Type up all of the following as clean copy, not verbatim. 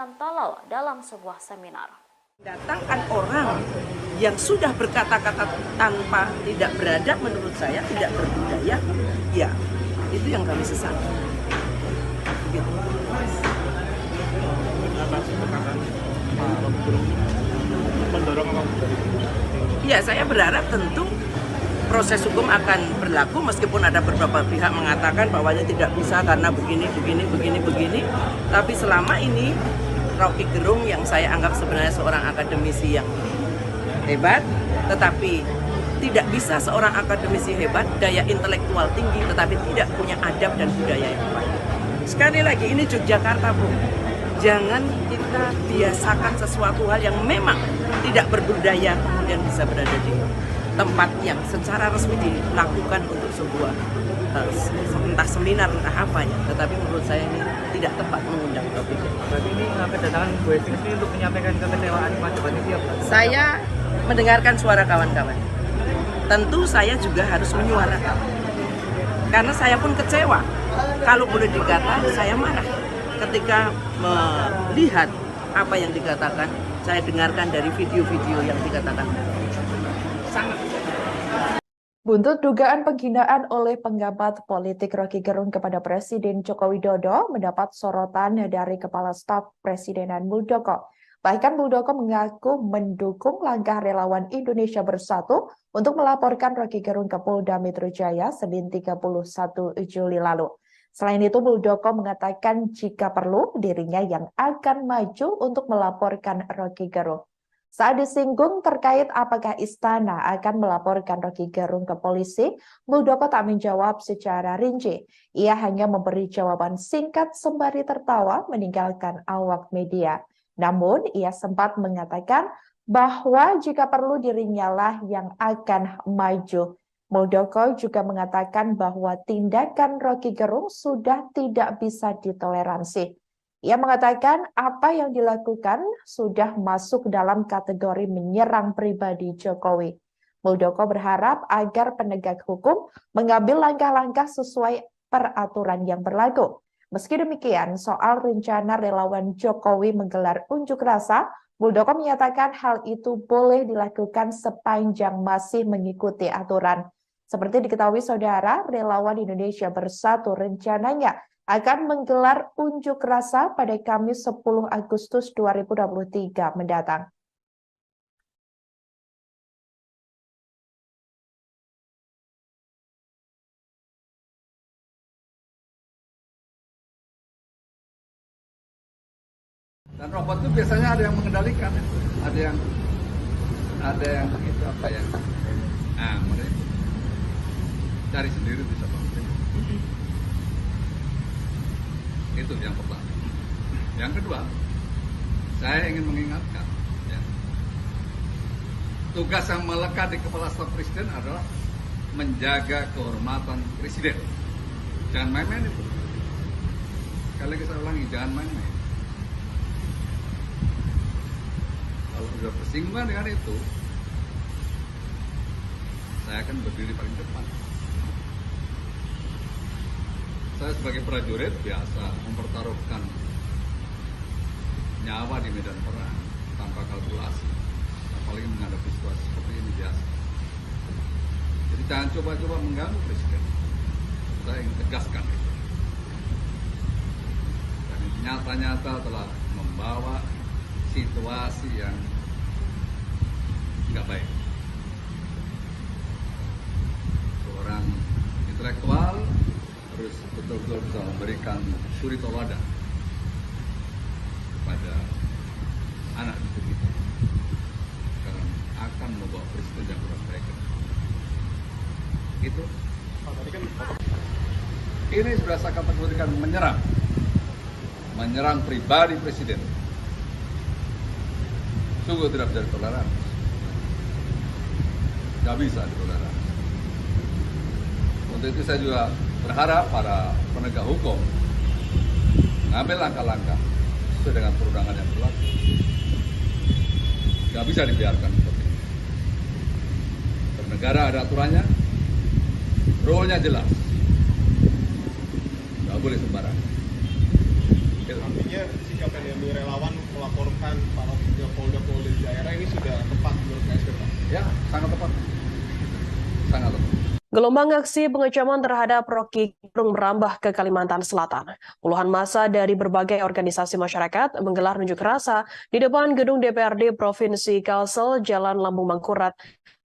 Tolol dalam sebuah seminar. Datangkan orang yang sudah berkata-kata tanpa tidak beradab, menurut saya tidak berbudaya, ya itu yang kami sesali. Gitu. Ya, saya berharap tentu proses hukum akan berlaku meskipun ada beberapa pihak mengatakan bahwanya tidak bisa karena begini. Tapi selama ini Rocky Gerung yang saya anggap sebenarnya seorang akademisi yang hebat, tetapi tidak bisa seorang akademisi hebat, daya intelektual tinggi, tetapi tidak punya adab dan budaya yang baik. Sekali lagi, ini Yogyakarta, Bu. Jangan kita biasakan sesuatu hal yang memang tidak berbudaya kemudian bisa berada di tempat yang secara resmi dilakukan untuk sebuah entah seminar entah apa ya, tetapi menurut saya ini tidak tepat mengundang topik. Berarti ini kedatangan Bu Hesti ini untuk menyampaikan kekecewaan Mas Depan itu ya, Pak? Saya mendengarkan suara kawan-kawan. Tentu saya juga harus menyuarakan. Karena saya pun kecewa. Kalau boleh dikata, saya marah ketika melihat apa yang dikatakan. Saya dengarkan dari video-video yang dikatakan. Sangat. Buntut dugaan penghinaan oleh pengamat politik Rocky Gerung kepada Presiden Joko Widodo mendapat sorotan dari Kepala Staf Presidenan Muldoko. Bahkan Muldoko mengaku mendukung langkah relawan Indonesia Bersatu untuk melaporkan Rocky Gerung ke Polda Metro Jaya Senin 31 Juli lalu. Selain itu, Muldoko mengatakan jika perlu dirinya yang akan maju untuk melaporkan Rocky Gerung. Saat disinggung terkait apakah istana akan melaporkan Rocky Gerung ke polisi, Muldoko tak menjawab secara rinci. Ia hanya memberi jawaban singkat sembari tertawa meninggalkan awak media. Namun, ia sempat mengatakan bahwa jika perlu dirinya lah yang akan maju. Muldoko juga mengatakan bahwa tindakan Rocky Gerung sudah tidak bisa ditoleransi. Ia mengatakan apa yang dilakukan sudah masuk dalam kategori menyerang pribadi Jokowi. Muldoko berharap agar penegak hukum mengambil langkah-langkah sesuai peraturan yang berlaku. Meski demikian, soal rencana relawan Jokowi menggelar unjuk rasa, Muldoko menyatakan hal itu boleh dilakukan sepanjang masih mengikuti aturan. Seperti diketahui saudara, relawan Indonesia Bersatu rencananya akan menggelar unjuk rasa pada Kamis 10 Agustus 2023 mendatang. Dan robot itu biasanya ada yang mengendalikan, ada yang itu apa ya? Mereka cari sendiri bisa bangun. Itu yang pertama. Yang kedua, saya ingin mengingatkan, ya, tugas yang melekat di kepala staf presiden adalah menjaga kehormatan presiden. Jangan main-main itu. Sekali lagi saya ulangi, jangan main-main. Kalau sudah bersinggungan dengan itu, saya akan berdiri paling depan. Saya sebagai prajurit biasa mempertaruhkan nyawa di medan perang tanpa kalkulasi, apalagi menghadapi situasi seperti ini biasa. Jadi jangan coba-coba mengganggu presiden. Saya ingin tegaskan itu. Dan nyata-nyata telah membawa situasi yang nggak baik. Seorang intelektual harus betul-betul bisa memberikan suri tauladan kepada anak cucu kita karena akan membawa presiden yang kurang baik. Itu. Ini sudah saya kategorikan menyerang pribadi presiden. Sungguh tidak bisa ditoleransi. Tidak bisa ditoleransi. Untuk itu saya juga berharap para penegak hukum mengambil langkah-langkah sesuai dengan perundangan yang berlaku. Tidak bisa dibiarkan seperti ini. Bernegara ada aturannya, rule-nya jelas. Tidak boleh sembarangan. Artinya sikap misalkan ya relawan melaporkan para polda-polda di daerah ini sudah tepat menurut KSP, Pak? Ya, sangat tepat. Sangat tepat. Gelombang aksi pengecaman terhadap Rocky Gerung merambah ke Kalimantan Selatan. Puluhan massa dari berbagai organisasi masyarakat menggelar unjuk rasa di depan gedung DPRD Provinsi Kalsel, Jalan Lambung Mangkurat,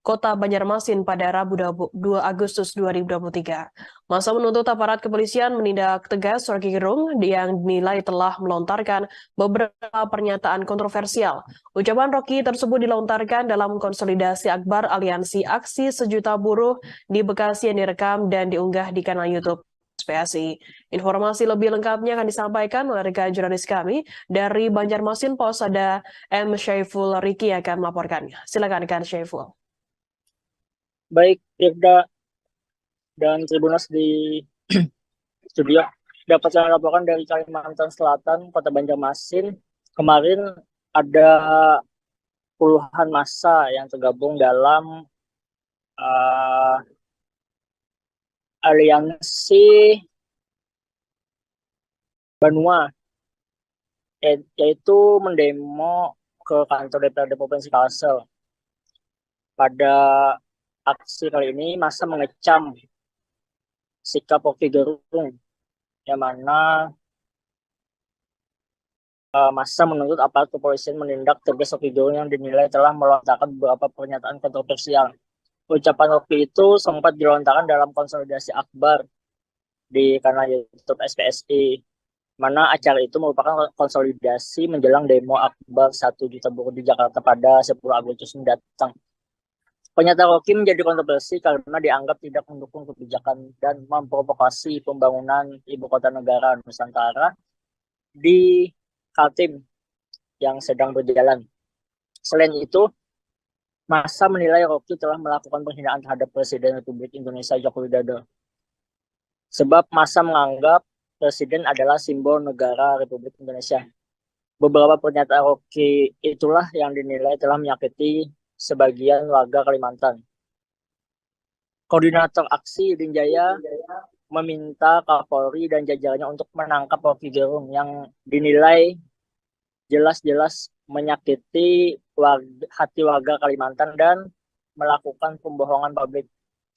Kota Banjarmasin pada Rabu 2 Agustus 2023. Massa menuntut aparat kepolisian menindak tegas Rocky Gerung yang dinilai telah melontarkan beberapa pernyataan kontroversial. Ucapan Rocky tersebut dilontarkan dalam konsolidasi akbar Aliansi Aksi Sejuta Buruh di Bekasi yang direkam dan diunggah di kanal YouTube PSI. Informasi lebih lengkapnya akan disampaikan oleh rekan jurnalis kami dari Banjarmasin, Pos ada M. Syaiful Riki akan melaporkannya. Silakan rekan Syaiful. Baik, Irda dan Tribunas di studio, dapat saya laporkan dari Kalimantan Selatan, Kota Banjarmasin. Kemarin ada puluhan massa yang tergabung dalam aliansi Banua, yaitu mendemo ke kantor DPRD Provinsi Kalsel. Pada aksi kali ini massa mengecam sikap Rocky Gerung, yang mana massa menuntut aparat kepolisian menindak tegas Rocky Gerung yang dinilai telah melontarkan beberapa pernyataan kontroversial. Ucapan Rocky itu sempat dilontarkan dalam konsolidasi akbar di kanal YouTube SPSI, mana acara itu merupakan konsolidasi menjelang demo akbar 1 juta buruh di Jakarta pada 10 Agustus mendatang. Pernyataan Rocky menjadi kontroversi karena dianggap tidak mendukung kebijakan dan memprovokasi pembangunan ibu kota negara Nusantara di Kaltim yang sedang berjalan. Selain itu, massa menilai Rocky telah melakukan penghinaan terhadap Presiden Republik Indonesia Joko Widodo. Sebab massa menganggap Presiden adalah simbol negara Republik Indonesia. Beberapa pernyataan Rocky itulah yang dinilai telah menyakiti sebagian warga Kalimantan. Koordinator aksi Dinjaya meminta Kapolri dan jajarannya untuk menangkap Rocky Gerung yang dinilai jelas-jelas menyakiti hati warga Kalimantan dan melakukan pembohongan publik.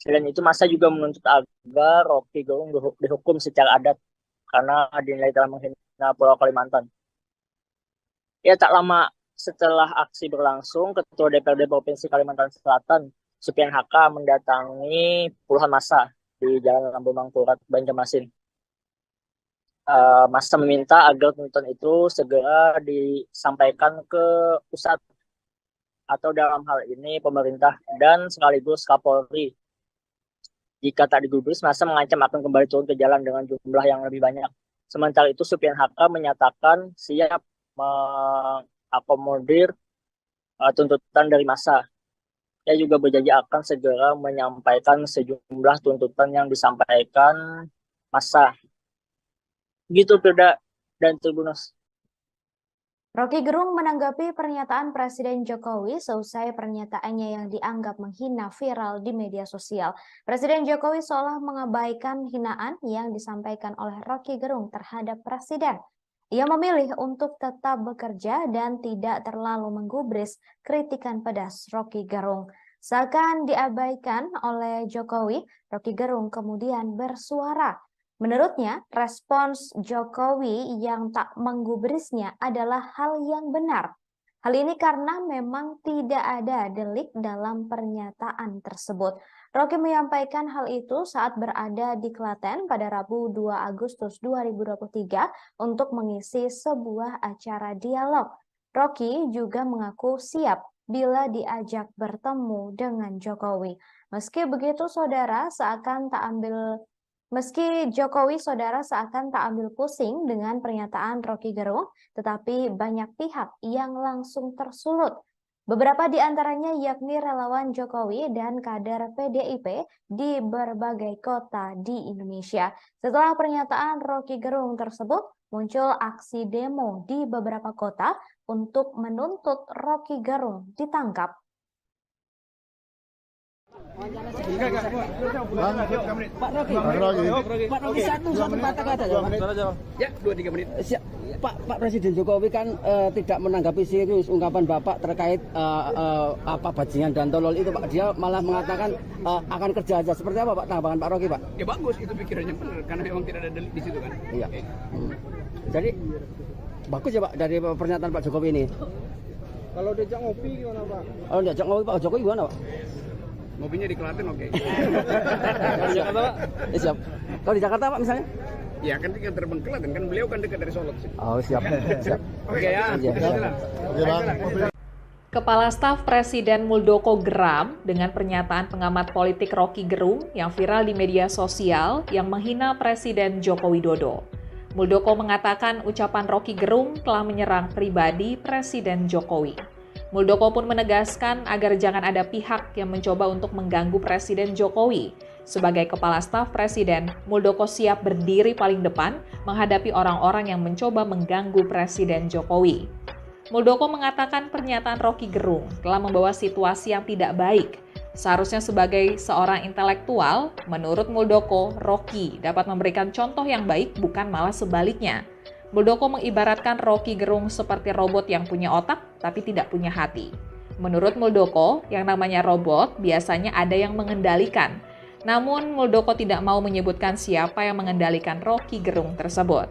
Selain itu, massa juga menuntut agar Rocky Gerung dihukum secara adat karena dinilai telah menghina Pulau Kalimantan. Ya, tak lama setelah aksi berlangsung, Ketua DPRD Provinsi Kalimantan Selatan, Supian Haka, mendatangi puluhan massa di Jalan Lambung Mangkurat, Banjarmasin. Massa meminta agar tuntutan itu segera disampaikan ke pusat atau dalam hal ini pemerintah dan sekaligus Kapolri. Jika tak digubris, massa mengancam akan kembali turun ke jalan dengan jumlah yang lebih banyak. Sementara itu, Supian Haka menyatakan siap akomodir tuntutan dari massa. Ia juga berjanji akan segera menyampaikan sejumlah tuntutan yang disampaikan massa. Begitu, Firda dan Tribunus. Rocky Gerung menanggapi pernyataan Presiden Jokowi seusai pernyataannya yang dianggap menghina viral di media sosial. Presiden Jokowi seolah mengabaikan hinaan yang disampaikan oleh Rocky Gerung terhadap Presiden. Ia memilih untuk tetap bekerja dan tidak terlalu menggubris kritikan pedas Rocky Gerung. Seakan diabaikan oleh Jokowi, Rocky Gerung kemudian bersuara. Menurutnya, respons Jokowi yang tak menggubrisnya adalah hal yang benar. Hal ini karena memang tidak ada delik dalam pernyataan tersebut. Rocky menyampaikan hal itu saat berada di Klaten pada Rabu 2 Agustus 2023 untuk mengisi sebuah acara dialog. Rocky juga mengaku siap bila diajak bertemu dengan Jokowi. Meski Jokowi saudara seakan tak ambil pusing dengan pernyataan Rocky Gerung, tetapi banyak pihak yang langsung tersulut. Beberapa di antaranya yakni relawan Jokowi dan kader PDIP di berbagai kota di Indonesia. Setelah pernyataan Rocky Gerung tersebut, muncul aksi demo di beberapa kota untuk menuntut Rocky Gerung ditangkap. Pak Rocky, satu kata-kata ya, Pak. Ya, 2-3 menit. Siap. Pak Presiden Jokowi kan tidak menanggapi serius ungkapan Bapak terkait bajingan dan tolol itu, Pak. Dia malah mengatakan akan kerja aja. Seperti apa, Pak, tanggapan Pak Rocky, Pak? Ya bagus, itu pikirannya benar karena memang tidak ada delik di situ kan. Iya. Jadi bagus ya, Pak, dari pernyataan Pak Jokowi ini. Kalau diajak ngopi gimana, Pak? Kalau diajak ngopi Pak Jokowi gimana, Pak? Ngopinya di Klaten oke. Di Jakarta, Pak? Siap. Kalau di Jakarta, Pak, misalnya? Ya kan tinggal terbang Klaten kan beliau kan dekat dari Solo sih. Oh, siap. Siap. Oke ya. Kepala Staf Presiden Muldoko geram dengan pernyataan pengamat politik Rocky Gerung yang viral di media sosial yang menghina Presiden Joko Widodo. Muldoko mengatakan ucapan Rocky Gerung telah menyerang pribadi Presiden Jokowi. Muldoko pun menegaskan agar jangan ada pihak yang mencoba untuk mengganggu Presiden Jokowi. Sebagai Kepala Staf Presiden, Muldoko siap berdiri paling depan menghadapi orang-orang yang mencoba mengganggu Presiden Jokowi. Muldoko mengatakan pernyataan Rocky Gerung telah membawa situasi yang tidak baik. Seharusnya sebagai seorang intelektual, menurut Muldoko, Rocky dapat memberikan contoh yang baik bukan malah sebaliknya. Muldoko mengibaratkan Rocky Gerung seperti robot yang punya otak tapi tidak punya hati. Menurut Muldoko, yang namanya robot biasanya ada yang mengendalikan. Namun Muldoko tidak mau menyebutkan siapa yang mengendalikan Rocky Gerung tersebut.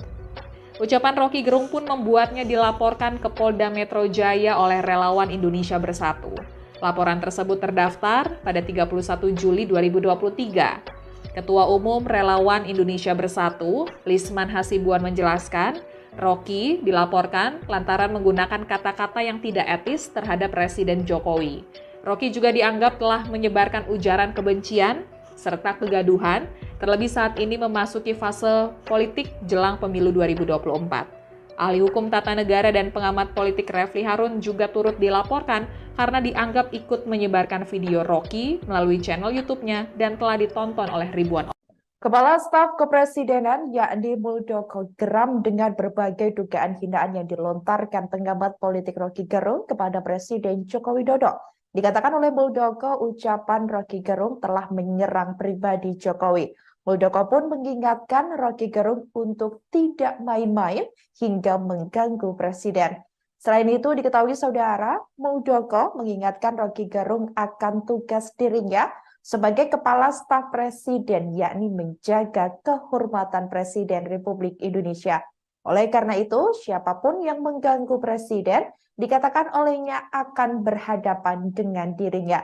Ucapan Rocky Gerung pun membuatnya dilaporkan ke Polda Metro Jaya oleh relawan Indonesia Bersatu. Laporan tersebut terdaftar pada 31 Juli 2023. Ketua Umum Relawan Indonesia Bersatu, Lisman Hasibuan menjelaskan, Rocky dilaporkan lantaran menggunakan kata-kata yang tidak etis terhadap Presiden Jokowi. Rocky juga dianggap telah menyebarkan ujaran kebencian serta kegaduhan, terlebih saat ini memasuki fase politik jelang pemilu 2024. Ahli hukum tata negara dan pengamat politik Refli Harun juga turut dilaporkan karena dianggap ikut menyebarkan video Rocky melalui channel YouTube-nya dan telah ditonton oleh ribuan orang. Kepala Staf Kepresidenan yakni Muldoko geram dengan berbagai dugaan hinaan yang dilontarkan pengamat politik Rocky Gerung kepada Presiden Joko Widodo. Dikatakan oleh Muldoko, ucapan Rocky Gerung telah menyerang pribadi Jokowi. Muldoko pun mengingatkan Rocky Gerung untuk tidak main-main hingga mengganggu Presiden. Selain itu, diketahui saudara, Muldoko mengingatkan Rocky Gerung akan tugas dirinya sebagai Kepala Staf Presiden, yakni menjaga kehormatan Presiden Republik Indonesia. Oleh karena itu, siapapun yang mengganggu Presiden, dikatakan olehnya akan berhadapan dengan dirinya.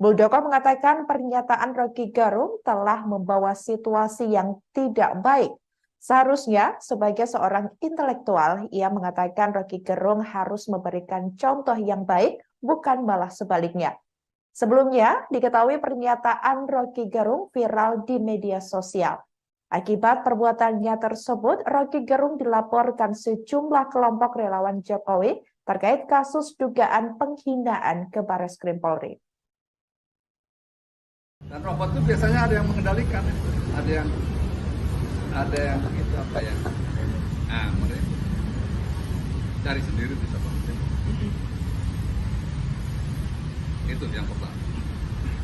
Muldoko mengatakan pernyataan Rocky Gerung telah membawa situasi yang tidak baik. Seharusnya, sebagai seorang intelektual, ia mengatakan Rocky Gerung harus memberikan contoh yang baik, bukan malah sebaliknya. Sebelumnya, diketahui pernyataan Rocky Gerung viral di media sosial. Akibat perbuatannya tersebut, Rocky Gerung dilaporkan sejumlah kelompok relawan Jokowi terkait kasus dugaan penghinaan ke Barreskrim Polri. Dan robot itu biasanya ada yang mengendalikan, ada yang itu apa ya? Mereka cari sendiri bisa bangun. Itu yang pertama.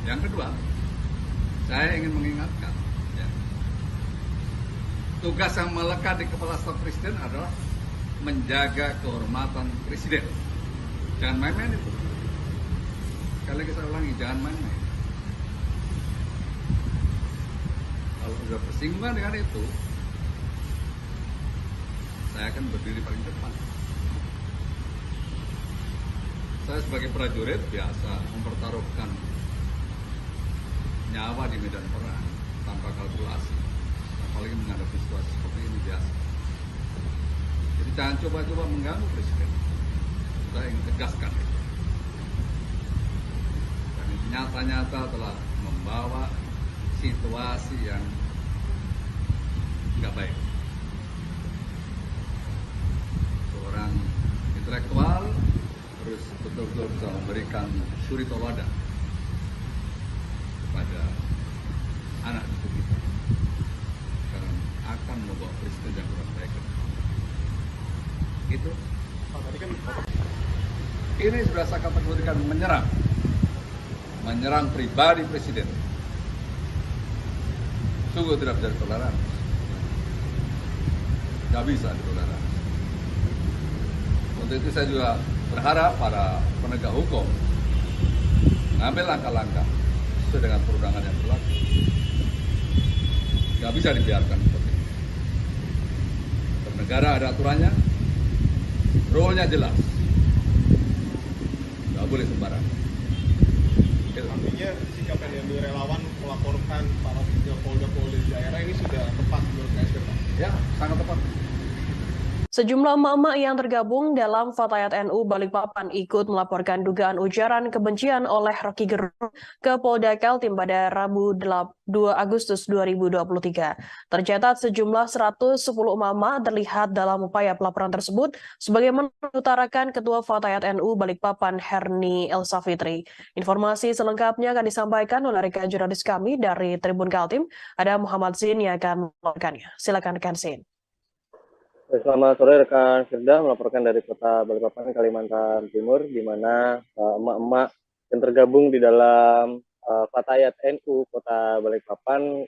Yang kedua, saya ingin mengingatkan, ya, tugas yang melekat di Kepala Staf Presiden adalah menjaga kehormatan Presiden. Jangan main-main itu. Sekali lagi saya ulangi, jangan main-main. Kalau sudah bersinggungan dengan itu, saya akan berdiri paling depan. Saya sebagai prajurit biasa mempertaruhkan nyawa di medan perang tanpa kalkulasi, apalagi menghadapi situasi seperti ini biasa. Jadi jangan coba-coba mengganggu Presiden. Saya ingin tegaskan itu. Dan itu nyata-nyata telah membawa situasi yang nggak baik. Seorang intelektual harus betul-betul bisa memberikan suri tauladan kepada anak cucu kita, karena akan membawa Presiden yang kurang baik. Itu. Ini sudah saya kategorikan menyerang menyerang pribadi presiden. Sungguh tidak bisa ditoleransi. Nggak bisa ditoleransi. Untuk itu saya juga berharap para penegak hukum mengambil langkah-langkah sesuai dengan perundangan yang berlaku. Nggak bisa dibiarkan seperti ini. Bernegara ada aturannya, rule-nya jelas. Nggak boleh sembarangan. Artinya sikap yang diambil relawan melaporkan para polda-polda di daerah ini sudah tepat menurut KSP, Pak? Ya, sangat tepat. Sejumlah emak-emak yang tergabung dalam Fatayat NU Balikpapan ikut melaporkan dugaan ujaran kebencian oleh Roky Gerung ke Polda Kaltim pada Rabu 2 Agustus 2023. Tercatat sejumlah 110 emak-emak terlihat dalam upaya pelaporan tersebut, sebagaimana diutarakan Ketua Fatayat NU Balikpapan Herni Elsafitri. Informasi selengkapnya akan disampaikan oleh rekan jurnalis kami dari Tribun Kaltim, ada Muhammad Zin yang akan melaporkannya. Silakan rekan Zin. Selamat sore rekan Firda, melaporkan dari Kota Balikpapan, Kalimantan Timur, di mana emak-emak yang tergabung di dalam Fatayat NU Kota Balikpapan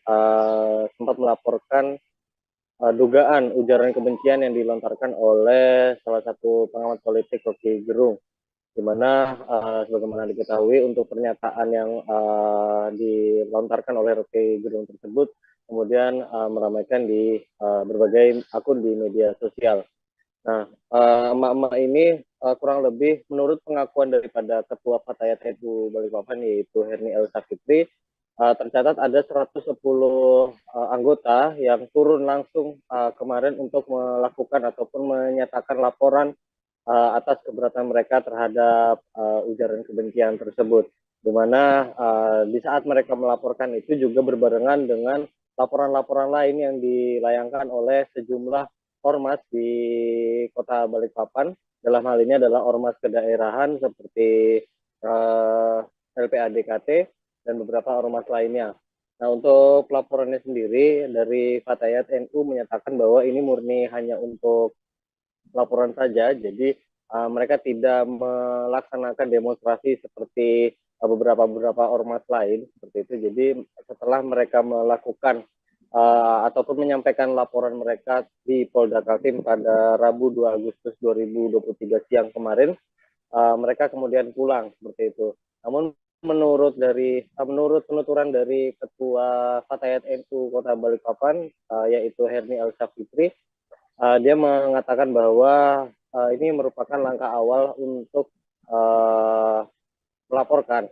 sempat melaporkan dugaan ujaran kebencian yang dilontarkan oleh salah satu pengamat politik Roky Gerung, di mana sebagaimana diketahui untuk pernyataan yang dilontarkan oleh Roky Gerung tersebut kemudian meramaikan di berbagai akun di media sosial. Nah, emak-emak ini kurang lebih menurut pengakuan daripada Ketua Fatayat NU Balikpapan yaitu Herni Elsafitri, tercatat ada 110 anggota yang turun langsung kemarin untuk melakukan ataupun menyatakan laporan atas keberatan mereka terhadap ujaran kebencian tersebut. Di mana di saat mereka melaporkan itu juga berbarengan dengan laporan-laporan lain yang dilayangkan oleh sejumlah ormas di Kota Balikpapan. Dalam hal ini adalah ormas kedaerahan seperti LPADKT dan beberapa ormas lainnya. Nah, untuk pelaporannya sendiri dari Fatayat NU menyatakan bahwa ini murni hanya untuk laporan saja, jadi mereka tidak melaksanakan demonstrasi seperti beberapa ormas lain seperti itu. Jadi setelah mereka melakukan ataupun menyampaikan laporan mereka di Polda Kaltim pada Rabu 2 Agustus 2023 siang kemarin, mereka kemudian pulang seperti itu. Namun menurut penuturan dari Ketua Fatayat NU Kota Balikpapan yaitu Herni Elsafitri, dia mengatakan bahwa ini merupakan langkah awal untuk melaporkan.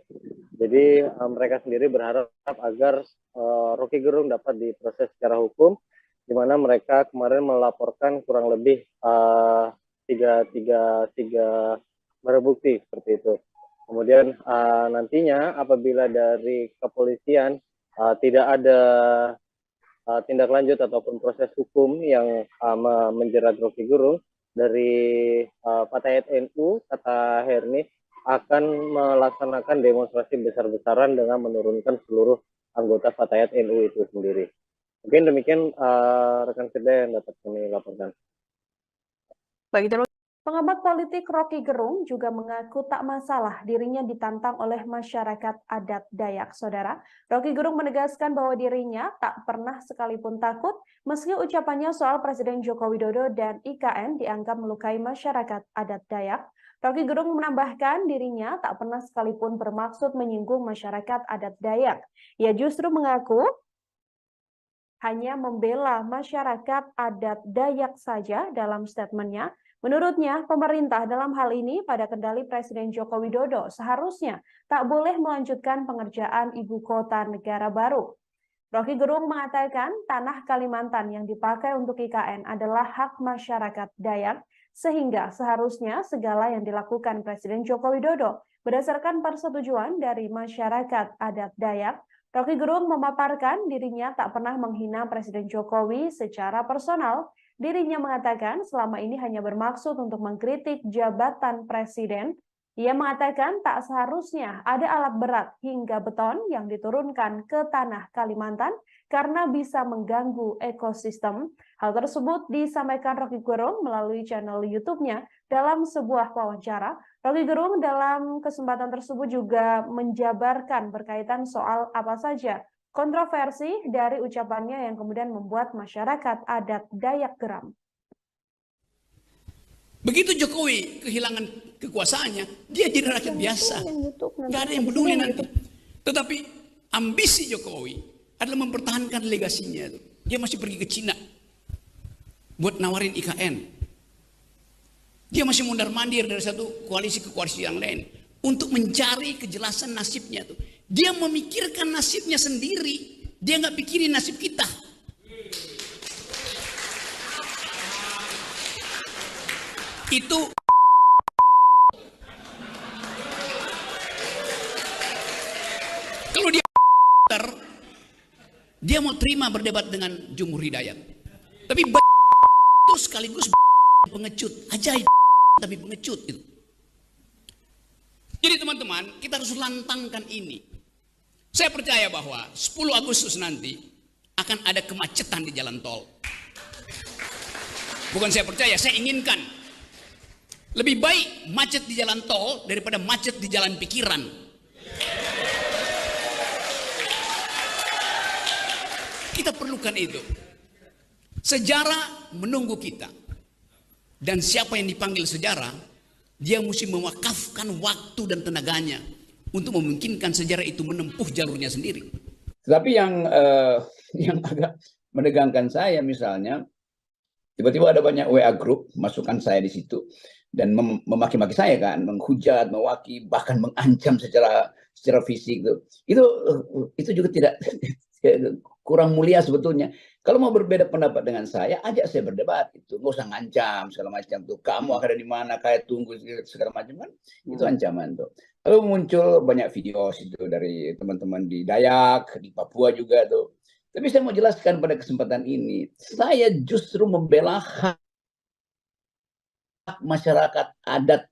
Jadi mereka sendiri berharap agar Roky Gerung dapat diproses secara hukum, di mana mereka kemarin melaporkan kurang lebih tiga barang bukti seperti itu. Kemudian nantinya apabila dari kepolisian tidak ada tindak lanjut ataupun proses hukum yang menjerat Roky Gerung, dari Fatayat NU, kata Herni, akan melaksanakan demonstrasi besar-besaran dengan menurunkan seluruh anggota Fatayat NU itu sendiri. Mungkin demikian rekan Firda yang dapat kami laporkan. Baik, terima kasih. Pengamat politik Roky Gerung juga mengaku tak masalah dirinya ditantang oleh masyarakat adat Dayak. Saudara, Roky Gerung menegaskan bahwa dirinya tak pernah sekalipun takut meski ucapannya soal Presiden Joko Widodo dan IKN dianggap melukai masyarakat adat Dayak. Roky Gerung menambahkan dirinya tak pernah sekalipun bermaksud menyinggung masyarakat adat Dayak. Ia justru mengaku hanya membela masyarakat adat Dayak saja dalam statementnya. Menurutnya, pemerintah dalam hal ini pada kendali Presiden Joko Widodo seharusnya tak boleh melanjutkan pengerjaan ibu kota negara baru. Roky Gerung mengatakan tanah Kalimantan yang dipakai untuk IKN adalah hak masyarakat Dayak, sehingga seharusnya segala yang dilakukan Presiden Joko Widodo berdasarkan persetujuan dari masyarakat adat Dayak. Roky Gerung memaparkan dirinya tak pernah menghina Presiden Jokowi secara personal. Dirinya mengatakan selama ini hanya bermaksud untuk mengkritik jabatan presiden. Ia mengatakan tak seharusnya ada alat berat hingga beton yang diturunkan ke tanah Kalimantan karena bisa mengganggu ekosistem. Hal tersebut disampaikan Rocky Gerung melalui channel YouTube-nya dalam sebuah wawancara. Rocky Gerung dalam kesempatan tersebut juga menjabarkan berkaitan soal apa saja kontroversi dari ucapannya yang kemudian membuat masyarakat adat Dayak geram. Begitu Jokowi kehilangan kekuasaannya, dia jadi rakyat biasa. Nggak ada yang peduli nanti. Tetapi ambisi Jokowi adalah mempertahankan legasinya. Dia masih pergi ke Cina buat nawarin IKN. Dia masih mondar-mandir dari satu koalisi ke koalisi yang lain untuk mencari kejelasan nasibnya. Dia memikirkan nasibnya sendiri. Dia nggak pikirin nasib kita. Itu kalau dia mau terima berdebat dengan Jumhur Hidayat, tapi itu sekaligus pengecut, ajaib tapi pengecut itu. Jadi teman-teman, kita harus lantangkan ini. Saya percaya bahwa 10 Agustus nanti akan ada kemacetan di jalan tol. Bukan saya percaya, saya inginkan. Lebih baik macet di jalan tol daripada macet di jalan pikiran. Kita perlukan itu. Sejarah menunggu kita. Dan siapa yang dipanggil sejarah, dia mesti mewakafkan waktu dan tenaganya untuk memungkinkan sejarah itu menempuh jalurnya sendiri. Tetapi yang agak menegangkan saya misalnya, tiba-tiba ada banyak WA group, masukkan saya di situ. Dan memaki-maki saya kan, menghujat, mewaki, bahkan mengancam secara fisik itu juga tidak kurang mulia sebetulnya. Kalau mau berbeda pendapat dengan saya, ajak saya berdebat itu, nggak usah ngancam segala macam tuh. Kamu akan ada di mana, kayak tunggu segala macam kan, itu ancaman tuh. Lalu muncul banyak video itu dari teman-teman di Dayak, di Papua juga tuh. Tapi saya mau jelaskan pada kesempatan ini, saya justru membela hak masyarakat adat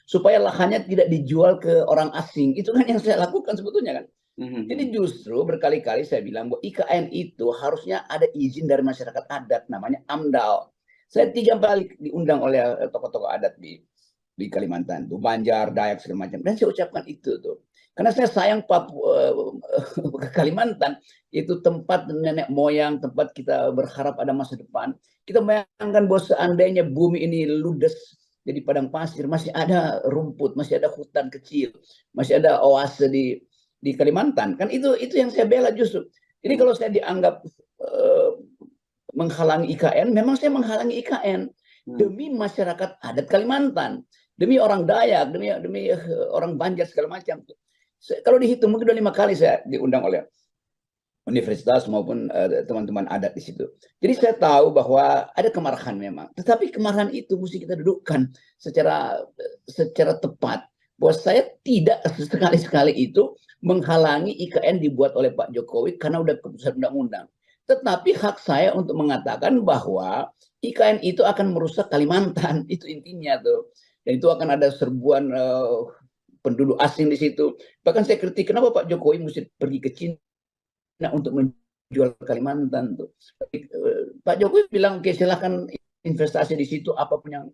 supaya lahannya tidak dijual ke orang asing. Itu kan yang saya lakukan sebetulnya kan. Jadi justru berkali-kali saya bilang bahwa IKN itu harusnya ada izin dari masyarakat adat, namanya AMDAL. Saya 3 kali diundang oleh tokoh-tokoh adat di Kalimantan, tuh Banjar, Dayak segala macam. Dan saya ucapkan itu tuh. Karena saya sayang Papua, Kalimantan itu tempat nenek moyang, tempat kita berharap ada masa depan. Kita bayangkan bahwa seandainya bumi ini ludes jadi padang pasir, masih ada rumput, masih ada hutan kecil, masih ada oase di Kalimantan. Kan itu yang saya bela justru. Jadi kalau saya dianggap menghalangi IKN, memang saya menghalangi IKN demi masyarakat adat Kalimantan, demi orang Dayak, demi orang Banjar segala macam. Kalau dihitung mungkin udah 5 kali saya diundang oleh universitas maupun teman-teman adat di situ. Jadi saya tahu bahwa ada kemarahan memang. Tetapi kemarahan itu mesti kita dudukkan secara tepat. Bahwa saya tidak sekali-sekali itu menghalangi IKN dibuat oleh Pak Jokowi karena udah keputusan undang-undang. Tetapi hak saya untuk mengatakan bahwa IKN itu akan merusak Kalimantan. Itu intinya tuh. Dan itu akan ada serbuan penduduk asing di situ. Bahkan saya kritik kenapa Pak Jokowi mesti pergi ke Cina untuk menjual Kalimantan tuh. Pak Jokowi bilang oke silahkan investasi di situ apapun yang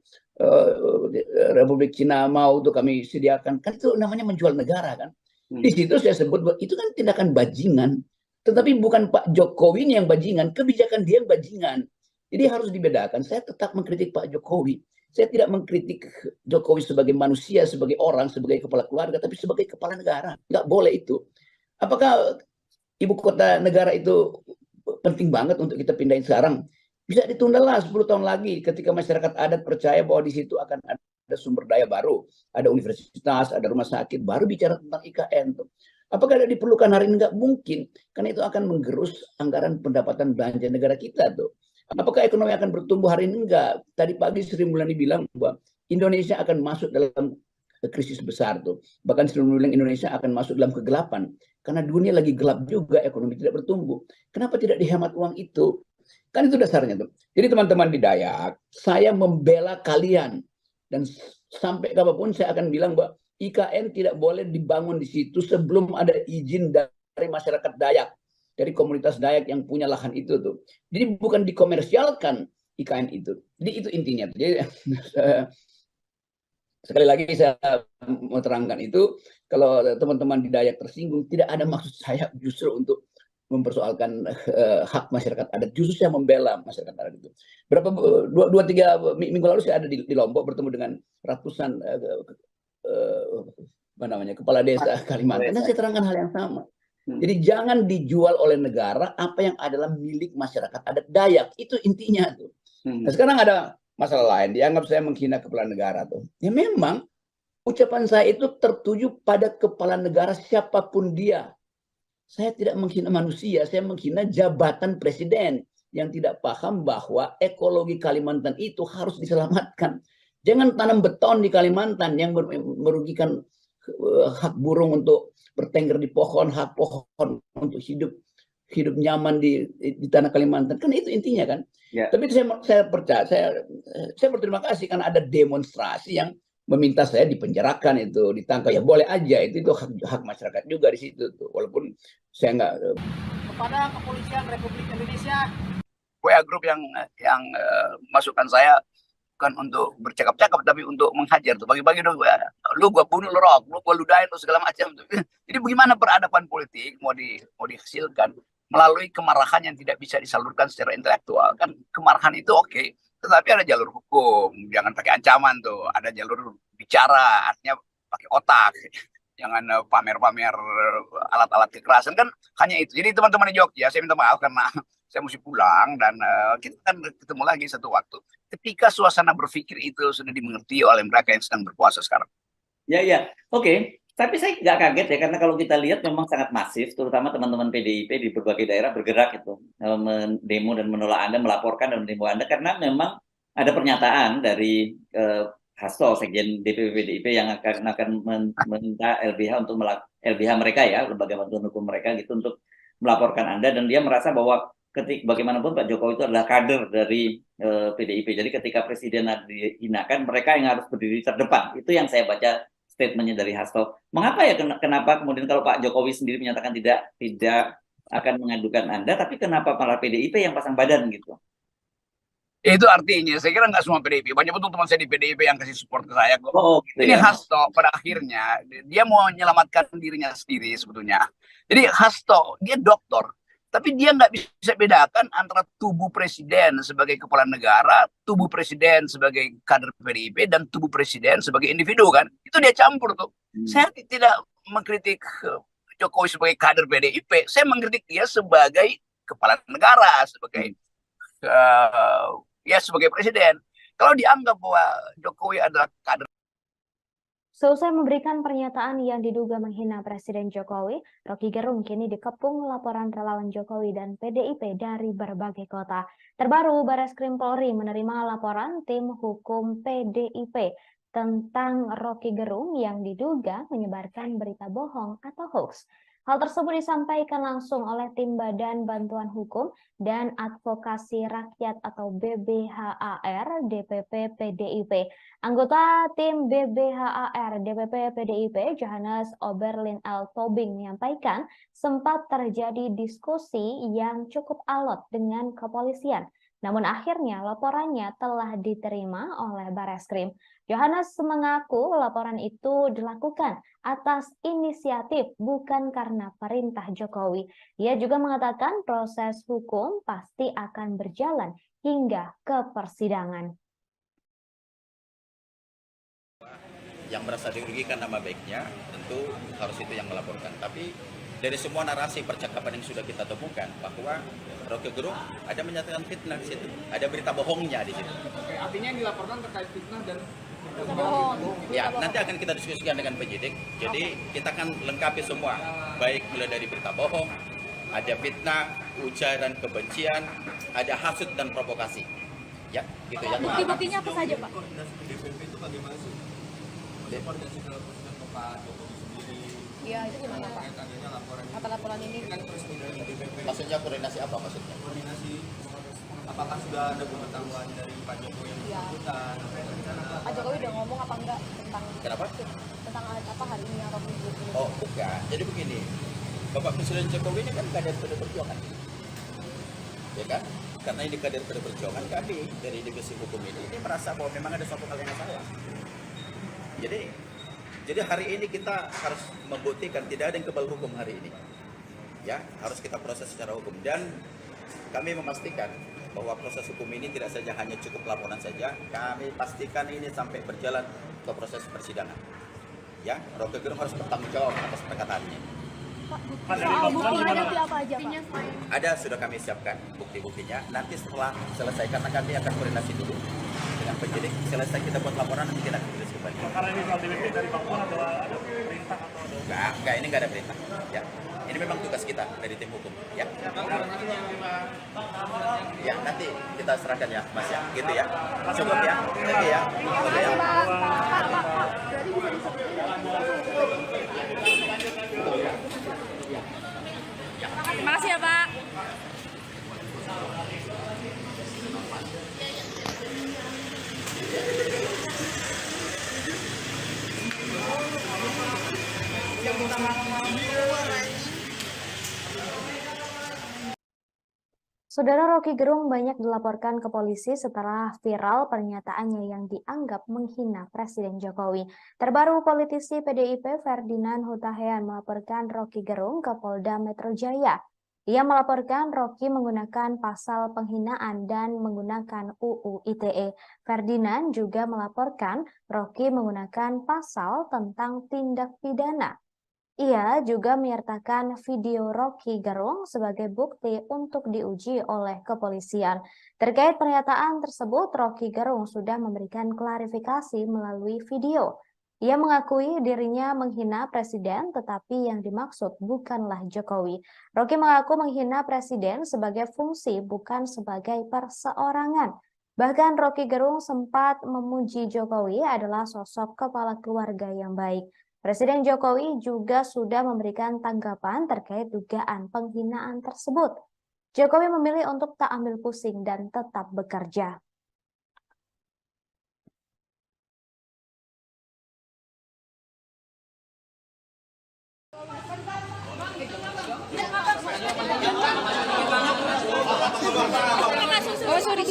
Republik Cina mau tuh kami sediakan. Kan itu namanya menjual negara kan. Di situ saya sebut bahwa itu kan tindakan bajingan. Tetapi bukan Pak Jokowi yang bajingan, kebijakan dia yang bajingan. Jadi harus dibedakan. Saya tetap mengkritik Pak Jokowi. Saya tidak mengkritik Jokowi sebagai manusia, sebagai orang, sebagai kepala keluarga, tapi sebagai kepala negara. Nggak boleh itu. Apakah ibu kota negara itu penting banget untuk kita pindahin sekarang? Bisa ditunda lah 10 tahun lagi ketika masyarakat adat percaya bahwa di situ akan ada sumber daya baru. Ada universitas, ada rumah sakit, baru bicara tentang IKN. Apakah ada diperlukan hari ini? Nggak mungkin. Karena itu akan menggerus anggaran pendapatan belanja negara kita tuh. Apakah ekonomi akan bertumbuh hari ini? Enggak. Tadi pagi Sri Mulyani bilang bahwa Indonesia akan masuk dalam krisis besar tuh. Bahkan Sri Mulyani bilang Indonesia akan masuk dalam kegelapan. Karena dunia lagi gelap juga, ekonomi tidak bertumbuh. Kenapa tidak dihemat uang itu? Kan itu dasarnya tuh. Jadi teman-teman di Dayak, saya membela kalian. Dan sampai kapanpun saya akan bilang bahwa IKN tidak boleh dibangun di situ sebelum ada izin dari masyarakat Dayak. dari komunitas Dayak yang punya lahan itu tuh. Jadi bukan dikomersialkan IKN itu. Jadi itu intinya. Jadi sekali lagi saya mau terangkan itu, kalau teman-teman di Dayak tersinggung, tidak ada maksud saya justru untuk mempersoalkan hak masyarakat adat. Justru saya membela masyarakat adat itu. Dua tiga minggu lalu saya ada di Lombok bertemu dengan ratusan kepala desa Kalimantan, dan saya terangkan hal yang sama. Jadi jangan dijual oleh negara apa yang adalah milik masyarakat adat Dayak. Itu intinya tuh. Nah, sekarang ada masalah lain, dianggap saya menghina kepala negara tuh. Ya memang ucapan saya itu tertuju pada kepala negara siapapun dia. Saya tidak menghina manusia, saya menghina jabatan presiden yang tidak paham bahwa ekologi Kalimantan itu harus diselamatkan. Jangan tanam beton di Kalimantan yang merugikan hak burung untuk bertengger di pohon, hak pohon untuk hidup nyaman di tanah Kalimantan. Kan itu intinya kan. Ya. Tapi saya percaya, saya berterima kasih karena ada demonstrasi yang meminta saya dipenjarakan, itu ditangkap. Ya boleh aja, itu hak masyarakat juga di situ tuh. Walaupun saya nggak. Kepada Kepolisian Republik Indonesia, WA grup yang masukkan saya bukan untuk bercakap-cakap tapi untuk menghajar tuh, bagi-bagi dong, lu gua bunuh lu, rok, lu gua ludahin lu segala macam tuh. Jadi bagaimana peradaban politik mau dihasilkan melalui kemarahan yang tidak bisa disalurkan secara intelektual. Kan kemarahan itu oke, tetapi ada jalur hukum, jangan pakai ancaman tuh, ada jalur bicara, artinya pakai otak, jangan pamer-pamer alat-alat kekerasan, kan hanya itu. Jadi teman-teman di Jogja, saya minta maaf karena saya mesti pulang, dan kita kan ketemu lagi satu waktu ketika suasana berpikir itu sudah dimengerti oleh mereka yang sedang berkuasa sekarang. Ya, oke. Tapi saya nggak kaget ya, karena kalau kita lihat memang sangat masif, terutama teman-teman PDIP di berbagai daerah bergerak itu, mendemo dan menolak Anda, melaporkan dan mendemo Anda, karena memang ada pernyataan dari Hasto, Sekjen DPP PDIP, yang akan meminta LBH untuk LBH mereka ya, lembaga bantuan hukum mereka gitu, untuk melaporkan Anda, dan dia merasa bahwa bagaimanapun Pak Jokowi itu adalah kader dari PDIP. Jadi ketika presiden dihinakan, mereka yang harus berdiri terdepan. Itu yang saya baca statementnya dari Hasto. Mengapa ya? Kenapa kemudian kalau Pak Jokowi sendiri menyatakan tidak akan mengadukan Anda, tapi kenapa malah PDIP yang pasang badan gitu? Itu artinya, saya kira nggak semua PDIP. Banyak betul teman saya di PDIP yang kasih support ke saya. Gitu ini ya. Hasto pada akhirnya dia mau menyelamatkan dirinya sendiri sebetulnya. Jadi Hasto dia doktor, tapi dia nggak bisa bedakan antara tubuh presiden sebagai kepala negara, tubuh presiden sebagai kader PDIP, dan tubuh presiden sebagai individu kan. Itu dia campur tuh. Saya tidak mengkritik Jokowi sebagai kader PDIP, saya mengkritik dia sebagai kepala negara, sebagai sebagai presiden. Kalau dianggap bahwa Jokowi adalah kader. Selesai memberikan pernyataan yang diduga menghina Presiden Jokowi, Rocky Gerung kini dikepung laporan relawan Jokowi dan PDIP dari berbagai kota. Terbaru, Bareskrim Polri menerima laporan tim hukum PDIP tentang Rocky Gerung yang diduga menyebarkan berita bohong atau hoax. Hal tersebut disampaikan langsung oleh tim Badan Bantuan Hukum dan Advokasi Rakyat atau BBHAR DPP PDIP. Anggota tim BBHAR DPP PDIP, Johannes Oberlin L. Tobing, menyampaikan sempat terjadi diskusi yang cukup alot dengan kepolisian. Namun akhirnya laporannya telah diterima oleh Bareskrim. Johannes mengaku laporan itu dilakukan atas inisiatif, bukan karena perintah Jokowi. Ia juga mengatakan proses hukum pasti akan berjalan hingga ke persidangan. Yang merasa dirugikan nama baiknya tentu harus itu yang melaporkan. Tapi dari semua narasi percakapan yang sudah kita temukan bahwa Rocky Gerung ada menyatakan fitnah di situ, ada berita bohongnya di situ. Oke, artinya yang dilaporkan terkait fitnah dan bohong. Ya, nanti akan kita diskusikan dengan penyidik. Jadi kita akan lengkapi semua, baik mulai dari berita bohong, ada fitnah, ujaran kebencian, ada hasut dan provokasi. Ya, gitu ya. Bukti-buktinya apa saja, Pak? DPP itu bagaimana sih? Koordinasi dalam proses ke Pak Jokowi sendiri. Iya, itu gimana, Pak? Apa laporan ini? Kan resmi dari DPP. Maksudnya koordinasi apa maksudnya? Koordinasi apakah sudah ada pengetahuan dari Pak Jokowi yang bersangkutan? Pak Jokowi udah ngomong apa enggak tentang Kenapa? Tentang apa hari ini yang Rocky Gerung? Oh, bukan. Jadi begini. Bapak Presiden Jokowi ini kan kader PD Perjuangan, ya kan? Karena ini kader PD Perjuangan, kami dari divisi hukum ini merasa bahwa memang ada suatu hal yang salah. Jadi hari ini kita harus membuktikan tidak ada yang kebal hukum hari ini. Ya, harus kita proses secara hukum, dan kami memastikan bahwa proses hukum ini tidak saja hanya cukup laporan saja, kami pastikan ini sampai berjalan ke proses persidangan. Ya, Rocky Gerung harus bertanggung jawab atas perkataannya. Soal buktinya nanti apa aja, Pak? Ada, sudah kami siapkan bukti-buktinya. Nanti setelah selesai, karena kami akan koordinasi dulu dengan penyidik, selesai kita buat laporan, nanti kita akan tulis kembali. Karena ini soal DPP dari Bang Puan atau ada perintah atau ada? Enggak, ini enggak ada perintah. Ya, ini memang tugas kita dari tim hukum. Ya, ya nanti kita serahkan ya, Mas ya, gitu ya. Cukup ya, oke ya. Oke ya. Terima kasih ya, Pak. Saudara, Rocky Gerung banyak dilaporkan ke polisi setelah viral pernyataannya yang dianggap menghina Presiden Jokowi. Terbaru, politisi PDIP Ferdinand Hutahian melaporkan Rocky Gerung ke Polda Metro Jaya. Ia melaporkan Rocky menggunakan pasal penghinaan dan menggunakan UU ITE. Ferdinand juga melaporkan Rocky menggunakan pasal tentang tindak pidana. Ia juga menyertakan video Rocky Gerung sebagai bukti untuk diuji oleh kepolisian. Terkait pernyataan tersebut, Rocky Gerung sudah memberikan klarifikasi melalui video. Ia mengakui dirinya menghina Presiden, tetapi yang dimaksud bukanlah Jokowi. Rocky mengaku menghina Presiden sebagai fungsi, bukan sebagai perseorangan. Bahkan Rocky Gerung sempat memuji Jokowi adalah sosok kepala keluarga yang baik. Presiden Jokowi juga sudah memberikan tanggapan terkait dugaan penghinaan tersebut. Jokowi memilih untuk tak ambil pusing dan tetap bekerja. Oh, sorry.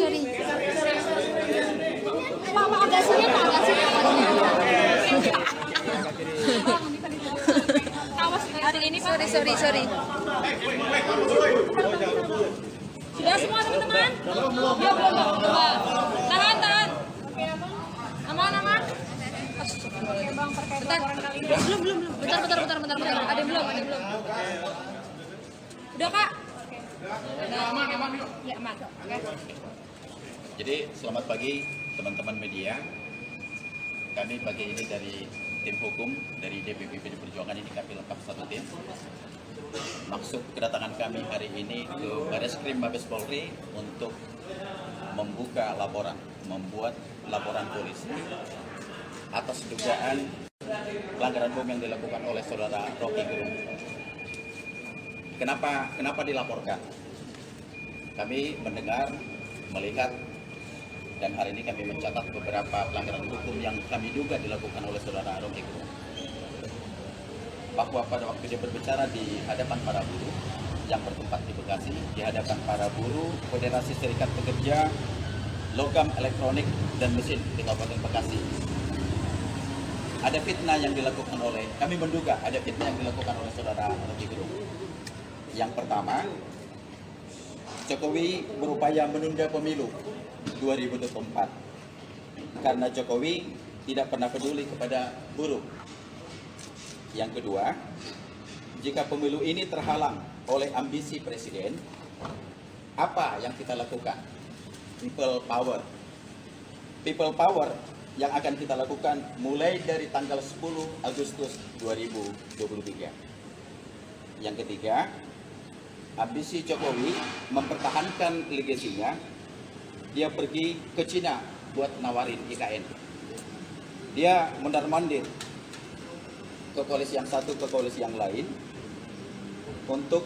Pak, agak sini, Pak, agak sini. Hari ini sorry. Sudah semua teman-teman? Ya belum. Tahan. Aman. Bang, terkait laporan kali ini. Belum. Bentar. Ada yang belum. Udah, Kak? Aman. Ya, aman. Oke. Jadi selamat pagi teman-teman media. Kami pagi ini dari tim hukum dari DPP PD Perjuangan ini kami lengkap satu tim. Maksud kedatangan kami hari ini ke Bareskrim Mabes Polri untuk membuat laporan polisi atas dugaan pelanggaran HAM yang dilakukan oleh saudara Rocky Gerung. Kenapa dilaporkan? Kami mendengar, melihat, dan hari ini kami mencatat beberapa pelanggaran hukum yang kami duga dilakukan oleh saudara Rocky Gerung. Bahwa pada waktu dia berbicara di hadapan para buruh yang bertempat di Bekasi, di hadapan para buruh Federasi Serikat Pekerja Logam Elektronik dan Mesin di Kabupaten Bekasi, ada fitnah yang dilakukan oleh, kami menduga ada fitnah yang dilakukan oleh saudara Rocky Gerung. Yang pertama, Jokowi berupaya menunda pemilu 2024 karena Jokowi tidak pernah peduli kepada buruh. Yang kedua, jika pemilu ini terhalang oleh ambisi presiden, apa yang kita lakukan? People power yang akan kita lakukan mulai dari tanggal 10 Agustus 2023. Yang ketiga, ambisi Jokowi mempertahankan legasinya. Dia pergi ke Cina buat nawarin IKN. Dia mondar-mandir ke koalisi yang satu ke koalisi yang lain untuk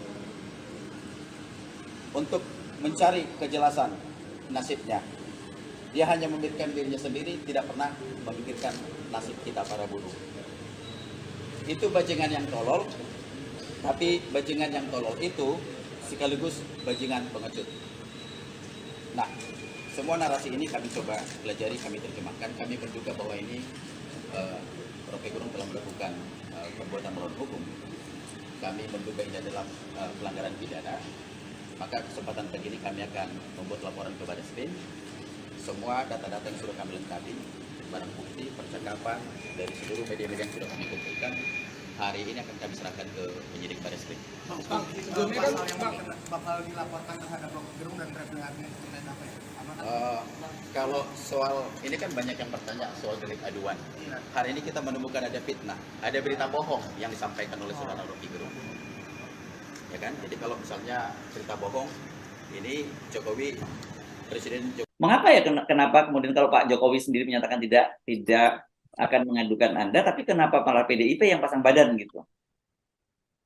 mencari kejelasan nasibnya. Dia hanya memikirkan dirinya sendiri, tidak pernah memikirkan nasib kita para buruh. Itu bajingan yang tolol, Tapi bajingan yang tolol itu sekaligus bajingan pengecut. Nah, semua narasi ini kami coba pelajari, kami terjemahkan. Kami menduga bahwa ini Rocky Gerung telah melakukan perbuatan melawan hukum. Kami menduga ini adalah pelanggaran pidana. Maka kesempatan pagi ini kami akan membuat laporan ke Baris Krim. Semua data-data yang sudah kami lengkapi, barang bukti, percakapan dari seluruh media-media yang sudah kami kumpulkan, hari ini akan kami serahkan ke penyidik Baris Krim. Bakal dilaporkan terhadap Rocky Gerung dan representasi apa ya? Kalau soal ini kan banyak yang bertanya soal delik aduan. Hari ini kita menemukan ada fitnah, ada berita bohong yang disampaikan oleh saudara Rocky Gerung. Ya kan? Jadi kalau misalnya cerita bohong, ini Presiden Jokowi. Mengapa ya, kenapa kemudian kalau Pak Jokowi sendiri menyatakan tidak akan mengadukan Anda, tapi kenapa malah PDIP yang pasang badan gitu?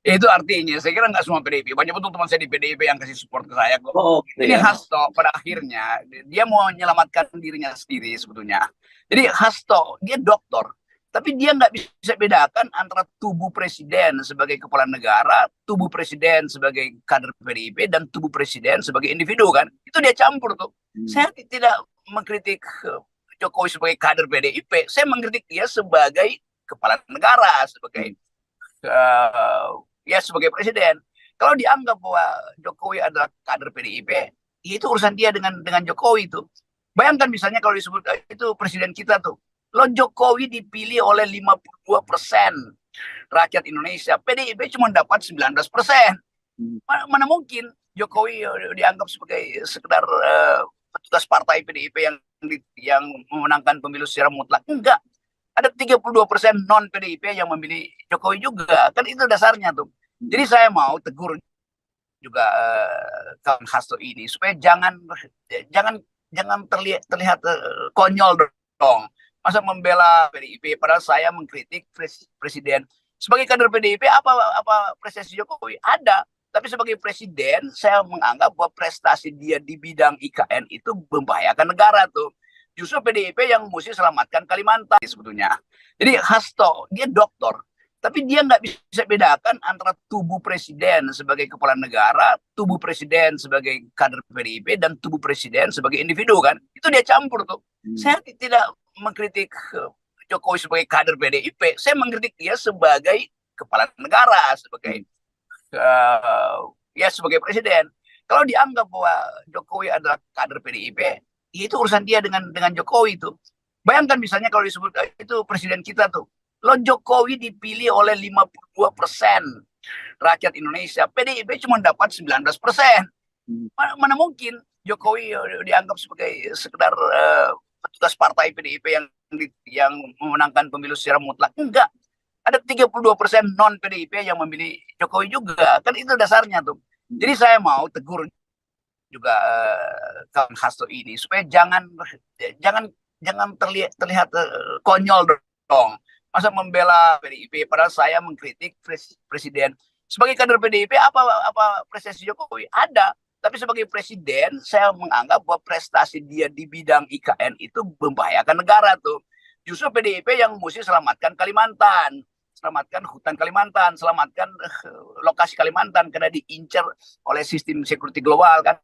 Itu artinya, saya kira nggak semua PDIP. Banyak betul teman saya di PDIP yang kasih support ke saya kok. Gitu Ini ya. Hasto pada akhirnya, dia mau menyelamatkan dirinya sendiri sebetulnya. Jadi Hasto, dia doktor. Tapi dia nggak bisa bedakan antara tubuh presiden sebagai kepala negara, tubuh presiden sebagai kader PDIP, dan tubuh presiden sebagai individu kan. Itu dia campur tuh. Saya tidak mengkritik Jokowi sebagai kader PDIP. Saya mengkritik dia sebagai kepala negara, sebagai sebagai presiden. Kalau dianggap bahwa Jokowi adalah kader PDIP, itu urusan dia dengan Jokowi itu. Bayangkan misalnya kalau disebut itu presiden kita tuh. Lo Jokowi dipilih oleh 52% rakyat Indonesia. PDIP cuma dapat 19%. Mana mungkin Jokowi dianggap sebagai sekedar petugas partai PDIP yang memenangkan pemilu secara mutlak. Enggak. Ada 32% non PDIP yang memilih Jokowi juga. Kan itu dasarnya tuh. Jadi saya mau tegur juga kawan Hasto ini supaya jangan terlihat konyol dong. Masa membela PDIP padahal saya mengkritik presiden. Sebagai kader PDIP apa prestasi Jokowi? Ada. Tapi sebagai presiden saya menganggap bahwa prestasi dia di bidang IKN itu membahayakan negara tuh. Justru PDIP yang mesti selamatkan Kalimantan sebetulnya. Jadi Hasto, dia doktor. Tapi dia nggak bisa bedakan antara tubuh presiden sebagai kepala negara, tubuh presiden sebagai kader PDIP, dan tubuh presiden sebagai individu kan. Itu dia campur tuh. Saya tidak mengkritik Jokowi sebagai kader PDIP. Saya mengkritik dia sebagai kepala negara, sebagai sebagai presiden. Kalau dianggap bahwa Jokowi adalah kader PDIP, itu urusan dia dengan Jokowi itu. Bayangkan misalnya kalau disebut itu presiden kita tuh. Lo Jokowi dipilih oleh 52% rakyat Indonesia. PDIP cuma dapat 19%. Mana mungkin Jokowi dianggap sebagai sekedar petugas partai PDIP yang memenangkan pemilu secara mutlak. Enggak. Ada 32% non PDIP yang memilih Jokowi juga. Kan itu dasarnya tuh. Jadi saya mau tegur juga kawan Hasto ini supaya jangan terlihat konyol dong. Masa membela PDIP padahal saya mengkritik presiden. Sebagai kader PDIP apa prestasi Jokowi? Ada. Tapi sebagai presiden saya menganggap bahwa prestasi dia di bidang IKN itu membahayakan negara tuh. Justru PDIP yang mesti selamatkan Kalimantan, selamatkan hutan Kalimantan, selamatkan lokasi Kalimantan karena diincar oleh sistem security global kan.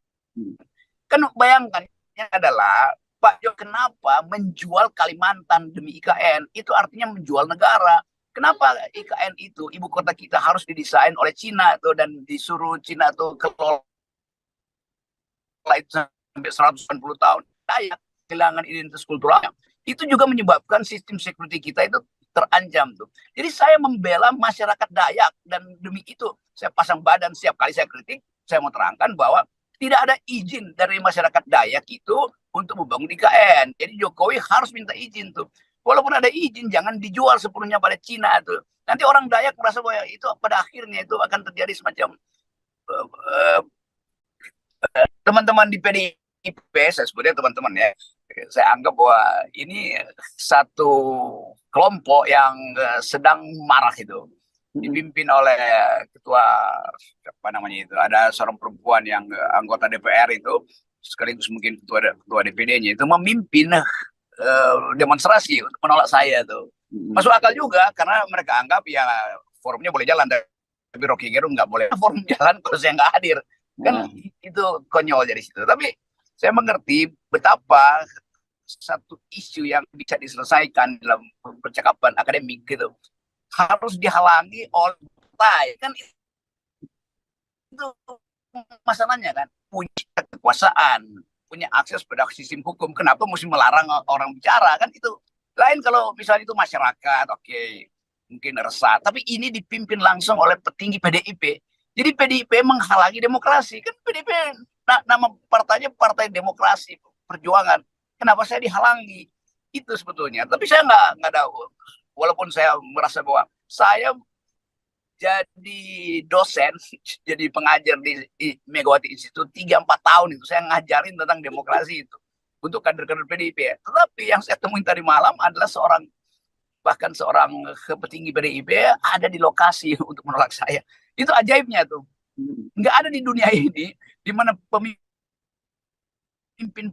Kan bayangkannya adalah Pak Jo kenapa menjual Kalimantan demi IKN? Itu artinya menjual negara. Kenapa IKN itu ibu kota kita harus didesain oleh Cina tuh dan disuruh Cina tuh kelola itu sampai 190 tahun. Dayak kehilangan identitas kulturalnya. Itu juga menyebabkan sistem security kita itu terancam tuh. Jadi saya membela masyarakat Dayak dan demi itu saya pasang badan setiap kali saya kritik, saya mau terangkan bahwa tidak ada izin dari masyarakat Dayak itu untuk membangun IKN. Jadi Jokowi harus minta izin tuh. Walaupun ada izin, jangan dijual sepenuhnya pada Cina tuh. Nanti orang Dayak merasa bahwa itu pada akhirnya itu akan terjadi semacam teman-teman di PDIP, saya sebutnya teman-teman ya. Saya anggap bahwa ini satu kelompok yang sedang marah itu. Dipimpin oleh ketua apa namanya itu, ada seorang perempuan yang anggota DPR itu sekaligus mungkin ketua DPD-nya itu memimpin demonstrasi untuk menolak saya tuh. Masuk akal juga karena mereka anggap ya forumnya boleh jalan tapi Rocky Gerung nggak boleh forum jalan kalau saya nggak hadir. Kan itu konyol dari situ. Tapi saya mengerti betapa satu isu yang bisa diselesaikan dalam percakapan akademik gitu harus dihalangi oleh partai. Kan itu masalahnya kan, punya kekuasaan, punya akses pada sistem hukum, kenapa mesti melarang orang bicara? Kan itu lain kalau misalnya itu masyarakat, oke, mungkin resah, tapi ini dipimpin langsung oleh petinggi PDIP. Jadi PDIP menghalangi demokrasi. Kan PDIP nama partainya Partai Demokrasi Perjuangan. Kenapa saya dihalangi? Itu sebetulnya. Tapi saya nggak ada, walaupun saya merasa bahwa saya jadi dosen, jadi pengajar di Megawati Institute 3-4 tahun itu. Saya ngajarin tentang demokrasi itu untuk kader-kader PDIP. Tetapi yang saya temuin tadi malam adalah bahkan seorang petinggi PDIP ada di lokasi untuk menolak saya. Itu ajaibnya tuh. Nggak ada di dunia ini di mana pemimpin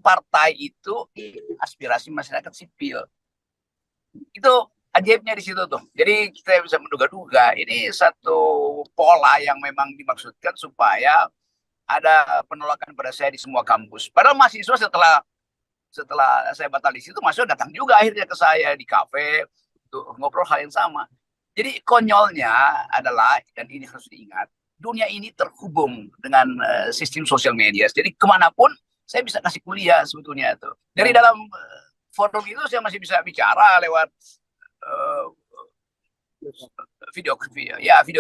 partai itu aspirasi masyarakat sipil. Itu ajaibnya di situ tuh. Jadi kita bisa menduga-duga ini satu pola yang memang dimaksudkan supaya ada penolakan pada saya di semua kampus. Padahal mahasiswa setelah saya batal di situ, mahasiswa datang juga akhirnya ke saya di kafe untuk ngobrol hal yang sama. Jadi konyolnya adalah, dan ini harus diingat, dunia ini terhubung dengan sistem sosial media. Jadi kemanapun saya bisa kasih kuliah sebetulnya itu. Dari dalam forum itu saya masih bisa bicara lewat video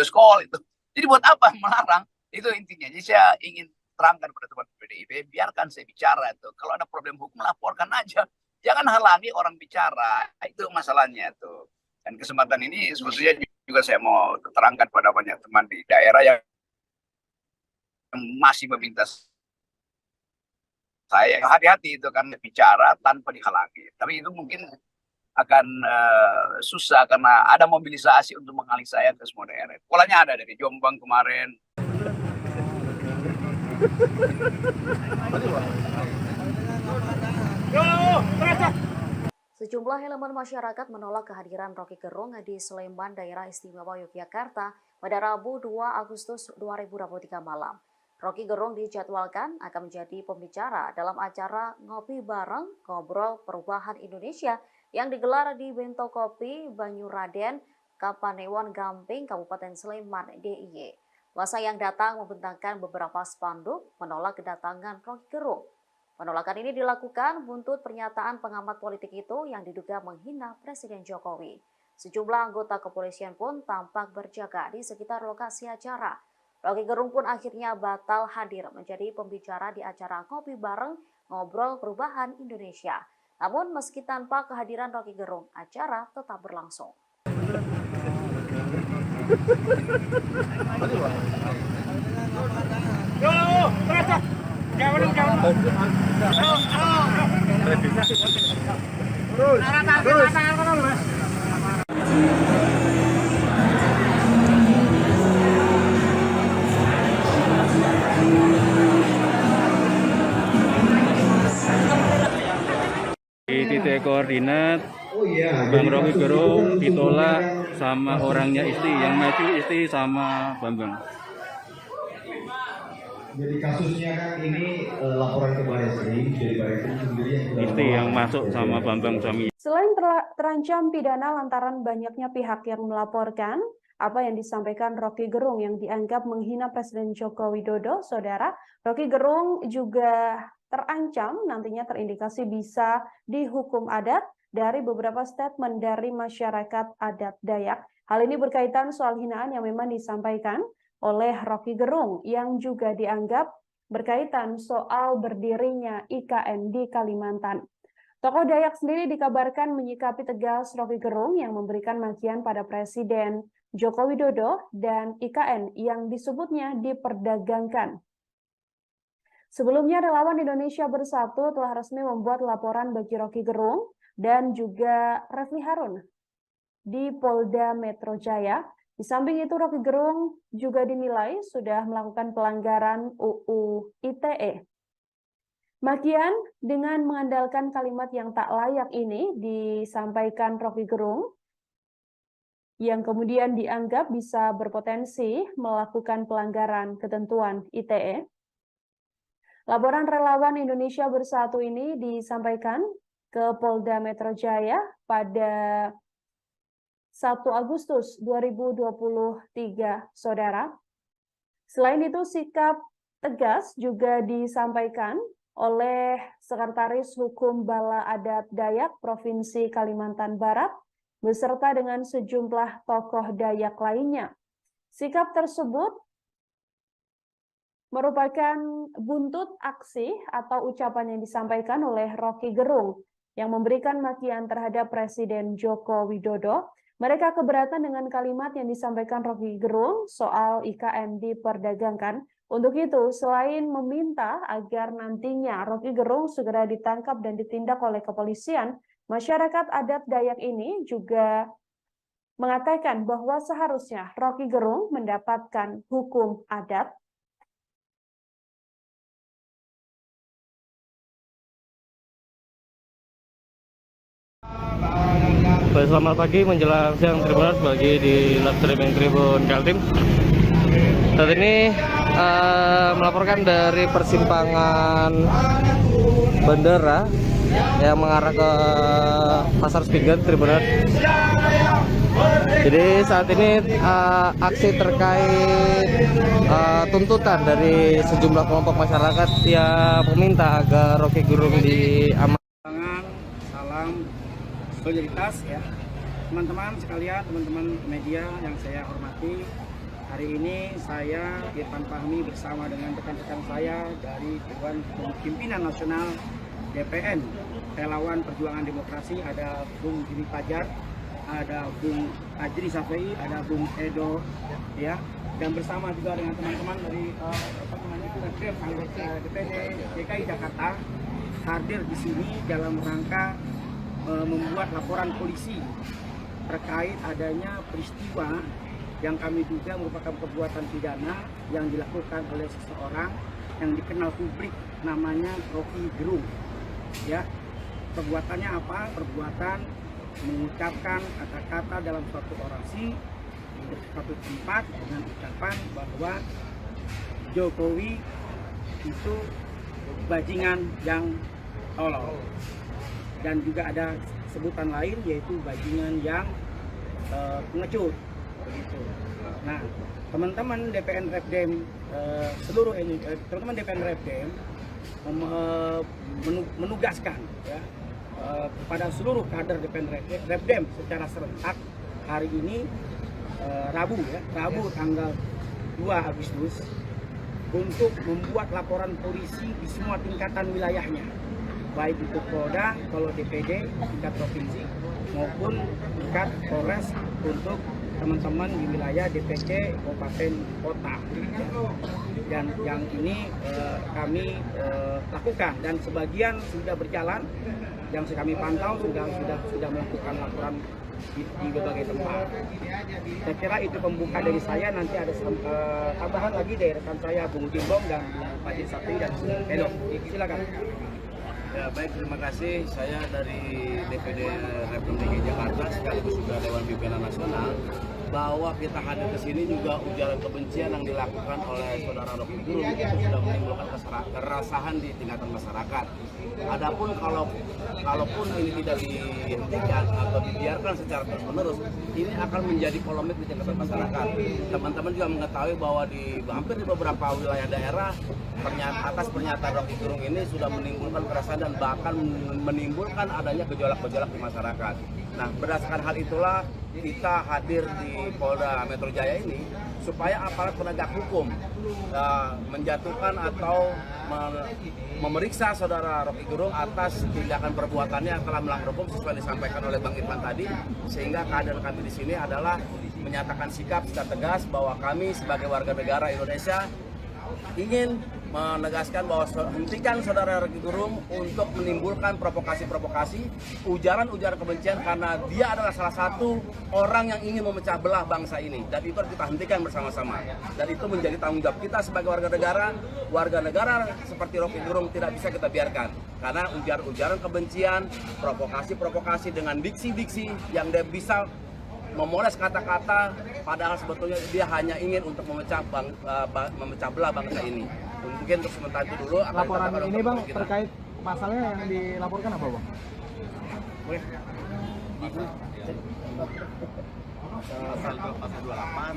call itu. Jadi buat apa melarang? Itu intinya. Jadi saya ingin terangkan pada teman PDIP, biarkan saya bicara itu. Kalau ada problem hukum laporkan aja. Jangan halangi orang bicara. Itu masalahnya tuh. Dan kesempatan ini sebetulnya juga saya mau terangkan pada banyak teman di daerah yang masih meminta saya hati-hati itu kan bicara tanpa dihalangi. Tapi itu mungkin akan susah karena ada mobilisasi untuk mengalih saya ke semua daerah. Polanya ada dari Jombang kemarin. Sejumlah elemen masyarakat menolak kehadiran Rocky Gerung di Sleman, Daerah Istimewa Yogyakarta pada Rabu 2 Agustus 2023 malam. Rocky Gerung dijadwalkan akan menjadi pembicara dalam acara Ngopi Bareng Ngobrol Perubahan Indonesia yang digelar di Bento Kopi Banyuraden, Kapanewon Gamping, Kabupaten Sleman, DIY. Masa yang datang membentangkan beberapa spanduk menolak kedatangan Rocky Gerung. Penolakan ini dilakukan buntut pernyataan pengamat politik itu yang diduga menghina Presiden Jokowi. Sejumlah anggota kepolisian pun tampak berjaga di sekitar lokasi acara. Rocky Gerung pun akhirnya batal hadir menjadi pembicara di acara Ngopi Bareng Ngobrol Perubahan Indonesia. Namun meski tanpa kehadiran Rocky Gerung, acara tetap berlangsung. Di titik koordinat Bang Rocky Gerung ditolak sama orangnya Isti, yang maju Isti sama Bambang. Jadi kasusnya kan ini laporan ke Barreskrim, dari Barreskrim sendiri Isti yang masuk sama Bambang suami. Selain terancam pidana lantaran banyaknya pihak yang melaporkan apa yang disampaikan Rocky Gerung yang dianggap menghina Presiden Joko Widodo, saudara, Rocky Gerung juga terancam nantinya terindikasi bisa dihukum adat dari beberapa statement dari masyarakat adat Dayak. Hal ini berkaitan soal hinaan yang memang disampaikan oleh Rocky Gerung yang juga dianggap berkaitan soal berdirinya IKN di Kalimantan. Tokoh Dayak sendiri dikabarkan menyikapi tegas Rocky Gerung yang memberikan makian pada Presiden Joko Widodo dan IKN yang disebutnya diperdagangkan. Sebelumnya, Relawan Indonesia Bersatu telah resmi membuat laporan bagi Rocky Gerung dan juga Refli Harun di Polda Metro Jaya. Di samping itu, Rocky Gerung juga dinilai sudah melakukan pelanggaran UU ITE. Makian dengan mengandalkan kalimat yang tak layak ini disampaikan Rocky Gerung yang kemudian dianggap bisa berpotensi melakukan pelanggaran ketentuan ITE. Laporan relawan Indonesia Bersatu ini disampaikan ke Polda Metro Jaya pada 1 Agustus 2023, Saudara. Selain itu, sikap tegas juga disampaikan oleh Sekretaris Hukum Bala Adat Dayak Provinsi Kalimantan Barat beserta dengan sejumlah tokoh Dayak lainnya. Sikap tersebut merupakan buntut aksi atau ucapan yang disampaikan oleh Rocky Gerung yang memberikan makian terhadap Presiden Joko Widodo. Mereka keberatan dengan kalimat yang disampaikan Rocky Gerung soal IKN diperdagangkan. Untuk itu, selain meminta agar nantinya Rocky Gerung segera ditangkap dan ditindak oleh kepolisian, masyarakat adat Dayak ini juga mengatakan bahwa seharusnya Rocky Gerung mendapatkan hukum adat. Baik, selamat pagi menjelang siang Tribuners bagi di live streaming Tribun Kaltim. Saat ini melaporkan dari persimpangan bandara yang mengarah ke Pasar Spigen, Tribuners. Jadi saat ini aksi terkait tuntutan dari sejumlah kelompok masyarakat yang meminta agar Rocky Gerung diamankan. Salam solidaritas ya teman-teman sekalian, teman-teman media yang saya hormati. Hari ini saya Irfan Fahmi bersama dengan rekan-rekan saya dari Dewan Pimpinan Nasional DPN Relawan Perjuangan Demokrasi, ada Bung Jimmy Fajar, ada Bung Ajri Safei, ada Bung Edo ya, dan bersama juga dengan teman-teman dari DPD DKI Jakarta hadir di sini dalam rangka membuat laporan polisi terkait adanya peristiwa yang kami duga merupakan perbuatan pidana yang dilakukan oleh seseorang yang dikenal publik namanya Rocky Gerung. Ya, perbuatannya apa? Perbuatan mengucapkan kata-kata dalam suatu orasi di suatu tempat dengan ucapan bahwa Jokowi itu bajingan yang tolol. Dan juga ada sebutan lain yaitu bajingan yang pengecut begitu. Nah, teman-teman DPN Repdem teman-teman DPN Repdem menugaskan ya kepada seluruh kader DPN Repdem secara serentak hari ini Rabu tanggal 2 Agustus untuk membuat laporan polisi di semua tingkatan wilayahnya, baik itu Polda, kalau DPD tingkat provinsi maupun tingkat Polres untuk teman-teman di wilayah DPC kabupaten kota. Dan yang ini kami lakukan dan sebagian sudah berjalan, yang kami pantau sudah melakukan laporan di berbagai tempat. Saya kira itu pembuka dari saya, nanti ada tambahan lagi dari rekan saya Bung Timbom dan Pak Sapi dan Edo. Silakan. Ya baik, terima kasih. Saya dari DPD Repdem DKI Jakarta sekaligus juga Dewan Pimpinan Nasional, bahwa kita hadir ke sini juga ujaran kebencian yang dilakukan oleh saudara Rocky Gerung itu sudah menimbulkan keresahan di tingkatan masyarakat. Adapun kalaupun ini tidak dihentikan atau dibiarkan secara terus-menerus, ini akan menjadi polemik di tingkatan masyarakat. Teman-teman juga mengetahui bahwa hampir di beberapa wilayah daerah atas pernyataan Rocky Gerung ini sudah menimbulkan keresahan dan bahkan menimbulkan adanya gejolak-gejolak di masyarakat. Nah, berdasarkan hal itulah kita hadir di Polda Metro Jaya ini supaya aparat penegak hukum menjatuhkan atau memeriksa saudara Rocky Gerung atas tindakan perbuatannya yang telah melanggar hukum sesuai disampaikan oleh Bang Irfan tadi, sehingga kader kami di sini adalah menyatakan sikap secara tegas bahwa kami sebagai warga negara Indonesia ingin menegaskan bahwa hentikan saudara Rocky Gerung untuk menimbulkan provokasi-provokasi, ujaran-ujaran kebencian, karena dia adalah salah satu orang yang ingin memecah belah bangsa ini, dan itu harus kita hentikan bersama-sama. Dan itu menjadi tanggung jawab kita sebagai warga negara seperti Rocky Gerung tidak bisa kita biarkan, karena ujaran-ujaran kebencian, provokasi-provokasi dengan diksi-diksi yang dia bisa memoles kata-kata, padahal sebetulnya dia hanya ingin untuk memecah belah bangsa ini. Mungkin untuk sementara itu dulu. Laporan ini Bang terkait pasalnya yang dilaporkan apa Bang? Boleh. Pasal 28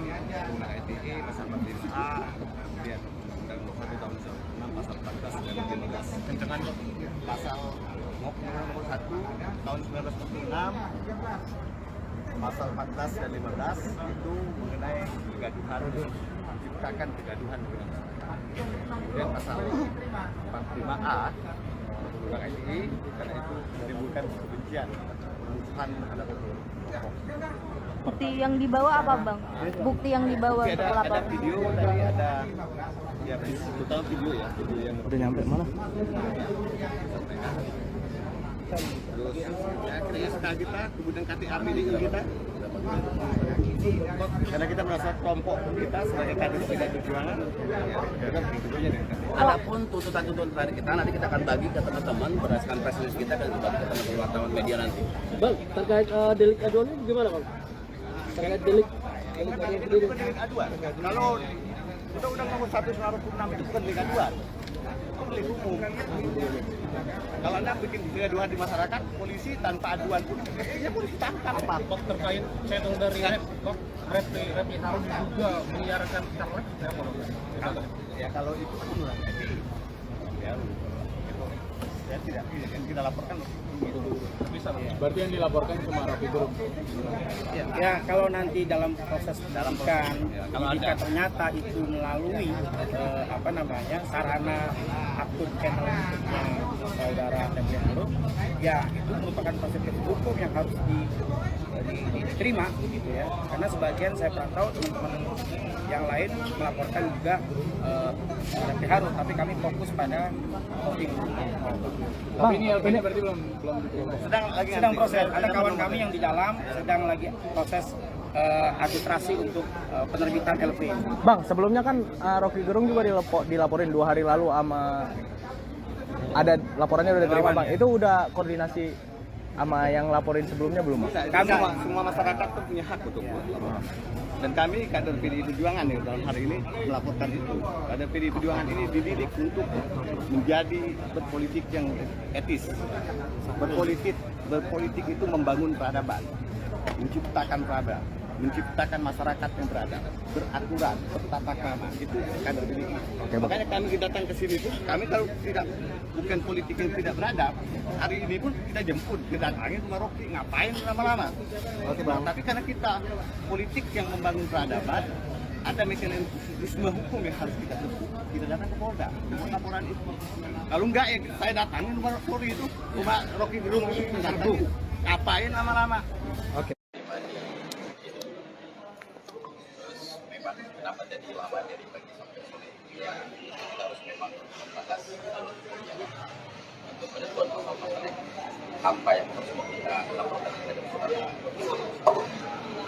Undang-Undang ITE, pasal 45A, kemudian Undang-Undang 1 tahun 2006, pasal 14 dan 15. Kencengan pasal nomor 1 tahun 1946, pasal 14 dan 15 itu mengenai kegaduhan, menciptakan kegaduhan di masyarakat. Kemudian pasal 45A Undang ITE karena itu menimbulkan kebencian, permusuhan terhadap kelompok. Bukti yang dibawa apa Bang? Bukti yang dibawa untuk lapor. Ada video tadi, ada ya total video ya, video yang udah nyampe mana? Terus akhirnya SK kita, kemudian KTA milik kita, karena kita merasa kelompok kita sebagai kader tidak perjuangan, ya tentunya deh. Adapun tuntutan-tuntutan kita nanti kita akan bagi ke teman-teman berdasarkan press release kita dan bagi ke teman-teman wartawan media nanti. Bang, terkait delik aduannya gimana Bang? Terkait delik aduan. Kalau Undang-Undang Nomor 1 1996 itu bukan delik aduan, itu delik umum. Kalau Anda bikin kegaduhan di masyarakat, polisi tanpa aduan pun mestinya polisi tangkap. Kok terkait saya tahu dari Refli Harun juga menyiarkan capres, ya kalau itu pun ya tidak yang kita laporkan itu bisa. Berarti yang dilaporkan cuma Rocky Gerung. Ya kalau nanti dalam proses penyidikan, jika ternyata itu melalui sarana akun channel saudara Refli Harun, ya itu merupakan proses hukum yang harus diterima gitu ya. Karena sebagian saya pantau teman-teman yang lain melaporkan juga Refli Harun, tapi kami fokus pada voting. Bang, ini berarti belum diterima. Sedang proses. Ada kawan kami yang di dalam sedang lagi proses administrasi untuk penerbitan LP. Bang, sebelumnya kan Rocky Gerung juga dilaporin 2 hari lalu sama ada laporannya udah diterima Bang. Itu udah koordinasi sama yang laporin sebelumnya belum? Kami semua masyarakat tuh punya hak untuk melaporkan. Dan kami kader PDI Perjuangan yang dalam hari ini melaporkan itu. Kader PDI Perjuangan ini dididik untuk menjadi berpolitik yang etis. Berpolitik itu membangun peradaban, menciptakan peradaban, menciptakan masyarakat yang beradab, beraturan, bertata krama. Itu kader PDI. Makanya kami datang ke sini tuh, kami kalau bukan politik yang tidak beradab, hari ini pun kita jemput, kedatangin rumah Rocky, ngapain lama-lama? Tapi karena kita politik yang membangun peradaban, ada mekanisme hukum yang harus kita tempuh. Kita datang ke Polda, membuat laporan itu. Kalau enggak ya saya datangin rumah Polri itu, rumah Rocky Gerung itu, ngapain lama-lama? Oke. Memang kenapa jadi lama dari pagi sampai sore? Ya, kita harus memang membahas untuk penentuan masalah apa yang harus kita laporkan kepada masyarakat.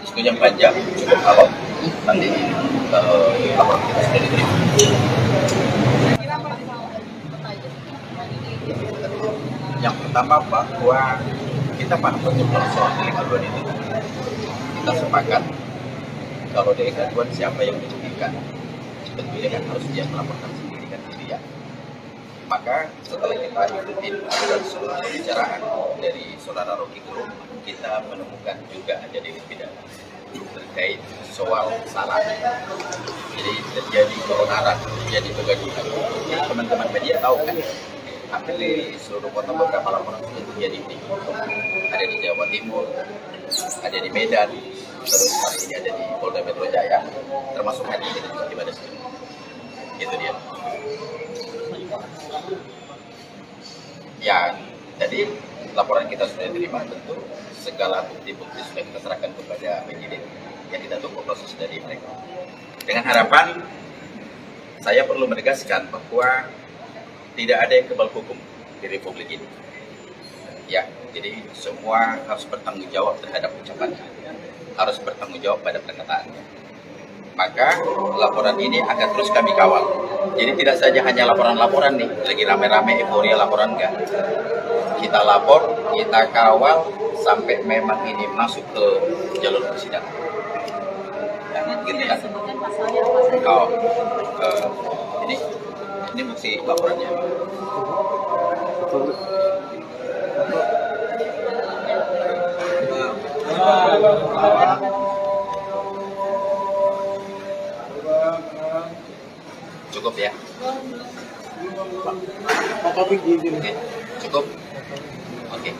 Diskusi yang panjang, cukup kalau nanti laporan kita sudah diterima. Yang pertama bahwa kita paham betul kalau soal delik aduan itu. Kita sepakat kalau delik aduan siapa yang dirugikan, tentunya kan harus dia melaporkan sendiri kan gitu ya. Maka setelah kita ikutin dan seluruh pembicaraan dari saudara Rocky Gerung, kita menemukan juga ada delik pidana terkait soal salah. Jadi terjadi keonaran, terjadi kegaduhan. Jadi teman-teman media tahu kan, hampir di seluruh kota beberapa laporan sudah terjadi di ada di Jawa Timur, ada di Medan, terus hari ini ada di Polda Metro Jaya, termasuk hari ini juga tiba di sini. Itu dia. Ya, jadi laporan kita sudah diterima, tentu segala bukti-bukti sudah kita serahkan kepada penyidik yang kita tunggu proses dari mereka. Dengan harapan, saya perlu menegaskan bahwa tidak ada yang kebal hukum di Republik ini. Ya, jadi semua harus bertanggung jawab terhadap ucapannya, harus bertanggung jawab pada perkataannya. Maka laporan ini akan terus kami kawal. Jadi tidak saja hanya laporan-laporan nih, lagi rame-rame euforia laporan enggak. Kita lapor kita kawal sampai memang ini masuk ke jalur persidangan. Ya, gitu kan? Oh, ini bukti laporannya. Cukup ya? Oke, cukup. Oke.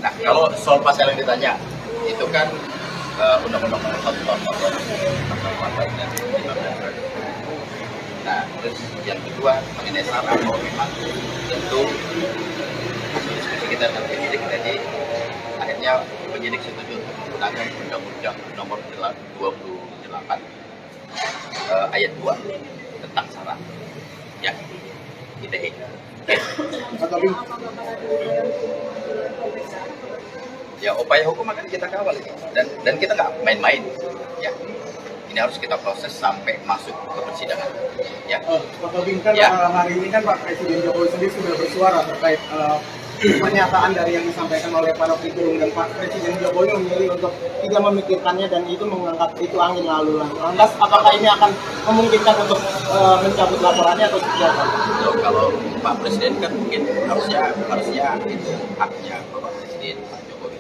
Nah, kalau soal pasal yang ditanya, itu kan Undang-Undang Nomor 1 Tahun 2008 dan 15. Nah, terus yang kedua mengenai syarat bahwa memang tentu diskusi kita dengan penyidik tadi, akhirnya penyidik setuju untuk menggunakan Undang-Undang Nomor 28 ayat 2 tentang syarat. Ya, ITE. Ya, upaya hukum akan kita kawal ini, dan kita nggak main-main. Ya, ini harus kita proses sampai masuk ke persidangan. Ya. Pak Tobing, kan hari ini kan Pak Presiden Jokowi sendiri sudah bersuara terkait pernyataan dari yang disampaikan oleh Pak Rocky Gerung, dan Pak Presiden Jokowi memilih untuk tidak memikirkannya dan itu menganggap itu angin lalu. Lantas apakah ini akan memungkinkan untuk mencabut laporannya atau seperti apa? Kalau Pak Presiden kan mungkin harusnya itu haknya Bapak Presiden Pak Jokowi.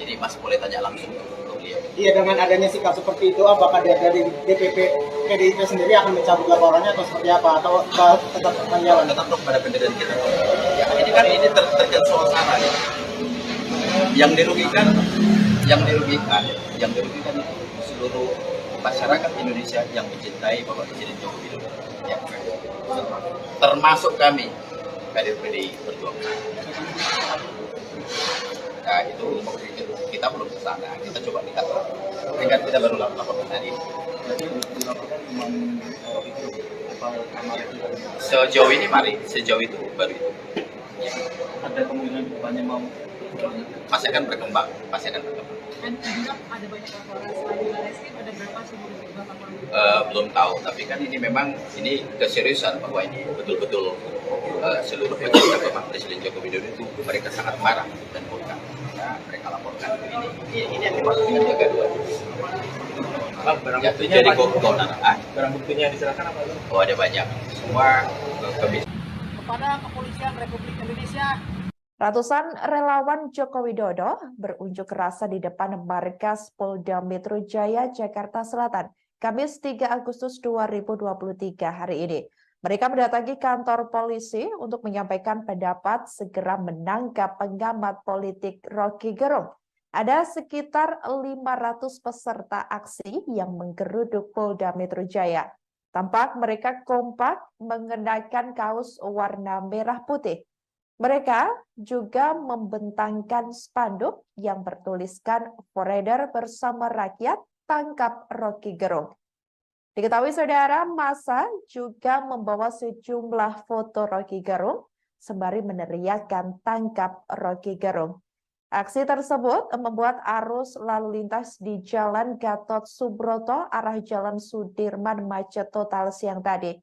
Jadi Mas boleh tanya langsung ke beliau. Iya, dengan adanya sikap seperti itu, apakah dari DPP PDIP sendiri akan mencabut laporannya atau seperti apa? Atau tetap menjalan? Tetap pada pendirian kita. Ya, ini kan terkait soal sara ya. Yang dirugikan itu seluruh masyarakat Indonesia yang mencintai Bapak Presiden Joko Widodo. Ya, termasuk kami kader PDI Perjuangan. Nah, itu kita belum ke sana. Kita coba lihat. Sehingga kita baru lakukan hari ini. Sejauh ini sejauh itu baru itu. Ya. Ada kemungkinan depannya mau Masih akan berkembang. Dan juga ada banyak laporan selain di Barreskrim, ada berapa sih belum tahu, tapi kan ini memang keseriusan bahwa ini betul-betul seluruh pejabat Bapak Presiden Joko Widodo itu mereka sangat marah dan murka. Ya, mereka laporkan ini yang dimaksud dengan jaga dua. Ya, jadi barang buktinya diserahkan apa? Oh, ada banyak. Semua Kepada Kepolisian Republik Indonesia. Ratusan relawan Joko Widodo berunjuk rasa di depan markas Polda Metro Jaya, Jakarta Selatan, Kamis 3 Agustus 2023 hari ini. Mereka mendatangi kantor polisi untuk menyampaikan pendapat segera menangkap pengamat politik Rocky Gerung. Ada sekitar 500 peserta aksi yang menggeruduk Polda Metro Jaya. Tampak mereka kompak mengenakan kaos warna merah putih. Mereka juga membentangkan spanduk yang bertuliskan "Forever bersama rakyat, tangkap Rocky Gerung". Diketahui saudara, massa juga membawa sejumlah foto Rocky Gerung sembari meneriakkan "tangkap Rocky Gerung". Aksi tersebut membuat arus lalu lintas di Jalan Gatot Subroto arah Jalan Sudirman macet total siang tadi.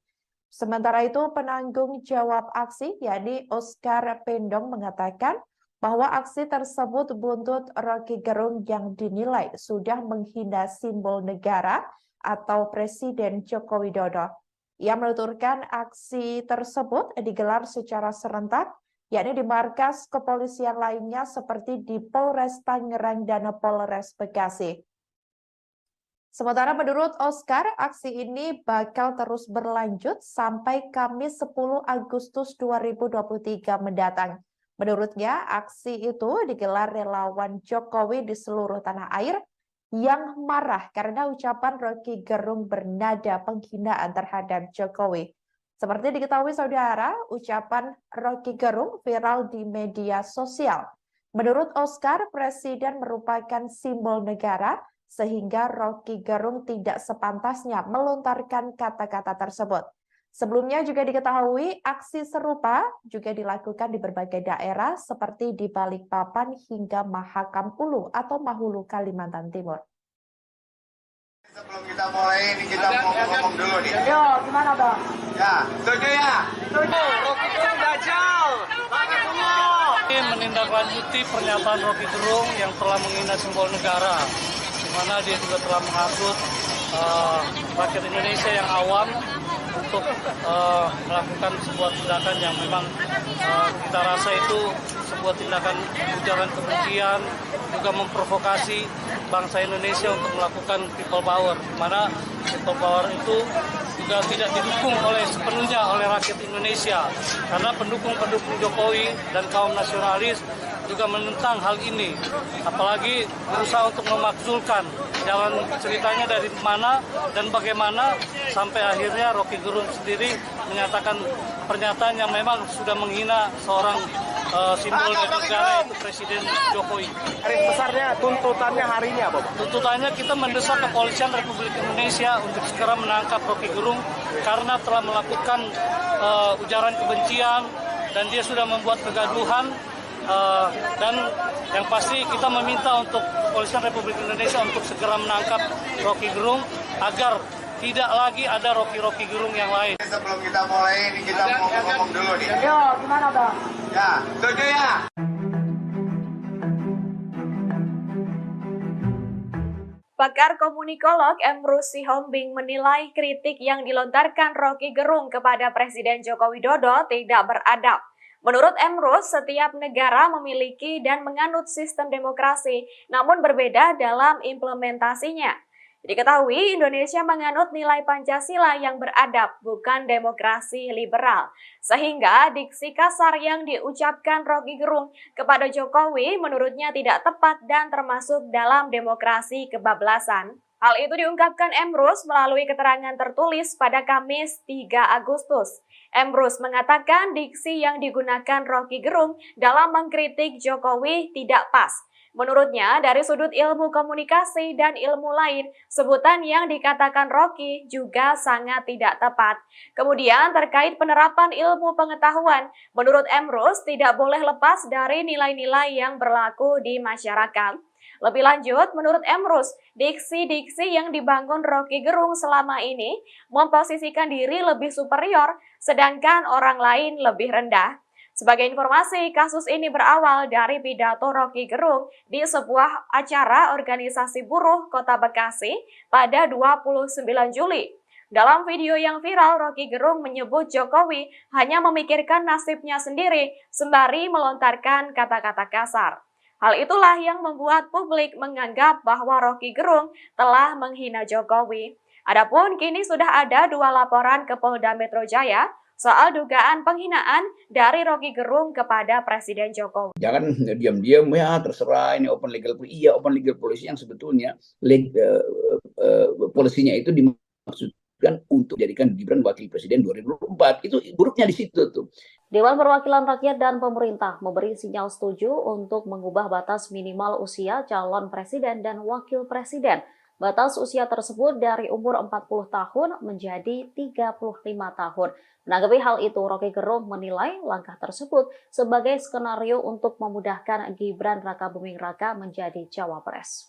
Sementara itu, penanggung jawab aksi, yakni Oscar Pendong, mengatakan bahwa aksi tersebut buntut Rocky Gerung yang dinilai sudah menghina simbol negara atau Presiden Joko Widodo. Ia menuturkan aksi tersebut digelar secara serentak, yakni di markas kepolisian lainnya seperti di Polres Tangerang dan Polres Bekasi. Sementara menurut Oscar, aksi ini bakal terus berlanjut sampai Kamis 10 Agustus 2023 mendatang. Menurutnya, aksi itu digelar relawan Jokowi di seluruh tanah air yang marah karena ucapan Rocky Gerung bernada penghinaan terhadap Jokowi. Seperti diketahui saudara, ucapan Rocky Gerung viral di media sosial. Menurut Oscar, Presiden merupakan simbol negara, sehingga Rocky Gerung tidak sepantasnya melontarkan kata-kata tersebut. Sebelumnya juga diketahui aksi serupa juga dilakukan di berbagai daerah seperti di Balikpapan hingga Mahakam Ulu atau Mahulu, Kalimantan Timur. Sebelum kita mulai ini kita mau ngomong dulu nih. Yo, gimana Bang? Ya, setuju ya? Rocky Gerung dajal. ini menindaklanjuti pernyataan Rocky Gerung yang telah menghina simbol negara, di mana dia juga telah menghasut rakyat Indonesia yang awam untuk melakukan sebuah tindakan yang memang kita rasa itu sebuah tindakan ujaran kebencian, juga memprovokasi bangsa Indonesia untuk melakukan people power, di mana people power itu juga tidak didukung sepenuhnya oleh rakyat Indonesia, karena pendukung-pendukung Jokowi dan kaum nasionalis juga menentang hal ini, apalagi berusaha untuk memakzulkan jalan ceritanya dari mana dan bagaimana sampai akhirnya Rocky Gerung sendiri menyatakan pernyataan yang memang sudah menghina seorang simbol dari negara, itu Presiden Jokowi. Garis besarnya tuntutannya hari ini apa, Pak? Tuntutannya kita mendesak kepolisian Republik Indonesia untuk segera menangkap Rocky Gerung karena telah melakukan ujaran kebencian dan dia sudah membuat kegaduhan. Dan yang pasti kita meminta untuk kepolisian Republik Indonesia untuk segera menangkap Rocky Gerung agar tidak lagi ada Rocky Gerung yang lain. Sebelum kita mulai ini kita mau ngomong dulu nih. Yo, gimana Bang? Ya, setuju ya? Pakar komunikolog Emrus Sihombing menilai kritik yang dilontarkan Rocky Gerung kepada Presiden Joko Widodo tidak beradab. Menurut Emrus, setiap negara memiliki dan menganut sistem demokrasi, namun berbeda dalam implementasinya. Diketahui Indonesia menganut nilai Pancasila yang beradab, bukan demokrasi liberal. Sehingga diksi kasar yang diucapkan Rocky Gerung kepada Jokowi menurutnya tidak tepat dan termasuk dalam demokrasi kebablasan. Hal itu diungkapkan Emrus melalui keterangan tertulis pada Kamis 3 Agustus. Emrus mengatakan diksi yang digunakan Rocky Gerung dalam mengkritik Jokowi tidak pas. Menurutnya, dari sudut ilmu komunikasi dan ilmu lain, sebutan yang dikatakan Rocky juga sangat tidak tepat. Kemudian, terkait penerapan ilmu pengetahuan, menurut Emrus tidak boleh lepas dari nilai-nilai yang berlaku di masyarakat. Lebih lanjut, menurut Emrus, diksi-diksi yang dibangun Rocky Gerung selama ini memposisikan diri lebih superior, sedangkan orang lain lebih rendah. Sebagai informasi, kasus ini berawal dari pidato Rocky Gerung di sebuah acara organisasi buruh Kota Bekasi pada 29 Juli. Dalam video yang viral, Rocky Gerung menyebut Jokowi hanya memikirkan nasibnya sendiri sembari melontarkan kata-kata kasar. Hal itulah yang membuat publik menganggap bahwa Rocky Gerung telah menghina Jokowi. Adapun kini sudah ada 2 laporan ke Polda Metro Jaya soal dugaan penghinaan dari Rocky Gerung kepada Presiden Jokowi. Jangan diam-diam ya terserah ini open legal policy. Iya, open legal policy yang sebetulnya polisinya itu dimaksudkan untuk jadikan Gibran wakil presiden 2024. Itu buruknya di situ tuh. Dewan Perwakilan Rakyat dan pemerintah memberi sinyal setuju untuk mengubah batas minimal usia calon presiden dan wakil presiden. Batas usia tersebut dari umur 40 tahun menjadi 35 tahun. Menanggapi hal itu, Rocky Gerung menilai langkah tersebut sebagai skenario untuk memudahkan Gibran Rakabuming Raka menjadi cawapres.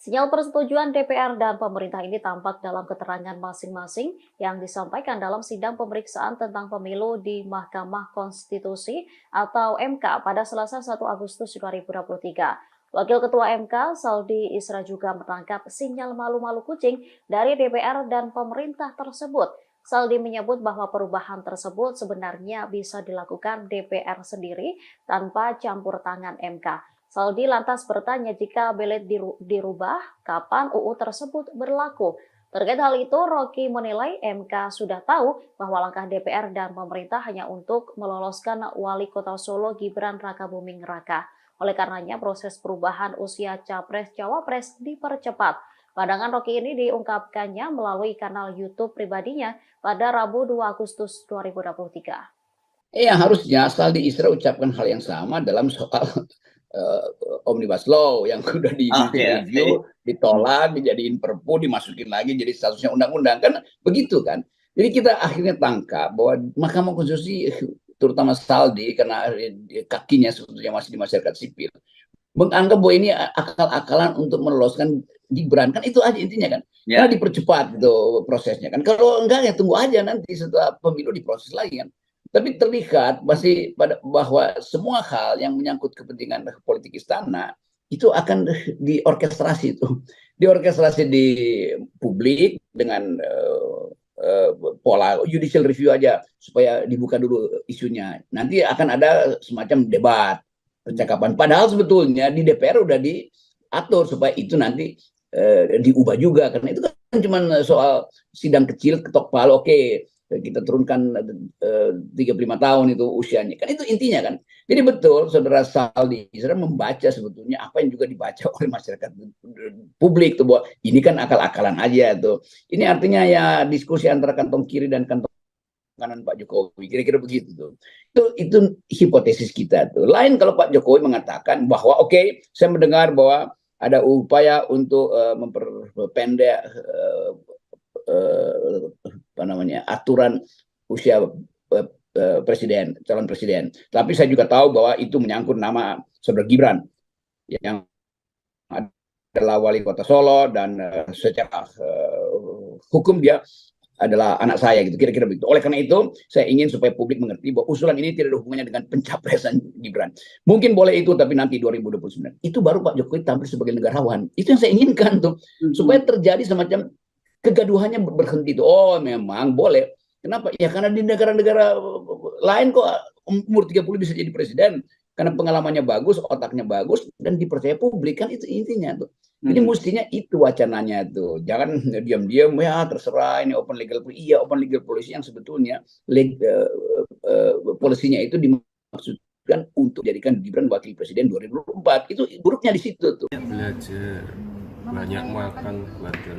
Sinyal persetujuan DPR dan pemerintah ini tampak dalam keterangan masing-masing yang disampaikan dalam sidang pemeriksaan tentang pemilu di Mahkamah Konstitusi atau MK pada Selasa 1 Agustus 2023. Wakil Ketua MK, Saldi Isra juga menangkap sinyal malu-malu kucing dari DPR dan pemerintah tersebut. Saldi menyebut bahwa perubahan tersebut sebenarnya bisa dilakukan DPR sendiri tanpa campur tangan MK. Saldi lantas bertanya jika belet dirubah, kapan UU tersebut berlaku. Terkait hal itu, Rocky menilai MK sudah tahu bahwa langkah DPR dan pemerintah hanya untuk meloloskan Wali Kota Solo Gibran Rakabuming Raka. Oleh karenanya, proses perubahan usia Capres-Cawapres dipercepat. Pandangan Rocky ini diungkapkannya melalui kanal YouTube pribadinya pada Rabu 2 Agustus 2023. Harusnya Saldi Isra ucapkan hal yang sama dalam soal Omnibus Law yang sudah di-review, ditolak, dijadiin perpu, dimasukin lagi jadi statusnya undang-undang. Kan begitu kan. Jadi kita akhirnya tangkap bahwa Mahkamah Konstitusi, terutama Saldi, karena kakinya sebetulnya masih di masyarakat sipil, menganggap bahwa ini akal-akalan untuk meloloskan Gibran. Kan itu aja intinya kan. Karena dipercepat gitu prosesnya kan. Kalau enggak ya tunggu aja nanti setelah pemilu diproses lagi kan. Tapi terlihat masih bahwa semua hal yang menyangkut kepentingan politik istana itu akan diorkestrasi di publik dengan pola judicial review aja supaya dibuka dulu isunya. Nanti akan ada semacam debat, percakapan. Padahal sebetulnya di DPR udah diatur supaya itu nanti diubah juga, karena itu kan cuma soal sidang kecil ketok palu, oke, kita turunkan 35 tahun itu usianya, kan itu intinya kan. Jadi betul saudara Saldi Isra membaca sebetulnya apa yang juga dibaca oleh masyarakat publik tuh, bahwa ini kan akal-akalan aja tuh. Ini artinya ya diskusi antara kantong kiri dan kantong kanan Pak Jokowi, kira-kira begitu tuh. Itu hipotesis kita tuh. Lain kalau Pak Jokowi mengatakan bahwa oke, saya mendengar bahwa ada upaya untuk memperpendek aturan usia calon presiden. Tapi saya juga tahu bahwa itu menyangkut nama saudara Gibran yang adalah wali kota Solo dan secara hukum dia adalah anak saya gitu, kira-kira begitu. Oleh karena itu saya ingin supaya publik mengerti bahwa usulan ini tidak ada hubungannya dengan pencapresan Gibran. Mungkin boleh itu, tapi nanti 2029 itu baru Pak Jokowi tampil sebagai negarawan. Itu yang saya inginkan tuh, supaya terjadi semacam kegaduhannya berhenti tuh. Oh memang boleh. Kenapa? Ya karena di negara-negara lain kok umur 30 bisa jadi presiden. Karena pengalamannya bagus, otaknya bagus, dan dipercaya publik, kan itu intinya tuh. Jadi mestinya itu wacananya tuh. Jangan diam-diam, ya terserah ini open legal policy. Iya, open legal policy yang sebetulnya polisinya itu dimaksudkan untuk jadikan Gibran wakil presiden 2024. Itu buruknya di situ tuh. Belajar, banyak makan, belajar.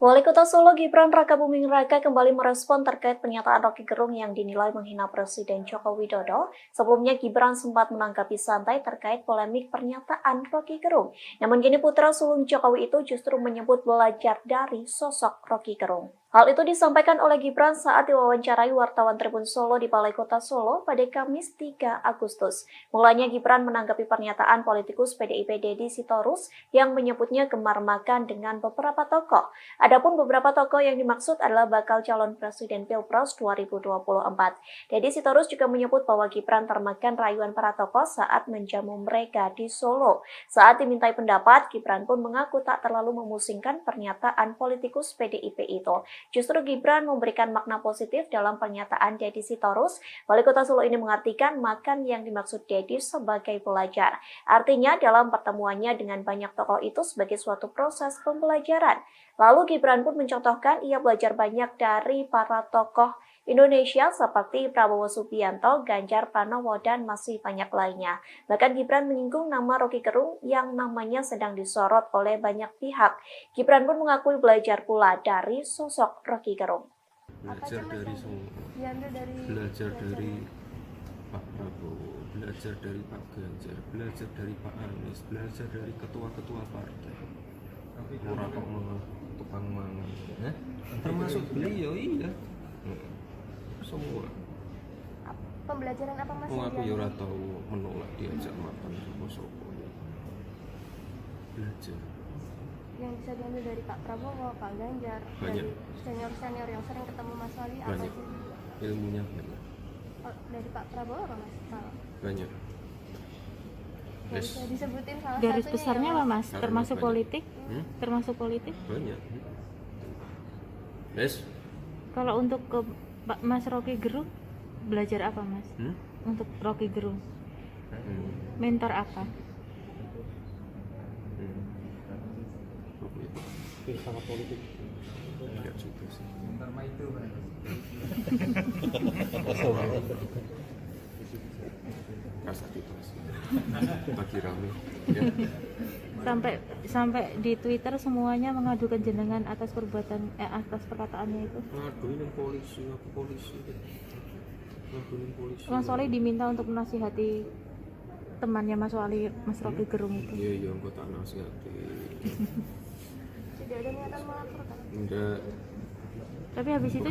Wali Kota Solo Gibran Rakabuming Raka kembali merespon terkait pernyataan Rocky Gerung yang dinilai menghina Presiden Joko Widodo. Sebelumnya Gibran sempat menanggapi santai terkait polemik pernyataan Rocky Gerung. Namun kini putra sulung Jokowi itu justru menyebut belajar dari sosok Rocky Gerung. Hal itu disampaikan oleh Gibran saat diwawancarai wartawan Tribun Solo di Balai Kota Solo pada Kamis 3 Agustus. Mulanya Gibran menanggapi pernyataan politikus PDIP Deddy Sitorus yang menyebutnya gemar makan dengan beberapa tokoh. Adapun beberapa tokoh yang dimaksud adalah bakal calon presiden Pilpres 2024. Deddy Sitorus juga menyebut bahwa Gibran termakan rayuan para tokoh saat menjamu mereka di Solo. Saat dimintai pendapat, Gibran pun mengaku tak terlalu memusingkan pernyataan politikus PDIP itu. Justru Gibran memberikan makna positif dalam pernyataan Deddy Sitorus. Wali Kota Solo ini mengartikan makan yang dimaksud Deddy sebagai belajar. Artinya dalam pertemuannya dengan banyak tokoh itu sebagai suatu proses pembelajaran. Lalu Gibran pun mencontohkan ia belajar banyak dari para tokoh Indonesia seperti Prabowo Subianto, Ganjar Pranowo, dan masih banyak lainnya. Bahkan Gibran menyinggung nama Rocky Gerung yang namanya sedang disorot oleh banyak pihak. Gibran pun mengakui belajar pula dari sosok Rocky Gerung. Belajar dari semua. Belajar dari Pak Prabowo, belajar dari Pak Ganjar, belajar dari Pak Anies, belajar dari ketua-ketua partai. Orang kok tukang mangan, termasuk beliau, iya. Semua. Pembelajaran apa Mas? Aku ya ora tau menolak diajak makan sopo. Belajar. Yang bisa diambil dari Pak Prabowo, Pak Ganjar, banyak. Dari senior-senior yang sering ketemu Mas Wali, apa banyak. sih? Ilmunya banyak. Oh, dari Pak Prabowo apa Mas? Banyak. Bisa disebutin salah Garis satunya besarnya apa Mas? Karena Termasuk banyak. politik? Termasuk politik? Banyak. Yes. Kalau untuk ke Mas Rocky Gerung, belajar apa Mas? Untuk Rocky Gerung? Mentor apa? Sangat politik. Enggak juga sih. Mentor itu bagi rame ya. Sampai di Twitter semuanya mengadukan jenengan atas atas perkataannya itu. Ngaduin polisi, aku polisi. Ngaduin polisi. Mas Wali diminta untuk menasihati temannya Mas Wali, Mas Rocky Gerung itu. Iya, aku tak nasihati. Tidak ada niatan melaporkan. Enggak. Tapi habis itu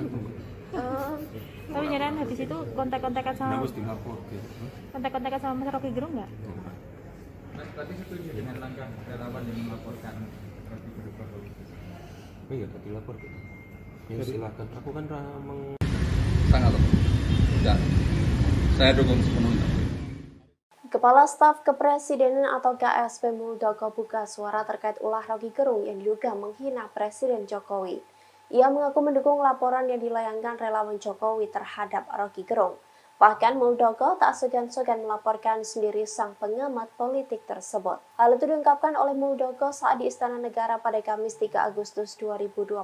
tapi nyarian habis itu kontak-kontakan sama kontak-kontakan sama Mas Rocky Gerung nggak? Mas berarti setuju dengan langkah relawan yang melaporkan Rocky Gerung? Iya, tadi lapor. Ya silakan. Aku kan sangat tepat. Dan saya dukung sepenuhnya. Kepala Staf Kepresidenan atau KSP Muldoko buka suara terkait ulah Roky Gerung yang diduga menghina Presiden Jokowi. Ia mengaku mendukung laporan yang dilayangkan relawan Jokowi terhadap Roky Gerung. Bahkan Muldoko tak segan-segan melaporkan sendiri sang pengamat politik tersebut. Hal itu diungkapkan oleh Muldoko saat di Istana Negara pada Kamis 3 Agustus 2023.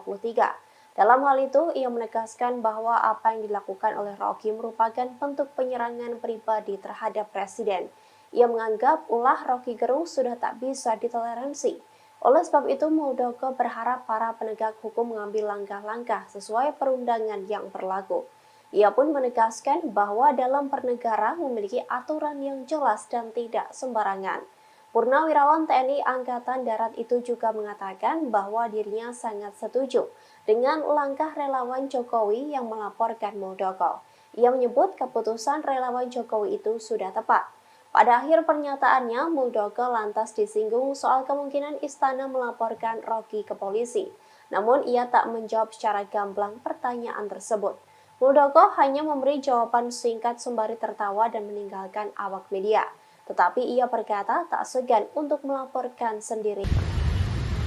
Dalam hal itu, ia menegaskan bahwa apa yang dilakukan oleh Roky merupakan bentuk penyerangan pribadi terhadap Presiden. Ia menganggap ulah Roky Gerung sudah tak bisa ditoleransi. Oleh sebab itu, Muldoko berharap para penegak hukum mengambil langkah-langkah sesuai perundangan yang berlaku. Ia pun menegaskan bahwa dalam bernegara memiliki aturan yang jelas dan tidak sembarangan. Purnawirawan TNI Angkatan Darat itu juga mengatakan bahwa dirinya sangat setuju dengan langkah relawan Jokowi yang melaporkan Muldoko. Ia menyebut keputusan relawan Jokowi itu sudah tepat. Pada akhir pernyataannya, Muldoko lantas disinggung soal kemungkinan istana melaporkan Roky ke polisi. Namun ia tak menjawab secara gamblang pertanyaan tersebut. Muldoko hanya memberi jawaban singkat sembari tertawa dan meninggalkan awak media. Tetapi ia berkata tak segan untuk melaporkan sendiri.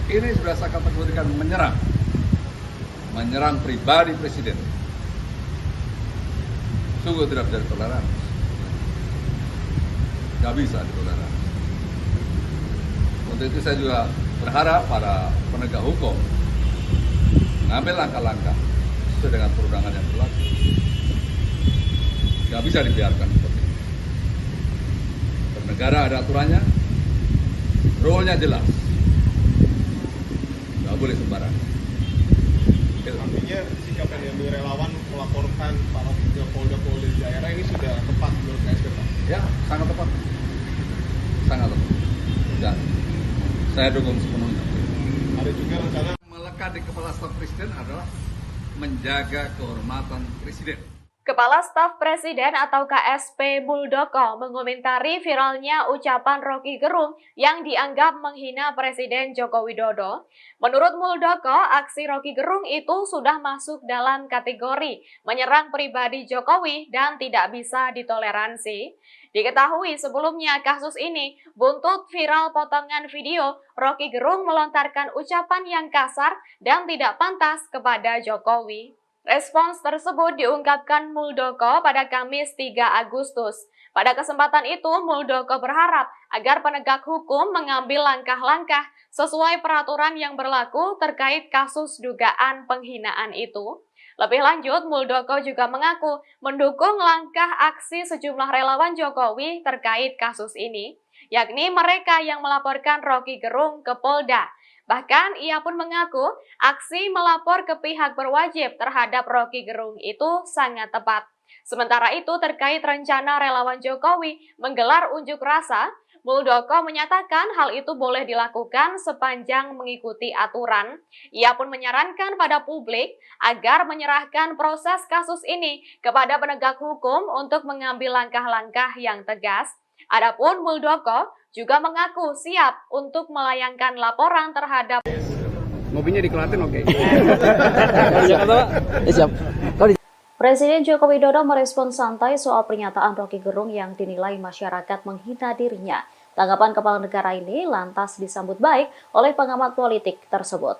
Ini sudah saya kategorikan menyerang. Menyerang pribadi Presiden. Sungguh tidak bisa ditoleransi. Tidak bisa ditoleransi. Untuk itu saya juga berharap para penegak hukum mengambil langkah-langkah sesuai dengan perundangan yang berlaku. Tidak bisa dibiarkan seperti ini. Bernegara ada aturannya, rule-nya jelas. Tidak boleh sembarangan. Artinya sikap yang diambil relawan melaporkan para polda-polda di daerah ini sudah tepat menurut KSP, Pak? Ya, sangat tepat. Sangat tepat. Dan saya dukung sepenuhnya. Ada juga rencana melekat di kepala staf presiden adalah menjaga kehormatan presiden. Kepala Staf Presiden atau KSP Muldoko mengomentari viralnya ucapan Roky Gerung yang dianggap menghina Presiden Joko Widodo. Menurut Muldoko, aksi Roky Gerung itu sudah masuk dalam kategori menyerang pribadi Jokowi dan tidak bisa ditoleransi. Diketahui sebelumnya kasus ini buntut viral potongan video Roky Gerung melontarkan ucapan yang kasar dan tidak pantas kepada Jokowi. Respons tersebut diungkapkan Muldoko pada Kamis 3 Agustus. Pada kesempatan itu, Muldoko berharap agar penegak hukum mengambil langkah-langkah sesuai peraturan yang berlaku terkait kasus dugaan penghinaan itu. Lebih lanjut, Muldoko juga mengaku mendukung langkah aksi sejumlah relawan Jokowi terkait kasus ini, yakni mereka yang melaporkan Roky Gerung ke Polda. Bahkan ia pun mengaku aksi melapor ke pihak berwajib terhadap Roky Gerung itu sangat tepat. Sementara itu terkait rencana relawan Jokowi menggelar unjuk rasa, Muldoko menyatakan hal itu boleh dilakukan sepanjang mengikuti aturan. Ia pun menyarankan pada publik agar menyerahkan proses kasus ini kepada penegak hukum untuk mengambil langkah-langkah yang tegas. Adapun Muldoko juga mengaku siap untuk melayangkan laporan terhadap mobilnya di Klaten, oke. Siap. Presiden Joko Widodo merespons santai soal pernyataan Roky Gerung yang dinilai masyarakat menghina dirinya. Tanggapan kepala negara ini lantas disambut baik oleh pengamat politik tersebut.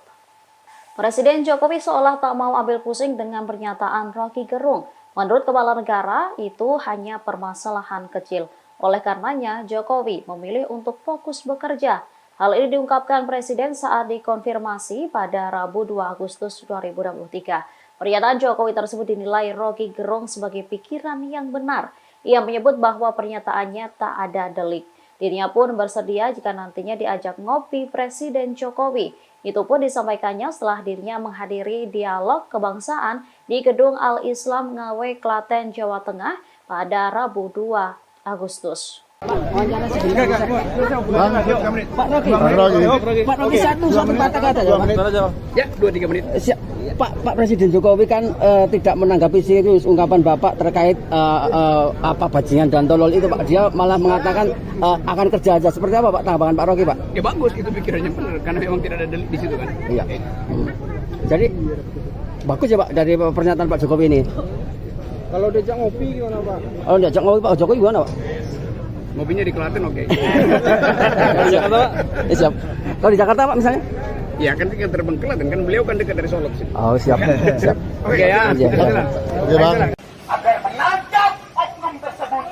Presiden Jokowi seolah tak mau ambil pusing dengan pernyataan Roky Gerung. Menurut kepala negara, itu hanya permasalahan kecil. Oleh karenanya, Jokowi memilih untuk fokus bekerja. Hal ini diungkapkan Presiden saat dikonfirmasi pada Rabu 2 Agustus 2023. Pernyataan Jokowi tersebut dinilai Roky Gerung sebagai pikiran yang benar. Ia menyebut bahwa pernyataannya tak ada delik. Dirinya pun bersedia jika nantinya diajak ngopi Presiden Jokowi. Itu pun disampaikannya setelah dirinya menghadiri dialog kebangsaan di Gedung Al-Islam Ngawi, Klaten, Jawa Tengah pada Rabu 2 Agustus. Pak Roky, satu kata-kata ya, 2-3 menit. Siap. Pak Presiden Jokowi kan tidak menanggapi serius ungkapan Bapak terkait bajingan dan tolol itu, Pak. Dia malah mengatakan akan kerja aja. Seperti apa Pak tanggapan Pak Roky, Pak? Ya bagus, itu pikirannya benar karena memang tidak ada delik di situ kan. Iya. Jadi bagus ya Pak dari pernyataan Pak Jokowi ini. Kalau diajak ngopi gimana Pak? Kalau diajak ngopi Pak Jokowi gimana Pak? Ngopinya di Klaten oke. Di Jakarta Pak? Siap. Kalau di Jakarta Pak misalnya? Ya kan tinggal terbang Klaten kan beliau kan dekat dari Solo sih. Oh siap. Siap. Oke ya. Oke Bang. Agar menangkap oknum tersebut.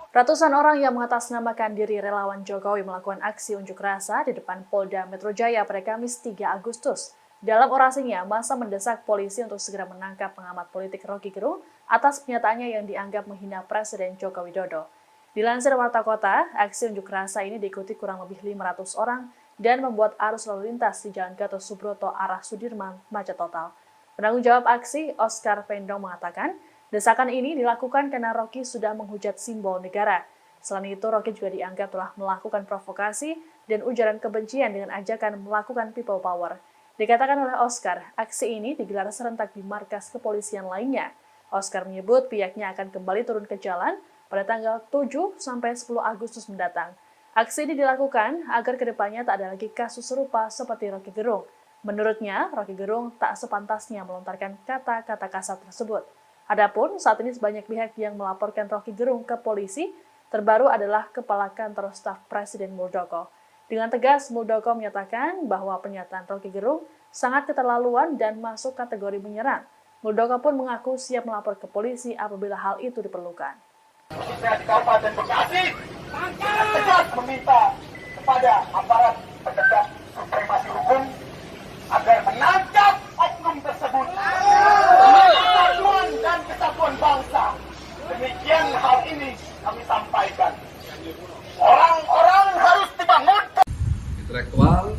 Ratusan orang yang mengatasnamakan diri relawan Jokowi melakukan aksi unjuk rasa di depan Polda Metro Jaya pada Kamis 3 Agustus. Dalam orasinya, massa mendesak polisi untuk segera menangkap pengamat politik Roky Gerung atas pernyataannya yang dianggap menghina Presiden Joko Widodo. Dilansir Warta Kota, aksi unjuk rasa ini diikuti kurang lebih 500 orang dan membuat arus lalu lintas di Jalan Gatot Subroto arah Sudirman macet total. Penanggung jawab aksi, Oscar Pendong, mengatakan, desakan ini dilakukan karena Roky sudah menghujat simbol negara. Selain itu, Roky juga dianggap telah melakukan provokasi dan ujaran kebencian dengan ajakan melakukan people power. Dikatakan oleh Oscar, aksi ini digelar serentak di markas kepolisian lainnya. Oscar menyebut pihaknya akan kembali turun ke jalan pada tanggal 7 sampai 10 Agustus mendatang. Aksi ini dilakukan agar kedepannya tak ada lagi kasus serupa seperti Roky Gerung. Menurutnya, Roky Gerung tak sepantasnya melontarkan kata-kata kasar tersebut. Adapun saat ini sebanyak pihak yang melaporkan Roky Gerung ke polisi, terbaru adalah Kepala Kantor Staf Presiden Muldoko. Dengan tegas, Muldoko menyatakan bahwa pernyataan Roky Gerung sangat keterlaluan dan masuk kategori menyerang. Muldoko pun mengaku siap melapor ke polisi apabila hal itu diperlukan. Saya di Kabupaten Bekasi dengan tegas meminta kepada aparat penegak supremasi hukum agar menangkap oknum tersebut demi persatuan dan kesatuan bangsa. Demikian hal ini kami sampaikan. Orang-orang harus dibangunkan. Intelektual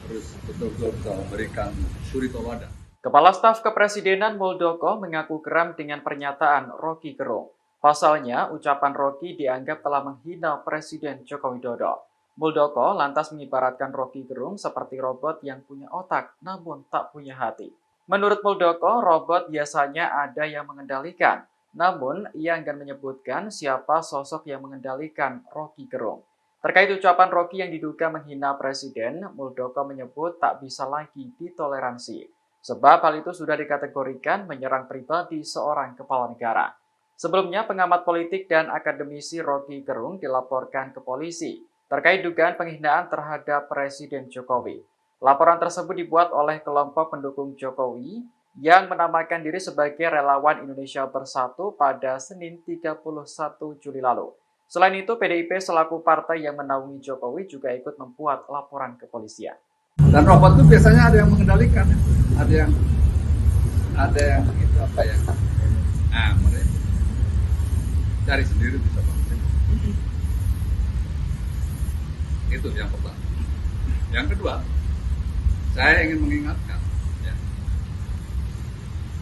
harus betul-betul bisa memberikan suri tauladan. Kepala Staf Kepresidenan Muldoko mengaku geram dengan pernyataan Roky Gerung. Pasalnya, ucapan Roky dianggap telah menghina Presiden Joko Widodo. Muldoko lantas mengibaratkan Roky Gerung seperti robot yang punya otak namun tak punya hati. Menurut Muldoko, robot biasanya ada yang mengendalikan. Namun, ia enggan menyebutkan siapa sosok yang mengendalikan Roky Gerung. Terkait ucapan Roky yang diduga menghina Presiden, Muldoko menyebut tak bisa lagi ditoleransi. Sebab hal itu sudah dikategorikan menyerang pribadi seorang kepala negara. Sebelumnya, pengamat politik dan akademisi Roky Gerung dilaporkan ke polisi terkait dugaan penghinaan terhadap Presiden Jokowi. Laporan tersebut dibuat oleh kelompok pendukung Jokowi yang menamakan diri sebagai Relawan Indonesia Bersatu pada Senin 31 Juli lalu. Selain itu, PDIP selaku partai yang menaungi Jokowi juga ikut membuat laporan kepolisian. Dan robot itu biasanya ada yang mengendalikan, ada yang itu apa ya? Nah, mereka cari sendiri bisa bangun. Itu yang pertama. Yang kedua, saya ingin mengingatkan, ya,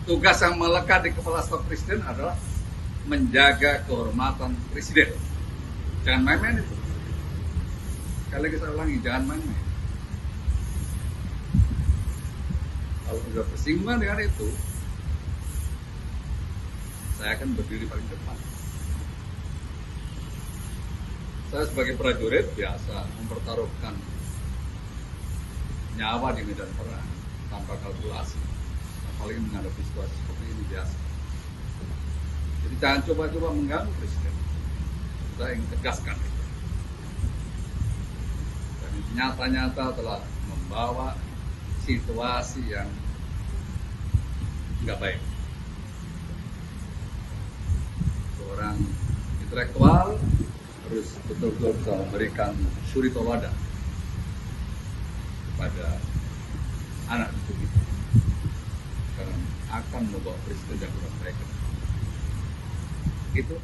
tugas yang melekat di kepala staf presiden adalah menjaga kehormatan presiden. Jangan main-main itu. Sekali lagi saya ulangi, jangan main-main. Kalau sudah bersinggungan dengan itu, saya akan berdiri paling depan. Saya sebagai prajurit biasa mempertaruhkan nyawa di medan perang tanpa kalkulasi, apalagi menghadapi situasi seperti ini biasa. Jadi jangan coba-coba mengganggu presiden. Saya ingin tegaskan itu. Dan nyata-nyata telah membawa situasi yang nggak baik. Seorang intelektual harus betul-betul bisa memberikan suri tauladan kepada anak cucu kita, karena akan membawa presiden yang kurang baik. Itu.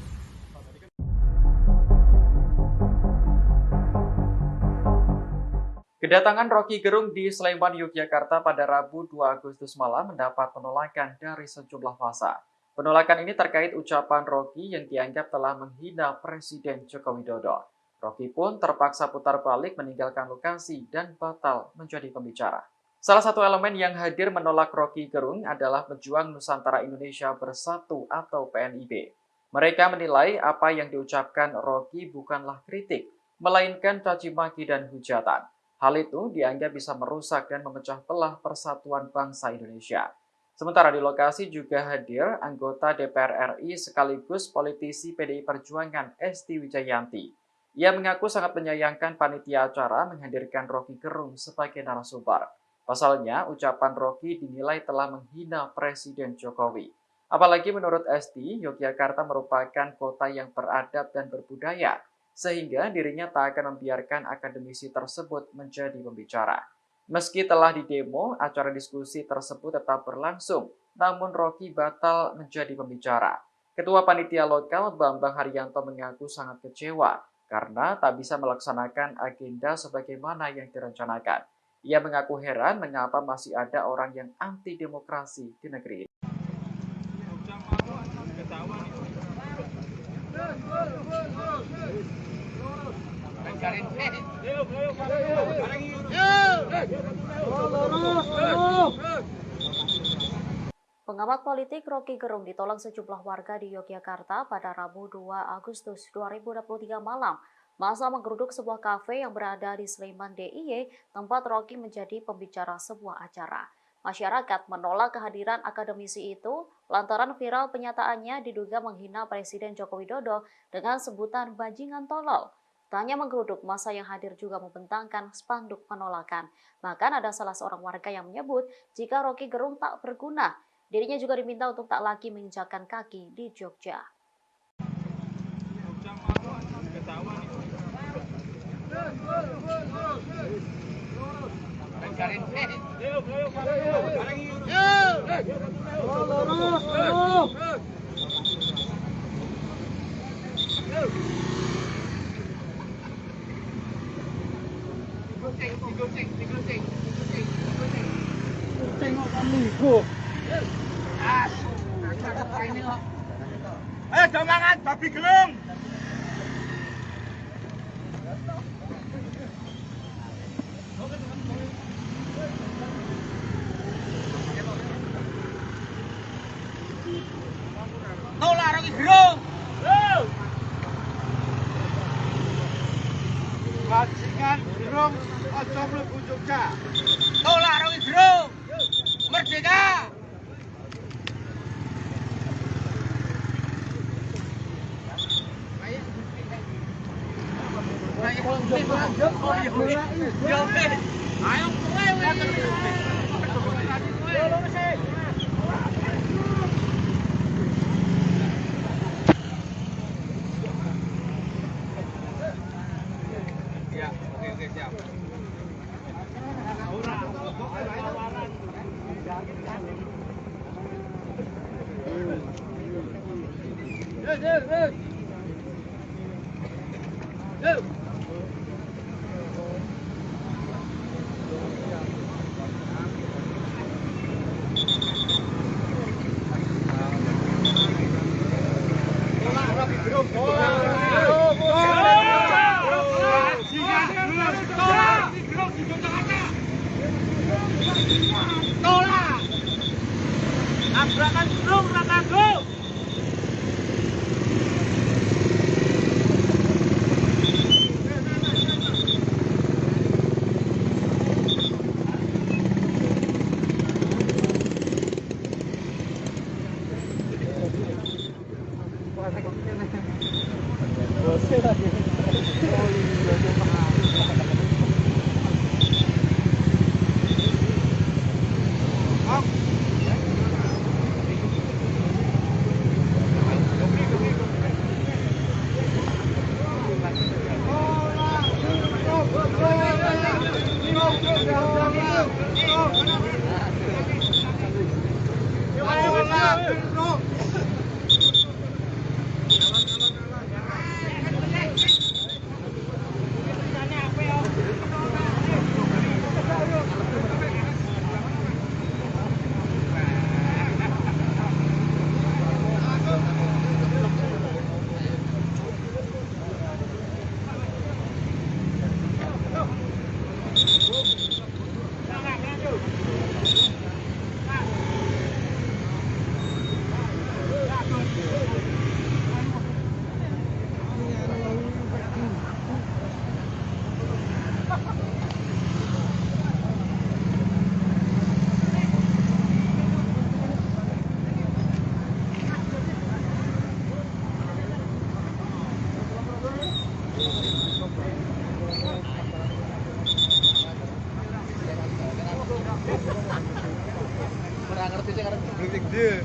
Kedatangan Roky Gerung di Sleman, Yogyakarta pada Rabu 2 Agustus malam mendapat penolakan dari sejumlah massa. Penolakan ini terkait ucapan Roky yang dianggap telah menghina Presiden Joko Widodo. Roky pun terpaksa putar balik meninggalkan lokasi dan batal menjadi pembicara. Salah satu elemen yang hadir menolak Roky Gerung adalah Pejuang Nusantara Indonesia Bersatu atau PNIB. Mereka menilai apa yang diucapkan Roky bukanlah kritik, melainkan caci maki dan hujatan. Hal itu dianggap bisa merusak dan memecah belah persatuan bangsa Indonesia. Sementara di lokasi juga hadir anggota DPR RI sekaligus politisi PDI Perjuangan Esti Wijayanti. Ia mengaku sangat menyayangkan panitia acara menghadirkan Roky Gerung sebagai narasumber. Pasalnya, ucapan Roky dinilai telah menghina Presiden Jokowi. Apalagi menurut Esti, Yogyakarta merupakan kota yang beradab dan berbudaya, sehingga dirinya tak akan membiarkan akademisi tersebut menjadi pembicara. Meski telah didemo, acara diskusi tersebut tetap berlangsung, namun Roky batal menjadi pembicara. Ketua Panitia Lokal Bambang Haryanto mengaku sangat kecewa karena tak bisa melaksanakan agenda sebagaimana yang direncanakan. Ia mengaku heran mengapa masih ada orang yang anti demokrasi di negeri ini. Pengamat politik Roky Gerung ditolak sejumlah warga di Yogyakarta pada Rabu 2 Agustus 2023 malam. Masa menggeruduk sebuah kafe yang berada di Sleman DIY, tempat Roky menjadi pembicara sebuah acara. Masyarakat menolak kehadiran akademisi itu lantaran viral penyataannya diduga menghina Presiden Joko Widodo dengan sebutan bajingan tolol. Tak hanya menggeruduk, masa yang hadir juga membentangkan spanduk penolakan. Bahkan ada salah seorang warga yang menyebut jika Roky Gerung tak berguna. Dirinya juga diminta untuk tak lagi menginjakkan kaki di Jogja. Ayo semangat babi Gerung. Tolak Roky Gerung. Bajingan Gerung aja mlebu Jogja. Tolak Roky Gerung. Merdeka. Tabrakan Gerung Ratago. dia.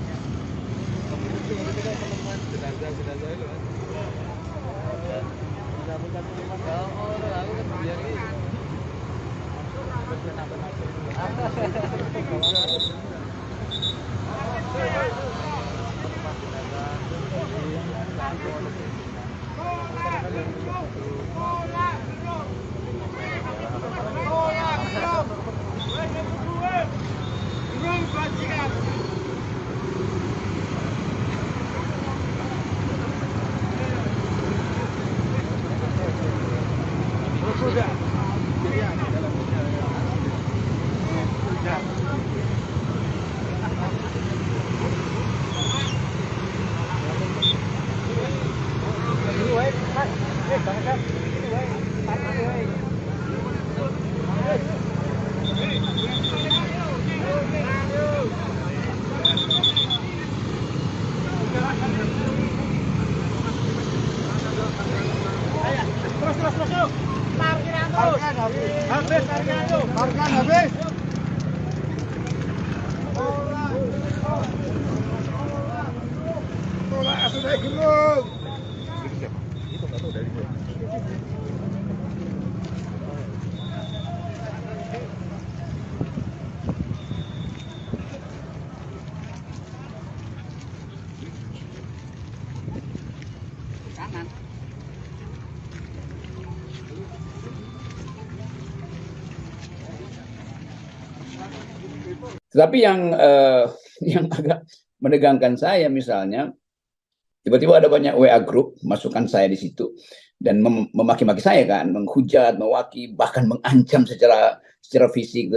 Habis. Tolak sudah gelung. Itu enggak tahu dari mana. Tetapi yang agak menegangkan saya misalnya, tiba-tiba ada banyak WA group, masukkan saya di situ dan memaki-maki saya kan, menghujat, mewaki, bahkan mengancam secara fisik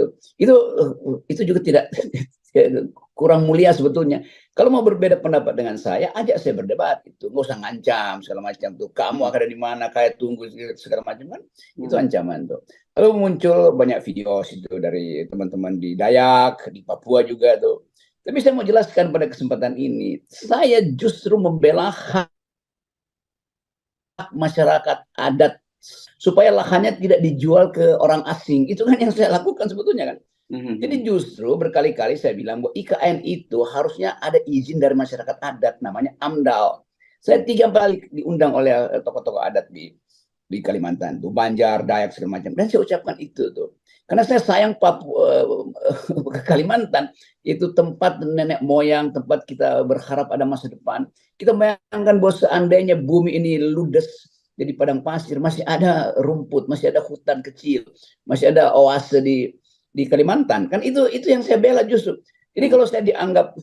itu juga tidak kurang mulia sebetulnya. Kalau mau berbeda pendapat dengan saya, ajak saya berdebat itu, nggak usah ngancam segala macam tuh. Kamu akan ada di mana, kayak tunggu segala macam kan, itu ancaman tuh. Lalu muncul banyak video situ dari teman-teman di Dayak, di Papua juga tuh. Tapi saya mau jelaskan pada kesempatan ini, saya justru membela hak masyarakat adat supaya lahannya tidak dijual ke orang asing. Itu kan yang saya lakukan sebetulnya kan. Jadi justru berkali-kali saya bilang bahwa IKN itu harusnya ada izin dari masyarakat adat, namanya AMDAL. Saya 3 kali diundang oleh tokoh-tokoh adat di Kalimantan, tuh Banjar, Dayak segala macam. Dan saya ucapkan itu tuh, karena saya sayang Papua, Kalimantan itu tempat nenek moyang, tempat kita berharap ada masa depan. Kita bayangkan bahwa seandainya bumi ini ludes jadi padang pasir, masih ada rumput, masih ada hutan kecil, masih ada oase di Kalimantan. Kan itu yang saya bela justru. Jadi kalau saya dianggap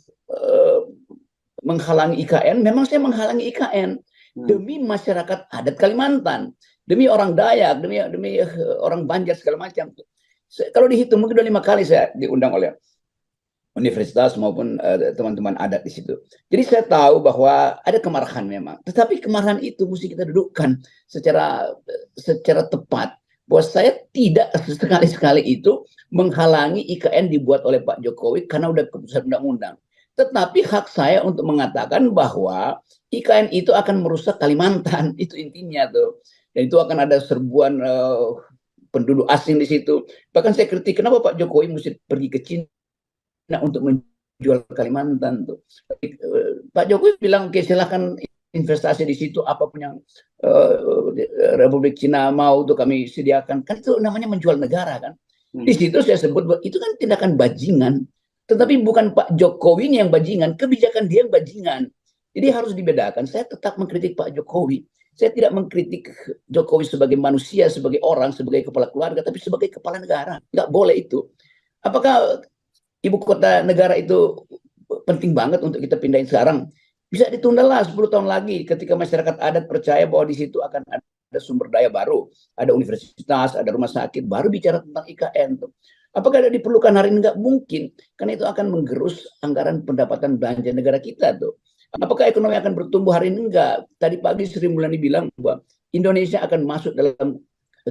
menghalangi IKN, memang saya menghalangi IKN demi masyarakat adat Kalimantan, demi orang Dayak, demi orang Banjar segala macam. Kalau dihitung mungkin udah 5 kali saya diundang oleh universitas maupun teman-teman adat di situ. Jadi saya tahu bahwa ada kemarahan memang, tetapi kemarahan itu mesti kita dudukkan secara tepat. Bahwa saya tidak sekali-sekali itu menghalangi IKN dibuat oleh Pak Jokowi karena udah keputusan undang-undang. Tetapi hak saya untuk mengatakan bahwa IKN itu akan merusak Kalimantan, itu intinya tuh. Dan itu akan ada serbuan penduduk asing di situ. Bahkan saya kritik kenapa Pak Jokowi mesti pergi ke Cina untuk menjual Kalimantan tuh. Pak Jokowi bilang oke, silahkan investasi di situ, apapun yang Republik Cina mau tuh kami sediakan. Kan itu namanya menjual negara kan. Di situ saya sebut bahwa itu kan tindakan bajingan. Tetapi bukan Pak Jokowi yang bajingan, kebijakan dia yang bajingan. Jadi harus dibedakan. Saya tetap mengkritik Pak Jokowi. Saya tidak mengkritik Jokowi sebagai manusia, sebagai orang, sebagai kepala keluarga, tapi sebagai kepala negara. Nggak boleh itu. Apakah ibu kota negara itu penting banget untuk kita pindahin sekarang? Bisa ditunda lah 10 tahun lagi ketika masyarakat adat percaya bahwa di situ akan ada sumber daya baru, ada universitas, ada rumah sakit, baru bicara tentang IKN tuh. Apakah ada diperlukan hari ini? Nggak mungkin, karena itu akan menggerus anggaran pendapatan belanja negara kita tuh. Apakah ekonomi akan bertumbuh hari ini? Enggak. Tadi pagi Sri Mulyani bilang bahwa Indonesia akan masuk dalam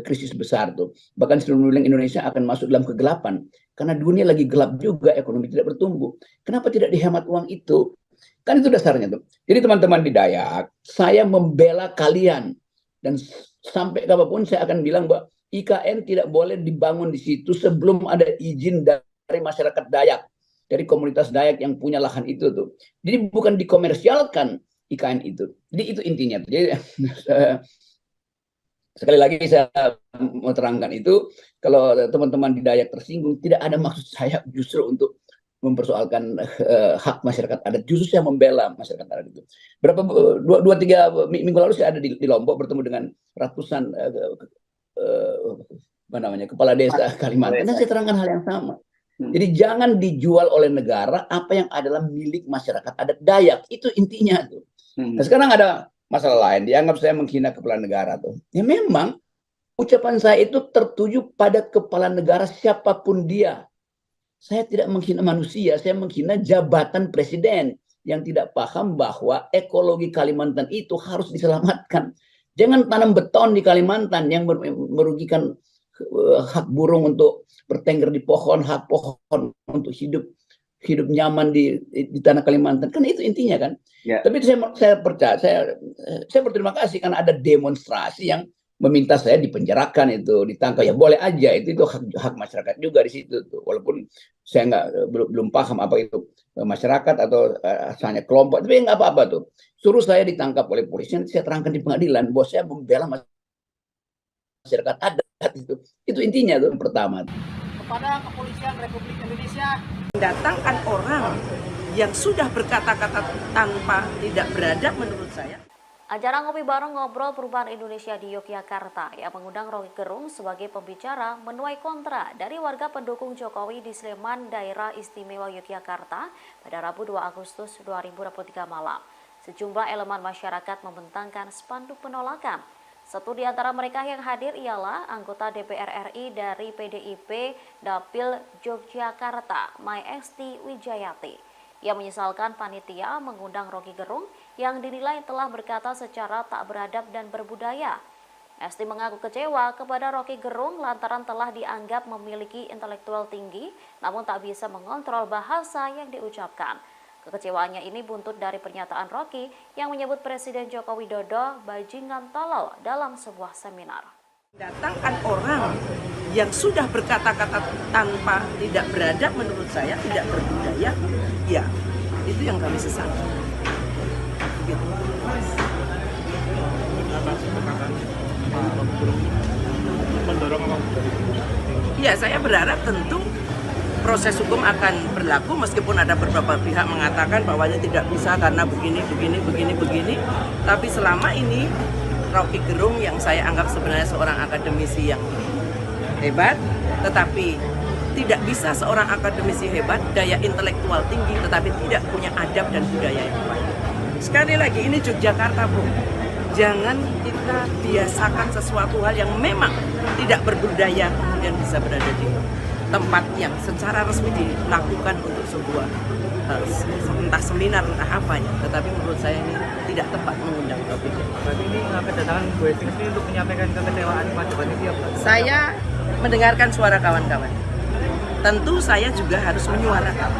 krisis besar tuh. Bahkan Sri Mulyani bilang Indonesia akan masuk dalam kegelapan. Karena dunia lagi gelap juga, ekonomi tidak bertumbuh. Kenapa tidak dihemat uang itu? Kan itu dasarnya tuh. Jadi teman-teman di Dayak, saya membela kalian. Dan sampai kapanpun saya akan bilang bahwa IKN tidak boleh dibangun di situ sebelum ada izin dari masyarakat Dayak. dari komunitas Dayak yang punya lahan itu tuh. Jadi bukan dikomersialkan IKN itu. Jadi itu intinya. Jadi sekali lagi saya mau terangkan itu, kalau teman-teman di Dayak tersinggung, tidak ada maksud saya justru untuk mempersoalkan hak masyarakat adat. Justru saya membela masyarakat adat itu. Dua tiga minggu lalu saya ada di Lombok bertemu dengan ratusan kepala desa Kalimantan, dan saya terangkan hal yang sama. Jadi jangan dijual oleh negara apa yang adalah milik masyarakat adat Dayak. Itu intinya tuh. Nah, sekarang ada masalah lain, dianggap saya menghina kepala negara tuh. Ya memang ucapan saya itu tertuju pada kepala negara siapapun dia. Saya tidak menghina manusia, saya menghina jabatan presiden yang tidak paham bahwa ekologi Kalimantan itu harus diselamatkan. Jangan tanam beton di Kalimantan yang merugikan hak burung untuk bertengger di pohon, hak pohon untuk hidup nyaman di tanah Kalimantan. Kan itu intinya kan. Ya. Tapi saya percaya, saya berterima kasih karena ada demonstrasi yang meminta saya dipenjarakan, itu ditangkap. Ya boleh aja, itu hak masyarakat juga di situ tuh. Walaupun saya belum paham apa itu masyarakat atau hanya kelompok, tapi nggak apa-apa tuh. Suruh saya ditangkap oleh polisi, saya terangkan di pengadilan bahwa saya membela masyarakat adat itu. Itu intinya tuh pertama. Kepada Kepolisian Republik Indonesia mendatangkan orang yang sudah berkata-kata tanpa tidak beradab menurut saya. Acara ngopi bareng ngobrol perubahan Indonesia di Yogyakarta yang mengundang Roky Gerung sebagai pembicara menuai kontra dari warga pendukung Jokowi di Sleman, Daerah Istimewa Yogyakarta pada Rabu 2 Agustus 2023 malam. Sejumlah elemen masyarakat membentangkan spanduk penolakan. Satu di antara mereka yang hadir ialah anggota DPR RI dari PDIP Dapil Yogyakarta, Mai Esti Wijayati. Ia menyesalkan panitia mengundang Roky Gerung yang dinilai telah berkata secara tak beradab dan berbudaya. Esti mengaku kecewa kepada Roky Gerung lantaran telah dianggap memiliki intelektual tinggi, namun tak bisa mengontrol bahasa yang diucapkan. Kekecewaannya ini buntut dari pernyataan Roky yang menyebut Presiden Joko Widodo bajingan tolol dalam sebuah seminar. Datangkan orang yang sudah berkata-kata tanpa tidak beradab menurut saya, tidak berbudaya, ya itu yang kami sesali. Gitu. Ya, saya berharap tentu proses hukum akan berlaku meskipun ada beberapa pihak mengatakan bahwa tidak bisa karena begini. Tapi selama ini Roky Gerung yang saya anggap sebenarnya seorang akademisi yang hebat, tetapi tidak bisa seorang akademisi hebat, daya intelektual tinggi, tetapi tidak punya adab dan budaya yang baik. Sekali lagi ini Yogyakarta, Bu. Jangan kita biasakan sesuatu hal yang memang tidak berbudaya kemudian bisa berada di tempat yang secara resmi dilakukan untuk sebuah entah seminar entah apa ya, tetapi menurut saya ini tidak tepat mengundang Roky. Berarti ini kedatangan Bu Esti ini untuk menyampaikan kekecewaan pada panitia. Saya mendengarkan suara kawan-kawan. Tentu saya juga harus menyuarakan.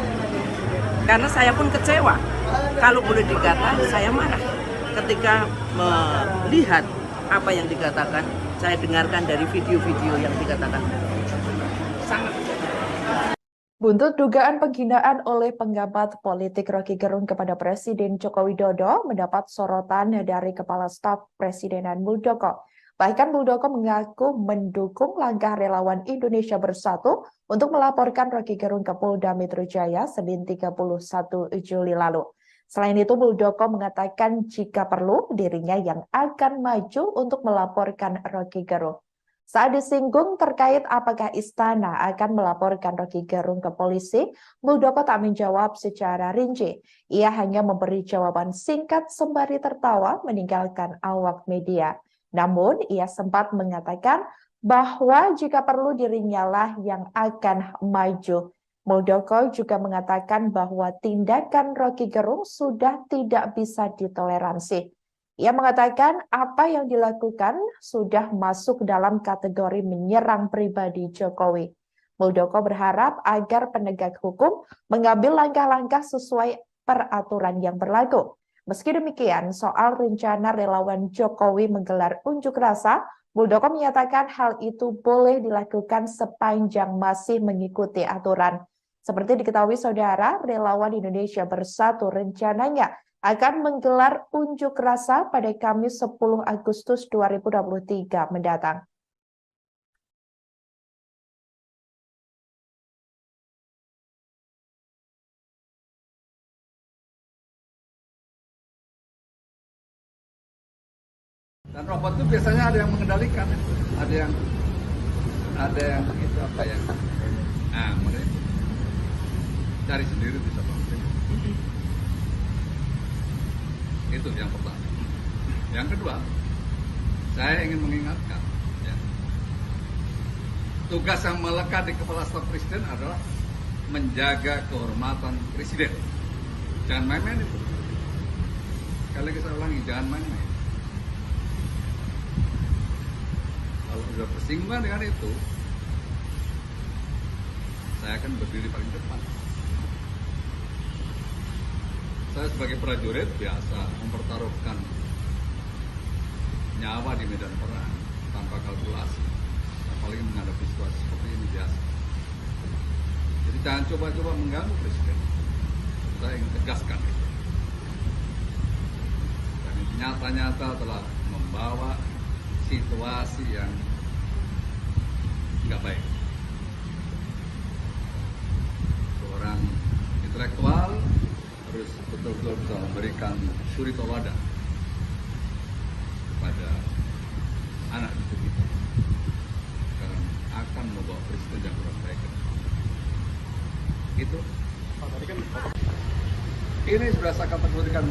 Karena saya pun kecewa. Kalau boleh dikatakan saya marah ketika melihat apa yang dikatakan, saya dengarkan dari video-video yang dikatakan. Sangat. Buntut dugaan penghinaan oleh pengamat politik Roky Gerung kepada Presiden Joko Widodo mendapat sorotan dari Kepala Staf Presidenan Muldoko. Bahkan Muldoko mengaku mendukung langkah relawan Indonesia Bersatu untuk melaporkan Roky Gerung ke Polda Metro Jaya Senin 31 Juli lalu. Selain itu, Muldoko mengatakan jika perlu dirinya yang akan maju untuk melaporkan Roky Gerung. Saat disinggung terkait apakah istana akan melaporkan Roky Gerung ke polisi, Muldoko tak menjawab secara rinci. Ia hanya memberi jawaban singkat sembari tertawa meninggalkan awak media. Namun, ia sempat mengatakan bahwa jika perlu dirinya lah yang akan maju. Muldoko juga mengatakan bahwa tindakan Roky Gerung sudah tidak bisa ditoleransi. Ia mengatakan apa yang dilakukan sudah masuk dalam kategori menyerang pribadi Jokowi. Muldoko berharap agar penegak hukum mengambil langkah-langkah sesuai peraturan yang berlaku. Meski demikian, soal rencana relawan Jokowi menggelar unjuk rasa, Muldoko menyatakan hal itu boleh dilakukan sepanjang masih mengikuti aturan. Seperti diketahui saudara, relawan Indonesia Bersatu rencananya akan menggelar unjuk rasa pada Kamis 10 Agustus 2023 mendatang. Dan robot itu biasanya ada yang mengendalikan, ada yang itu apa ya? Nah, mereka cari sendiri bisa bangun. Itu yang pertama. Yang kedua, saya ingin mengingatkan, ya, tugas yang melekat di kepala staf presiden adalah menjaga kehormatan presiden. Jangan main-main itu. Sekali lagi saya ulangi, jangan main-main. Kalau sudah bersinggungan dengan itu, saya akan berdiri paling depan. Saya sebagai prajurit biasa mempertaruhkan nyawa di medan perang tanpa kalkulasi, apalagi menghadapi situasi seperti ini biasa. Jadi jangan coba-coba mengganggu presiden. Saya ingin tegaskan itu. Dan nyata-nyata telah membawa situasi yang nggak baik. Seorang intelektual harus betul-betul bisa memberikan suri tauladan kepada anak cucu kita, karena akan membawa presiden yang kurang baik. Itu. Ini sudah saya kategorikan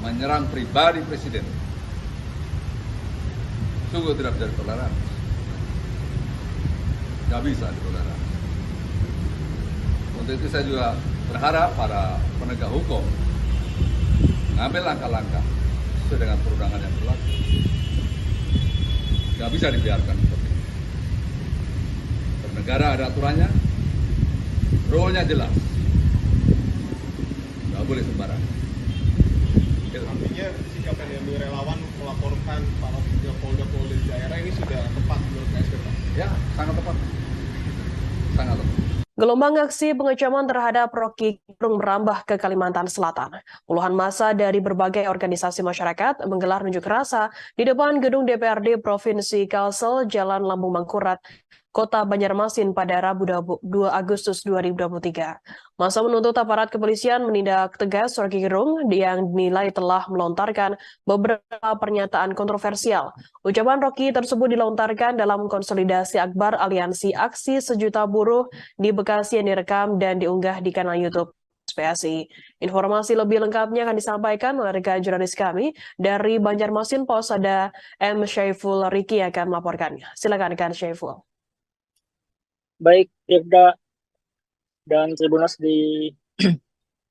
menyerang pribadi presiden. Sungguh tidak bisa ditoleransi. Tidak bisa ditoleransi. Untuk itu saya juga berharap para penegak hukum mengambil langkah-langkah sesuai dengan perundangan yang berlaku. Tidak bisa dibiarkan seperti ini. Bernegara ada aturannya, rule-nya jelas. Tidak boleh sembarangan. Artinya sikap yang diambil relawan melaporkan para Polda daerah ini sudah tepat menurut KSP, Pak? Ya, sangat tepat. Sangat tepat. Gelombang aksi pengecaman terhadap Roky Gerung merambah ke Kalimantan Selatan. Puluhan massa dari berbagai organisasi masyarakat menggelar unjuk rasa di depan gedung DPRD Provinsi Kalsel, Jalan Lambung Mangkurat, Kota Banjarmasin pada Rabu 2 Agustus 2023. Massa menuntut aparat kepolisian menindak tegas Roky Gerung yang dinilai telah melontarkan beberapa pernyataan kontroversial. Ucapan Roky tersebut dilontarkan dalam konsolidasi akbar Aliansi Aksi Sejuta Buruh di Bekasi yang direkam dan diunggah di kanal YouTube PSI. Informasi lebih lengkapnya akan disampaikan oleh rekan jurnalis kami dari Banjarmasin, Posada M. Syaiful Riki akan melaporkannya. Silakan rekan Syaiful. Baik, Irda dan Tribunas di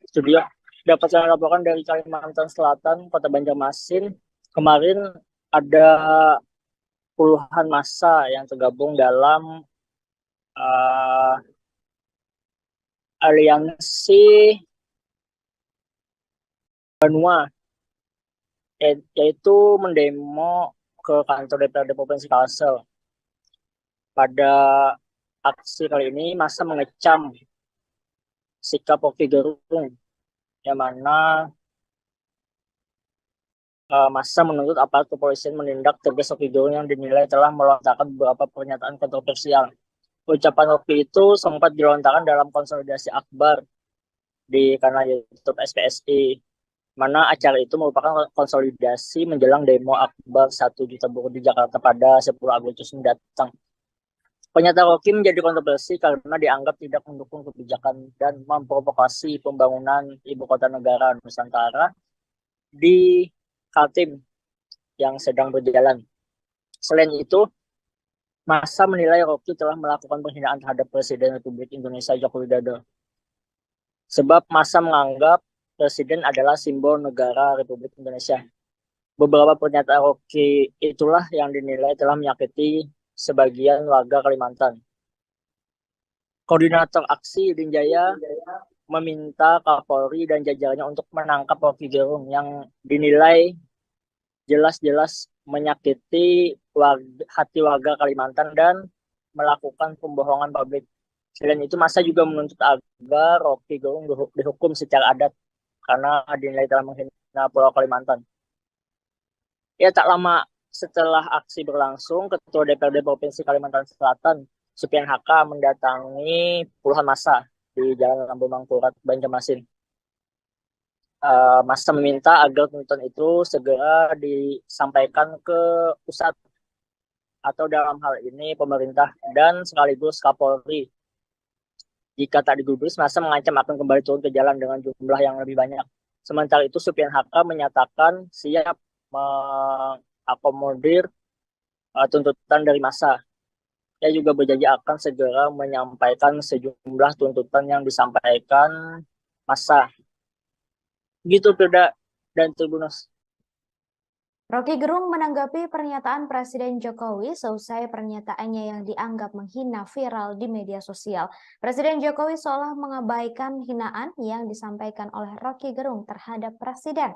studio, dapat saya laporkan dari Kalimantan Selatan, Kota Banjarmasin. Kemarin ada puluhan massa yang tergabung dalam aliansi Banua, yaitu mendemo ke kantor DPRD Provinsi Kalsel. Pada aksi kali ini massa mengecam sikap Roky Gerung, yang mana massa menuntut aparat kepolisian menindak tegas Roky Gerung yang dinilai telah melontarkan beberapa pernyataan kontroversial. Ucapan Roky itu sempat dilontarkan dalam konsolidasi akbar di kanal YouTube SPSI, mana acara itu merupakan konsolidasi menjelang demo akbar 1 juta buruh di Jakarta pada 10 Agustus mendatang. Pernyataan Roky menjadi kontroversi karena dianggap tidak mendukung kebijakan dan memprovokasi pembangunan ibu kota negara Nusantara di Kaltim yang sedang berjalan. Selain itu, massa menilai Roky telah melakukan penghinaan terhadap Presiden Republik Indonesia Joko Widodo. Sebab massa menganggap Presiden adalah simbol negara Republik Indonesia. Beberapa pernyataan Roky itulah yang dinilai telah menyakiti sebagian warga Kalimantan. Koordinator aksi Yudin Jaya meminta Kapolri dan jajarannya untuk menangkap Roky Gerung yang dinilai jelas-jelas menyakiti hati warga Kalimantan dan melakukan pembohongan publik. Selain itu, massa juga menuntut agar Rocky Gerung dihukum secara adat karena dinilai telah menghina Pulau Kalimantan. Ya, tak lama setelah aksi berlangsung, Ketua DPRD Provinsi Kalimantan Selatan, Supian Haka, mendatangi puluhan massa di Jalan Lambu Mangkurat, Banjarmasin. Massa meminta agar tuntutan itu segera disampaikan ke pusat atau dalam hal ini pemerintah dan sekaligus Kapolri. Jika tak digubris, massa mengancam akan kembali turun ke jalan dengan jumlah yang lebih banyak. Sementara itu, Supian Haka menyatakan siap mengakomodir tuntutan dari massa. Ia juga berjanji akan segera menyampaikan sejumlah tuntutan yang disampaikan massa. Gitu, Firda dan Tribunus. Rocky Gerung menanggapi pernyataan Presiden Jokowi seusai pernyataannya yang dianggap menghina viral di media sosial. Presiden Jokowi seolah mengabaikan hinaan yang disampaikan oleh Rocky Gerung terhadap Presiden.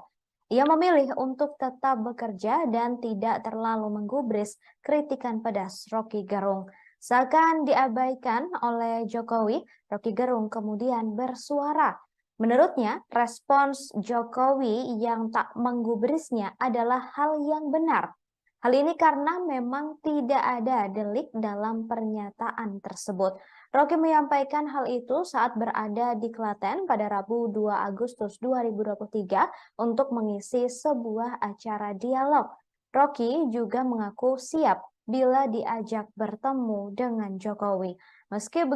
Ia memilih untuk tetap bekerja dan tidak terlalu menggubris kritikan pedas Rocky Gerung. Seakan diabaikan oleh Jokowi, Rocky Gerung kemudian bersuara. Menurutnya, respons Jokowi yang tak menggubrisnya adalah hal yang benar. Hal ini karena memang tidak ada delik dalam pernyataan tersebut. Rocky menyampaikan hal itu saat berada di Klaten pada Rabu 2 Agustus 2023 untuk mengisi sebuah acara dialog. Rocky juga mengaku siap bila diajak bertemu dengan Jokowi. Meski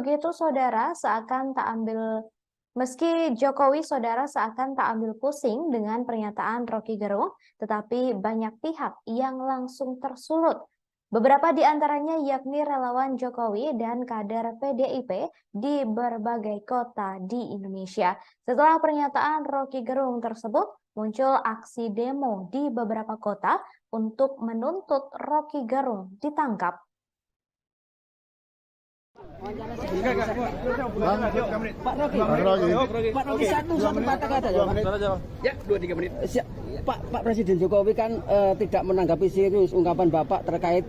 Jokowi saudara seakan tak ambil pusing dengan pernyataan Rocky Gerung, tetapi banyak pihak yang langsung tersulut. Beberapa di antaranya yakni relawan Jokowi dan kader PDIP di berbagai kota di Indonesia. Setelah pernyataan Rocky Gerung tersebut, muncul aksi demo di beberapa kota untuk menuntut Rocky Gerung ditangkap. Pak Rocky satu kata-kata ya, 2-3 menit. Pak Presiden Jokowi kan tidak menanggapi serius ungkapan Bapak terkait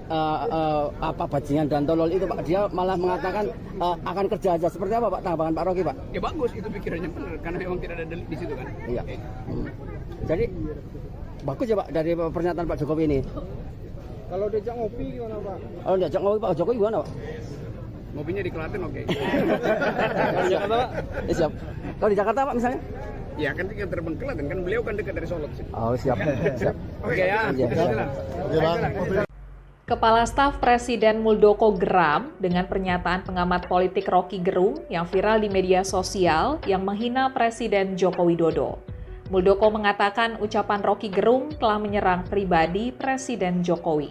bajingan dan tolol itu, Pak. Dia malah mengatakan akan kerja aja. Seperti apa, Pak, tanggapan Pak Rocky, Pak? Ya bagus, itu pikirannya benar karena memang tidak ada delik di situ kan. Iya. Jadi bagus ya, Pak, dari pernyataan Pak Jokowi ini. Kalau diajak ngopi gimana, Pak? Kalau diajak ngopi Pak Jokowi gimana, Pak? Ngopinya di Klaten, oke. Kalau di Jakarta, Pak? Ya, siap. Kalau di Jakarta, Pak, misalnya? Ya kan kita terbang Klaten, kan beliau kan dekat dari Solo. Oh, siap. Siap. Oke ya. Kepala Staf Presiden Muldoko geram dengan pernyataan pengamat politik Rocky Gerung yang viral di media sosial yang menghina Presiden Joko Widodo. Muldoko mengatakan ucapan Rocky Gerung telah menyerang pribadi Presiden Jokowi.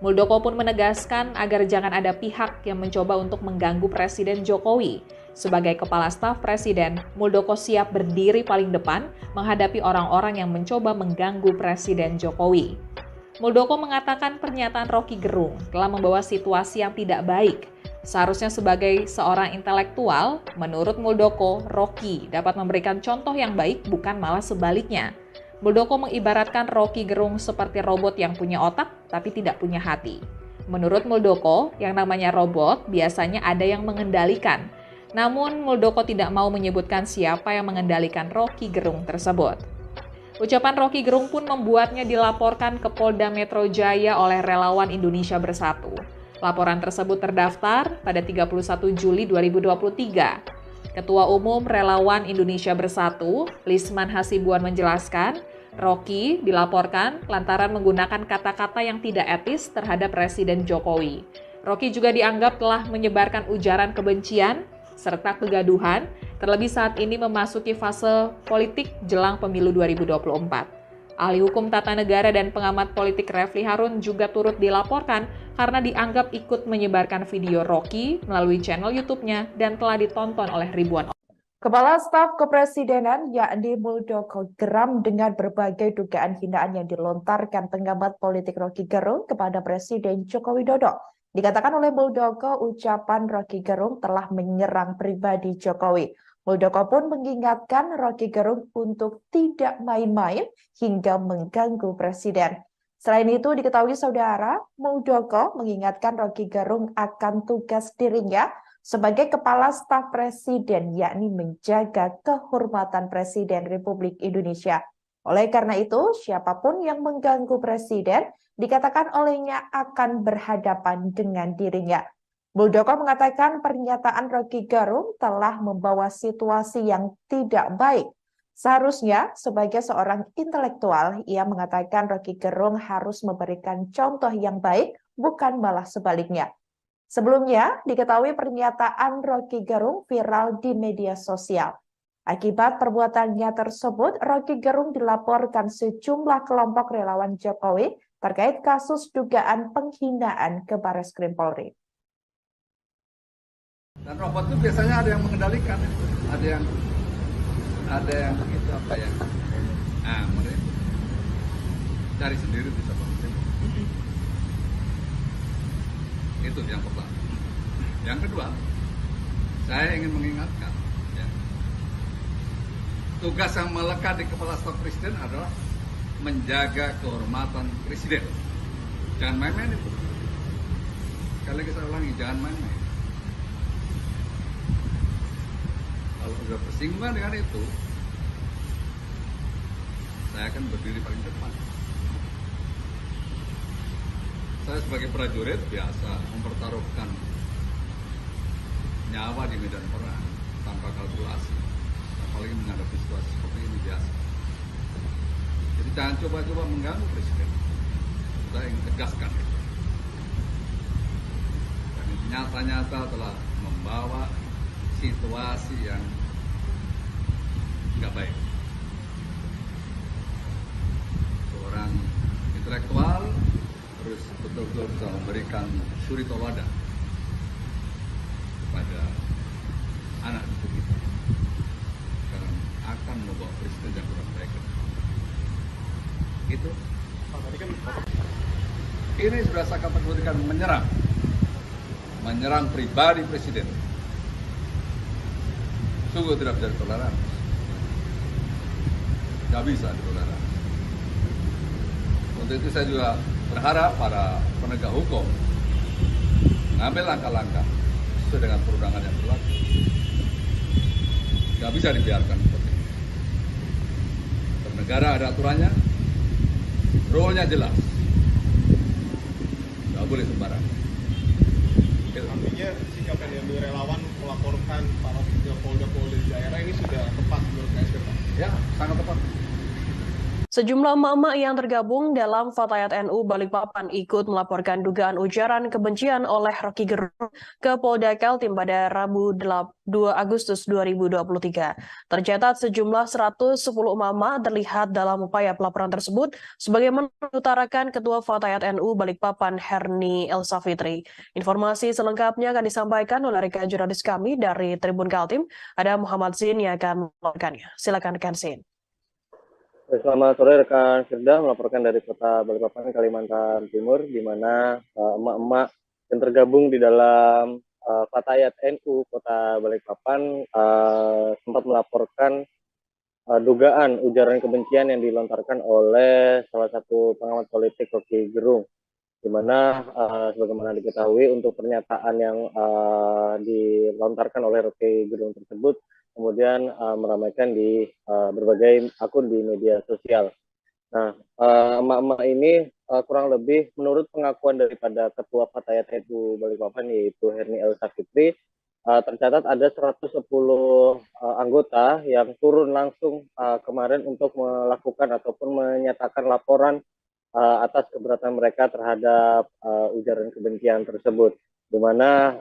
Muldoko pun menegaskan agar jangan ada pihak yang mencoba untuk mengganggu Presiden Jokowi. Sebagai Kepala Staf Presiden, Muldoko siap berdiri paling depan menghadapi orang-orang yang mencoba mengganggu Presiden Jokowi. Muldoko mengatakan pernyataan Rocky Gerung telah membawa situasi yang tidak baik. Seharusnya sebagai seorang intelektual, menurut Muldoko, Rocky dapat memberikan contoh yang baik bukan malah sebaliknya. Muldoko mengibaratkan Rocky Gerung seperti robot yang punya otak tapi tidak punya hati. Menurut Muldoko, yang namanya robot biasanya ada yang mengendalikan. Namun Muldoko tidak mau menyebutkan siapa yang mengendalikan Rocky Gerung tersebut. Ucapan Rocky Gerung pun membuatnya dilaporkan ke Polda Metro Jaya oleh relawan Indonesia Bersatu. Laporan tersebut terdaftar pada 31 Juli 2023. Ketua Umum Relawan Indonesia Bersatu, Lisman Hasibuan menjelaskan, Rocky dilaporkan lantaran menggunakan kata-kata yang tidak etis terhadap Presiden Jokowi. Rocky juga dianggap telah menyebarkan ujaran kebencian serta kegaduhan, terlebih saat ini memasuki fase politik jelang pemilu 2024. Ahli hukum tata negara dan pengamat politik Refli Harun juga turut dilaporkan karena dianggap ikut menyebarkan video Rocky melalui channel YouTube-nya dan telah ditonton oleh ribuan orang. Kepala Staf Kepresidenan yakni Muldoko geram dengan berbagai dugaan hinaan yang dilontarkan pengamat politik Rocky Gerung kepada Presiden Joko Widodo. Dikatakan oleh Muldoko, ucapan Rocky Gerung telah menyerang pribadi Jokowi. Muldoko pun mengingatkan Rocky Gerung untuk tidak main-main hingga mengganggu Presiden. Selain itu, diketahui saudara, Muldoko mengingatkan Rocky Gerung akan tugas dirinya sebagai Kepala Staf Presiden, yakni menjaga kehormatan Presiden Republik Indonesia. Oleh karena itu, siapapun yang mengganggu Presiden dikatakan olehnya akan berhadapan dengan dirinya. Muldoko mengatakan pernyataan Roky Gerung telah membawa situasi yang tidak baik. Seharusnya sebagai seorang intelektual, ia mengatakan Roky Gerung harus memberikan contoh yang baik, bukan malah sebaliknya. Sebelumnya, diketahui pernyataan Roky Gerung viral di media sosial. Akibat perbuatannya tersebut, Roky Gerung dilaporkan sejumlah kelompok relawan Jokowi terkait kasus dugaan penghinaan ke Barreskrim Polri. Dan robot itu biasanya ada yang mengendalikan, ada yang begitu apa ya? Nah, mereka cari sendiri bisa berhenti. Itu yang pertama. Yang kedua, saya ingin mengingatkan, ya, tugas yang melekat di kepala staf presiden adalah menjaga kehormatan presiden. Jangan main-main itu. Sekali lagi saya ulangi, jangan main-main. Kalau sudah bersinggungan dengan itu, saya akan berdiri paling depan. Saya sebagai prajurit biasa mempertaruhkan nyawa di medan perang tanpa kalkulasi, apalagi menghadapi situasi seperti ini biasa. Jadi jangan coba-coba mengganggu presiden. Saya ingin tegaskan itu. Dan nyata-nyata telah membawa situasi yang nggak baik. Seorang intelektual terus betul-betul bisa memberikan suri tauladan kepada anak cucu kita, karena akan membawa presiden yang kurang baik. Itu. Ini sudah saya kategorikan menyerang pribadi presiden. Sungguh tidak bisa ditoleransi. Tidak bisa ditoleransi. Untuk itu saya juga berharap para penegak hukum mengambil langkah-langkah sesuai dengan perundangan yang berlaku. Tidak bisa dibiarkan seperti ini. Bernegara ada aturannya, rule-nya jelas. Tidak boleh sembarangan. Artinya sikap yang diambil relawan melaporkan para polda-polda di daerah ini sudah tepat menurut KSP, Pak? Ya, sangat tepat. Sejumlah emak-emak yang tergabung dalam Fatayat NU Balikpapan ikut melaporkan dugaan ujaran kebencian oleh Roky Gerung ke Polda Kaltim pada Rabu 2 Agustus 2023. Tercatat sejumlah 110 emak-emak terlihat dalam upaya pelaporan tersebut, sebagaimana diutarakan Ketua Fatayat NU Balikpapan Herni Elsafitri. Informasi selengkapnya akan disampaikan oleh rekan jurnalis kami dari Tribun Kaltim, ada Muhammad Zin yang akan melaporkannya. Silakan rekan Zin. Selamat sore rekan Firda, melaporkan dari Kota Balikpapan, Kalimantan Timur, di mana emak-emak yang tergabung di dalam Fatayat NU Kota Balikpapan sempat melaporkan dugaan ujaran kebencian yang dilontarkan oleh salah satu pengamat politik Roky Gerung, di mana sebagaimana diketahui untuk pernyataan yang dilontarkan oleh Roky Gerung tersebut kemudian meramaikan di berbagai akun di media sosial. Nah, emak-emak ini kurang lebih menurut pengakuan daripada Ketua Fatayat NU Balikpapan yaitu Herni Elsafitri, tercatat ada 110 anggota yang turun langsung kemarin untuk melakukan ataupun menyatakan laporan atas keberatan mereka terhadap ujaran kebencian tersebut. Di mana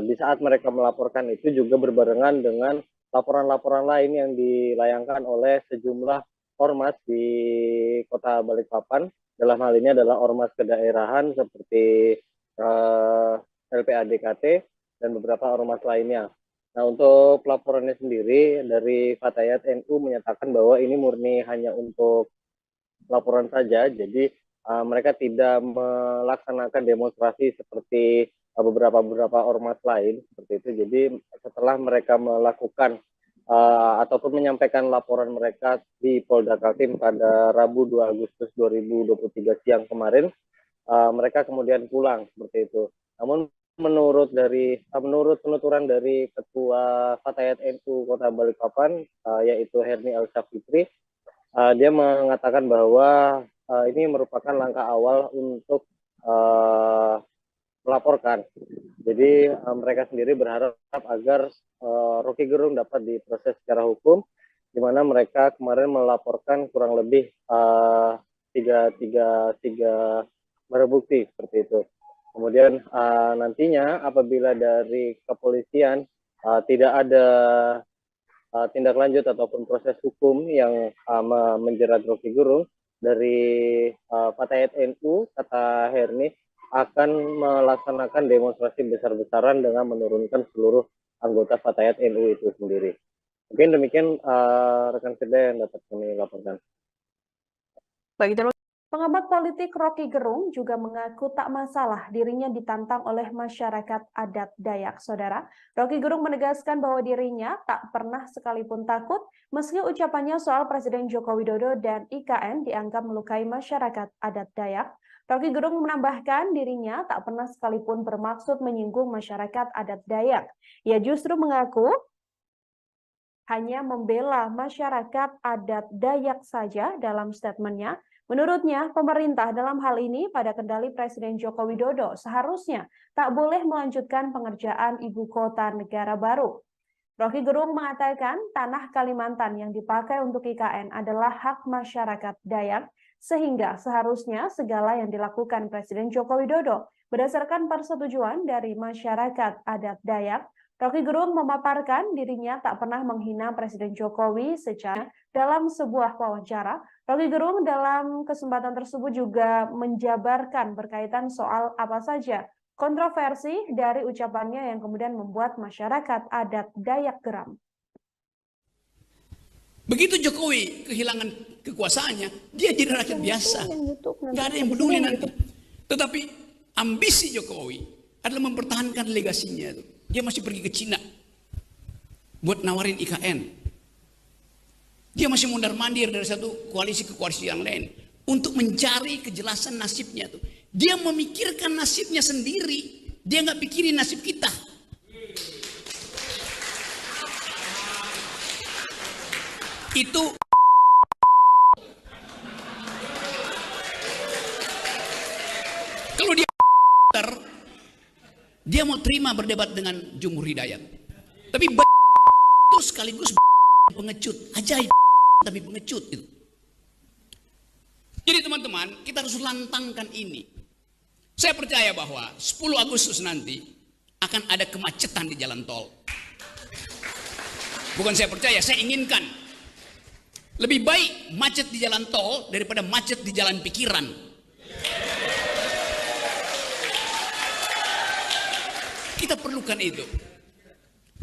di saat mereka melaporkan itu juga berbarengan dengan laporan-laporan lain yang dilayangkan oleh sejumlah ormas di Kota Balikpapan. Dalam hal ini adalah ormas kedaerahan seperti LPADKT dan beberapa ormas lainnya. Nah, untuk pelaporannya sendiri dari Fatayat NU menyatakan bahwa ini murni hanya untuk laporan saja, jadi mereka tidak melaksanakan demonstrasi seperti beberapa ormas lain seperti itu. Jadi setelah mereka melakukan ataupun menyampaikan laporan mereka di Polda Kaltim pada Rabu 2 Agustus 2023 siang kemarin, mereka kemudian pulang seperti itu. Namun menurut penuturan dari Ketua Fatayat NU Kota Balikpapan, yaitu Herni Elsa Fitri, dia mengatakan bahwa ini merupakan langkah awal untuk melaporkan. Jadi mereka sendiri berharap agar Rocky Gerung dapat diproses secara hukum, di mana mereka kemarin melaporkan kurang lebih tiga barang bukti seperti itu. Kemudian nantinya apabila dari kepolisian tidak ada tindak lanjut ataupun proses hukum yang menjerat Rocky Gerung, dari Fatayat NU, kata Herni, akan melaksanakan demonstrasi besar-besaran dengan menurunkan seluruh anggota Fatayat NU itu sendiri. Mungkin demikian rekan Firda yang dapat kami laporkan. Baik, terima Pengamat politik Rocky Gerung juga mengaku tak masalah dirinya ditantang oleh masyarakat adat Dayak. Saudara, Rocky Gerung menegaskan bahwa dirinya tak pernah sekalipun takut meski ucapannya soal Presiden Joko Widodo dan IKN dianggap melukai masyarakat adat Dayak. Rocky Gerung menambahkan dirinya tak pernah sekalipun bermaksud menyinggung masyarakat adat Dayak. Ia justru mengaku hanya membela masyarakat adat Dayak saja dalam statementnya. Menurutnya, pemerintah dalam hal ini pada kendali Presiden Joko Widodo seharusnya tak boleh melanjutkan pengerjaan ibu kota negara baru. Rocky Gerung mengatakan tanah Kalimantan yang dipakai untuk IKN adalah hak masyarakat Dayak, sehingga seharusnya segala yang dilakukan Presiden Joko Widodo berdasarkan persetujuan dari masyarakat adat Dayak. Rocky Gerung memaparkan dirinya tak pernah menghina Presiden Jokowi secara dalam sebuah wawancara. Rocky Gerung dalam kesempatan tersebut juga menjabarkan berkaitan soal apa saja kontroversi dari ucapannya yang kemudian membuat masyarakat adat Dayak geram. Begitu Jokowi kehilangan kekuasaannya, dia jadi rakyat biasa. Nggak ada yang peduli nanti. Tetapi ambisi Jokowi adalah mempertahankan legasinya itu. Dia masih pergi ke Cina buat nawarin IKN. Dia masih mondar-mandir dari satu koalisi ke koalisi yang lain untuk mencari kejelasan nasibnya tuh. Dia memikirkan nasibnya sendiri. Dia nggak pikirin nasib kita. Itu kalau dia mau terima berdebat dengan Jumhur Hidayat, tapi itu sekaligus pengecut, ajaib tapi pengecut itu. Jadi teman-teman, kita harus lantangkan ini. Saya percaya bahwa 10 Agustus nanti akan ada kemacetan di jalan tol. Bukan saya percaya, saya inginkan. Lebih baik macet di jalan tol daripada macet di jalan pikiran. Kita perlukan itu.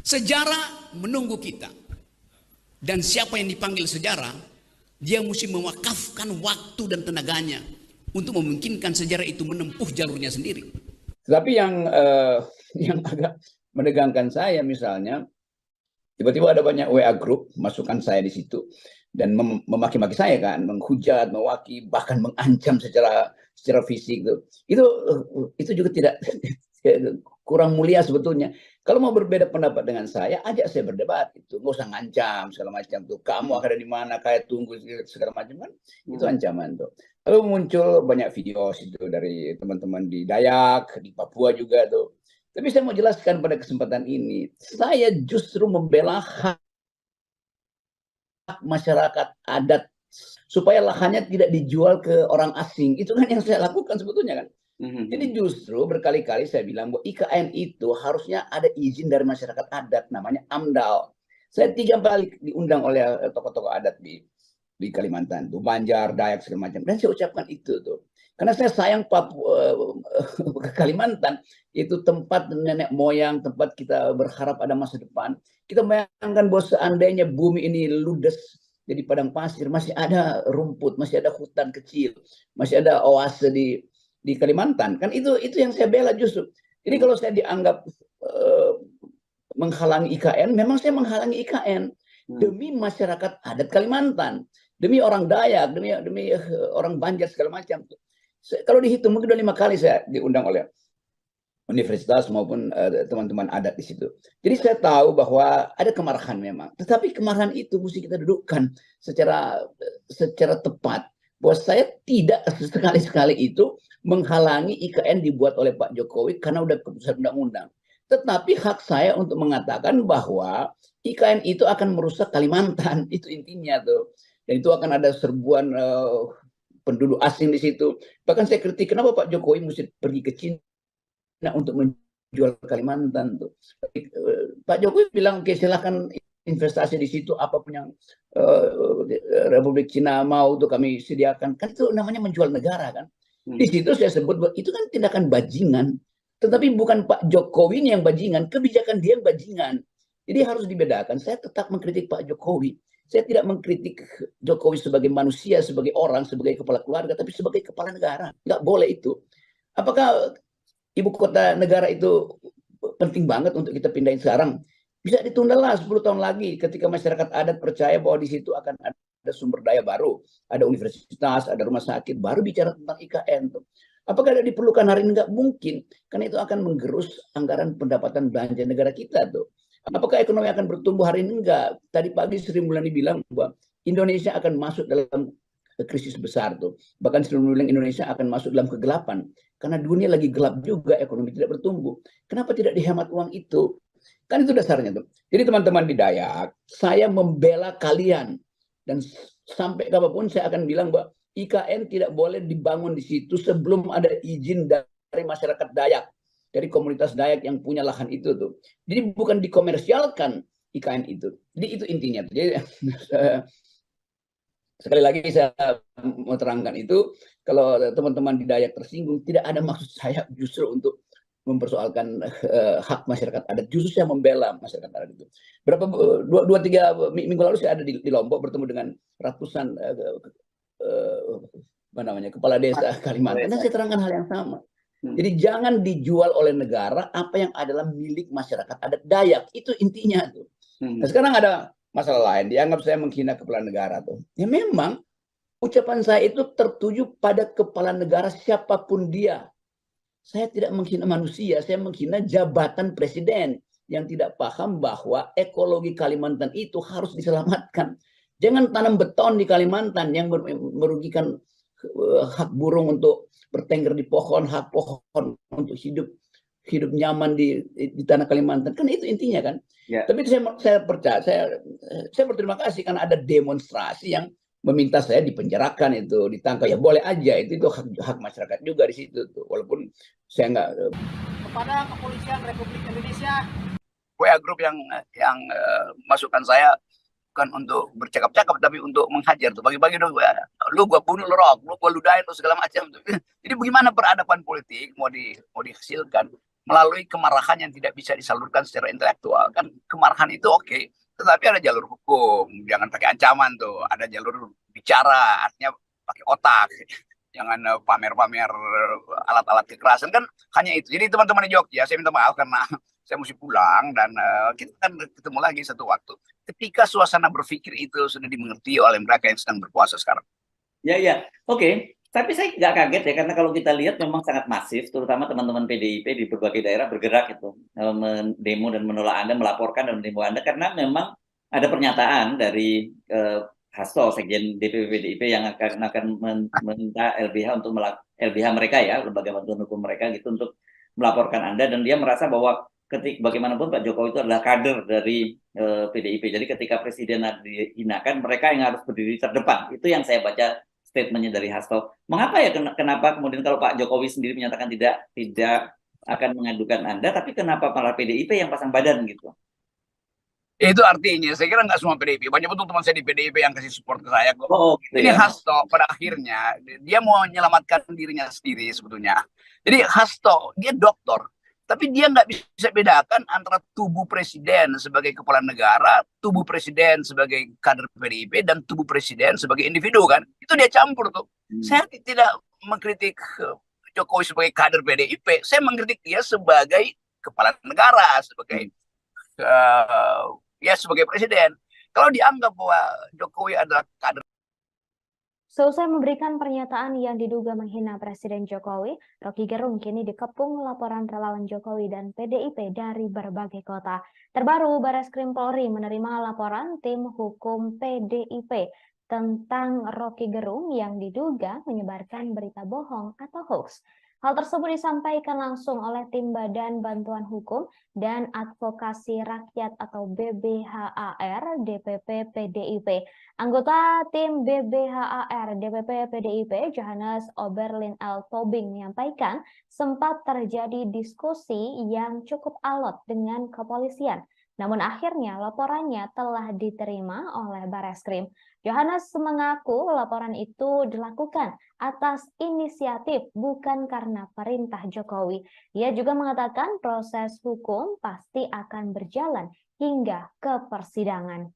Sejarah menunggu kita. Dan siapa yang dipanggil sejarah, dia mesti mewakafkan waktu dan tenaganya untuk memungkinkan sejarah itu menempuh jalurnya sendiri. Tetapi yang agak menegangkan saya misalnya, tiba-tiba ada banyak WA group, masukkan saya di situ, dan memaki-maki saya kan, menghujat, mewaki, bahkan mengancam secara fisik. Itu juga tidak kurang mulia sebetulnya. Kalau mau berbeda pendapat dengan saya, ajak saya berdebat. Itu nggak usah ngancam segala macam tuh. Kamu akan ada di mana? Kayak tunggu segala macam kan? Itu ancaman tuh. Lalu muncul banyak video itu dari teman-teman di Dayak, di Papua juga tuh. Tapi saya mau jelaskan pada kesempatan ini, saya justru membela hak masyarakat adat supaya lahannya tidak dijual ke orang asing. Itu kan yang saya lakukan sebetulnya kan. Jadi justru berkali-kali saya bilang bahwa IKN itu harusnya ada izin dari masyarakat adat, namanya AMDAL. Saya 3 kali diundang oleh tokoh-tokoh adat di Kalimantan, tuh Banjar, Dayak segala macam. Dan saya ucapkan itu tuh, karena saya sayang Papua, ke Kalimantan itu tempat nenek moyang, tempat kita berharap ada masa depan. Kita bayangkan bahwa seandainya bumi ini ludes jadi padang pasir, masih ada rumput, masih ada hutan kecil, masih ada oase di Kalimantan, kan itu yang saya bela justru. Jadi kalau saya dianggap menghalangi IKN, memang saya menghalangi IKN demi masyarakat adat Kalimantan, demi orang Dayak, demi orang Banjar segala macam. Kalau dihitung mungkin udah 5 kali saya diundang oleh universitas maupun teman-teman adat di situ. Jadi saya tahu bahwa ada kemarahan memang, tetapi kemarahan itu mesti kita dudukkan secara tepat. Bahwa saya tidak sekali-sekali itu menghalangi IKN dibuat oleh Pak Jokowi karena udah keputusan undang-undang. Tetapi hak saya untuk mengatakan bahwa IKN itu akan merusak Kalimantan, itu intinya tuh. Dan itu akan ada serbuan penduduk asing di situ. Bahkan saya kritik kenapa Pak Jokowi mesti pergi ke Cina untuk menjual Kalimantan tuh. Pak Jokowi bilang oke, silahkan investasi di situ, apapun yang Republik Cina mau tuh kami sediakan. Kan itu namanya menjual negara kan. Di situ saya sebut bahwa itu kan tindakan bajingan. Tetapi bukan Pak Jokowi yang bajingan, kebijakan dia yang bajingan. Jadi harus dibedakan. Saya tetap mengkritik Pak Jokowi. Saya tidak mengkritik Jokowi sebagai manusia, sebagai orang, sebagai kepala keluarga, tapi sebagai kepala negara. Nggak boleh itu. Apakah ibu kota negara itu penting banget untuk kita pindahin sekarang? Bisa ditunda lah 10 tahun lagi ketika masyarakat adat percaya bahwa di situ akan ada sumber daya baru. Ada universitas, ada rumah sakit, baru bicara tentang IKN. Apakah ada diperlukan hari ini? Nggak mungkin. Karena itu akan menggerus anggaran pendapatan belanja negara kita tuh. Apakah ekonomi akan bertumbuh hari ini? Enggak. Tadi pagi Sri Mulyani bilang bahwa Indonesia akan masuk dalam krisis besar tuh. Bahkan Sri Mulyani bilang Indonesia akan masuk dalam kegelapan. Karena dunia lagi gelap juga, ekonomi tidak bertumbuh. Kenapa tidak dihemat uang itu? Kan itu dasarnya tuh. Jadi teman-teman di Dayak, saya membela kalian. Dan sampai kapanpun saya akan bilang bahwa IKN tidak boleh dibangun di situ sebelum ada izin dari masyarakat Dayak. Dari komunitas Dayak yang punya lahan itu tuh. Jadi bukan dikomersialkan IKN itu. Jadi itu intinya. Jadi sekali lagi saya mau terangkan itu, kalau teman-teman di Dayak tersinggung, tidak ada maksud saya justru untuk mempersoalkan hak masyarakat adat. Justru saya membela masyarakat adat itu. Berapa 2-3 minggu lalu saya ada di Lombok bertemu dengan ratusan kepala desa Kalimantan. Dan saya terangkan hal yang sama. Jadi jangan dijual oleh negara apa yang adalah milik masyarakat adat Dayak. Itu intinya tuh. Nah, sekarang ada masalah lain. Dianggap saya menghina kepala negara tuh. Ya memang ucapan saya itu tertuju pada kepala negara siapapun dia. Saya tidak menghina manusia, saya menghina jabatan presiden yang tidak paham bahwa ekologi Kalimantan itu harus diselamatkan. Jangan tanam beton di Kalimantan yang merugikan hak burung untuk bertengger di pohon, hak pohon untuk hidup nyaman di tanah Kalimantan. Kan itu intinya kan. Ya. Tapi saya percaya, saya berterima kasih karena ada demonstrasi yang meminta saya dipenjarakan itu, ditangkap. Ya boleh aja, itu hak masyarakat juga di situ tuh. Walaupun saya nggak. Kepada Kepolisian Republik Indonesia. WA grup yang masukkan saya bukan untuk bercakap-cakap tapi untuk menghajar tuh, bagi-bagi dong, lu gua bunuh lu rok, lu gua ludahin lu segala macam tuh. Jadi bagaimana peradaban politik mau dihasilkan melalui kemarahan yang tidak bisa disalurkan secara intelektual. Kan kemarahan itu oke, tetapi ada jalur hukum, jangan pakai ancaman tuh, ada jalur bicara, artinya pakai otak. Jangan pamer-pamer alat-alat kekerasan, kan hanya itu. Jadi teman-teman di Jogja, saya minta maaf karena saya mesti pulang dan kita kan ketemu lagi satu waktu. Ketika suasana berpikir itu sudah dimengerti oleh mereka yang sedang berpuasa sekarang. Ya, oke. Tapi saya nggak kaget ya, karena kalau kita lihat memang sangat masif, terutama teman-teman PDIP di berbagai daerah bergerak itu, mendemo dan menolak Anda, melaporkan dan mendemo Anda, karena memang ada pernyataan dari Hasto, Sekjen DPP PDIP yang akan meminta LBH untuk LBH mereka ya, lembaga bantuan hukum mereka gitu, untuk melaporkan Anda, dan dia merasa bahwa bagaimanapun Pak Jokowi itu adalah kader dari PDIP. Jadi ketika presiden dihinakan, mereka yang harus berdiri terdepan. Itu yang saya baca statementnya dari Hasto. Mengapa ya? Kenapa kemudian kalau Pak Jokowi sendiri menyatakan tidak akan mengadukan Anda, tapi kenapa malah PDIP yang pasang badan gitu? Itu artinya, saya kira nggak semua PDIP. Banyak betul teman saya di PDIP yang kasih support ke saya kok. Gitu ini ya. Hasto pada akhirnya dia mau menyelamatkan dirinya sendiri sebetulnya. Jadi Hasto dia doktor, tapi dia nggak bisa bedakan antara tubuh presiden sebagai kepala negara, tubuh presiden sebagai kader PDIP, dan tubuh presiden sebagai individu kan. Itu dia campur tuh. Saya tidak mengkritik Jokowi sebagai kader PDIP, saya mengkritik dia sebagai kepala negara, sebagai sebagai presiden. Kalau dianggap bahwa Jokowi adalah kader Seusai memberikan pernyataan yang diduga menghina Presiden Jokowi, Roky Gerung kini dikepung laporan relawan Jokowi dan PDIP dari berbagai kota. Terbaru, Bareskrim Polri menerima laporan tim hukum PDIP tentang Roky Gerung yang diduga menyebarkan berita bohong atau hoax. Hal tersebut disampaikan langsung oleh tim Badan Bantuan Hukum dan Advokasi Rakyat atau BBHAR DPP PDIP. Anggota tim BBHAR DPP PDIP, Johannes Oberlin L. Tobing menyampaikan sempat terjadi diskusi yang cukup alot dengan kepolisian. Namun akhirnya laporannya telah diterima oleh Bareskrim. Johannes mengaku laporan itu dilakukan atas inisiatif bukan karena perintah Jokowi. Ia juga mengatakan proses hukum pasti akan berjalan hingga ke persidangan.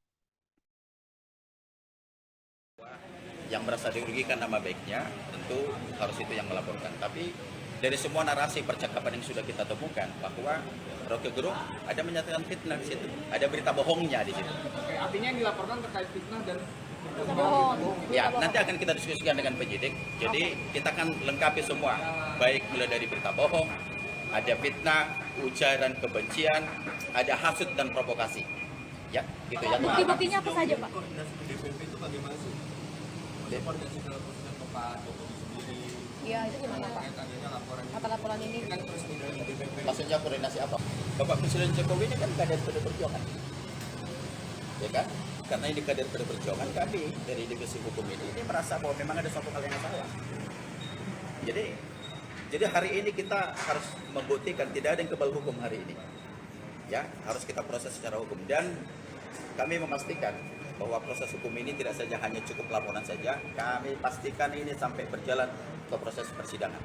Yang merasa dirugikan nama baiknya tentu harus itu yang melaporkan. Tapi dari semua narasi percakapan yang sudah kita temukan bahwa Roky Gerung ada menyatakan fitnah di situ, ada berita bohongnya di situ. Oke, artinya yang dilaporkan terkait fitnah dan ya, nanti akan kita diskusikan dengan penyidik. Jadi kita akan lengkapi semua, baik mulai dari berita bohong, ada fitnah, ujaran kebencian, ada hasut dan provokasi. Ya, gitu ya. Bukti-buktinya apa saja, Pak? DPP itu bagaimana sih? Koordinasi dalam proses ke Pak Jokowi sendiri. Iya, itu gimana, Pak? Apa laporan ini? Maksudnya koordinasi apa? Bapak Presiden Jokowi ini kan kader PD Perjuangan. Ya kan? Karena ini kader PD Perjuangan, kami dari divisi hukum ini merasa bahwa memang ada suatu hal yang salah. Jadi hari ini kita harus membuktikan tidak ada yang kebal hukum hari ini. Ya, harus kita proses secara hukum dan kami memastikan bahwa proses hukum ini tidak saja hanya cukup laporan saja, kami pastikan ini sampai berjalan ke proses persidangan.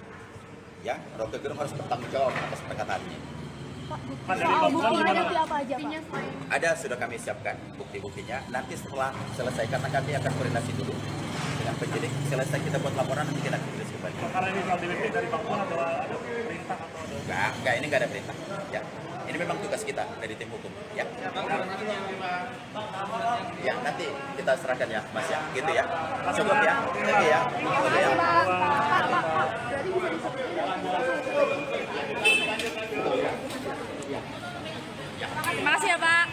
Ya, Roky Gerung harus bertanggung jawab atas perkataannya. Soal bukti apa aja, Pak? Ada, sudah kami siapkan bukti-buktinya. Nanti setelah selesai, karena kami akan koordinasi dulu dengan penyidik. Selesai kita buat laporan, nanti kita tulis kembali. Karena ini soal DPP dari Pak Puan atau ada perintah atau ada? Enggak, ini enggak ada perintah. Ya, ini memang tugas kita dari tim hukum. Ya, ya nanti kita serahkan ya, Mas ya. Gitu ya. Cukup ya. Oke ya. Oke ya. Terima kasih ya, Pak.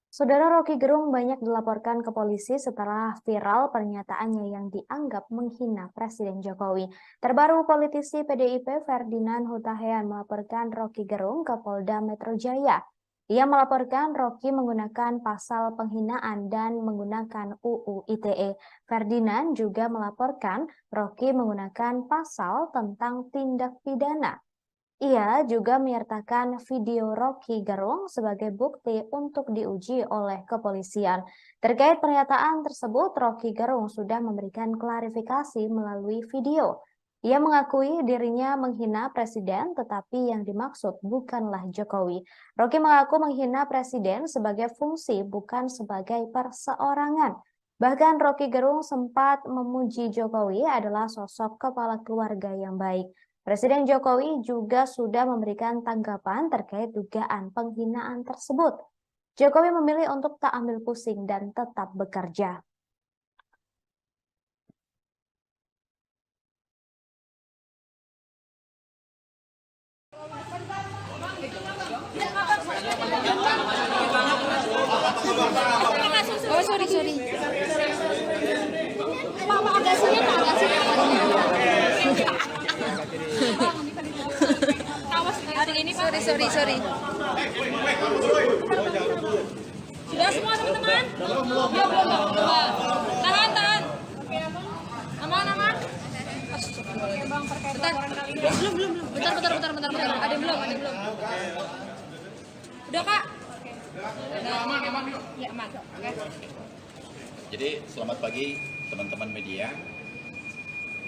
Saudara, Roky Gerung banyak dilaporkan ke polisi setelah viral pernyataannya yang dianggap menghina Presiden Jokowi. Terbaru, politisi PDIP Ferdinand Hutahian melaporkan Roky Gerung ke Polda Metro Jaya. Ia melaporkan Roky menggunakan pasal penghinaan dan menggunakan UU ITE. Ferdinand juga melaporkan Roky menggunakan pasal tentang tindak pidana. Ia juga menyertakan video Roky Gerung sebagai bukti untuk diuji oleh kepolisian. Terkait pernyataan tersebut, Roky Gerung sudah memberikan klarifikasi melalui video. Ia mengakui dirinya menghina Presiden, tetapi yang dimaksud bukanlah Jokowi. Roky mengaku menghina Presiden sebagai fungsi, bukan sebagai perseorangan. Bahkan Roky Gerung sempat memuji Jokowi adalah sosok kepala keluarga yang baik. Presiden Jokowi juga sudah memberikan tanggapan terkait dugaan penghinaan tersebut. Jokowi memilih untuk tak ambil pusing dan tetap bekerja. Oh, sorry. Pak, agak sini, Pak, agak sini. Hari ini Pak. Sorry. Sudah semua teman-teman? Ya, belum. Tahan. Aman. Bang, terkait laporan kali ini. Belum. Bentar. Ada yang belum. Udah, Kak? Aman. Ya, aman. Oke. Jadi selamat pagi teman-teman media.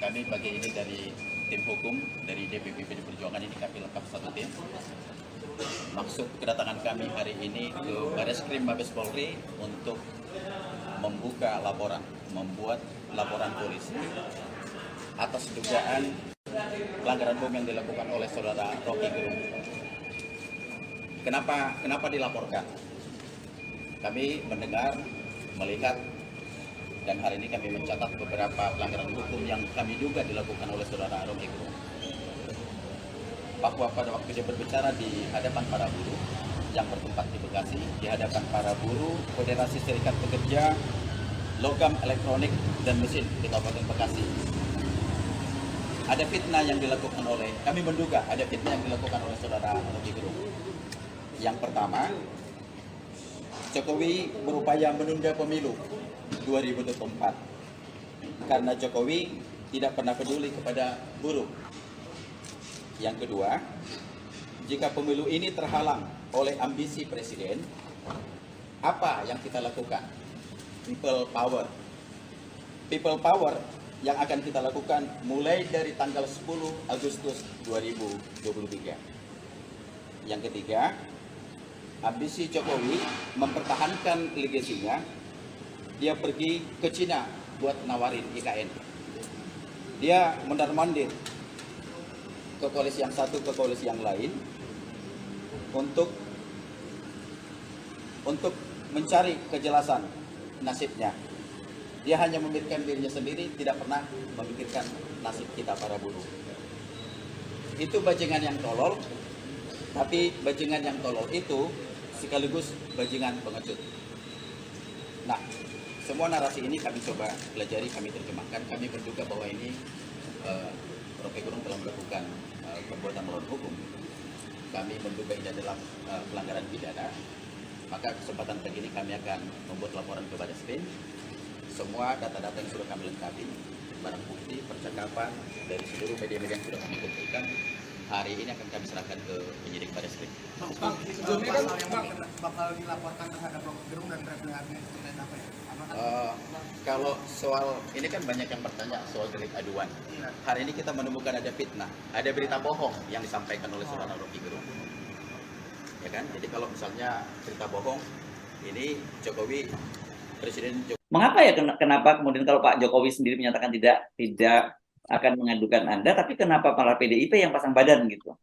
Kami pagi ini dari tim hukum dari DPP PD Perjuangan ini kami lengkap satu tim. Maksud kedatangan kami hari ini ke Bareskrim Mabes Polri untuk membuat laporan polisi atas dugaan pelanggaran HAM yang dilakukan oleh saudara Rocky Gerung. Kenapa dilaporkan? Kami mendengar, melihat, dan hari ini kami mencatat beberapa pelanggaran hukum yang kami duga dilakukan oleh saudara Rocky Gerung. Bahwa pada waktu dia berbicara di hadapan para buruh yang bertempat di Bekasi, di hadapan para buruh Federasi Serikat Pekerja Logam Elektronik dan Mesin di Kabupaten Bekasi, ada fitnah yang dilakukan oleh, kami menduga ada fitnah yang dilakukan oleh saudara Rocky Gerung. Yang pertama, Jokowi berupaya menunda pemilu 2024 karena Jokowi tidak pernah peduli kepada buruh. Yang kedua, jika pemilu ini terhalang oleh ambisi presiden, apa yang kita lakukan? People power. People power yang akan kita lakukan mulai dari tanggal 10 Agustus 2023. Yang ketiga, ambisi Jokowi mempertahankan legasinya. Dia pergi ke Cina buat nawarin IKN. Dia mondar-mandir ke koalisi yang satu ke koalisi yang lain untuk mencari kejelasan nasibnya. Dia hanya memikirkan dirinya sendiri, tidak pernah memikirkan nasib kita para buruh. Itu bajingan yang tolol, tapi bajingan yang tolol itu sekaligus bajingan pengecut. Nah, semua narasi ini kami coba pelajari, kami terjemahkan, kami menduga bahwa ini Rocky Gerung telah melakukan perbuatan melawan hukum. Kami menduga ini adalah pelanggaran pidana. Maka kesempatan pagi ini kami akan membuat laporan kepada Bareskrim. Semua data-data yang sudah kami lengkapi, barang bukti, percakapan dari seluruh media-media yang sudah kami kumpulkan, hari ini akan kami serahkan ke penyidik Bareskrim. Sebelumnya kan bakal dilaporkan terhadap Rocky Gerung dan Reply apa ya? Kalau soal ini kan banyak yang bertanya soal delik aduan. Hari ini kita menemukan ada fitnah, ada berita bohong yang disampaikan oleh saudara Rocky Gerung. Ya kan? Jadi kalau misalnya cerita bohong, ini Presiden Jokowi. Mengapa ya, kenapa kemudian kalau Pak Jokowi sendiri menyatakan tidak akan mengadukan Anda, tapi kenapa malah PDIP yang pasang badan gitu?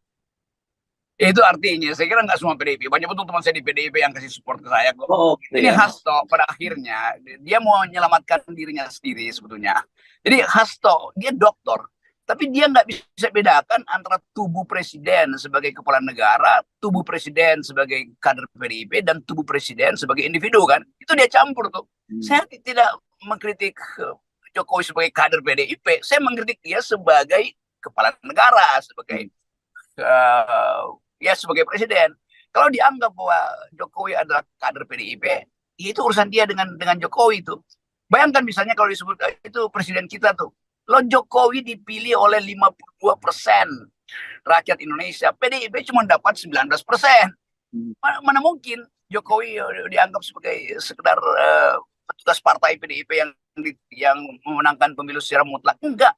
Itu artinya, saya kira nggak semua PDIP. Banyak betul teman saya di PDIP yang kasih support ke saya kok. Gitu Ini ya. Hasto pada akhirnya, dia mau menyelamatkan dirinya sendiri sebetulnya. Jadi Hasto, dia doktor. Tapi dia nggak bisa bedakan antara tubuh presiden sebagai kepala negara, tubuh presiden sebagai kader PDIP, dan tubuh presiden sebagai individu kan. Itu dia campur tuh. Saya tidak mengkritik Jokowi sebagai kader PDIP. Saya mengkritik dia sebagai kepala negara, sebagai sebagai presiden. Kalau dianggap bahwa Jokowi adalah kader PDIP, itu urusan dia dengan Jokowi itu. Bayangkan misalnya kalau disebut itu presiden kita tuh, lo Jokowi dipilih oleh 52% rakyat Indonesia, PDIP cuma dapat 19%. Mana mungkin Jokowi dianggap sebagai sekedar petugas partai PDIP yang memenangkan pemilu secara mutlak? Enggak.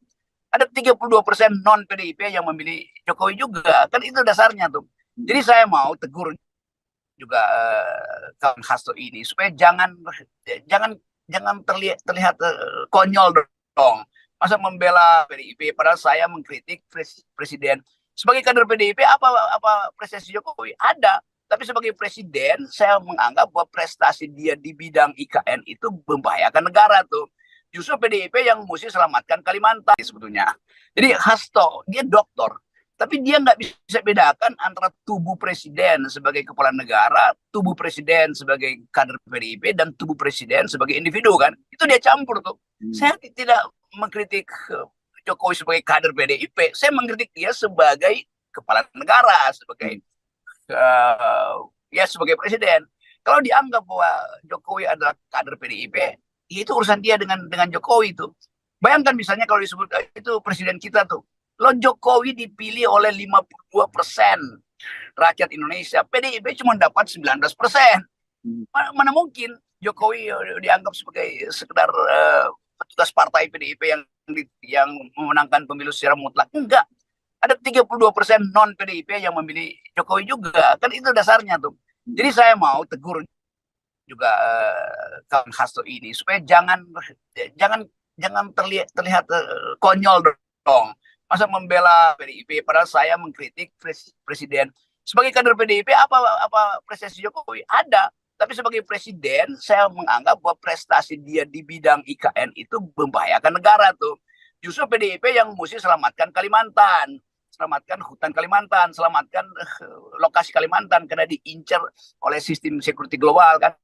Ada 32% non PDIP yang memilih Jokowi juga, kan itu dasarnya tuh. Jadi saya mau tegur juga kawan Hasto ini supaya jangan terlihat konyol dong. Masa membela PDIP padahal saya mengkritik presiden. Sebagai kader PDIP apa prestasi Jokowi? Ada. Tapi sebagai presiden saya menganggap bahwa prestasi dia di bidang IKN itu membahayakan negara tuh. Justru PDIP yang mesti selamatkan Kalimantan sebetulnya. Jadi Hasto, dia doktor. Tapi dia nggak bisa bedakan antara tubuh presiden sebagai kepala negara, tubuh presiden sebagai kader PDIP, dan tubuh presiden sebagai individu kan. Itu dia campur tuh. Saya tidak mengkritik Jokowi sebagai kader PDIP. Saya mengkritik dia sebagai kepala negara, sebagai sebagai presiden. Kalau dianggap bahwa Jokowi adalah kader PDIP, itu urusan dia dengan Jokowi itu. Bayangkan misalnya kalau disebut itu presiden kita tuh, lo Jokowi dipilih oleh 52% rakyat Indonesia, PDIP cuma dapat 19%. Mana mungkin Jokowi dianggap sebagai sekedar petugas partai PDIP yang memenangkan pemilu secara mutlak? Enggak. Ada 32% non PDIP yang memilih Jokowi juga. Kan itu dasarnya tuh. Jadi saya mau tegur juga kawan Hasto ini supaya jangan terlihat konyol dong. Masa membela PDIP padahal saya mengkritik presiden. Sebagai kader PDIP apa prestasi Jokowi? Ada. Tapi sebagai presiden saya menganggap bahwa prestasi dia di bidang IKN itu membahayakan negara tuh. Justru PDIP yang mesti selamatkan Kalimantan, selamatkan hutan Kalimantan, selamatkan lokasi Kalimantan karena diincar oleh sistem security global kan.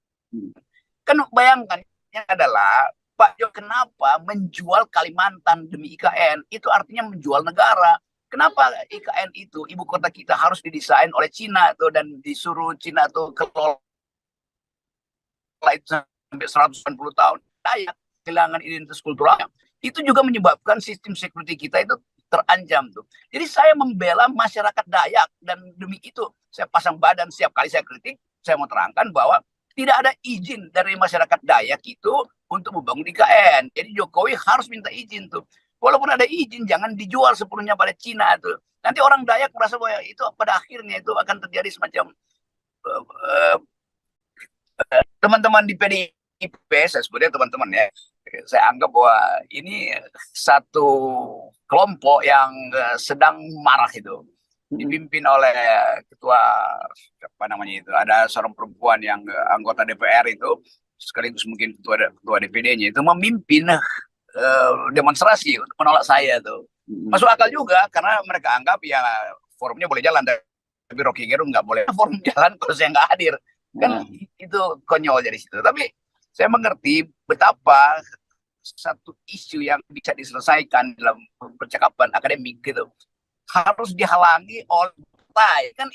Kan bayangkan adalah Pak Jo kenapa menjual Kalimantan demi IKN? Itu artinya menjual negara. Kenapa IKN itu ibu kota kita harus didesain oleh Cina tuh dan disuruh Cina tuh kelola itu sampai 190 tahun. Dayak kehilangan identitas kulturalnya. Itu juga menyebabkan sistem security kita itu terancam tuh. Jadi saya membela masyarakat Dayak dan demi itu saya pasang badan setiap kali saya kritik, saya mau terangkan bahwa tidak ada izin dari masyarakat Dayak itu untuk membangun IKN. Jadi Jokowi harus minta izin tuh. Walaupun ada izin, jangan dijual sepenuhnya pada Cina tuh. Nanti orang Dayak merasa bahwa itu pada akhirnya itu akan terjadi semacam teman-teman di PDIP, saya sebutnya teman-teman ya. Saya anggap bahwa ini satu kelompok yang sedang marah itu. Dipimpin oleh ketua apa namanya itu, ada seorang perempuan yang anggota DPR itu sekaligus mungkin ketua DPD-nya itu memimpin demonstrasi untuk menolak saya tuh. Masuk akal juga karena mereka anggap ya forumnya boleh jalan tapi Rocky Gerung nggak boleh forum jalan kalau saya nggak hadir kan. Itu konyol dari situ. Tapi saya mengerti betapa satu isu yang bisa diselesaikan dalam percakapan akademik gitu harus dihalangi oleh partai kan.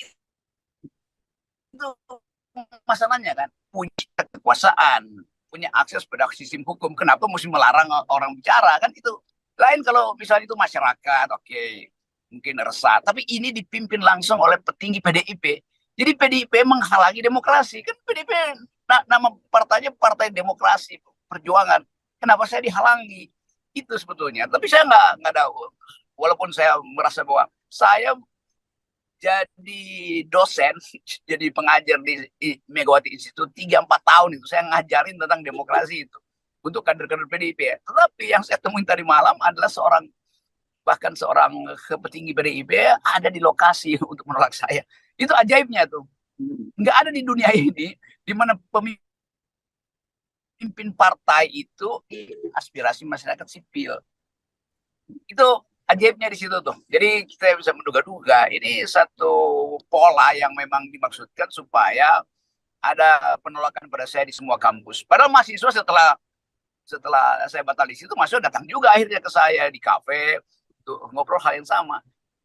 Itu masalahnya kan, punya kekuasaan, punya akses pada sistem hukum, kenapa mesti melarang orang bicara kan. Itu lain kalau misalnya itu masyarakat oke, mungkin resah, tapi ini dipimpin langsung oleh petinggi PDIP. Jadi PDIP menghalangi demokrasi kan. PDIP nama partainya Partai Demokrasi Perjuangan, kenapa saya dihalangi itu sebetulnya. Tapi saya nggak ada, walaupun saya merasa bahwa saya jadi dosen, jadi pengajar di Megawati Institute 3-4 tahun itu saya ngajarin tentang demokrasi itu untuk kader-kader PDIP. Tetapi yang saya temuin tadi malam adalah bahkan seorang petinggi PDIP ada di lokasi untuk menolak saya. Itu ajaibnya tuh. Nggak ada di dunia ini di mana pemimpin partai itu aspirasi masyarakat sipil. Itu ajaibnya di situ tuh. Jadi kita bisa menduga-duga ini satu pola yang memang dimaksudkan supaya ada penolakan pada saya di semua kampus. Padahal mahasiswa setelah saya batal di situ, mahasiswa datang juga akhirnya ke saya di kafe untuk ngobrol hal yang sama.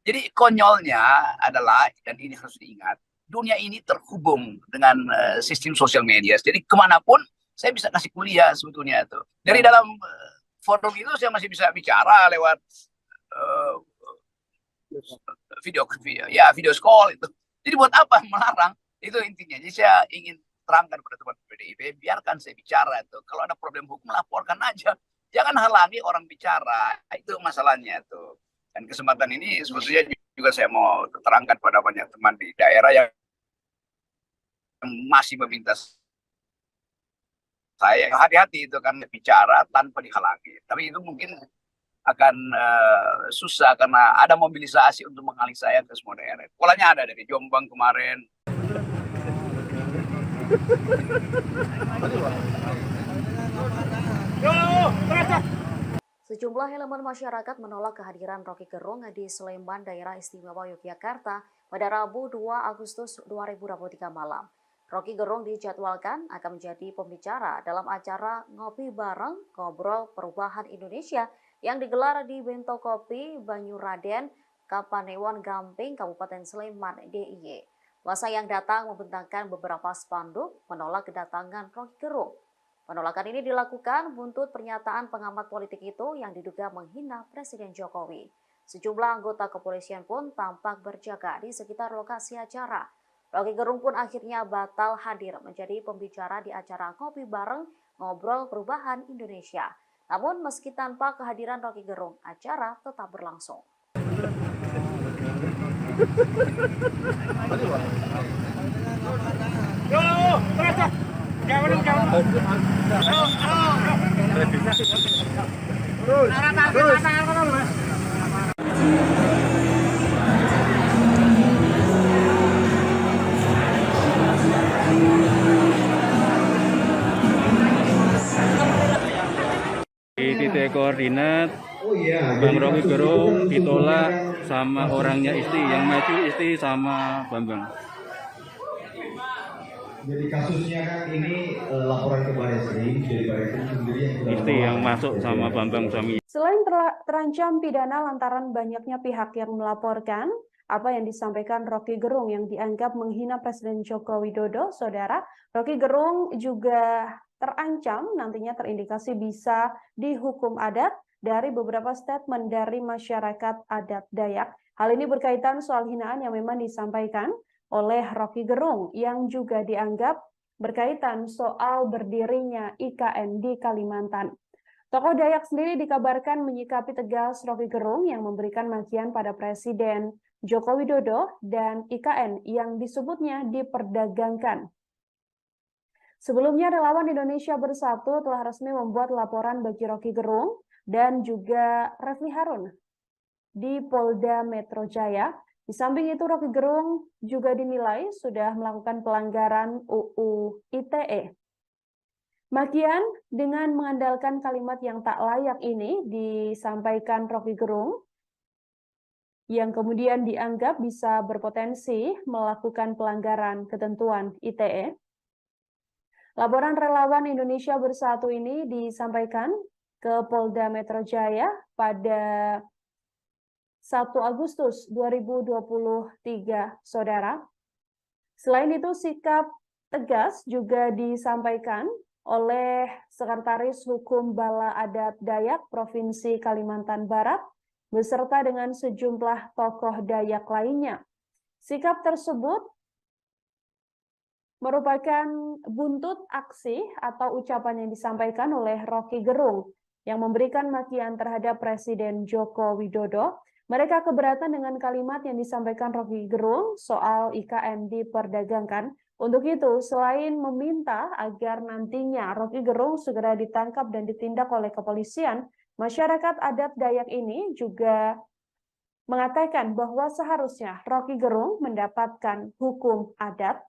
Jadi konyolnya adalah, dan ini harus diingat, dunia ini terhubung dengan sistem sosial media. Jadi kemanapun saya bisa kasih kuliah sebetulnya itu. Dari dalam forum itu saya masih bisa bicara lewat video call itu. Jadi buat apa melarang? Itu intinya. Jadi saya ingin terangkan pada teman PDIP, biarkan saya bicara itu. Kalau ada problem hukum laporkan aja. Jangan halangi orang bicara. Itu masalahnya tuh. Dan kesempatan ini sebetulnya juga saya mau terangkan pada banyak teman di daerah yang masih meminta saya hati-hati itu kan bicara tanpa dihalangi. Tapi itu mungkin akan susah karena ada mobilisasi untuk mengalih saya ke semua daerah. Polanya ada dari Jombang kemarin. Sejumlah elemen masyarakat menolak kehadiran Rocky Gerung di Sleman, Daerah Istimewa Yogyakarta pada Rabu 2 Agustus 2023 malam. Rocky Gerung dijadwalkan akan menjadi pembicara dalam acara Ngopi Bareng Ngobrol Perubahan Indonesia yang digelar di Bento Kopi Banyuraden, Kapanewon Gamping, Kabupaten Sleman, DIY. Masa yang datang membentangkan beberapa spanduk menolak kedatangan Rocky Gerung. Penolakan ini dilakukan buntut pernyataan pengamat politik itu yang diduga menghina Presiden Jokowi. Sejumlah anggota kepolisian pun tampak berjaga di sekitar lokasi acara. Rocky Gerung pun akhirnya batal hadir menjadi pembicara di acara Ngopi Bareng Ngobrol Perubahan Indonesia. Namun meski tanpa kehadiran Rocky Gerung, acara tetap berlangsung. Di titik koordinat Bang Rocky Gerung ditolak sama orangnya Isti, yang maju Isti sama Bambang. Jadi kasusnya kan ini laporan ke Barreskrim, dari Barreskrim sendiri Isti yang masuk sama Bambang suami. Selain terancam pidana lantaran banyaknya pihak yang melaporkan, apa yang disampaikan Rocky Gerung yang dianggap menghina Presiden Joko Widodo, Saudara, Rocky Gerung juga terancam nantinya terindikasi bisa dihukum adat dari beberapa statement dari masyarakat adat Dayak. Hal ini berkaitan soal hinaan yang memang disampaikan oleh Rocky Gerung yang juga dianggap berkaitan soal berdirinya IKN di Kalimantan. Tokoh Dayak sendiri dikabarkan menyikapi tegas Rocky Gerung yang memberikan makian pada Presiden Joko Widodo dan IKN yang disebutnya diperdagangkan. Sebelumnya, Relawan Indonesia Bersatu telah resmi membuat laporan bagi Rocky Gerung dan juga Refli Harun di Polda Metro Jaya. Di samping itu, Rocky Gerung juga dinilai sudah melakukan pelanggaran UU ITE. Makian dengan mengandalkan kalimat yang tak layak ini disampaikan Rocky Gerung yang kemudian dianggap bisa berpotensi melakukan pelanggaran ketentuan ITE. Laporan Relawan Indonesia Bersatu ini disampaikan ke Polda Metro Jaya pada 1 Agustus 2023, Saudara. Selain itu, sikap tegas juga disampaikan oleh Sekretaris Hukum Bala Adat Dayak Provinsi Kalimantan Barat, beserta dengan sejumlah tokoh Dayak lainnya. Sikap tersebut merupakan buntut aksi atau ucapan yang disampaikan oleh Rocky Gerung yang memberikan makian terhadap Presiden Joko Widodo. Mereka keberatan dengan kalimat yang disampaikan Rocky Gerung soal IKN diperdagangkan. Untuk itu, selain meminta agar nantinya Rocky Gerung segera ditangkap dan ditindak oleh kepolisian, masyarakat adat Dayak ini juga mengatakan bahwa seharusnya Rocky Gerung mendapatkan hukum adat.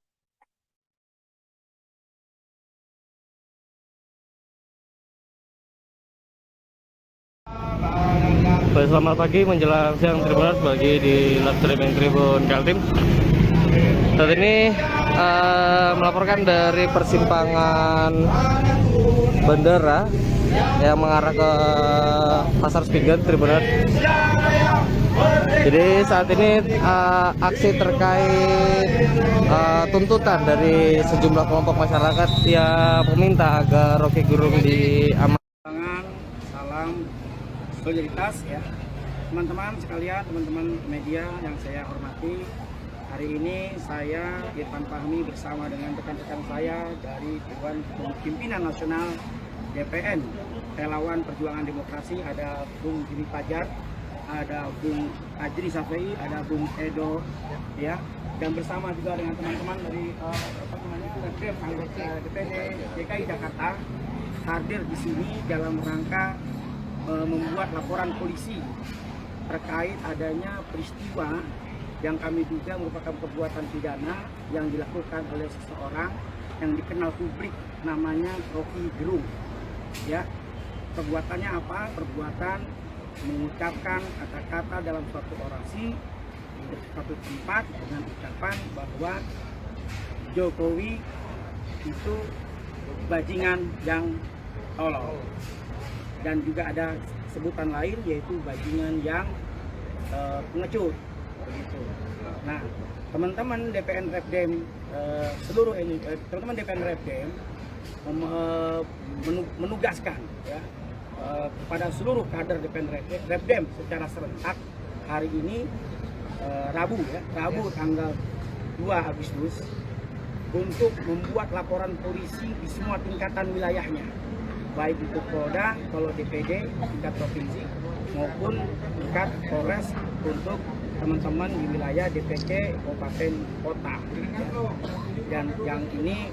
Selamat pagi menjelang siang Tribuners bagi di live streaming Tribun Kaltim. Saat ini melaporkan dari persimpangan bandara yang mengarah ke Pasar Spingan Tribuners. Jadi saat ini aksi terkait tuntutan dari sejumlah kelompok masyarakat yang meminta agar Rocky Gerung diamankan. Salam solidaritas ya teman-teman sekalian, teman-teman media yang saya hormati. Hari ini saya Irfan Fahmi bersama dengan rekan-rekan saya dari Dewan Pimpinan Nasional DPN Relawan Perjuangan Demokrasi, ada Bung Jimmy Fajar, ada Bung Ajri Safei, ada Bung Edo ya, dan bersama juga dengan teman-teman dari DPD DKI Jakarta hadir di sini dalam rangka membuat laporan polisi terkait adanya peristiwa yang kami duga merupakan perbuatan pidana yang dilakukan oleh seseorang yang dikenal publik namanya Rocky Gerung. Ya, perbuatannya apa? Perbuatan mengucapkan kata-kata dalam suatu orasi di suatu tempat dengan ucapan bahwa Jokowi itu bajingan yang tolol. Dan juga ada sebutan lain yaitu bajingan yang pengecut begitu. Nah, teman-teman DPN Repdem seluruh ini teman-teman DPN Repdem menugaskan ya kepada seluruh kader DPN Repdem secara serentak hari ini Rabu tanggal 2 Agustus untuk membuat laporan polisi di semua tingkatan wilayahnya, baik itu Polda, kalau DPD tingkat provinsi maupun tingkat Polres untuk teman-teman di wilayah DPC Kabupaten Kota. Dan yang ini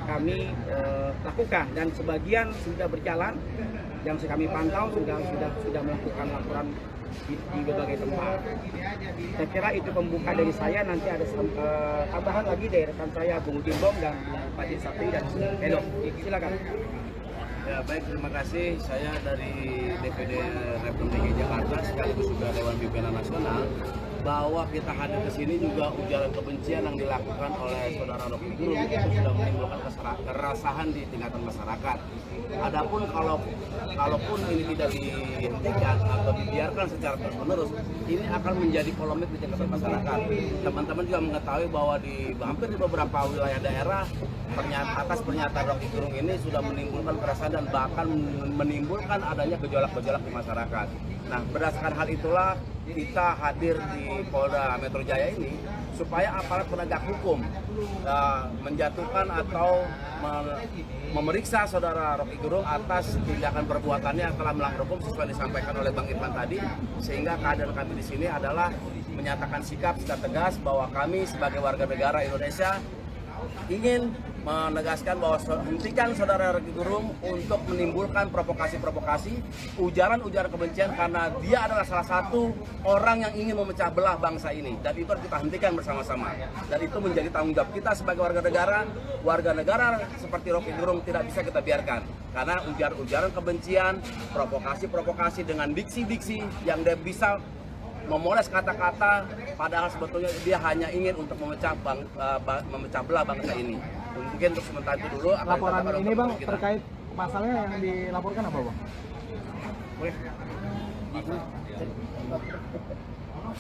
kami lakukan dan sebagian sudah berjalan, yang kami pantau sudah melakukan laporan di berbagai tempat. Saya kira itu pembuka dari saya. Nanti ada tambahan lagi dari rekan saya Bung Timbong dan Pak Sapri dan Edok. Silakan. Ya baik, terima kasih. Saya dari DPD Republik DKI Jakarta sekaligus juga Dewan Pimpinan Nasional, bahwa kita hadir ke sini juga ujaran kebencian yang dilakukan oleh saudara Rocky Gerung itu sudah menimbulkan keresahan di tingkatan masyarakat. Adapun kalaupun ini tidak dihentikan atau dibiarkan secara terus-menerus, ini akan menjadi polemik di tingkatan masyarakat. Teman-teman juga mengetahui bahwa di hampir di beberapa wilayah daerah atas pernyataan Rocky Gerung ini sudah menimbulkan keresahan dan bahkan menimbulkan adanya gejolak-gejolak di masyarakat. Nah, berdasarkan hal itulah kita hadir di Polda Metro Jaya ini supaya aparat penegak hukum menjatuhkan atau memeriksa saudara Rocky Gerung atas tindakan perbuatannya yang telah melanggar hukum sesuai disampaikan oleh Bang Irfan tadi, sehingga kehadiran kami di sini adalah menyatakan sikap secara tegas bahwa kami sebagai warga negara Indonesia ingin menegaskan bahwa hentikan saudara Rocky Gerung untuk menimbulkan provokasi-provokasi, ujaran-ujaran kebencian, karena dia adalah salah satu orang yang ingin memecah belah bangsa ini, dan itu harus kita hentikan bersama-sama. Dan itu menjadi tanggung jawab kita sebagai warga negara seperti Rocky Gerung tidak bisa kita biarkan, karena ujaran-ujaran kebencian, provokasi-provokasi dengan diksi-diksi yang dia bisa memoles kata-kata, padahal sebetulnya dia hanya ingin untuk memecah belah bangsa ini. Mungkin untuk sementara itu dulu. Laporan ini Bang terkait pasalnya yang dilaporkan apa Bang? Boleh.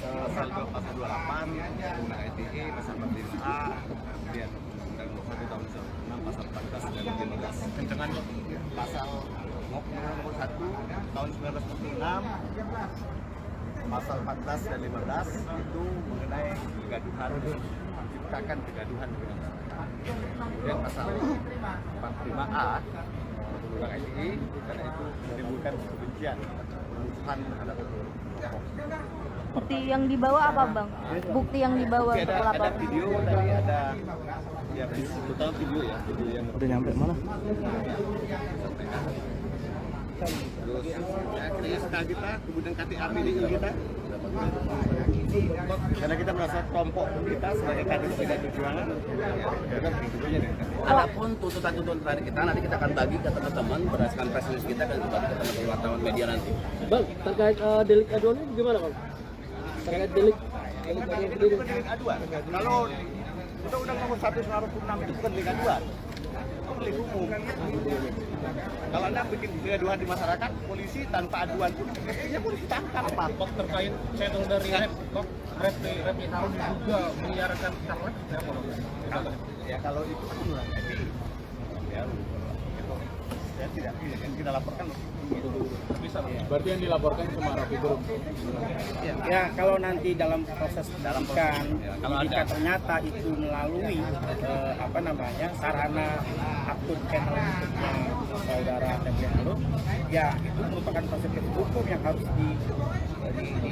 Pasal 28 Undang ITE, pasal 14A, kemudian Undang 21 tahun 2006, pasal 14 dan 15. Kencengan pasal nomor 1 tahun 1946, pasal 14 dan 15 itu mengenai kegaduhan, menciptakan kegaduhan dengan masyarakat. Kemudian pasal 45A Undang ITE karena itu menimbulkan kebencian, permusuhan terhadap kelompok. Bukti yang dibawa apa Bang? Bukti yang dibawa untuk Ada video tadi, ada ya total video ya, video yang udah nyampe mana? Terus akhirnya kita kemudian KTAP kita karena kita merasa kelompok kita sebagai kader PDI Perjuangan. Adapun tuntutan-tuntutan terakhir kita nanti kita akan bagi ke teman-teman berdasarkan press release kita dan juga ke teman-teman wartawan media nanti. Bang, terkait delik aduan ini gimana Bang? Terkait delik aduan. Kalau Undang-Undang Nomor 1 1996 itu bukan delik aduan. Delik umum. Kalau Anda bikin kegaduhan di masyarakat, polisi tanpa aduan pun mestinya polisi tangkap. Pak terkait saya tahu dari Repli Harun juga menyiarkan caleg ya kalau itu ya saya tidak yang kita laporkan bisa. Berarti yang dilaporkan cuma Rocky Gerung. Ya, kalau nanti dalam proses penyidikan, jika ternyata itu melalui sarana akun channel saudara Repli Harun, ya itu merupakan proses hukum yang harus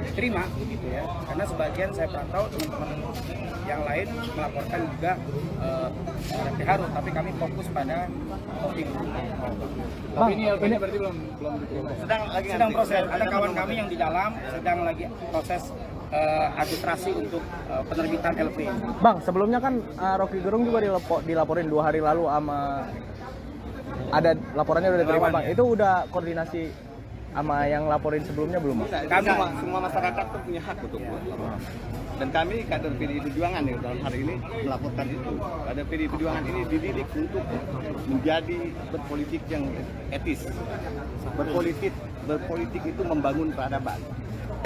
diterima, gitu ya. Karena sebagian saya pantau teman-teman yang lain melaporkan juga Repli Harun, tapi kami fokus pada Rocky Gerung. Tapi ini berarti belum sedang proses. Ada kawan kami yang di dalam sedang lagi proses administrasi untuk penerbitan LP. Bang, sebelumnya kan Rocky Gerung juga dilaporin 2 hari lalu sama ada laporannya udah diterima Bang. Itu udah koordinasi sama yang laporin sebelumnya belum Bang? Kami semua masyarakat tuh punya hak untuk melaporkan. Dan kami kader PDI Perjuangan yang dalam hari ini melaporkan itu. Kader PDI Perjuangan ini dididik untuk menjadi berpolitik yang etis. Berpolitik itu membangun peradaban,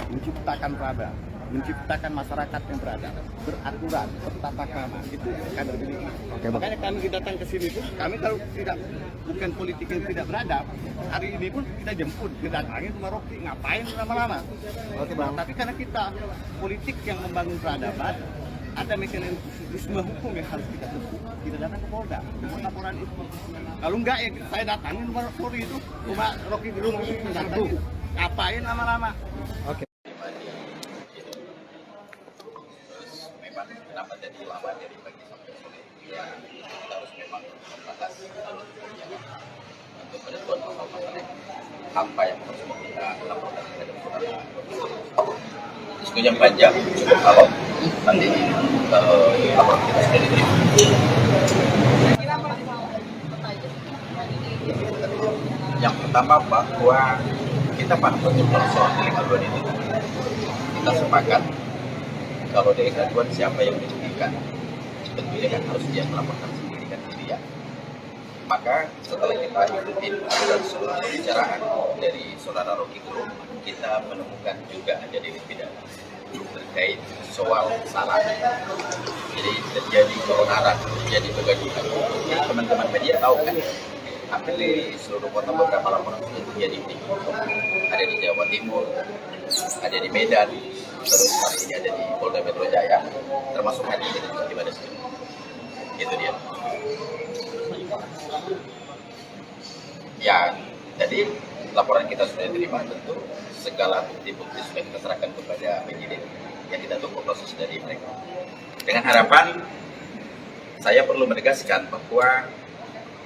menciptakan peradaban, menciptakan masyarakat yang beradab, beraturan, bertata krama. Itu kader PDI. Makanya kami datang ke sini pun, kami kalau bukan politik yang tidak beradab, hari ini pun kita jemput, datangin rumah Rocky, ngapain lama-lama? Tapi karena kita politik yang membangun peradaban, ada mekanisme hukum yang harus kita tempuh. Kita datang ke Polda, membuat laporan itu. Kalau enggak ya saya datangin rumah Polri itu, rumah Rocky Gerung itu datangin, ngapain lama-lama? Oke. atas alur perjalanan untuk penentuan pasal-pasal apa yang harus kita laporkan kepada saudara. Diskusinya panjang, cukup kalau nanti laporan kita sudah diterima. Yang pertama bahwa kita paham betul kalau soal delik aduan itu. Kita sepakat kalau delik aduan siapa yang dirugikan, tentunya kan harus dia melaporkan sendiri kan gitu ya. Maka setelah kita ikutin aliran seluruh pembicaraan dari saudara Rocky Gerung, kita menemukan juga ada delik pidana terkait soal sarana. Jadi terjadi keonaran, terjadi kegaduhan. Jadi teman-teman media tahu kan, hampir di seluruh kota beberapa laporan sudah terjadi di ada di Jawa Timur, ada di Medan, terus hari ini ada di Polda Metro Jaya, termasuk hari ini di Baris Krim. Itu dia. Ya, jadi laporan kita sudah diterima, tentu segala bukti-bukti sudah kita serahkan kepada penyidik yang kita tunggu proses dari mereka. Dengan harapan, saya perlu menegaskan bahwa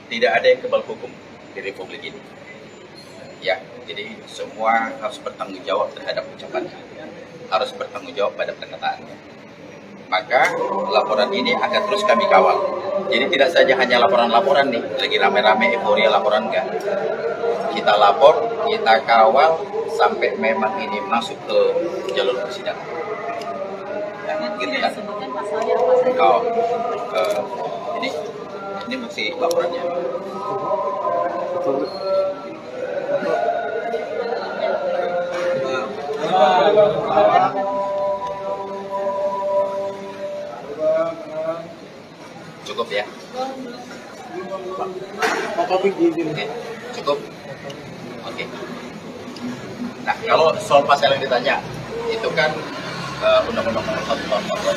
tidak ada yang kebal hukum di Republik ini. Ya, jadi semua harus bertanggung jawab terhadap ucapannya, harus bertanggung jawab pada perkataannya. Maka laporan ini akan terus kami kawal. Jadi tidak saja hanya laporan-laporan nih, lagi rame-rame euforia laporan enggak. Kita lapor, kita kawal sampai memang ini masuk ke jalur persidangan. Ya, gitu kan? Oh, ini bukti laporannya. Cukup ya? Oke, cukup. Oke. Nah, kalau soal pasal yang ditanya, itu kan Undang-Undang Nomor 1 Tahun 2014.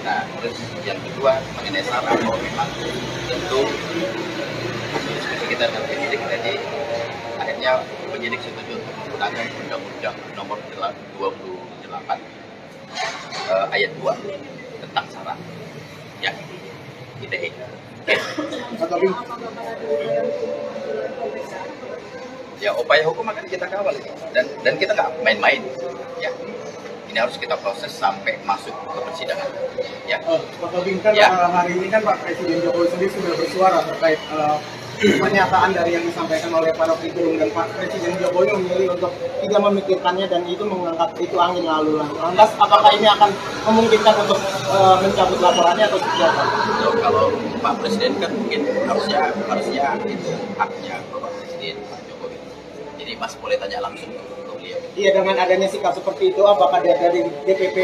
Nah, terus yang kedua mengenai saran bahwa memang tentu diskusi kita dengan penyidik tadi, akhirnya penyidik setuju untuk menggunakan Undang-Undang Nomor 28 ayat 2 tentang saran. Ya, ITE. Ya, upaya hukum akan kita kawal dan kita nggak main-main. Ya, ini harus kita proses sampai masuk ke persidangan. Ya. Pak Tobing, kan hari ini kan Pak Presiden Jokowi sendiri sudah bersuara terkait pernyataan dari yang disampaikan oleh Pak Rocky Gerung, dan Pak Presiden Jokowi memilih untuk tidak memikirkannya dan itu menganggap itu angin lalu. Lantas apakah ini akan memungkinkan untuk mencabut laporannya atau seperti apa? Kalau Pak Presiden kan mungkin harusnya itu haknya Bapak Presiden Pak Jokowi. Jadi Mas boleh tanya langsung ke beliau. Iya, dengan adanya sikap seperti itu, apakah dari DPP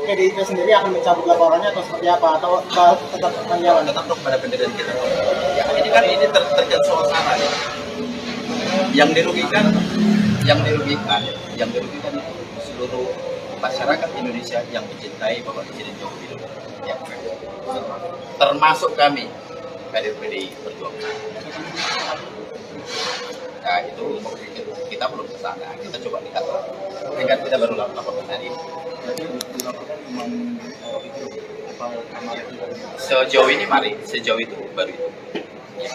PDIP sendiri akan mencabut laporannya atau seperti apa? Atau tetap menjalan? Tetap pada pendirian kita. Ya, ini terkait soal sarah ya. Yang dirugikan itu seluruh masyarakat Indonesia yang mencintai Bapak Presiden Joko Widodo. Ya, termasuk kami kader PDI Perjuangan. Nah, itu kita belum ke sana. Kita coba lihat. Sehingga kita baru laporkan hari ini. Sejauh ini sejauh itu baru itu. Ya.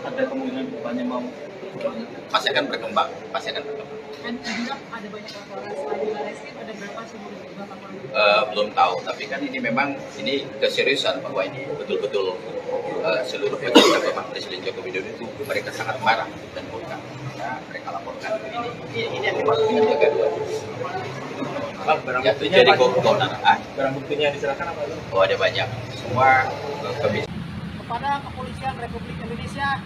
Ada kemungkinan depannya mau masih akan berkembang. Kan ada banyak laporan selain Baris Krim, ada berapa seluruh laporan? Belum tahu, tapi kan ini memang keseriusan bahwa ini betul-betul seluruh pejabat Bapak Presiden Joko Widodo itu mereka sangat marah dan murka. Maka mereka laporkan ini yang dimaksud dengan kegaduhan. Barang buktinya jadi barang buktinya yang diserahkan apa? Oh, ada banyak. Semua Kepada Kepolisian Republik Indonesia.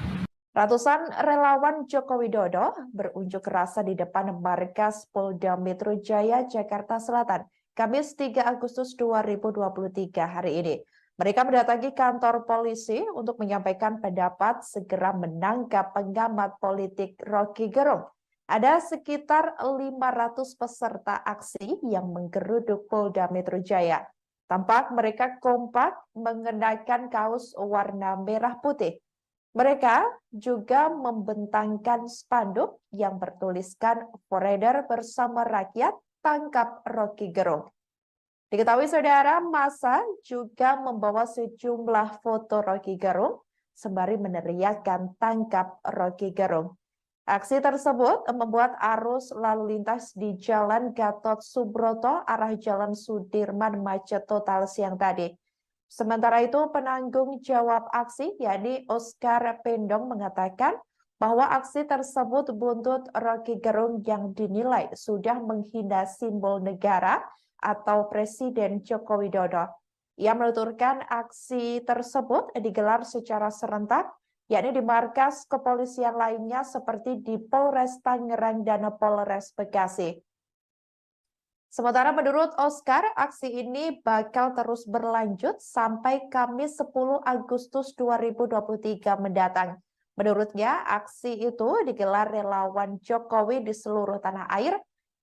Ratusan relawan Joko Widodo berunjuk rasa di depan markas Polda Metro Jaya, Jakarta Selatan, Kamis 3 Agustus 2023 hari ini. Mereka mendatangi kantor polisi untuk menyampaikan pendapat segera menangkap pengamat politik Rocky Gerung. Ada sekitar 500 peserta aksi yang menggeruduk Polda Metro Jaya. Tampak mereka kompak mengenakan kaos warna merah putih. Mereka juga membentangkan spanduk yang bertuliskan "Forever bersama rakyat, tangkap Rocky Gerung". Diketahui saudara, massa juga membawa sejumlah foto Rocky Gerung sembari meneriakkan tangkap Rocky Gerung. Aksi tersebut membuat arus lalu lintas di Jalan Gatot Subroto arah Jalan Sudirman macet total siang tadi. Sementara itu, penanggung jawab aksi, yakni Oscar Pendong, mengatakan bahwa aksi tersebut buntut Rocky Gerung yang dinilai sudah menghina simbol negara atau Presiden Joko Widodo. Ia menuturkan aksi tersebut digelar secara serentak, yakni di markas kepolisian lainnya seperti di Polres Tangerang dan Polres Bekasi. Sementara menurut Oscar, aksi ini bakal terus berlanjut sampai Kamis 10 Agustus 2023 mendatang. Menurutnya, aksi itu digelar relawan Jokowi di seluruh tanah air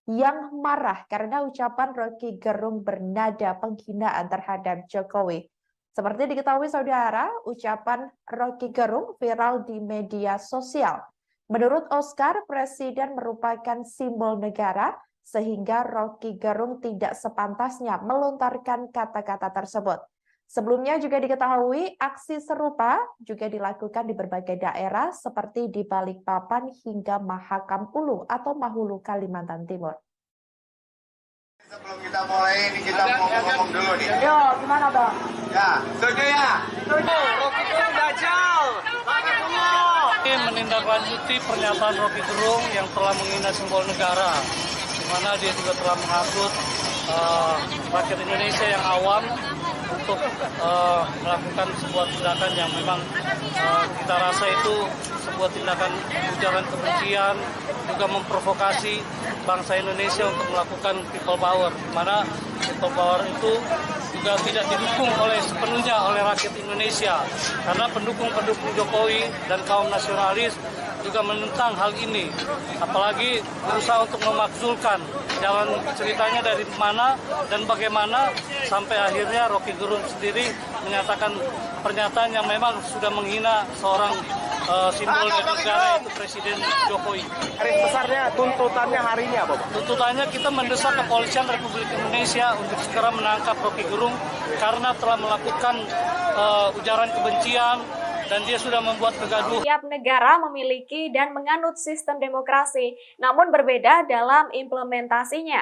yang marah karena ucapan Rocky Gerung bernada penghinaan terhadap Jokowi. Seperti diketahui saudara, ucapan Rocky Gerung viral di media sosial. Menurut Oscar, Presiden merupakan simbol negara, sehingga Rocky Gerung tidak sepantasnya melontarkan kata-kata tersebut. Sebelumnya juga diketahui aksi serupa juga dilakukan di berbagai daerah seperti di Balikpapan hingga Mahakam Ulu atau Mahulu, Kalimantan Timur. Sebelum kita mulai ini kita mau ngomong dulu nih. Yo, gimana Bang? Ya, setuju ya? Rocky Gerung dajal. Ini menindaklanjuti pernyataan Rocky Gerung yang telah menghina simbol negara, di mana dia juga telah menghasut rakyat Indonesia yang awam untuk melakukan sebuah tindakan yang memang kita rasa itu sebuah tindakan ujaran kebencian, juga memprovokasi bangsa Indonesia untuk melakukan people power, di mana people power itu juga tidak didukung sepenuhnya oleh rakyat Indonesia, karena pendukung-pendukung Jokowi dan kaum nasionalis juga menentang hal ini, apalagi berusaha untuk memakzulkan jalan ceritanya dari mana dan bagaimana sampai akhirnya Rocky Gerung sendiri menyatakan pernyataan yang memang sudah menghina seorang simbol dari negara, itu Presiden Jokowi. Garis besarnya tuntutannya hari ini apa, Pak? Tuntutannya kita mendesak kepolisian Republik Indonesia untuk segera menangkap Rocky Gerung karena telah melakukan ujaran kebencian dan dia sudah membuat kegaduhan. Setiap negara memiliki dan menganut sistem demokrasi, namun berbeda dalam implementasinya.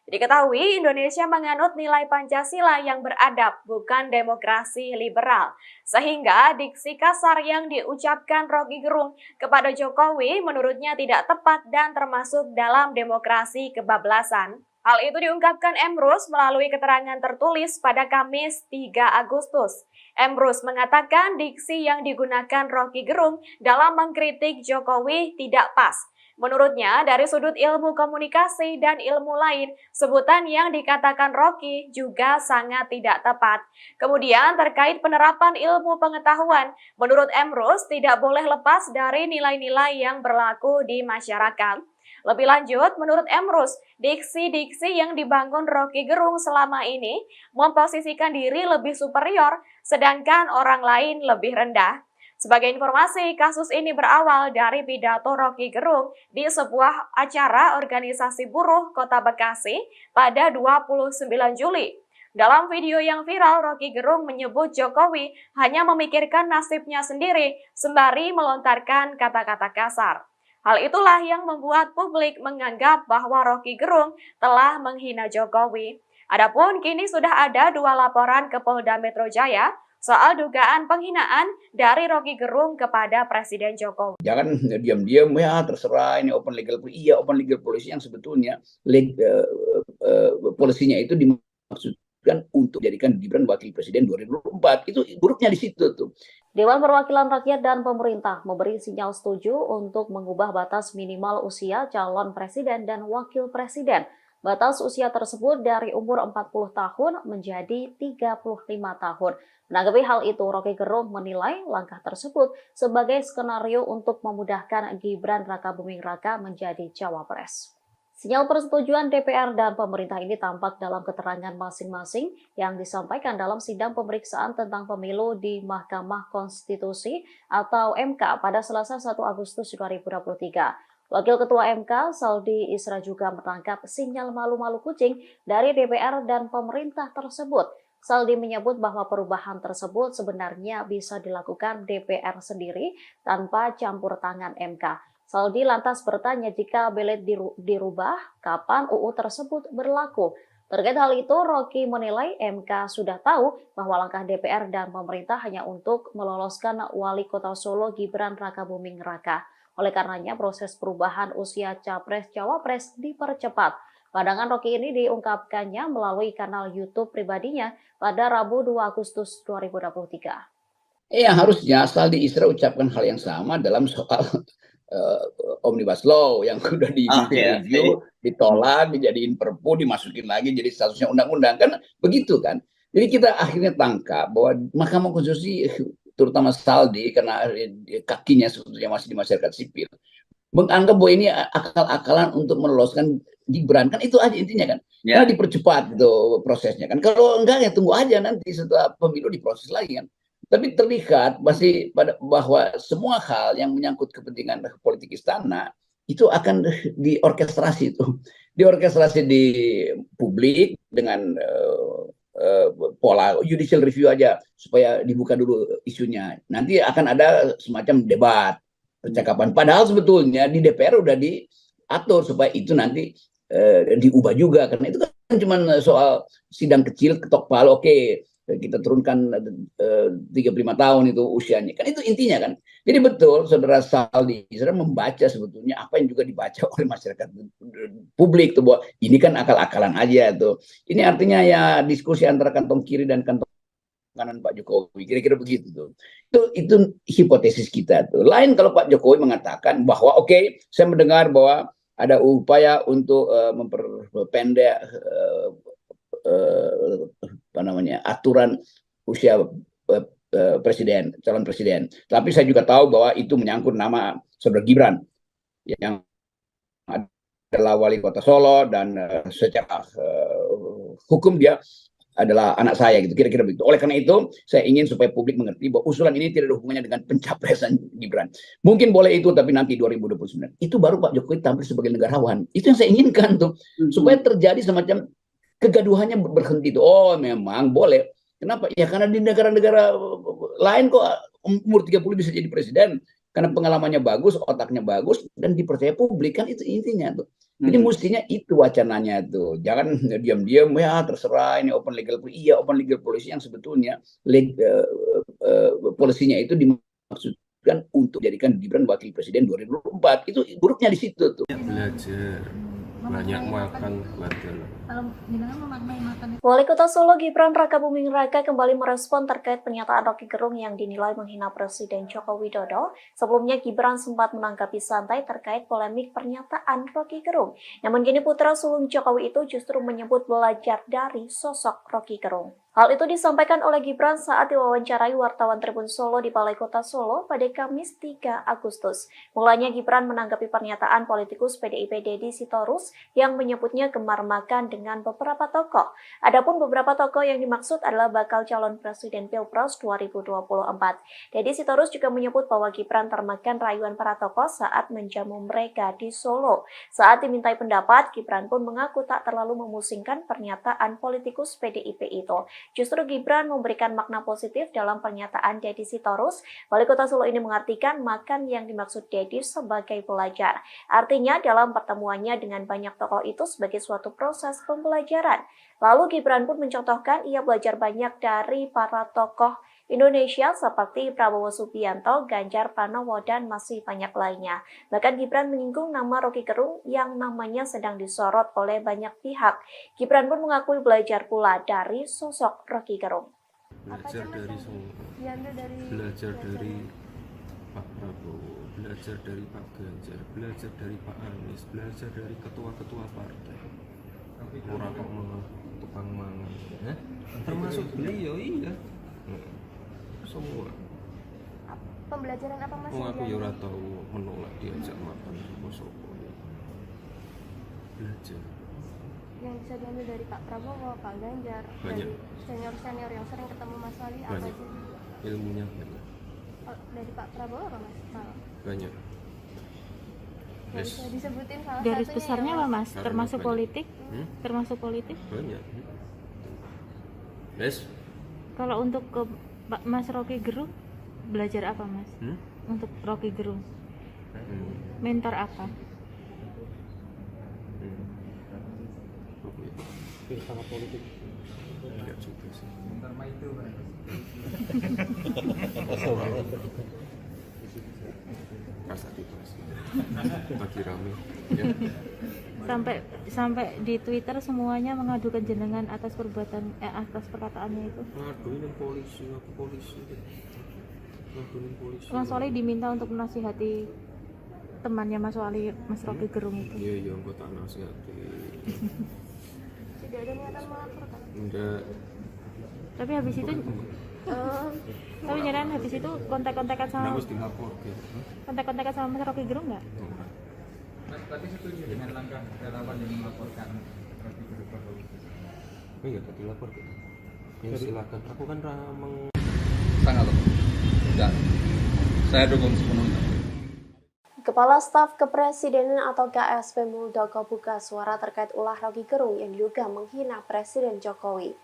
Diketahui Indonesia menganut nilai Pancasila yang beradab, bukan demokrasi liberal. Sehingga diksi kasar yang diucapkan Rocky Gerung kepada Jokowi menurutnya tidak tepat dan termasuk dalam demokrasi kebablasan. Hal itu diungkapkan Emrus melalui keterangan tertulis pada Kamis 3 Agustus. Emrus mengatakan diksi yang digunakan Rocky Gerung dalam mengkritik Jokowi tidak pas. Menurutnya, dari sudut ilmu komunikasi dan ilmu lain, sebutan yang dikatakan Rocky juga sangat tidak tepat. Kemudian, terkait penerapan ilmu pengetahuan, menurut Emrus tidak boleh lepas dari nilai-nilai yang berlaku di masyarakat. Lebih lanjut, menurut Emrus, diksi-diksi yang dibangun Rocky Gerung selama ini memposisikan diri lebih superior, sedangkan orang lain lebih rendah. Sebagai informasi, kasus ini berawal dari pidato Rocky Gerung di sebuah acara organisasi buruh Kota Bekasi pada 29 Juli. Dalam video yang viral, Rocky Gerung menyebut Jokowi hanya memikirkan nasibnya sendiri sembari melontarkan kata-kata kasar. Hal itulah yang membuat publik menganggap bahwa Rocky Gerung telah menghina Jokowi. Adapun kini sudah ada 2 laporan ke Polda Metro Jaya soal dugaan penghinaan dari Rocky Gerung kepada Presiden Jokowi. Jangan diam-diam ya terserah ini open legal policy. Iya, open legal policy yang sebetulnya polisinya itu dimaksudkan untuk jadikan Gibran wakil presiden 2024. Itu buruknya di situ tuh. Dewan Perwakilan Rakyat dan pemerintah memberi sinyal setuju untuk mengubah batas minimal usia calon presiden dan wakil presiden. Batas usia tersebut dari umur 40 tahun menjadi 35 tahun. Menanggapi hal itu, Rocky Gerung menilai langkah tersebut sebagai skenario untuk memudahkan Gibran Rakabuming Raka menjadi cawapres. Sinyal persetujuan DPR dan pemerintah ini tampak dalam keterangan masing-masing yang disampaikan dalam sidang pemeriksaan tentang pemilu di Mahkamah Konstitusi atau MK pada Selasa 1 Agustus 2023. Wakil Ketua MK, Saldi Isra juga menangkap sinyal malu-malu kucing dari DPR dan pemerintah tersebut. Saldi menyebut bahwa perubahan tersebut sebenarnya bisa dilakukan DPR sendiri tanpa campur tangan MK. Saldi lantas bertanya jika belet dirubah, kapan UU tersebut berlaku. Terkait hal itu, Rocky menilai MK sudah tahu bahwa langkah DPR dan pemerintah hanya untuk meloloskan Wali Kota Solo Gibran Rakabuming Raka. Oleh karenanya, proses perubahan usia Capres-Cawapres dipercepat. Pandangan Rocky ini diungkapkannya melalui kanal YouTube pribadinya pada Rabu 2 Agustus 2023. Iya, harusnya Saldi Isra ucapkan hal yang sama dalam soal Omnibus Law yang sudah review, ditolak, dijadiin perpu, dimasukin lagi jadi statusnya undang-undang, kan begitu kan. Jadi kita akhirnya tangkap bahwa Mahkamah Konstitusi, terutama Saldi karena kakinya sebetulnya masih di masyarakat sipil, menganggap bahwa ini akal-akalan untuk meloloskan Gibran, kan itu aja intinya kan. Karena dipercepat gitu prosesnya kan. Kalau enggak ya tunggu aja nanti setelah pemilu diproses lagi kan. Tapi terlihat masih bahwa semua hal yang menyangkut kepentingan politik istana itu akan diorkestrasi di publik dengan pola judicial review aja supaya dibuka dulu isunya. Nanti akan ada semacam debat, percakapan. Padahal sebetulnya di DPR udah diatur supaya itu nanti diubah juga, karena itu kan cuma soal sidang kecil ketok palu, oke, kita turunkan 35 tahun itu usianya, kan itu intinya kan. Jadi betul saudara Saldi Isra membaca sebetulnya apa yang juga dibaca oleh masyarakat publik tuh, bahwa ini kan akal-akalan aja tuh. Ini artinya ya diskusi antara kantong kiri dan kantong kanan Pak Jokowi, kira-kira begitu tuh. Itu hipotesis kita tuh. Lain kalau Pak Jokowi mengatakan bahwa oke, saya mendengar bahwa ada upaya untuk memperpendek aturan usia calon presiden. Tapi saya juga tahu bahwa itu menyangkut nama saudara Gibran yang adalah wali kota Solo dan secara hukum dia adalah anak saya gitu, kira-kira begitu. Oleh karena itu, saya ingin supaya publik mengerti bahwa usulan ini tidak ada hubungannya dengan pencapresan Gibran. Mungkin boleh itu, tapi nanti 2029. Itu baru Pak Jokowi tampil sebagai negarawan. Itu yang saya inginkan tuh, supaya terjadi semacam kegaduhannya berhenti tuh. Oh, memang boleh. Kenapa? Ya karena di negara-negara lain kok umur 30 bisa jadi presiden. Karena pengalamannya bagus, otaknya bagus, dan dipercaya publik, kan itu intinya tuh. Jadi mestinya itu wacananya tuh. Jangan diam-diam ya terserah ini open legal policy. Iya, open legal policy yang sebetulnya polisinya itu dimaksudkan untuk jadikan Gibran wakil presiden 2024. Itu buruknya di situ tuh. Belajar, banyak makan, belajar. Wali Kota Solo Gibran Rakabuming Raka kembali merespon terkait pernyataan Rocky Gerung yang dinilai menghina Presiden Joko Widodo. Sebelumnya Gibran sempat menanggapi santai terkait polemik pernyataan Rocky Gerung. Namun kini putra sulung Jokowi itu justru menyebut belajar dari sosok Rocky Gerung. Hal itu disampaikan oleh Gibran saat diwawancarai wartawan Tribun Solo di Balai Kota Solo pada Kamis 3 Agustus. Mulanya Gibran menanggapi pernyataan politikus PDIP Deddy Sitorus yang menyebutnya gemar makan dengan beberapa tokoh. Adapun beberapa tokoh yang dimaksud adalah bakal calon presiden Pilpres 2024. Deddy Sitorus juga menyebut bahwa Gibran termakan rayuan para tokoh saat menjamu mereka di Solo. Saat dimintai pendapat, Gibran pun mengaku tak terlalu memusingkan pernyataan politikus PDIP itu. Justru Gibran memberikan makna positif dalam pernyataan Deddy Sitorus. Wali Kota Solo ini mengartikan makan yang dimaksud Deddy sebagai belajar. Artinya dalam pertemuannya dengan banyak tokoh itu sebagai suatu proses pembelajaran. Lalu Gibran pun mencontohkan ia belajar banyak dari para tokoh Indonesia seperti Prabowo Subianto, Ganjar Pranowo, dan masih banyak lainnya. Bahkan Gibran menyinggung nama Rocky Gerung yang namanya sedang disorot oleh banyak pihak. Gibran pun mengakui belajar pula dari sosok Rocky Gerung. Belajar dari semua, belajar dari Pak Prabowo, belajar dari Pak Ganjar, belajar dari Pak Anies, belajar dari ketua-ketua partai. Orang kok tukang mangan, termasuk beliau, iya. Semua. Pembelajaran apa Mas? Aku ya ora tahu menolak diajak makan sopo. Belajar. Yang bisa diambil dari Pak Prabowo, Pak Ganjar, banyak. Dari senior-senior yang sering ketemu Mas Wali, apa banyak. aja? Ilmunya banyak. Dari Pak Prabowo apa Mas? Banyak. Yes. Disebutin salah Garis satunya besarnya ya, apa Mas? Karena Termasuk banyak. politik? Termasuk politik? Banyak. Yes. Kalau untuk ke Mas Rocky Gerung belajar apa Mas? Untuk Rocky Gerung mentor apa? Sangat politik. Enggak juga sih. Mentor itu lagi rame ya. Sampai di Twitter semuanya mengadukan jenengan atas atas perkataannya itu. Ngaduin polisi, aku polisi. Ngaduin polisi. Mas Wali diminta untuk menasihati temannya Mas Wali, Mas Rocky Gerung itu. Iya, aku tak nasihati. Tidak ada niatan melaporkan. Enggak. Tapi habis itu tapi jangan habis itu kontak-kontakan sama kontak-kontakan sama Mas Rocky Gerung nggak? Mas, tapi setuju dengan langkah relawan yang melaporkan Rocky Gerung ke polisi? Iya, tadi lapor gitu. Ya silakan. Aku kan sangat dan saya dukung sepenuhnya. Kepala Staf Kepresidenan atau KSP Muldoko buka suara terkait ulah Rocky Gerung yang diduga menghina Presiden Jokowi.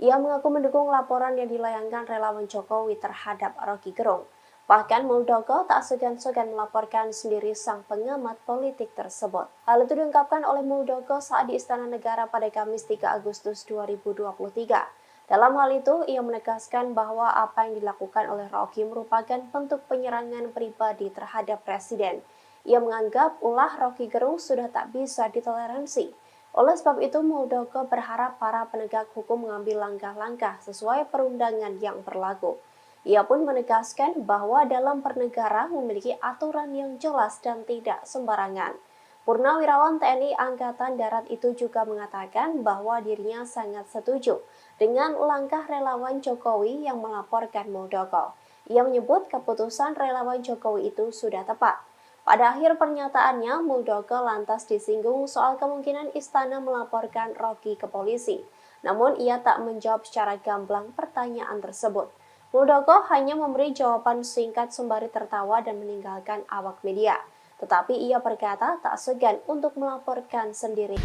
Ia mengaku mendukung laporan yang dilayangkan relawan Jokowi terhadap Rocky Gerung. Bahkan Muldoko tak segan-segan melaporkan sendiri sang pengamat politik tersebut. Hal itu diungkapkan oleh Muldoko saat di Istana Negara pada Kamis 3 Agustus 2023. Dalam hal itu, ia menegaskan bahwa apa yang dilakukan oleh Rocky merupakan bentuk penyerangan pribadi terhadap Presiden. Ia menganggap ulah Rocky Gerung sudah tak bisa ditoleransi. Oleh sebab itu, Muldoko berharap para penegak hukum mengambil langkah-langkah sesuai perundangan yang berlaku. Ia pun menegaskan bahwa dalam bernegara memiliki aturan yang jelas dan tidak sembarangan. Purnawirawan TNI Angkatan Darat itu juga mengatakan bahwa dirinya sangat setuju dengan langkah relawan Jokowi yang melaporkan Muldoko. Ia menyebut keputusan relawan Jokowi itu sudah tepat. Pada akhir pernyataannya, Muldoko lantas disinggung soal kemungkinan istana melaporkan Rocky ke polisi. Namun ia tak menjawab secara gamblang pertanyaan tersebut. Muldoko hanya memberi jawaban singkat sembari tertawa dan meninggalkan awak media. Tetapi ia berkata tak segan untuk melaporkan sendiri.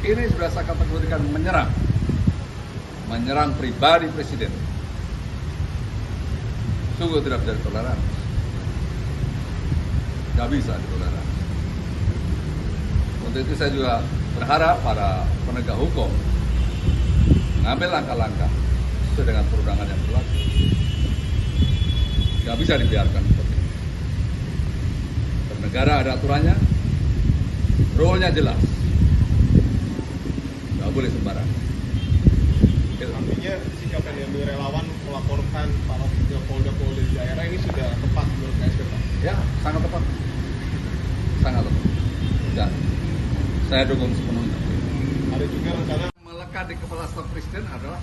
Ini sudah saya kategorikan menyerang pribadi Presiden. Sungguh tidak bisa ditoleransi. Tidak bisa ditoleransi. Untuk itu saya juga berharap para penegak hukum mengambil langkah-langkah sesuai dengan perundangan yang berlaku. Tidak bisa dibiarkan seperti ini. Bernegara ada aturannya, rule-nya jelas. Tidak boleh sembarangan. Artinya sikap yang diambil relawan melaporkan para polda-polda di daerah ini sudah tepat menurut KSP, Pak? Ya, sangat tepat. Sangat tepat. Dan saya dukung sepenuhnya. Ada juga rencana melekat di kepala staf presiden adalah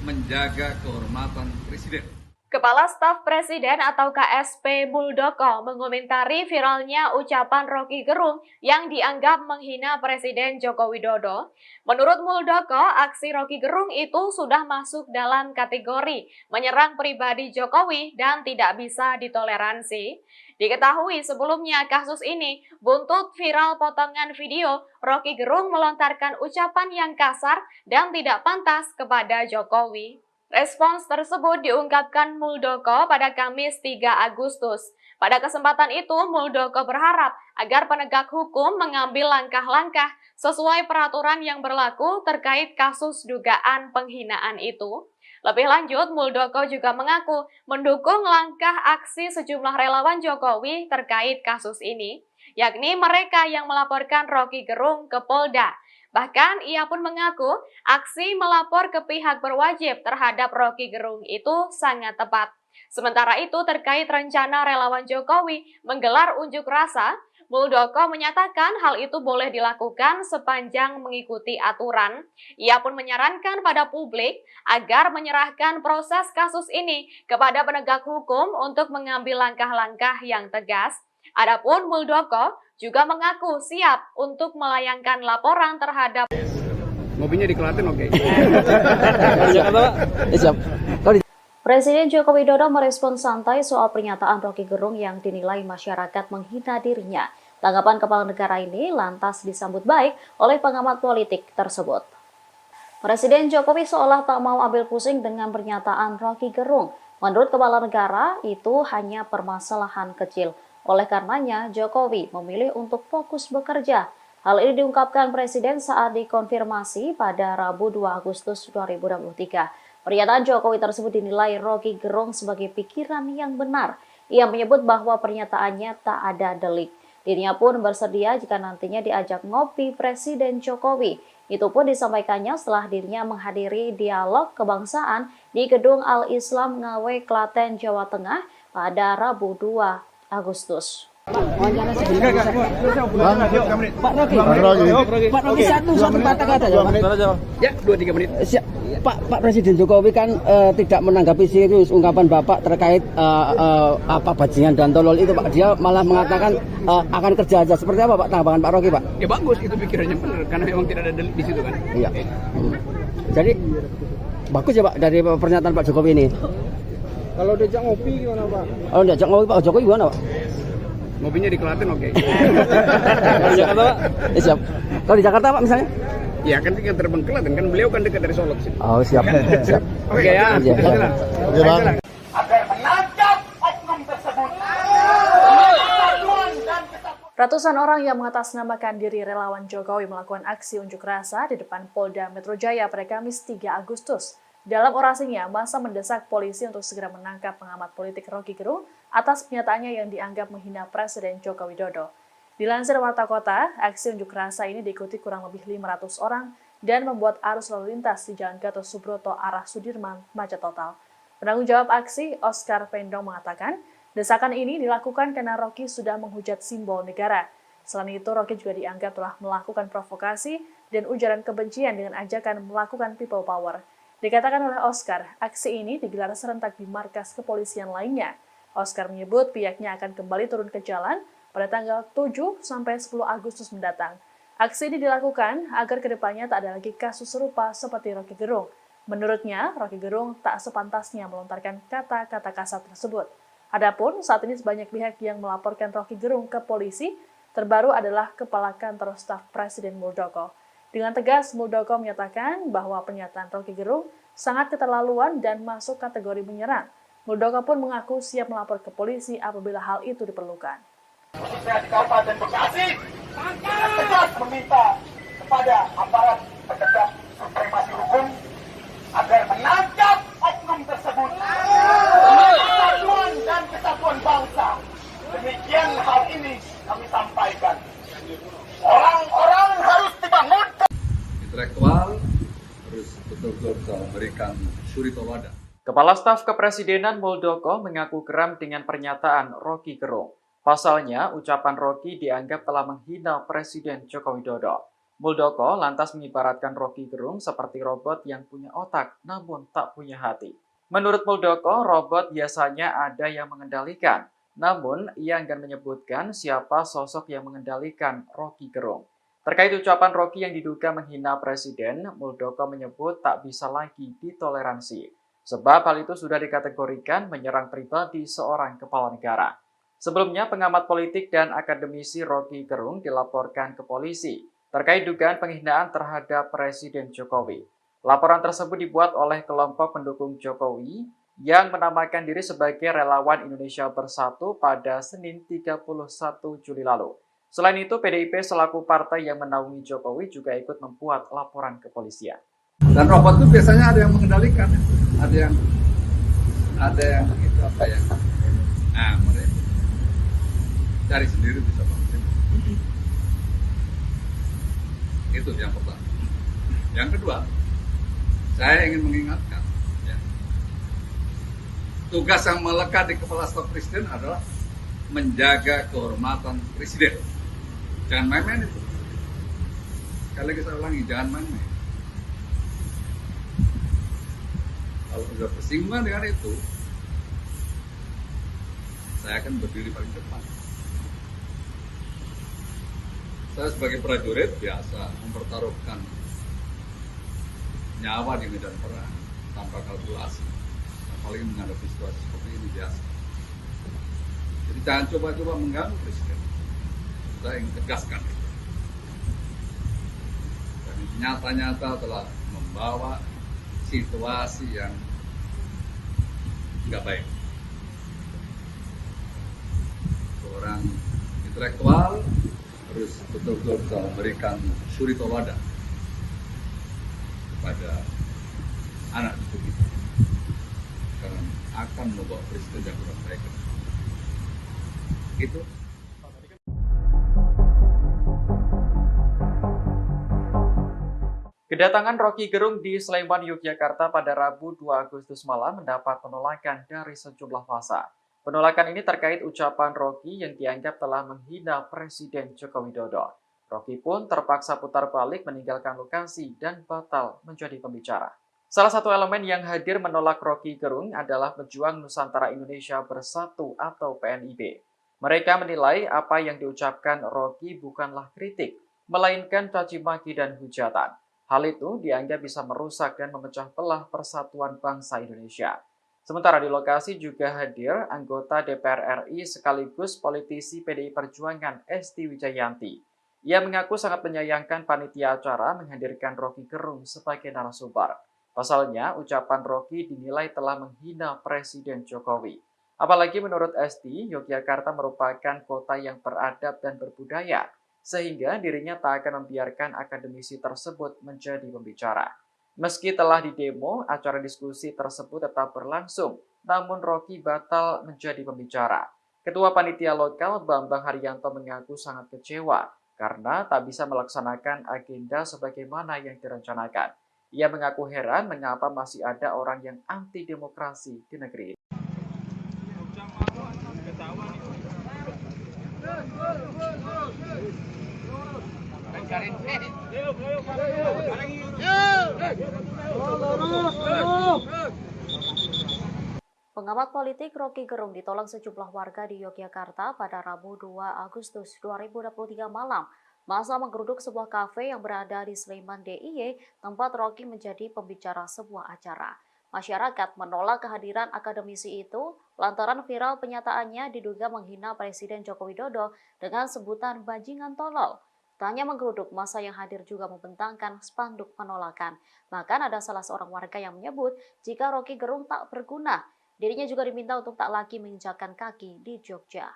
menjaga kehormatan presiden. Kepala Staf Presiden atau KSP Muldoko mengomentari viralnya ucapan Rocky Gerung yang dianggap menghina Presiden Joko Widodo. Menurut Muldoko, aksi Rocky Gerung itu sudah masuk dalam kategori menyerang pribadi Jokowi dan tidak bisa ditoleransi. Diketahui sebelumnya kasus ini buntut viral potongan video Rocky Gerung melontarkan ucapan yang kasar dan tidak pantas kepada Jokowi. Respons tersebut diungkapkan Muldoko pada Kamis 3 Agustus. Pada kesempatan itu, Muldoko berharap agar penegak hukum mengambil langkah-langkah sesuai peraturan yang berlaku terkait kasus dugaan penghinaan itu. Lebih lanjut, Muldoko juga mengaku mendukung langkah aksi sejumlah relawan Jokowi terkait kasus ini, yakni mereka yang melaporkan Rocky Gerung ke Polda. Bahkan ia pun mengaku aksi melapor ke pihak berwajib terhadap Rocky Gerung itu sangat tepat. Sementara itu terkait rencana relawan Jokowi menggelar unjuk rasa, Muldoko menyatakan hal itu boleh dilakukan sepanjang mengikuti aturan. Ia pun menyarankan pada publik agar menyerahkan proses kasus ini kepada penegak hukum untuk mengambil langkah-langkah yang tegas. Adapun Muldoko juga mengaku siap untuk melayangkan laporan terhadap Mobilnya di Klaten, oke. Presiden Joko Widodo merespons santai soal pernyataan Rocky Gerung yang dinilai masyarakat menghina dirinya. Tanggapan kepala negara ini lantas disambut baik oleh pengamat politik tersebut. Presiden Jokowi seolah tak mau ambil pusing dengan pernyataan Roky Gerung. Menurut kepala negara, itu hanya permasalahan kecil. Oleh karenanya, Jokowi memilih untuk fokus bekerja. Hal ini diungkapkan Presiden saat dikonfirmasi pada Rabu 2 Agustus 2023. Pernyataan Jokowi tersebut dinilai Roky Gerung sebagai pikiran yang benar. Ia menyebut bahwa pernyataannya tak ada delik. Dirinya pun bersedia jika nantinya diajak ngopi Presiden Jokowi. Itu pun disampaikannya setelah dirinya menghadiri dialog kebangsaan di Gedung Al-Islam Ngawi, Klaten, Jawa Tengah pada Rabu 2 Agustus. Pak Roky, satu kata-kata ya, 2-3 menit. Pak Presiden Jokowi kan tidak menanggapi serius ungkapan Bapak terkait bajingan dan tolol itu, Pak. Dia malah mengatakan akan kerja aja. Seperti apa Pak tanggapan Pak Roky, Pak? Ya bagus, itu pikirannya benar karena memang tidak ada delik di situ kan. Iya. Jadi bagus ya Pak dari pernyataan Pak Jokowi ini. Kalau diajak ngopi gimana Pak? Kalau diajak ngopi Pak Jokowi gimana Pak? Ngopinya di Klaten oke. Kalau di Jakarta Pak? Siap. Kalau di Jakarta Pak misalnya? Ya kan tinggal terbang ke Klaten kan beliau kan dekat dari Solo sih. Oh siap. Siap. Oke ya. Oke Bang. Ratusan orang yang mengatasnamakan diri relawan Jokowi melakukan aksi unjuk rasa di depan Polda Metro Jaya pada Kamis 3 Agustus. Dalam orasinya, massa mendesak polisi untuk segera menangkap pengamat politik Roky Gerung atas pernyataannya yang dianggap menghina Presiden Joko Widodo. Dilansir Warta Kota, aksi unjuk rasa ini diikuti kurang lebih 500 orang dan membuat arus lalu lintas di Jalan Gatot Subroto arah Sudirman macet total. Penanggung jawab aksi, Oscar Pendong, mengatakan, desakan ini dilakukan karena Roky sudah menghujat simbol negara. Selain itu, Roky juga dianggap telah melakukan provokasi dan ujaran kebencian dengan ajakan melakukan people power. Dikatakan oleh Oscar, aksi ini digelar serentak di markas kepolisian lainnya. Oscar menyebut pihaknya akan kembali turun ke jalan pada tanggal 7 sampai 10 Agustus mendatang. Aksi ini dilakukan agar kedepannya tak ada lagi kasus serupa seperti Roky Gerung. Menurutnya, Roky Gerung tak sepantasnya melontarkan kata-kata kasar tersebut. Adapun saat ini sebanyak pihak yang melaporkan Roky Gerung ke polisi, terbaru adalah Kepala Kantor Staf Presiden Muldoko. Dengan tegas, Muldoko menyatakan bahwa pernyataan Roky Gerung sangat keterlaluan dan masuk kategori menyerang. Muldoko pun mengaku siap melapor ke polisi apabila hal itu diperlukan. Khususnya di Kabupaten Bekasi, tegas meminta kepada aparat penegak supremasi hukum agar menangkap oknum tersebut demi persatuan dan kesatuan bangsa. Demikian hal ini kami sampaikan. Orang-orang harus dibangunkan. Intelektual harus betul-betul bisa memberikan suri tauladan. Kepala Staf Kepresidenan Muldoko mengaku geram dengan pernyataan Roky Gerung. Pasalnya, ucapan Roky dianggap telah menghina Presiden Joko Widodo. Muldoko lantas mengibaratkan Roky Gerung seperti robot yang punya otak namun tak punya hati. Menurut Muldoko, robot biasanya ada yang mengendalikan. Namun, ia enggan menyebutkan siapa sosok yang mengendalikan Roky Gerung. Terkait ucapan Roky yang diduga menghina Presiden, Muldoko menyebut tak bisa lagi ditoleransi. Sebab hal itu sudah dikategorikan menyerang pribadi seorang kepala negara. Sebelumnya, pengamat politik dan akademisi Roky Gerung dilaporkan ke polisi terkait dugaan penghinaan terhadap Presiden Jokowi. Laporan tersebut dibuat oleh kelompok pendukung Jokowi yang menamakan diri sebagai Relawan Indonesia Bersatu pada Senin 31 Juli lalu. Selain itu, PDIP selaku partai yang menaungi Jokowi juga ikut membuat laporan kepolisian. Dan robot itu biasanya ada yang mengendalikan, ada yang itu apa ya? Nah, mereka cari sendiri bisa bangun. Itu yang pertama. Yang kedua, saya ingin mengingatkan, ya, tugas yang melekat di kepala staf presiden adalah menjaga kehormatan presiden. Jangan main-main itu. Sekali lagi saya ulangi, jangan main-main. Kalau sudah bersinggungan dengan itu, saya akan berdiri paling depan. Saya sebagai prajurit biasa mempertaruhkan nyawa di medan perang tanpa kalkulasi, apalagi menghadapi situasi seperti ini biasa. Jadi jangan coba-coba mengganggu presiden. Saya ingin tegaskan. Dan nyata-nyata telah membawa situasi yang nggak baik. Seorang intelektual harus betul-betul bisa memberikan suri tauladan kepada anak cucu kita, karena akan membawa presiden yang kurang baik. Itu. Kedatangan Roky Gerung di Sleman, Yogyakarta pada Rabu 2 Agustus malam mendapat penolakan dari sejumlah massa. Penolakan ini terkait ucapan Roky yang dianggap telah menghina Presiden Joko Widodo. Roky pun terpaksa putar balik meninggalkan lokasi dan batal menjadi pembicara. Salah satu elemen yang hadir menolak Roky Gerung adalah Pejuang Nusantara Indonesia Bersatu atau PNIB. Mereka menilai apa yang diucapkan Roky bukanlah kritik, melainkan caci maki dan hujatan. Hal itu dianggap bisa merusak dan memecah belah persatuan bangsa Indonesia. Sementara di lokasi juga hadir anggota DPR RI sekaligus politisi PDI Perjuangan Esti Wijayanti. Ia mengaku sangat menyayangkan panitia acara menghadirkan Roky Gerung sebagai narasumber. Pasalnya, ucapan Roky dinilai telah menghina Presiden Jokowi. Apalagi menurut Esti, Yogyakarta merupakan kota yang beradab dan berbudaya, sehingga dirinya tak akan membiarkan akademisi tersebut menjadi pembicara. Meski telah didemo, acara diskusi tersebut tetap berlangsung, namun Roky batal menjadi pembicara. Ketua Panitia Lokal Bambang Haryanto mengaku sangat kecewa karena tak bisa melaksanakan agenda sebagaimana yang direncanakan. Ia mengaku heran mengapa masih ada orang yang anti demokrasi di negeri ini. Pengamat politik Roky Gerung ditolak sejumlah warga di Yogyakarta pada Rabu 2 Agustus 2023 malam. Masa menggeruduk sebuah kafe yang berada di Sleman DIY, tempat Roky menjadi pembicara sebuah acara. Masyarakat menolak kehadiran akademisi itu lantaran viral penyataannya diduga menghina Presiden Joko Widodo dengan sebutan bajingan tolol. Tak hanya menggeruduk, massa yang hadir juga membentangkan spanduk penolakan. Bahkan ada salah seorang warga yang menyebut jika Roky Gerung tak berguna. Dirinya juga diminta untuk tak lagi menginjakan kaki di Jogja.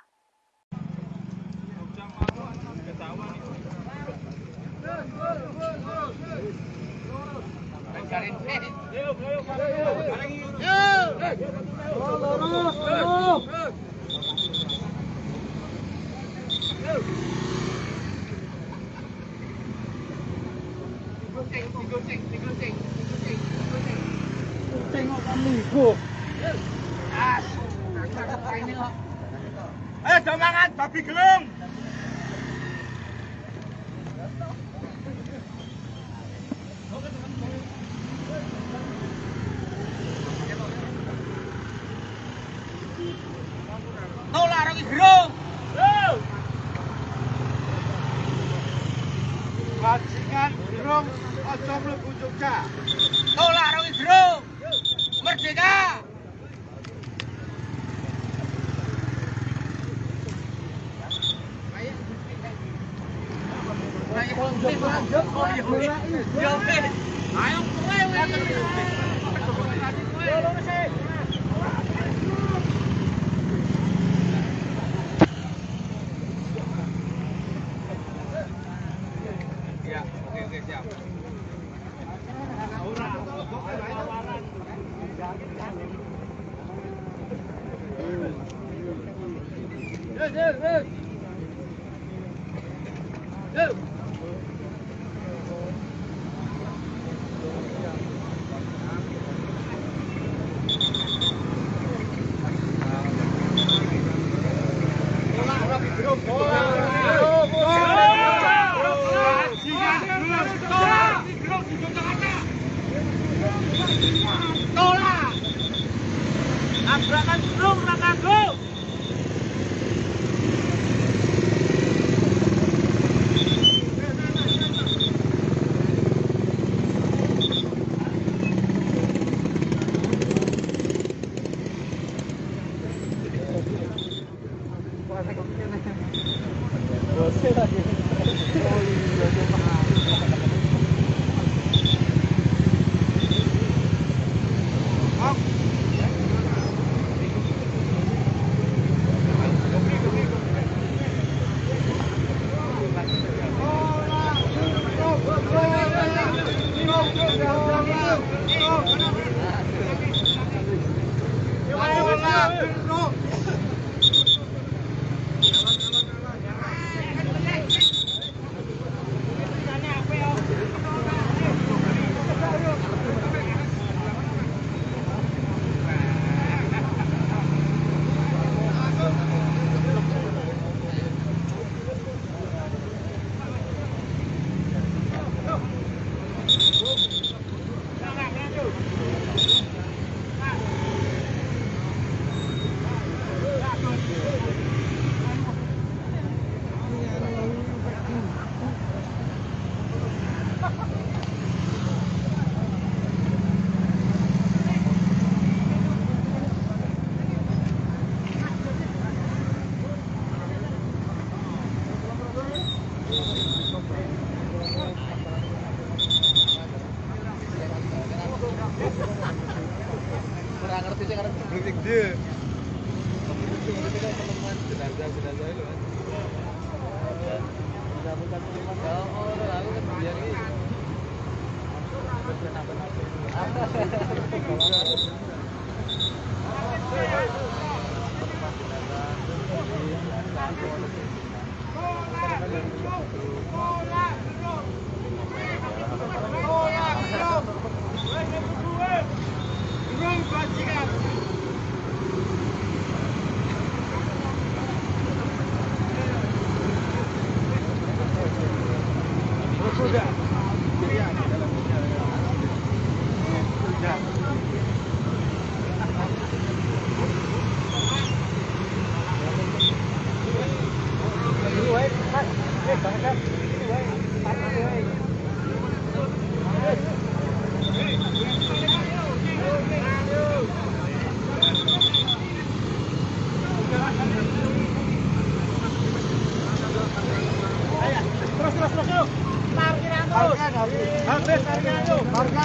Ayo semangat Roky Gerung. Tolak Roky Gerung. Bajingan Gerung aja mlebu Jogja. Tolak Roky Gerung. Merdeka. Tabrakan Gerung, Rakago. Kurang ngerti sih karena berarti dia. Jenazah itu kan.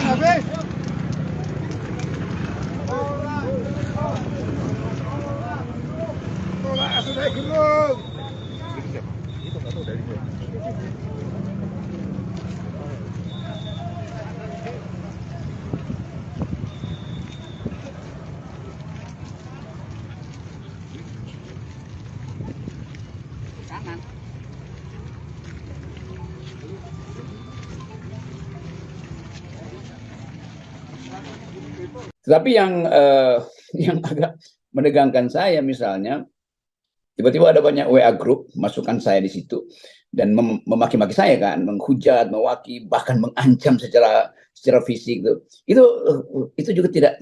Habis. Tolak sudah gerung. Itu nggak tahu dari gue. Kanan. Tetapi yang agak menegangkan saya misalnya, tiba-tiba ada banyak WA group, masukkan saya di situ, dan memaki-maki saya kan, menghujat, mewaki, bahkan mengancam secara fisik. Itu juga tidak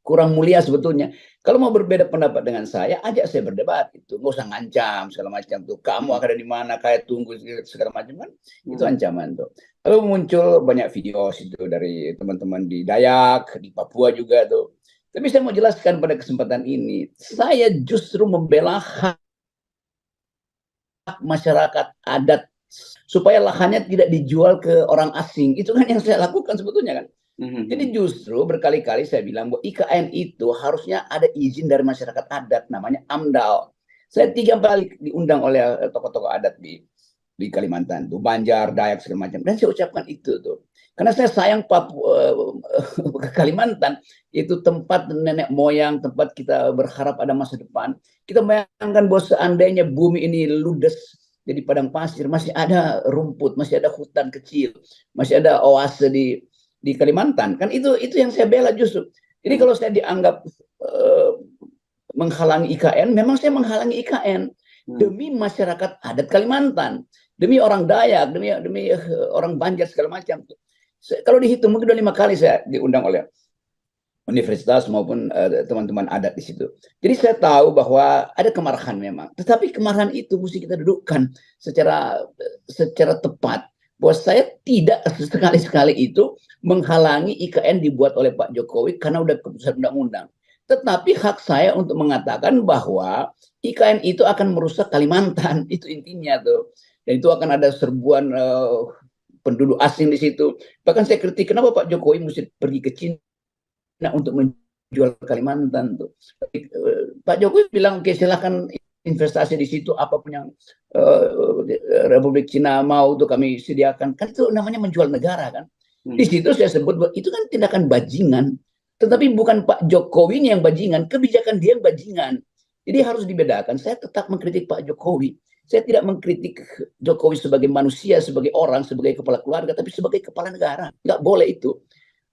kurang mulia sebetulnya. Kalau mau berbeda pendapat dengan saya, ajak saya berdebat. Itu nggak usah ngancam segala macam tuh. Kamu akan ada di mana? Kayak tunggu segala macam kan? Itu ancaman tuh. Lalu muncul banyak video itu dari teman-teman di Dayak, di Papua juga tuh. Tapi saya mau jelaskan pada kesempatan ini, saya justru membela hak masyarakat adat supaya lahannya tidak dijual ke orang asing. Itu kan yang saya lakukan sebetulnya kan. Jadi justru berkali-kali saya bilang bahwa IKN itu harusnya ada izin dari masyarakat adat, namanya AMDAL. Saya 3 kali diundang oleh tokoh-tokoh adat di Kalimantan tuh, Banjar, Dayak segala macam, dan saya ucapkan itu tuh, karena saya sayang Papua, Kalimantan itu tempat nenek moyang, tempat kita berharap ada masa depan. Kita bayangkan bahwa seandainya bumi ini ludes jadi padang pasir, masih ada rumput, masih ada hutan kecil, masih ada oase di Kalimantan, kan itu yang saya bela justru. Jadi kalau saya dianggap menghalangi IKN, memang saya menghalangi IKN demi masyarakat adat Kalimantan, demi orang Dayak, demi orang Banjar segala macam. Kalau dihitung mungkin udah 5 kali saya diundang oleh universitas maupun teman-teman adat di situ. Jadi saya tahu bahwa ada kemarahan memang, tetapi kemarahan itu mesti kita dudukkan secara tepat. Bahwa saya tidak sekali-sekali itu menghalangi IKN dibuat oleh Pak Jokowi karena udah keputusan undang-undang. Tetapi hak saya untuk mengatakan bahwa IKN itu akan merusak Kalimantan, itu intinya tuh. Dan itu akan ada serbuan penduduk asing di situ. Bahkan saya kritik, kenapa Pak Jokowi mesti pergi ke Cina untuk menjual Kalimantan tuh. Pak Jokowi bilang, oke, silahkan investasi di situ, apapun yang Republik Cina mau tuh kami sediakan. Kan itu namanya menjual negara kan. Di situ saya sebut, itu kan tindakan bajingan. Tetapi bukan Pak Jokowi yang bajingan, kebijakan dia yang bajingan. Jadi harus dibedakan. Saya tetap mengkritik Pak Jokowi. Saya tidak mengkritik Jokowi sebagai manusia, sebagai orang, sebagai kepala keluarga, tapi sebagai kepala negara. Nggak boleh itu.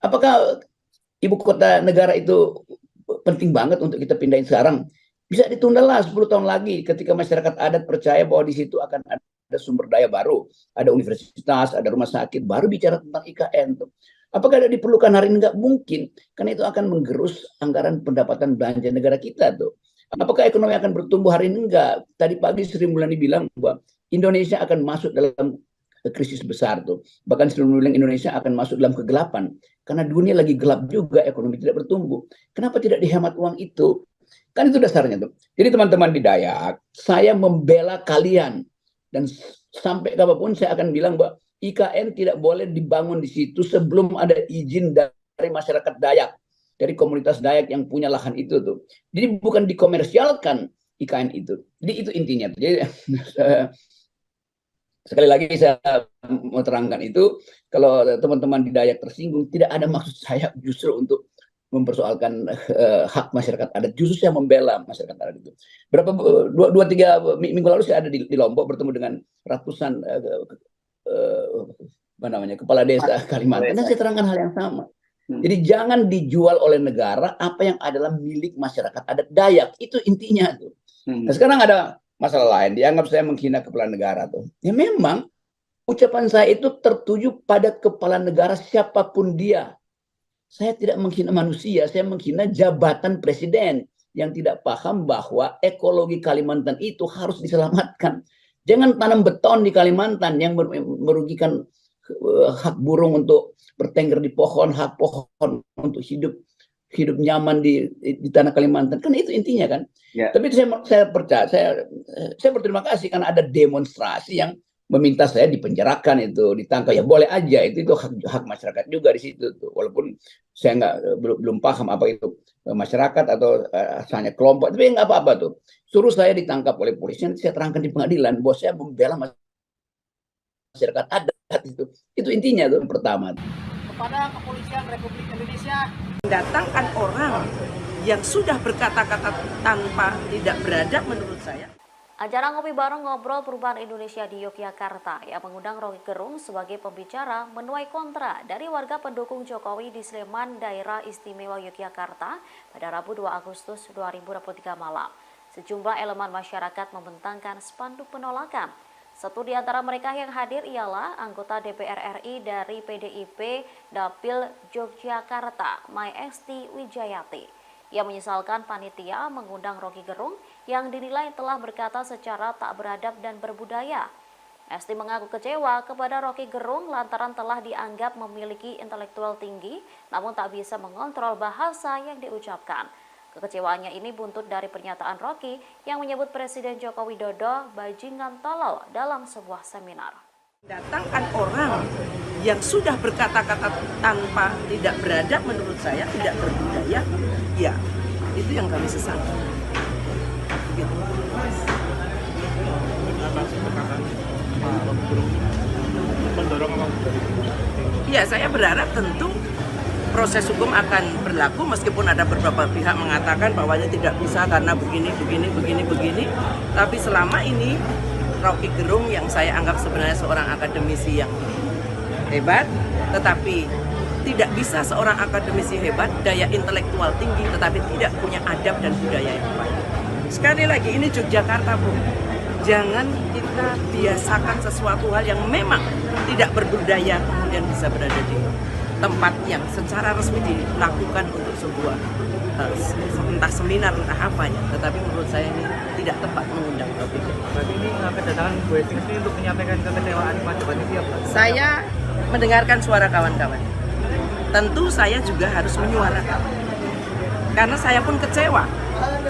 Apakah ibu kota negara itu penting banget untuk kita pindahin sekarang? Bisa ditunda lah 10 tahun lagi ketika masyarakat adat percaya bahwa di situ akan ada sumber daya baru. Ada universitas, ada rumah sakit, baru bicara tentang IKN tuh. Apakah ada diperlukan hari ini? Nggak mungkin, karena itu akan menggerus anggaran pendapatan belanja negara kita tuh. Apakah ekonomi akan bertumbuh hari ini? Enggak. Tadi pagi Sri Mulyani bilang bahwa Indonesia akan masuk dalam krisis besar tuh. Bahkan Sri Mulyani bilang Indonesia akan masuk dalam kegelapan. Karena dunia lagi gelap juga, ekonomi tidak bertumbuh. Kenapa tidak dihemat uang itu? Kan itu dasarnya tuh. Jadi teman-teman di Dayak, saya membela kalian. Dan sampai kapanpun saya akan bilang bahwa IKN tidak boleh dibangun di situ sebelum ada izin dari masyarakat Dayak, dari komunitas Dayak yang punya lahan itu tuh. Jadi bukan dikomersialkan IKN itu. Jadi itu intinya. Jadi sekali lagi saya mau terangkan itu, kalau teman-teman di Dayak tersinggung, tidak ada maksud saya justru untuk mempersoalkan hak masyarakat adat. Justru saya membela masyarakat adat itu. Dua tiga minggu lalu saya ada di Lombok bertemu dengan ratusan kepala desa Kalimantan. Dan saya terangkan hal yang sama. Jadi jangan dijual oleh negara apa yang adalah milik masyarakat adat Dayak. Itu intinya tuh. Nah, sekarang ada masalah lain. Dianggap saya menghina kepala negara tuh. Ya memang ucapan saya itu tertuju pada kepala negara siapapun dia. Saya tidak menghina manusia, saya menghina jabatan presiden yang tidak paham bahwa ekologi Kalimantan itu harus diselamatkan. Jangan tanam beton di Kalimantan yang merugikan hak burung untuk bertengger di pohon, hak pohon untuk hidup nyaman di tanah Kalimantan. Kan itu intinya kan. Ya. Tapi saya percaya, saya berterima kasih karena ada demonstrasi yang meminta saya dipenjarakan itu, ditangkap. Ya boleh aja, itu hak masyarakat juga di situ tuh. Walaupun saya belum paham apa itu masyarakat atau hanya kelompok, tapi nggak apa-apa tuh. Suruh saya ditangkap oleh polisi, nanti saya terangkan di pengadilan bahwa saya membela masyarakat adat itu. Itu intinya tuh pertama. Kepada Kepolisian Republik Indonesia, mendatangkan orang yang sudah berkata-kata tanpa tidak beradab menurut saya. Acara ngopi bareng ngobrol perubahan Indonesia di Yogyakarta yang mengundang Roky Gerung sebagai pembicara menuai kontra dari warga pendukung Jokowi di Sleman, Daerah Istimewa Yogyakarta pada Rabu 2 Agustus 2023 malam. Sejumlah elemen masyarakat membentangkan spanduk penolakan. Satu di antara mereka yang hadir ialah anggota DPR RI dari PDIP Dapil Yogyakarta, Mai Esti Wijayati. Ia menyesalkan panitia mengundang Roky Gerung yang dinilai telah berkata secara tak beradab dan berbudaya. Esti mengaku kecewa kepada Roky Gerung lantaran telah dianggap memiliki intelektual tinggi namun tak bisa mengontrol bahasa yang diucapkan. Kekecewaannya ini buntut dari pernyataan Roky yang menyebut Presiden Joko Widodo bajingan tolol dalam sebuah seminar. Datangkan orang yang sudah berkata-kata tanpa tidak beradab menurut saya, tidak berbudaya, ya itu yang kami sesalkan. Gitu. Ya, saya berharap tentu proses hukum akan berlaku meskipun ada beberapa pihak mengatakan bahwa tidak bisa karena begini. Tapi selama ini Roky Gerung yang saya anggap sebenarnya seorang akademisi yang hebat, tetapi tidak bisa seorang akademisi hebat, daya intelektual tinggi, tetapi tidak punya adab dan budaya yang baik. Sekali lagi ini Yogyakarta, Bu. Jangan kita biasakan sesuatu hal yang memang tidak berbudaya kemudian bisa berada di tempat yang secara resmi dilakukan untuk sebuah entah seminar entah apa ya, tetapi menurut saya ini tidak tepat mengundang Roky. Berarti ini kedatangan Bu Esti ini untuk menyampaikan kekecewaan pada panitia. Saya mendengarkan suara kawan-kawan. Tentu saya juga harus menyuarakan. Karena saya pun kecewa.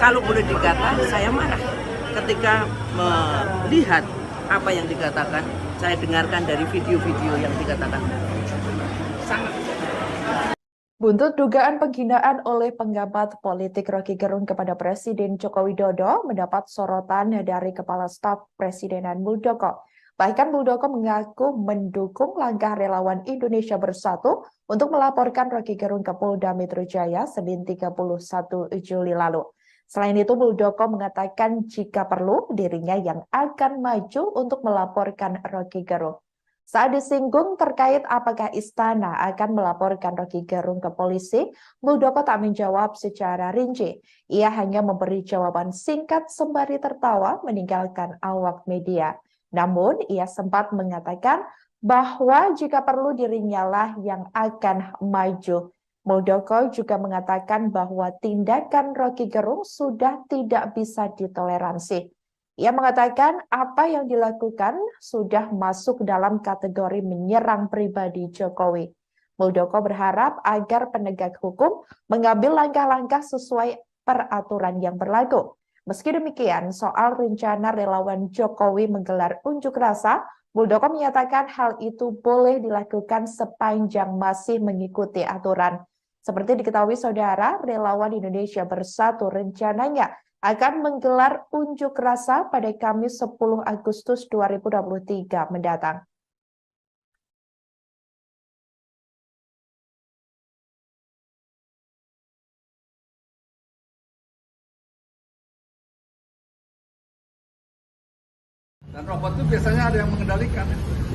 Kalau boleh dikata, saya marah ketika melihat apa yang dikatakan. Saya dengarkan dari video-video yang dikatakan. Sangat. Buntut dugaan penghinaan oleh pengamat politik Roky Gerung kepada Presiden Joko Widodo mendapat sorotan dari Kepala Staf Presidenan Muldoko. Bahkan Muldoko mengaku mendukung langkah relawan Indonesia Bersatu untuk melaporkan Roky Gerung ke Polda Metro Jaya Senin 31 Juli lalu. Selain itu, Muldoko mengatakan jika perlu dirinya yang akan maju untuk melaporkan Roky Gerung. Saat disinggung terkait apakah istana akan melaporkan Roky Gerung ke polisi, Muldoko tak menjawab secara rinci. Ia hanya memberi jawaban singkat sembari tertawa meninggalkan awak media. Namun, ia sempat mengatakan bahwa jika perlu dirinya lah yang akan maju. Muldoko juga mengatakan bahwa tindakan Roky Gerung sudah tidak bisa ditoleransi. Ia mengatakan apa yang dilakukan sudah masuk dalam kategori menyerang pribadi Jokowi. Muldoko berharap agar penegak hukum mengambil langkah-langkah sesuai peraturan yang berlaku. Meski demikian, soal rencana relawan Jokowi menggelar unjuk rasa, Muldoko menyatakan hal itu boleh dilakukan sepanjang masih mengikuti aturan. Seperti diketahui saudara, relawan Indonesia Bersatu rencananya akan menggelar unjuk rasa pada Kamis 10 Agustus 2023 mendatang. Dan robot itu biasanya ada yang mengendalikan,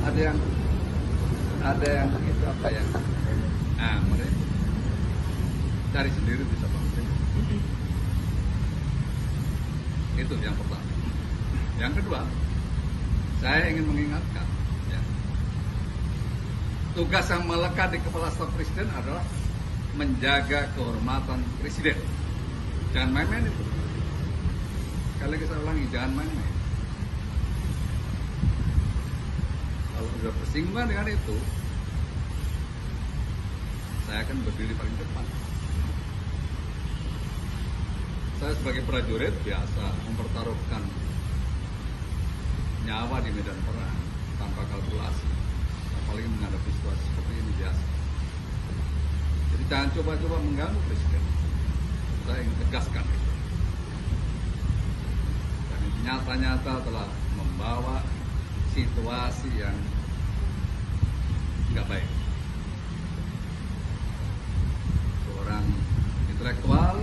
ada yang itu apa ya? Nah, mereka cari sendiri bisa bangun. Itu yang pertama. Yang kedua, saya ingin mengingatkan, ya, tugas yang melekat di kepala staf presiden adalah menjaga kehormatan presiden. Jangan main-main itu. Sekali lagi saya ulangi, jangan main-main. Kalau sudah bersinggungan dengan itu, saya akan berdiri paling depan. Saya sebagai prajurit biasa mempertaruhkan nyawa di medan perang tanpa kalkulasi, apalagi menghadapi situasi seperti ini biasa. Jadi jangan coba-coba mengganggu presiden. Saya ingin tegaskan itu. Dan nyata-nyata telah membawa situasi yang nggak baik. Seorang intelektual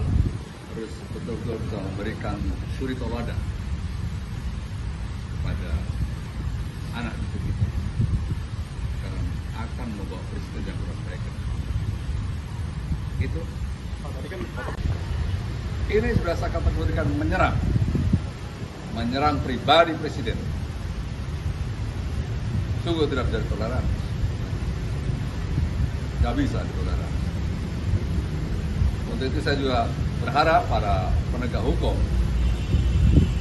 harus betul-betul bisa memberikan suri tauladan kepada anak cucu kita, karena akan membawa presiden yang kurang baik. Itu. Ini sudah saya kategorikan menyerang pribadi presiden. Sungguh tidak bisa ditoleransi. Tidak bisa ditoleransi. Untuk itu saya juga berharap para penegak hukum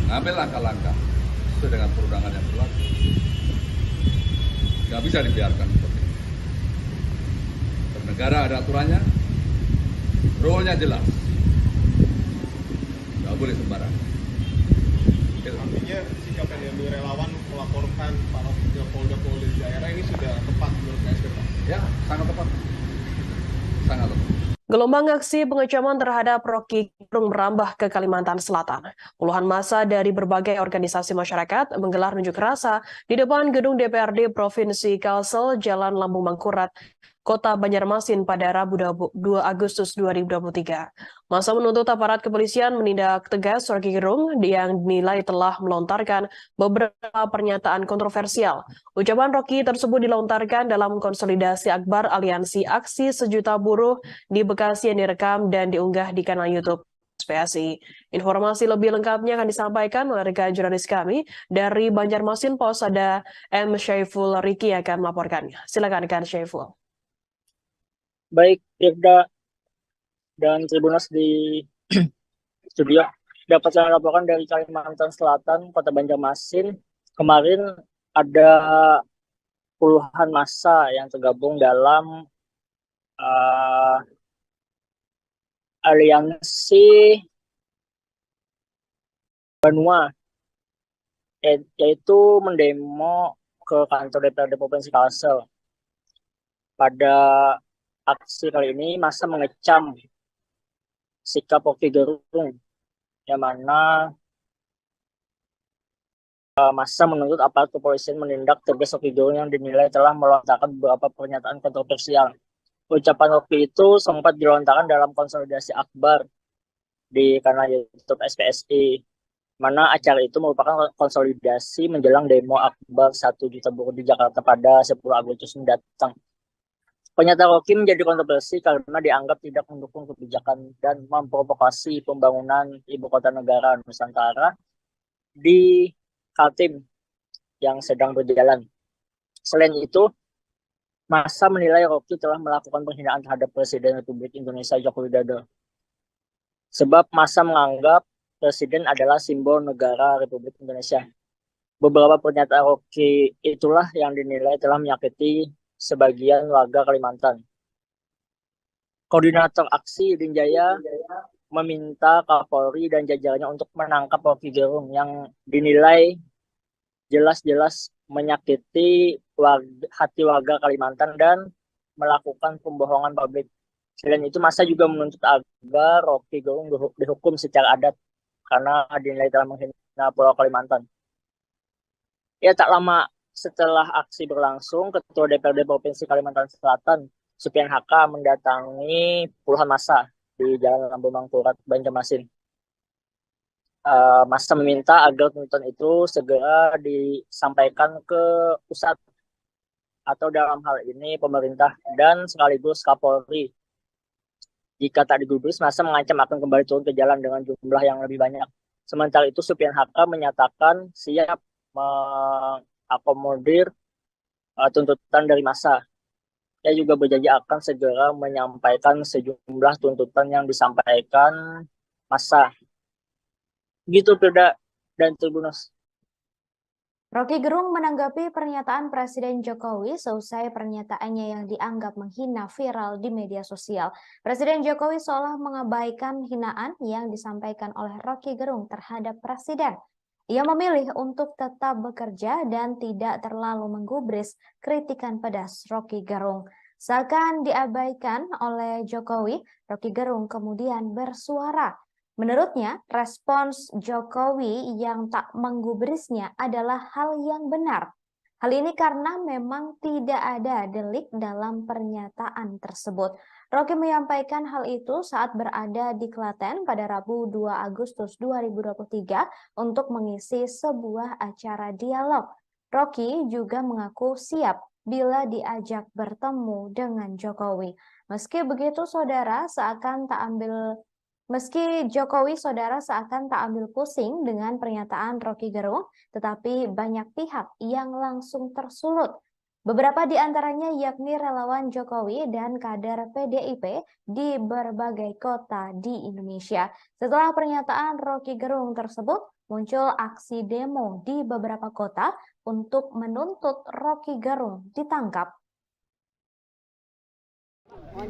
mengambil langkah-langkah sesuai dengan perundangan yang berlaku. Tidak bisa dibiarkan seperti ini. Bernegara ada aturannya, rule-nya jelas. Tidak boleh sembarangan. Artinya sikap yang diambil relawan melaporkan para polda-polda di daerah ini sudah tepat menurut KSP, Pak? Ya, sangat tepat. Sangat tepat. Gelombang aksi pengecaman terhadap Roky Gerung merambah ke Kalimantan Selatan. Puluhan massa dari berbagai organisasi masyarakat menggelar unjuk rasa di depan gedung DPRD Provinsi Kalsel, Jalan Lambung Mangkurat, Kota Banjarmasin pada Rabu 2 Agustus 2023. Massa menuntut aparat kepolisian menindak tegas Roky Gerung yang dinilai telah melontarkan beberapa pernyataan kontroversial. Ucapan Roky tersebut dilontarkan dalam konsolidasi akbar Aliansi Aksi Sejuta Buruh di Bekasi yang direkam dan diunggah di kanal YouTube PSI. Informasi lebih lengkapnya akan disampaikan oleh rekan jurnalis kami dari Banjarmasin, Posada M. Syaiful Riki akan melaporkannya. Silakan rekan Syaiful. Baik, Irda dan Tribunas di studio, dapat saya laporkan dari Kalimantan Selatan, Kota Banjarmasin. Kemarin ada puluhan massa yang tergabung dalam aliansi Banua, yaitu mendemo ke kantor DPRD Provinsi Kalsel. Pada aksi kali ini massa mengecam sikap Roky Gerung, yang mana massa menuntut aparat kepolisian menindak tegas Roky Gerung yang dinilai telah melontarkan beberapa pernyataan kontroversial. Ucapan Roky itu sempat dilontarkan dalam konsolidasi akbar di kanal YouTube SPSI, mana acara itu merupakan konsolidasi menjelang demo akbar 1 juta buruh di Jakarta pada 10 Agustus mendatang. Pernyataan Roky menjadi kontroversi karena dianggap tidak mendukung kebijakan dan memprovokasi pembangunan ibu kota negara Nusantara di Kaltim yang sedang berjalan. Selain itu, massa menilai Roky telah melakukan penghinaan terhadap Presiden Republik Indonesia Joko Widodo. Sebab massa menganggap Presiden adalah simbol negara Republik Indonesia. Beberapa pernyataan Roky itulah yang dinilai telah menyakiti sebagian warga Kalimantan. Koordinator aksi Udin Jaya meminta Kapolri dan jajarannya untuk menangkap Roky Gerung yang dinilai jelas-jelas menyakiti hati warga Kalimantan dan melakukan pembohongan publik. Selain itu, massa juga menuntut agar Roky Gerung dihukum secara adat karena dinilai telah menghina Pulau Kalimantan. Ya, tak lama setelah aksi berlangsung, Ketua DPRD Provinsi Kalimantan Selatan, Supian Haka, mendatangi puluhan massa di Jalan Lambu Mangkurat, Banjarmasin. Massa meminta agar tuntutan itu segera disampaikan ke pusat atau dalam hal ini pemerintah dan sekaligus Kapolri. Jika tak digubris, massa mengancam akan kembali turun ke jalan dengan jumlah yang lebih banyak. Sementara itu, Supian Haka menyatakan siap mengakomodir tuntutan dari massa. Ia juga berjanji akan segera menyampaikan sejumlah tuntutan yang disampaikan massa. Begitu Firda dan Tribunus. Roky Gerung menanggapi pernyataan Presiden Jokowi seusai pernyataannya yang dianggap menghina viral di media sosial. Presiden Jokowi seolah mengabaikan hinaan yang disampaikan oleh Roky Gerung terhadap Presiden. Ia memilih untuk tetap bekerja dan tidak terlalu menggubris kritikan pedas Roky Gerung. Seakan diabaikan oleh Jokowi, Roky Gerung kemudian bersuara. Menurutnya, respons Jokowi yang tak menggubrisnya adalah hal yang benar. Hal ini karena memang tidak ada delik dalam pernyataan tersebut. Roky menyampaikan hal itu saat berada di Klaten pada Rabu 2 Agustus 2023 untuk mengisi sebuah acara dialog. Roky juga mengaku siap bila diajak bertemu dengan Jokowi. Meski Jokowi saudara seakan tak ambil pusing dengan pernyataan Roky Gerung, tetapi banyak pihak yang langsung tersulut. Beberapa di antaranya yakni relawan Jokowi dan kader PDIP di berbagai kota di Indonesia. Setelah pernyataan Roky Gerung tersebut, muncul aksi demo di beberapa kota untuk menuntut Roky Gerung ditangkap. Pak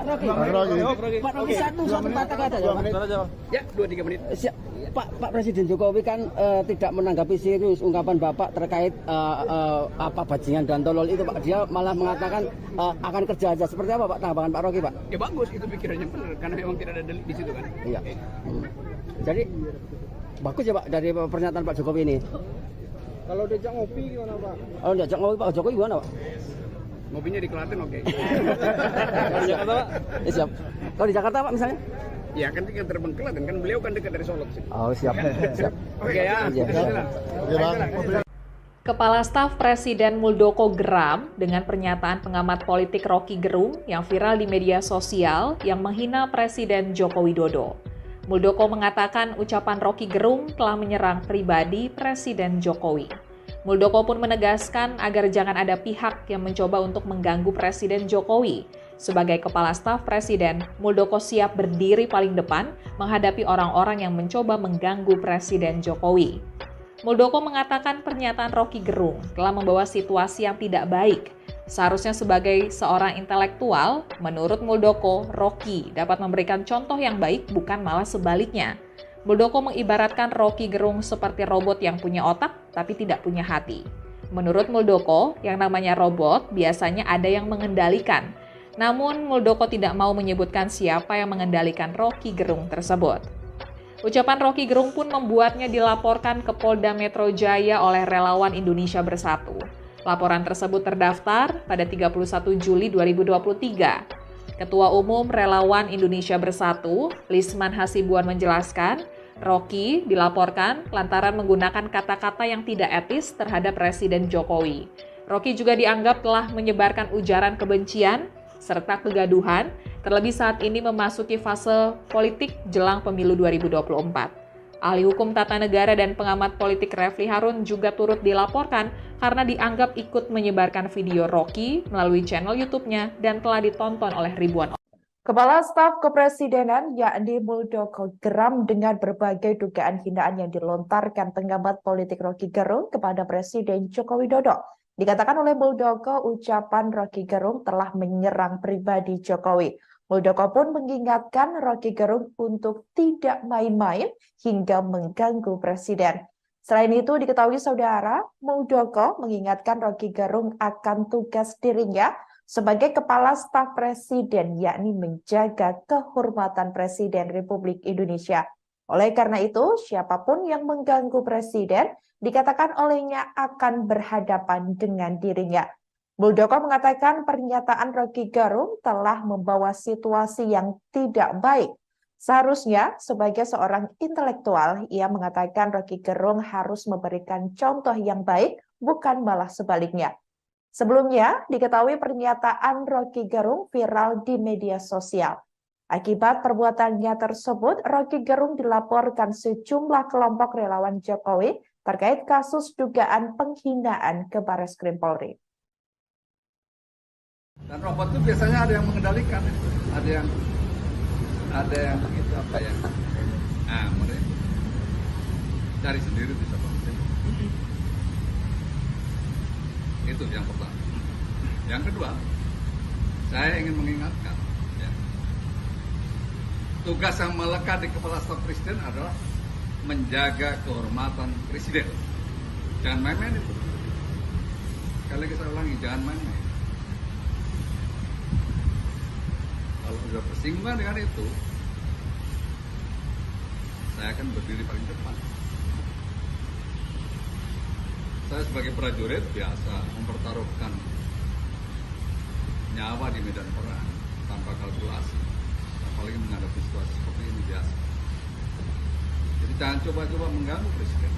Roky, satu kata-kata ya, 2-3 menit. Pak Presiden Jokowi kan tidak menanggapi serius ungkapan Bapak terkait bajingan dan tolol itu, Pak. Dia malah mengatakan akan kerja aja. Seperti apa Pak tanggapan Pak Roky, Pak? Ya bagus, itu pikirannya benar karena memang tidak ada delik di situ kan. Iya. Jadi bagus ya Pak dari pernyataan Pak Jokowi ini. Kalau diajak ngopi gimana Pak? Kalau diajak ngopi Pak Jokowi gimana Pak? Ngopinya di Klaten oke. Di Jakarta Pak? Ya, siap. Kalau di Jakarta Pak misalnya? Ya kan tinggal terbang Klaten kan beliau kan dekat dari Solo sih. Oh siap. Siap. Oke ya. Kepala Staf Presiden Muldoko geram dengan pernyataan pengamat politik Roky Gerung yang viral di media sosial yang menghina Presiden Joko Widodo. Muldoko mengatakan ucapan Roky Gerung telah menyerang pribadi Presiden Jokowi. Muldoko pun menegaskan agar jangan ada pihak yang mencoba untuk mengganggu Presiden Jokowi. Sebagai Kepala Staf Presiden, Muldoko siap berdiri paling depan menghadapi orang-orang yang mencoba mengganggu Presiden Jokowi. Muldoko mengatakan pernyataan Roky Gerung telah membawa situasi yang tidak baik Seharusnya sebagai seorang intelektual, menurut Muldoko, Rocky dapat memberikan contoh yang baik, bukan malah sebaliknya. Muldoko mengibaratkan Rocky Gerung seperti robot yang punya otak tapi tidak punya hati. Menurut Muldoko, yang namanya robot biasanya ada yang mengendalikan. Namun Muldoko tidak mau menyebutkan siapa yang mengendalikan Rocky Gerung tersebut. Ucapan Rocky Gerung pun membuatnya dilaporkan ke Polda Metro Jaya oleh relawan Indonesia Bersatu. Laporan tersebut terdaftar pada 31 Juli 2023. Ketua Umum Relawan Indonesia Bersatu, Lisman Hasibuan menjelaskan, Rocky dilaporkan lantaran menggunakan kata-kata yang tidak etis terhadap Presiden Jokowi. Rocky juga dianggap telah menyebarkan ujaran kebencian serta kegaduhan, terlebih saat ini memasuki fase politik jelang pemilu 2024. Ahli hukum tata negara dan pengamat politik Refli Harun juga turut dilaporkan karena dianggap ikut menyebarkan video Rocky melalui channel YouTube-nya dan telah ditonton oleh ribuan orang. Kepala Staf Kepresidenan yakni Muldoko geram dengan berbagai dugaan hinaan yang dilontarkan pengamat politik Rocky Gerung kepada Presiden Joko Widodo. Dikatakan oleh Muldoko, ucapan Rocky Gerung telah menyerang pribadi Jokowi. Muldoko pun mengingatkan Rocky Gerung untuk tidak main-main hingga mengganggu Presiden. Selain itu, diketahui saudara, Muldoko mengingatkan Rocky Gerung akan tugas dirinya sebagai Kepala Staf Presiden, yakni menjaga kehormatan Presiden Republik Indonesia. Oleh karena itu, siapapun yang mengganggu Presiden, dikatakan olehnya akan berhadapan dengan dirinya. Muldoko mengatakan pernyataan Rocky Gerung telah membawa situasi yang tidak baik. Seharusnya, sebagai seorang intelektual, ia mengatakan Rocky Gerung harus memberikan contoh yang baik, bukan malah sebaliknya. Sebelumnya, diketahui pernyataan Rocky Gerung viral di media sosial. Akibat perbuatannya tersebut, Rocky Gerung dilaporkan sejumlah kelompok relawan Jokowi terkait kasus dugaan penghinaan ke Barreskrim Polri. Dan robot itu biasanya ada yang mengendalikan, ada yang itu apa ya? Mereka cari sendiri bisa bangun. Itu yang pertama. Yang kedua, saya ingin mengingatkan, ya, tugas yang melekat di Kepala Staf Presiden adalah menjaga kehormatan Presiden. Jangan main-main itu. Sekali lagi saya ulangi, jangan main-main. Kalau sudah bersinggungan dengan itu, saya akan berdiri paling depan. Saya sebagai prajurit biasa mempertaruhkan nyawa di medan perang tanpa kalkulasi, apalagi menghadapi situasi seperti ini biasa. Jadi jangan coba-coba mengganggu Presiden.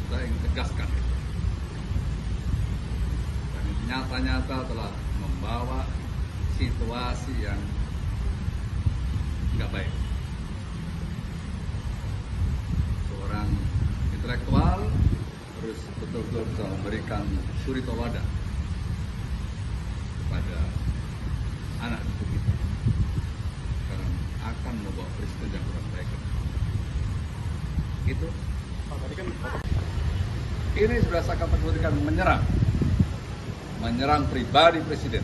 Saya ingin tegaskan itu. Dan nyata-nyata telah membawa situasi yang nggak baik. Seorang intelektual harus betul-betul bisa memberikan suri tauladan kepada anak cucu kita, karena akan membawa presiden yang kurang baik. Itu. Ini sudah saya kategorikan menyerang pribadi presiden.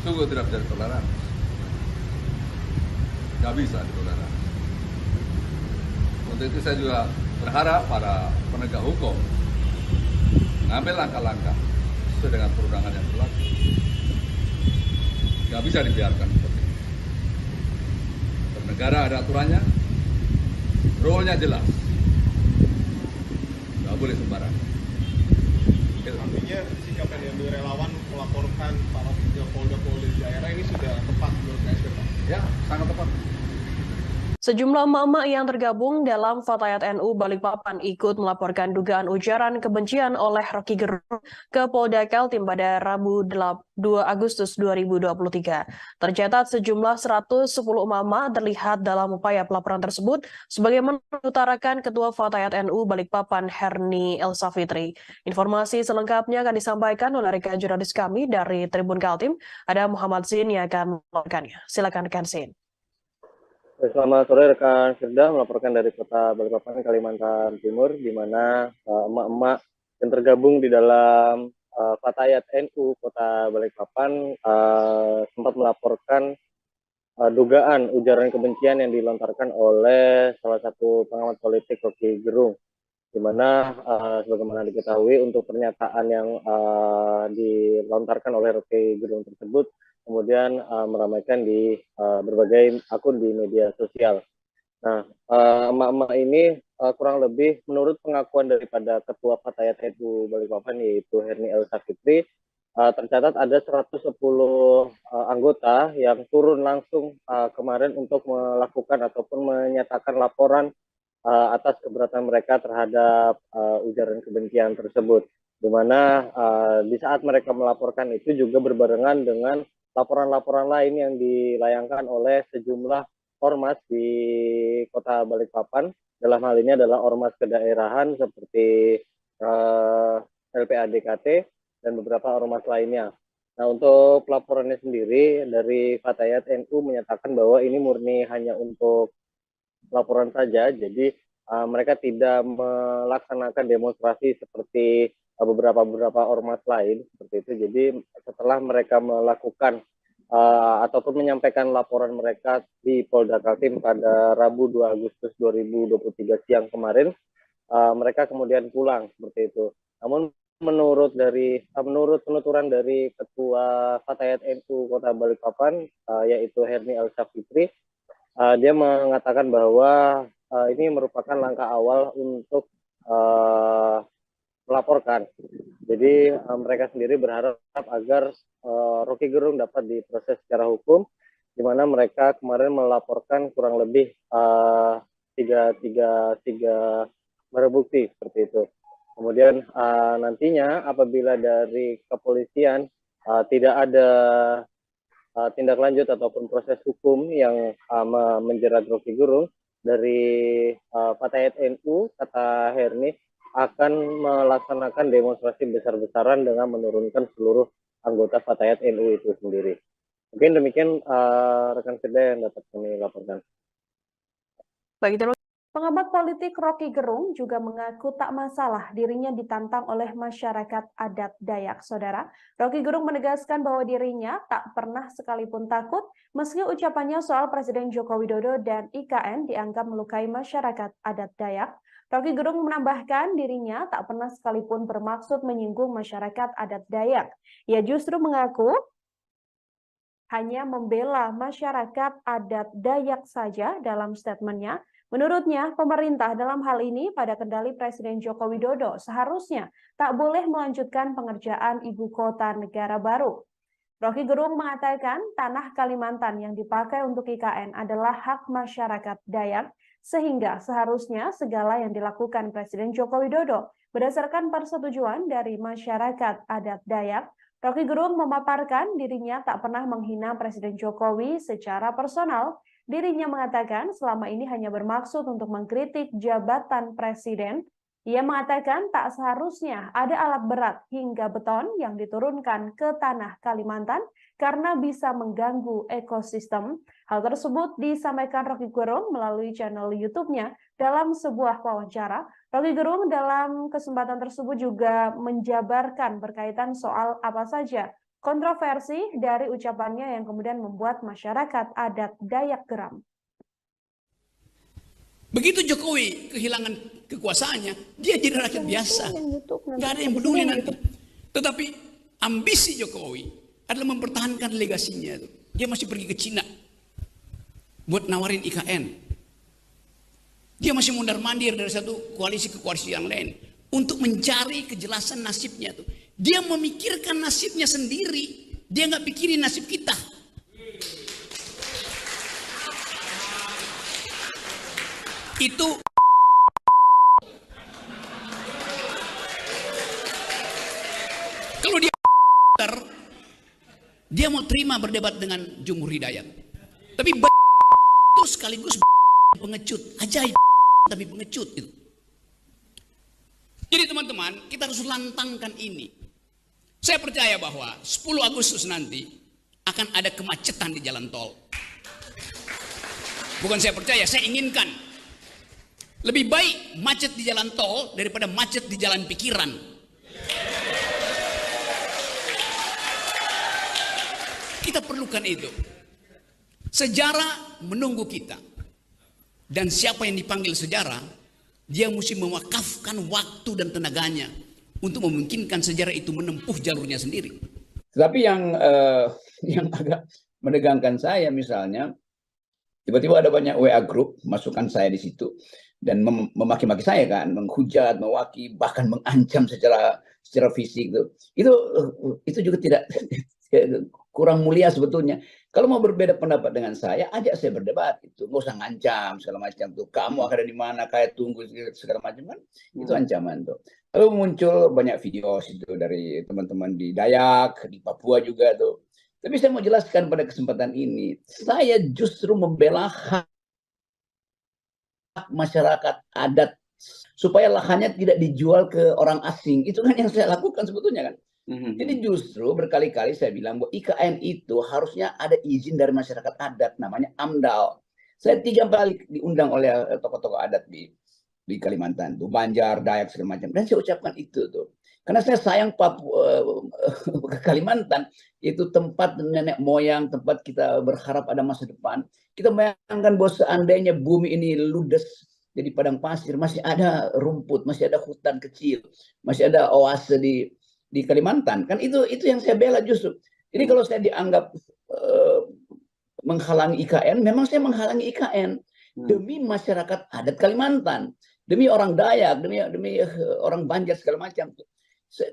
Sungguh tidak bisa ditoleransi. Tidak bisa ditoleransi. Untuk itu saya juga berharap para penegak hukum mengambil langkah-langkah sesuai dengan perundangan yang berlaku. Tidak bisa dibiarkan seperti ini. Bernegara ada aturannya, rule-nya jelas. Tidak boleh sembarangan. Artinya sikap yang diambil relawan melaporkan para Polda daerah ini sudah tepat menurut KSP, Pak? Ya, sangat tepat. Sejumlah emak-emak yang tergabung dalam Fatayat NU Balikpapan ikut melaporkan dugaan ujaran kebencian oleh Rocky Gerung ke Polda Kaltim pada Rabu 2 Agustus 2023. Tercatat sejumlah 110 emak-emak terlihat dalam upaya pelaporan tersebut, sebagaimana diutarakan Ketua Fatayat NU Balikpapan Herni Elsafitri. Informasi selengkapnya akan disampaikan oleh rekan jurnalis kami dari Tribun Kaltim, ada Muhammad Zin yang akan melaporkannya. Silakan rekan Zin. Selamat sore rekan Firda, melaporkan dari Kota Balikpapan, Kalimantan Timur, di mana emak-emak yang tergabung di dalam Fatayat NU Kota Balikpapan sempat melaporkan dugaan ujaran kebencian yang dilontarkan oleh salah satu pengamat politik Rocky Gerung, di mana sebagaimana diketahui untuk pernyataan yang dilontarkan oleh Rocky Gerung tersebut kemudian meramaikan di berbagai akun di media sosial. Nah, emak-emak ini kurang lebih menurut pengakuan daripada Ketua Fatayat NU Balikpapan yaitu Herni Elsa Fitri, tercatat ada 110 anggota yang turun langsung kemarin untuk melakukan ataupun menyatakan laporan atas keberatan mereka terhadap ujaran kebencian tersebut. Di mana di saat mereka melaporkan itu juga berbarengan dengan laporan-laporan lain yang dilayangkan oleh sejumlah ormas di Kota Balikpapan. Dalam hal ini adalah ormas kedaerahan seperti LPADKT dan beberapa ormas lainnya. Nah, untuk pelaporannya sendiri dari Fatayat NU menyatakan bahwa ini murni hanya untuk laporan saja, jadi mereka tidak melaksanakan demonstrasi seperti beberapa ormas lain seperti itu. Jadi setelah mereka melakukan ataupun menyampaikan laporan mereka di Polda Kaltim pada Rabu 2 Agustus 2023 siang kemarin, mereka kemudian pulang seperti itu. Namun menurut penuturan dari Ketua Fatayat NU Kota Balikpapan yaitu Herni Elsa Fitri, dia mengatakan bahwa ini merupakan langkah awal untuk melaporkan. Jadi mereka sendiri berharap agar Rocky Gerung dapat diproses secara hukum, di mana mereka kemarin melaporkan kurang lebih tiga barang bukti seperti itu. Kemudian nantinya apabila dari kepolisian tidak ada tindak lanjut ataupun proses hukum yang menjerat Rocky Gerung, dari Fatayat NU, kata Herni, akan melaksanakan demonstrasi besar-besaran dengan menurunkan seluruh anggota Fatayat NU itu sendiri. Mungkin demikian rekan Firda yang dapat kami laporkan. Baik, terus Pengamat politik Rocky Gerung juga mengaku tak masalah dirinya ditantang oleh masyarakat adat Dayak. Saudara, Rocky Gerung menegaskan bahwa dirinya tak pernah sekalipun takut meski ucapannya soal Presiden Joko Widodo dan IKN dianggap melukai masyarakat adat Dayak. Rocky Gerung menambahkan dirinya tak pernah sekalipun bermaksud menyinggung masyarakat adat Dayak. Ia justru mengaku hanya membela masyarakat adat Dayak saja dalam statementnya. Menurutnya, pemerintah dalam hal ini pada kendali Presiden Joko Widodo seharusnya tak boleh melanjutkan pengerjaan ibu kota negara baru. Rocky Gerung mengatakan tanah Kalimantan yang dipakai untuk IKN adalah hak masyarakat Dayak, sehingga seharusnya segala yang dilakukan Presiden Joko Widodo berdasarkan persetujuan dari masyarakat adat Dayak. Rocky Gerung memaparkan dirinya tak pernah menghina Presiden Jokowi secara personal. Dirinya mengatakan selama ini hanya bermaksud untuk mengkritik jabatan presiden. Ia mengatakan tak seharusnya ada alat berat hingga beton yang diturunkan ke tanah Kalimantan karena bisa mengganggu ekosistem. Hal tersebut disampaikan Rocky Gerung melalui channel YouTube-nya dalam sebuah wawancara. Rocky Gerung dalam kesempatan tersebut juga menjabarkan berkaitan soal apa saja kontroversi dari ucapannya yang kemudian membuat masyarakat adat Dayak geram. Begitu Jokowi kehilangan kekuasaannya, dia jadi rakyat biasa. Nggak ada yang peduli nanti. Tetapi ambisi Jokowi adalah mempertahankan legasinya. Dia masih pergi ke Cina buat nawarin IKN. Dia masih mundar-mandir dari satu koalisi ke koalisi yang lain untuk mencari kejelasan nasibnya tuh. Dia memikirkan nasibnya sendiri. Dia nggak pikirin nasib kita. Itu kalau dia mau terima berdebat dengan Jumhur Hidayat. Tapi itu sekaligus pengecut. Ajaib tapi pengecut itu. Jadi teman-teman, kita harus lantangkan ini. Saya percaya bahwa 10 Agustus nanti akan ada kemacetan di jalan tol. Bukan saya percaya, saya inginkan. Lebih baik macet di jalan tol daripada macet di jalan pikiran. kita perlukan itu. Sejarah menunggu kita. Dan siapa yang dipanggil sejarah, dia mesti mewakafkan waktu dan tenaganya untuk memungkinkan sejarah itu menempuh jalurnya sendiri. Tapi yang agak menegangkan saya misalnya, tiba-tiba ada banyak WA group, masukkan saya di situ, dan memaki-maki saya kan, menghujat, mewaki, bahkan mengancam secara fisik itu juga tidak kurang mulia sebetulnya. Kalau mau berbeda pendapat dengan saya, ajak saya berdebat, itu nggak usah ngancam segala macam tuh. Kamu akan ada di mana, kayak tunggu segala macam kan, itu ancaman tuh. Lalu muncul banyak video itu dari teman-teman di Dayak, di Papua juga tuh. Tapi saya mau jelaskan pada kesempatan ini, saya justru membela hak masyarakat adat supaya lahannya tidak dijual ke orang asing. Itu kan yang saya lakukan sebetulnya kan. Jadi justru berkali-kali saya bilang bahwa IKN itu harusnya ada izin dari masyarakat adat, namanya AMDAL. Saya 3 kali diundang oleh tokoh-tokoh adat di Kalimantan, tuh Banjar, Dayak segala macam. Dan saya ucapkan itu tuh. Karena saya sayang Papua, Kalimantan itu tempat nenek moyang, tempat kita berharap ada masa depan. Kita bayangkan bahwa seandainya bumi ini ludes jadi padang pasir, masih ada rumput, masih ada hutan kecil, masih ada oase di Kalimantan. Kan itu yang saya bela justru. Jadi kalau saya dianggap menghalangi IKN, memang saya menghalangi IKN demi masyarakat adat Kalimantan, demi orang Dayak, demi orang Banjar segala macam.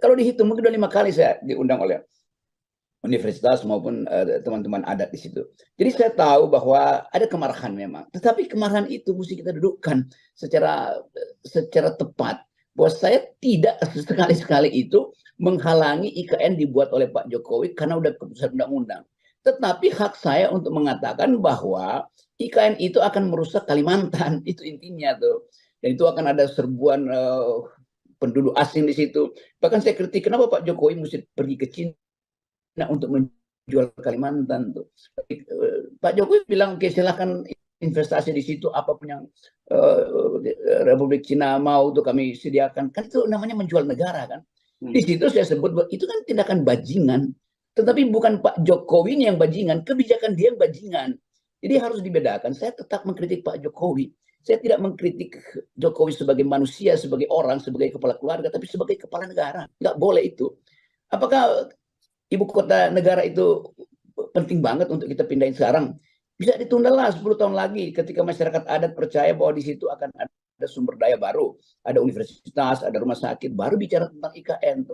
Kalau dihitung mungkin udah 5 kali saya diundang oleh universitas maupun teman-teman adat di situ. Jadi saya tahu bahwa ada kemarahan memang, tetapi kemarahan itu mesti kita dudukkan secara tepat. Bahwa saya tidak sekali-sekali itu menghalangi IKN dibuat oleh Pak Jokowi karena udah keputusan undang-undang. Tetapi hak saya untuk mengatakan bahwa IKN itu akan merusak Kalimantan, itu intinya tuh. Dan itu akan ada serbuan penduduk asing di situ. Bahkan saya kritik kenapa Pak Jokowi mesti pergi ke Cina untuk menjual Kalimantan tuh. Pak Jokowi bilang oke silahkan investasi di situ, apapun yang Republik Cina mau tuh kami sediakan. Kan itu namanya menjual negara kan. Di situ saya sebut bahwa itu kan tindakan bajingan. Tetapi bukan Pak Jokowi yang bajingan, kebijakan dia yang bajingan. Jadi harus dibedakan. Saya tetap mengkritik Pak Jokowi. Saya tidak mengkritik Jokowi sebagai manusia, sebagai orang, sebagai kepala keluarga, tapi sebagai kepala negara. Nggak boleh itu. Apakah ibu kota negara itu penting banget untuk kita pindahin sekarang? Bisa ditunda lah 10 tahun lagi ketika masyarakat adat percaya bahwa di situ akan ada sumber daya baru, ada universitas, ada rumah sakit, baru bicara tentang IKN.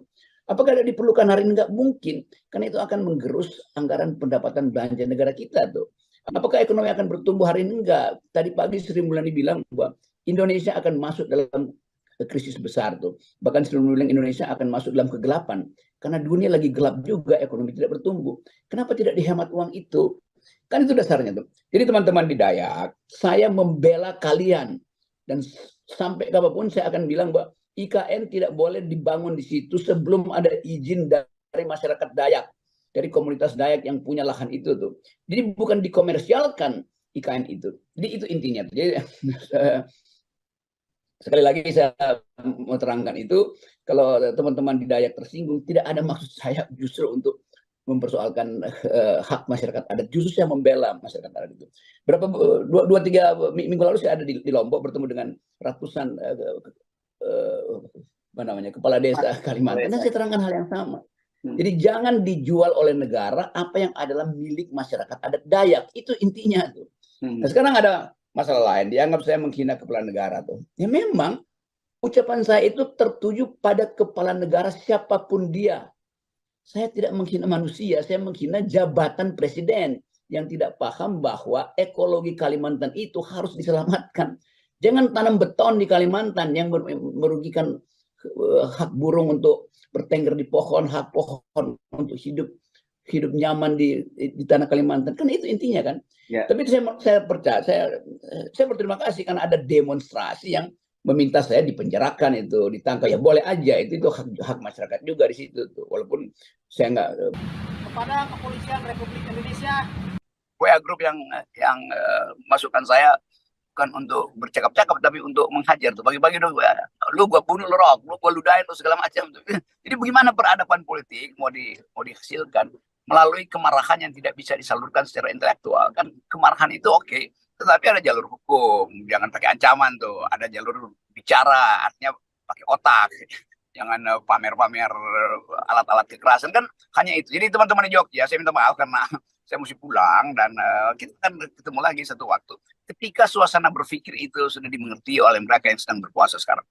Apakah ada diperlukan hari ini? Nggak mungkin, karena itu akan menggerus anggaran pendapatan belanja negara kita tuh. Apakah ekonomi akan bertumbuh hari ini? Enggak. Tadi pagi Sri Mulyani bilang bahwa Indonesia akan masuk dalam krisis besar tuh. Bahkan Sri Mulyani bilang Indonesia akan masuk dalam kegelapan. Karena dunia lagi gelap juga, ekonomi tidak bertumbuh. Kenapa tidak dihemat uang itu? Kan itu dasarnya tuh. Jadi teman-teman di Dayak, saya membela kalian. Dan sampai kapanpun saya akan bilang bahwa IKN tidak boleh dibangun di situ sebelum ada izin dari masyarakat Dayak, dari komunitas Dayak yang punya lahan itu tuh. Jadi bukan dikomersialkan IKN itu. Jadi itu intinya. Jadi sekali lagi saya mau terangkan itu, kalau teman-teman di Dayak tersinggung, tidak ada maksud saya justru untuk mempersoalkan hak masyarakat adat. Justru saya membela masyarakat adat itu. Berapa 2-3 minggu lalu saya ada di Lombok bertemu dengan ratusan kepala desa Kalimantan. Dan saya terangkan hal yang sama. Jadi jangan dijual oleh negara apa yang adalah milik masyarakat adat Dayak. Itu intinya tuh. Nah, sekarang ada masalah lain. Dianggap saya menghina kepala negara tuh. Ya memang ucapan saya itu tertuju pada kepala negara siapapun dia. Saya tidak menghina manusia, saya menghina jabatan presiden yang tidak paham bahwa ekologi Kalimantan itu harus diselamatkan. Jangan tanam beton di Kalimantan yang merugikan hak burung untuk bertengger di pohon, hak pohon untuk hidup nyaman di tanah Kalimantan. Kan itu intinya kan. Ya. Tapi saya percaya, saya berterima kasih karena ada demonstrasi yang meminta saya dipenjarakan itu, ditangkap. Ya boleh aja, itu hak masyarakat juga di situ tuh. Walaupun saya nggak. Kepada Kepolisian Republik Indonesia, WA grup yang masukkan saya bukan untuk bercakap-cakap tapi untuk menghajar tuh, bagi-bagi dong, lu gua bunuh lu rok, lu gua ludahin lu segala macam tuh. Jadi bagaimana peradaban politik mau dihasilkan melalui kemarahan yang tidak bisa disalurkan secara intelektual. Kan kemarahan itu oke, tetapi ada jalur hukum, jangan pakai ancaman tuh. Ada jalur bicara, artinya pakai otak. Jangan pamer-pamer alat-alat kekerasan, kan hanya itu. Jadi teman-teman di Jogja, saya minta maaf karena saya mesti pulang dan kita kan ketemu lagi satu waktu. Ketika suasana berpikir itu sudah dimengerti oleh mereka yang sedang berkuasa sekarang.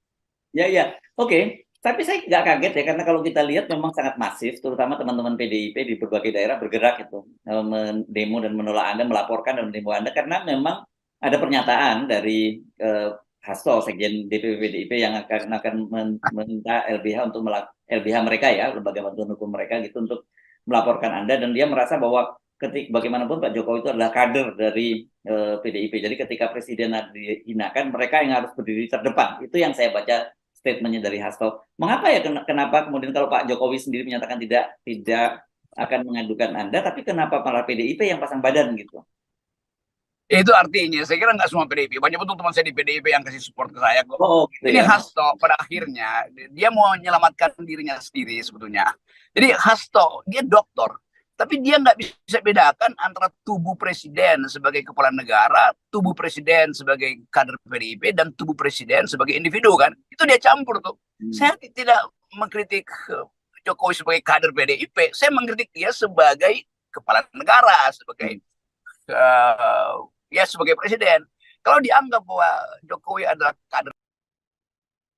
Ya, oke. Tapi saya nggak kaget ya, karena kalau kita lihat memang sangat masif, terutama teman-teman PDIP di berbagai daerah bergerak itu, mendemo dan menolak Anda, melaporkan dan mendemo Anda, karena memang ada pernyataan dari Hasto, Sekjen DPP PDIP yang akan meminta LBH untuk LBH mereka ya, lembaga bantuan hukum mereka gitu, untuk melaporkan Anda, dan dia merasa bahwa bagaimanapun Pak Jokowi itu adalah kader dari PDIP. Jadi ketika presiden dihinakan, mereka yang harus berdiri terdepan. Itu yang saya baca statementnya dari Hasto. Mengapa ya, kenapa kemudian kalau Pak Jokowi sendiri menyatakan tidak akan mengadukan Anda, tapi kenapa malah PDIP yang pasang badan gitu? Itu artinya, saya kira nggak semua PDIP. Banyak betul teman saya di PDIP yang kasih support ke saya. Gitu ini ya? Hasto pada akhirnya, dia mau menyelamatkan dirinya sendiri sebetulnya. Jadi Hasto, dia doktor. Tapi dia nggak bisa bedakan antara tubuh presiden sebagai kepala negara, tubuh presiden sebagai kader PDIP, dan tubuh presiden sebagai individu kan. Itu dia campur tuh. Saya tidak mengkritik Jokowi sebagai kader PDIP. Saya mengkritik dia sebagai kepala negara, sebagai sebagai presiden. Kalau dianggap bahwa Jokowi adalah kader.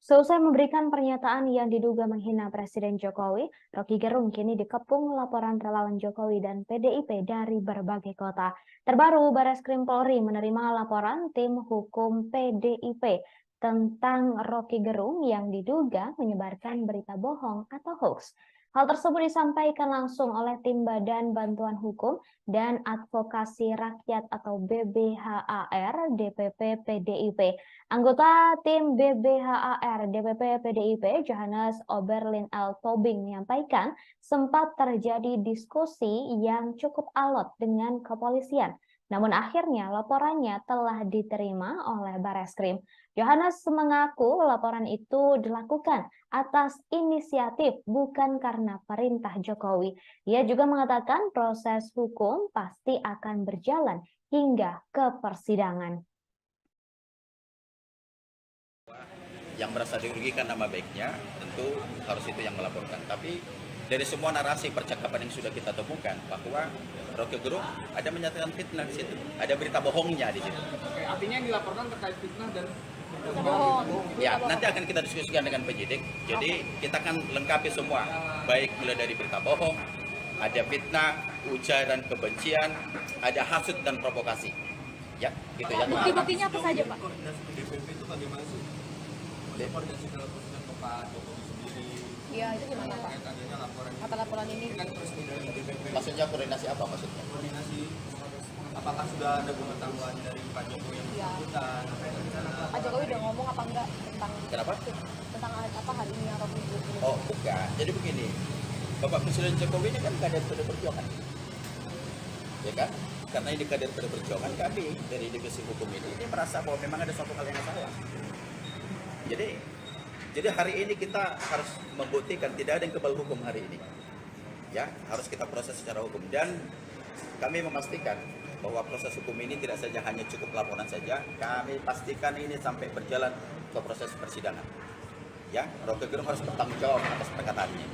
Seusai memberikan pernyataan yang diduga menghina Presiden Jokowi, Rocky Gerung kini dikepung laporan relawan Jokowi dan PDIP dari berbagai kota. Terbaru, Bareskrim Polri menerima laporan tim hukum PDIP tentang Rocky Gerung yang diduga menyebarkan berita bohong atau hoax. Hal tersebut disampaikan langsung oleh tim Badan Bantuan Hukum dan Advokasi Rakyat atau BBHAR DPP PDIP. Anggota tim BBHAR DPP PDIP, Johannes Oberlin L. Tobing, menyampaikan sempat terjadi diskusi yang cukup alot dengan kepolisian. Namun akhirnya laporannya telah diterima oleh Bareskrim. Johannes mengaku laporan itu dilakukan atas inisiatif bukan karena perintah Jokowi. Ia juga mengatakan proses hukum pasti akan berjalan hingga ke persidangan. Yang merasa dirugikan nama baiknya tentu harus itu yang melaporkan. Tapi dari semua narasi percakapan yang sudah kita temukan bahwa Rocky Gerung ada menyatakan fitnah di situ, ada berita bohongnya di situ. Oke, artinya yang dilaporkan terkait fitnah dan bohong. Ya, nanti akan kita diskusikan dengan penyidik. Jadi kita akan lengkapi semua, baik mulai dari berita bohong, ada fitnah, ujaran kebencian, ada hasut dan provokasi. Ya, gitu ya. Bukti-buktinya apa saja, Pak? DPP itu bagaimana sih? Koordinasi dalam proses ke Pak Jokowi sendiri. Iya, itu gimana, Pak? Adanya laporan. Apa laporan ini? Kan resmi dari DPP. Maksudnya koordinasi apa maksudnya? Koordinasi apakah sudah ada pengetahuan dari Pak Jokowi yang bersangkutan? Pak Jokowi udah ngomong apa enggak tentang Kenapa? Tentang apa hari ini yang Rocky Gerung? Oh, bukan. Jadi begini, Bapak Presiden Jokowi ini kan kader PD Perjuangan. Ya kan? Karena ini kader PD Perjuangan, kami dari divisi hukum ini merasa bahwa memang ada suatu hal yang salah. Jadi hari ini kita harus membuktikan tidak ada yang kebal hukum hari ini. Ya, harus kita proses secara hukum, dan kami memastikan bahwa proses hukum ini tidak saja hanya cukup laporan saja, kami pastikan ini sampai berjalan ke proses persidangan. Ya, Rocky Gerung harus bertanggung jawab atas perkataannya.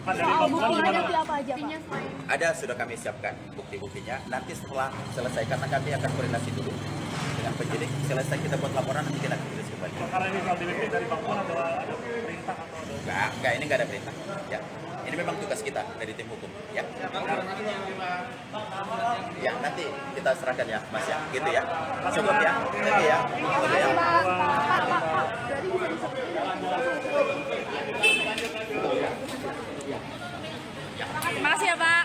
Soal buktinya nanti apa aja, Pak? Ada, sudah kami siapkan bukti-buktinya. Nanti setelah selesai, karena kami akan koordinasi dulu dengan penyidik. Selesai kita buat laporan, nanti kita akan tulis kembali. Karena ini soal DPP dari Bang Puan ada perintah atau ada? Enggak, ini enggak ada perintah. Ya, ini memang tugas kita dari tim hukum. Ya, ya nanti kita serahkan ya, Mas ya, gitu ya. Cukup ya, oke ya. Oke ya. Terima kasih ya, Pak.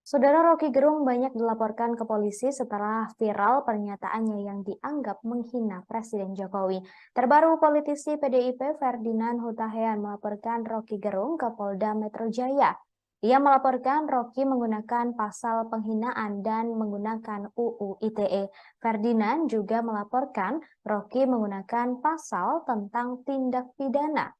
Saudara, Rocky Gerung banyak dilaporkan ke polisi setelah viral pernyataannya yang dianggap menghina Presiden Jokowi. Terbaru, politisi PDIP Ferdinand Hutahian melaporkan Rocky Gerung ke Polda Metro Jaya. Ia melaporkan Rocky menggunakan pasal penghinaan dan menggunakan UU ITE. Ferdinand juga melaporkan Rocky menggunakan pasal tentang tindak pidana.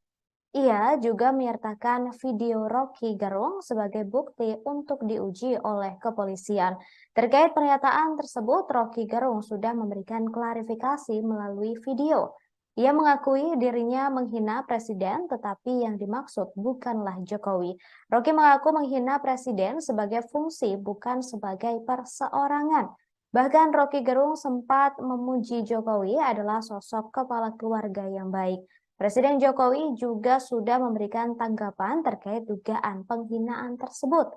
Ia juga menyertakan video Rocky Gerung sebagai bukti untuk diuji oleh kepolisian. Terkait pernyataan tersebut, Rocky Gerung sudah memberikan klarifikasi melalui video. Ia mengakui dirinya menghina presiden, tetapi yang dimaksud bukanlah Jokowi. Rocky mengaku menghina presiden sebagai fungsi, bukan sebagai perseorangan. Bahkan Rocky Gerung sempat memuji Jokowi adalah sosok kepala keluarga yang baik. Presiden Jokowi juga sudah memberikan tanggapan terkait dugaan penghinaan tersebut.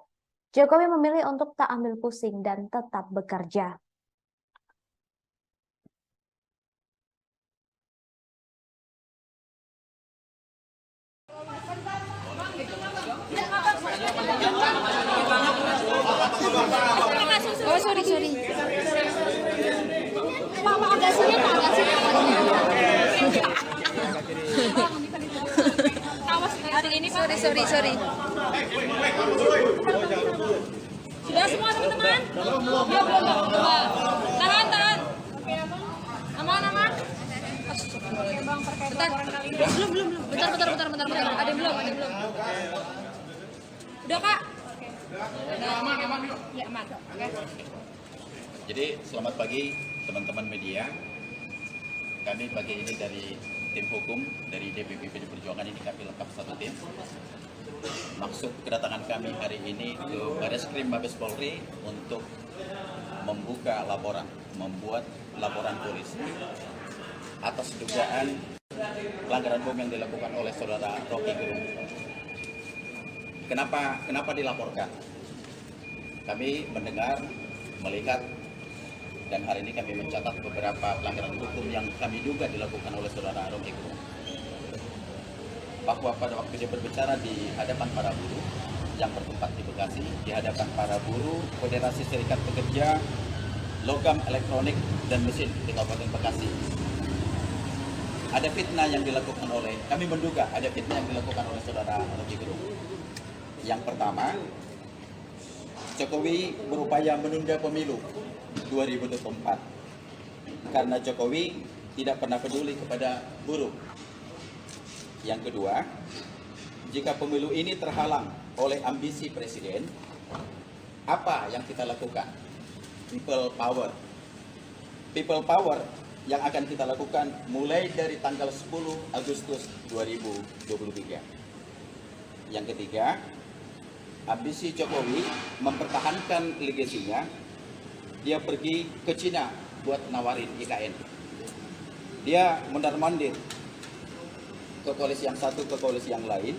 Jokowi memilih untuk tak ambil pusing dan tetap bekerja. Oh, sorry. Pak, agak sini, Pak, agak sini. Hari ini, Pak. Sorry. Sudah semua teman-teman? Belum. Tahan. Aman. Bentar. Belum. Bentar. Ada yang belum. Udah, Kak? Aman. Ya, aman. Oke. Jadi selamat pagi teman-teman media. Kami pagi ini dari tim hukum dari DPP PD Perjuangan ini kami lengkap satu tim. Maksud kedatangan kami hari ini ke Bareskrim Mabes Polri untuk membuka membuat laporan polisi atas dugaan pelanggaran HAM yang dilakukan oleh saudara Rocky Gerung. Kenapa dilaporkan? Kami mendengar, melihat, dan hari ini kami mencatat beberapa pelanggaran hukum yang kami duga dilakukan oleh saudara Rocky Gerung. Bahwa pada waktu dia berbicara di hadapan para buruh yang bertempat di Bekasi, di hadapan para buruh Federasi Serikat Pekerja Logam Elektronik dan Mesin di Kabupaten Bekasi, ada fitnah yang dilakukan oleh, kami menduga ada fitnah yang dilakukan oleh saudara Rocky Gerung. Yang pertama, Jokowi berupaya menunda pemilu 2024 karena Jokowi tidak pernah peduli kepada buruh. Yang kedua, jika pemilu ini terhalang oleh ambisi presiden, apa yang kita lakukan? People power. People power yang akan kita lakukan mulai dari tanggal 10 Agustus 2023. Yang ketiga, ambisi Jokowi mempertahankan legasinya. Dia pergi ke Cina buat nawarin IKN. Dia mondar-mandir ke koalisi yang satu ke koalisi yang lain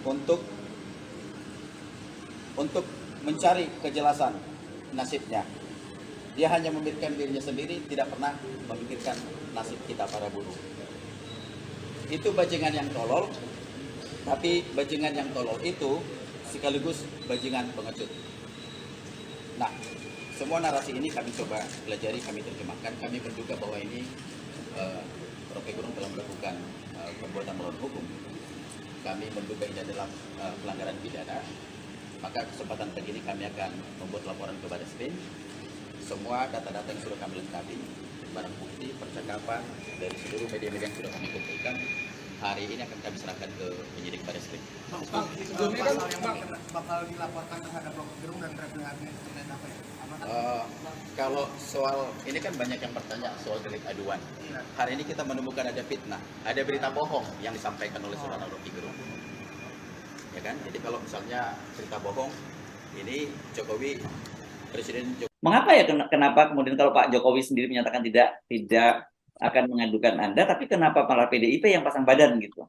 untuk mencari kejelasan nasibnya. Dia hanya memikirkan dirinya sendiri, tidak pernah memikirkan nasib kita para buruh. Itu bajingan yang tolol, tapi bajingan yang tolol itu sekaligus bajingan pengecut. Nah, semua narasi ini kami coba pelajari, kami terjemahkan, kami menduga bahwa ini Rocky Gerung telah melakukan perbuatan melawan hukum. Kami menduga ini adalah pelanggaran pidana. Maka kesempatan pagi ini kami akan membuat laporan ke Bareskrim. Semua data-data yang sudah kami lengkapi, barang bukti, percakapan dari seluruh media-media yang sudah kami kumpulkan, hari ini akan kami serahkan ke penyidik Bareskrim. Bakal dilaporkan terhadap Rocky Gerung dan Reprimandnya terkait apa ya? Kalau soal ini kan banyak yang bertanya soal delik aduan. Hari ini kita menemukan ada fitnah, ada berita bohong yang disampaikan oleh saudara Rocky Gerung. Ya kan? Jadi kalau misalnya cerita bohong, ini Presiden Jokowi. Mengapa ya, kenapa kemudian kalau Pak Jokowi sendiri menyatakan tidak akan mengadukan Anda, tapi kenapa para PDIP yang pasang badan gitu?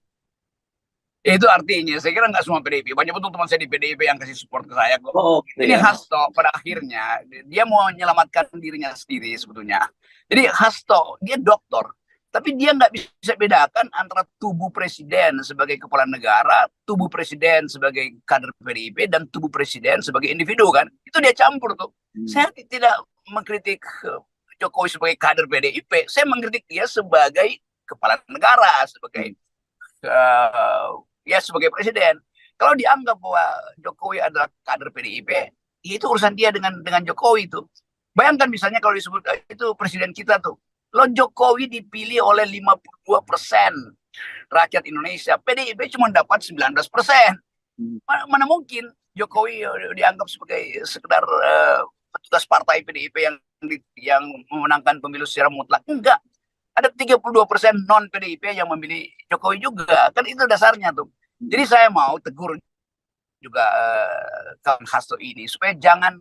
Itu artinya, saya kira nggak semua PDIP. Banyak betul teman saya di PDIP yang kasih support ke saya. Gitu ini ya? Hasto pada akhirnya, dia mau menyelamatkan dirinya sendiri sebetulnya. Jadi Hasto, dia doktor. Tapi dia nggak bisa bedakan antara tubuh presiden sebagai kepala negara, tubuh presiden sebagai kader PDIP, dan tubuh presiden sebagai individu kan. Itu dia campur tuh. Saya tidak mengkritik Jokowi sebagai kader PDIP. Saya mengkritik dia sebagai kepala negara, sebagai ya sebagai presiden. Kalau dianggap bahwa Jokowi adalah kader PDIP, ya itu urusan dia dengan Jokowi itu. Bayangkan misalnya kalau disebut itu presiden kita tuh, lo Jokowi dipilih oleh 52% rakyat Indonesia, PDIP cuma dapat 19%. Mana mungkin Jokowi dianggap sebagai sekedar petugas partai PDIP yang memenangkan pemilu secara mutlak? Enggak. Ada 32% non PDIP yang memilih Jokowi juga. Kan itu dasarnya tuh. Jadi saya mau tegur juga kawan Hasto ini supaya jangan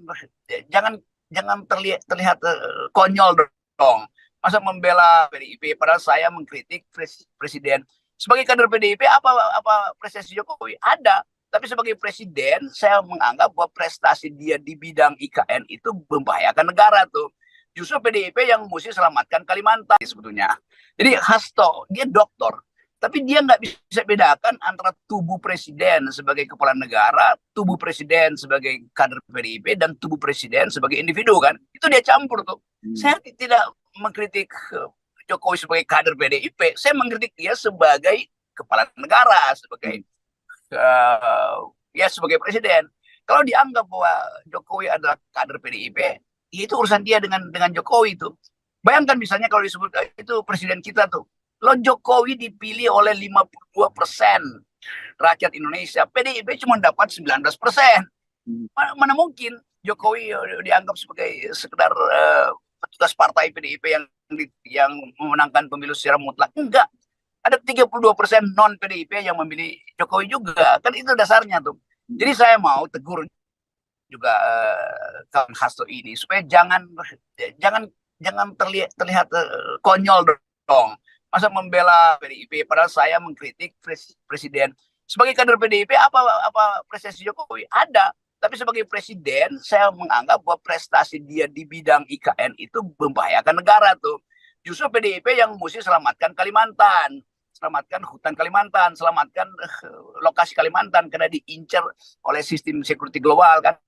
terlihat konyol dong. Masa membela PDIP padahal saya mengkritik presiden. Sebagai kader PDIP apa prestasi Jokowi? Ada. Tapi sebagai presiden saya menganggap bahwa prestasi dia di bidang IKN itu membahayakan negara tuh. Justru PDIP yang mesti selamatkan Kalimantan sebetulnya. Jadi Hasto dia doktor, tapi dia nggak bisa bedakan antara tubuh presiden sebagai kepala negara, tubuh presiden sebagai kader PDIP, dan tubuh presiden sebagai individu kan. Itu dia campur tuh. Saya tidak mengkritik Jokowi sebagai kader PDIP, saya mengkritik dia sebagai kepala negara, sebagai sebagai presiden. Kalau dianggap bahwa Jokowi adalah kader PDIP, itu urusan dia dengan Jokowi itu. Bayangkan misalnya kalau disebut itu presiden kita tuh, lo Jokowi dipilih oleh 52% rakyat Indonesia, PDIP cuma dapat 19%. Mana mungkin Jokowi dianggap sebagai sekedar petugas partai PDIP yang memenangkan pemilu secara mutlak? Enggak. Ada 32% non PDIP yang memilih Jokowi juga. Kan itu dasarnya tuh. Jadi saya mau tegur juga kawan Hasto ini supaya jangan terlihat konyol dong. Masa membela PDIP padahal saya mengkritik presiden. Sebagai kader PDIP apa prestasi Jokowi? Ada. Tapi sebagai presiden saya menganggap bahwa prestasi dia di bidang IKN itu membahayakan negara tuh. Justru PDIP yang mesti selamatkan Kalimantan, selamatkan hutan Kalimantan, selamatkan lokasi Kalimantan karena diincar oleh sistem security global kan.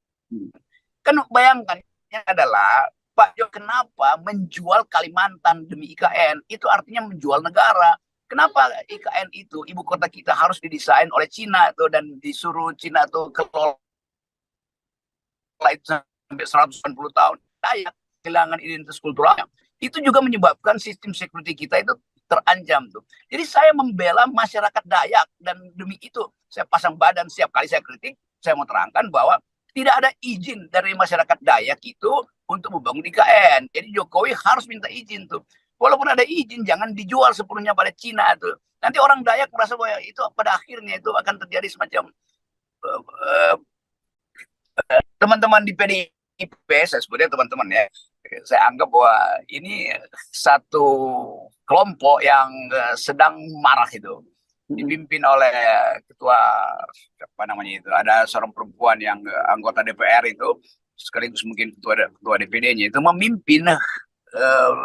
Kan bayangkannya adalah Pak Jo kenapa menjual Kalimantan demi IKN? Itu artinya menjual negara. Kenapa IKN itu ibu kota kita harus didesain oleh Cina tuh dan disuruh Cina tuh kelola itu sampai 190 tahun. Dayak kehilangan identitas kulturalnya. Itu juga menyebabkan sistem security kita itu terancam tuh. Jadi saya membela masyarakat Dayak dan demi itu saya pasang badan setiap kali saya kritik, saya mau terangkan bahwa tidak ada izin dari masyarakat Dayak itu untuk membangun IKN. Jadi Jokowi harus minta izin tuh. Walaupun ada izin, jangan dijual sepenuhnya pada Cina tuh. Nanti orang Dayak merasa bahwa itu pada akhirnya itu akan terjadi semacam teman-teman di PDIP, saya sebutnya teman-teman ya. Saya anggap bahwa ini satu kelompok yang sedang marah itu. Dipimpin oleh ketua apa namanya itu, ada seorang perempuan yang anggota DPR itu sekaligus mungkin ketua DPD-nya itu memimpin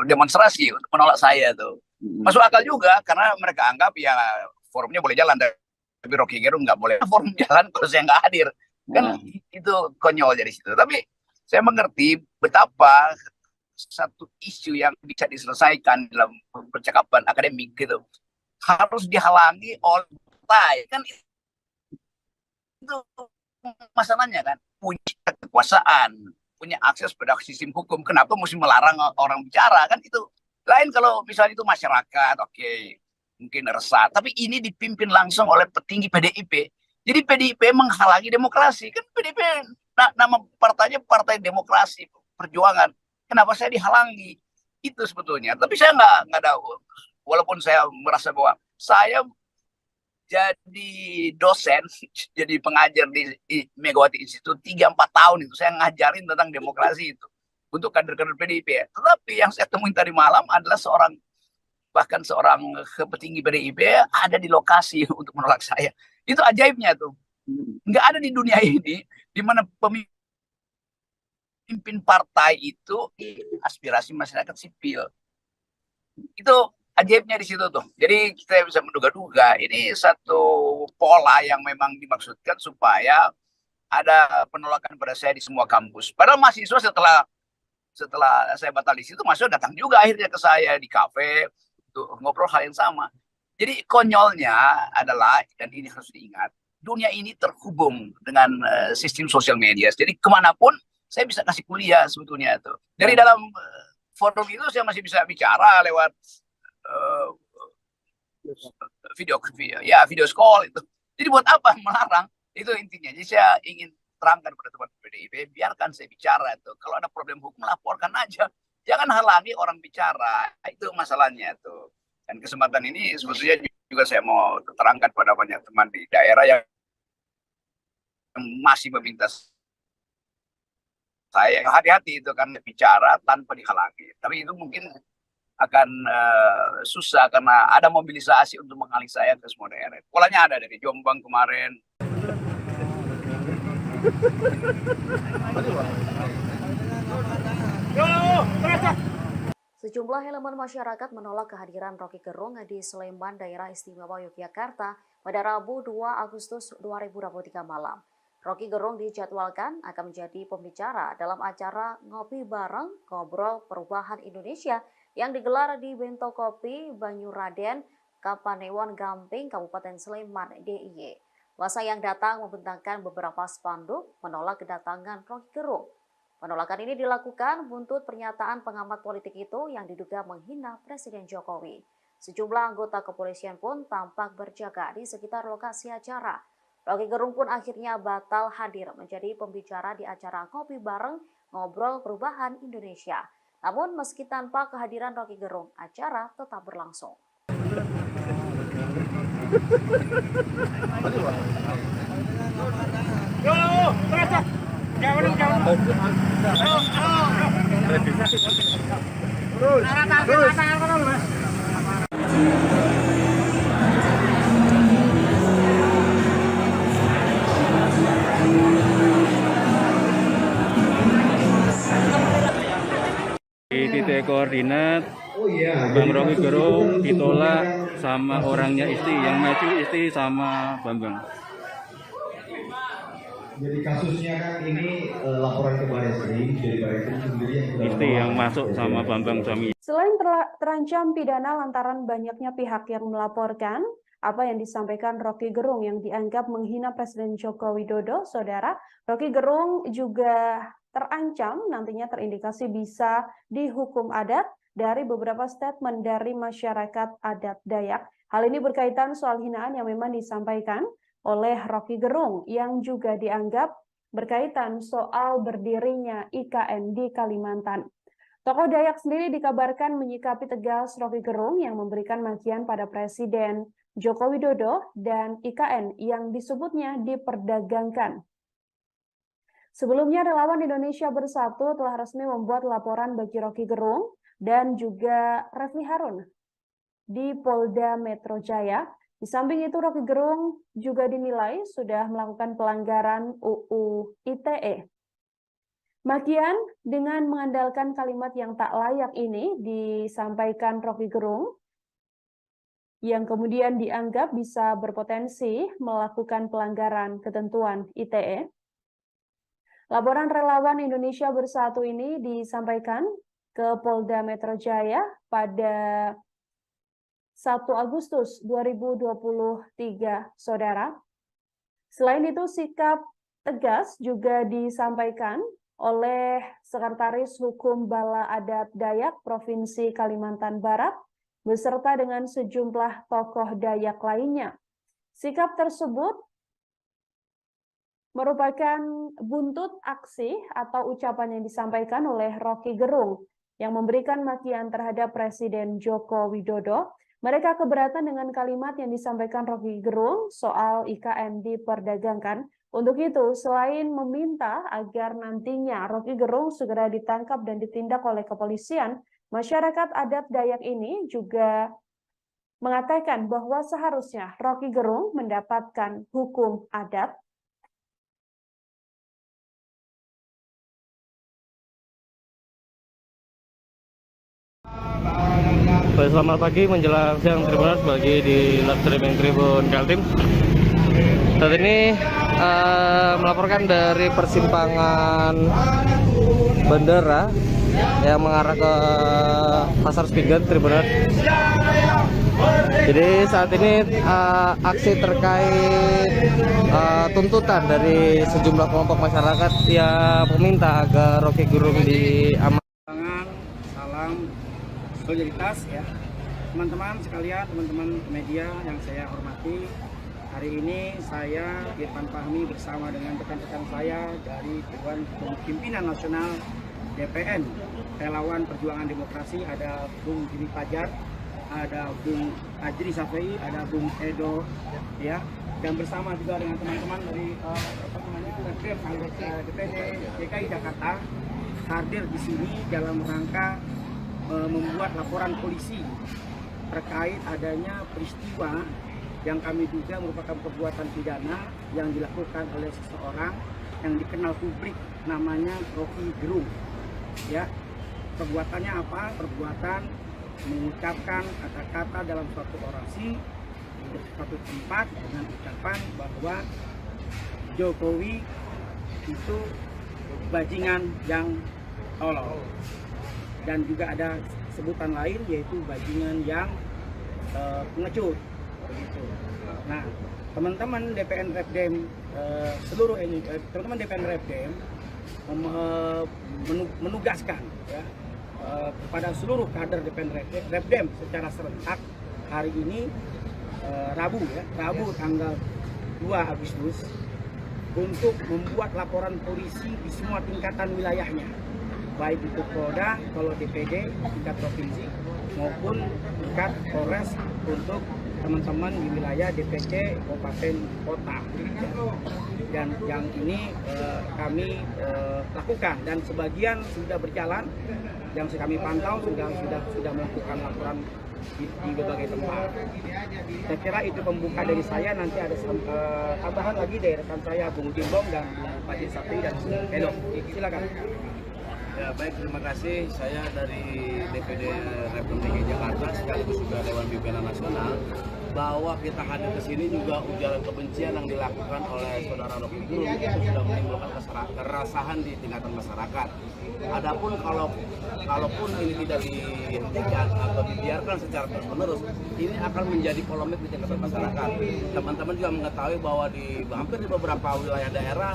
demonstrasi untuk menolak saya tuh. Masuk akal juga karena mereka anggap ya forumnya boleh jalan tapi Rocky Gerung nggak boleh forum jalan kalau saya nggak hadir kan. Itu konyol dari situ. Tapi saya mengerti betapa satu isu yang bisa diselesaikan dalam percakapan akademik gitu harus dihalangi oleh partai kan. Itu masalahnya kan, punya kekuasaan, punya akses pada sistem hukum, kenapa mesti melarang orang bicara kan. Itu lain kalau misalnya itu masyarakat oke, mungkin resah, tapi ini dipimpin langsung oleh petinggi PDIP. Jadi PDIP menghalangi demokrasi kan. PDIP nama partainya Partai Demokrasi Perjuangan, kenapa saya dihalangi itu sebetulnya. Tapi saya nggak ada, walaupun saya merasa bahwa saya jadi dosen, jadi pengajar di Megawati Institute 3-4 tahun itu saya ngajarin tentang demokrasi itu untuk kader-kader PDIP. Tetapi yang saya temuin tadi malam adalah bahkan seorang petinggi PDIP ada di lokasi untuk menolak saya. Itu ajaibnya tuh. Nggak ada di dunia ini di mana pemimpin partai itu aspirasi masyarakat sipil. Itu ajaibnya di situ tuh. Jadi kita bisa menduga-duga ini satu pola yang memang dimaksudkan supaya ada penolakan pada saya di semua kampus. Padahal mahasiswa setelah saya batal di situ, mahasiswa datang juga akhirnya ke saya di kafe untuk ngobrol hal yang sama. Jadi konyolnya adalah, dan ini harus diingat, dunia ini terhubung dengan sistem sosial media. Jadi kemanapun saya bisa kasih kuliah sebetulnya itu. Dari dalam forum itu saya masih bisa bicara lewat video call itu. Jadi buat apa melarang? Itu intinya. Jadi saya ingin terangkan pada teman PDIP, biarkan saya bicara itu. Kalau ada problem hukum laporkan aja. Jangan halangi orang bicara. Itu masalahnya tuh. Dan kesempatan ini sebetulnya juga saya mau terangkan pada banyak teman di daerah yang masih meminta saya hati-hati itu kan bicara tanpa dihalangi. Tapi itu mungkin akan susah karena ada mobilisasi untuk mengalih saya ke semua daerah. Polanya ada dari Jombang kemarin. Sejumlah elemen masyarakat menolak kehadiran Rocky Gerung di Sleman, Daerah Istimewa Yogyakarta pada Rabu 2 Agustus 2023 malam. Rocky Gerung dijadwalkan akan menjadi pembicara dalam acara Ngopi Bareng Ngobrol Perubahan Indonesia yang digelar di Bento Kopi Banyuraden, Kapanewon Gamping, Kabupaten Sleman, DIY. Masa yang datang membentangkan beberapa spanduk menolak kedatangan Rocky Gerung. Penolakan ini dilakukan buntut pernyataan pengamat politik itu yang diduga menghina Presiden Jokowi. Sejumlah anggota kepolisian pun tampak berjaga di sekitar lokasi acara. Rocky Gerung pun akhirnya batal hadir menjadi pembicara di acara Ngopi Bareng Ngobrol Perubahan Indonesia. Namun meski tanpa kehadiran Rocky Gerung, acara tetap berlangsung. Di titik koordinat Bang Rocky Gerung ditolak sama orangnya Isti, yang maju Isti sama Bambang. Jadi kasusnya kan ini laporan ke Barreskrim, dari Barreskrim sendiri Isti yang masuk sama Bambang suami. Selain terancam pidana lantaran banyaknya pihak yang melaporkan apa yang disampaikan Rocky Gerung yang dianggap menghina Presiden Joko Widodo, saudara, Rocky Gerung juga terancam nantinya terindikasi bisa dihukum adat dari beberapa statement dari masyarakat adat Dayak. Hal ini berkaitan soal hinaan yang memang disampaikan oleh Rocky Gerung yang juga dianggap berkaitan soal berdirinya IKN di Kalimantan. Tokoh Dayak sendiri dikabarkan menyikapi tegas Rocky Gerung yang memberikan makian pada Presiden Joko Widodo dan IKN yang disebutnya diperdagangkan. Sebelumnya, Relawan Indonesia Bersatu telah resmi membuat laporan bagi Rocky Gerung dan juga Refli Harun di Polda Metro Jaya. Di samping itu, Rocky Gerung juga dinilai sudah melakukan pelanggaran UU ITE. Makian dengan mengandalkan kalimat yang tak layak ini disampaikan Rocky Gerung, yang kemudian dianggap bisa berpotensi melakukan pelanggaran ketentuan ITE. Laporan Relawan Indonesia Bersatu ini disampaikan ke Polda Metro Jaya pada 1 Agustus 2023, saudara. Selain itu, sikap tegas juga disampaikan oleh Sekretaris Hukum Bala Adat Dayak Provinsi Kalimantan Barat, beserta dengan sejumlah tokoh Dayak lainnya. Sikap tersebut merupakan buntut aksi atau ucapan yang disampaikan oleh Rocky Gerung yang memberikan makian terhadap Presiden Joko Widodo. Mereka keberatan dengan kalimat yang disampaikan Rocky Gerung soal IKN diperdagangkan. Untuk itu, selain meminta agar nantinya Rocky Gerung segera ditangkap dan ditindak oleh kepolisian, masyarakat adat Dayak ini juga mengatakan bahwa seharusnya Rocky Gerung mendapatkan hukum adat. Baik, selamat pagi menjelang siang Tribuners bagi di live streaming Tribun Kaltim. Saat ini melaporkan dari persimpangan bandara yang mengarah ke Pasar Spingan Tribuners. Jadi saat ini aksi terkait tuntutan dari sejumlah kelompok masyarakat yang meminta agar Rocky Gerung diamankan. Salam solidaritas ya teman-teman sekalian, teman-teman media yang saya hormati. Hari ini saya Irfan Fahmi bersama dengan rekan-rekan saya dari Dewan Pimpinan Nasional DPN Relawan Perjuangan Demokrasi, ada Bung Jimmy Fajar, ada Bung Ajri Safei, ada Bung Edo ya, dan bersama juga dengan teman-teman dari DPD DKI Jakarta hadir di sini dalam rangka membuat laporan polisi terkait adanya peristiwa yang kami duga merupakan perbuatan pidana yang dilakukan oleh seseorang yang dikenal publik namanya Rocky Gerung. Ya, perbuatannya apa? Perbuatan mengucapkan kata-kata dalam suatu orasi di suatu tempat dengan ucapan bahwa Jokowi itu bajingan yang tolol, dan juga ada sebutan lain yaitu bajingan yang pengecut begitu. Nah, teman-teman DPN Repdem seluruh ini teman-teman DPN Repdem menugaskan ya kepada seluruh kader DPN Repdem secara serentak hari ini Rabu tanggal 2 Agustus untuk membuat laporan polisi di semua tingkatan wilayahnya, baik itu Polda, kalau DPD tingkat provinsi maupun tingkat Polres untuk teman-teman di wilayah DPC kabupaten kota. Dan yang ini kami lakukan, dan sebagian sudah berjalan, yang kami pantau sudah melakukan laporan di berbagai tempat. Saya kira itu pembuka dari saya. Nanti ada tambahan lagi dari rekan saya Bung Timbong dan Bung Pak Sapi dan Edo. Silakan. Ya, baik, terima kasih. Saya dari DPD Republik DKI Jakarta sekaligus juga Dewan Pimpinan Nasional, bahwa kita hadir ke sini juga ujaran kebencian yang dilakukan oleh saudara Rocky Gerung itu sudah menimbulkan keresahan di tingkatan masyarakat. Adapun kalaupun ini tidak dihentikan atau dibiarkan secara terus-menerus, ini akan menjadi polemik di tingkatan masyarakat. Teman-teman juga mengetahui bahwa hampir di beberapa wilayah daerah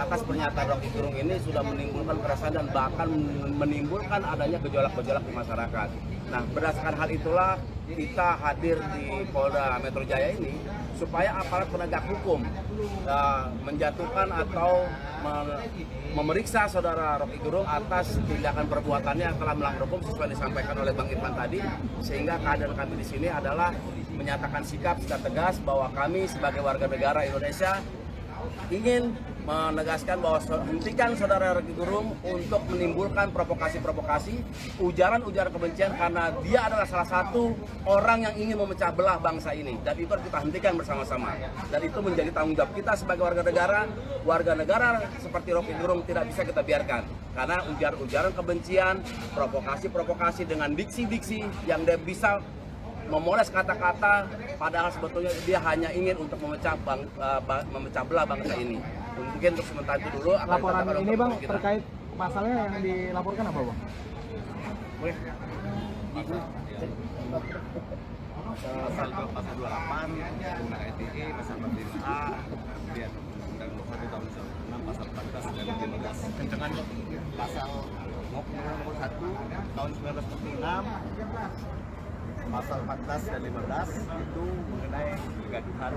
atas pernyataan Rocky Gerung ini sudah menimbulkan keresahan dan bahkan menimbulkan adanya gejolak-gejolak di masyarakat. Nah, berdasarkan hal itulah kita hadir di Polda Metro Jaya ini supaya aparat penegak hukum menjatuhkan atau memeriksa saudara Rocky Gerung atas tindakan perbuatannya yang telah melanggar hukum sesuai disampaikan oleh Bang Irfan tadi, sehingga kader kami di sini adalah menyatakan sikap secara tegas bahwa kami sebagai warga negara Indonesia ingin menegaskan bahwa hentikan saudara Rocky Gerung untuk menimbulkan provokasi-provokasi, ujaran-ujaran kebencian, karena dia adalah salah satu orang yang ingin memecah belah bangsa ini, dan itu harus kita hentikan bersama-sama. Dan itu menjadi tanggung jawab kita sebagai warga negara seperti Rocky Gerung tidak bisa kita biarkan, karena ujaran-ujaran kebencian, provokasi-provokasi dengan diksi-diksi yang dia bisa memoles kata-kata, padahal sebetulnya dia hanya ingin untuk memecah belah bangsa ini. Mungkin untuk sementara itu dulu. Laporan ini Bang terkait pasalnya yang dilaporkan apa Bang? Boleh. Pasal 28 Undang ITE, pasal 45A, kemudian Undang 21 tahun 2006, pasal 14 dan 15. Kencengan pasal nomor 1 tahun 1946, pasal 14 dan 15 itu mengenai kegaduhan,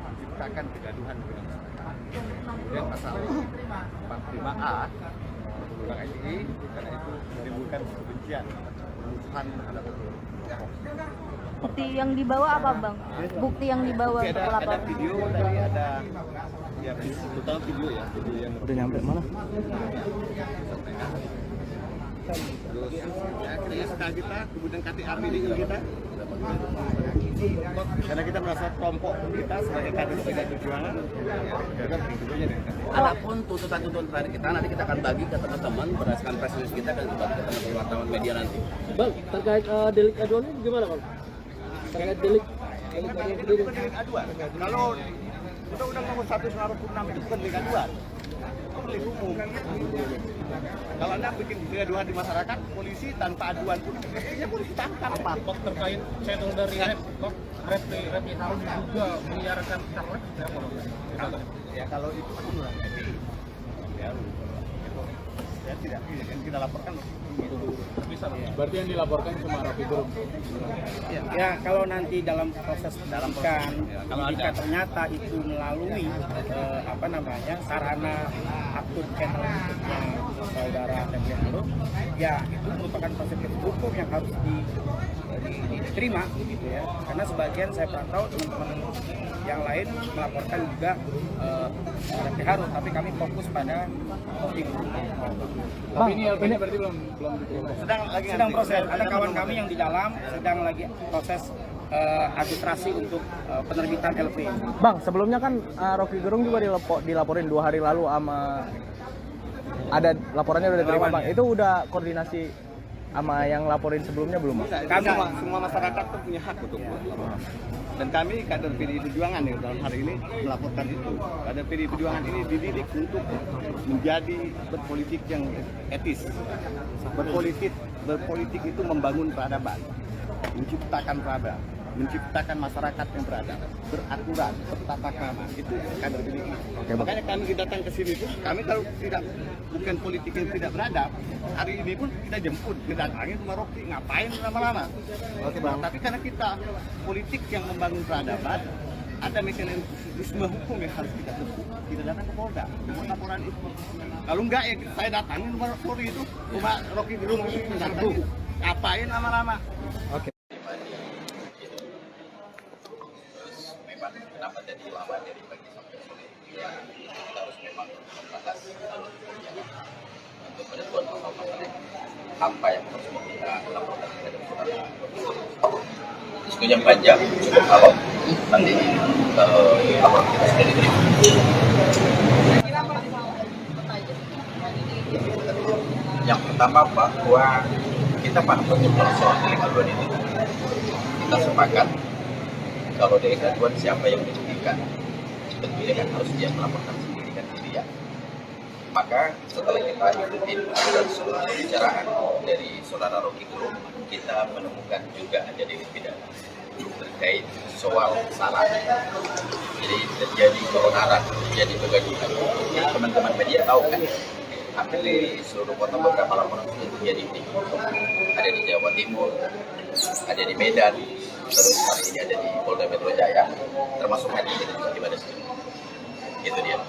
menciptakan kegaduhan di masyarakat. Kemudian pasal 45A Undang ITE karena itu menimbulkan kebencian, perusuhan terhadap Bukti yang dibawa apa Bang? Bukti yang dibawa untuk lapor? Ada video tadi, ada ya total video ya, video yang udah nyampe mana? Terus ya, kita kemudian KTA milik kita, karena kita merasa kelompok kita sebagai kader perjuangan. Adapun tuntutan-tuntutan terakhir kita nanti kita akan bagi ke teman-teman berdasarkan press release kita dan bagi ke teman-teman wartawan media nanti. Bang, terkait delik aduan ini gimana Bang? Terkait delik aduan. Kalau Undang-Undang nomor 1 1996 itu bukan delik aduan. delik umum. Kalau Anda bikin kegaduhan di masyarakat, polisi tanpa aduan pun mestinya polisi tangkap. Pak terkait saya tahu dari Refli Harun juga menyiarkan capres ya kalau itu ya tidak yang kita laporkan itu bisa. Berarti yang dilaporkan cuma Rocky Gerung. Ya kalau nanti dalam proses penyidikan, jika ternyata itu melalui sarana akun channel YouTube-nya saudara Refli Harun, ya itu merupakan proses hukum yang harus diterima gitu ya. Karena sebagian saya pantau teman-teman yang lain melaporkan juga Refli Harun, tapi kami fokus pada Rocky Gerung. Tapi ini berarti belum sedang proses. Ada kawan kami yang di dalam sedang lagi proses administrasi untuk penerbitan LP. Bang, sebelumnya kan Rocky Gerung juga dilaporin 2 hari lalu sama ada laporannya udah diterima Bang. Itu udah koordinasi sama yang laporin sebelumnya belum Bang? Kami semua masyarakat tuh punya hak untuk melaporkan. Dan kami kader PDI Perjuangan yang dalam hari ini melaporkan itu. Kader PDI Perjuangan ini dididik untuk menjadi berpolitik yang etis. Berpolitik itu membangun peradaban, menciptakan peradaban, menciptakan masyarakat yang beradab, beraturan, bertata krama. Itu kader PDI. Makanya kami datang ke sini tuh, kami kalau bukan politik yang tidak beradab, hari ini pun kita jemput, kedatangin rumah Rocky, ngapain lama-lama? Oke, Bang. Tapi karena kita politik yang membangun peradaban, ada mekanisme hukum yang harus kita tempuh. Kita datang ke Polda, membuat laporan itu. Kalau enggak ya saya datangin rumah Rocky itu, rumah Rocky Gerung itu datangin, ngapain lama-lama? Oke. Memang kenapa jadi lama dari pagi sampai sore? Ya, kita harus memang membahas untuk penentuan pasal-pasalnya apa yang harus kita laporkan kepada saudara. Diskusinya panjang, cukup kalau nanti laporan kita sudah diterima. Yang pertama bahwa kita paham betul soal delik aduan itu. Kita sepakat kalau delik aduan siapa yang dirugikan, tentunya kan harus dia melaporkan sendiri kan gitu ya. Maka setelah kita ikutin seluruh pembicaraan dari saudara Rocky Gerung, kita menemukan juga ada delik pidana terkait soal salah. Jadi terjadi keonaran, terjadi kegaduhan. Jadi teman-teman media tahu kan, hampir di seluruh kota beberapa laporan sudah terjadi di ada di Jawa Timur, ada di Medan, terus hari ini ada di Polda Metro Jaya, termasuk hari ini kita di Baris Krim. Itu dia.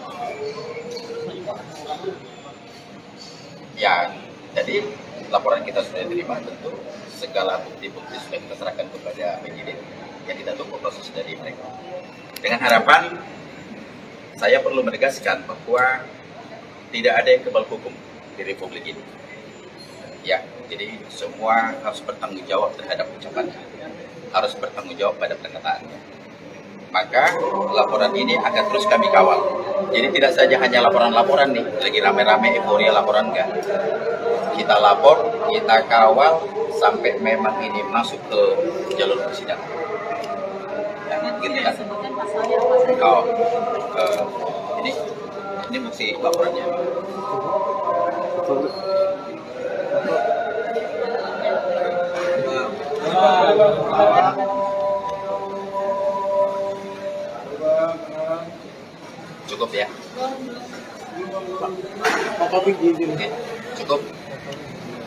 Ya, jadi laporan kita sudah diterima, tentu segala bukti-bukti sudah kita serahkan kepada penyidik yang kita tunggu proses dari mereka. Dengan harapan, saya perlu menegaskan bahwa tidak ada yang kebal hukum di Republik ini. Ya, jadi semua harus bertanggung jawab terhadap ucapannya, harus bertanggung jawab pada perkataannya. Maka laporan ini akan terus kami kawal. Jadi tidak saja hanya laporan-laporan nih, lagi rame-rame euforia laporan enggak. Kita lapor, kita kawal sampai memang ini masuk ke jalur persidangan. Gitu kan? Oh, ini bukti laporannya. Cukup ya? Oke, cukup.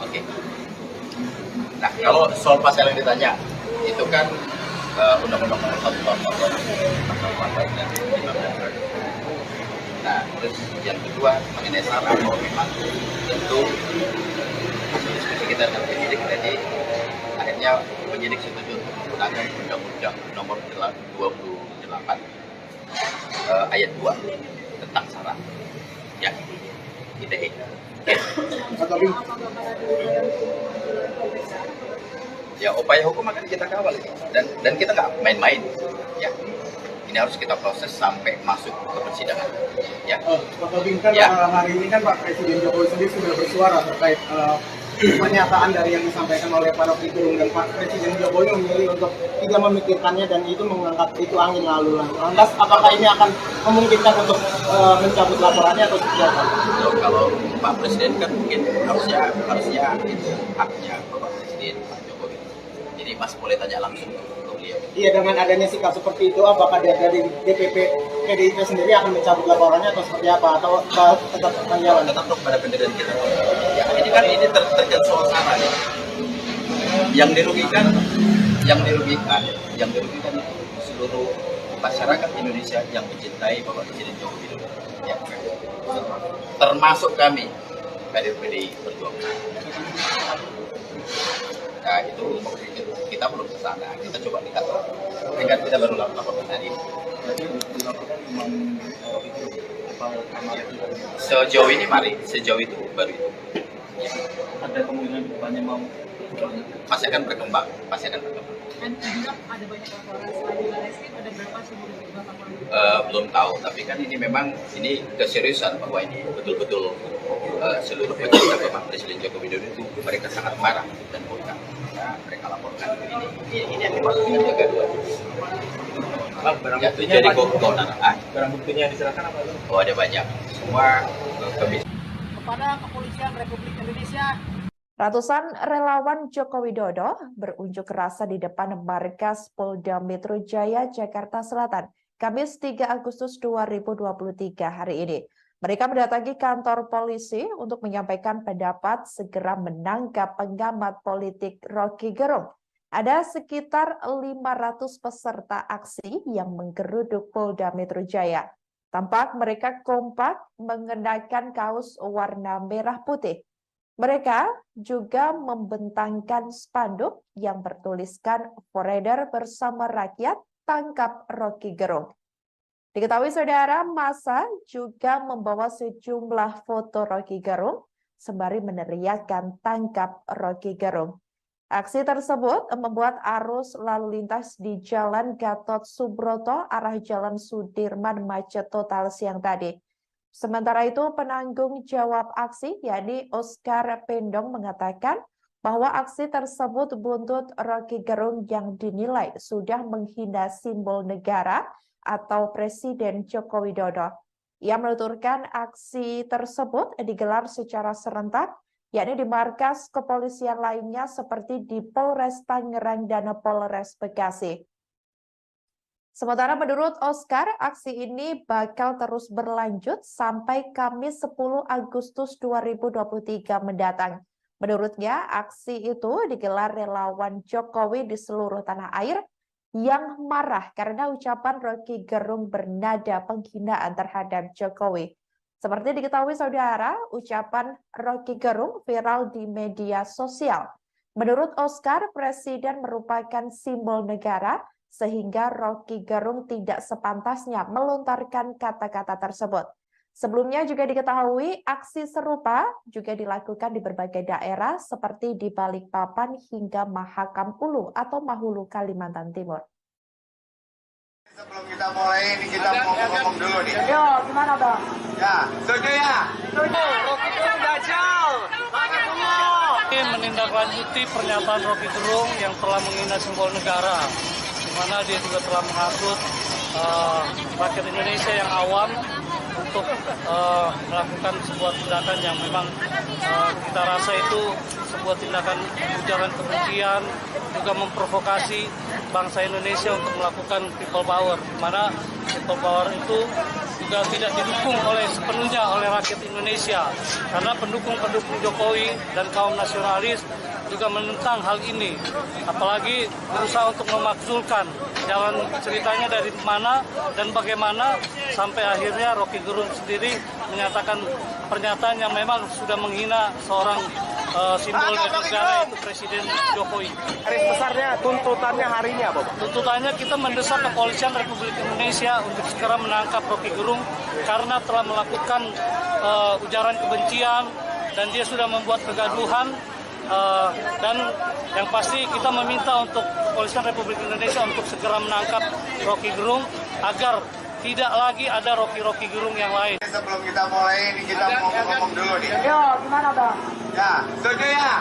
Oke. Nah, kalau soal pasal yang ditanya, itu kan Undang-Undang Nomor 1 Tahun 2015. Nah, terus yang kedua mengenai saran bahwa memang tentu diskusi kita dengan penyidik tadi, akhirnya penyidik setuju untuk menggunakan Undang-Undang Nomor 28 ayat 2 tentang saran. Ya, ITE. Ya, upaya hukum akan kita kawal ini. Dan kita nggak main-main. Ya, ini harus kita proses sampai masuk ke persidangan. Ya. Pak Tobing, kan hari ini kan Pak Presiden Jokowi sendiri sudah bersuara terkait pernyataan dari yang disampaikan oleh Pak Rocky Gerung dan Pak Presiden Jokowi memilih untuk tidak memikirkannya dan itu menganggap itu angin lalu. Lantas apakah ini akan memungkinkan untuk mencabut laporannya atau seperti apa? Kalau Pak Presiden kan mungkin harusnya itu haknya Bapak Presiden Pak Jokowi. Jadi Mas boleh tanya langsung ke beliau. Iya, dengan adanya sikap seperti itu, apakah dari DPP PDIP sendiri akan mencabut laporannya atau seperti apa? Atau tetap menjalan? Tetap pada pendirian kita. Ya, ini terkait soal sara ya. Yang dirugikan itu seluruh masyarakat Indonesia yang mencintai Bapak Presiden Joko Widodo. Ya, termasuk kami kader PDI Perjuangan. Nah itu kita belum ke sana, kita coba lihat. Tingkat kita baru lakukan hari ini. Sejauh ini sejauh itu baru itu. Ya. Ada kemungkinan depannya mau masih akan berkembang. Dan juga ada banyak laporan selain di Barreskrim, ada berapa seluruh laporan? Belum tahu, tapi kan ini memang keseriusan bahwa ini betul-betul seluruh pejabat Bapak Presiden Joko Widodo itu mereka sangat marah dan murka. Ya, mereka laporkan ini yang dimaksud dengan kegaduhan. barang Ya, buktinya jadi apa? Barang buktinya yang diserahkan apa? Oh, ada banyak. Semua Kepada Kepolisian Republik Indonesia. Ratusan relawan Joko Widodo berunjuk rasa di depan markas Polda Metro Jaya, Jakarta Selatan, Kamis 3 Agustus 2023 hari ini. Mereka mendatangi kantor polisi untuk menyampaikan pendapat segera menangkap pengamat politik Rocky Gerung. Ada sekitar 500 peserta aksi yang menggeruduk Polda Metro Jaya. Tampak mereka kompak mengenakan kaos warna merah putih. Mereka juga membentangkan spanduk yang bertuliskan "Forever bersama rakyat, tangkap Rocky Gerung". Diketahui saudara, massa juga membawa sejumlah foto Rocky Gerung sembari meneriakkan "tangkap Rocky Gerung". Aksi tersebut membuat arus lalu lintas di Jalan Gatot Subroto arah Jalan Sudirman macet total siang tadi. Sementara itu, penanggung jawab aksi, yakni Oscar Pendong, mengatakan bahwa aksi tersebut buntut Rocky Gerung yang dinilai sudah menghina simbol negara atau Presiden Joko Widodo. Ia menuturkan aksi tersebut digelar secara serentak, yakni di markas kepolisian lainnya seperti di Polres Tangerang dan Polres Bekasi. Sementara menurut Oscar, aksi ini bakal terus berlanjut sampai Kamis 10 Agustus 2023 mendatang. Menurutnya, aksi itu digelar relawan Jokowi di seluruh tanah air yang marah karena ucapan Rocky Gerung bernada penghinaan terhadap Jokowi. Seperti diketahui saudara, ucapan Rocky Gerung viral di media sosial. Menurut Oscar, Presiden merupakan simbol negara, sehingga Rocky Gerung tidak sepantasnya melontarkan kata-kata tersebut. Sebelumnya juga diketahui aksi serupa juga dilakukan di berbagai daerah seperti di Balikpapan hingga Mahakam Ulu atau Mahulu, Kalimantan Timur. Sebelum kita mulai ini kita mau ngomong dulu nih. Yo, gimana Bang? Ya, setuju ya? Setuju. Rocky Gerung dajal. Ini menindaklanjuti pernyataan Rocky Gerung yang telah menghina simbol negara, di mana dia juga telah menghasut rakyat Indonesia yang awam untuk melakukan sebuah tindakan yang memang kita rasa itu sebuah tindakan ujaran kebencian, juga memprovokasi bangsa Indonesia untuk melakukan people power, di mana people power itu juga tidak didukung sepenuhnya oleh rakyat Indonesia, karena pendukung-pendukung Jokowi dan kaum nasionalis juga menentang hal ini, apalagi berusaha untuk memakzulkan jalan ceritanya dari mana dan bagaimana sampai akhirnya Rocky Gerung sendiri menyatakan pernyataan yang memang sudah menghina seorang simbol negara, itu Presiden Jokowi. Garis besarnya, tuntutannya hari ini apa, Pak? Tuntutannya kita mendesak Kepolisian Republik Indonesia untuk segera menangkap Rocky Gerung karena telah melakukan ujaran kebencian dan dia sudah membuat kegaduhan. Dan yang pasti kita meminta untuk Kepolisian Republik Indonesia untuk segera menangkap Rocky Gerung agar tidak lagi ada Rocky Gerung yang lain. Sebelum kita mulai ini kita mau ngomong dulu nih. Yo, gimana Bang? Ya, setuju ya?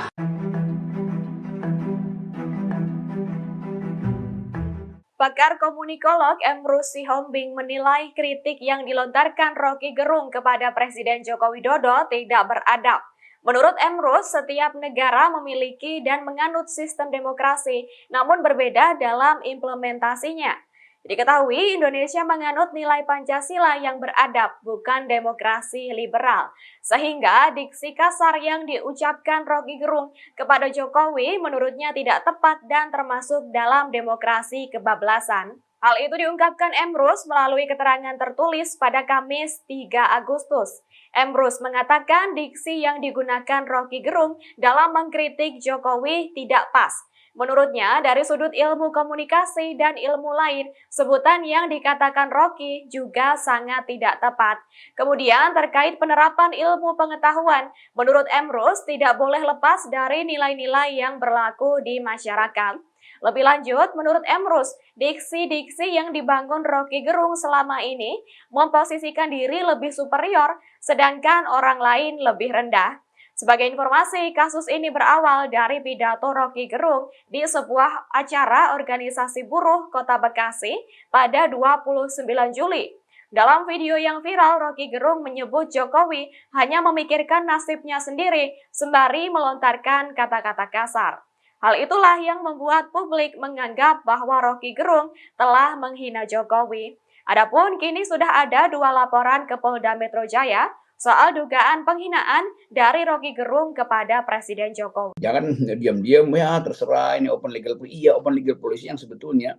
Pakar komunikolog Emrus Sihombing menilai kritik yang dilontarkan Rocky Gerung kepada Presiden Joko Widodo tidak beradab. Menurut Emrus, setiap negara memiliki dan menganut sistem demokrasi, namun berbeda dalam implementasinya. Diketahui Indonesia menganut nilai Pancasila yang beradab, bukan demokrasi liberal. Sehingga diksi kasar yang diucapkan Rocky Gerung kepada Jokowi menurutnya tidak tepat dan termasuk dalam demokrasi kebablasan. Hal itu diungkapkan Emrus melalui keterangan tertulis pada Kamis 3 Agustus. Emrus mengatakan diksi yang digunakan Rocky Gerung dalam mengkritik Jokowi tidak pas. Menurutnya, dari sudut ilmu komunikasi dan ilmu lain, sebutan yang dikatakan Rocky juga sangat tidak tepat. Kemudian, terkait penerapan ilmu pengetahuan, menurut Emrus tidak boleh lepas dari nilai-nilai yang berlaku di masyarakat. Lebih lanjut, menurut Emrus, diksi-diksi yang dibangun Rocky Gerung selama ini memposisikan diri lebih superior, sedangkan orang lain lebih rendah. Sebagai informasi, kasus ini berawal dari pidato Rocky Gerung di sebuah acara organisasi buruh Kota Bekasi pada 29 Juli. Dalam video yang viral, Rocky Gerung menyebut Jokowi hanya memikirkan nasibnya sendiri sembari melontarkan kata-kata kasar. Hal itulah yang membuat publik menganggap bahwa Rocky Gerung telah menghina Jokowi. Adapun kini sudah ada 2 laporan ke Polda Metro Jaya soal dugaan penghinaan dari Rocky Gerung kepada Presiden Jokowi. Jangan diam-diam, ya terserah ini open legal policy. Iya, open legal policy yang sebetulnya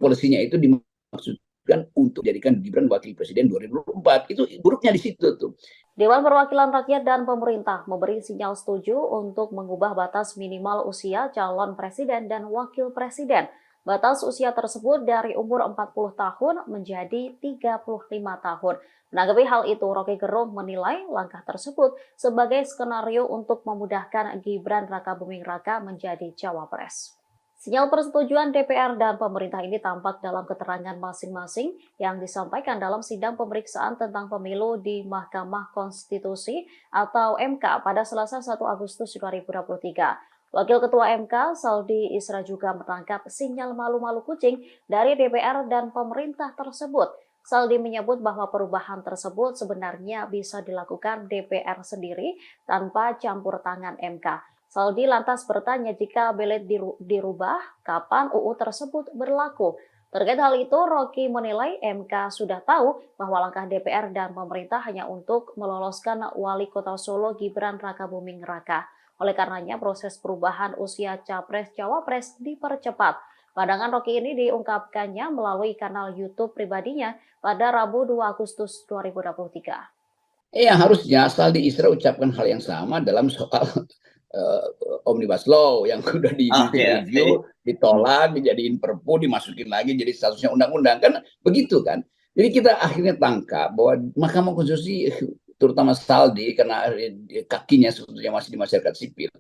polisinya itu dimaksudkan untuk jadikan Gibran wakil presiden 2024. Itu buruknya di situ tuh. Dewan Perwakilan Rakyat dan pemerintah memberi sinyal setuju untuk mengubah batas minimal usia calon presiden dan wakil presiden. Batas usia tersebut dari umur 40 tahun menjadi 35 tahun. Menanggapi hal itu, Rocky Gerung menilai langkah tersebut sebagai skenario untuk memudahkan Gibran Rakabuming Raka menjadi cawapres. Sinyal persetujuan DPR dan pemerintah ini tampak dalam keterangan masing-masing yang disampaikan dalam sidang pemeriksaan tentang pemilu di Mahkamah Konstitusi atau MK pada Selasa 1 Agustus 2023. Wakil Ketua MK, Saldi Isra juga menangkap sinyal malu-malu kucing dari DPR dan pemerintah tersebut. Saldi menyebut bahwa perubahan tersebut sebenarnya bisa dilakukan DPR sendiri tanpa campur tangan MK. Saldi lantas bertanya jika belet dirubah, kapan UU tersebut berlaku. Terkait hal itu, Rocky menilai MK sudah tahu bahwa langkah DPR dan pemerintah hanya untuk meloloskan Wali Kota Solo Gibran Rakabuming Raka. Oleh karenanya, proses perubahan usia Capres-Cawapres dipercepat. Pandangan Rocky ini diungkapkannya melalui kanal YouTube pribadinya pada Rabu 2 Agustus 2023. Harusnya Saldi Isra ucapkan hal yang sama dalam soal Omnibus Law yang sudah di-review, ditolak, dijadiin perpu, dimasukin lagi jadi statusnya undang-undang. Kan begitu kan? Jadi kita akhirnya tangkap bahwa Mahkamah Konstitusi, terutama Saldi, karena kakinya sebetulnya masih di masyarakat sipil,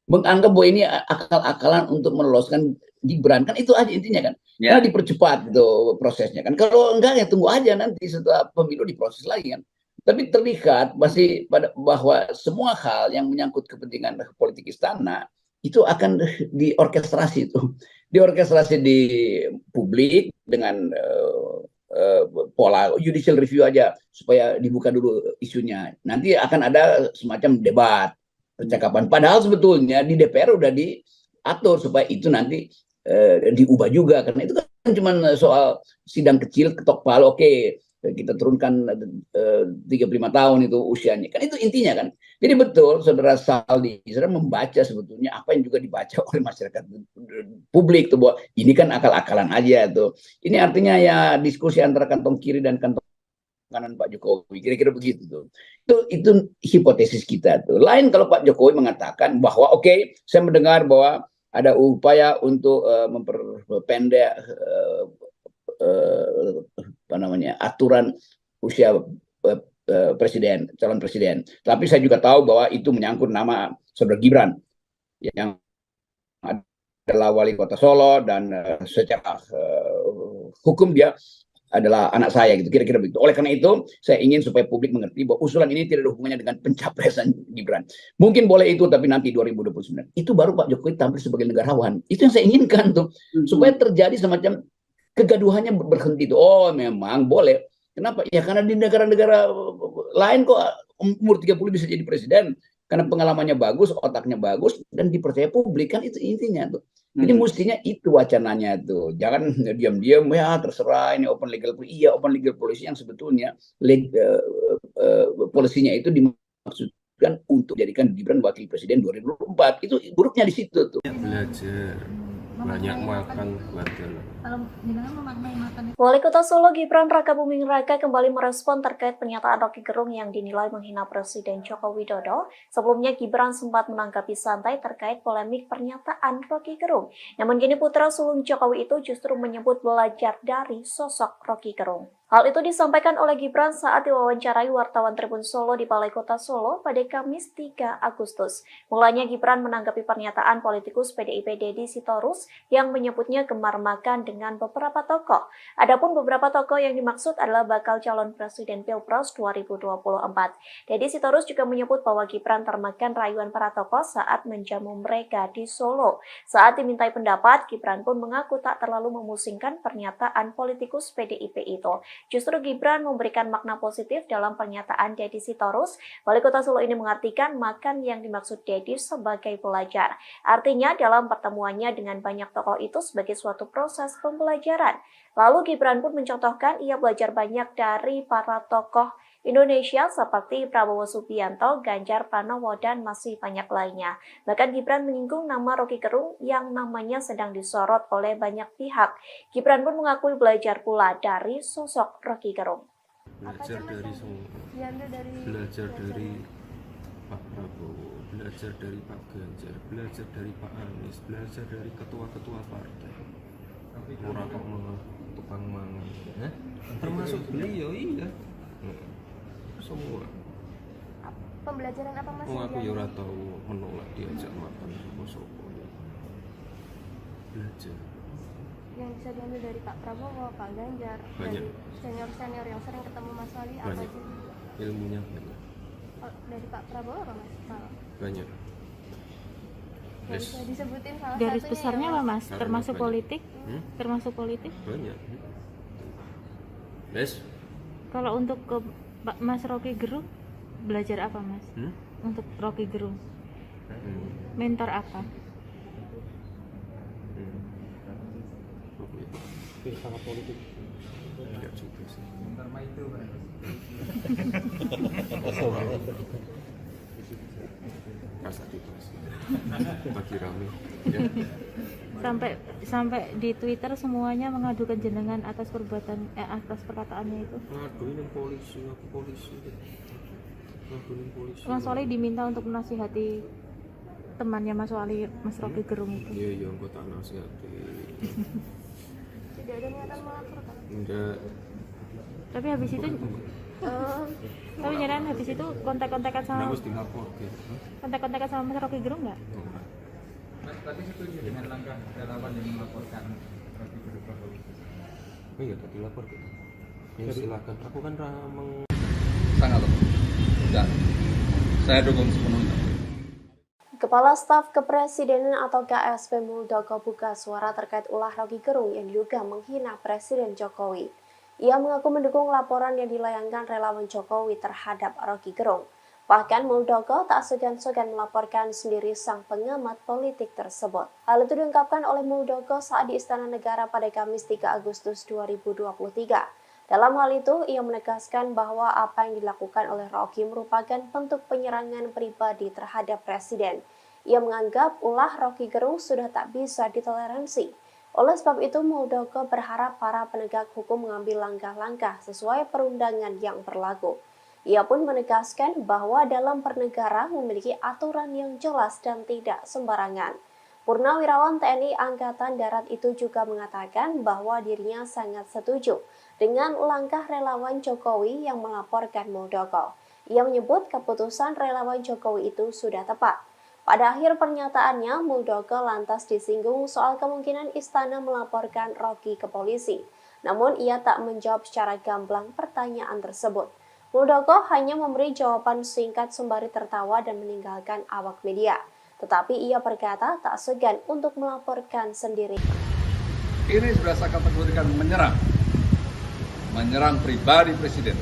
menganggap bahwa ini akal-akalan untuk meloloskan Gibran. Kan itu aja intinya kan. Karena dipercepat itu prosesnya kan. Kalau enggak ya tunggu aja nanti setelah pemilu diproses lagi kan. Tapi terlihat masih bahwa semua hal yang menyangkut kepentingan politik istana itu akan diorkestrasi itu. Diorkestrasi di publik dengan pola judicial review aja supaya dibuka dulu isunya. Nanti akan ada semacam debat, percakapan. Padahal sebetulnya di DPR udah diatur supaya itu nanti diubah juga, karena itu kan cuma soal sidang kecil ketok palu. Oke, kita turunkan 35 tahun itu usianya. Kan itu intinya kan. Jadi betul Saudara Saldi Isra membaca sebetulnya apa yang juga dibaca oleh masyarakat publik tuh, bahwa ini kan akal-akalan aja tuh. Ini artinya ya diskusi antara kantong kiri dan kantong kanan Pak Jokowi, kira-kira begitu tuh. Itu hipotesis kita tuh. Lain kalau Pak Jokowi mengatakan bahwa oke, saya mendengar bahwa ada upaya untuk memperpendek aturan usia presiden, calon presiden. Tapi saya juga tahu bahwa itu menyangkut nama Saudara Gibran yang adalah wali kota Solo dan secara hukum dia adalah anak saya gitu, kira-kira begitu. Oleh karena itu saya ingin supaya publik mengerti bahwa usulan ini tidak ada hubungannya dengan pencapresan Gibran. Mungkin boleh itu, tapi nanti 2029 itu baru Pak Jokowi tampil sebagai negarawan. Itu yang saya inginkan tuh, supaya terjadi semacam kegaduhannya berhenti tuh. Oh memang boleh. Kenapa? Ya karena di negara-negara lain kok umur 30 bisa jadi presiden, karena pengalamannya bagus, otaknya bagus, dan dipercaya publik, kan itu intinya tuh. Jadi mestinya itu wacananya tuh, jangan diam-diam ya terserah ini open legal policy. Iya, open legal policy yang sebetulnya polisinya itu dimaksudkan untuk jadikan Gibran wakil presiden 2024. Itu buruknya di situ tuh. Belajar, banyak makan keluarga. Kalau jenengan memaknai makan itu. Wali Kota Solo Gibran Rakabuming Raka kembali merespon terkait pernyataan Rocky Gerung yang dinilai menghina Presiden Joko Widodo. Sebelumnya Gibran sempat menanggapi santai terkait polemik pernyataan Rocky Gerung. Namun kini putra sulung Jokowi itu justru menyebut belajar dari sosok Rocky Gerung. Hal itu disampaikan oleh Gibran saat diwawancarai wartawan Tribun Solo di Balai Kota Solo pada Kamis 3 Agustus. Mulanya Gibran menanggapi pernyataan politikus PDIP Deddy Sitorus yang menyebutnya gemar makan dengan beberapa tokoh. Adapun beberapa tokoh yang dimaksud adalah bakal calon presiden Pilpres 2024. Deddy Sitorus juga menyebut bahwa Gibran termakan rayuan para tokoh saat menjamu mereka di Solo. Saat dimintai pendapat, Gibran pun mengaku tak terlalu memusingkan pernyataan politikus PDIP itu. Justru Gibran memberikan makna positif dalam pernyataan Deddy Sitorus. Wali Kota Solo ini mengartikan makan yang dimaksud Deddy sebagai belajar. Artinya dalam pertemuannya dengan banyak tokoh itu sebagai suatu proses pembelajaran. Lalu Gibran pun mencontohkan ia belajar banyak dari para tokoh Indonesia seperti Prabowo Subianto, Ganjar Pranowo, dan masih banyak lainnya. Bahkan Gibran menyinggung nama Rocky Gerung yang namanya sedang disorot oleh banyak pihak. Gibran pun mengakui belajar pula dari sosok Rocky Gerung. Belajar dari semua. Belajar dari Pak Prabowo, belajar dari Pak Ganjar, belajar dari Pak Anies, belajar dari ketua-ketua partai. Orang kok tukang mangan, termasuk beliau, iya. Semua. Pembelajaran apa Mas? Oh, aku ya ora tahu menolak diajak makan sopo. Belajar. Yang bisa diambil dari Pak Prabowo, Pak Ganjar, banyak. Dari senior-senior yang sering ketemu Mas Wali apa aja? Ilmunya banyak. Oh, dari Pak Prabowo apa Mas? Banyak. Yes. Bisa disebutin salah garis satunya besarnya ya, apa Mas? Termasuk banyak. politik? Termasuk politik? Banyak. Yes. Kalau untuk ke Mas Rocky Gerung belajar apa Mas? Untuk Rocky Gerung mentor apa? Sangat politik. Enggak juga sih. Mentor itu Rasa bebas. Bagi rame. Ya. Sampai di Twitter semuanya mengadukan jenengan atas atas perkataannya itu. Ngaduin polisi, aku polisi. Ngaduin polisi. Mas Wali diminta untuk menasihati temannya Mas Wali, Mas Rocky Gerung itu. Iya, aku tak nasihati. Tidak ada niatan melaporkan. Enggak. Tapi habis itu tapi jangan habis itu kontak-kontakan sama kontak-kontakan sama Mas Rocky Gerung nggak? Mas, tapi setuju dengan langkah relawan yang melaporkan Rocky Gerung ke polisi? Oh iya, tadi lapor gitu. Ya silakan. Aku kan sangat dan saya dukung sepenuhnya. Kepala Staf Kepresidenan atau KSP Muldoko buka suara terkait ulah Rocky Gerung yang diduga menghina Presiden Jokowi. Ia mengaku mendukung laporan yang dilayangkan relawan Jokowi terhadap Rocky Gerung. Bahkan Muldoko tak segan-segan melaporkan sendiri sang pengamat politik tersebut. Hal itu diungkapkan oleh Muldoko saat di Istana Negara pada Kamis 3 Agustus 2023. Dalam hal itu, ia menegaskan bahwa apa yang dilakukan oleh Rocky merupakan bentuk penyerangan pribadi terhadap Presiden. Ia menganggap ulah Rocky Gerung sudah tak bisa ditoleransi. Oleh sebab itu, Muldoko berharap para penegak hukum mengambil langkah-langkah sesuai perundangan yang berlaku. Ia pun menegaskan bahwa dalam bernegara memiliki aturan yang jelas dan tidak sembarangan. Purnawirawan TNI Angkatan Darat itu juga mengatakan bahwa dirinya sangat setuju dengan langkah relawan Jokowi yang melaporkan Muldoko. Ia menyebut keputusan relawan Jokowi itu sudah tepat. Pada akhir pernyataannya, Muldoko lantas disinggung soal kemungkinan istana melaporkan Rocky ke polisi. Namun ia tak menjawab secara gamblang pertanyaan tersebut. Muldoko hanya memberi jawaban singkat sembari tertawa dan meninggalkan awak media. Tetapi ia berkata tak segan untuk melaporkan sendiri. Ini sudah saya kategorikan menyerang. Menyerang pribadi Presiden.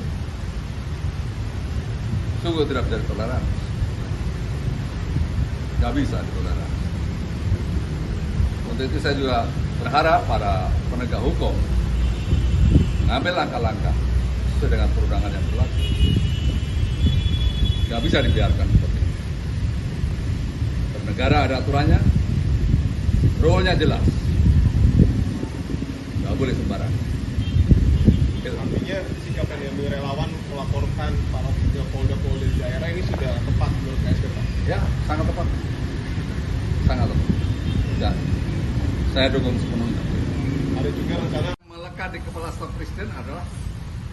Sungguh tidak bisa ditoleransi. Tidak bisa ditoleransi. Untuk itu saya juga berharap para penegak hukum mengambil langkah-langkah sesuai dengan perundangan yang berlaku. Tidak bisa dibiarkan seperti ini. Bernegara ada aturannya, rule-nya jelas. Tidak boleh sembarangan. Artinya sikap yang diambil relawan melaporkan para polda-polda di daerah ini sudah tepat menurut KSP, Pak? Ya, sangat tepat. Sangat tepat. Dan saya dukung sepenuhnya. Ada juga rencana melekat di kepala staf Presiden adalah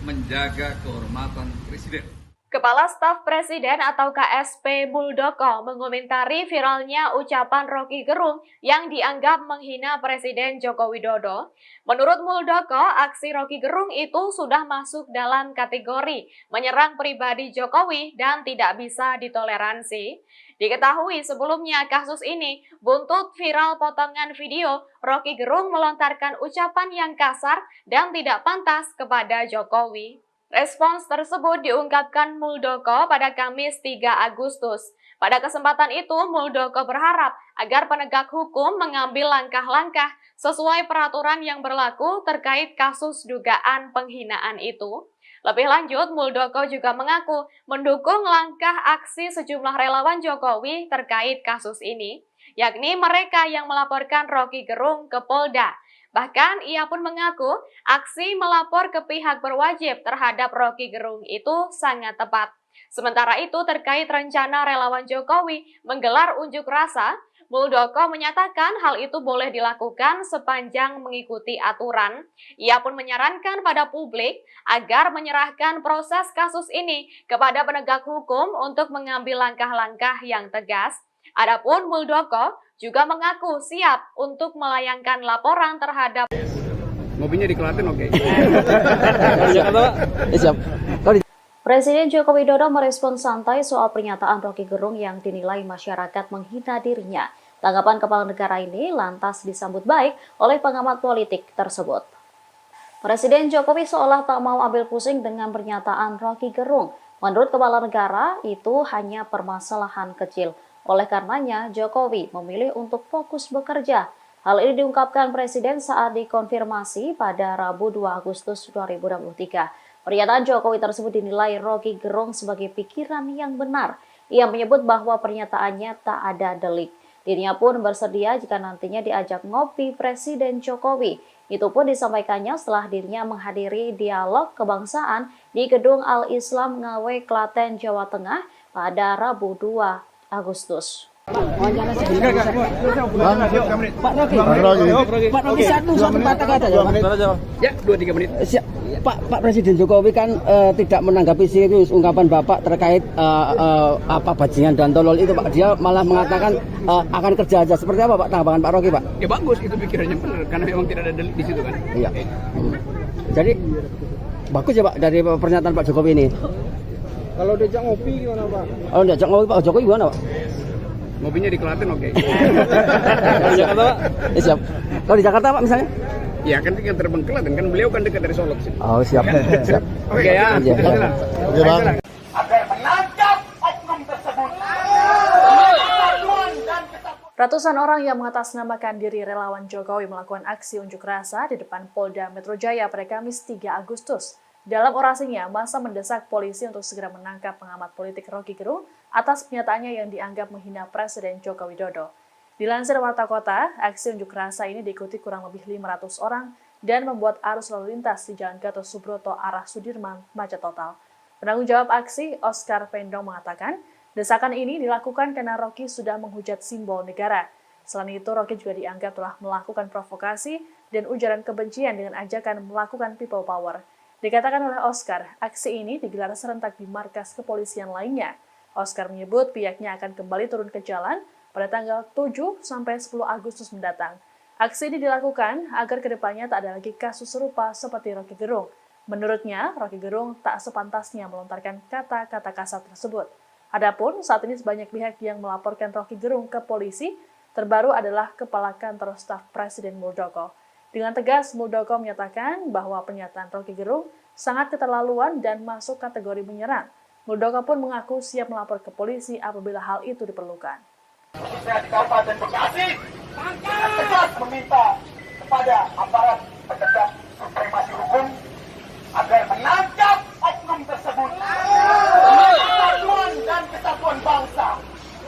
menjaga kehormatan Presiden. Kepala Staf Presiden atau KSP Muldoko mengomentari viralnya ucapan Roky Gerung yang dianggap menghina Presiden Joko Widodo. Menurut Muldoko, aksi Roky Gerung itu sudah masuk dalam kategori menyerang pribadi Jokowi dan tidak bisa ditoleransi. Diketahui sebelumnya kasus ini buntut viral potongan video Roky Gerung melontarkan ucapan yang kasar dan tidak pantas kepada Jokowi. Respons tersebut diungkapkan Muldoko pada Kamis 3 Agustus. Pada kesempatan itu, Muldoko berharap agar penegak hukum mengambil langkah-langkah sesuai peraturan yang berlaku terkait kasus dugaan penghinaan itu. Lebih lanjut, Muldoko juga mengaku mendukung langkah aksi sejumlah relawan Jokowi terkait kasus ini, yakni mereka yang melaporkan Roky Gerung ke Polda. Bahkan ia pun mengaku aksi melapor ke pihak berwajib terhadap Roky Gerung itu sangat tepat. Sementara itu terkait rencana relawan Jokowi menggelar unjuk rasa, Muldoko menyatakan hal itu boleh dilakukan sepanjang mengikuti aturan. Ia pun menyarankan pada publik agar menyerahkan proses kasus ini kepada penegak hukum untuk mengambil langkah-langkah yang tegas. Adapun Muldoko juga mengaku siap untuk melayangkan laporan terhadap mobilnya di Klaten, oke. Siap. Presiden Joko Widodo merespon santai soal pernyataan Roky Gerung yang dinilai masyarakat menghina dirinya. Tanggapan kepala negara ini lantas disambut baik oleh pengamat politik tersebut. Presiden Jokowi seolah tak mau ambil pusing dengan pernyataan Roky Gerung. Menurut kepala negara, itu hanya permasalahan kecil. Oleh karenanya, Jokowi memilih untuk fokus bekerja. Hal ini diungkapkan Presiden saat dikonfirmasi pada Rabu 2 Agustus 2023. Pernyataan Jokowi tersebut dinilai Roky Gerung sebagai pikiran yang benar. Ia menyebut bahwa pernyataannya tak ada delik. Dirinya pun bersedia jika nantinya diajak ngopi Presiden Jokowi. Itu pun disampaikannya setelah dirinya menghadiri dialog kebangsaan di Gedung Al-Islam Ngawi, Klaten, Jawa Tengah pada Rabu 2 Agustus. Pak Roky, satu kata-kata ya, 2-3 menit. Pak Presiden Jokowi kan tidak menanggapi serius ungkapan Bapak terkait bajingan dan tolol itu, Pak. Dia malah mengatakan akan kerja aja. Seperti apa, Pak, tanggapan Pak Roky, Pak? Ya bagus, itu pikirannya benar karena memang tidak ada delik di situ kan. Iya. Jadi bagus ya, Pak, dari pernyataan Pak Jokowi ini. Kalau diajak ngopi gimana, Pak? Kalau diajak ngopi Pak Jokowi gimana, Pak? Ngopinya di Klaten, oke. Di Jakarta, Pak? Ya, siap. Kalau di Jakarta, Pak, misalnya? Ya kan tinggal terbang Klaten, kan beliau kan dekat dari Solo. Oh, siap. Siap. Oke ya. Oke, Bang. Ratusan orang yang mengatasnamakan diri relawan Jokowi melakukan aksi unjuk rasa di depan Polda Metro Jaya pada Kamis 3 Agustus. Dalam orasinya, massa mendesak polisi untuk segera menangkap pengamat politik Roky Gerung atas pernyataannya yang dianggap menghina Presiden Joko Widodo. Dilansir Warta Kota, aksi unjuk rasa ini diikuti kurang lebih 500 orang dan membuat arus lalu lintas di Jalan Gatot Subroto arah Sudirman macet total. Penanggung jawab aksi, Oscar Pendong, mengatakan, desakan ini dilakukan karena Roky sudah menghujat simbol negara. Selain itu, Roky juga dianggap telah melakukan provokasi dan ujaran kebencian dengan ajakan melakukan people power. Dikatakan oleh Oscar, aksi ini digelar serentak di markas kepolisian lainnya. Oscar menyebut pihaknya akan kembali turun ke jalan pada tanggal 7 sampai 10 Agustus mendatang. Aksi ini dilakukan agar kedepannya tak ada lagi kasus serupa seperti Roky Gerung. Menurutnya, Roky Gerung tak sepantasnya melontarkan kata-kata kasar tersebut. Adapun saat ini sebanyak pihak yang melaporkan Roky Gerung ke polisi, terbaru adalah Kepala Kantor Staf Presiden Muldoko. Dengan tegas, Muldoko menyatakan bahwa pernyataan Roky Gerung sangat keterlaluan dan masuk kategori menyerang. Muldoko pun mengaku siap melapor ke polisi apabila hal itu diperlukan. Saya di Kabupaten Bekasi tegas meminta kepada aparat penegak supremasi hukum agar menangkap oknum tersebut demi persatuan dan kesatuan bangsa.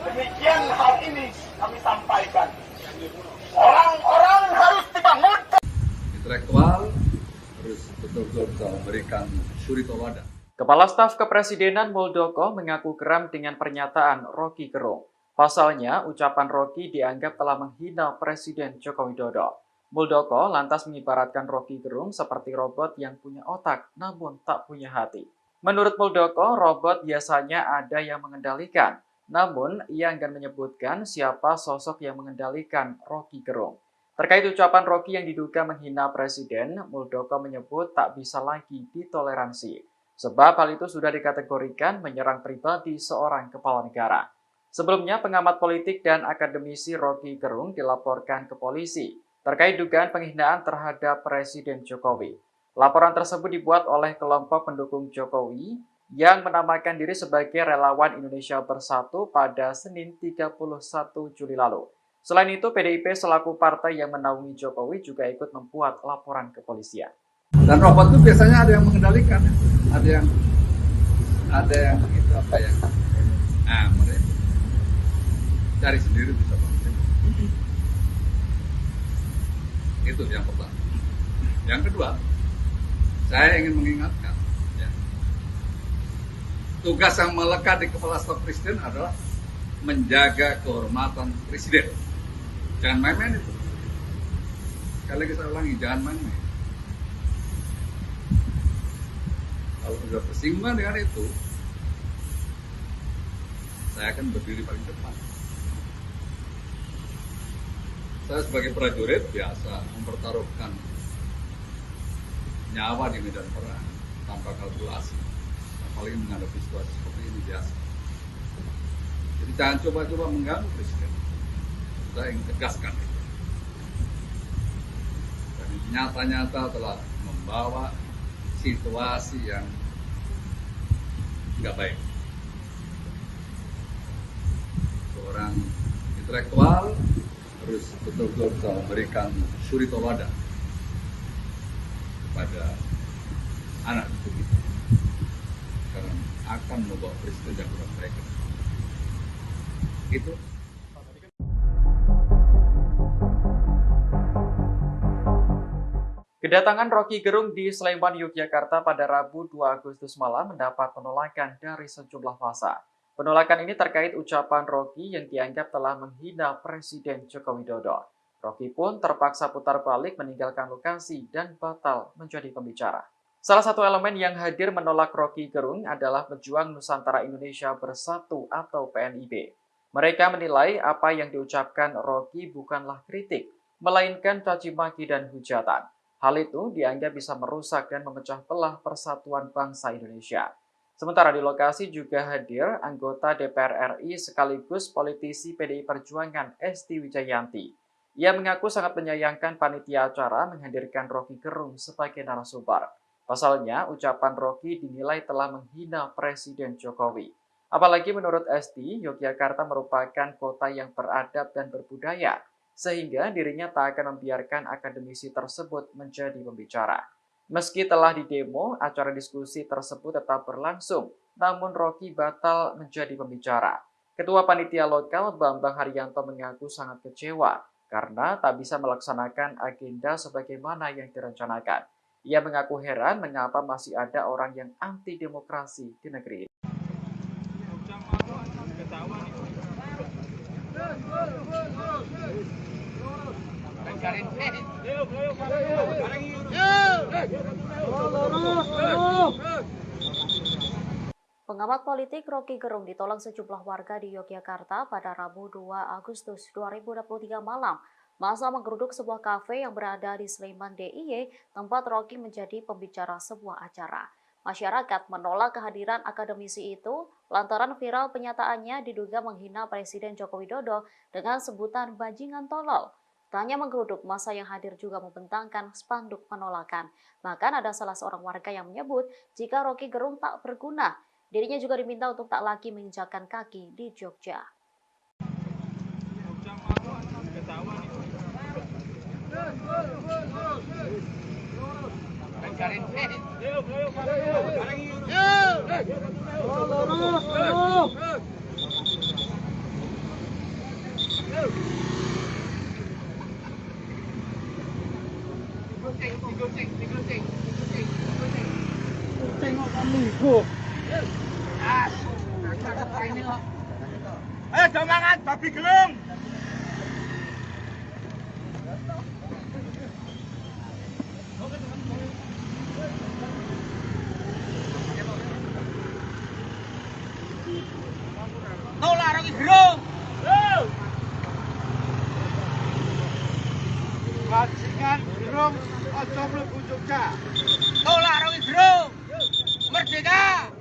Demikian hal ini kami sampaikan. Orang-orang harus dibangun. Intelektual harus betul-betul bisa memberikan suri tauladan. Kepala Staf Kepresidenan Muldoko mengaku geram dengan pernyataan Roky Gerung. Pasalnya, ucapan Roky dianggap telah menghina Presiden Joko Widodo. Muldoko lantas mengibaratkan Roky Gerung seperti robot yang punya otak namun tak punya hati. Menurut Muldoko, robot biasanya ada yang mengendalikan, namun ia enggan menyebutkan siapa sosok yang mengendalikan Roky Gerung. Terkait ucapan Roky yang diduga menghina Presiden, Muldoko menyebut tak bisa lagi ditoleransi, sebab hal itu sudah dikategorikan menyerang pribadi seorang kepala negara. Sebelumnya, pengamat politik dan akademisi Roky Gerung dilaporkan ke polisi terkait dugaan penghinaan terhadap Presiden Jokowi. Laporan tersebut dibuat oleh kelompok pendukung Jokowi yang menamakan diri sebagai Relawan Indonesia Bersatu pada Senin 31 Juli lalu. Selain itu, PDIP selaku partai yang menaungi Jokowi juga ikut membuat laporan ke kepolisian. Dan robot itu biasanya ada yang mengendalikan, ada yang itu apa ya? Mereka cari sendiri bisa bangun. Itu yang pertama. Yang kedua, saya ingin mengingatkan, ya, tugas yang melekat di kepala staf presiden adalah menjaga kehormatan presiden. Jangan main-main itu. Sekali lagi saya ulangi, jangan main-main. Kalau sudah bersinggungan dengan itu, saya akan berdiri paling depan. Saya sebagai prajurit biasa mempertaruhkan nyawa di medan perang tanpa kalkulasi, apalagi menghadapi situasi seperti ini biasa. Jadi jangan coba-coba mengganggu presiden. Saya ingin tegaskan itu. Dan nyata-nyata telah membawa situasi yang nggak baik. Seorang intelektual harus betul-betul bisa memberikan suri tauladan kepada anak cucu kita, karena akan membawa presiden yang kurang baik. Itu. Kedatangan Roky Gerung di Sleman, Yogyakarta pada Rabu 2 Agustus malam mendapat penolakan dari sejumlah massa. Penolakan ini terkait ucapan Roky yang dianggap telah menghina Presiden Joko Widodo. Roky pun terpaksa putar balik meninggalkan lokasi dan batal menjadi pembicara. Salah satu elemen yang hadir menolak Roky Gerung adalah Pejuang Nusantara Indonesia Bersatu atau PNIB. Mereka menilai apa yang diucapkan Roky bukanlah kritik, melainkan caci maki dan hujatan. Hal itu dianggap bisa merusak dan memecah belah persatuan bangsa Indonesia. Sementara di lokasi juga hadir anggota DPR RI sekaligus politisi PDI Perjuangan Esti Wijayanti. Ia mengaku sangat menyayangkan panitia acara menghadirkan Roky Gerung sebagai narasumber. Pasalnya, ucapan Roky dinilai telah menghina Presiden Jokowi. Apalagi menurut Esti, Yogyakarta merupakan kota yang beradab dan berbudaya, sehingga dirinya tak akan membiarkan akademisi tersebut menjadi pembicara. Meski telah didemo, acara diskusi tersebut tetap berlangsung, namun Roky batal menjadi pembicara. Ketua Panitia Lokal Bambang Haryanto mengaku sangat kecewa karena tak bisa melaksanakan agenda sebagaimana yang direncanakan. Ia mengaku heran mengapa masih ada orang yang anti demokrasi di negeri ini. Pengamat politik Roky Gerung ditolak sejumlah warga di Yogyakarta pada Rabu 2 Agustus 2023 malam. Massa menggeruduk sebuah kafe yang berada di Sleman DIY, tempat Rocky menjadi pembicara sebuah acara. Masyarakat menolak kehadiran akademisi itu lantaran viral penyataannya diduga menghina Presiden Joko Widodo dengan sebutan bajingan tolol. Tak hanya menggeruduk, massa yang hadir juga membentangkan spanduk penolakan. Bahkan ada salah seorang warga yang menyebut jika Rocky Gerung tak berguna. Dirinya juga diminta untuk tak lagi menginjakkan kaki di Jogja. Ayo semangat babi gelung. Tolak Rocky Gerung. Bajingan Gerung ojo mlebu Jogja. Tolak Rocky Gerung. Merdeka.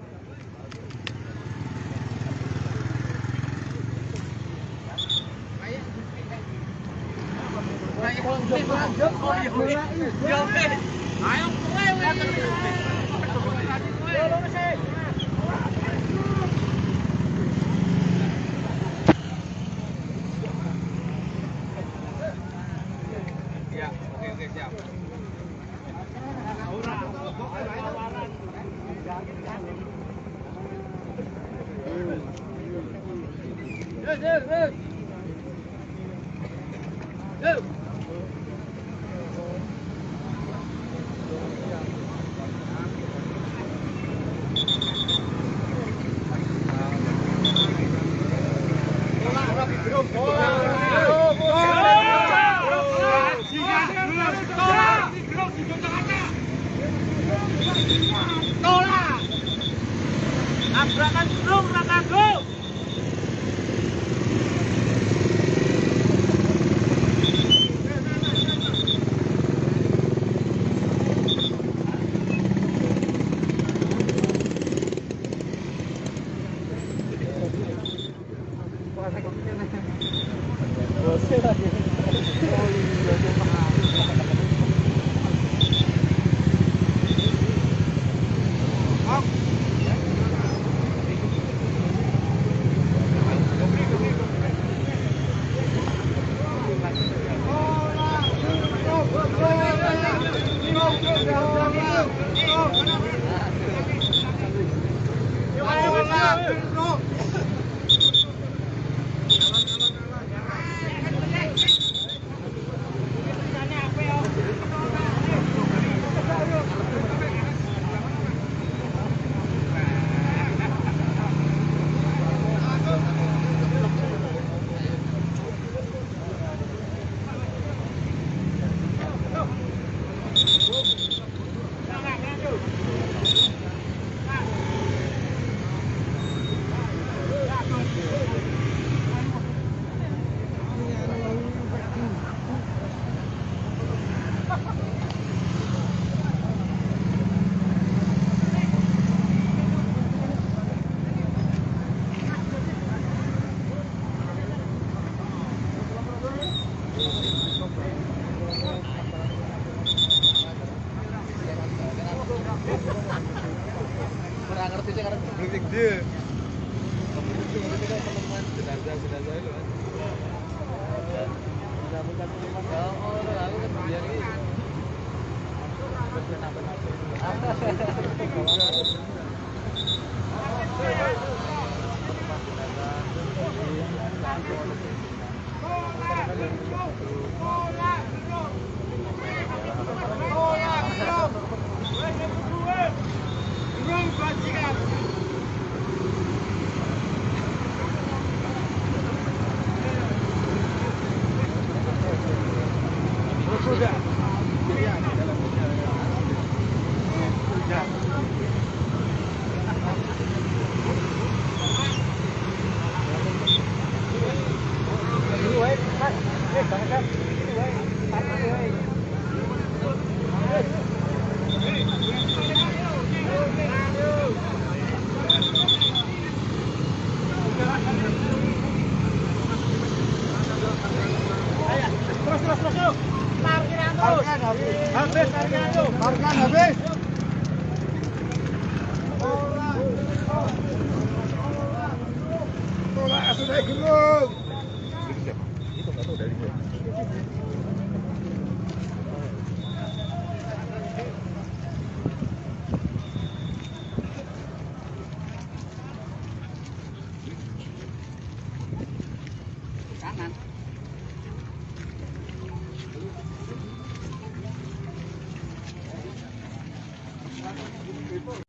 Abrakan Gerung Rakago.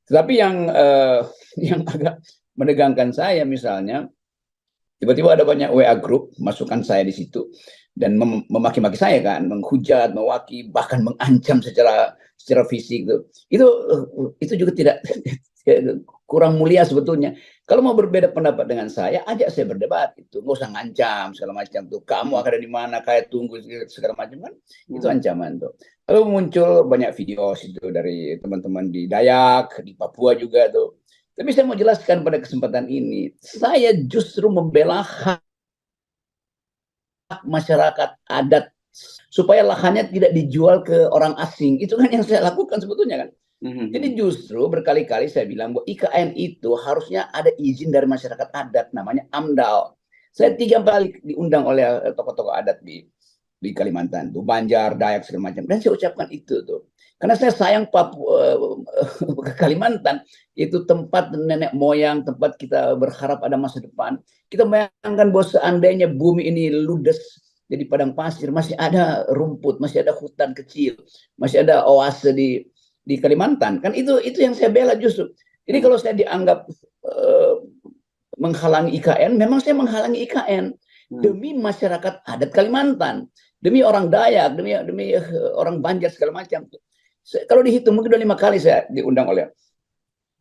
Tetapi yang agak menegangkan saya misalnya, tiba-tiba ada banyak WA group, masukkan saya di situ, dan memaki-maki saya kan, menghujat, mewaki, bahkan mengancam secara fisik itu juga tidak kurang mulia sebetulnya. Kalau mau berbeda pendapat dengan saya, ajak saya berdebat, itu nggak usah ngancam segala macam tuh. Kamu akan ada di mana, kayak tunggu segala macam kan, itu ancaman tuh. Lalu muncul banyak video itu dari teman-teman di Dayak, di Papua juga tuh. Tapi saya mau jelaskan pada kesempatan ini, saya justru membela hak masyarakat adat supaya lahannya tidak dijual ke orang asing. Itu kan yang saya lakukan sebetulnya kan. Jadi justru berkali-kali saya bilang bahwa IKN itu harusnya ada izin dari masyarakat adat, namanya AMDAL. Saya 3 kali diundang oleh tokoh-tokoh adat di Kalimantan, tuh Banjar, Dayak segala macam. Dan saya ucapkan itu tuh. Karena saya sayang Papua, Kalimantan itu tempat nenek moyang, tempat kita berharap ada masa depan. Kita bayangkan bahwa seandainya bumi ini ludes jadi padang pasir, masih ada rumput, masih ada hutan kecil, masih ada oase di Kalimantan. Kan itu yang saya bela justru. Jadi kalau saya dianggap menghalangi IKN, memang saya menghalangi IKN demi masyarakat adat Kalimantan, demi orang Dayak, demi orang Banjar segala macam. Kalau dihitung mungkin udah 5 kali saya diundang oleh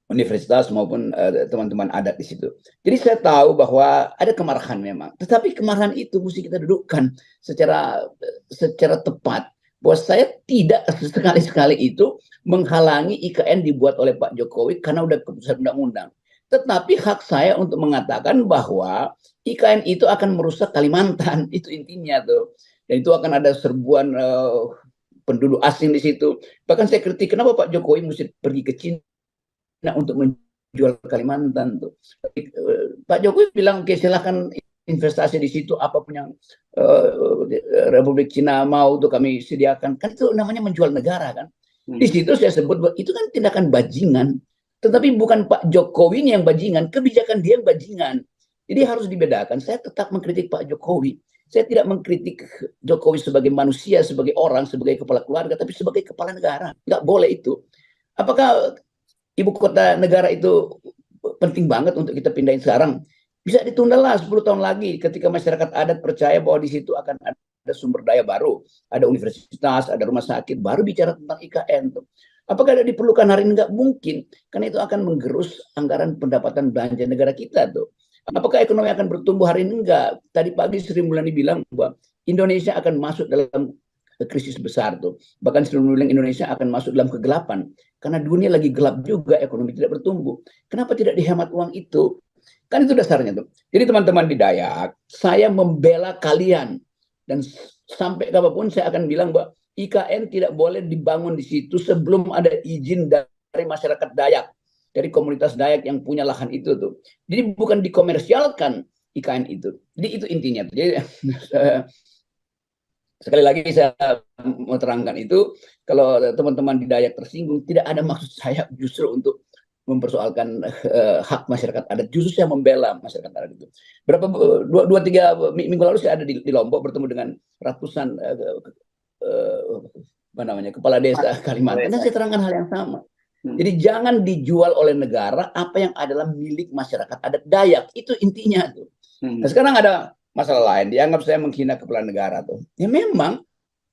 universitas maupun teman-teman adat di situ. Jadi saya tahu bahwa ada kemarahan memang, tetapi kemarahan itu mesti kita dudukkan secara tepat. Bahwa saya tidak sekali-sekali itu menghalangi IKN dibuat oleh Pak Jokowi karena udah keputusan undang-undang. Tetapi hak saya untuk mengatakan bahwa IKN itu akan merusak Kalimantan, itu intinya tuh. Dan itu akan ada serbuan penduduk asing di situ. Bahkan saya kritik kenapa Pak Jokowi mesti pergi ke Cina untuk menjual Kalimantan tuh. Pak Jokowi bilang oke, silahkan investasi di situ, apapun yang Republik Cina mau tuh kami sediakan. Kan itu namanya menjual negara kan. Di situ saya sebut bahwa itu kan tindakan bajingan. Tetapi bukan Pak Jokowi yang bajingan, kebijakan dia yang bajingan. Jadi harus dibedakan. Saya tetap mengkritik Pak Jokowi. Saya tidak mengkritik Jokowi sebagai manusia, sebagai orang, sebagai kepala keluarga, tapi sebagai kepala negara. Nggak boleh itu. Apakah ibu kota negara itu penting banget untuk kita pindahin sekarang? Bisa ditunda lah 10 tahun lagi ketika masyarakat adat percaya bahwa di situ akan ada sumber daya baru, ada universitas, ada rumah sakit, baru bicara tentang IKN. Apakah ada diperlukan hari ini? Nggak mungkin, karena itu akan menggerus anggaran pendapatan belanja negara kita tuh. Apakah ekonomi akan bertumbuh hari ini? Enggak. Tadi pagi Sri Mulyani bilang bahwa Indonesia akan masuk dalam krisis besar tuh. Bahkan Sri Mulyani bilang Indonesia akan masuk dalam kegelapan. Karena dunia lagi gelap juga, ekonomi tidak bertumbuh. Kenapa tidak dihemat uang itu? Kan itu dasarnya tuh. Jadi teman-teman di Dayak, saya membela kalian. Dan sampai kapanpun saya akan bilang bahwa IKN tidak boleh dibangun di situ sebelum ada izin dari masyarakat Dayak. Dari komunitas Dayak yang punya lahan itu tuh. Jadi bukan dikomersialkan IKN itu. Jadi itu intinya. Jadi sekali lagi saya mau terangkan itu, kalau teman-teman di Dayak tersinggung, tidak ada maksud saya justru untuk mempersoalkan hak masyarakat adat. Justru saya membela masyarakat adat itu. Berapa 2-3 minggu lalu saya ada di Lombok bertemu dengan ratusan kepala desa Kalimantan. Dan saya terangkan hal yang sama. Jadi jangan dijual oleh negara apa yang adalah milik masyarakat adat Dayak. Itu intinya tuh. Nah, sekarang ada masalah lain. Dianggap saya menghina kepala negara tuh. Ya memang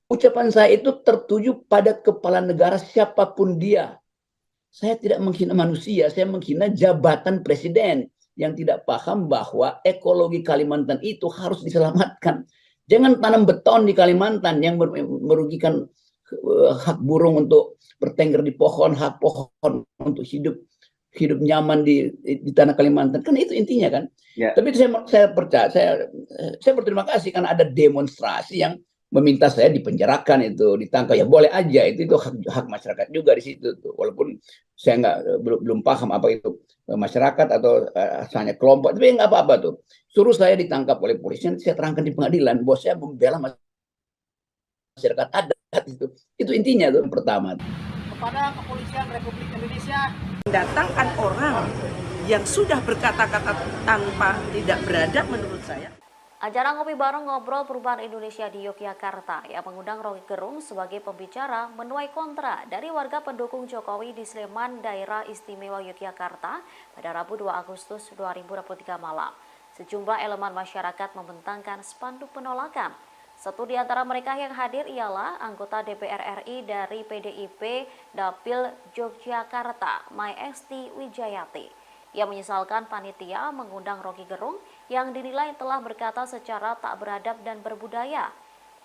ucapan saya itu tertuju pada kepala negara siapapun dia. Saya tidak menghina manusia, saya menghina jabatan presiden yang tidak paham bahwa ekologi Kalimantan itu harus diselamatkan. Jangan tanam beton di Kalimantan yang merugikan hak burung untuk bertengger di pohon, hak pohon untuk hidup nyaman di tanah Kalimantan. Kan itu intinya kan. Ya. Tapi saya percaya, saya berterima kasih karena ada demonstrasi yang meminta saya dipenjarakan, itu ditangkap, ya boleh aja, itu hak masyarakat juga di situ tuh. Walaupun saya belum paham apa itu masyarakat atau asalnya kelompok, tapi nggak apa-apa tuh. Suruh saya ditangkap oleh polisi, nanti saya terangkan di pengadilan bahwa saya membela masyarakat adat itu intinya tuh pertama. Kepada Kepolisian Republik Indonesia, mendatangkan orang yang sudah berkata-kata tanpa tidak beradab menurut saya. Acara ngopi bareng ngobrol perubahan Indonesia di Yogyakarta yang mengundang Roky Gerung sebagai pembicara menuai kontra dari warga pendukung Jokowi di Sleman, Daerah Istimewa Yogyakarta pada Rabu 2 Agustus 2023 malam. Sejumlah elemen masyarakat membentangkan spanduk penolakan. Satu di antara mereka yang hadir ialah anggota DPR RI dari PDIP Dapil Yogyakarta, Mai Esti Wijayati. Ia menyesalkan panitia mengundang Roky Gerung yang dinilai telah berkata secara tak beradab dan berbudaya.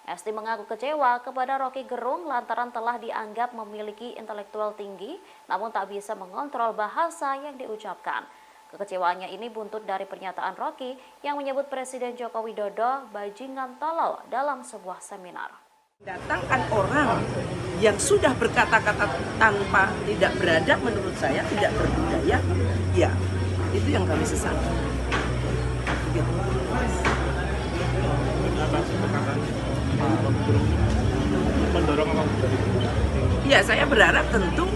Esti mengaku kecewa kepada Roky Gerung lantaran telah dianggap memiliki intelektual tinggi namun tak bisa mengontrol bahasa yang diucapkan. Kekecewaannya ini buntut dari pernyataan Roky yang menyebut Presiden Joko Widodo bajingan tolol dalam sebuah seminar. Datangkan orang yang sudah berkata-kata tanpa tidak beradab menurut saya, tidak berbudaya, ya itu yang kami sesalkan. Gitu. Ya, saya berharap tentu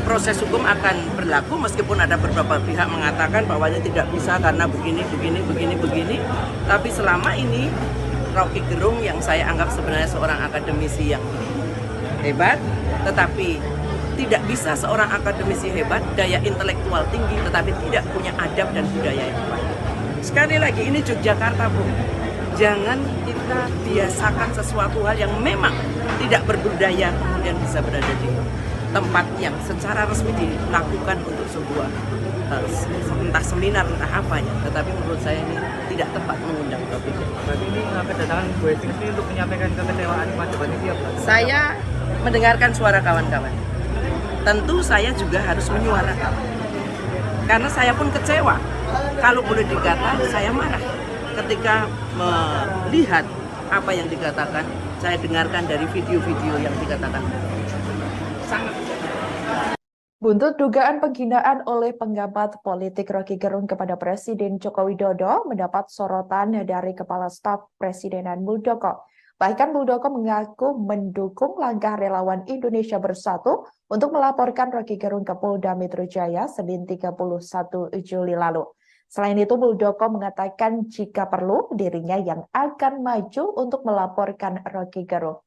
proses hukum akan berlaku meskipun ada beberapa pihak mengatakan bahwa tidak bisa karena begini. Tapi selama ini Roky Gerung yang saya anggap sebenarnya seorang akademisi yang hebat, tetapi tidak bisa seorang akademisi hebat, daya intelektual tinggi, tetapi tidak punya adab dan budaya yang baik. Sekali lagi, ini Yogyakarta, Bu. Jangan kita biasakan sesuatu hal yang memang tidak berbudaya, kemudian bisa berada di tempat yang secara resmi dilakukan untuk sebuah entah seminar, entah apa ya. Tetapi menurut saya ini tidak tepat mengundang Roky Gerung. Berarti ini kedatangan Bu Esti ini untuk menyampaikan kekecewaan kepada panitia. Saya mendengarkan suara kawan-kawan. Tentu saya juga harus menyuarakan. Karena saya pun kecewa. Kalau boleh dikata, saya marah ketika melihat apa yang dikatakan. Saya dengarkan dari video-video yang dikatakan. Sangat. Buntut dugaan penghinaan oleh pengamat politik Roky Gerung kepada Presiden Joko Widodo mendapat sorotan dari Kepala Staf Presidenan Muldoko. Bahkan Muldoko mengaku mendukung langkah relawan Indonesia Bersatu untuk melaporkan Roky Gerung ke Polda Metro Jaya Senin 31 Juli lalu. Selain itu, Muldoko mengatakan jika perlu dirinya yang akan maju untuk melaporkan Roky Gerung.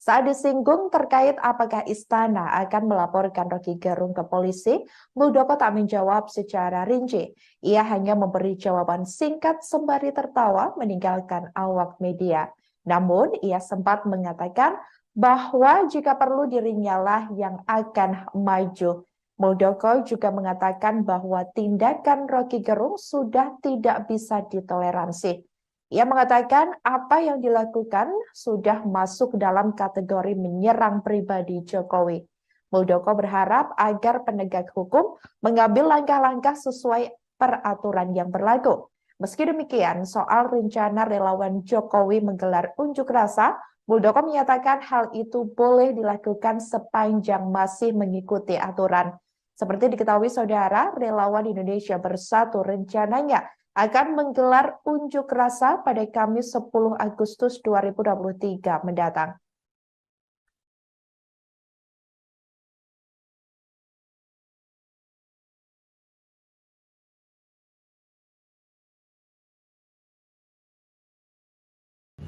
Saat disinggung terkait apakah istana akan melaporkan Roky Gerung ke polisi, Muldoko tak menjawab secara rinci. Ia hanya memberi jawaban singkat sembari tertawa meninggalkan awak media. Namun, ia sempat mengatakan bahwa jika perlu dirinya lah yang akan maju. Muldoko juga mengatakan bahwa tindakan Roky Gerung sudah tidak bisa ditoleransi. Ia mengatakan apa yang dilakukan sudah masuk dalam kategori menyerang pribadi Jokowi. Muldoko berharap agar penegak hukum mengambil langkah-langkah sesuai peraturan yang berlaku. Meski demikian, soal rencana relawan Jokowi menggelar unjuk rasa, Muldoko menyatakan hal itu boleh dilakukan sepanjang masih mengikuti aturan. Seperti diketahui saudara, relawan Indonesia Bersatu rencananya akan menggelar unjuk rasa pada Kamis 10 Agustus 2023 mendatang.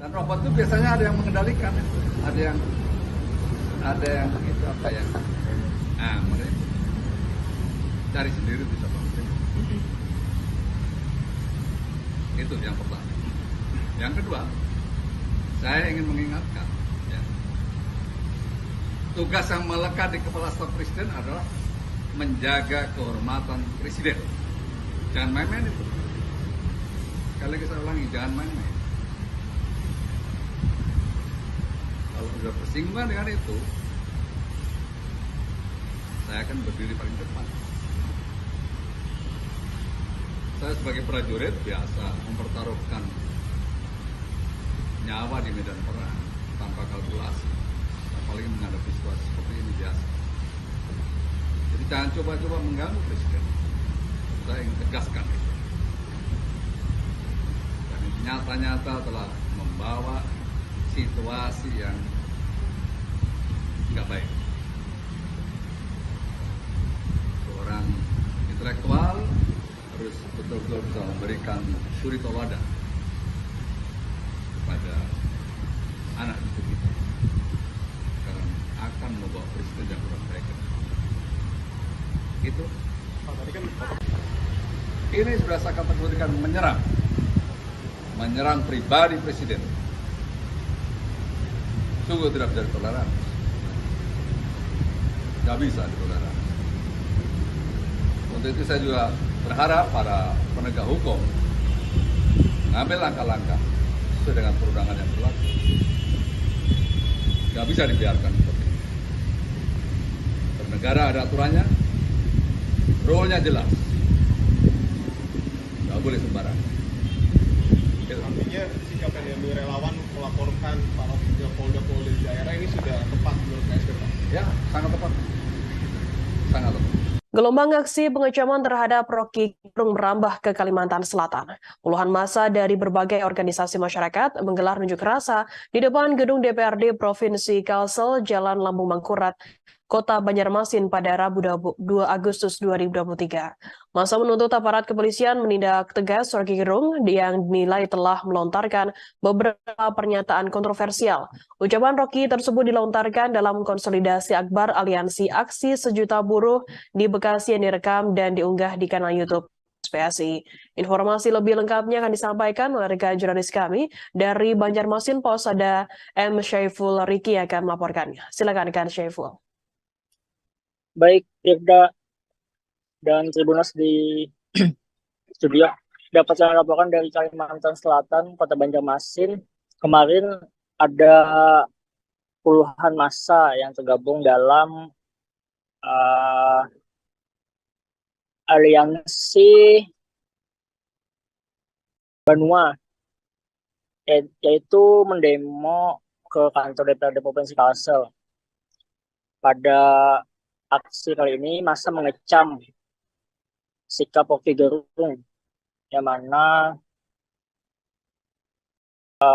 Dan robot itu biasanya ada yang mengendalikan, ada yang itu apa ya? Mereka cari sendiri bisa bangun. Itu yang pertama. Yang kedua, saya ingin mengingatkan, ya, tugas yang melekat di kepala staf presiden adalah menjaga kehormatan presiden. Jangan main-main itu. Sekali lagi saya ulangi, jangan main-main. Kalau sudah bersinggungan dengan itu, saya akan berdiri paling depan. Saya sebagai prajurit biasa mempertaruhkan nyawa di medan perang. tanpa kalkulasi, apalagi menghadapi situasi seperti ini biasa. Jadi jangan coba-coba mengganggu presiden. Saya ingin tegaskan itu. Dan nyata-nyata telah membawa situasi yang nggak baik. Seorang intelektual harus betul-betul bisa memberikan suri tauladan kepada anak cucu kita, karena akan membawa presiden yang kurang baik. Itu. Ini sudah saya kategorikan menyerang pribadi presiden. Sungguh tidak bisa ditoleransi. Tidak bisa ditoleransi. Untuk itu saya juga berharap para penegak hukum mengambil langkah-langkah sesuai dengan perundangan yang berlaku. Tidak bisa dibiarkan seperti ini. Bernegara ada aturannya, rule-nya jelas. Tidak boleh sembarangan. Artinya sikap yang diambil relawan melaporkan para polda-polda di daerah ini sudah tepat menurut KSP, Pak? Ya, sangat tepat. Sangat tepat. Gelombang aksi pengecaman terhadap Roky Gerung merambah ke Kalimantan Selatan. Puluhan massa dari berbagai organisasi masyarakat menggelar unjuk rasa di depan gedung DPRD Provinsi Kalsel, Jalan Lambung Mangkurat, Kota Banjarmasin pada Rabu 2 Agustus 2023. Massa menuntut aparat kepolisian menindak tegas Roky Gerung yang dinilai telah melontarkan beberapa pernyataan kontroversial. Ucapan Roky tersebut dilontarkan dalam konsolidasi akbar Aliansi Aksi Sejuta Buruh di Bekasi yang direkam dan diunggah di kanal YouTube PSI. Informasi lebih lengkapnya akan disampaikan oleh rekan jurnalis kami dari Banjarmasin, Posada M. Syaiful Riki akan melaporkannya. Silakan rekan Syaiful. Baik, Irda dan Tribunas di studio, dapat saya laporkan dari Kalimantan Selatan, Kota Banjarmasin. Kemarin ada puluhan massa yang tergabung dalam aliansi Banua, yaitu mendemo ke kantor DPRD Provinsi Kalsel. Pada aksi kali ini massa mengecam sikap Roky Gerung, yang mana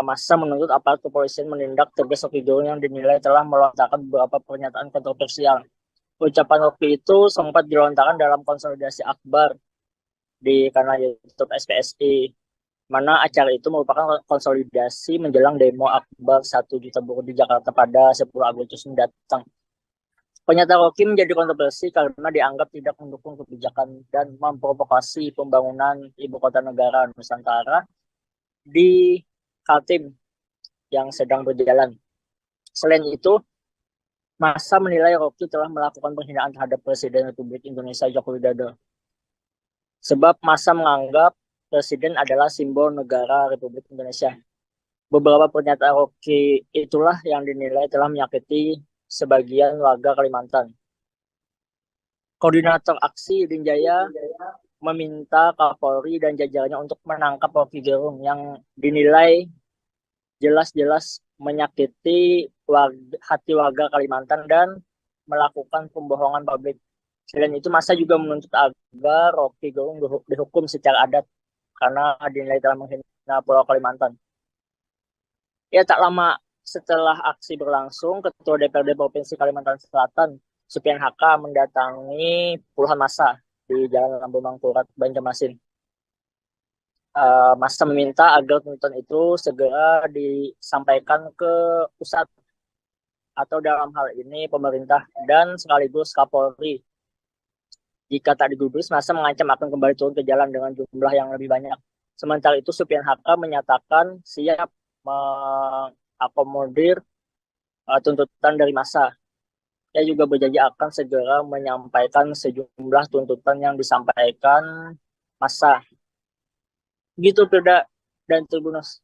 massa menuntut aparat kepolisian menindak tegas Roky Gerung yang dinilai telah melontarkan beberapa pernyataan kontroversial. Ucapan Roky itu sempat dilontarkan dalam konsolidasi akbar di kanal YouTube SPSI, mana acara itu merupakan konsolidasi menjelang demo akbar 1 juta buruh di Jakarta pada 10 Agustus mendatang. Pernyataan Roky menjadi kontroversi karena dianggap tidak mendukung kebijakan dan memprovokasi pembangunan ibu kota negara Nusantara di Kaltim yang sedang berjalan. Selain itu, massa menilai Roky telah melakukan penghinaan terhadap Presiden Republik Indonesia Joko Widodo. Sebab massa menganggap Presiden adalah simbol negara Republik Indonesia. Beberapa pernyataan Roky itulah yang dinilai telah menyakiti sebagian warga Kalimantan. Koordinator aksi Idin Jaya meminta Kapolri dan jajarannya untuk menangkap Roky Gerung yang dinilai jelas-jelas menyakiti hati warga Kalimantan dan melakukan pembohongan publik. Selain itu, massa juga menuntut agar Roky Gerung dihukum secara adat karena dinilai telah menghina Pulau Kalimantan. Ya, tak lama setelah aksi berlangsung, Ketua DPRD Provinsi Kalimantan Selatan, Supian HK, mendatangi puluhan massa di Jalan Lambung Mangkurat, Banjarmasin. Massa meminta agar tuntutan itu segera disampaikan ke pusat atau dalam hal ini pemerintah dan sekaligus Kapolri. Jika tak digubris, massa mengancam akan kembali turun ke jalan dengan jumlah yang lebih banyak. Sementara itu, Supian HK menyatakan siap akomodir tuntutan dari massa. Ia juga berjanji akan segera menyampaikan sejumlah tuntutan yang disampaikan massa. Gitu, Firda dan Tribunus.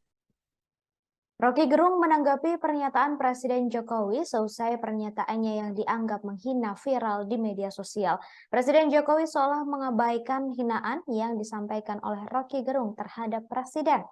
Roky Gerung menanggapi pernyataan Presiden Jokowi seusai pernyataannya yang dianggap menghina viral di media sosial. Presiden Jokowi seolah mengabaikan hinaan yang disampaikan oleh Roky Gerung terhadap Presiden.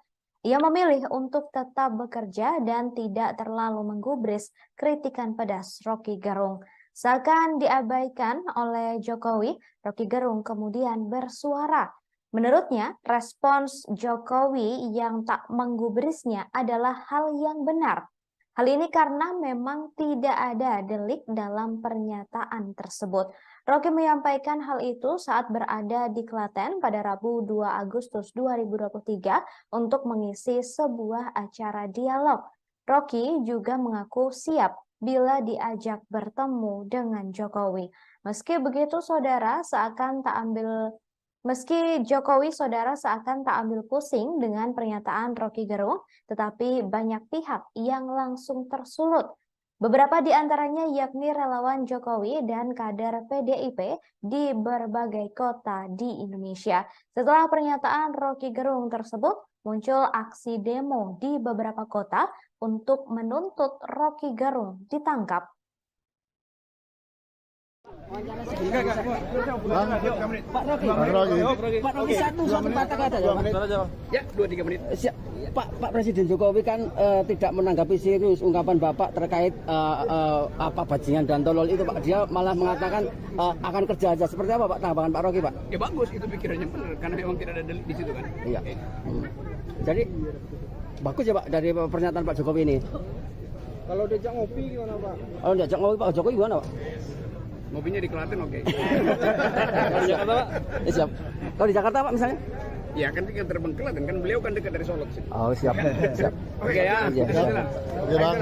Ia memilih untuk tetap bekerja dan tidak terlalu menggubris kritikan pedas Roky Gerung. Seakan diabaikan oleh Jokowi, Roky Gerung kemudian bersuara. Menurutnya, respons Jokowi yang tak menggubrisnya adalah hal yang benar. Hal ini karena memang tidak ada delik dalam pernyataan tersebut. Roky menyampaikan hal itu saat berada di Klaten pada Rabu 2 Agustus 2023 untuk mengisi sebuah acara dialog. Roky juga mengaku siap bila diajak bertemu dengan Jokowi. Meski Jokowi saudara seakan tak ambil pusing dengan pernyataan Roky Gerung, tetapi banyak pihak yang langsung tersulut. Beberapa di antaranya yakni relawan Jokowi dan kader PDIP di berbagai kota di Indonesia. Setelah pernyataan Roky Gerung tersebut, muncul aksi demo di beberapa kota untuk menuntut Roky Gerung ditangkap. Pak Roky satu kata-kata ya, 2-3 menit. Pak Presiden Jokowi kan tidak menanggapi serius ungkapan Bapak terkait bajingan dan tolol itu, Pak. Dia malah mengatakan akan kerja aja. Seperti apa Pak tanggapan Pak Roky, Pak? Ya bagus, itu pikirannya benar karena memang tidak ada delik di situ kan. Iya. Jadi bagus ya Pak dari pernyataan Pak Jokowi ini. Kalau diajak ngopi gimana Pak? Kalau diajak ngopi Pak Jokowi gimana Pak? Ngopinya di Klaten oke. Kalau di Jakarta Pak? Ya, siap. Kalau di Jakarta Pak misalnya? Ya kan kita terbang ke Klaten, kan beliau kan dekat dari Solo. Oh siap. Siap. Oke ya. Oke Bang.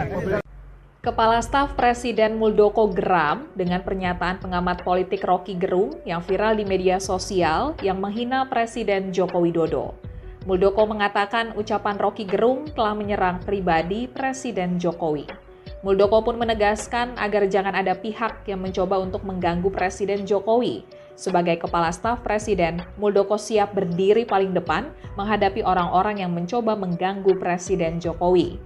Kepala Staf Presiden Muldoko geram dengan pernyataan pengamat politik Roky Gerung yang viral di media sosial yang menghina Presiden Joko Widodo. Muldoko mengatakan ucapan Roky Gerung telah menyerang pribadi Presiden Jokowi. Muldoko pun menegaskan agar jangan ada pihak yang mencoba untuk mengganggu Presiden Jokowi. Sebagai Kepala Staf Presiden, Muldoko siap berdiri paling depan menghadapi orang-orang yang mencoba mengganggu Presiden Jokowi.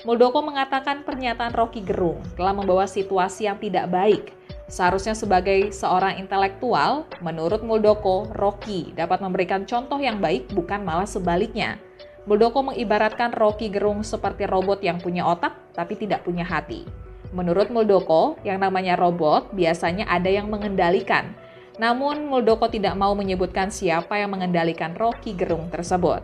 Muldoko mengatakan pernyataan Roky Gerung telah membawa situasi yang tidak baik. Seharusnya sebagai seorang intelektual, menurut Muldoko, Roky dapat memberikan contoh yang baik bukan malah sebaliknya. Muldoko mengibaratkan Roky Gerung seperti robot yang punya otak tapi tidak punya hati. Menurut Muldoko, yang namanya robot biasanya ada yang mengendalikan. Namun Muldoko tidak mau menyebutkan siapa yang mengendalikan Roky Gerung tersebut.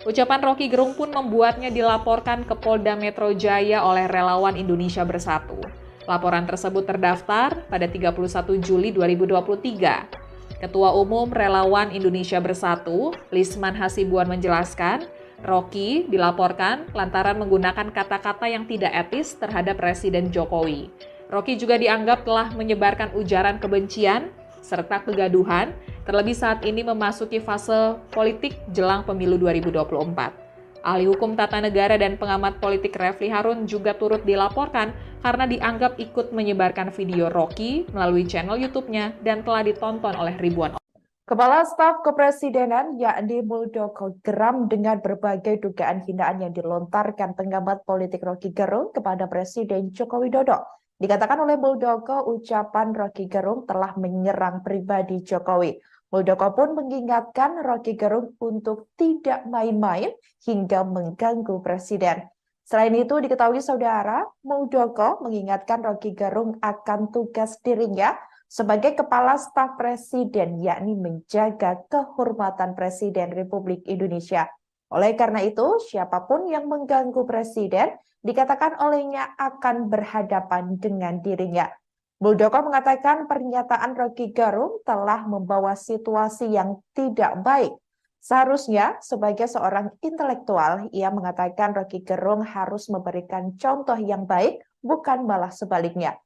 Ucapan Roky Gerung pun membuatnya dilaporkan ke Polda Metro Jaya oleh relawan Indonesia Bersatu. Laporan tersebut terdaftar pada 31 Juli 2023. Ketua Umum Relawan Indonesia Bersatu, Lisman Hasibuan menjelaskan, Roky dilaporkan lantaran menggunakan kata-kata yang tidak etis terhadap Presiden Jokowi. Roky juga dianggap telah menyebarkan ujaran kebencian serta kegaduhan, terlebih saat ini memasuki fase politik jelang pemilu 2024. Ahli hukum tata negara dan pengamat politik Refli Harun juga turut dilaporkan karena dianggap ikut menyebarkan video Roky melalui channel YouTube-nya dan telah ditonton oleh ribuan orang. Kepala Staf Kepresidenan yakni Muldoko geram dengan berbagai dugaan hinaan yang dilontarkan pengamat politik Roky Gerung kepada Presiden Joko Widodo. Dikatakan oleh Muldoko, ucapan Roky Gerung telah menyerang pribadi Jokowi. Muldoko pun mengingatkan Roky Gerung untuk tidak main-main hingga mengganggu Presiden. Selain itu, diketahui saudara, Muldoko mengingatkan Roky Gerung akan tugas dirinya sebagai Kepala Staf Presiden, yakni menjaga kehormatan Presiden Republik Indonesia. Oleh karena itu, siapapun yang mengganggu Presiden, dikatakan olehnya akan berhadapan dengan dirinya. Muldoko mengatakan pernyataan Roky Gerung telah membawa situasi yang tidak baik. Seharusnya, sebagai seorang intelektual, ia mengatakan Roky Gerung harus memberikan contoh yang baik, bukan malah sebaliknya.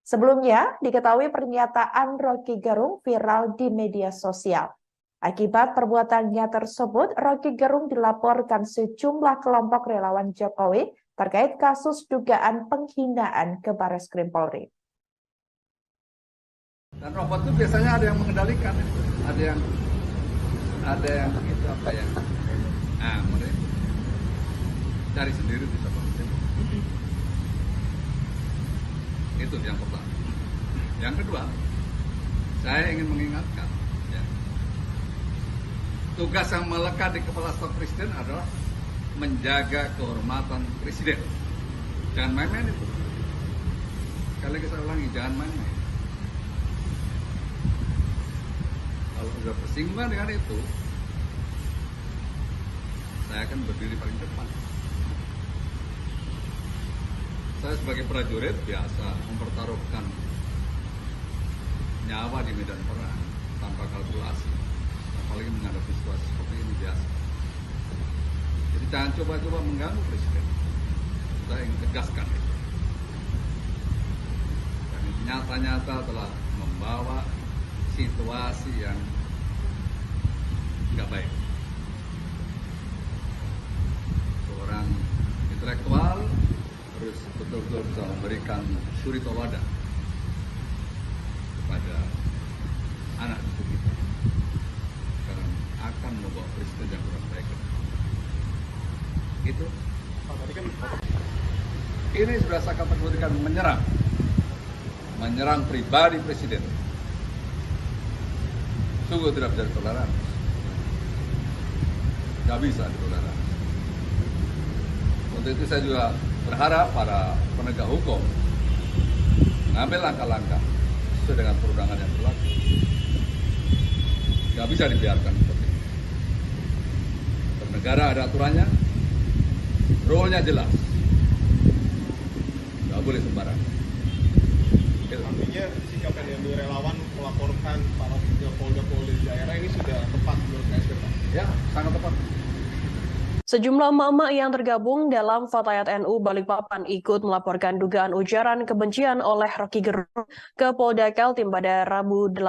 Sebelumnya, diketahui pernyataan Roky Gerung viral di media sosial. Akibat perbuatannya tersebut, Roky Gerung dilaporkan sejumlah kelompok relawan Jokowi terkait kasus dugaan penghinaan ke Barreskrim Polri. Dan robot itu biasanya ada yang mengendalikan, ada yang itu apa ya? Mereka cari sendiri bisa bangun. Itu yang pertama. Yang kedua, saya ingin mengingatkan, ya, tugas yang melekat di Kepala Staf Presiden adalah menjaga kehormatan presiden. Jangan main-main itu. Sekali lagi saya ulangi, jangan main-main. Kalau sudah bersinggungan dengan itu, saya akan berdiri paling depan. Saya sebagai prajurit biasa mempertaruhkan nyawa di medan perang tanpa kalkulasi, apalagi menghadapi situasi seperti ini biasa. Jadi jangan coba-coba mengganggu presiden. Saya ingin tegaskan itu. Dan nyata-nyata telah membawa situasi yang nggak baik. Seorang intelektual harus betul-betul bisa memberikan suri tauladan kepada anak cucu kita, karena akan membawa presiden yang kurang baik. Gitu. Ini sudah saya kategorikan menyerang pribadi presiden. Sungguh tidak bisa ditoleransi. Tidak bisa ditoleransi. Untuk itu saya juga berharap para penegak hukum mengambil langkah-langkah sesuai dengan perundangan yang berlaku. Tidak bisa dibiarkan seperti ini. Bernegara ada aturannya, rule-nya jelas. Tidak boleh sembarangan. Artinya sikap yang diambil relawan melaporkan para polda-polda di daerah ini sudah tepat menurut KSP, Pak? Ya, sangat tepat. Sejumlah emak-emak yang tergabung dalam Fatayat NU Balikpapan ikut melaporkan dugaan ujaran kebencian oleh Rocky Gerung ke Polda Kaltim pada Rabu 2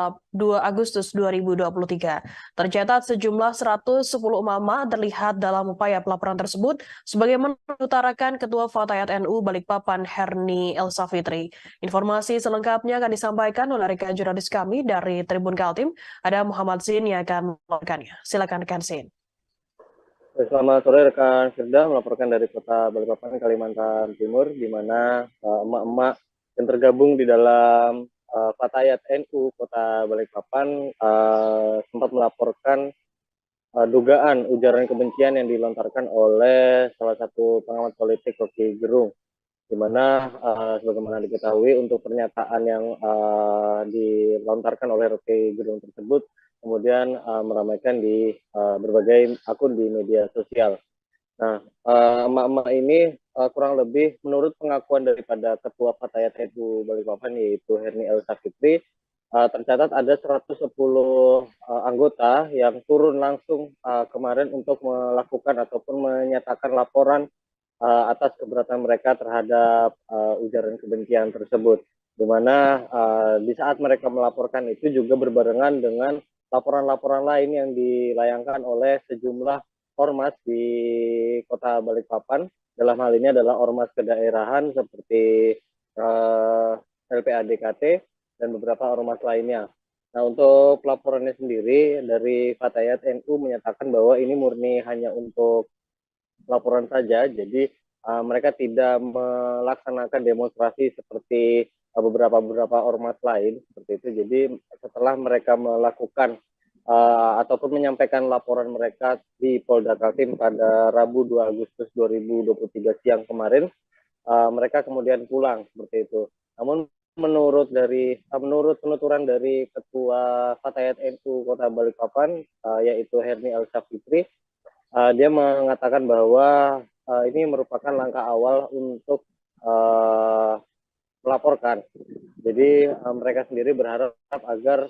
Agustus 2023. Tercatat sejumlah 110 emak-emak terlihat dalam upaya pelaporan tersebut, sebagaimana diutarakan Ketua Fatayat NU Balikpapan Herni Elsafitri. Informasi selengkapnya akan disampaikan oleh rekan jurnalis kami dari Tribun Kaltim, ada Muhammad Zin yang akan melaporkannya. Silakan rekan Zin. Selamat sore rekan Firda, melaporkan dari Kota Balikpapan, Kalimantan Timur, di mana emak-emak yang tergabung di dalam Fatayat NU Kota Balikpapan sempat melaporkan dugaan ujaran kebencian yang dilontarkan oleh salah satu pengamat politik Rocky Gerung, di mana sebagaimana diketahui untuk pernyataan yang dilontarkan oleh Rocky Gerung tersebut kemudian meramaikan di berbagai akun di media sosial. Nah, emak-emak ini kurang lebih menurut pengakuan daripada Ketua Fatayat NU Balikpapan yaitu Herni Elsafitri, tercatat ada 110 anggota yang turun langsung kemarin untuk melakukan ataupun menyatakan laporan atas keberatan mereka terhadap ujaran kebencian tersebut. Di mana di saat mereka melaporkan itu juga berbarengan dengan laporan-laporan lain yang dilayangkan oleh sejumlah ormas di Kota Balikpapan. Dalam hal ini adalah ormas kedaerahan seperti LPADKT dan beberapa ormas lainnya. Nah, untuk pelaporannya sendiri dari Fatayat NU menyatakan bahwa ini murni hanya untuk laporan saja, jadi mereka tidak melaksanakan demonstrasi seperti beberapa ormas lain seperti itu. Jadi setelah mereka melakukan ataupun menyampaikan laporan mereka di Polda Kaltim pada Rabu 2 Agustus 2023 siang kemarin, mereka kemudian pulang seperti itu. Namun menurut penuturan dari Ketua Fatayat NU Kota Balikpapan yaitu Herni Elsafitri, dia mengatakan bahwa ini merupakan langkah awal untuk melaporkan. Jadi mereka sendiri berharap agar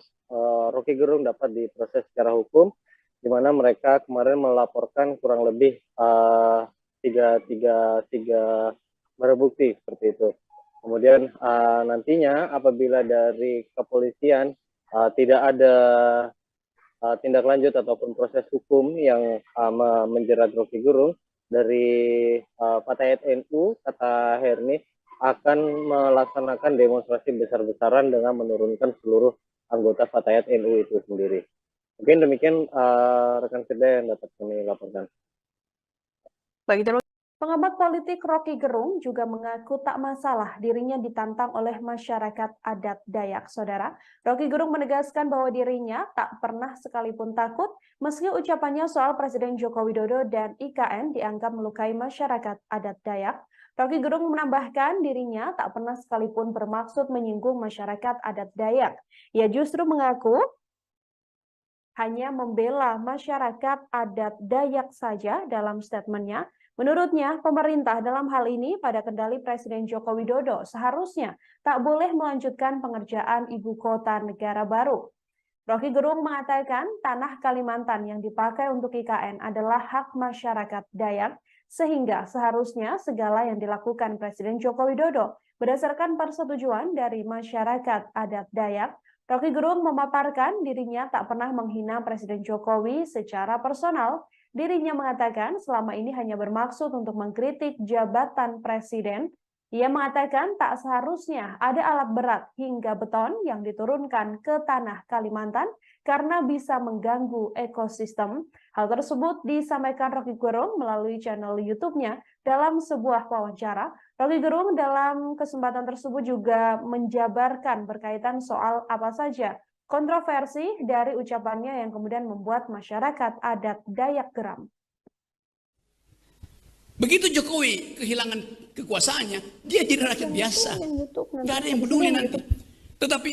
Rocky Gerung dapat diproses secara hukum, di mana mereka kemarin melaporkan kurang lebih tiga barang bukti seperti itu. Kemudian nantinya apabila dari kepolisian tidak ada tindak lanjut ataupun proses hukum yang menjerat Rocky Gerung, dari Fatayat NU, kata Herni, akan melaksanakan demonstrasi besar-besaran dengan menurunkan seluruh anggota Fatayat NU itu sendiri. Mungkin demikian rekan Firda yang dapat kami laporkan. Baik, terima Pengamat politik Rocky Gerung juga mengaku tak masalah dirinya ditantang oleh masyarakat adat Dayak. Saudara, Rocky Gerung menegaskan bahwa dirinya tak pernah sekalipun takut meski ucapannya soal Presiden Joko Widodo dan IKN dianggap melukai masyarakat adat Dayak. Rocky Gerung menambahkan dirinya tak pernah sekalipun bermaksud menyinggung masyarakat adat Dayak. Ia justru mengaku hanya membela masyarakat adat Dayak saja dalam statementnya. Menurutnya, pemerintah dalam hal ini pada kendali Presiden Joko Widodo seharusnya tak boleh melanjutkan pengerjaan ibu kota negara baru. Rocky Gerung mengatakan tanah Kalimantan yang dipakai untuk IKN adalah hak masyarakat Dayak, sehingga seharusnya segala yang dilakukan Presiden Joko Widodo berdasarkan persetujuan dari masyarakat adat Dayak. Rocky Gerung memaparkan dirinya tak pernah menghina Presiden Jokowi secara personal. Dirinya mengatakan selama ini hanya bermaksud untuk mengkritik jabatan presiden. Ia mengatakan tak seharusnya ada alat berat hingga beton yang diturunkan ke tanah Kalimantan karena bisa mengganggu ekosistem. Hal tersebut disampaikan Rocky Gerung melalui channel YouTube-nya dalam sebuah wawancara. Rocky Gerung dalam kesempatan tersebut juga menjabarkan berkaitan soal apa saja kontroversi dari ucapannya yang kemudian membuat masyarakat adat Dayak geram. Begitu Jokowi kehilangan kekuasaannya, dia jadi rakyat biasa. Nggak ada yang peduli nanti. Tetapi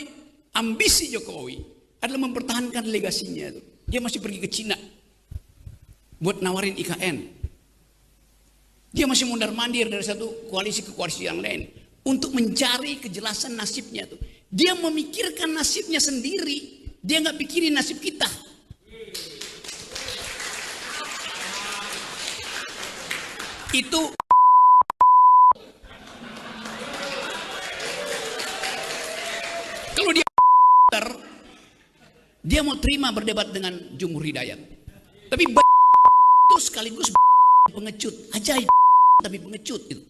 ambisi Jokowi adalah mempertahankan legasinya. Dia masih pergi ke Cina buat nawarin IKN. Dia masih mondar-mandir dari satu koalisi ke koalisi yang lain untuk mencari kejelasan nasibnya. Dia memikirkan nasibnya sendiri. Dia nggak pikirin nasib kita. Itu kalau dia mau terima berdebat dengan Jumhur Hidayat. Tapi itu sekaligus pengecut. Ajaib tapi pengecut itu.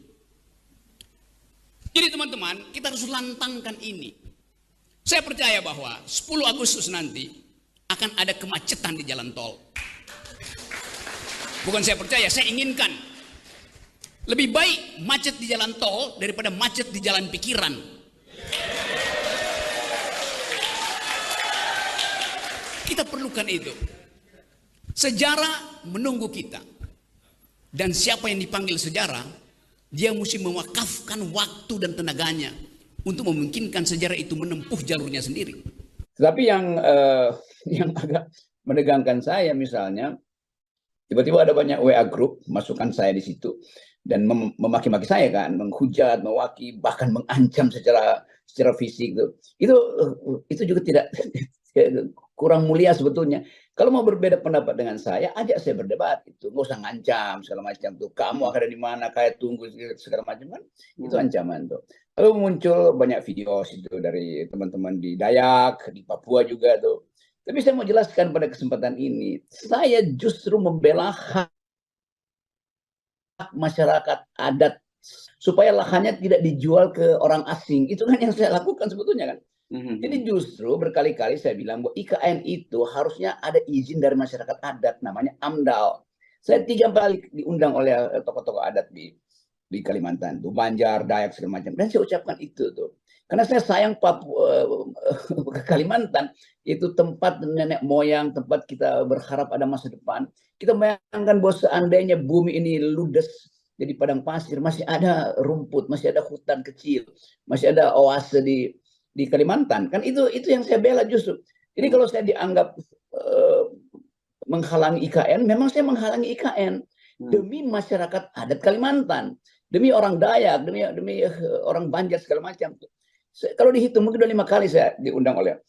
Jadi teman-teman, kita harus lantangkan ini. Saya percaya bahwa 10 Agustus nanti akan ada kemacetan di jalan tol. Bukan saya percaya, saya inginkan. Lebih baik macet di jalan tol daripada macet di jalan pikiran. Kita perlukan itu. Sejarah menunggu kita. Dan siapa yang dipanggil sejarah, dia mesti mewakafkan waktu dan tenaganya untuk memungkinkan sejarah itu menempuh jalurnya sendiri. Tapi yang agak menegangkan saya misalnya, tiba-tiba ada banyak WA group, masukkan saya di situ, dan memaki-maki saya kan, menghujat, mewaki, bahkan mengancam secara fisik. Itu juga tidak kurang mulia sebetulnya. Kalau mau berbeda pendapat dengan saya, ajak saya berdebat. Itu nggak usah ngancam segala macam tuh. Kamu akan ada di mana? Kayak tunggu segala macam kan? Itu ancaman tuh. Lalu muncul banyak video itu dari teman-teman di Dayak, di Papua juga tuh. Tapi saya mau jelaskan pada kesempatan ini, saya justru membela hak masyarakat adat supaya lahannya tidak dijual ke orang asing. Itu kan yang saya lakukan sebetulnya kan. Jadi justru berkali-kali saya bilang bahwa IKN itu harusnya ada izin dari masyarakat adat, namanya AMDAL. Saya 3 kali diundang oleh tokoh-tokoh adat di Kalimantan, tuh Banjar, Dayak segala macam. Dan saya ucapkan itu tuh, karena saya sayang Papua, ke Kalimantan itu tempat nenek moyang, tempat kita berharap ada masa depan. Kita bayangkan bahwa seandainya bumi ini ludes jadi padang pasir, masih ada rumput, masih ada hutan kecil, masih ada oase di Kalimantan, kan itu yang saya bela justru. Jadi kalau saya dianggap menghalangi IKN, memang saya menghalangi IKN demi masyarakat adat Kalimantan, demi orang Dayak, demi orang Banjar segala macam. Kalau dihitung mungkin udah 5 kali saya diundang oleh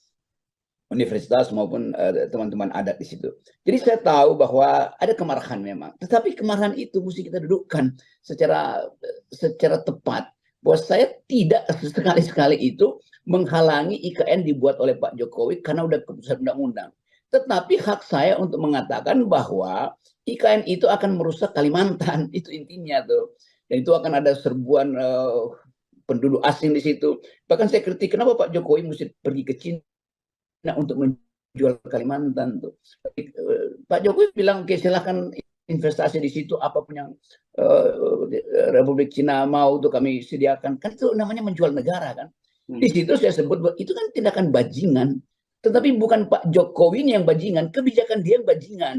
universitas maupun teman-teman adat di situ. Jadi saya tahu bahwa ada kemarahan memang, tetapi kemarahan itu mesti kita dudukkan secara tepat. Bahwa saya tidak sekali-sekali itu menghalangi IKN dibuat oleh Pak Jokowi karena udah keputusan undang-undang. Tetapi hak saya untuk mengatakan bahwa IKN itu akan merusak Kalimantan, itu intinya tuh. Dan itu akan ada serbuan penduduk asing di situ. Bahkan saya kritik kenapa Pak Jokowi mesti pergi ke Cina untuk menjual Kalimantan tuh. Pak Jokowi bilang oke, silahkan investasi di situ, apapun yang Republik Cina mau tuh kami sediakan. Kan itu namanya menjual negara kan. Di situ saya sebut bahwa itu kan tindakan bajingan. Tetapi bukan Pak Jokowi ini yang bajingan, kebijakan dia yang bajingan.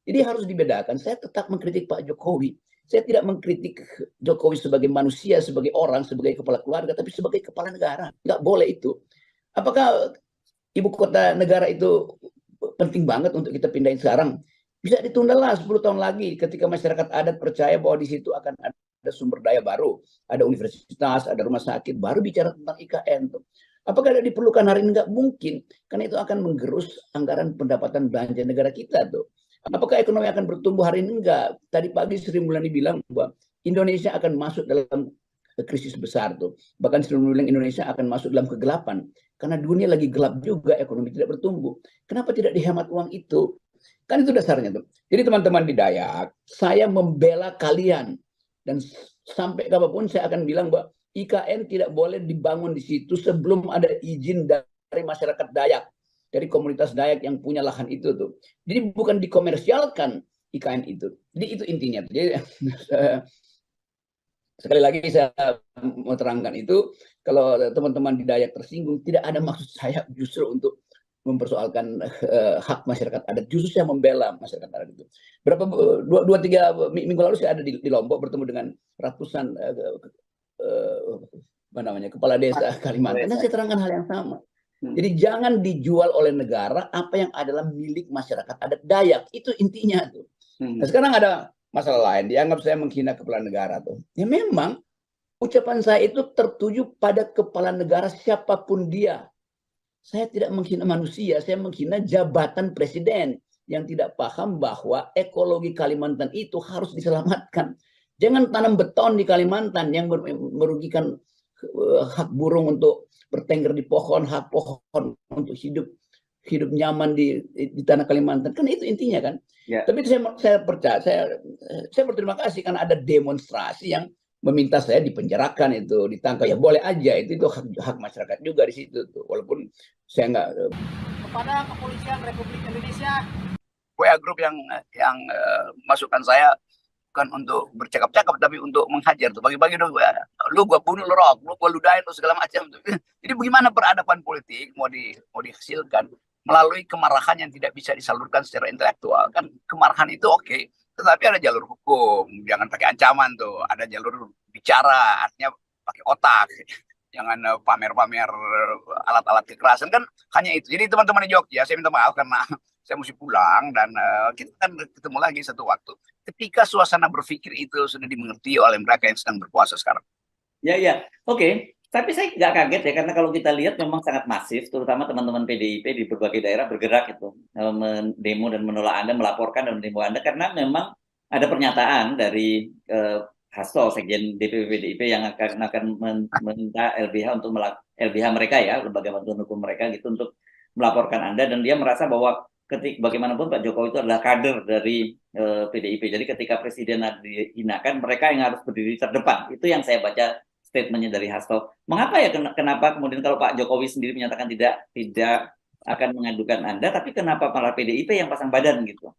Jadi harus dibedakan. Saya tetap mengkritik Pak Jokowi. Saya tidak mengkritik Jokowi sebagai manusia, sebagai orang, sebagai kepala keluarga, tapi sebagai kepala negara. Nggak boleh itu. Apakah ibu kota negara itu penting banget untuk kita pindahin sekarang? Bisa ditunda lah 10 tahun lagi ketika masyarakat adat percaya bahwa di situ akan ada sumber daya baru, ada universitas, ada rumah sakit, baru bicara tentang IKN. Apakah ada diperlukan hari ini? Nggak mungkin, karena itu akan menggerus anggaran pendapatan belanja negara kita tuh. Apakah ekonomi akan bertumbuh hari ini? Enggak. Tadi pagi Sri Mulyani bilang bahwa Indonesia akan masuk dalam krisis besar tuh. Bahkan Sri Mulyani bilang Indonesia akan masuk dalam kegelapan. Karena dunia lagi gelap juga, ekonomi tidak bertumbuh. Kenapa tidak dihemat uang itu? Kan itu dasarnya tuh. Jadi teman-teman di Dayak, saya membela kalian. Dan sampai kapanpun saya akan bilang bahwa IKN tidak boleh dibangun di situ sebelum ada izin dari masyarakat Dayak. Dari komunitas Dayak yang punya lahan itu tuh. Jadi bukan dikomersialkan IKN itu. Jadi itu intinya. Jadi sekali lagi saya mau terangkan itu, kalau teman-teman di Dayak tersinggung, tidak ada maksud saya justru untuk mempersoalkan hak masyarakat adat. Justru saya membela masyarakat adat itu. Berapa 2-3 minggu lalu saya ada di Lombok bertemu dengan ratusan kepala desa Kalimantan. Dan saya terangkan hal yang sama. Jadi jangan dijual oleh negara apa yang adalah milik masyarakat adat Dayak. Itu intinya tuh. Nah, sekarang ada masalah lain. Dianggap saya menghina kepala negara tuh. Ya memang ucapan saya itu tertuju pada kepala negara siapapun dia. Saya tidak menghina manusia, saya menghina jabatan presiden yang tidak paham bahwa ekologi Kalimantan itu harus diselamatkan. Jangan tanam beton di Kalimantan yang merugikan hak burung untuk bertengger di pohon, hak pohon untuk hidup nyaman di tanah Kalimantan. Kan itu intinya kan. Ya. Tapi saya percaya, saya berterima kasih karena ada demonstrasi yang meminta saya dipenjarakan itu, ditangkap. Ya boleh aja, itu hak masyarakat juga di situ tuh. Walaupun saya nggak. Kepada Kepolisian Republik Indonesia. WA grup yang masukkan saya bukan untuk bercakap-cakap tapi untuk menghajar tuh. Bagi-bagi dong, lu gua bunuh lu rok, lu gua ludahin lu segala macam tuh. Jadi bagaimana peradaban politik mau dihasilkan melalui kemarahan yang tidak bisa disalurkan secara intelektual kan. Kemarahan itu oke. Tetapi ada jalur hukum, jangan pakai ancaman tuh. Ada jalur bicara, artinya pakai otak. Jangan pamer-pamer alat-alat kekerasan kan hanya itu. Jadi teman-teman di Jogja, saya minta maaf karena saya mesti pulang dan kita kan ketemu lagi satu waktu. Ketika suasana berpikir itu sudah dimengerti oleh mereka yang sedang berkuasa sekarang. Ya, oke. Tapi saya nggak kaget ya, karena kalau kita lihat memang sangat masif, terutama teman-teman PDIP di berbagai daerah bergerak itu, mendemo dan menolak Anda, melaporkan dan mendemo Anda, karena memang ada pernyataan dari Hasto, Sekjen DPP PDIP yang akan meminta LBH untuk LBH mereka ya, lembaga bantuan hukum mereka gitu, untuk melaporkan Anda, dan dia merasa bahwa bagaimanapun Pak Jokowi itu adalah kader dari PDIP, jadi ketika Presiden dihinakan, mereka yang harus berdiri terdepan. Itu yang saya baca statementnya dari Hasto. Mengapa ya, kenapa kemudian kalau Pak Jokowi sendiri menyatakan tidak akan mengadukan Anda, tapi kenapa malah PDIP yang pasang badan gitu?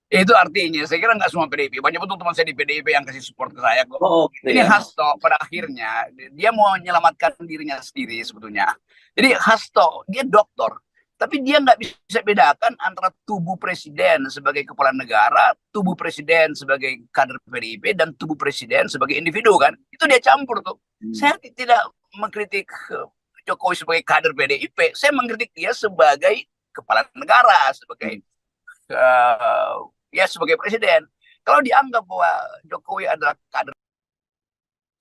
Itu artinya, saya kira nggak semua PDIP. Banyak betul teman saya di PDIP yang kasih support ke saya kok. Gitu ini ya. Hasto pada akhirnya, dia mau menyelamatkan dirinya sendiri sebetulnya. Jadi Hasto, dia doktor. Tapi dia nggak bisa bedakan antara tubuh presiden sebagai kepala negara, tubuh presiden sebagai kader PDIP, dan tubuh presiden sebagai individu kan. Itu dia campur tuh. Saya tidak mengkritik Jokowi sebagai kader PDIP. Saya mengkritik dia sebagai kepala negara, sebagai sebagai presiden. Kalau dianggap bahwa Jokowi adalah kader.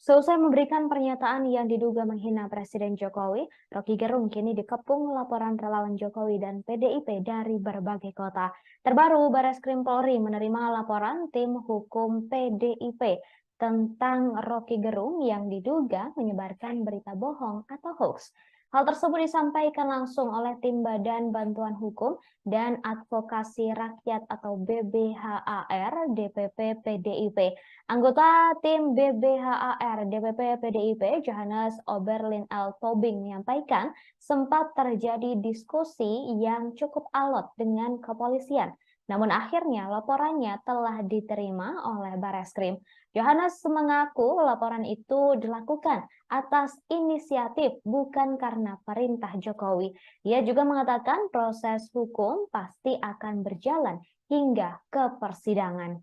Selesai memberikan pernyataan yang diduga menghina Presiden Jokowi, Rocky Gerung kini dikepung laporan relawan Jokowi dan PDIP dari berbagai kota. Terbaru, Barreskrim Polri menerima laporan tim hukum PDIP tentang Rocky Gerung yang diduga menyebarkan berita bohong atau hoax. Hal tersebut disampaikan langsung oleh tim Badan Bantuan Hukum dan Advokasi Rakyat atau BBHAR DPP PDIP. Anggota tim BBHAR DPP PDIP, Johannes Oberlin L. Tobing, menyampaikan sempat terjadi diskusi yang cukup alot dengan kepolisian Namun akhirnya laporannya telah diterima oleh Bareskrim. Yohanes mengaku laporan itu dilakukan atas inisiatif bukan karena perintah Jokowi. Ia juga mengatakan proses hukum pasti akan berjalan hingga ke persidangan.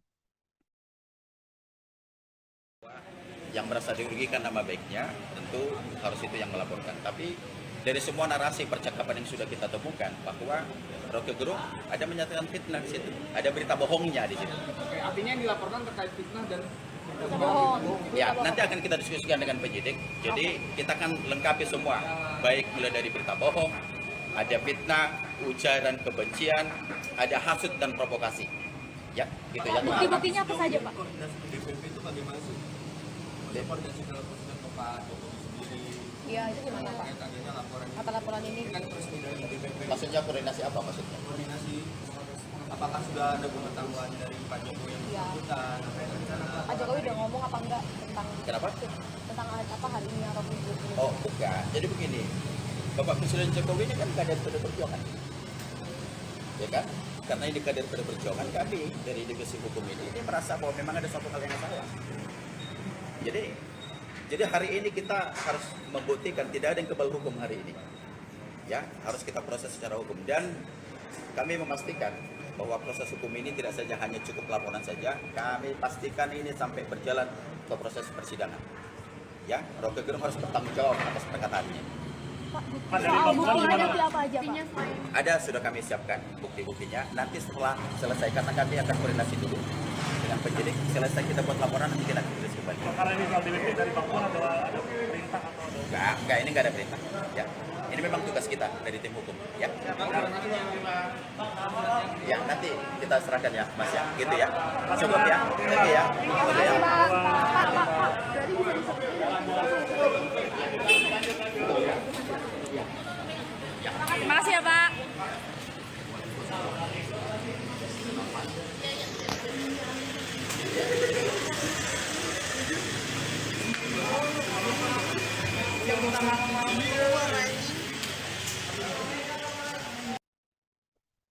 Yang merasa dirugikan nama baiknya tentu harus itu yang melaporkan. Tapi dari semua narasi percakapan yang sudah kita temukan bahwa Rocky Gerung ada menyatakan fitnah di situ, ada berita bohongnya di situ. Oke, artinya yang dilaporkan terkait fitnah dan bohong. Ya, nanti akan kita diskusikan dengan penyidik. Jadi kita akan lengkapi semua, baik mulai dari berita bohong, ada fitnah, ujaran kebencian, ada hasut dan provokasi. Ya, gitu ya. Bukti-buktinya apa saja, Pak? DPP itu bagaimana sih? Koordinasi dalam proses ke Pak Jokowi sendiri. Iya, itu gimana, Pak? Adanya laporan. Apa laporan ini? Kan resmi dari DPP. Maksudnya koordinasi apa maksudnya? Koordinasi apakah sudah ada pengetahuan dari Pak Jokowi yang bersangkutan? Pak Jokowi udah ngomong apa enggak tentang Kenapa? tentang apa hari ini atau minggu ini? Oh, bukan. Jadi begini, Bapak Presiden Jokowi ini kan kader PD Perjuangan. Ya kan? Karena ini kader PD Perjuangan, kami dari divisi hukum ini merasa bahwa memang ada suatu hal yang salah. Jadi hari ini kita harus membuktikan tidak ada yang kebal hukum hari ini. Ya, harus kita proses secara hukum dan kami memastikan bahwa proses hukum ini tidak saja hanya cukup laporan saja, kami pastikan ini sampai berjalan ke proses persidangan. Ya, Rocky Gerung harus bertanggung jawab atas perkataannya. Soal buktinya apa aja, Pak? Ada, sudah kami siapkan bukti-buktinya. Nanti setelah selesai, karena kami akan koordinasi dulu dengan penyidik. Selesai kita buat laporan, nanti kita tulis kembali. Karena ini soal DPP dari Pak Puan atau ada perintah atau ada? Enggak, ini enggak ada perintah. Ya, ini memang tugas kita dari tim hukum. Ya, ya nanti kita serahkan ya, Mas ya, gitu ya. Cukup ya, oke ya. Oke ya. Terima kasih ya, Pak.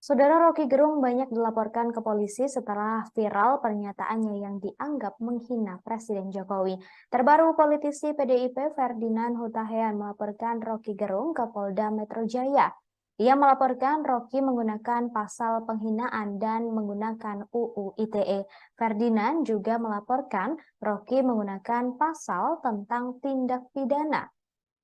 Saudara, Rocky Gerung banyak dilaporkan ke polisi setelah viral pernyataannya yang dianggap menghina Presiden Jokowi. Terbaru, politisi PDIP Ferdinand Hutahian melaporkan Rocky Gerung ke Polda Metro Jaya. Ia melaporkan Rocky menggunakan pasal penghinaan dan menggunakan UU ITE. Ferdinand juga melaporkan Rocky menggunakan pasal tentang tindak pidana.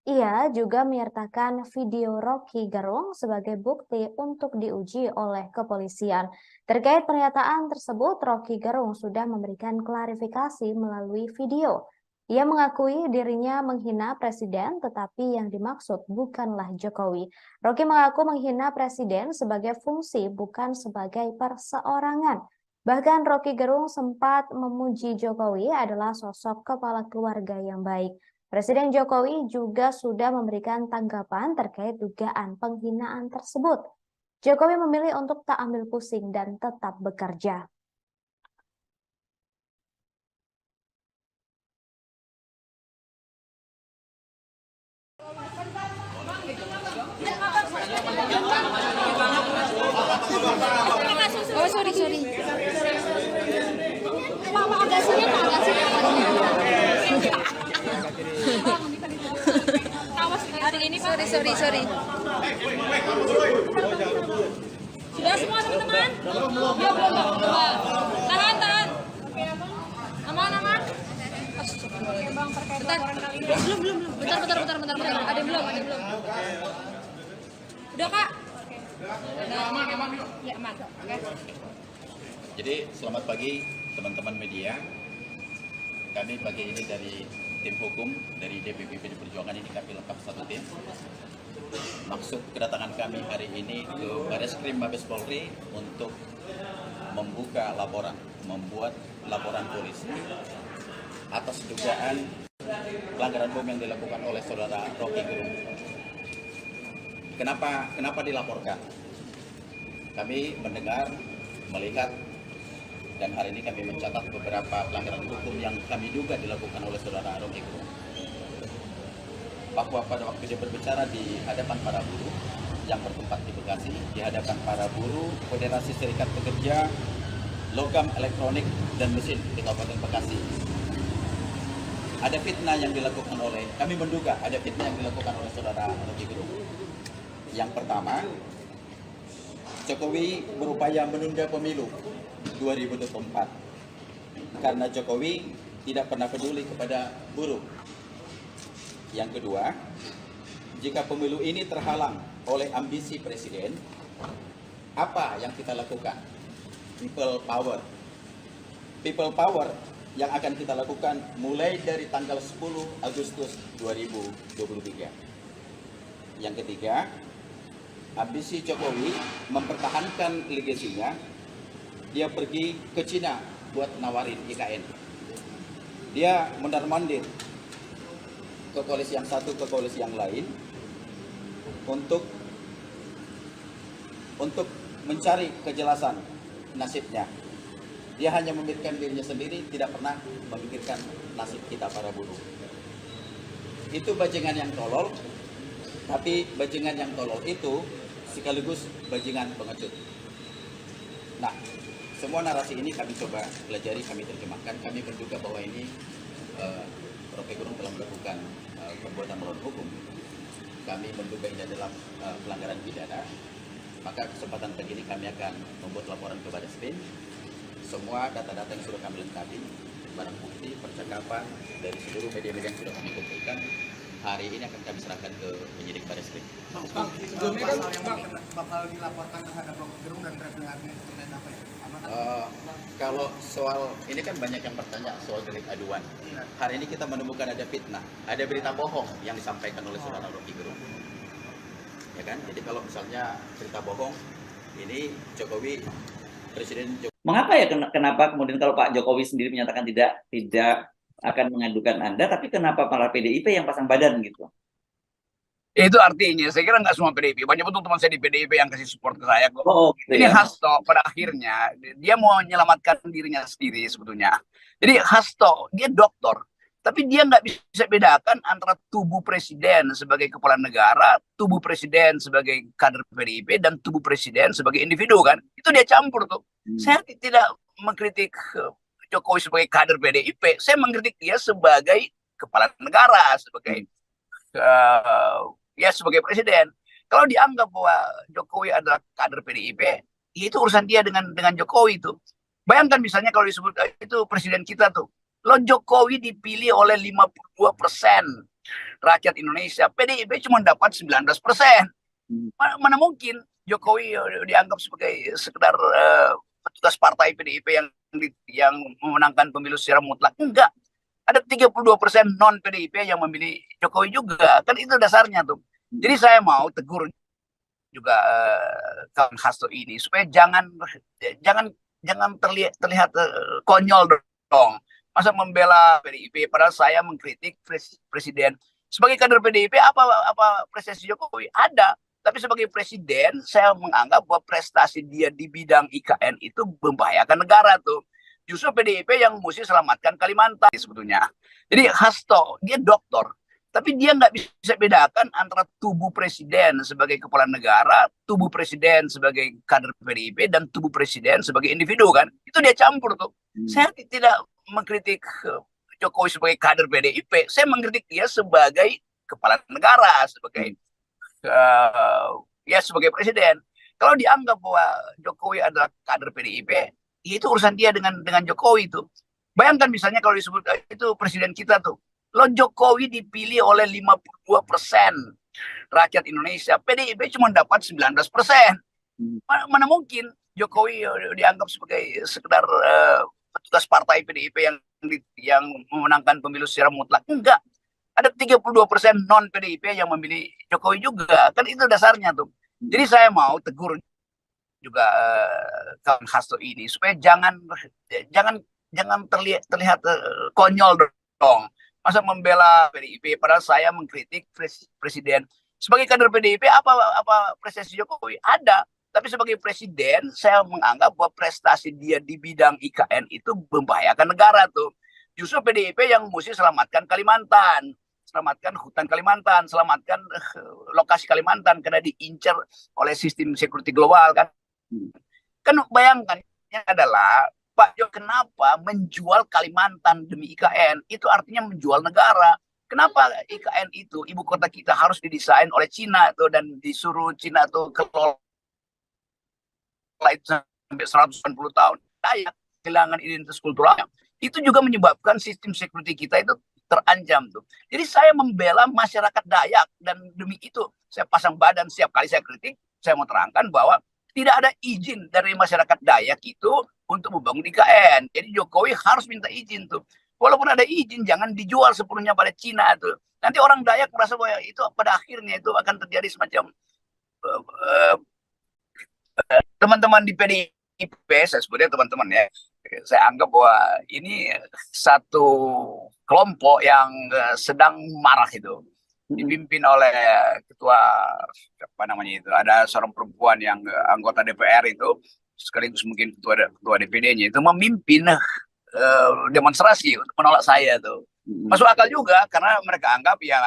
Ia juga menyertakan video Rocky Gerung sebagai bukti untuk diuji oleh kepolisian. Terkait pernyataan tersebut, Rocky Gerung sudah memberikan klarifikasi melalui video. Ia mengakui dirinya menghina Presiden, tetapi yang dimaksud bukanlah Jokowi. Rocky mengaku menghina Presiden sebagai fungsi, bukan sebagai perseorangan. Bahkan Rocky Gerung sempat memuji Jokowi adalah sosok kepala keluarga yang baik. Presiden Jokowi juga sudah memberikan tanggapan terkait dugaan penghinaan tersebut. Jokowi memilih untuk tak ambil pusing dan tetap bekerja. Oh, sorry. Pak, agak sini, Pak, agak sini. Hari ini Pak. Sorry. Sudah semua teman-teman? Ya belum. Tahan. Aman. Bang, terkait laporan kali ini. Belum. Bentar. Ada belum? Udah, Kak? Aman. Ya, aman. Oke. Jadi selamat pagi teman-teman media. Kami pagi ini dari tim hukum dari DPP PD Perjuangan ini kami lengkap satu tim. Maksud kedatangan kami hari ini ke Bareskrim Mabes Polri untuk membuka laporan, membuat laporan polisi atas dugaan pelanggaran HAM yang dilakukan oleh saudara Rocky Gerung. Kenapa dilaporkan? Kami mendengar, melihat, dan hari ini kami mencatat beberapa pelanggaran hukum yang kami duga dilakukan oleh saudara Rocky Gerung. Bahwa pada waktu dia berbicara di hadapan para buruh, yang bertempat di Bekasi di hadapan para buruh Federasi Serikat Pekerja Logam Elektronik dan Mesin di Kabupaten Bekasi. Ada fitnah yang dilakukan oleh, kami menduga ada fitnah yang dilakukan oleh saudara Rocky Gerung. Yang pertama, Jokowi berupaya menunda pemilu 2024 karena Jokowi tidak pernah peduli kepada buruh. Yang kedua, jika pemilu ini terhalang oleh ambisi presiden, apa yang kita lakukan? People power. People power yang akan kita lakukan mulai dari tanggal 10 Agustus 2023. Yang ketiga, ambisi Jokowi mempertahankan legasinya. Dia pergi ke Cina buat nawarin IKN. Dia mondar-mandir ke koalisi yang satu ke koalisi yang lain untuk mencari kejelasan nasibnya. Dia hanya memikirkan dirinya sendiri, tidak pernah memikirkan nasib kita para buruh. Itu bajingan yang tolol, tapi bajingan yang tolol itu sekaligus bajingan pengecut. Nah, semua narasi ini kami coba pelajari, kami terjemahkan, kami menduga bahwa ini Rocky Gerung telah melakukan perbuatan melawan hukum. Kami menduga ini adalah pelanggaran pidana. Maka kesempatan pagi ini kami akan membuat laporan kepada Baris. Semua data-data yang sudah kami lengkapi, barang bukti, percakapan dari seluruh media-media yang sudah kami kumpulkan, hari ini akan kami serahkan ke penyidik Baris Krim. Bakal dilaporkan terhadap Rocky Gerung dan terkait apa ya? Kalau soal ini kan banyak yang bertanya soal delik aduan. Hari ini kita menemukan ada fitnah, ada berita bohong yang disampaikan oleh saudara Rocky Gerung. Ya kan? Jadi kalau misalnya berita bohong, ini Jokowi, Presiden Jokowi. Mengapa ya? Kenapa kemudian kalau Pak Jokowi sendiri menyatakan tidak akan mengadukan Anda, tapi kenapa malah PDIP yang pasang badan gitu? Itu artinya, saya kira nggak semua PDIP. Banyak betul teman saya di PDIP yang kasih support ke saya. Gitu ini ya? Hasto pada akhirnya, dia mau menyelamatkan dirinya sendiri sebetulnya. Jadi Hasto, dia doktor. Tapi dia nggak bisa bedakan antara tubuh presiden sebagai kepala negara, tubuh presiden sebagai kader PDIP, dan tubuh presiden sebagai individu kan. Itu dia campur tuh. Saya tidak mengkritik Jokowi sebagai kader PDIP. Saya mengkritik dia sebagai kepala negara, sebagai sebagai presiden. Kalau dianggap bahwa Jokowi adalah kader PDIP, itu urusan dia dengan Jokowi itu. Bayangkan misalnya kalau disebut itu presiden kita tuh, lo Jokowi dipilih oleh 52% rakyat Indonesia, PDIP cuma dapat 19%. Mana mungkin Jokowi dianggap sebagai sekedar petugas partai PDIP yang memenangkan pemilu secara mutlak? Enggak. Ada 32% non PDIP yang memilih Jokowi juga, kan itu dasarnya tuh. Jadi saya mau tegur juga kawan Hasto ini supaya jangan terlihat konyol dong. Masa membela PDIP padahal saya mengkritik presiden. Sebagai kader PDIP apa prestasi Jokowi? Ada. Tapi sebagai presiden saya menganggap bahwa prestasi dia di bidang IKN itu membahayakan negara tuh. Justru PDIP yang mesti selamatkan Kalimantan sebetulnya. Jadi Hasto, dia doktor. Tapi dia nggak bisa bedakan antara tubuh presiden sebagai kepala negara, tubuh presiden sebagai kader PDIP, dan tubuh presiden sebagai individu kan. Itu dia campur tuh. Saya tidak mengkritik Jokowi sebagai kader PDIP. Saya mengkritik dia sebagai kepala negara, sebagai sebagai presiden. Kalau dianggap bahwa Jokowi adalah kader PDIP, itu urusan dia dengan Jokowi itu. Bayangkan misalnya kalau disebut itu presiden kita tuh, lo Jokowi dipilih oleh 52% rakyat Indonesia, PDIP cuma dapat 19%. Mana mungkin Jokowi dianggap sebagai sekedar petugas partai PDIP yang memenangkan pemilu secara mutlak? Enggak. Ada 32% non PDIP yang memilih Jokowi juga, kan itu dasarnya tuh. Jadi saya mau tegur juga kawan Hasto ini supaya jangan terlihat konyol dong. Masa membela PDIP padahal saya mengkritik presiden. Sebagai kader PDIP apa prestasi Jokowi? Ada. Tapi sebagai presiden saya menganggap bahwa prestasi dia di bidang IKN itu membahayakan negara tuh. Justru PDIP yang mesti selamatkan Kalimantan. selamatkan hutan Kalimantan, selamatkan lokasi Kalimantan karena diincar oleh sistem security global kan. Kan bayangkan adalah Pak Jo kenapa menjual Kalimantan demi IKN? Itu artinya menjual negara. Kenapa IKN itu ibu kota kita harus didesain oleh Cina tuh dan disuruh Cina tuh kelola itu sampai 190 tahun. Dayak kehilangan identitas kulturalnya. Itu juga menyebabkan sistem security kita itu terancam tuh. Jadi saya membela masyarakat Dayak dan demi itu saya pasang badan setiap kali saya kritik, saya mau terangkan bahwa tidak ada izin dari masyarakat Dayak itu untuk membangun IKN. Jadi Jokowi harus minta izin tuh. Walaupun ada izin, jangan dijual sepenuhnya pada Cina tuh. Nanti orang Dayak merasa bahwa itu pada akhirnya itu akan terjadi semacam teman-teman di PDIP, saya sebutnya teman-teman ya. Saya anggap bahwa ini satu kelompok yang sedang marah itu. Dipimpin oleh ketua apa namanya itu, ada seorang perempuan yang anggota DPR itu sekaligus mungkin ketua DPD-nya itu memimpin demonstrasi untuk menolak saya tuh. Masuk akal juga karena mereka anggap ya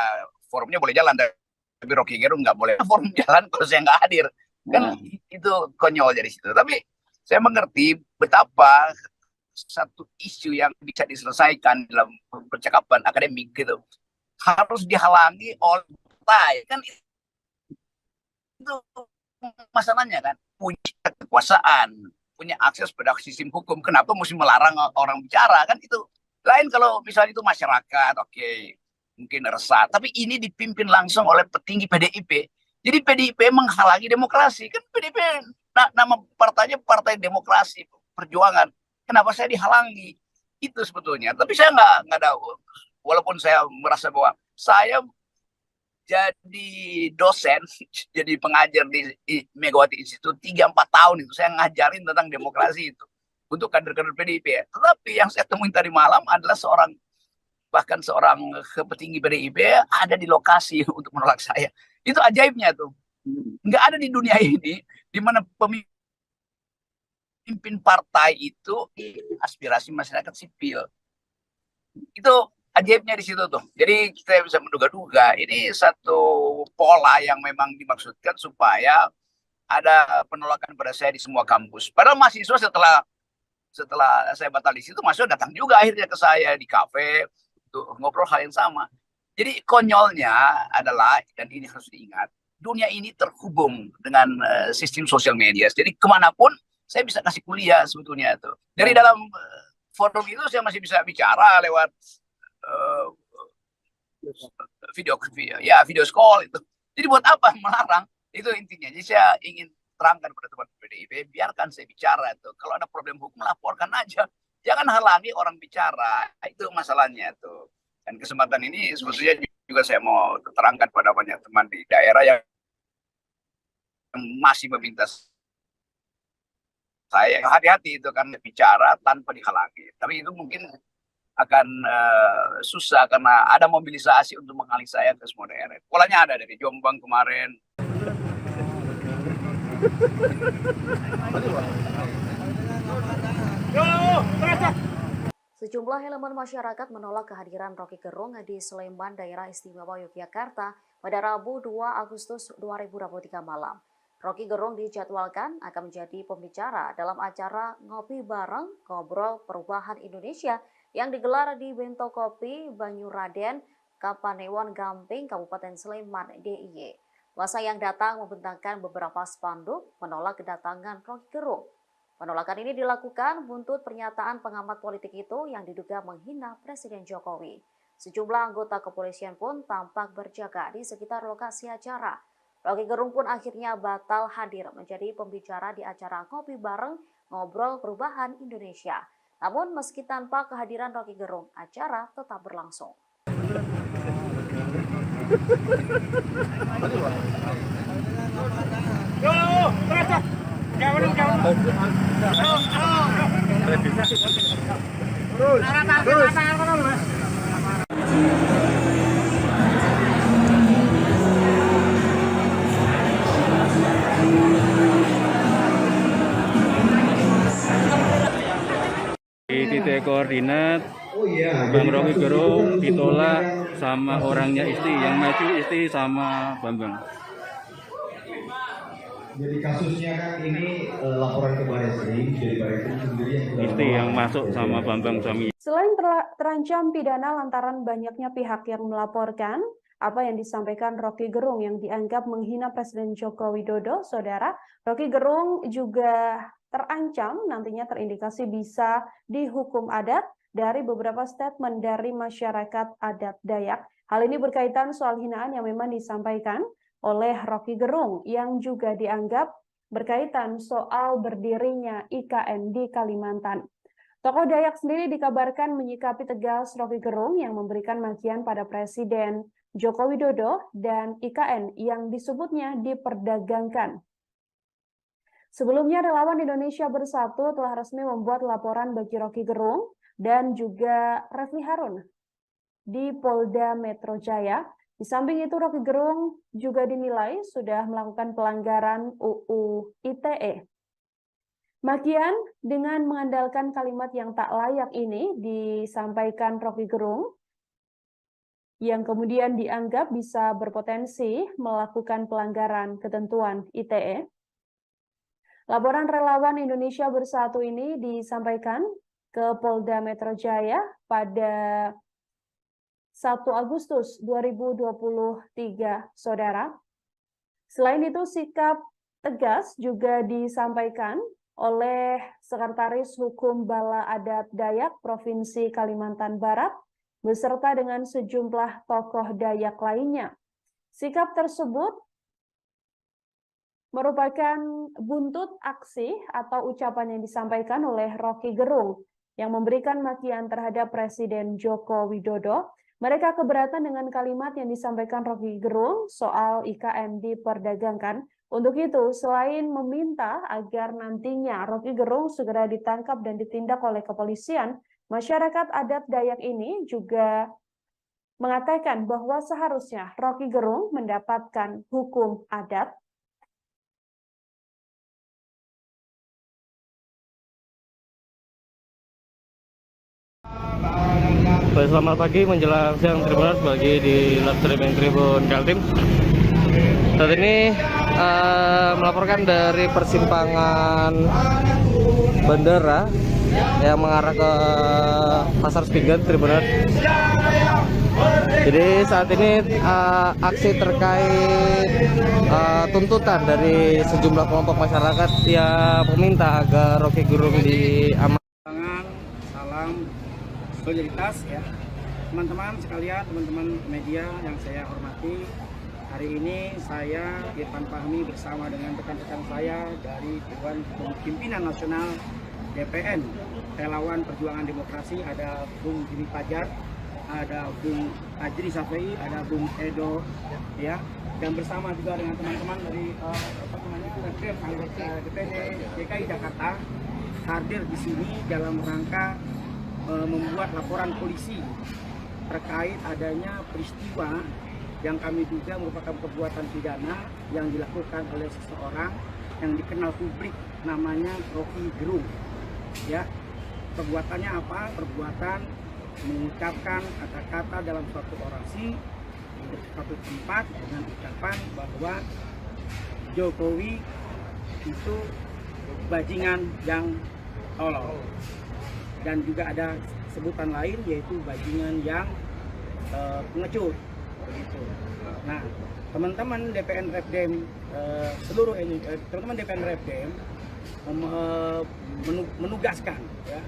forumnya boleh jalan tapi Rocky Gerung nggak boleh forum jalan kalau saya nggak hadir kan. Itu konyol dari situ. Tapi saya mengerti betapa satu isu yang bisa diselesaikan dalam percakapan akademik gitu harus dihalangi oleh partai kan. Itu masalahnya kan, punya kekuasaan, punya akses pada sistem hukum, kenapa mesti melarang orang bicara kan. Itu lain kalau misalnya itu masyarakat, oke, mungkin resah, tapi ini dipimpin langsung oleh petinggi PDIP. Jadi PDIP menghalangi demokrasi kan. PDIP nama partainya Partai Demokrasi Perjuangan, kenapa saya dihalangi itu sebetulnya. Tapi saya nggak ada, walaupun saya merasa bahwa saya jadi dosen, jadi pengajar di Megawati Institute 3-4 tahun itu saya ngajarin tentang demokrasi itu untuk kader-kader PDIP. Tetapi yang saya temuin tadi malam adalah bahkan seorang petinggi PDIP ada di lokasi untuk menolak saya. Itu ajaibnya tuh. Nggak ada di dunia ini di mana pemimpin partai itu aspirasi masyarakat sipil. Itu ajaibnya di situ tuh. Jadi kita bisa menduga-duga ini satu pola yang memang dimaksudkan supaya ada penolakan pada saya di semua kampus. Padahal mahasiswa setelah saya batal di situ, mahasiswa datang juga akhirnya ke saya di kafe untuk ngobrol hal yang sama. Jadi konyolnya adalah, dan ini harus diingat, dunia ini terhubung dengan sistem sosial media. Jadi kemanapun saya bisa kasih kuliah sebetulnya tuh. Dari dalam forum itu saya masih bisa bicara lewat video call itu. Jadi buat apa melarang? Itu intinya. Jadi saya ingin terangkan pada teman PDIP, biarkan saya bicara tuh. Kalau ada problem hukum laporkan aja. Jangan halangi orang bicara. Itu masalahnya tuh. Dan kesempatan ini sebetulnya juga saya mau terangkan pada banyak teman di daerah yang masih meminta saya hati-hati itu kan bicara tanpa dihalangi. Tapi itu mungkin akan susah karena ada mobilisasi untuk mengalih saya ke semua daerah. Polanya ada dari Jombang kemarin. Sejumlah elemen masyarakat menolak kehadiran Rocky Gerung di Sleman, Daerah Istimewa Yogyakarta pada Rabu 2 Agustus 2023 malam. Rocky Gerung dijadwalkan akan menjadi pembicara dalam acara Ngopi Bareng Ngobrol Perubahan Indonesia yang digelar di Bento Kopi Banyuraden, Kapanewon Gamping, Kabupaten Sleman, DIY. Masa yang datang membentangkan beberapa spanduk menolak kedatangan Rocky Gerung. Penolakan ini dilakukan buntut pernyataan pengamat politik itu yang diduga menghina Presiden Jokowi. Sejumlah anggota kepolisian pun tampak berjaga di sekitar lokasi acara. Rocky Gerung pun akhirnya batal hadir menjadi pembicara di acara Ngopi Bareng Ngobrol Perubahan Indonesia. Namun meski tanpa kehadiran Rocky Gerung, acara tetap berlangsung. Di titik koordinat Bang Rocky Gerung ditolak sama orangnya Isti, yang maju Isti sama Bambang. Jadi kasusnya kan ini laporan ke Barreskrim, jadi Barreskrim sendiri Isti yang masuk sama Bambang suami. Selain terancam pidana lantaran banyaknya pihak yang melaporkan, apa yang disampaikan Rocky Gerung yang dianggap menghina Presiden Joko Widodo, Saudara, Rocky Gerung juga terancam nantinya terindikasi bisa dihukum adat dari beberapa statement dari masyarakat adat Dayak. Hal ini berkaitan soal hinaan yang memang disampaikan oleh Rocky Gerung yang juga dianggap berkaitan soal berdirinya IKN di Kalimantan. Tokoh Dayak sendiri dikabarkan menyikapi tegas Rocky Gerung yang memberikan makian pada Presiden Joko Widodo dan IKN yang disebutnya diperdagangkan. Sebelumnya, Relawan Indonesia Bersatu telah resmi membuat laporan bagi Rocky Gerung dan juga Refli Harun di Polda Metro Jaya. Di samping itu, Rocky Gerung juga dinilai sudah melakukan pelanggaran UU ITE. Makian dengan mengandalkan kalimat yang tak layak ini disampaikan Rocky Gerung yang kemudian dianggap bisa berpotensi melakukan pelanggaran ketentuan ITE. Laporan Relawan Indonesia Bersatu ini disampaikan ke Polda Metro Jaya pada 1 Agustus 2023, Saudara. Selain itu, sikap tegas juga disampaikan oleh Sekretaris Hukum Bala Adat Dayak Provinsi Kalimantan Barat, beserta dengan sejumlah tokoh Dayak lainnya. Sikap tersebut merupakan buntut aksi atau ucapan yang disampaikan oleh Rocky Gerung yang memberikan makian terhadap Presiden Joko Widodo. Mereka keberatan dengan kalimat yang disampaikan Rocky Gerung soal IKN diperdagangkan. Untuk itu, selain meminta agar nantinya Rocky Gerung segera ditangkap dan ditindak oleh kepolisian, masyarakat adat Dayak ini juga mengatakan bahwa seharusnya Rocky Gerung mendapatkan hukum adat. Baik, selamat pagi menjelang siang Tribuners bagi di live streaming Tribun Kaltim. Saat ini melaporkan dari persimpangan bandara yang mengarah ke Pasar Spingan, Tribuners. Jadi saat ini aksi terkait tuntutan dari sejumlah kelompok masyarakat yang meminta agar Rocky Gerung diamankan. Salam solidaritas ya, teman-teman sekalian, teman-teman media yang saya hormati. Hari ini saya Irfan Fahmi bersama dengan rekan-rekan saya dari Dewan Pimpinan Nasional DPN Relawan Perjuangan Demokrasi, ada Bung Jimmy Fajar, ada Bung Ajri Safei, ada Bung Edo ya, dan bersama juga dengan teman-teman dari DPD DKI Jakarta hadir di sini dalam rangka membuat laporan polisi terkait adanya peristiwa yang kami duga merupakan perbuatan pidana yang dilakukan oleh seseorang yang dikenal publik namanya Rocky Gerung. Ya, perbuatannya apa? Perbuatan mengucapkan kata-kata dalam suatu orasi di suatu tempat dengan ucapan bahwa Jokowi itu bajingan yang tolol. Dan juga ada sebutan lain yaitu bajingan yang pengecut begitu. Nah, teman-teman DPN Repdem seluruh ini teman-teman DPN Repdem menugaskan ya,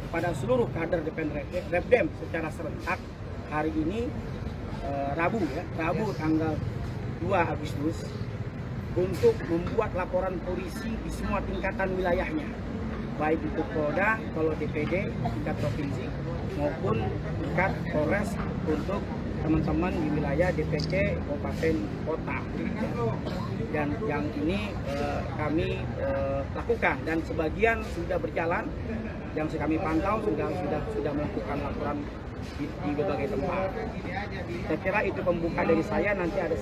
kepada seluruh kader DPN Repdem secara serentak hari ini Rabu tanggal 2 Agustus untuk membuat laporan polisi di semua tingkatan wilayahnya, baik itu Polda, kalau DPD tingkat provinsi maupun tingkat Polres untuk teman-teman di wilayah DPC kabupaten kota. Dan yang ini kami lakukan dan sebagian sudah berjalan, yang kami pantau sudah melakukan laporan di berbagai tempat. Saya kira itu pembuka dari saya, nanti ada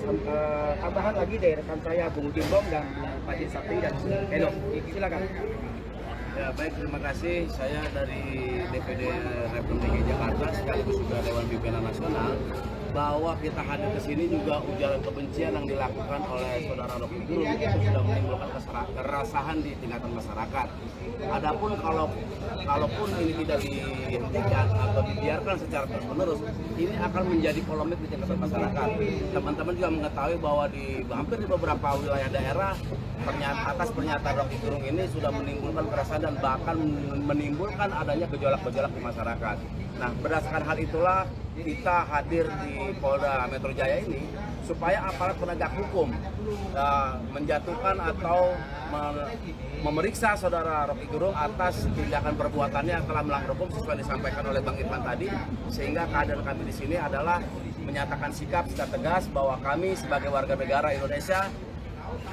tambahan lagi dari rekan saya Bung Timbong dan Pak Sapri dan Bung Edo. Silakan. Ya baik, terima kasih. Saya dari DPD Republik DKI Jakarta sekaligus juga Dewan Pimpinan Nasional, bahwa kita hadir ke sini juga ujaran kebencian yang dilakukan oleh saudara Rocky Gerung itu sudah menimbulkan keresahan di tingkatan masyarakat. Adapun kalaupun ini tidak dihentikan atau dibiarkan secara terus-menerus, ini akan menjadi polemik di tingkatan masyarakat. Teman-teman juga mengetahui bahwa hampir di beberapa wilayah daerah atas pernyataan Rocky Gerung ini sudah menimbulkan keresahan dan bahkan menimbulkan adanya gejolak-gejolak di masyarakat. Nah, berdasarkan hal itulah kita hadir di Polda Metro Jaya ini supaya aparat penegak hukum menjatuhkan atau memeriksa saudara Rocky Gerung atas tindakan perbuatannya yang telah melanggar hukum sesuai disampaikan oleh Bang Irfan tadi, sehingga kehadiran kami di sini adalah menyatakan sikap secara tegas bahwa kami sebagai warga negara Indonesia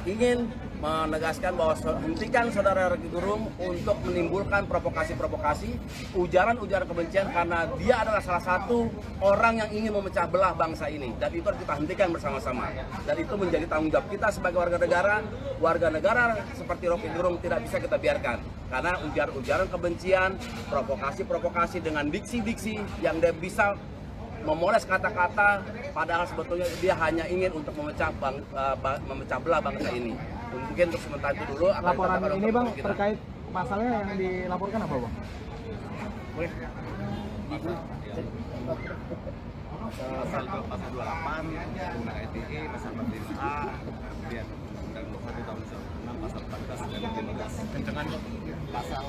ingin menegaskan bahwa hentikan saudara Rocky Gerung untuk menimbulkan provokasi-provokasi, ujaran-ujaran kebencian, karena dia adalah salah satu orang yang ingin memecah belah bangsa ini, dan itu harus kita hentikan bersama-sama. Dan itu menjadi tanggung jawab kita sebagai warga negara seperti Rocky Gerung tidak bisa kita biarkan, karena ujaran-ujaran kebencian, provokasi-provokasi dengan diksi-diksi yang dia bisa memoles kata-kata, padahal sebetulnya dia hanya ingin untuk memecah belah bangsa ini. Mungkin untuk sementara itu dulu. Laporan ini Bang terkait pasalnya yang dilaporkan apa Bang? Boleh. Pasal 28 Undang-Undang ITE, pasal 45A, kemudian Undang-Undang 1 tahun 2006, pasal 14 dan 15. Kencengan pasal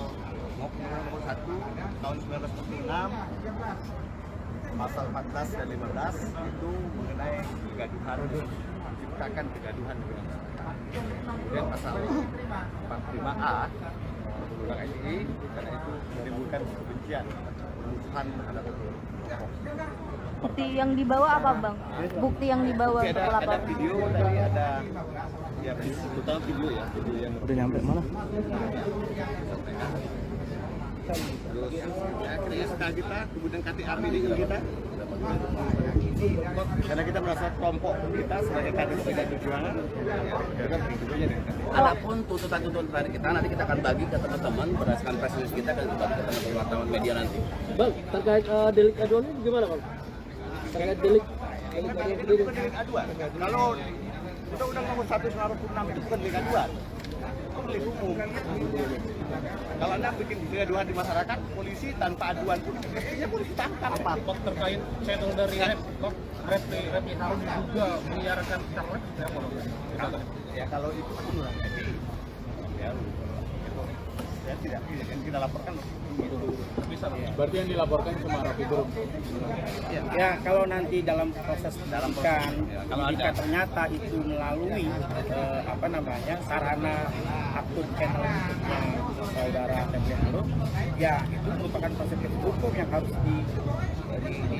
nomor 1 tahun 1946, pasal 14 dan 15 itu mengenai kegaduhan, menciptakan kegaduhan di bangsa. Kemudian pasal 45A Undang-Undang ITE, karena itu menimbulkan kebencian, permusuhan terhadap kelompok. Bukti yang dibawa apa Bang? Bukti yang dibawa untuk laporan? Ada video tadi, ada ya total video ya, video yang udah nyampe mana? Terus akhirnya setelah kita, kemudian KTA dengan kita, karena kita merasa kelompok kita sebagai kader Pdi Perjuangan, apapun tuntutan-tuntutan kita nanti kita akan bagi ke teman-teman berdasarkan press release kita dan bagi ke teman-teman wartawan media nanti. Bang, terkait delik aduan ini gimana Bang? Terkait delik aduan. Kalau Undang-Undang Nomor 1 Tahun 2006 itu bukan delik aduan, itu delik umum. Kalau Anda bikin kegaduhan di masyarakat, polisi tanpa aduan pun mestinya polisi tangkap. Apa? Kok terkait saya tahu dari Repli harus juga menyiarkan capres ya kalau itu kan menurut ya tidak yang kita laporkan bisa. Berarti yang dilaporkan cuma Rocky Gerung. Ya kalau nanti dalam proses penyidikan jika ternyata itu melalui sarana akun channel YouTube-nya saudara Repli Harun, ya itu merupakan proses hukum yang harus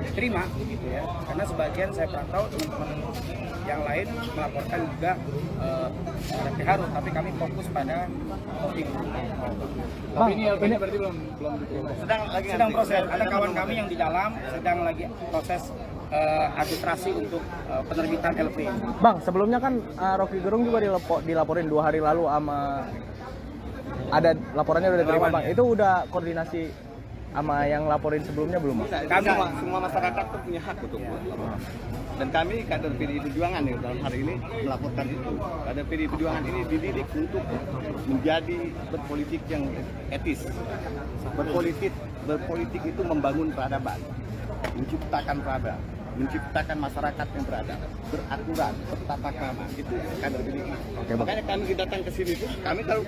diterima gitu ya. Karena sebagian saya pantau teman-teman yang lain melaporkan juga Repli Harun, tapi kami fokus pada Rocky Gerung. Tapi ini berarti belum sedang proses. Ada kawan kami yang di dalam sedang lagi proses administrasi untuk penerbitan LP. Bang, sebelumnya kan Rocky Gerung juga dilaporin 2 hari lalu sama ada laporannya udah diterima Bang. Itu udah koordinasi sama yang laporin sebelumnya belum Bang? Kami semua masyarakat tuh punya hak untuk melaporkan. Dan kami kader PDI Perjuangan yang dalam hari ini melaporkan itu. Kader PDI Perjuangan ini dididik untuk menjadi berpolitik yang etis. Berpolitik itu membangun peradaban, menciptakan peradaban, menciptakan masyarakat yang beradab, beraturan, bertata krama. Itu kader PDI. Makanya kami datang ke sini pun, kami kalau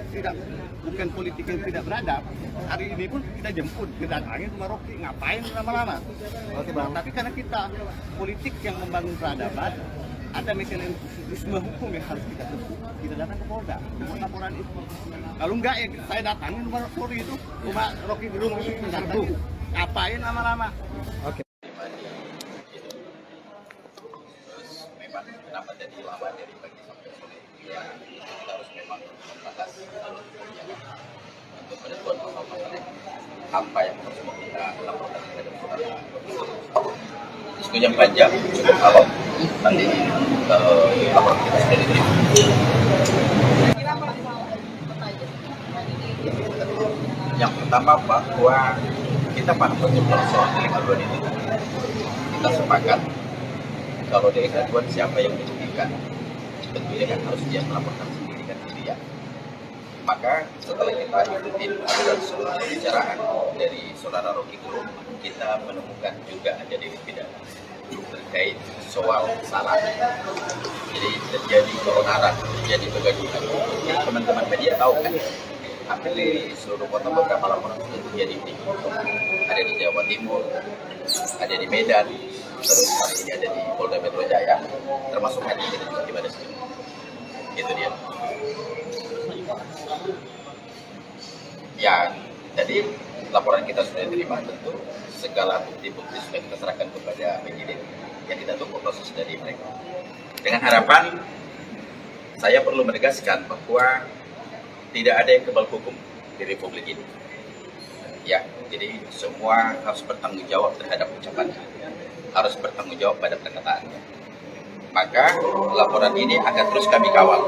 bukan politik yang tidak beradab, hari ini pun kita jemput, kedatangin rumah Rocky, ngapain lama-lama? Tapi karena kita politik yang membangun peradaban, ada mekanisme hukum yang harus kita tempuh. Kita datang ke Polda, membuat laporan itu. Kalau enggak ya saya datangin rumah Polri itu, rumah Rocky Gerung itu datang, ngapain lama-lama? Oke. Memang kenapa jadi lama dari pagi sampai sore? Ya, kita harus memang membahas untuk penentuan masalah apa yang harus kita lakukan kepada saudara. Diskusinya panjang, cukup awal. Nanti laporan kita sudah diterima. Pertama bahwa kita paham betul soal delik aduan itu. Kita sepakat kalau delik aduan siapa yang dirugikan, tentunya kan harus dia melaporkan sendiri kan gitu ya. Maka setelah kita ikutin aliran seluruh pembicaraan dari saudara Rocky Gerung, kita menemukan juga ada delik pidana terkait soal salah. Jadi terjadi keonaran, terjadi kegaduhan. Jadi teman-teman media tahu kan, hampir di seluruh kota beberapa laporan sudah terjadi di ada di Jawa Timur, ada di Medan, terus hari ini ada di Polda Metro Jaya, termasuk hari ini juga di Badas. Itu dia. Ya, jadi laporan kita sudah diterima, tentu segala bukti-bukti sudah kita serahkan kepada penyidik yang kita tunggu proses dari mereka. Dengan harapan, saya perlu menegaskan bahwa tidak ada yang kebal hukum di Republik ini. Ya, jadi semua harus bertanggung jawab terhadap ucapannya, harus bertanggung jawab pada perkataannya. Maka laporan ini akan terus kami kawal.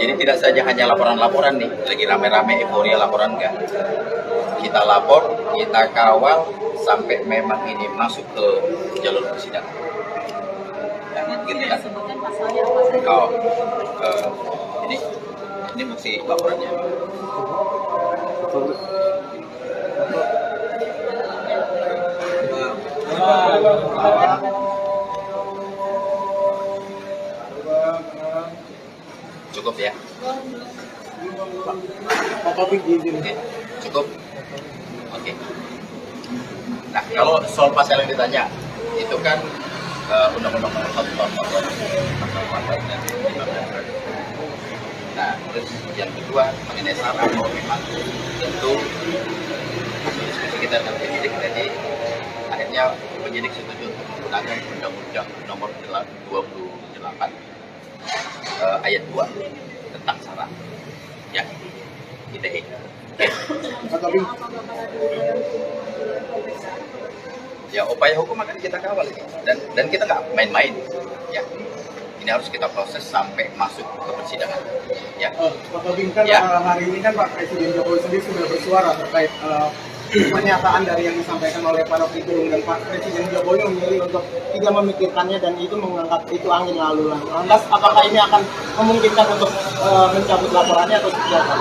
Jadi tidak saja hanya laporan-laporan nih, lagi rame-rame euforia laporan enggak. Kita lapor, kita kawal sampai memang ini masuk ke jalur persidangan. Nah, gitu ya. Oh, ini bukti laporannya. Cukup ya? Oke, cukup. Oke. Nah, kalau soal pasal yang ditanya, itu kan Undang-Undang Nomor 1 Tahun 2014 dan 15. Nah, terus yang kedua mengenai syarat bahwa memang tentu diskusi kita dengan penyidik tadi, akhirnya penyidik setuju untuk menggunakan Undang-Undang Nomor 28 ayat 2 tentang syarat, ya, ITE. Ya, upaya hukum akan kita kawal dan kita nggak main-main, ya. Ini harus kita proses sampai masuk ke persidangan. Ya. Pak Tobing, kan hari ini kan Pak Presiden Jokowi sendiri sudah bersuara terkait pernyataan dari yang disampaikan oleh Pak Rocky Gerung, dan Pak Presiden Jokowi memilih untuk tidak memikirkannya dan itu menganggap itu angin lalu. Lantas apakah ini akan memungkinkan untuk mencabut laporannya atau seperti apa?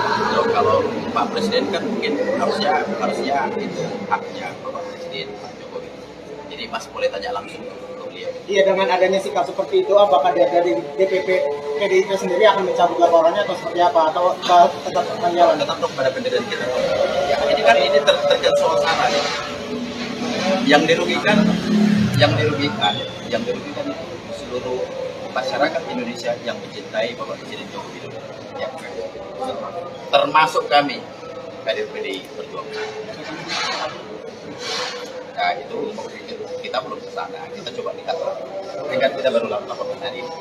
Kalau Pak Presiden kan mungkin harusnya itu haknya Bapak Presiden Pak Jokowi. Jadi Mas boleh tanya langsung ke beliau. Iya, dengan adanya sikap seperti itu, apakah dari DPP PDIP sendiri akan mencabut laporannya atau seperti apa, atau tetap menjalankan? Tetap pada pendirian kita. Ya, ini kan terkait soal syarat. Yang dirugikan seluruh masyarakat Indonesia yang mencintai Bapak Presiden Joko Widodo. Ya, termasuk kami kader PDI Perjuangan. Nah, itu kita belum ke sana. Kita coba lihat. Ini kan kita baru laporkan hari ini.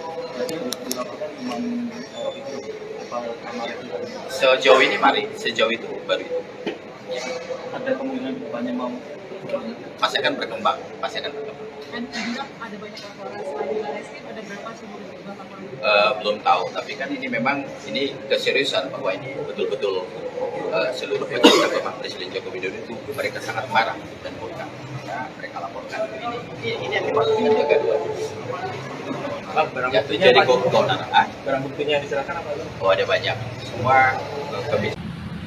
Sejauh ini sejauh itu baru itu. Ya. Ada kemungkinan depannya mau pasti akan berkembang. Dan juga ada banyak laporan selain Barreskrim, ada berapa seluruh laporan? Belum tahu, tapi kan ini memang keseriusan bahwa ini betul-betul seluruh pejabat Bapak Presiden Joko Widodo itu mereka sangat marah dan murka. Ya, mereka laporkan ini yang dimaksud dengan kegaduhan. Barang buktinya jadi barang buktinya diserahkan apa? Oh, ada banyak. Semua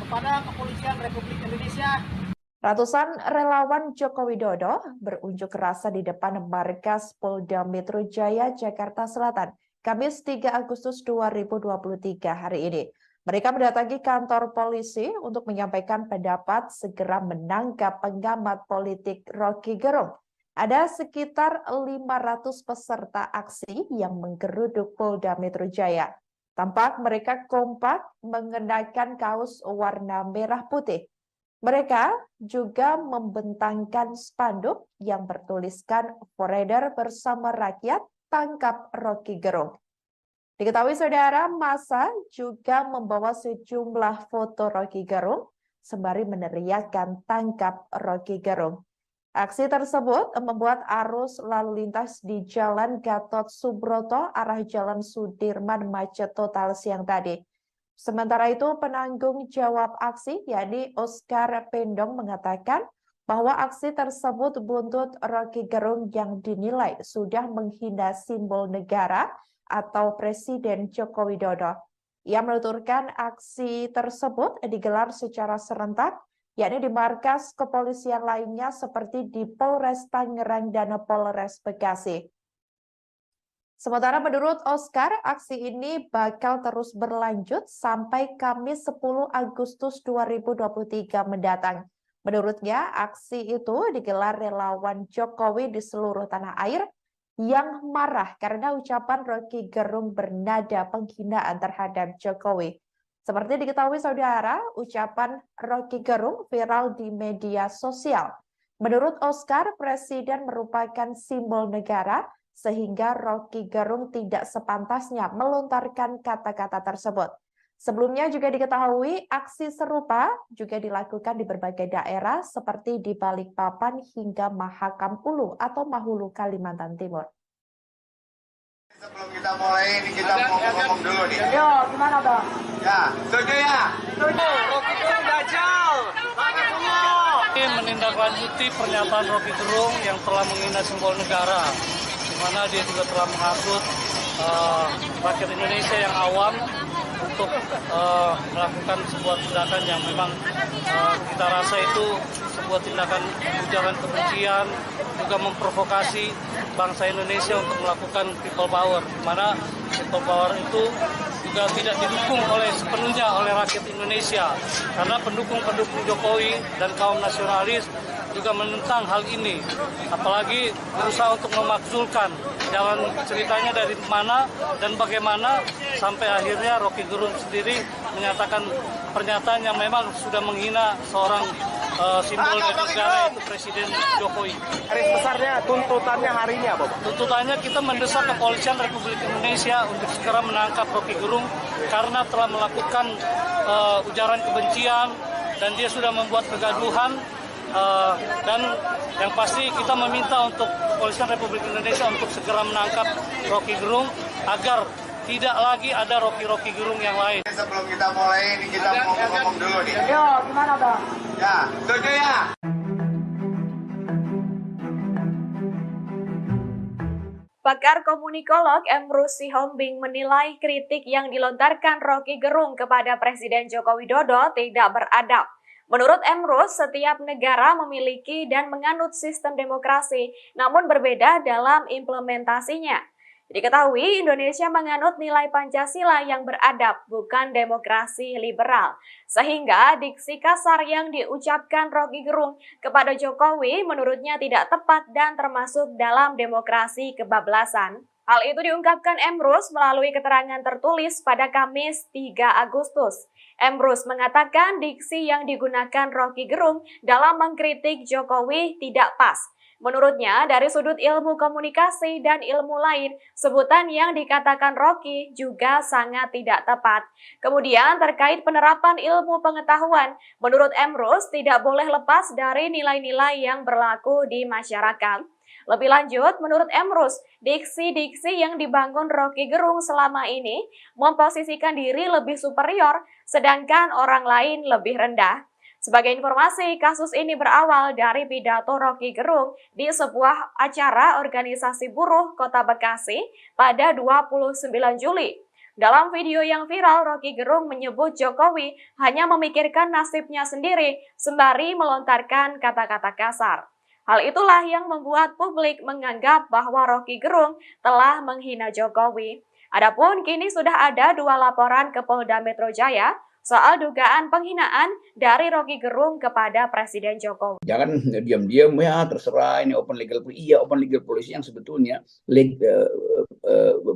kepada Kepolisian Republik Indonesia. Ratusan relawan Joko Widodo berunjuk rasa di depan markas Polda Metro Jaya, Jakarta Selatan, Kamis 3 Agustus 2023 hari ini. Mereka mendatangi kantor polisi untuk menyampaikan pendapat segera menangkap pengamat politik Rocky Gerung. Ada sekitar 500 peserta aksi yang menggeruduk Polda Metro Jaya. Tampak mereka kompak mengenakan kaos warna merah putih. Mereka juga membentangkan spanduk yang bertuliskan "Forever bersama rakyat, tangkap Rocky Gerung". Diketahui saudara, massa juga membawa sejumlah foto Rocky Gerung sembari meneriakkan "tangkap Rocky Gerung". Aksi tersebut membuat arus lalu lintas di Jalan Gatot Subroto arah Jalan Sudirman macet total siang tadi. Sementara itu, penanggung jawab aksi, yakni Oscar Pendong, mengatakan bahwa aksi tersebut buntut Rocky Gerung yang dinilai sudah menghina simbol negara atau Presiden Joko Widodo. Ia menuturkan aksi tersebut digelar secara serentak, yakni di markas kepolisian lainnya seperti di Polres Tangerang dan Polres Bekasi. Sementara menurut Oscar, aksi ini bakal terus berlanjut sampai Kamis 10 Agustus 2023 mendatang. Menurutnya, aksi itu digelar relawan Jokowi di seluruh tanah air yang marah karena ucapan Rocky Gerung bernada penghinaan terhadap Jokowi. Seperti diketahui saudara, ucapan Rocky Gerung viral di media sosial. Menurut Oscar, Presiden merupakan simbol negara, sehingga Rocky Gerung tidak sepantasnya melontarkan kata-kata tersebut. Sebelumnya juga diketahui aksi serupa juga dilakukan di berbagai daerah seperti di Balikpapan hingga Mahakam Ulu atau Mahulu, Kalimantan Timur. Sebelum kita mulai ini kita mau ngomong dulu nih. Yo, gimana Bang? Ya, setuju ya? Setuju. Rocky Gerung dajal. Ini menindaklanjuti pernyataan Rocky Gerung yang telah menghina simbol negara, di mana dia juga telah menghasut rakyat Indonesia yang awam untuk melakukan sebuah tindakan yang memang kita rasa itu sebuah tindakan ujaran kebencian, juga memprovokasi bangsa Indonesia untuk melakukan people power, di mana people power itu juga tidak didukung sepenuhnya oleh rakyat Indonesia, karena pendukung-pendukung Jokowi dan kaum nasionalis juga menentang hal ini, apalagi berusaha untuk memakzulkan jalan ceritanya dari mana dan bagaimana sampai akhirnya Rocky Gerung sendiri menyatakan pernyataan yang memang sudah menghina seorang simbol dari negara, yaitu Presiden Jokowi. Garis besarnya tuntutannya hari ini apa, Pak? Tuntutannya kita mendesak kepolisian Republik Indonesia untuk segera menangkap Rocky Gerung karena telah melakukan ujaran kebencian dan dia sudah membuat kegaduhan. Dan yang pasti kita meminta untuk kepolisian Republik Indonesia untuk segera menangkap Rocky Gerung agar tidak lagi ada Rocky Gerung yang lain. Sebelum kita mulai ini kita mau ngomong dulu nih. Yo, gimana Bang? Ya, setuju ya? Pakar komunikolog Emrus Sihombing menilai kritik yang dilontarkan Rocky Gerung kepada Presiden Joko Widodo tidak beradab. Menurut Emrus, setiap negara memiliki dan menganut sistem demokrasi, namun berbeda dalam implementasinya. Diketahui Indonesia menganut nilai Pancasila yang beradab, bukan demokrasi liberal. Sehingga diksi kasar yang diucapkan Rocky Gerung kepada Jokowi menurutnya tidak tepat dan termasuk dalam demokrasi kebablasan. Hal itu diungkapkan Emrus melalui keterangan tertulis pada Kamis 3 Agustus. Emrus mengatakan diksi yang digunakan Rocky Gerung dalam mengkritik Jokowi tidak pas. Menurutnya, dari sudut ilmu komunikasi dan ilmu lain, sebutan yang dikatakan Rocky juga sangat tidak tepat. Kemudian, terkait penerapan ilmu pengetahuan, menurut Emrus tidak boleh lepas dari nilai-nilai yang berlaku di masyarakat. Lebih lanjut, menurut Emrus, diksi-diksi yang dibangun Rocky Gerung selama ini memposisikan diri lebih superior, sedangkan orang lain lebih rendah. Sebagai informasi, kasus ini berawal dari pidato Rocky Gerung di sebuah acara organisasi buruh Kota Bekasi pada 29 Juli. Dalam video yang viral, Rocky Gerung menyebut Jokowi hanya memikirkan nasibnya sendiri sembari melontarkan kata-kata kasar. Hal itulah yang membuat publik menganggap bahwa Rocky Gerung telah menghina Jokowi. Adapun kini sudah ada 2 laporan ke Polda Metro Jaya soal dugaan penghinaan dari Rocky Gerung kepada Presiden Jokowi. Jangan diam-diam ya terserah ini open legal policy. Iya, open legal policy yang sebetulnya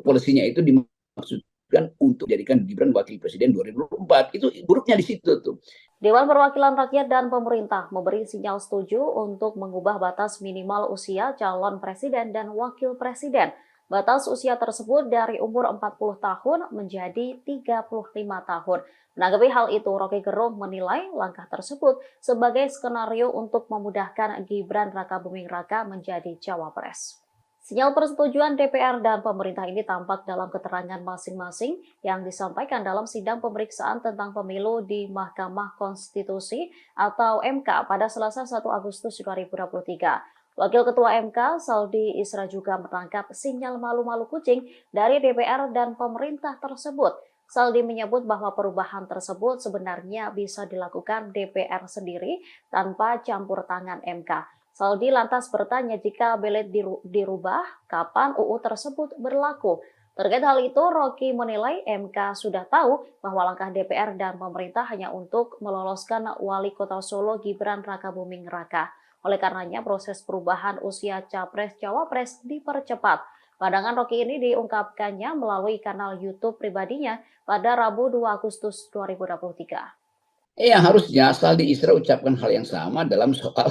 polisinya itu dimaksudkan untuk jadikan Gibran wakil presiden 2024. Itu buruknya di situ tuh. Dewan Perwakilan Rakyat dan pemerintah memberi sinyal setuju untuk mengubah batas minimal usia calon presiden dan wakil presiden. Batas usia tersebut dari umur 40 tahun menjadi 35 tahun. Menanggapi hal itu, Rocky Gerung menilai langkah tersebut sebagai skenario untuk memudahkan Gibran Rakabuming Raka menjadi cawapres. Sinyal persetujuan DPR dan pemerintah ini tampak dalam keterangan masing-masing yang disampaikan dalam sidang pemeriksaan tentang pemilu di Mahkamah Konstitusi atau MK pada Selasa 1 Agustus 2023. Wakil Ketua MK, Saldi Isra juga menangkap sinyal malu-malu kucing dari DPR dan pemerintah tersebut. Saldi menyebut bahwa perubahan tersebut sebenarnya bisa dilakukan DPR sendiri tanpa campur tangan MK. Saldi lantas bertanya jika belet dirubah, kapan UU tersebut berlaku. Terkait hal itu, Rocky menilai MK sudah tahu bahwa langkah DPR dan pemerintah hanya untuk meloloskan Wali Kota Solo Gibran Rakabuming Raka. Oleh karenanya, proses perubahan usia Capres-Cawapres dipercepat. Pandangan Rocky ini diungkapkannya melalui kanal YouTube pribadinya pada Rabu 2 Agustus 2023. Harusnya Saldi Isra ucapkan hal yang sama dalam soal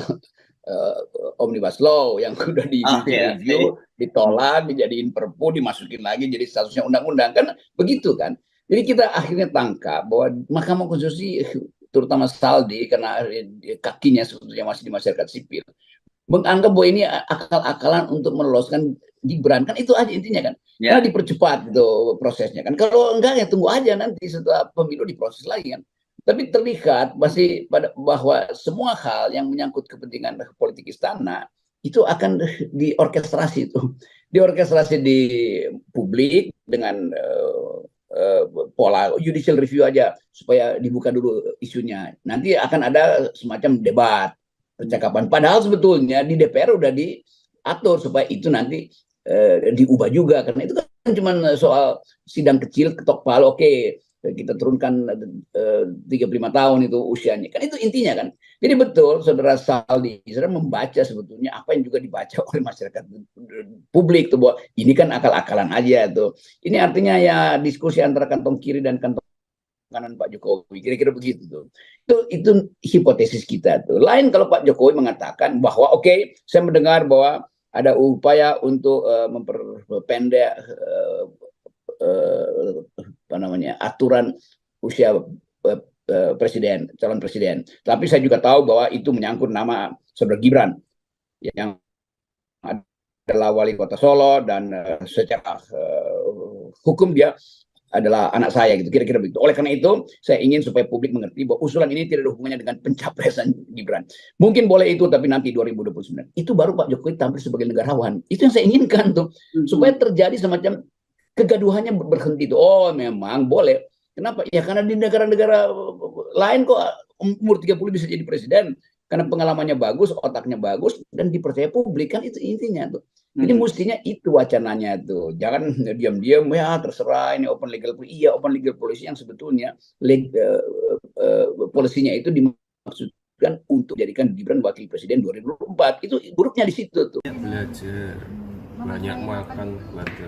Omnibus Law yang sudah review, ditolak, dijadiin perpu, dimasukin lagi jadi statusnya undang-undang, kan begitu kan. Jadi kita akhirnya tangkap bahwa Mahkamah Konstitusi, terutama Saldi karena kakinya sebetulnya masih di masyarakat sipil, menganggap bahwa ini akal-akalan untuk meloloskan Gibran, kan itu aja intinya kan. Karena dipercepat gitu prosesnya kan. Kalau enggak ya tunggu aja nanti setelah pemilu diproses lagi kan. Tapi terlihat masih bahwa semua hal yang menyangkut kepentingan politik istana itu akan diorkestrasi di publik dengan pola judicial review aja supaya dibuka dulu isunya. Nanti akan ada semacam debat, percakapan. Padahal sebetulnya di DPR udah diatur supaya itu nanti diubah juga, karena itu kan cuma soal sidang kecil ketok palu, oke, kita turunkan 35 tahun itu usianya, kan itu intinya kan. Jadi betul saudara Saldi Isra membaca sebetulnya apa yang juga dibaca oleh masyarakat publik tuh, bahwa ini kan akal-akalan aja tuh. Ini artinya ya diskusi antara kantong kiri dan kantong kanan Pak Jokowi, kira-kira begitu tuh. Itu hipotesis kita tuh. Lain kalau Pak Jokowi mengatakan bahwa oke, saya mendengar bahwa ada upaya untuk memperpendek aturan usia calon presiden. Tapi saya juga tahu bahwa itu menyangkut nama saudara Gibran yang adalah wali kota Solo dan secara hukum dia adalah anak saya gitu, kira-kira begitu. Oleh karena itu saya ingin supaya publik mengerti bahwa usulan ini tidak ada hubungannya dengan pencapresan Gibran. Mungkin boleh itu, tapi nanti 2029 itu baru Pak Jokowi tampil sebagai negarawan. Itu yang saya inginkan tuh, supaya terjadi semacam kegaduhannya berhenti tuh. Oh memang boleh. Kenapa? Ya karena di negara-negara lain kok umur 30 bisa jadi presiden, karena pengalamannya bagus, otaknya bagus, dan dipercaya publik, kan itu intinya tuh. Jadi mestinya itu wacananya tuh, jangan diam-diam ya terserah ini open legal policy. Iya, open legal policy yang sebetulnya polisinya itu dimaksudkan untuk jadikan Gibran wakil presiden 2024. Itu buruknya di situ tuh. Belajar, banyak makan, belajar.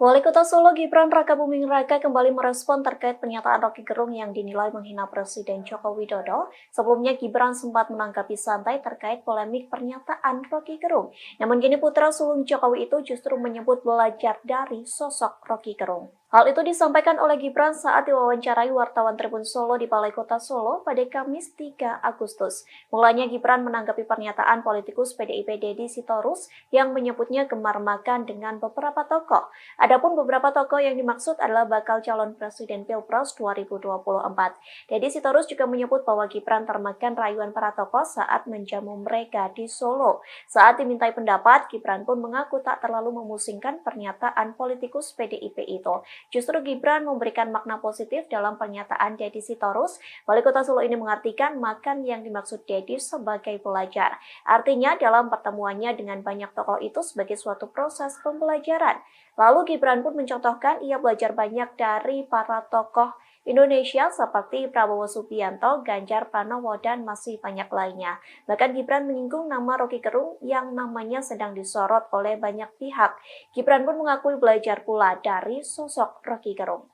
Wali Kota Solo Gibran Rakabuming Raka kembali merespon terkait pernyataan Rocky Gerung yang dinilai menghina Presiden Joko Widodo. Sebelumnya Gibran sempat menanggapi santai terkait polemik pernyataan Rocky Gerung. Namun kini putra sulung Jokowi itu justru menyebut belajar dari sosok Rocky Gerung. Hal itu disampaikan oleh Gibran saat diwawancarai wartawan Tribun Solo di Balai Kota Solo pada Kamis 3 Agustus. Mulanya Gibran menanggapi pernyataan politikus PDIP Deddy Sitorus yang menyebutnya gemar makan dengan beberapa tokoh. Adapun beberapa tokoh yang dimaksud adalah bakal calon presiden Pilpres 2024. Deddy Sitorus juga menyebut bahwa Gibran termakan rayuan para tokoh saat menjamu mereka di Solo. Saat dimintai pendapat, Gibran pun mengaku tak terlalu memusingkan pernyataan politikus PDIP itu. Justru Gibran memberikan makna positif dalam pernyataan Deddy Sitorus. Wali Kota Solo ini mengartikan makan yang dimaksud Deddy sebagai belajar. Artinya dalam pertemuannya dengan banyak tokoh itu sebagai suatu proses pembelajaran. Lalu Gibran pun mencontohkan ia belajar banyak dari para tokoh Indonesia seperti Prabowo Subianto, Ganjar Pranowo, dan masih banyak lainnya. Bahkan Gibran menyinggung nama Rocky Gerung yang namanya sedang disorot oleh banyak pihak. Gibran pun mengakui belajar pula dari sosok Rocky Gerung.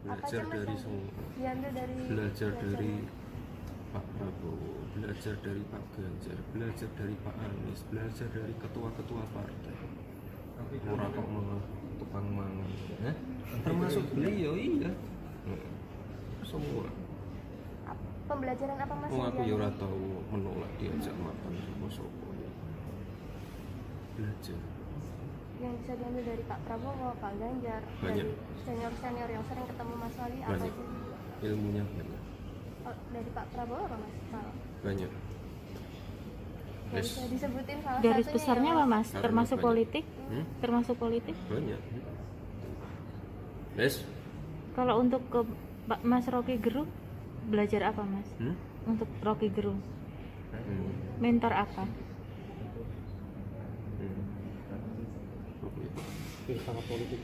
Belajar dari semua, belajar dari Pak Prabowo, belajar dari Pak Ganjar, belajar dari Pak Anies, belajar dari ketua-ketua partai. Ora kok tukang mangan, termasuk beliau, iya. Semua. Pembelajaran apa Mas? Aku ya ora tahu menolak diajak makan sama sopo. belajar. Yang bisa diambil dari Pak Prabowo, Pak Ganjar, Banyak. dari senior-senior yang sering ketemu Mas Wali, apa Banyak. aja? Ilmunya banyak. Oh, dari Pak Prabowo apa Mas? Salah. Banyak. Yang bisa disebutin salah Garis satunya besarnya ya, apa Mas? Mas? Karena Termasuk banyak. politik? Termasuk politik? Banyak. Yes. Kalau untuk ke Mas Rocky Gerung, belajar apa Mas? Untuk Rocky Gerung, mentor apa? Filsafat politik.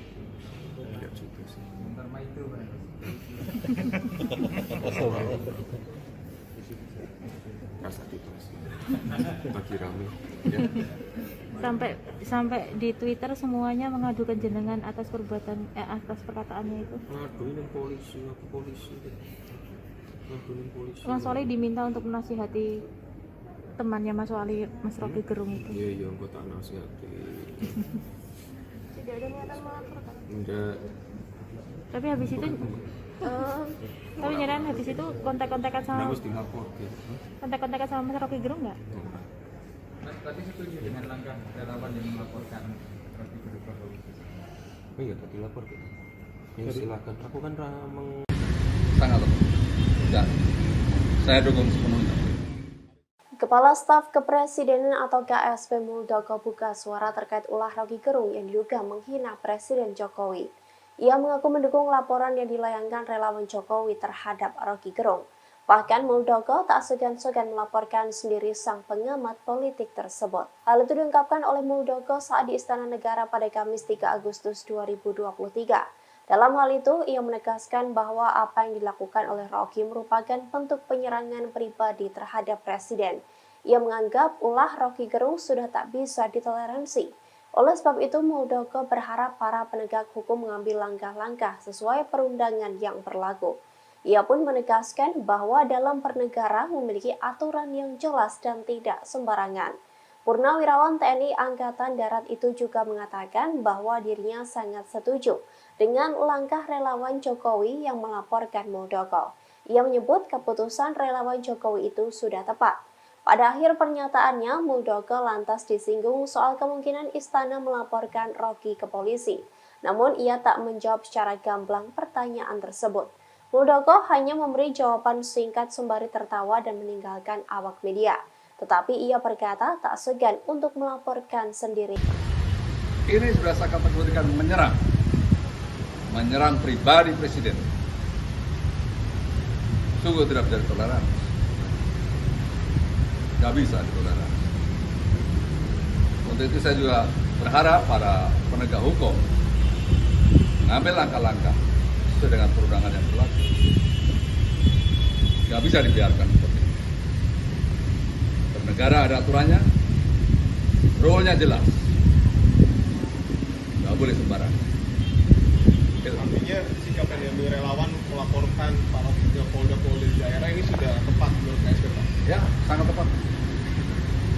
Enggak juga sih. Mentor itu, Pak. Kasatitas. Bagi rame. Ya. Sampai di Twitter semuanya mengadukan jenengan atas atas perkataannya itu. Ngaduin polisi, aku polisi. Ngaduin polisi. Mas Wali diminta untuk menasihati temannya Mas Wali, Mas Rocky Gerung itu. Iya, gue tak nasihati. Tidak ada niatan melaporkan. Enggak. Tapi habis itu tapi nyerang habis itu kontak-kontakan sama Harus dilapor gitu. kontak-kontakan sama Mas Rocky Gerung nggak? Mas, tadi setuju dengan langkah relawan yang melaporkan Rocky Gerung ke polisi? Oh iya, tadi lapor gitu. Ya silakan. Aku kan Sangat tepat. Dan saya dukung sepenuhnya. Kepala Staf Kepresidenan atau KSP Muldoko buka suara terkait ulah Rocky Gerung yang diduga menghina Presiden Jokowi. Ia mengaku mendukung laporan yang dilayangkan relawan Jokowi terhadap Rocky Gerung. Bahkan Muldoko tak segan-segan melaporkan sendiri sang pengamat politik tersebut. Hal itu diungkapkan oleh Muldoko saat di Istana Negara pada Kamis 3 Agustus 2023. Dalam hal itu, ia menegaskan bahwa apa yang dilakukan oleh Rocky merupakan bentuk penyerangan pribadi terhadap Presiden. Ia menganggap ulah Rocky Gerung sudah tak bisa ditoleransi. Oleh sebab itu, Muldoko berharap para penegak hukum mengambil langkah-langkah sesuai perundangan yang berlaku. Ia pun menegaskan bahwa dalam bernegara memiliki aturan yang jelas dan tidak sembarangan. Purnawirawan TNI Angkatan Darat itu juga mengatakan bahwa dirinya sangat setuju dengan langkah relawan Jokowi yang melaporkan Muldoko. Ia menyebut keputusan relawan Jokowi itu sudah tepat. Pada akhir pernyataannya, Muldoko lantas disinggung soal kemungkinan istana melaporkan Rocky ke polisi. Namun ia tak menjawab secara gamblang pertanyaan tersebut. Muldoko hanya memberi jawaban singkat sembari tertawa dan meninggalkan awak media. Tetapi ia berkata tak segan untuk melaporkan sendiri. Ini sudah saya kategorikan menyerang. Menyerang pribadi Presiden. Sungguh tidak bisa ditoleransi. Nggak bisa ditoleransi. Untuk itu saya juga berharap para penegak hukum mengambil langkah-langkah sesuai dengan perundangan yang berlaku. Nggak bisa dibiarkan seperti ini. Bernegara ada aturannya, rule-nya jelas. Nggak boleh sembarangan. Artinya sikap yang diambil relawan melaporkan para Polda di daerah ini sudah tepat menurut KSP, Pak? Ya, sangat tepat.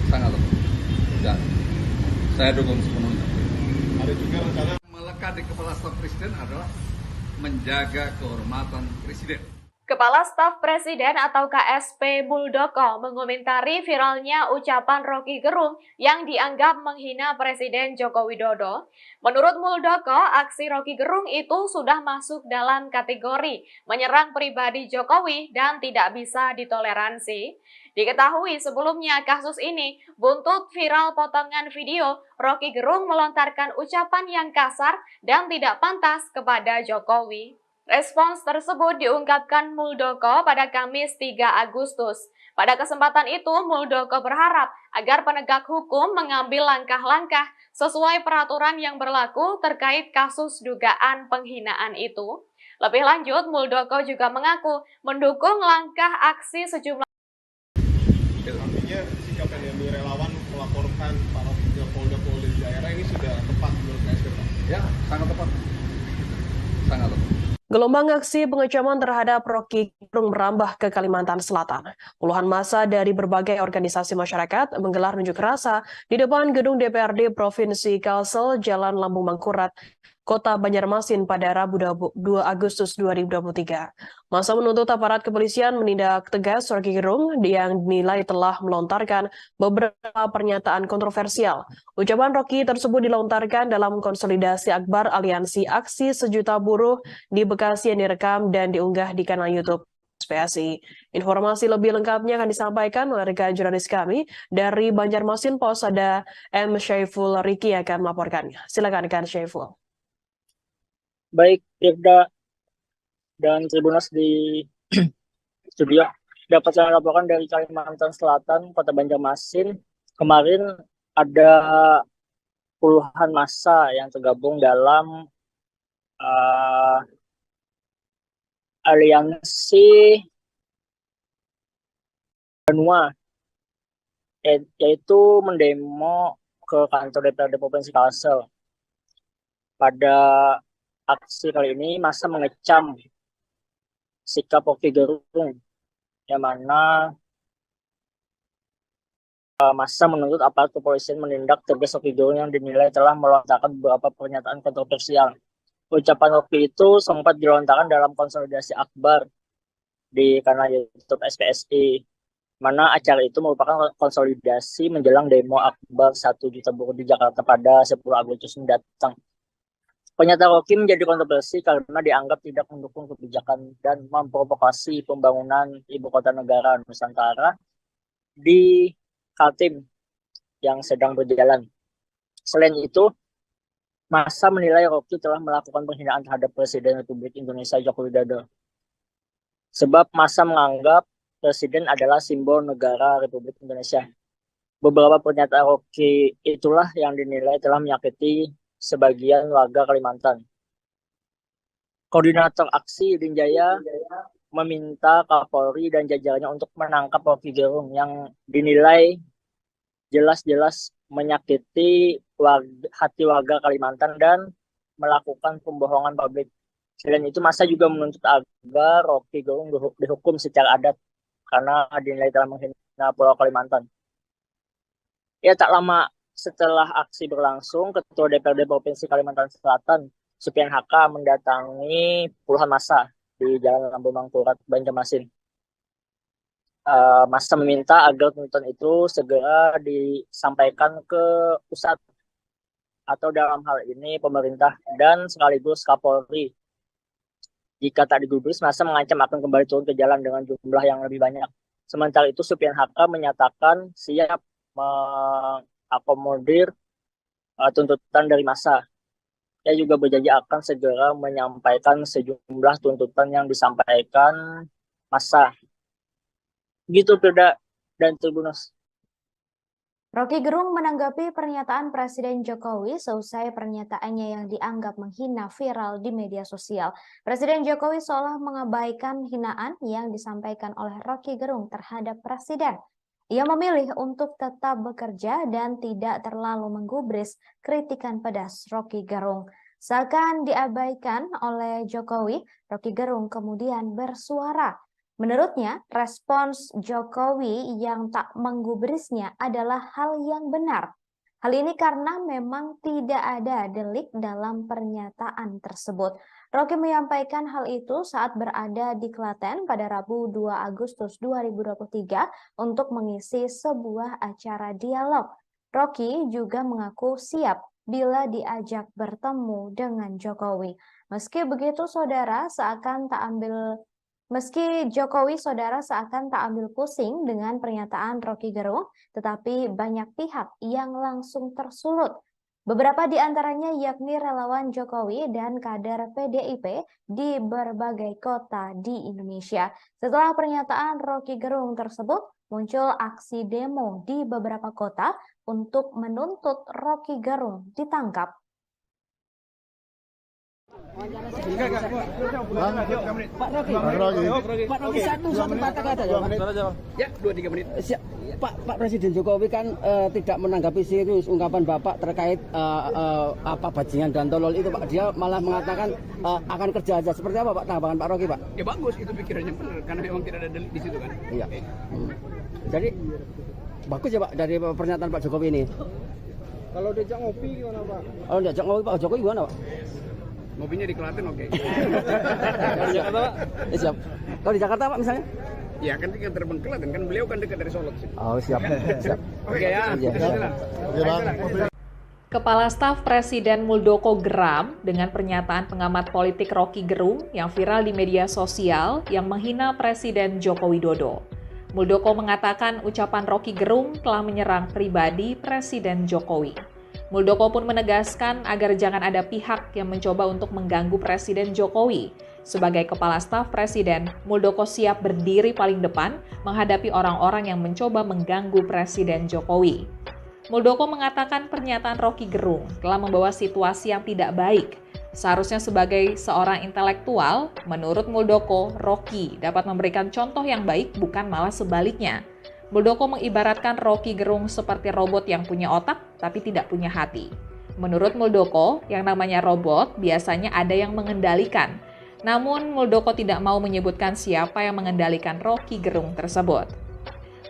Sangat tepat. Dan saya dukung sepenuhnya. Ada juga rencana melekat di kepala staf presiden adalah menjaga kehormatan presiden. Kepala Staf Presiden atau KSP Muldoko mengomentari viralnya ucapan Rocky Gerung yang dianggap menghina Presiden Joko Widodo. Menurut Muldoko, aksi Rocky Gerung itu sudah masuk dalam kategori menyerang pribadi Jokowi dan tidak bisa ditoleransi. Diketahui sebelumnya kasus ini buntut viral potongan video Rocky Gerung melontarkan ucapan yang kasar dan tidak pantas kepada Jokowi. Respons tersebut diungkapkan Muldoko pada Kamis 3 Agustus. Pada kesempatan itu, Muldoko berharap agar penegak hukum mengambil langkah-langkah sesuai peraturan yang berlaku terkait kasus dugaan penghinaan itu. Lebih lanjut, Muldoko juga mengaku mendukung langkah aksi sejumlah. artinya sikap yang diambil relawan melaporkan para Polda di daerah ini sudah tepat menurut KSP, Pak? Ya, sangat tepat. Sangat tepat. Gelombang aksi pengecaman terhadap Rocky Gerung merambah ke Kalimantan Selatan. Puluhan massa dari berbagai organisasi masyarakat menggelar unjuk rasa di depan gedung DPRD Provinsi Kalsel, Jalan Lambung Mangkurat, Kota Banjarmasin pada Rabu 2 Agustus 2023. Masa menuntut aparat kepolisian menindak tegas Roky Gerung yang dinilai telah melontarkan beberapa pernyataan kontroversial. Ucapan Roky tersebut dilontarkan dalam konsolidasi akbar Aliansi Aksi Sejuta Buruh di Bekasi yang direkam dan diunggah di kanal YouTube PSI. Informasi lebih lengkapnya akan disampaikan oleh rekan jurnalis kami dari Banjarmasin, Posada M. Syaiful Riki akan melaporkannya. Silakan rekan Syaiful. Baik, Firda dan Tribunas di studio, dapat saya laporkan dari Kalimantan Selatan, Kota Banjarmasin. Kemarin ada puluhan massa yang tergabung dalam aliansi Benua, yaitu mendemo ke kantor DPRD Provinsi Kalsel. Pada aksi kali ini massa mengecam sikap Roky Gerung, yang mana massa menuntut aparat kepolisian menindak tegas Roky Gerung yang dinilai telah melontarkan beberapa pernyataan kontroversial. Ucapan Roky itu sempat dilontarkan dalam konsolidasi akbar di kanal YouTube SPSI, mana acara itu merupakan konsolidasi menjelang demo akbar 1 juta buruh di Jakarta pada 10 Agustus mendatang. Pernyataan Roky menjadi kontroversi karena dianggap tidak mendukung kebijakan dan memprovokasi pembangunan ibu kota negara Nusantara di Kaltim yang sedang berjalan. Selain itu, massa menilai Roky telah melakukan penghinaan terhadap Presiden Republik Indonesia Joko Widodo. Sebab massa menganggap Presiden adalah simbol negara Republik Indonesia. Beberapa pernyataan Roky itulah yang dinilai telah menyakiti sebagian warga Kalimantan. Koordinator aksi Idin Jaya meminta Kapolri dan jajarannya untuk menangkap Roky Gerung yang dinilai jelas-jelas menyakiti hati warga Kalimantan dan melakukan pembohongan publik. Selain itu, massa juga menuntut agar Roky Gerung dihukum secara adat karena dinilai telah menghina Pulau Kalimantan. Ya, tak lama setelah aksi berlangsung, Ketua DPRD Provinsi Kalimantan Selatan, Supian HK, mendatangi puluhan massa di Jalan Lambu Mangkurat, Banjarmasin. Massa meminta agar tuntutan itu segera disampaikan ke pusat atau dalam hal ini pemerintah dan sekaligus Kapolri. Jika tak digubris, massa mengancam akan kembali turun ke jalan dengan jumlah yang lebih banyak. Sementara itu, Supian HK menyatakan siap akomodir tuntutan dari massa. Ia juga berjanji akan segera menyampaikan sejumlah tuntutan yang disampaikan massa. Gitu, Firda dan Tribunus. Roky Gerung menanggapi pernyataan Presiden Jokowi seusai pernyataannya yang dianggap menghina viral di media sosial. Presiden Jokowi seolah mengabaikan hinaan yang disampaikan oleh Roky Gerung terhadap Presiden. Ia memilih untuk tetap bekerja dan tidak terlalu menggubris kritikan pedas Roky Gerung. Seakan diabaikan oleh Jokowi, Roky Gerung kemudian bersuara. Menurutnya, respons Jokowi yang tak menggubrisnya adalah hal yang benar. Hal ini karena memang tidak ada delik dalam pernyataan tersebut. Roky menyampaikan hal itu saat berada di Klaten pada Rabu 2 Agustus 2023 untuk mengisi sebuah acara dialog. Roky juga mengaku siap bila diajak bertemu dengan Jokowi. Meski Jokowi seakan tak ambil pusing dengan pernyataan Roky Gerung, tetapi banyak pihak yang langsung tersulut. Beberapa di antaranya yakni relawan Jokowi dan kader PDIP di berbagai kota di Indonesia. Setelah pernyataan Roky Gerung tersebut, muncul aksi demo di beberapa kota untuk menuntut Roky Gerung ditangkap. Pak Roky, satu kata-kata ya, 2-3 menit. Pak Presiden Jokowi kan tidak menanggapi serius ungkapan Bapak terkait bajingan dan tolol itu, Pak. Dia malah mengatakan akan kerja aja. Seperti apa, Pak, tanggapan Pak Roky, Pak? Ya bagus, itu pikirannya benar karena memang tidak ada delik di situ kan. Iya. Jadi bagus ya, Pak, dari pernyataan Pak Jokowi ini. Kalau diajak ngopi gimana, Pak? Kalau diajak ngopi Pak Jokowi gimana, Pak? Mobilnya di Klaten oke. Kalau di Jakarta Pak? Siap. Kalau di Jakarta Pak misalnya? Ya kan kita terbang ke Klaten, kan beliau kan dekat dari Solo. Oh siap. Siap. Oke ya. Kepala Staf Presiden Muldoko geram dengan pernyataan pengamat politik Rocky Gerung yang viral di media sosial yang menghina Presiden Joko Widodo. Muldoko mengatakan ucapan Rocky Gerung telah menyerang pribadi Presiden Jokowi. Muldoko pun menegaskan agar jangan ada pihak yang mencoba untuk mengganggu Presiden Jokowi. Sebagai Kepala Staf Presiden, Muldoko siap berdiri paling depan menghadapi orang-orang yang mencoba mengganggu Presiden Jokowi. Muldoko mengatakan pernyataan Rocky Gerung telah membawa situasi yang tidak baik. Seharusnya sebagai seorang intelektual, menurut Muldoko, Rocky dapat memberikan contoh yang baik bukan malah sebaliknya. Muldoko mengibaratkan Rocky Gerung seperti robot yang punya otak tapi tidak punya hati. Menurut Muldoko, yang namanya robot biasanya ada yang mengendalikan. Namun Muldoko tidak mau menyebutkan siapa yang mengendalikan Rocky Gerung tersebut.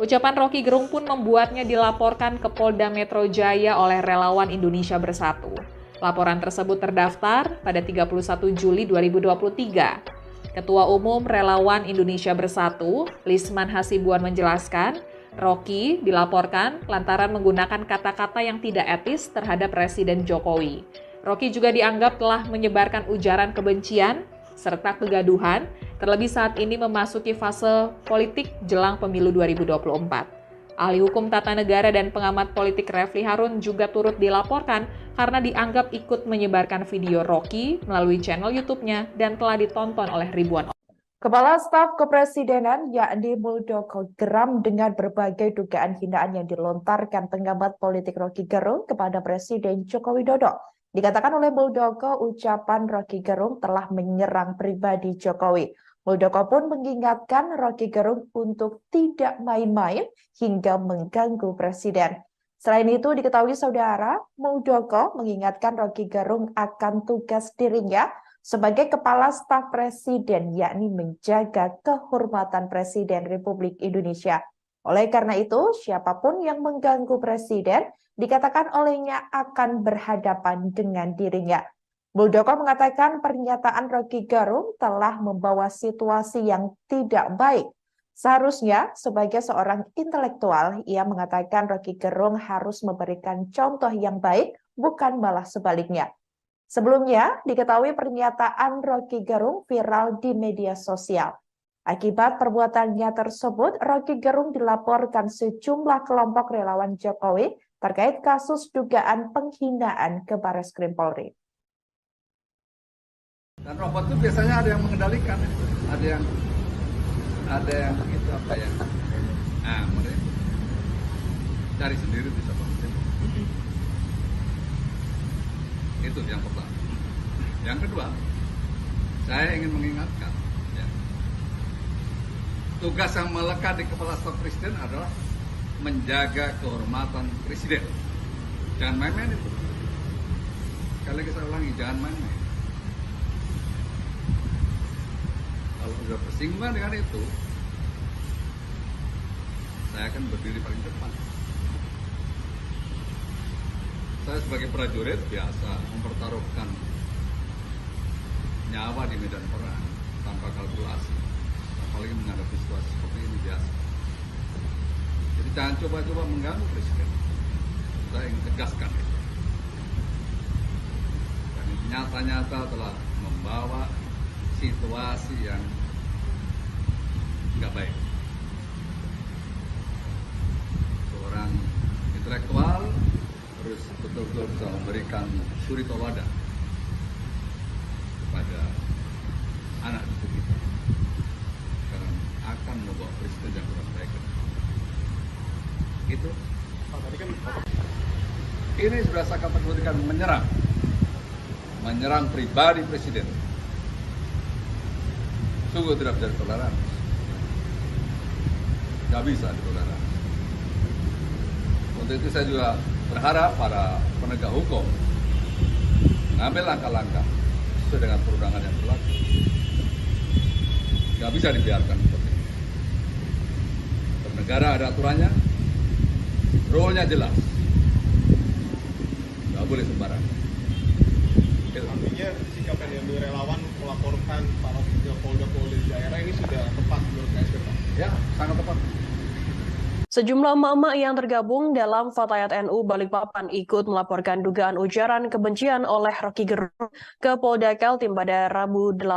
Ucapan Rocky Gerung pun membuatnya dilaporkan ke Polda Metro Jaya oleh relawan Indonesia Bersatu. Laporan tersebut terdaftar pada 31 Juli 2023. Ketua Umum Relawan Indonesia Bersatu, Lisman Hasibuan menjelaskan, Rocky dilaporkan lantaran menggunakan kata-kata yang tidak etis terhadap Presiden Jokowi. Rocky juga dianggap telah menyebarkan ujaran kebencian serta kegaduhan, terlebih saat ini memasuki fase politik jelang pemilu 2024. Ahli hukum tata negara dan pengamat politik Refli Harun juga turut dilaporkan karena dianggap ikut menyebarkan video Rocky melalui channel YouTube-nya dan telah ditonton oleh ribuan orang. Kepala Staf Kepresidenan yakni Muldoko geram dengan berbagai dugaan hinaan yang dilontarkan pengamat politik Rocky Gerung kepada Presiden Joko Widodo. Dikatakan oleh Muldoko, ucapan Rocky Gerung telah menyerang pribadi Jokowi. Muldoko pun mengingatkan Rocky Gerung untuk tidak main-main hingga mengganggu Presiden. Selain itu, diketahui saudara, Muldoko mengingatkan Rocky Gerung akan tugas dirinya sebagai Kepala Staf Presiden, yakni menjaga kehormatan Presiden Republik Indonesia. Oleh karena itu, siapapun yang mengganggu Presiden, dikatakan olehnya akan berhadapan dengan dirinya. Muldoko mengatakan pernyataan Rocky Gerung telah membawa situasi yang tidak baik. Seharusnya, sebagai seorang intelektual, ia mengatakan Rocky Gerung harus memberikan contoh yang baik, bukan malah sebaliknya. Sebelumnya, diketahui pernyataan Rocky Gerung viral di media sosial. Akibat perbuatannya tersebut, Rocky Gerung dilaporkan sejumlah kelompok relawan Jokowi terkait kasus dugaan penghinaan ke Barreskrim Polri. Dan robot itu biasanya ada yang mengendalikan, ada yang itu apa ya? Mereka cari sendiri bisa pasti. Itu yang pertama. Yang kedua, saya ingin mengingatkan, ya, tugas yang melekat di Kepala Staf Presiden adalah menjaga kehormatan Presiden. Jangan main-main itu. Sekali lagi saya ulangi, jangan main-main. Kalau sudah bersinggungan dengan itu, saya akan berdiri paling depan. Saya sebagai prajurit biasa mempertaruhkan nyawa di medan perang tanpa kalkulasi, apalagi menghadapi situasi seperti ini biasa. Jadi jangan coba-coba mengganggu Presiden. Saya ingin tegaskan itu. Dan nyata-nyata telah membawa situasi yang nggak baik. Seorang intelektual harus betul-betul bisa memberikan suri tauladan kepada anak cucu kita, karena akan membawa Presiden yang kurang baik. Itu. Ini sudah saya kategorikan menyerang pribadi Presiden. Sungguh tidak bisa ditoleransi. Tidak bisa ditoleransi. Untuk itu saya juga berharap para penegak hukum mengambil langkah-langkah sesuai dengan perundangan yang berlaku. Tidak bisa dibiarkan seperti ini. Bernegara ada aturannya, rule-nya jelas. Tidak boleh sembarangan. Artinya sikap FNMI relawan melaporkan para polda-polda di daerah ini sudah tepat menurut KSP, Pak? Ya, sangat tepat. Sejumlah emak-emak yang tergabung dalam Fatayat NU Balikpapan ikut melaporkan dugaan ujaran kebencian oleh Rocky Gerung ke Polda Kaltim pada Rabu 2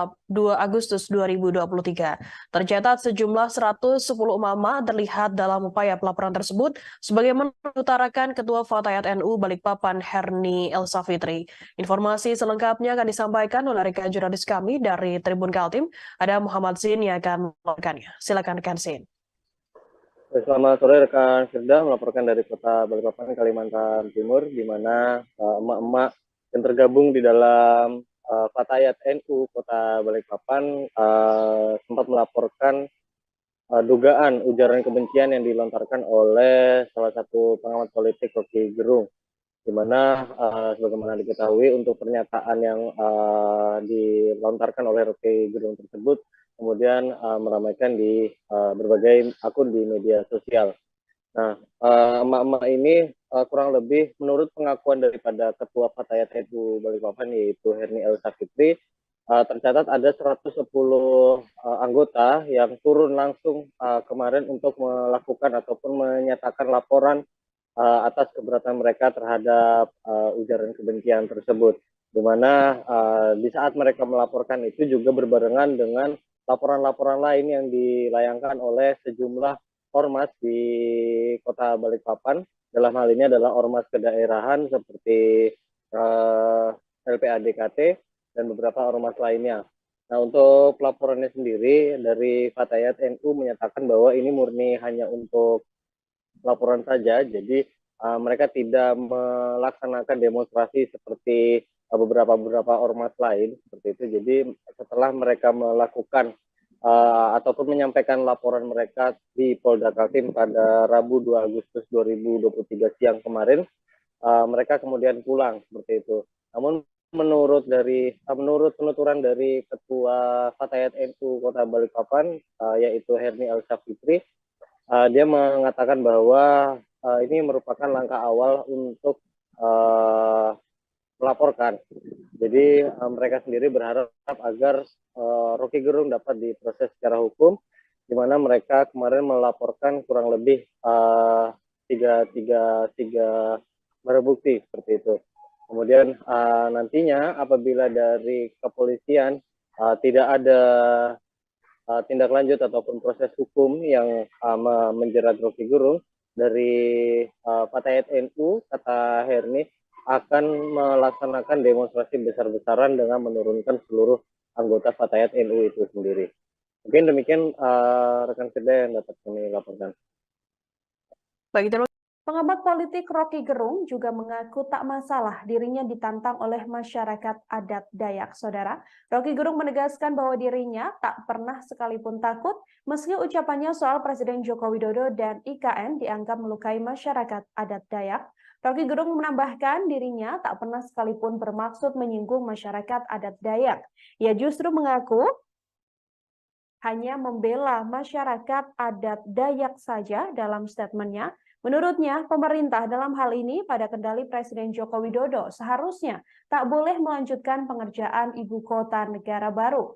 Agustus 2023. Tercatat sejumlah 110 emak-emak terlihat dalam upaya pelaporan tersebut, sebagaimana diutarakan Ketua Fatayat NU Balikpapan Herni Elsafitri. Informasi selengkapnya akan disampaikan oleh rekan jurnalis kami dari Tribun Kaltim, ada Muhammad Zin yang akan melaporkannya. Silakan rekan Zin. Selamat sore rekan Firda, melaporkan dari Kota Balikpapan, Kalimantan Timur, di mana emak-emak yang tergabung di dalam Fatayat NU Kota Balikpapan sempat melaporkan dugaan ujaran kebencian yang dilontarkan oleh salah satu pengamat politik Rocky Gerung, di mana sebagaimana diketahui untuk pernyataan yang dilontarkan oleh Rocky Gerung tersebut kemudian meramaikan di berbagai akun di media sosial. Nah, emak-emak ini kurang lebih menurut pengakuan daripada Ketua Fatayat NU Balikpapan yaitu Herni Elsafitri, tercatat ada 110 anggota yang turun langsung kemarin untuk melakukan ataupun menyatakan laporan atas keberatan mereka terhadap ujaran kebencian tersebut. Di mana di saat mereka melaporkan itu juga berbarengan dengan laporan-laporan lain yang dilayangkan oleh sejumlah ormas di Kota Balikpapan. Dalam hal ini adalah ormas kedaerahan seperti LPADKT dan beberapa ormas lainnya. Nah, untuk pelaporannya sendiri dari Fatayat NU menyatakan bahwa ini murni hanya untuk laporan saja, jadi mereka tidak melaksanakan demonstrasi seperti beberapa ormas lain seperti itu. Jadi setelah mereka melakukan ataupun menyampaikan laporan mereka di Polda Kaltim pada Rabu 2 Agustus 2023 siang kemarin, mereka kemudian pulang seperti itu. Namun menurut penuturan dari Ketua Fatayat NU Kota Balikpapan yaitu Herni Elsafitri, dia mengatakan bahwa ini merupakan langkah awal untuk melaporkan. Jadi mereka sendiri berharap agar Rocky Gerung dapat diproses secara hukum, di mana mereka kemarin melaporkan kurang lebih tiga barang bukti seperti itu. Kemudian nantinya apabila dari kepolisian tidak ada tindak lanjut ataupun proses hukum yang menjerat Rocky Gerung, dari Fatayat NU, kata Herni, akan melaksanakan demonstrasi besar-besaran dengan menurunkan seluruh anggota Fatayat NU itu sendiri. Mungkin demikian rekan Firda yang dapat kami laporkan. Pengamat politik Rocky Gerung juga mengaku tak masalah dirinya ditantang oleh masyarakat adat Dayak. Saudara, Rocky Gerung menegaskan bahwa dirinya tak pernah sekalipun takut meski ucapannya soal Presiden Joko Widodo dan IKN dianggap melukai masyarakat adat Dayak. Rocky Gerung menambahkan dirinya tak pernah sekalipun bermaksud menyinggung masyarakat adat Dayak. Ia justru mengaku hanya membela masyarakat adat Dayak saja dalam statementnya. Menurutnya, pemerintah dalam hal ini pada kendali Presiden Joko Widodo seharusnya tak boleh melanjutkan pengerjaan ibu kota negara baru.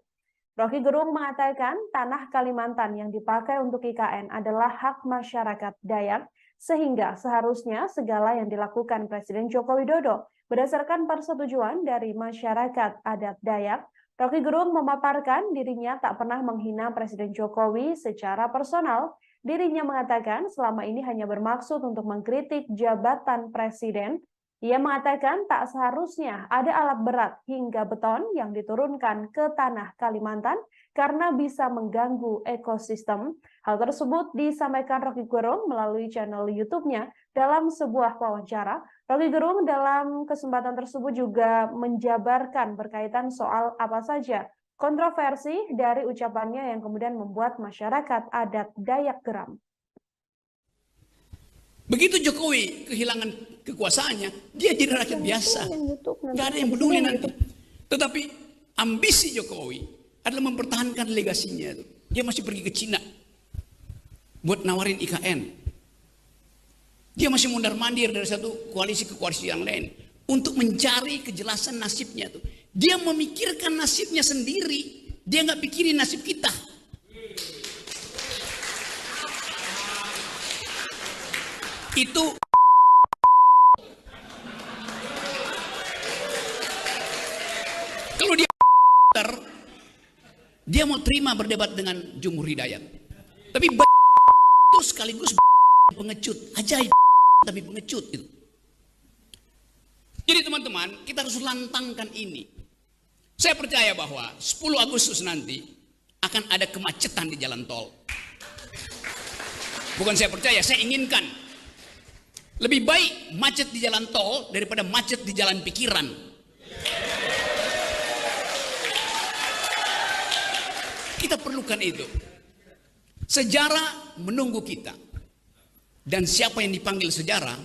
Rocky Gerung mengatakan tanah Kalimantan yang dipakai untuk IKN adalah hak masyarakat Dayak, sehingga seharusnya segala yang dilakukan Presiden Joko Widodo berdasarkan persetujuan dari masyarakat adat Dayak. Rocky Gerung memaparkan dirinya tak pernah menghina Presiden Jokowi secara personal. Dirinya mengatakan selama ini hanya bermaksud untuk mengkritik jabatan presiden. Ia mengatakan tak seharusnya ada alat berat hingga beton yang diturunkan ke tanah Kalimantan karena bisa mengganggu ekosistem. Hal tersebut disampaikan Rocky Gerung melalui channel YouTube-nya dalam sebuah wawancara. Rocky Gerung dalam kesempatan tersebut juga menjabarkan berkaitan soal apa saja kontroversi dari ucapannya yang kemudian membuat masyarakat adat Dayak geram. Begitu Jokowi kehilangan kekuasaannya, dia jadi rakyat biasa. Nggak ada yang peduli nanti. Tetapi ambisi Jokowi adalah mempertahankan legasinya. Dia masih pergi ke Cina buat nawarin IKN. Dia masih mondar-mandir dari satu koalisi ke koalisi yang lain untuk mencari kejelasan nasibnya. Dia memikirkan nasibnya sendiri. Dia nggak pikirin nasib kita. Itu kalau dia mau terima berdebat dengan Jumhur Hidayat. Tapi itu sekaligus pengecut. Ajaib tapi pengecut itu. Jadi teman-teman, kita harus lantangkan ini. Saya percaya bahwa 10 Agustus nanti akan ada kemacetan di jalan tol. Bukan saya percaya, saya inginkan. Lebih baik macet di jalan tol daripada macet di jalan pikiran. Kita perlukan itu. Sejarah menunggu kita. Dan siapa yang dipanggil sejarah,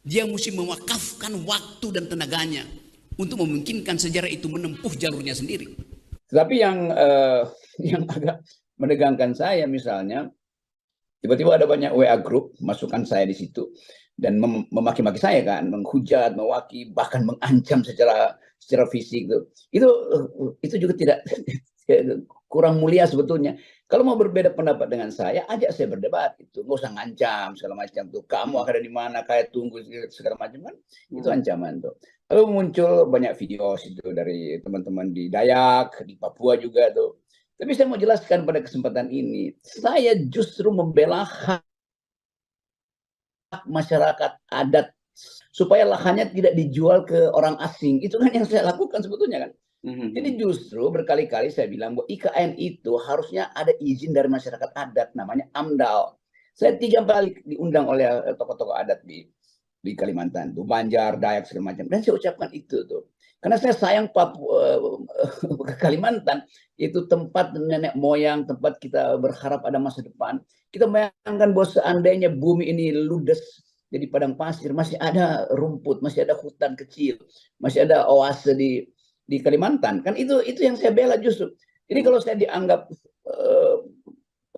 dia mesti mewakafkan waktu dan tenaganya untuk memungkinkan sejarah itu menempuh jalurnya sendiri. Tapi yang agak menegangkan saya misalnya, tiba-tiba ada banyak WA group, masukkan saya di situ, dan memaki-maki saya kan, menghujat, mewaki, bahkan mengancam secara fisik. Itu juga tidak kurang mulia sebetulnya. Kalau mau berbeda pendapat dengan saya, ajak saya berdebat. Itu nggak usah ngancam segala macam tuh. Kamu akan ada di mana? Kayak tunggu segala macam kan? Itu ancaman tuh. Lalu muncul banyak video itu dari teman-teman di Dayak, di Papua juga tuh. Tapi saya mau jelaskan pada kesempatan ini, saya justru membela hak masyarakat adat supaya lahannya tidak dijual ke orang asing. Itu kan yang saya lakukan sebetulnya kan. Jadi justru berkali-kali saya bilang bahwa IKN itu harusnya ada izin dari masyarakat adat, namanya AMDAL. Saya 3 kali diundang oleh tokoh-tokoh adat di Kalimantan, tuh Banjar, Dayak segala macam. Dan saya ucapkan itu tuh, karena saya sayang Papua, Kalimantan itu tempat nenek moyang, tempat kita berharap ada masa depan. Kita bayangkan bahwa seandainya bumi ini ludes jadi padang pasir, masih ada rumput, masih ada hutan kecil, masih ada oase di Kalimantan, kan itu yang saya bela justru. Jadi kalau saya dianggap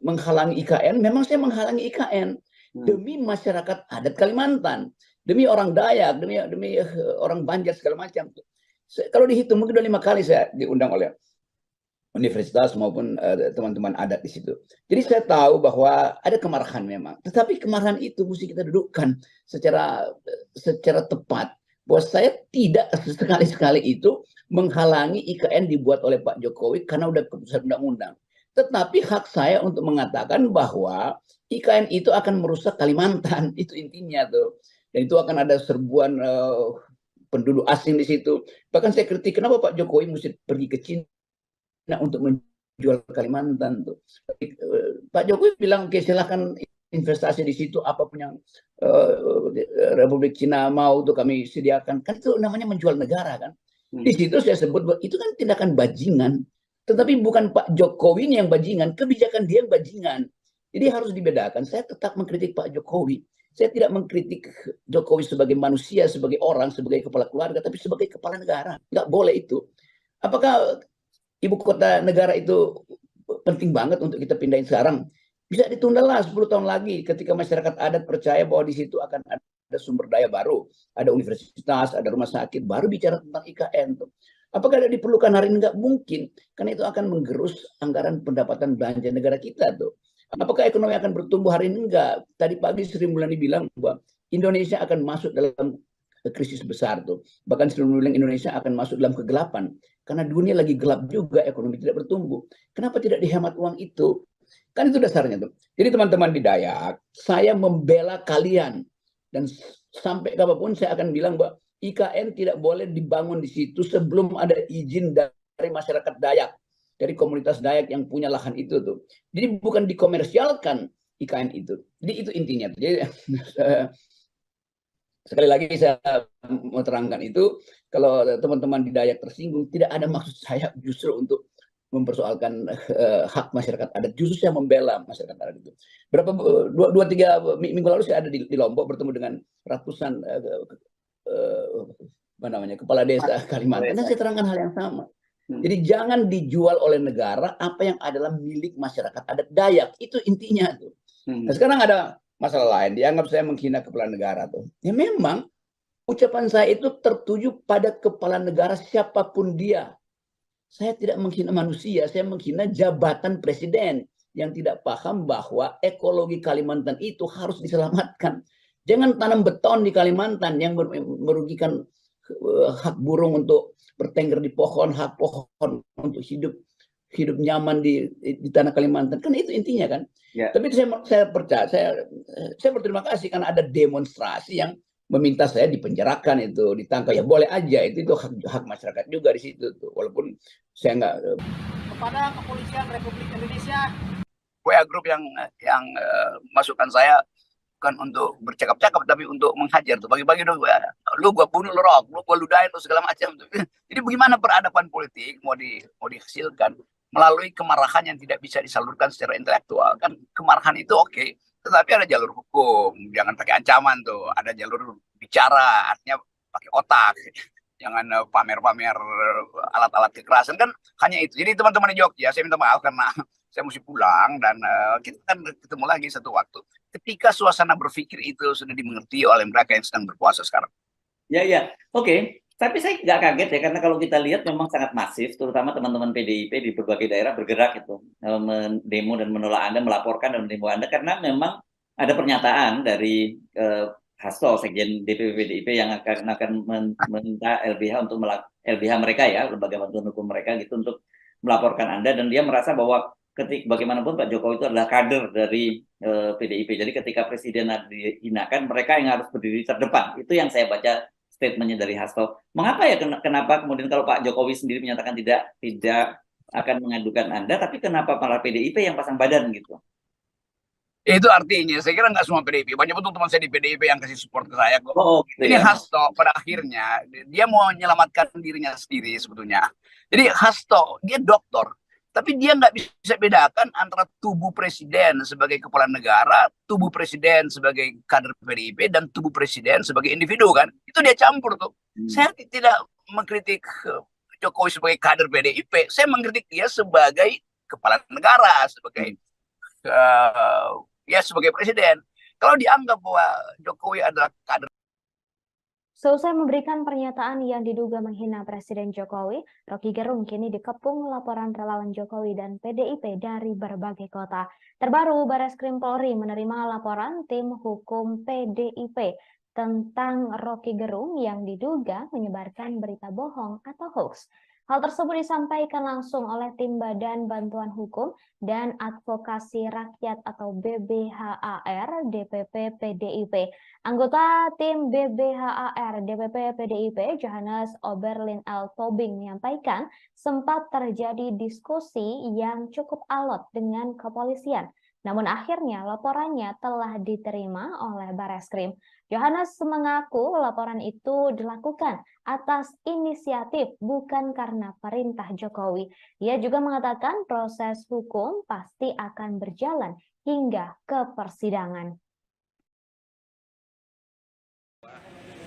menghalangi IKN, memang saya menghalangi IKN demi masyarakat adat Kalimantan, demi orang Dayak, demi orang Banjar segala macam. Kalau dihitung mungkin udah 5 kali saya diundang oleh universitas maupun teman-teman adat di situ. Jadi saya tahu bahwa ada kemarahan memang, tetapi kemarahan itu mesti kita dudukkan secara tepat. Bahwa saya tidak sekali-sekali itu menghalangi IKN dibuat oleh Pak Jokowi karena udah keputusan undang-undang. Tetapi hak saya untuk mengatakan bahwa IKN itu akan merusak Kalimantan, itu intinya tuh. Dan itu akan ada serbuan penduduk asing di situ. Bahkan saya kritik kenapa Pak Jokowi mesti pergi ke Cina untuk menjual Kalimantan tuh. Pak Jokowi bilang oke, silahkan investasi di situ, apapun yang Republik Cina mau tuh kami sediakan. Kan itu namanya menjual negara kan. Di situ saya sebut bahwa itu kan tindakan bajingan. Tetapi bukan Pak Jokowi ini yang bajingan, kebijakan dia yang bajingan. Jadi harus dibedakan. Saya tetap mengkritik Pak Jokowi. Saya tidak mengkritik Jokowi sebagai manusia, sebagai orang, sebagai kepala keluarga, tapi sebagai kepala negara. Nggak boleh itu. Apakah ibu kota negara itu penting banget untuk kita pindahin sekarang? Bisa ditundalah 10 tahun lagi ketika masyarakat adat percaya bahwa di situ akan ada sumber daya baru, ada universitas, ada rumah sakit, baru bicara tentang IKN. Apakah ada diperlukan hari ini? Nggak mungkin, karena itu akan menggerus anggaran pendapatan belanja negara kita tuh. Apakah ekonomi akan bertumbuh hari ini? Enggak. Tadi pagi Sri Mulyani bilang bahwa Indonesia akan masuk dalam krisis besar tuh. Bahkan Sri Mulyani bilang Indonesia akan masuk dalam kegelapan. Karena dunia lagi gelap juga, ekonomi tidak bertumbuh. Kenapa tidak dihemat uang itu? Kan itu dasarnya tuh. Jadi teman-teman di Dayak, saya membela kalian. Dan sampai kapanpun saya akan bilang bahwa IKN tidak boleh dibangun di situ sebelum ada izin dari masyarakat Dayak. Dari komunitas Dayak yang punya lahan itu tuh. Jadi bukan dikomersialkan IKN itu. Jadi itu intinya. Jadi sekali lagi saya mau terangkan itu, kalau teman-teman di Dayak tersinggung, tidak ada maksud saya justru untuk mempersoalkan hak masyarakat adat. Justru saya membela masyarakat adat itu. Berapa 2-3 minggu lalu saya ada di Lombok bertemu dengan ratusan kepala desa Kalimantan. Dan saya terangkan hal yang sama. Jadi jangan dijual oleh negara apa yang adalah milik masyarakat adat Dayak. Itu intinya tuh. Nah, sekarang ada masalah lain. Dianggap saya menghina kepala negara tuh. Ya memang Ucapan saya itu tertuju pada kepala negara siapapun dia. Saya tidak menghina manusia, saya menghina jabatan presiden yang tidak paham bahwa ekologi Kalimantan itu harus diselamatkan. Jangan tanam beton di Kalimantan yang merugikan hak burung untuk bertengger di pohon, hak pohon untuk hidup nyaman di tanah Kalimantan. Kan itu intinya kan. Ya. Tapi saya percaya, saya berterima kasih karena ada demonstrasi yang meminta saya dipenjarakan, itu ditangkap. Ya boleh aja, itu hak masyarakat juga di situ tuh. Walaupun saya nggak. Kepada Kepolisian Republik Indonesia, WA grup yang masukkan saya bukan untuk bercakap-cakap tapi untuk menghajar tuh, bagi-bagi dong, lu gua bunuh, lu rok, lu gua ludahin, lu segala macam tuh. Jadi bagaimana peradaban politik mau dihasilkan melalui kemarahan yang tidak bisa disalurkan secara intelektual kan. Kemarahan itu oke, tetapi ada jalur hukum, jangan pakai ancaman tuh, ada jalur bicara, artinya pakai otak, jangan pamer-pamer alat-alat kekerasan kan, hanya itu. Jadi teman-teman di Jogja, saya minta maaf karena saya mesti pulang dan kita kan ketemu lagi satu waktu ketika suasana berpikir itu sudah dimengerti oleh mereka yang sedang berkuasa sekarang. Ya, oke. Tapi saya nggak kaget ya, karena kalau kita lihat memang sangat masif, terutama teman-teman PDIP di berbagai daerah bergerak itu, mendemo dan menolak Anda, melaporkan dan mendemo Anda, karena memang ada pernyataan dari Hasto, Sekjen DPP PDIP yang akan meminta LBH untuk LBH mereka ya, lembaga bantuan hukum mereka gitu, untuk melaporkan Anda, dan dia merasa bahwa bagaimanapun Pak Jokowi itu adalah kader dari PDIP. Jadi ketika presiden dihinakan, mereka yang harus berdiri terdepan. Itu yang saya baca statementnya dari Hasto. Mengapa ya, kenapa kemudian kalau Pak Jokowi sendiri menyatakan tidak akan mengadukan Anda, tapi kenapa malah PDIP yang pasang badan gitu? Itu artinya, saya kira nggak semua PDIP, banyak betul teman saya di PDIP yang kasih support ke saya kok. Gitu ini ya. Hasto pada akhirnya dia mau menyelamatkan dirinya sendiri sebetulnya. Jadi Hasto dia doktor, tapi dia nggak bisa bedakan antara tubuh presiden sebagai kepala negara, tubuh presiden sebagai kader PDIP, dan tubuh presiden sebagai individu kan. Itu dia campur tuh. Saya tidak mengkritik Jokowi sebagai kader PDIP, saya mengkritik dia sebagai kepala negara, sebagai sebagai presiden. Kalau dianggap bahwa Jokowi adalah kader. Selesai memberikan pernyataan yang diduga menghina Presiden Jokowi, Rocky Gerung kini dikepung laporan relawan Jokowi dan PDIP dari berbagai kota. Terbaru, Bareskrim Polri menerima laporan tim hukum PDIP tentang Rocky Gerung yang diduga menyebarkan berita bohong atau hoax. Hal tersebut disampaikan langsung oleh tim Badan Bantuan Hukum dan Advokasi Rakyat atau BBHAR DPP PDIP. Anggota tim BBHAR DPP PDIP, Johannes Oberlin L. Tobing, menyampaikan sempat terjadi diskusi yang cukup alot dengan kepolisian. Namun akhirnya laporannya telah diterima oleh Bareskrim. Johannes mengaku laporan itu dilakukan atas inisiatif bukan karena perintah Jokowi. Ia juga mengatakan proses hukum pasti akan berjalan hingga ke persidangan.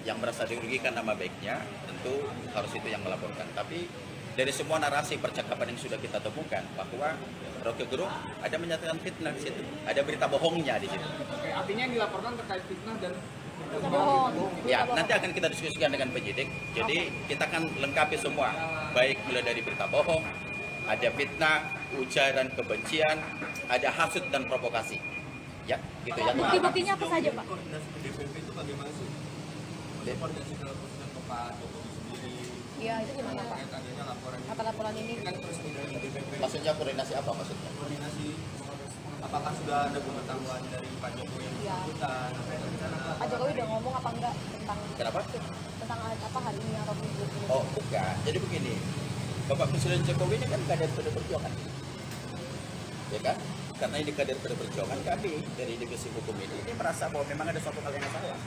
Yang merasa dirugikan nama baiknya tentu harus itu yang melaporkan. Tapi dari semua narasi percakapan yang sudah kita temukan bahwa Rocky Gerung ada menyatakan fitnah di situ, ada berita bohongnya di situ. Oke, artinya yang dilaporkan terkait fitnah dan ya, nanti akan kita diskusikan dengan penyidik. Jadi kita akan lengkapi semua, baik mulai dari berita bohong, ada fitnah, ujaran kebencian, ada hasut dan provokasi. Ya, gitu ya. Bukti-buktinya apa saja, Pak? DPP itu bagaimana sih? Koordinasi dalam proses ke Pak Jokowi sendiri. Iya, itu gimana, Pak? Adanya laporan. Apa laporan ini? Kan terus dari DPP. Maksudnya koordinasi apa maksudnya? Koordinasi apakah sudah ada pengetahuan dari Pak Jokowi yang bersangkutan? Pak Jokowi udah ngomong apa enggak tentang Kenapa? Tentang apa hari ini atau minggu ini? Oh, bukan. Jadi begini, Bapak Presiden Jokowi ini kan kader PD Perjuangan. Ya kan? Karena ini kader PD Perjuangan, kami dari divisi hukum ini merasa bahwa memang ada suatu hal yang salah.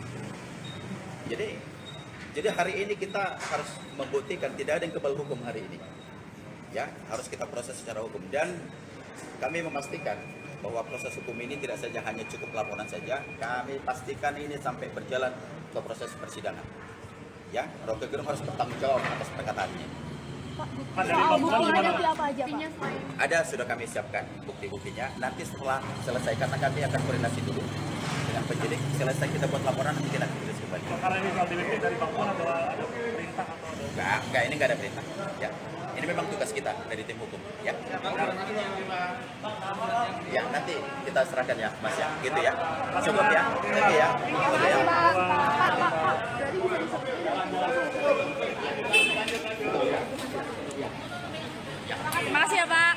Jadi hari ini kita harus membuktikan tidak ada yang kebal hukum hari ini. Ya, harus kita proses secara hukum, dan kami memastikan bahwa proses hukum ini tidak saja hanya cukup laporan saja, kami pastikan ini sampai berjalan ke proses persidangan. Ya, Rocky Gerung harus bertanggung jawab atas perkataannya. Pak, soal buktinya nanti apa aja, Pak? Ada, sudah kami siapkan bukti-buktinya. Nanti setelah selesai, karena kami akan koordinasi dulu dengan dengan penyidik. Selesai kita buat laporan, nanti kita tulis kembali. Karena ini soal diberikan dari Bang Puan atau ada perintah atau ada? Enggak, ini nggak ada perintah. Ya, ini memang tugas kita dari tim hukum. Ya, ya nanti kita serahkan ya, Mas ya, gitu ya. Cukup ya, oke ya. Oke ya. Terima kasih ya Pak.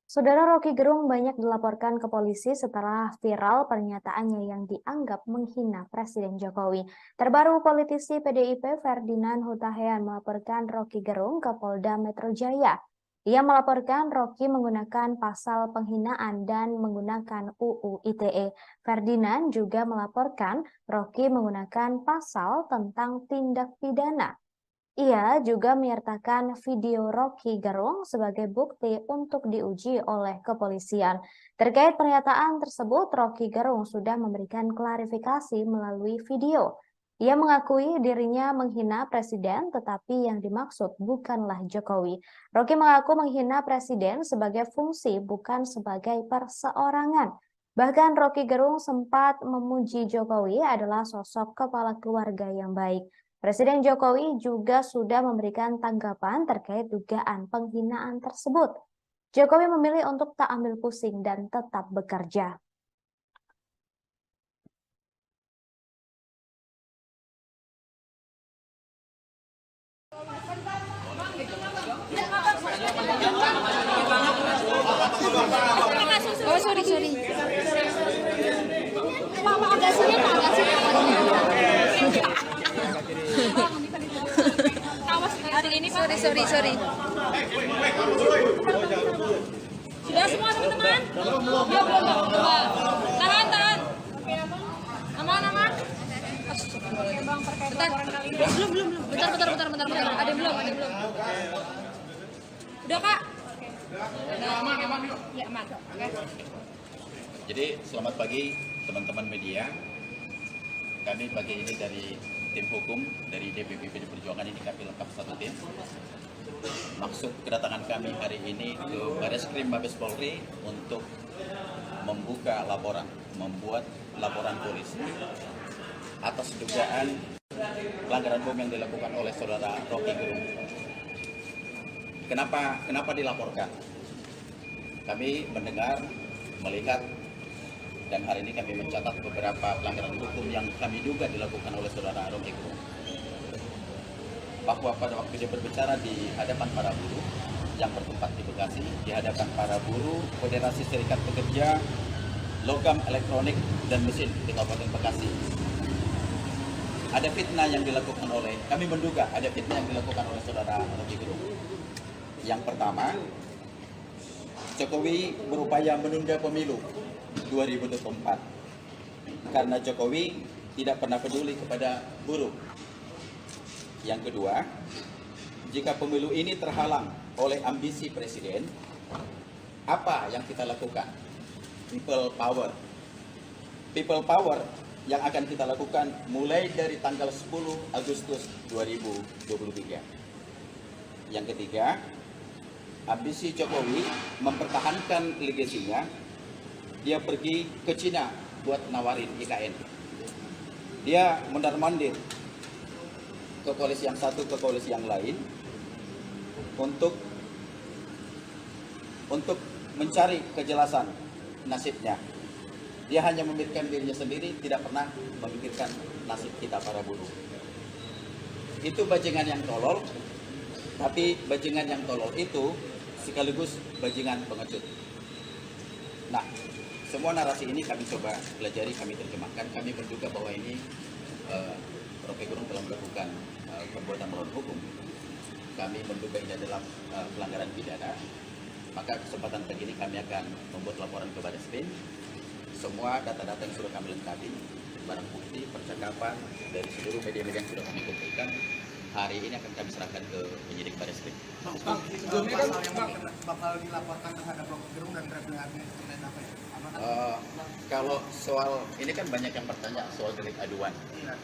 Saudara Rocky Gerung banyak dilaporkan ke polisi setelah viral pernyataannya yang dianggap menghina Presiden Jokowi. Terbaru, politisi PDIP Ferdinand Hutahian melaporkan Rocky Gerung ke Polda Metro Jaya. Ia melaporkan Rocky menggunakan pasal penghinaan dan menggunakan UU ITE. Ferdinand juga melaporkan Rocky menggunakan pasal tentang tindak pidana. Ia juga menyertakan video Rocky Gerung sebagai bukti untuk diuji oleh kepolisian. Terkait pernyataan tersebut, Rocky Gerung sudah memberikan klarifikasi melalui video. Ia mengakui dirinya menghina Presiden, tetapi yang dimaksud bukanlah Jokowi. Rocky mengaku menghina Presiden sebagai fungsi, bukan sebagai perseorangan. Bahkan Rocky Gerung sempat memuji Jokowi adalah sosok kepala keluarga yang baik. Presiden Jokowi juga sudah memberikan tanggapan terkait dugaan penghinaan tersebut. Jokowi memilih untuk tak ambil pusing dan tetap bekerja. Oh, sorry. Pak, agak sini, Pak, agak sini. Hari ini Pak. Sorry. Sudah semua teman-teman? Ya, belum. Tahan. Aman. Oke, Bang, terkait laporan kali ini. Belum. Bentar. Ada belum? Udah, Kak? Aman. Ya, aman. Oke. Jadi selamat pagi teman-teman media. Kami pagi ini dari tim hukum dari DPP PD Perjuangan ini kami lengkap satu tim. Maksud kedatangan kami hari ini ke Bareskrim Mabes Polri untuk membuka laporan, membuat laporan polisi atas dugaan pelanggaran HAM yang dilakukan oleh saudara Rocky Gerung. Kenapa dilaporkan? Kami mendengar, melihat, dan hari ini kami mencatat beberapa pelanggaran hukum yang kami duga dilakukan oleh saudara Rocky Gerung. Bahwa pada waktu dia berbicara di hadapan para buruh yang bertempat di Bekasi, di hadapan para buruh Federasi Serikat Pekerja Logam Elektronik dan Mesin di Kabupaten Bekasi, ada fitnah yang dilakukan oleh, kami menduga ada fitnah yang dilakukan oleh saudara Rocky Gerung. Yang pertama, Jokowi berupaya menunda pemilu 2024 karena Jokowi tidak pernah peduli kepada buruh. Yang kedua, jika pemilu ini terhalang oleh ambisi presiden, apa yang kita lakukan? People power yang akan kita lakukan mulai dari tanggal 10 Agustus 2023. Yang ketiga, ambisi Jokowi mempertahankan legasinya. Dia pergi ke Cina buat nawarin IKN. Dia mondar-mandir ke koalisi yang satu ke koalisi yang lain untuk mencari kejelasan nasibnya. Dia hanya memikirkan dirinya sendiri, tidak pernah memikirkan nasib kita para buruh. Itu bajingan yang tolol, tapi bajingan yang tolol itu sekaligus bajingan pengecut. Nah, semua narasi ini kami coba pelajari, kami terjemahkan. Kami menduga bahwa ini Rocky Gerung telah melakukan perbuatan melawan hukum. Kami menduga ini adalah pelanggaran pidana. Maka kesempatan pagi ini kami akan membuat laporan ke Bareskrim. Semua data-data yang sudah kami lengkapi, barang bukti, percakapan dari seluruh media-media yang sudah kami kumpulkan, hari ini akan kami serahkan ke penyidik Barreskrim. Bakal dilaporkan terhadap Rocky Gerung dan replikannya terkait apa ya? Kalau soal ini kan banyak yang bertanya soal delik aduan.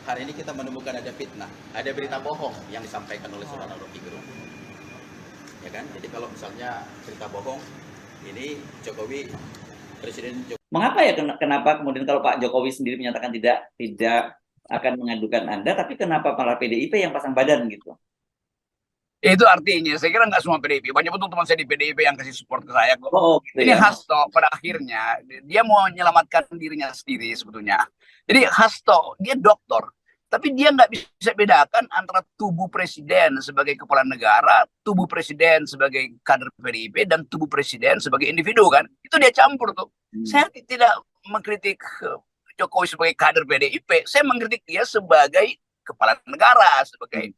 Hari ini kita menemukan ada fitnah, ada berita bohong yang disampaikan oleh saudara Rocky Gerung. Ya kan? Jadi kalau misalnya cerita bohong, ini Jokowi, Presiden Jokowi. Mengapa ya? Kenapa kemudian kalau Pak Jokowi sendiri menyatakan tidak akan mengadukan Anda, tapi kenapa malah PDIP yang pasang badan gitu? Itu artinya, saya kira nggak semua PDIP. Banyak betul teman saya di PDIP yang kasih support ke saya. Gitu ini ya? Hasto pada akhirnya, dia mau menyelamatkan dirinya sendiri sebetulnya. Jadi Hasto, dia dokter. Tapi dia nggak bisa bedakan antara tubuh presiden sebagai kepala negara, tubuh presiden sebagai kader PDIP, dan tubuh presiden sebagai individu kan. Itu dia campur tuh. Saya tidak mengkritik Jokowi sebagai kader PDIP, saya mengkritik dia sebagai kepala negara, sebagai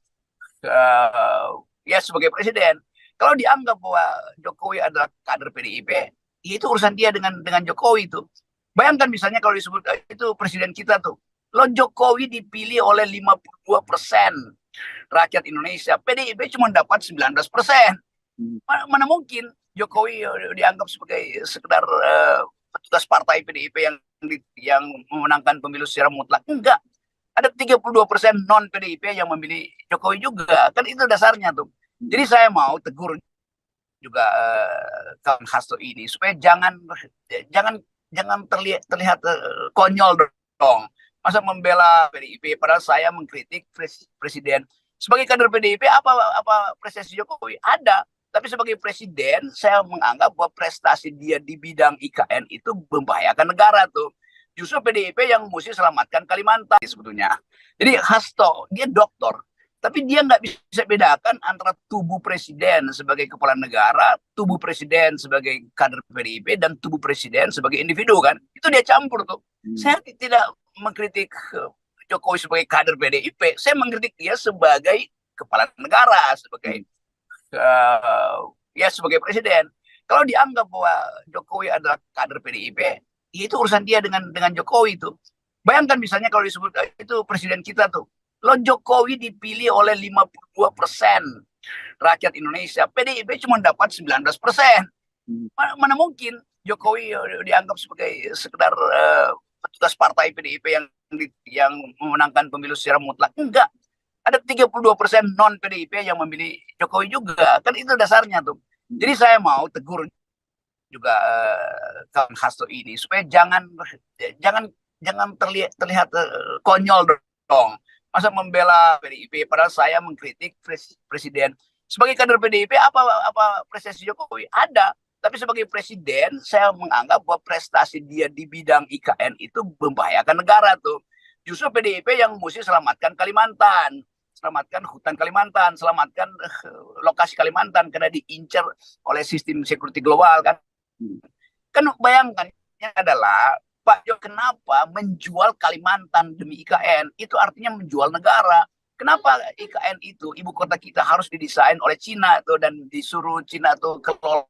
sebagai presiden. Kalau dianggap bahwa Jokowi adalah kader PDIP, ya itu urusan dia dengan Jokowi itu. Bayangkan misalnya kalau disebut itu presiden kita tuh, lo Jokowi dipilih oleh 52% rakyat Indonesia, PDIP cuma dapat 19%. Mana mungkin Jokowi dianggap sebagai sekedar petugas partai PDIP yang memenangkan pemilu secara mutlak? Enggak. Ada 32% non PDIP yang memilih Jokowi juga. Kan itu dasarnya tuh. Jadi saya mau tegur juga kawan Hasto ini supaya jangan terlihat konyol dong. Masa membela PDIP padahal saya mengkritik presiden. Sebagai kader PDIP apa prestasi Jokowi? Ada. Tapi sebagai presiden, saya menganggap bahwa prestasi dia di bidang IKN itu membahayakan negara tuh. Justru PDIP yang mesti selamatkan Kalimantan sebetulnya. Jadi Hasto, dia dokter. Tapi dia nggak bisa bedakan antara tubuh presiden sebagai kepala negara, tubuh presiden sebagai kader PDIP, dan tubuh presiden sebagai individu kan. Itu dia campur tuh. Saya tidak mengkritik Jokowi sebagai kader PDIP, saya mengkritik dia sebagai kepala negara, sebagai sebagai presiden. Kalau dianggap bahwa Jokowi adalah kader PDIP, ya itu urusan dia dengan Jokowi itu. Bayangkan misalnya kalau disebut itu presiden kita tuh, lo Jokowi dipilih oleh 52% rakyat Indonesia, PDIP cuma dapat 19%. Mana mungkin Jokowi dianggap sebagai sekedar petugas partai PDIP yang memenangkan pemilu secara mutlak? Enggak. Ada 32% non PDIP yang memilih Jokowi juga. Kan itu dasarnya tuh. Jadi saya mau tegur juga kawan Hasto ini supaya jangan terlihat konyol dong. Masa membela PDIP padahal saya mengkritik presiden. Sebagai kader PDIP apa prestasi Jokowi? Ada. Tapi sebagai presiden saya menganggap bahwa prestasi dia di bidang IKN itu membahayakan negara tuh. Justru PDIP yang mesti selamatkan Kalimantan, selamatkan hutan Kalimantan, selamatkan lokasi Kalimantan karena diincar oleh sistem security global kan. Kan bayangkan adalah Pak Jokowi kenapa menjual Kalimantan demi IKN? Itu artinya menjual negara. Kenapa IKN itu ibu kota kita harus didesain oleh Cina tuh dan disuruh Cina tuh kelola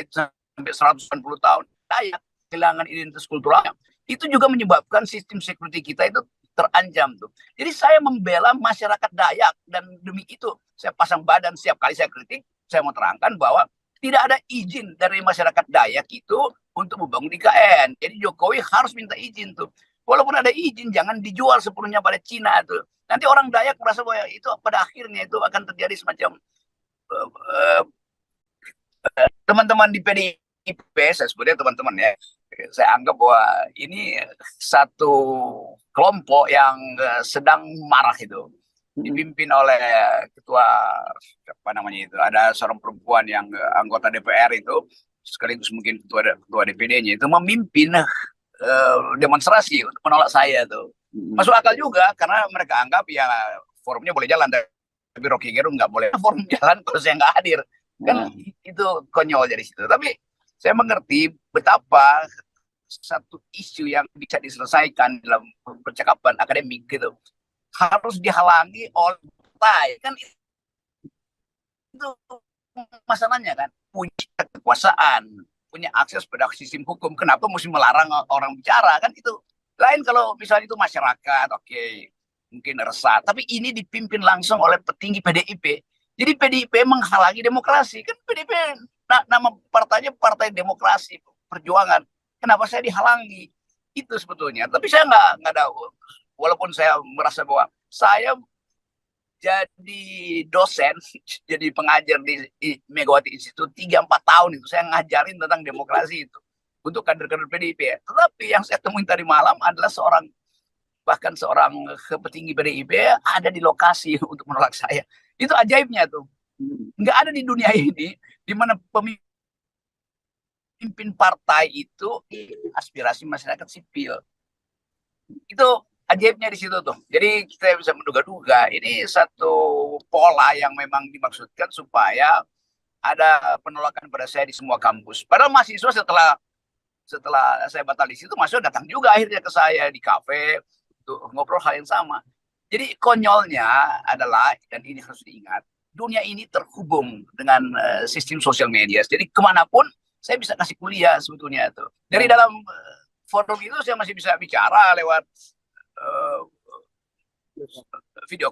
itu sampai 190 tahun. Dayak kehilangan identitas kulturalnya. Itu juga menyebabkan sistem security kita itu terancam tuh. Jadi saya membela masyarakat Dayak dan demi itu saya pasang badan setiap kali saya kritik, saya mau terangkan bahwa tidak ada izin dari masyarakat Dayak itu untuk membangun IKN. Jadi Jokowi harus minta izin tuh. Walaupun ada izin jangan dijual sepenuhnya pada Cina tuh. Nanti orang Dayak merasa bahwa itu pada akhirnya itu akan terjadi semacam teman-teman di PDIP, saya sebutnya teman-teman ya. Saya anggap bahwa ini satu kelompok yang sedang marah itu. Dipimpin oleh ketua apa namanya itu. Ada seorang perempuan yang anggota DPR itu sekaligus mungkin ketua DPD-nya itu memimpin demonstrasi untuk menolak saya tuh. Masuk akal juga karena mereka anggap ya forumnya boleh jalan tapi Rocky Gerung nggak boleh forum jalan kalau saya nggak hadir. Kan itu konyol dari situ. Tapi saya mengerti betapa satu isu yang bisa diselesaikan dalam percakapan akademik gitu harus dihalangi oleh partai. Kan itu masalahnya kan. Punya kekuasaan, punya akses pada sistem hukum. Kenapa mesti melarang orang bicara? Kan itu lain kalau misalnya itu masyarakat, oke. mungkin resah, tapi ini dipimpin langsung oleh petinggi PDIP. Jadi PDIP menghalangi demokrasi. Kan PDIP nama partainya Partai Demokrasi Perjuangan. Kenapa saya dihalangi? Itu sebetulnya. Tapi saya nggak ada, walaupun saya merasa bahwa saya jadi dosen, jadi pengajar di Megawati Institute 3-4 tahun itu, saya ngajarin tentang demokrasi itu untuk kader-kader PDIP. Tetapi yang saya temuin tadi malam adalah bahkan seorang petinggi PDIP ada di lokasi untuk menolak saya. Itu ajaibnya tuh. Nggak ada di dunia ini di mana pemimpin partai itu aspirasi masyarakat sipil. Itu ajaibnya di situ tuh. Jadi kita bisa menduga-duga ini satu pola yang memang dimaksudkan supaya ada penolakan pada saya di semua kampus. Padahal mahasiswa setelah saya batal di situ, mahasiswa datang juga akhirnya ke saya di kafe untuk ngobrol hal yang sama. Jadi konyolnya adalah, dan ini harus diingat, dunia ini terhubung dengan sistem sosial media. Jadi kemanapun saya bisa kasih kuliah sebetulnya itu. Dari dalam forum itu saya masih bisa bicara lewat video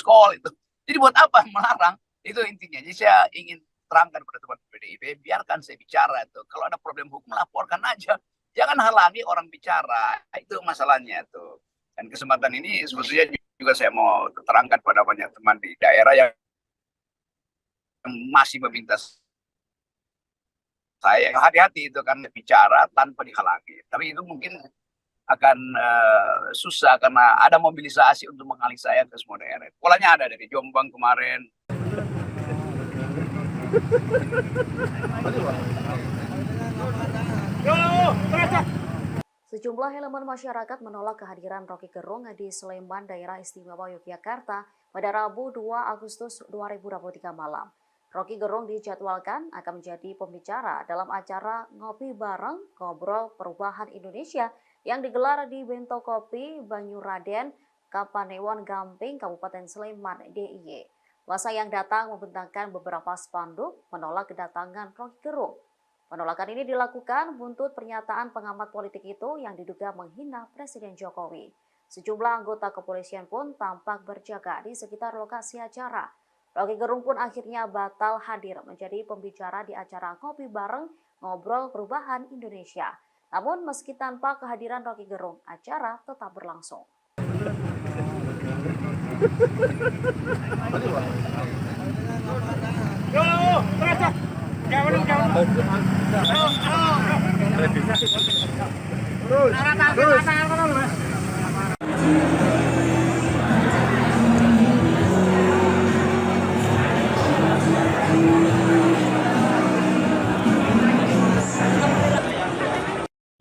call itu. Jadi buat apa melarang? Itu intinya. Jadi saya ingin terangkan pada teman PDIP, biarkan saya bicara itu. Kalau ada problem hukum laporkan aja. Jangan halangi orang bicara. Itu masalahnya tuh. Dan kesempatan ini sebetulnya juga saya mau terangkan pada banyak teman di daerah yang masih meminta saya hati-hati itu kan bicara tanpa dihalangi. Tapi itu mungkin akan susah karena ada mobilisasi untuk mengalih saya ke semua daerah. Polanya ada dari Jombang kemarin. Sejumlah elemen masyarakat menolak kehadiran Rocky Gerung di Sleman, Daerah Istimewa Yogyakarta pada Rabu 2 Agustus 2023 malam. Rocky Gerung dijadwalkan akan menjadi pembicara dalam acara Ngopi Bareng Ngobrol Perubahan Indonesia yang digelar di Bento Kopi Banyuraden, Kapanewon Gamping, Kabupaten Sleman, DIY. Masa yang datang membentangkan beberapa spanduk menolak kedatangan Rocky Gerung. Penolakan ini dilakukan buntut pernyataan pengamat politik itu yang diduga menghina Presiden Jokowi. Sejumlah anggota kepolisian pun tampak berjaga di sekitar lokasi acara. Rocky Gerung pun akhirnya batal hadir menjadi pembicara di acara Ngopi Bareng Ngobrol Perubahan Indonesia. Namun meski tanpa kehadiran Rocky Gerung, acara tetap berlangsung.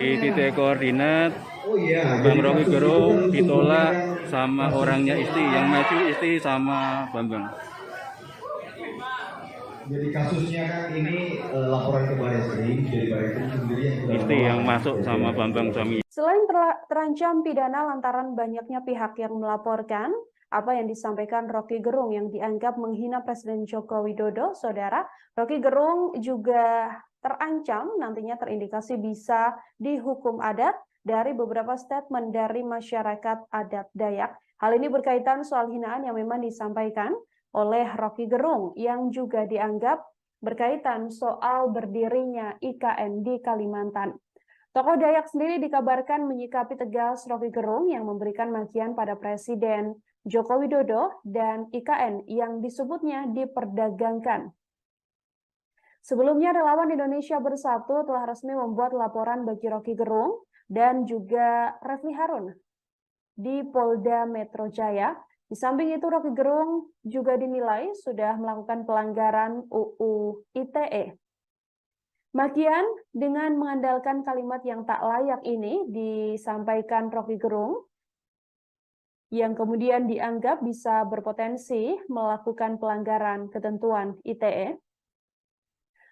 Di titik koordinat Bang Rocky Gerung ditolak sama orangnya Isti, yang maju Isti sama Bambang. Jadi kasusnya kan ini laporan ke Barreskrim, jadi Barreskrim sendiri Isti yang masuk sama Bambang suami. Selain terancam pidana lantaran banyaknya pihak yang melaporkan apa yang disampaikan Rocky Gerung yang dianggap menghina Presiden Joko Widodo, Saudara, Rocky Gerung juga terancam nantinya terindikasi bisa dihukum adat dari beberapa statement dari masyarakat adat Dayak. Hal ini berkaitan soal hinaan yang memang disampaikan oleh Rocky Gerung yang juga dianggap berkaitan soal berdirinya IKN di Kalimantan. Tokoh Dayak sendiri dikabarkan menyikapi tegas Rocky Gerung yang memberikan makian pada Presiden Joko Widodo dan IKN yang disebutnya diperdagangkan. Sebelumnya, relawan Indonesia Bersatu telah resmi membuat laporan bagi Rocky Gerung dan juga Refli Harun di Polda Metro Jaya. Di samping itu, Rocky Gerung juga dinilai sudah melakukan pelanggaran UU ITE. Makian dengan mengandalkan kalimat yang tak layak ini disampaikan Rocky Gerung, yang kemudian dianggap bisa berpotensi melakukan pelanggaran ketentuan ITE.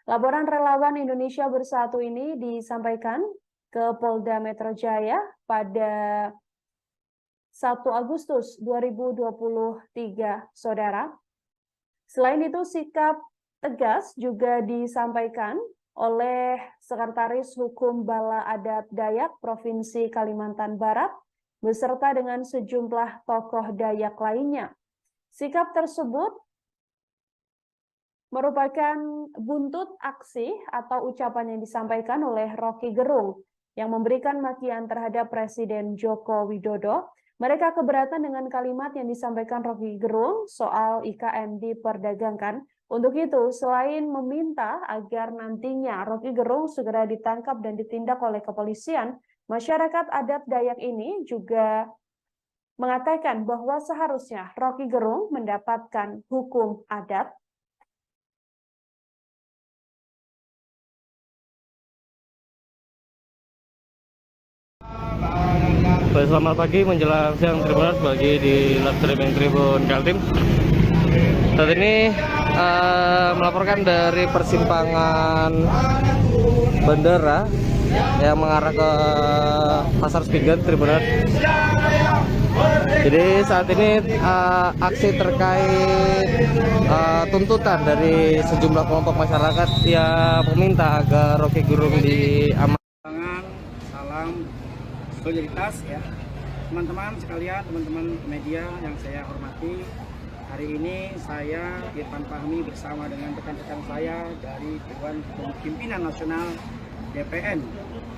Laporan relawan Indonesia Bersatu ini disampaikan ke Polda Metro Jaya pada 1 Agustus 2023, Saudara. Selain itu, sikap tegas juga disampaikan oleh Sekretaris Hukum Bala Adat Dayak Provinsi Kalimantan Barat, beserta dengan sejumlah tokoh Dayak lainnya. Sikap tersebut merupakan buntut aksi atau ucapan yang disampaikan oleh Rocky Gerung yang memberikan makian terhadap Presiden Joko Widodo. Mereka keberatan dengan kalimat yang disampaikan Rocky Gerung soal IKN diperdagangkan. Untuk itu, selain meminta agar nantinya Rocky Gerung segera ditangkap dan ditindak oleh kepolisian, masyarakat adat Dayak ini juga mengatakan bahwa seharusnya Rocky Gerung mendapatkan hukum adat. Baik, selamat pagi menjelang siang Tribuners bagi di live streaming Tribun Kaltim. Saat ini melaporkan dari persimpangan bandara yang mengarah ke Pasar Spingen Tribuners. Jadi saat ini aksi terkait tuntutan dari sejumlah kelompok masyarakat yang meminta agar Rocky Gerung diamankan. Salam solidaritas ya teman-teman sekalian, teman-teman media yang saya hormati. Hari ini saya Irfan Fahmi bersama dengan rekan-rekan saya dari Dewan Pimpinan Nasional DPN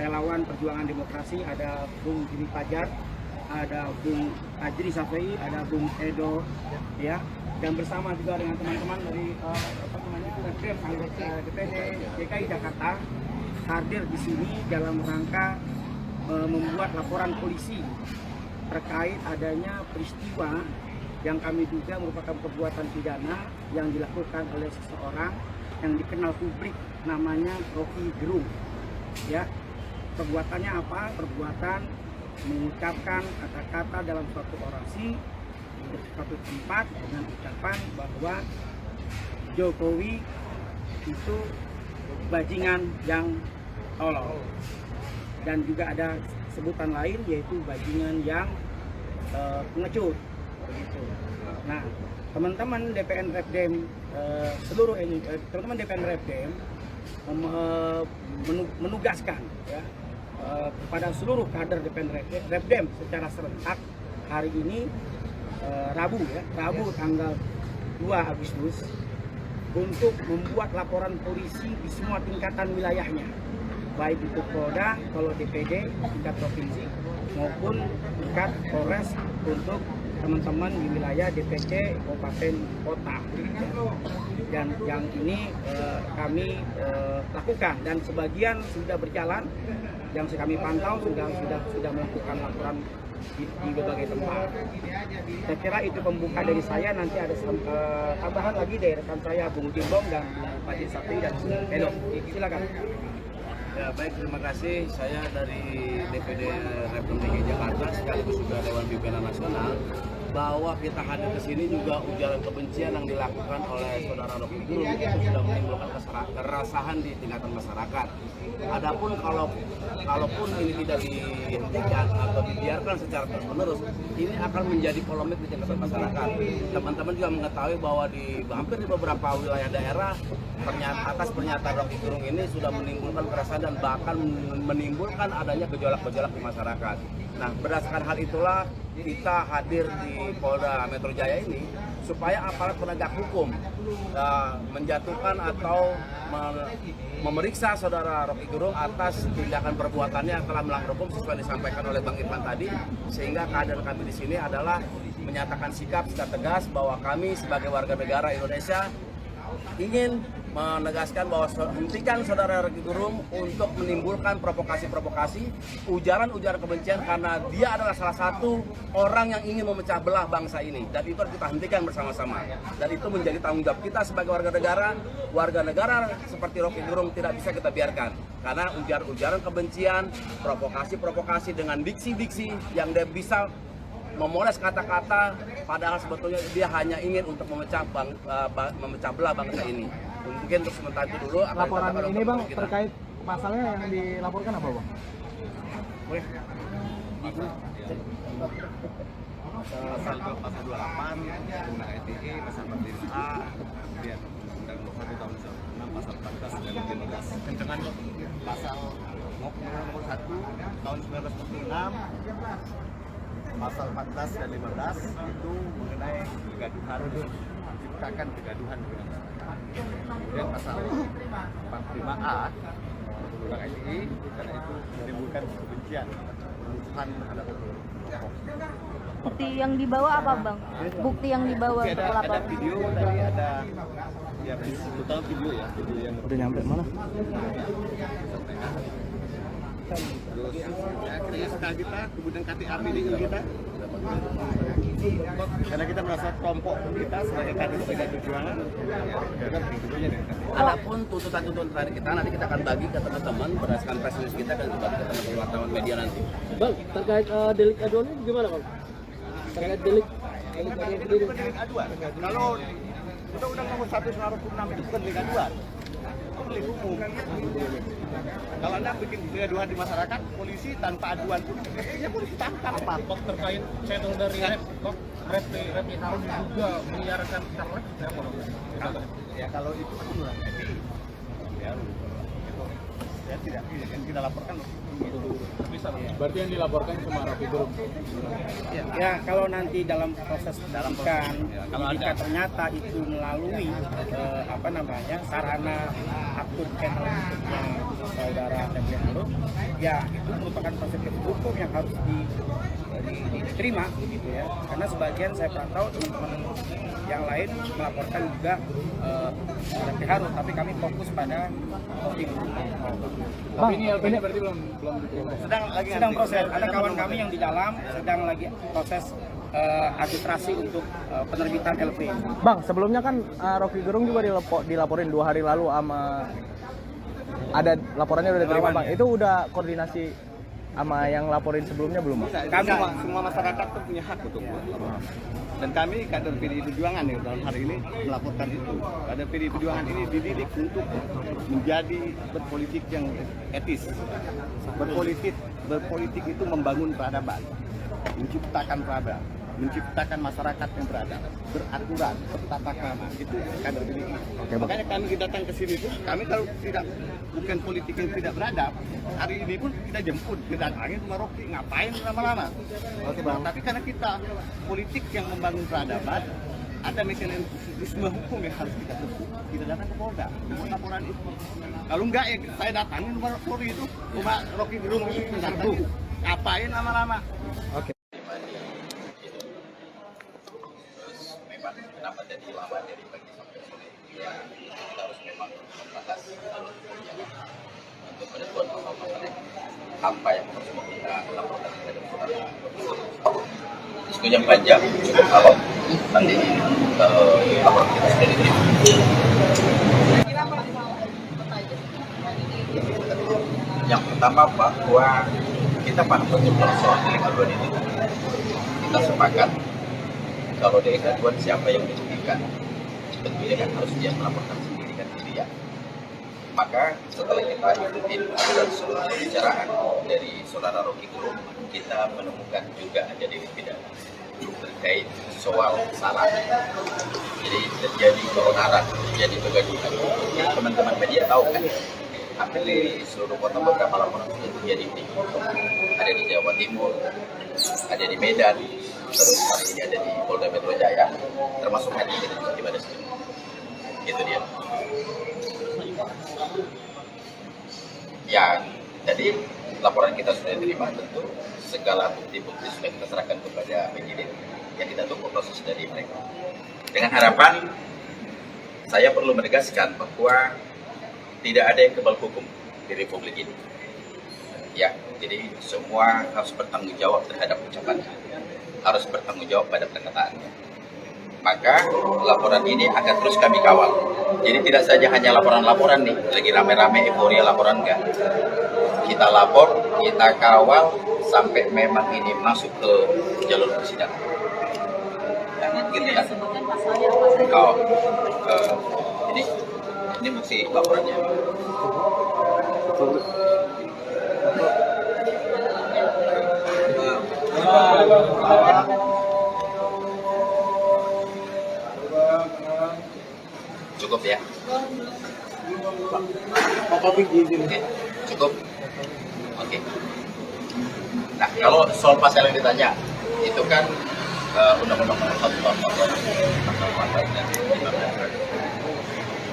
Relawan Perjuangan Demokrasi, ada Bung Jimmy Fajar, ada Bung Ajri Safei, ada Bung Edo ya, dan bersama juga dengan teman-teman dari DPD DKI Jakarta hadir di sini dalam rangka membuat laporan polisi terkait adanya peristiwa yang kami duga merupakan perbuatan pidana yang dilakukan oleh seseorang yang dikenal publik namanya Rocky Gerung. Ya, perbuatannya apa? Perbuatan mengucapkan kata-kata dalam suatu orasi di suatu tempat dengan ucapan bahwa Jokowi itu bajingan yang tolol. Dan juga ada sebutan lain yaitu bajingan yang pengecut. Begitu. Nah, teman-teman DPN Repdem teman-teman DPN Repdem menugaskan ya, kepada seluruh kader DPN Repdem secara serentak hari ini Rabu tanggal 2 Agustus untuk membuat laporan polisi di semua tingkatan wilayahnya, baik itu Polda, kalau DPD tingkat provinsi maupun tingkat Polres untuk teman-teman di wilayah DPC kabupaten kota. Dan yang ini kami lakukan dan sebagian sudah berjalan, yang kami pantau sudah melakukan laporan di berbagai tempat. Saya kira itu pembuka dari saya, nanti ada tambahan lagi dari rekan saya Bung Timbong dan Bung Fadil Sapri dan Bung Edo. Silakan. Ya baik, terima kasih. Saya dari DPD Repdem DKI Jakarta sekaligus juga Dewan Pimpinan Nasional, bahwa kita hadir ke sini juga ujaran kebencian yang dilakukan oleh saudara Rocky Gerung itu sudah menimbulkan keresahan di tingkatan masyarakat. Adapun kalaupun ini tidak dihentikan atau dibiarkan secara terus-menerus, ini akan menjadi polemik di tingkatan masyarakat. Teman-teman juga mengetahui bahwa hampir di beberapa wilayah daerah atas pernyataan Rocky Gerung ini sudah menimbulkan keresahan dan bahkan menimbulkan adanya gejolak-gejolak di masyarakat. Nah, berdasarkan hal itulah kita hadir di Polda Metro Jaya ini supaya aparat penegak hukum menjatuhkan atau memeriksa saudara Rocky Gerung atas tindakan perbuatannya yang telah melanggar hukum sesuai disampaikan oleh Bang Irfan tadi, sehingga kader kami di sini adalah menyatakan sikap secara tegas bahwa kami sebagai warga negara Indonesia ingin menegaskan bahwa hentikan saudara Rocky Gerung untuk menimbulkan provokasi-provokasi, ujaran-ujaran kebencian, karena dia adalah salah satu orang yang ingin memecah belah bangsa ini, dan itu harus kita hentikan bersama-sama. Dan itu menjadi tanggung jawab kita sebagai warga negara seperti Rocky Gerung tidak bisa kita biarkan, karena ujaran-ujaran kebencian, provokasi-provokasi dengan diksi-diksi yang dia bisa memoles kata-kata, padahal sebetulnya dia hanya ingin untuk memecah belah bangsa ini. Mungkin untuk sementara itu dulu. Laporan ini Bang terkait pasalnya yang dilaporkan apa Bang? Boleh. Pasal 28 Undang ITE, pasal 45A, kemudian Undang 21 tahun 2006, pasal 14 dan 15. Kencengan pasal nomor 1 tahun 1946 pasal 14 dan 15 itu mengenai kegaduhan, menciptakan kegaduhan di masyarakat. Kemudian pasal 45A Undang-Undang ITE karena itu menimbulkan kebencian, permusuhan terhadap kelompok. Bukti yang dibawa apa, Bang? Bukti yang dibawa untuk ada video tadi, ada ya total video ya, video yang udah nyampe mana? Terus akhirnya setelah kita kemudian KTA dengan kita karena kita merasa kelompok kita sebagai kader Pdi Perjuangan Apapun tuntutan-tuntutan terakhir kita nanti kita akan bagi ke teman-teman berdasarkan press release kita dan bagi ke teman-teman wartawan media nanti. Bang, terkait delik aduan ini gimana, Bang? Terkait delik aduan. Kalau Undang-Undang Nomor 1/96 itu bukan delik aduan. Itu delik umum. Kalau Anda bikin kegaduhan di masyarakat, polisi tanpa aduan pun mestinya polisi tangkap. Kok terkait saya tahu dari kok Repli harus juga menyiarkan capres ya kalau itu kan menurut ya tidak yang kita laporkan bisa. Berarti yang dilaporkan cuma Rocky Gerung. Ya kalau nanti dalam proses penyidikan jika ternyata itu melalui sarana akun channel YouTube-nya saudara Repli Harun, ya itu merupakan proses hukum yang harus diterima gitu ya. Karena sebagian saya pantau teman-teman yang lain melaporkan juga Repli Harun, tapi kami fokus pada Rocky Gerung. Tapi ini berarti belum diterima. Sedang proses. Ada kawan kami yang di dalam sedang lagi proses administrasi untuk penerbitan LP. Bang, sebelumnya kan Rocky Gerung juga dilaporin 2 hari lalu sama ada laporannya udah diterima, Bang. Itu udah koordinasi sama yang laporin sebelumnya belum, Bang? Kami semua masyarakat tuh punya hak untuk melapor. Dan kami kader PDI Perjuangan yang dalam hari ini melaporkan itu. Kader PDI Perjuangan ini dididik untuk menjadi berpolitik yang etis. Berpolitik itu membangun peradaban, menciptakan peradaban, menciptakan masyarakat yang beradab, beraturan, bertata krama. Itu kader PDI. Makanya kami datang ke sini tuh, kami kalau bukan politik yang tidak beradab, hari ini pun kita jemput, kedatangin rumah Rocky, ngapain lama-lama? Tapi karena kita politik yang membangun peradaban, ada mekanisme hukum yang harus kita tempuh. Kita datang ke Polda, membuat laporan itu. Kalau enggak ya saya datangin rumah Polri itu, rumah Rocky Gerung itu datang, ngapain lama-lama? Oke. Memang kenapa jadi lama dari pagi sampai sore? Ya, kita harus memang membahas untuk penentuan masalah apa yang harus kita laporkan kepada saudara. Diskusi yang panjang cukup kalau nanti laporan kita sudah diterima. Yang pertama bahwa kita paham betul soal delik aduan ini. Kita sepakat kalau delik aduan siapa yang dirugikan, tentunya kan harus dia melaporkan sendiri kan gitu ya. Maka setelah kita ikutin aturan seluruh pembicaraan dari saudara Rocky Gerung, kita menemukan juga ada delik pidana terkait soal salah. Jadi terjadi keonaran, terjadi kegaduhan. Jadi teman-teman media tahu kan, hampir di seluruh kota beberapa laporan sudah terjadi ini. Ada di Jawa Timur, ada di Medan, terus hari ini ada di Polda Metro Jaya, termasuk hari ini juga di Badas. Itu dia. Ya, jadi laporan kita sudah diterima, tentu segala bukti-bukti sudah kita serahkan kepada penyidik yang kita tunggu proses dari mereka. Dengan harapan, saya perlu menegaskan bahwa tidak ada yang kebal hukum di Republik ini. Ya, jadi semua harus bertanggung jawab terhadap ucapannya, harus bertanggung jawab pada perkataannya. Maka laporan ini akan terus kami kawal. Jadi tidak saja hanya laporan-laporan nih, lagi rame-rame euforia laporan enggak. Kita lapor, kita kawal sampai memang ini masuk ke jalur persidangan. Gitu ya. Oh, ini bukti laporannya. Cukup ya? Oke, cukup? Oke. Nah, kalau soal pasal yang ditanya, itu kan Undang-Undang Nomor 1 Tahun 2014 dan 15.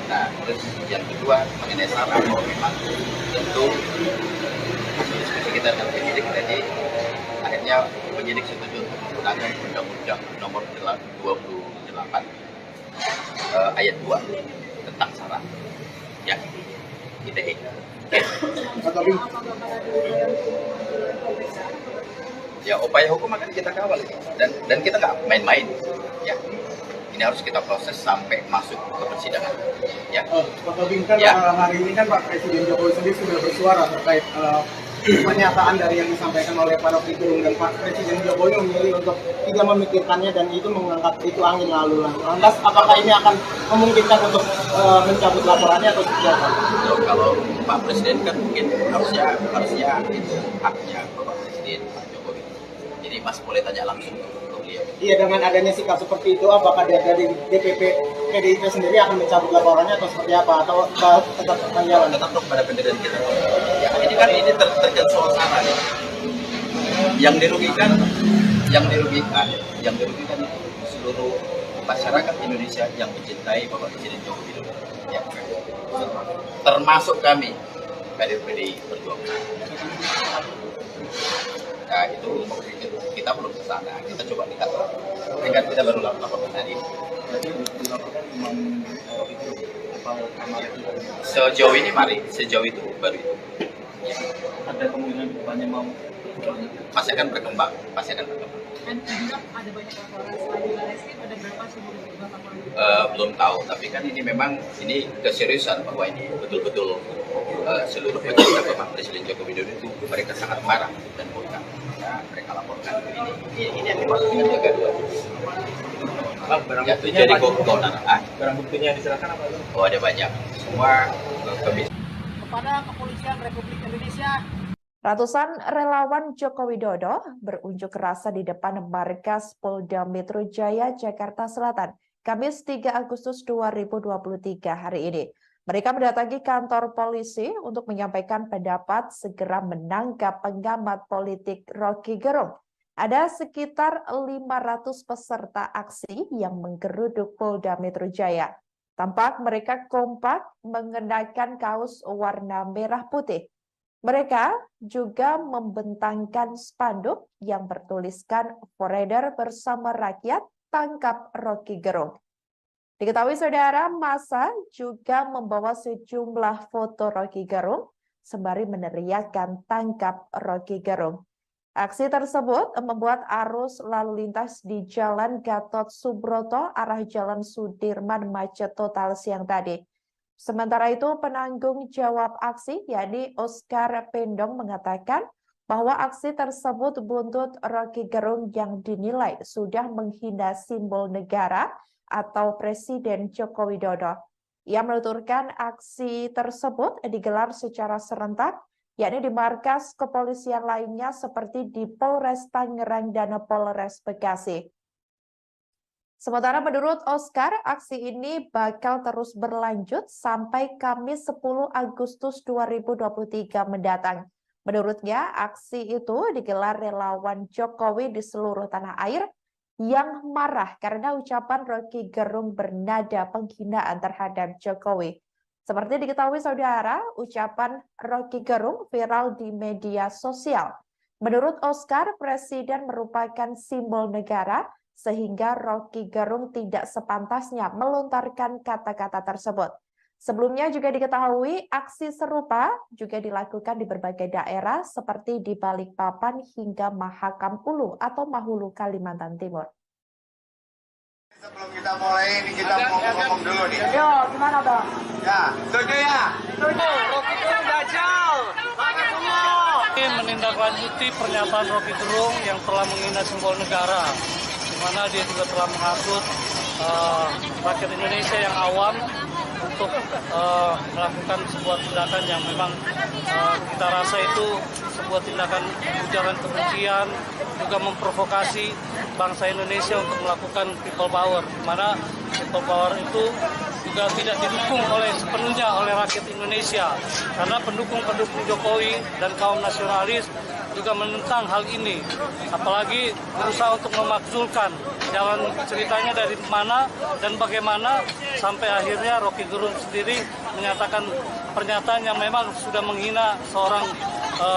Nah, terus yang kedua mengenai syarat bahwa memang tentu diskusi kita dengan penyidik tadi, akhirnya penyidik setuju untuk menggunakan Undang-Undang Nomor 28 ayat 2 tentang syarat ya ITE. Ya, upaya hukum akan kita kawal dan kita nggak main-main ya. Ini harus kita proses sampai masuk ke persidangan ya. Pak Tobing, kan hari ini kan Pak Presiden Jokowi sendiri sudah bersuara terkait pernyataan dari yang disampaikan oleh Pak Rocky Gerung, dan Pak Presiden Jokowi memilih untuk tidak memikirkannya dan itu menganggap itu angin lalu. Lantas apakah ini akan memungkinkan untuk mencabut laporannya atau seperti apa? Kalau Pak Presiden kan mungkin harusnya itu haknya Bapak Presiden Pak Jokowi. Jadi Mas boleh tanya langsung ke beliau. Iya, dengan adanya sikap seperti itu, apakah dari DPP PDIP sendiri akan mencabut laporannya atau seperti apa, atau tetap berjalan? Tetap pada pendirian kita. Ya, ini kan terkait soal syarat ya. Yang dirugikan seluruh masyarakat Indonesia yang mencintai Bapak Presiden Joko Widodo. Ya, termasuk kami kader PDI Perjuangan. Nah, itu kita belum ke sana. Kita coba lihat. Ini kan kita baru laporkan hari ini. Sejauh ini sejauh itu baru itu. Ya. Ada kemungkinan depannya mau pasti akan berkembang. Dan juga ada banyak laporan selain Barreskrim, ada berapa sebenarnya laporan? Belum tahu, tapi kan ini memang keseriusan bahwa ini betul-betul seluruh pejabat Bapak Presiden Joko Widodo itu mereka sangat marah dan murka. Ya, mereka laporkan ini yang dimaksud dengan kegaduhan. Barang buktinya jadi barang buktinya diserahkan apa? Oh, ada banyak. Semua kepada Kepolisian Republik Indonesia. Ratusan relawan Joko Widodo berunjuk rasa di depan markas Polda Metro Jaya, Jakarta Selatan, Kamis 3 Agustus 2023 hari ini. Mereka mendatangi kantor polisi untuk menyampaikan pendapat segera menangkap pengamat politik Rocky Gerung. Ada sekitar 500 peserta aksi yang menggeruduk Polda Metro Jaya. Tampak mereka kompak mengenakan kaos warna merah putih. Mereka juga membentangkan spanduk yang bertuliskan "Forever bersama rakyat, tangkap Rocky Gerung". Diketahui saudara, massa juga membawa sejumlah foto Rocky Gerung sembari meneriakkan "tangkap Rocky Gerung". Aksi tersebut membuat arus lalu lintas di Jalan Gatot Subroto arah Jalan Sudirman macet total siang tadi. Sementara itu, penanggung jawab aksi, yakni Oscar Pendong, mengatakan bahwa aksi tersebut buntut Rocky Gerung yang dinilai sudah menghina simbol negara atau Presiden Joko Widodo. Ia menuturkan aksi tersebut digelar secara serentak, yakni di markas kepolisian lainnya seperti di Polres Tangerang dan Polres Bekasi. Sementara menurut Oscar, aksi ini bakal terus berlanjut sampai Kamis 10 Agustus 2023 mendatang. Menurutnya, aksi itu digelar relawan Jokowi di seluruh tanah air yang marah karena ucapan Rocky Gerung bernada penghinaan terhadap Jokowi. Seperti diketahui saudara, ucapan Rocky Gerung viral di media sosial. Menurut Oscar, Presiden merupakan simbol negara, sehingga Rocky Gerung tidak sepantasnya melontarkan kata-kata tersebut. Sebelumnya juga diketahui aksi serupa juga dilakukan di berbagai daerah seperti di Balikpapan hingga Mahakam Ulu atau Mahulu, Kalimantan Timur. Sebelum kita mulai ini kita mau ngomong dulu nih. Yo, gimana Bang? Ya, setuju ya? Setuju. Rocky Gerung gajal. Semangat semua. Ini menindaklanjuti pernyataan Rocky Gerung yang telah menghina simbol negara, di mana dia juga telah menghasut rakyat Indonesia yang awam untuk melakukan sebuah tindakan yang memang kita rasa itu sebuah tindakan ujaran kebencian, juga memprovokasi bangsa Indonesia untuk melakukan people power, di mana people power itu juga tidak didukung sepenuhnya oleh rakyat Indonesia, karena pendukung-pendukung Jokowi dan kaum nasionalis juga menentang hal ini, apalagi berusaha untuk memakzulkan jalan ceritanya dari mana dan bagaimana sampai akhirnya Rocky Gerung sendiri menyatakan pernyataan yang memang sudah menghina seorang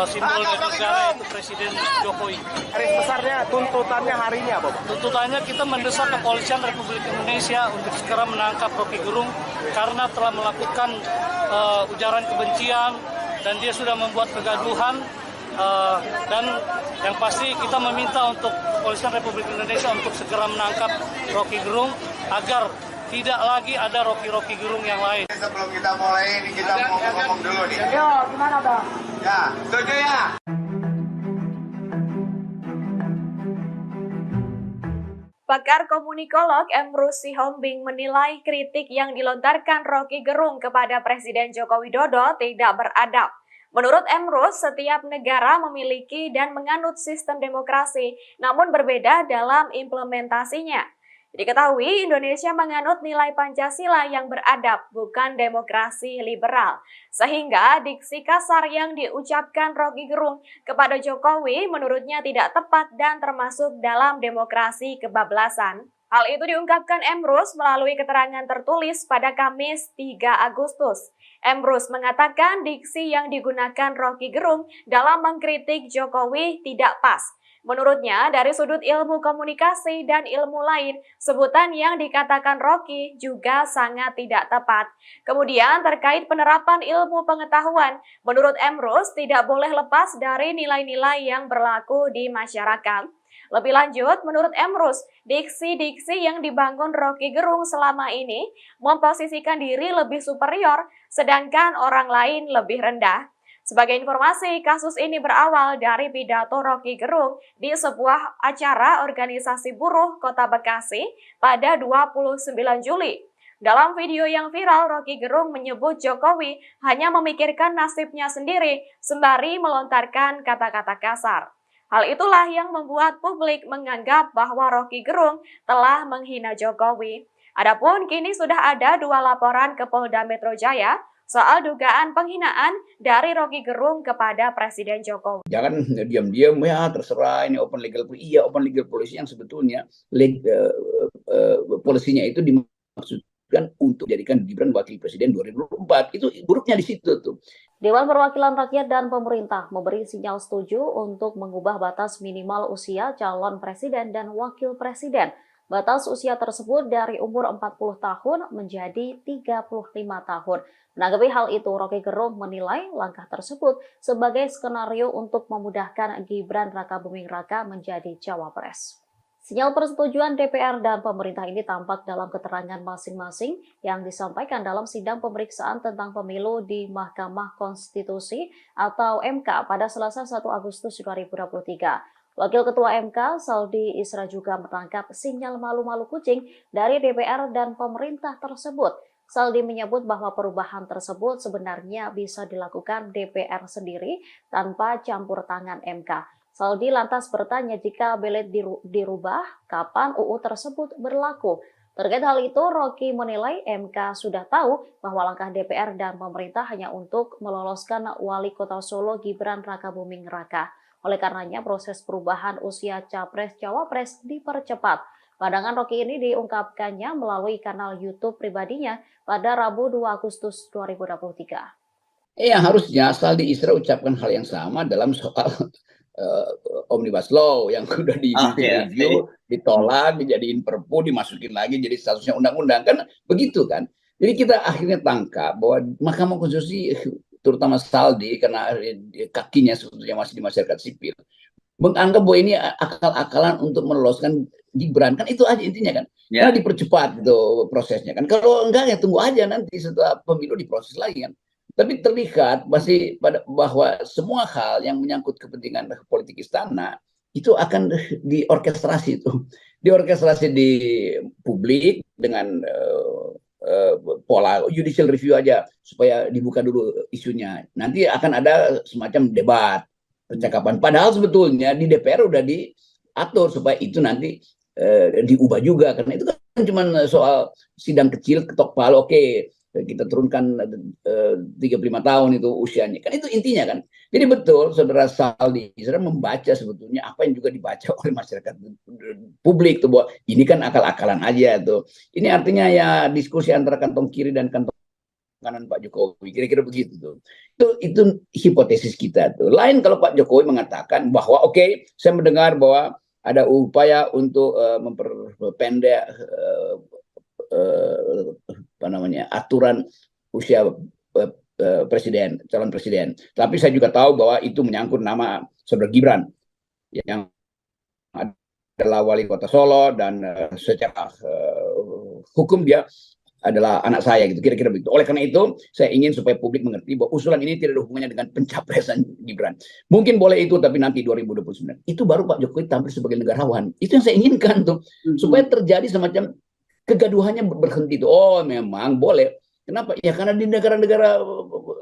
simbol dari negara, yaitu Presiden Jokowi. Garis besarnya tuntutannya hari ini apa, Pak? Tuntutannya kita mendesak kepolisian Republik Indonesia untuk segera menangkap Rocky Gerung karena telah melakukan ujaran kebencian dan dia sudah membuat kegaduhan. Dan yang pasti kita meminta untuk kepolisian Republik Indonesia untuk segera menangkap Rocky Gerung agar tidak lagi ada Rocky Gerung yang lain. Sebelum kita mulai ini kita mau ngomong dulu nih. Yo, gimana Bang? Ya, setuju ya? Pakar komunikolog Emrus Sihombing menilai kritik yang dilontarkan Rocky Gerung kepada Presiden Joko Widodo tidak beradab. Menurut Emrus, setiap negara memiliki dan menganut sistem demokrasi, namun berbeda dalam implementasinya. Diketahui Indonesia menganut nilai Pancasila yang beradab, bukan demokrasi liberal. Sehingga diksi kasar yang diucapkan Rocky Gerung kepada Jokowi menurutnya tidak tepat dan termasuk dalam demokrasi kebablasan. Hal itu diungkapkan Emrus melalui keterangan tertulis pada Kamis 3 Agustus. Emrus mengatakan diksi yang digunakan Rocky Gerung dalam mengkritik Jokowi tidak pas. Menurutnya, dari sudut ilmu komunikasi dan ilmu lain, sebutan yang dikatakan Rocky juga sangat tidak tepat. Kemudian, terkait penerapan ilmu pengetahuan, menurut Emrus tidak boleh lepas dari nilai-nilai yang berlaku di masyarakat. Lebih lanjut, menurut Emrus, diksi-diksi yang dibangun Rocky Gerung selama ini memposisikan diri lebih superior, sedangkan orang lain lebih rendah. Sebagai informasi, kasus ini berawal dari pidato Rocky Gerung di sebuah acara organisasi buruh Kota Bekasi pada 29 Juli. Dalam video yang viral, Rocky Gerung menyebut Jokowi hanya memikirkan nasibnya sendiri sembari melontarkan kata-kata kasar. Hal itulah yang membuat publik menganggap bahwa Rocky Gerung telah menghina Jokowi. Adapun kini sudah ada 2 laporan ke Polda Metro Jaya soal dugaan penghinaan dari Rocky Gerung kepada Presiden Jokowi. Jangan diam-diam, ya terserah ini open legal policy. Iya, open legal policy yang sebetulnya polisinya itu dimaksudkan untuk jadikan Gibran wakil presiden 2024. Itu buruknya di situ tuh. Dewan Perwakilan Rakyat dan pemerintah memberi sinyal setuju untuk mengubah batas minimal usia calon presiden dan wakil presiden. Batas usia tersebut dari umur 40 tahun menjadi 35 tahun. Menanggapi hal itu, Rocky Gerung menilai langkah tersebut sebagai skenario untuk memudahkan Gibran Rakabuming Raka menjadi cawapres. Sinyal persetujuan DPR dan pemerintah ini tampak dalam keterangan masing-masing yang disampaikan dalam sidang pemeriksaan tentang pemilu di Mahkamah Konstitusi atau MK pada Selasa 1 Agustus 2023. Wakil Ketua MK, Saldi Isra juga menangkap sinyal malu-malu kucing dari DPR dan pemerintah tersebut. Saldi menyebut bahwa perubahan tersebut sebenarnya bisa dilakukan DPR sendiri tanpa campur tangan MK. Saldi lantas bertanya jika belet dirubah, kapan UU tersebut berlaku. Terkait hal itu, Rocky menilai MK sudah tahu bahwa langkah DPR dan pemerintah hanya untuk meloloskan Wali Kota Solo Gibran Rakabuming Raka. Oleh karenanya, proses perubahan usia Capres-Cawapres dipercepat. Pandangan Rocky ini diungkapkannya melalui kanal YouTube pribadinya pada Rabu 2 Agustus 2023. Harusnya Saldi Isra ucapkan hal yang sama dalam soal Omnibus Law yang sudah review, ditolak, dijadiin perpu, dimasukin lagi jadi statusnya undang-undang. Kan begitu kan. Jadi kita akhirnya tangkap bahwa Mahkamah Konstitusi, terutama Saldi karena kakinya sebetulnya masih di masyarakat sipil, menganggap bahwa ini akal-akalan untuk meloloskan Gibran. Kan itu aja intinya kan. Karena dipercepat gitu prosesnya kan. Kalau enggak ya tunggu aja nanti setelah pemilu diproses lagi kan. Tapi terlihat masih bahwa semua hal yang menyangkut kepentingan politik istana itu akan diorkestrasi itu. Diorkestrasi di publik dengan pola judicial review aja supaya dibuka dulu isunya. Nanti akan ada semacam debat, percakapan. Padahal sebetulnya di DPR udah diatur supaya itu nanti diubah juga, karena itu kan cuma soal sidang kecil ketok palu, oke, kita turunkan 35 tahun itu usianya. Kan itu intinya kan. Jadi betul saudara Saldi Isra membaca sebetulnya apa yang juga dibaca oleh masyarakat publik tuh, bahwa ini kan akal-akalan aja tuh. Ini artinya ya diskusi antara kantong kiri dan kantong kanan Pak Jokowi, kira-kira begitu tuh. Itu hipotesis kita tuh. Lain kalau Pak Jokowi mengatakan bahwa oke, saya mendengar bahwa ada upaya untuk memperpendek aturan usia presiden, calon presiden. Tapi saya juga tahu bahwa itu menyangkut nama saudara Gibran yang adalah wali kota Solo dan secara hukum dia adalah anak saya gitu, kira-kira begitu. Oleh karena itu, saya ingin supaya publik mengerti bahwa usulan ini tidak ada hubungannya dengan pencapresan Gibran. Mungkin boleh itu, tapi nanti 2029. Itu baru Pak Jokowi tampil sebagai negarawan. Itu yang saya inginkan tuh, supaya terjadi semacam kegaduhannya berhenti tuh. Oh, memang boleh. Kenapa? Ya karena di negara-negara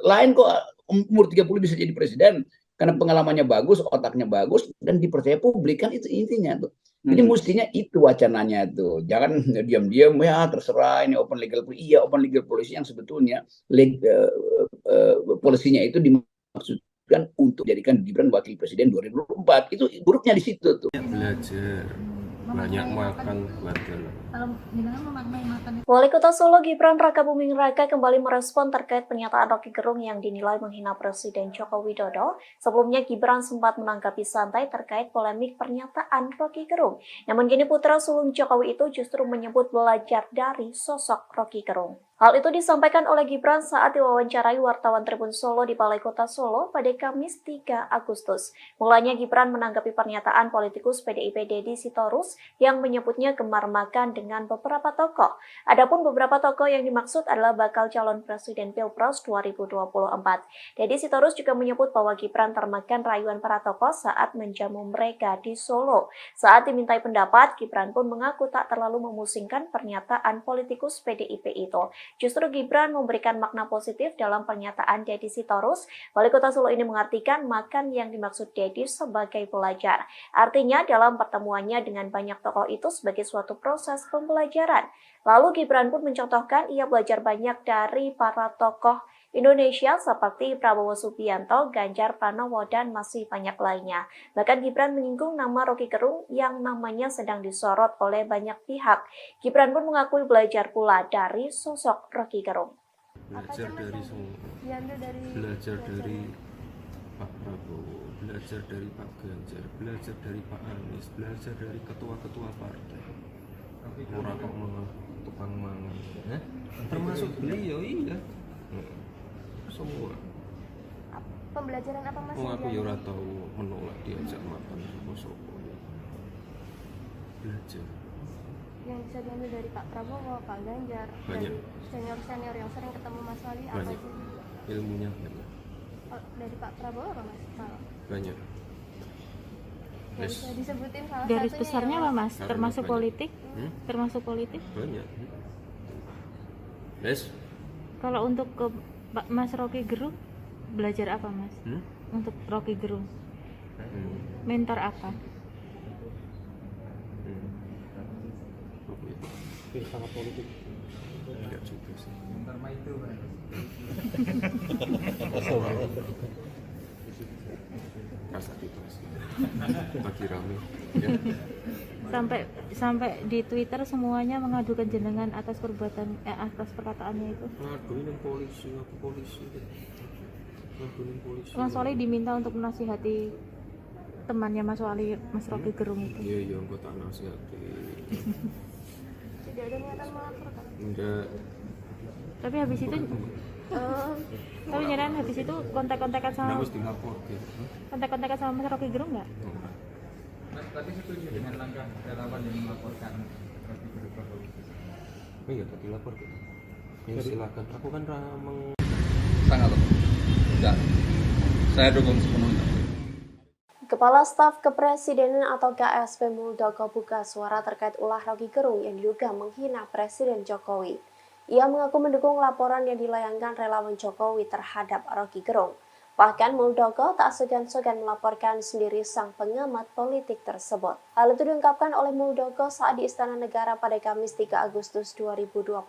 lain kok umur 30 bisa jadi presiden. Karena pengalamannya bagus, otaknya bagus, dan dipercaya publik. Kan itu intinya tuh. Jadi mestinya itu wacananya tuh. Jangan diam-diam, ya terserah ini open legal policy. Iya, open legal policy yang sebetulnya polisinya itu dimaksudkan untuk jadikan Gibran wakil presiden 2024. Itu buruknya di situ tuh. Belajar, banyak makan, belajar. Wali Kota Solo Gibran Rakabuming Raka kembali merespon terkait pernyataan Rocky Gerung yang dinilai menghina Presiden Joko Widodo. Sebelumnya Gibran sempat menanggapi santai terkait polemik pernyataan Rocky Gerung. Namun kini putra sulung Jokowi itu justru menyebut belajar dari sosok Rocky Gerung. Hal itu disampaikan oleh Gibran saat diwawancarai wartawan Tribun Solo di Balai Kota Solo pada Kamis 3 Agustus. Mulanya Gibran menanggapi pernyataan politikus PDIP Deddy Sitorus yang menyebutnya gemar makan dengan beberapa tokoh. Adapun beberapa tokoh yang dimaksud adalah bakal calon presiden Pilpres 2024. Deddy Sitorus juga menyebut bahwa Gibran termakan rayuan para tokoh saat menjamu mereka di Solo. Saat dimintai pendapat, Gibran pun mengaku tak terlalu memusingkan pernyataan politikus PDIP itu. Justru Gibran memberikan makna positif dalam pernyataan Deddy Sitorus. Wali Kota Solo ini mengartikan makan yang dimaksud Deddy sebagai belajar. Artinya dalam pertemuannya dengan banyak tokoh itu sebagai suatu proses pembelajaran. Lalu Gibran pun mencontohkan ia belajar banyak dari para tokoh Indonesia seperti Prabowo Subianto, Ganjar Pranowo, dan masih banyak lainnya. Bahkan Gibran menyinggung nama Rocky Gerung yang namanya sedang disorot oleh banyak pihak. Gibran pun mengakui belajar pula dari sosok Rocky Gerung. Belajar dari semua, belajar dari Pak Prabowo, belajar dari Pak Ganjar, belajar dari Pak Anies, belajar dari ketua-ketua partai. Orang kok tukang mangan, termasuk beliau, iya. Semua. Pembelajaran apa Mas? Aku ya ora tahu menolak diajak makan sopo. Belajar. Yang bisa diambil dari Pak Prabowo, Pak Ganjar, banyak. Dari senior-senior yang sering ketemu Mas Wali apa banyak. sih? Ilmunya banyak. Dari Pak Prabowo apa Mas? Banyak. Yang bisa disebutin salah Garis satunya besarnya ya, apa Mas? Karena Termasuk banyak. politik? Termasuk politik? Banyak. Yes. Kalau untuk ke Mas Rocky Gerung belajar apa Mas? Untuk Rocky Gerung mentor apa? Sangat politik. Enggak juga sih. Mentor itu Rasa bebas. Lagi rame. Ya. Sampai di Twitter semuanya mengadukan jenengan atas perbuatan atas perkataannya itu. Ngaduin polisi, aku polisi. Ngaduin polisi. Mas Wali diminta untuk menasihati temannya Mas Wali, Mas Rocky Gerung itu. Iya, gue tak nasihati. Tidak ada niatan melaporkan. Enggak. Tapi habis itu tapi jangan habis itu kontak-kontakan sama kontak-kontakan sama Mas Rocky Gerung nggak? Mas, tapi setuju dengan langkah relawan yang melaporkan Rocky Gerung ke polisi? Oh iya, tadi lapor gitu. Ya silakan. Aku kan rameng. Sangat. Ya. Saya dukung sepenuhnya. Kepala Staf Kepresidenan atau KSP Muldoko buka suara terkait ulah Rocky Gerung yang diduga menghina Presiden Jokowi. Ia mengaku mendukung laporan yang dilayangkan relawan Jokowi terhadap Rocky Gerung. Bahkan Muldoko tak segan-segan melaporkan sendiri sang pengamat politik tersebut. Hal itu diungkapkan oleh Muldoko saat di Istana Negara pada Kamis 3 Agustus 2023.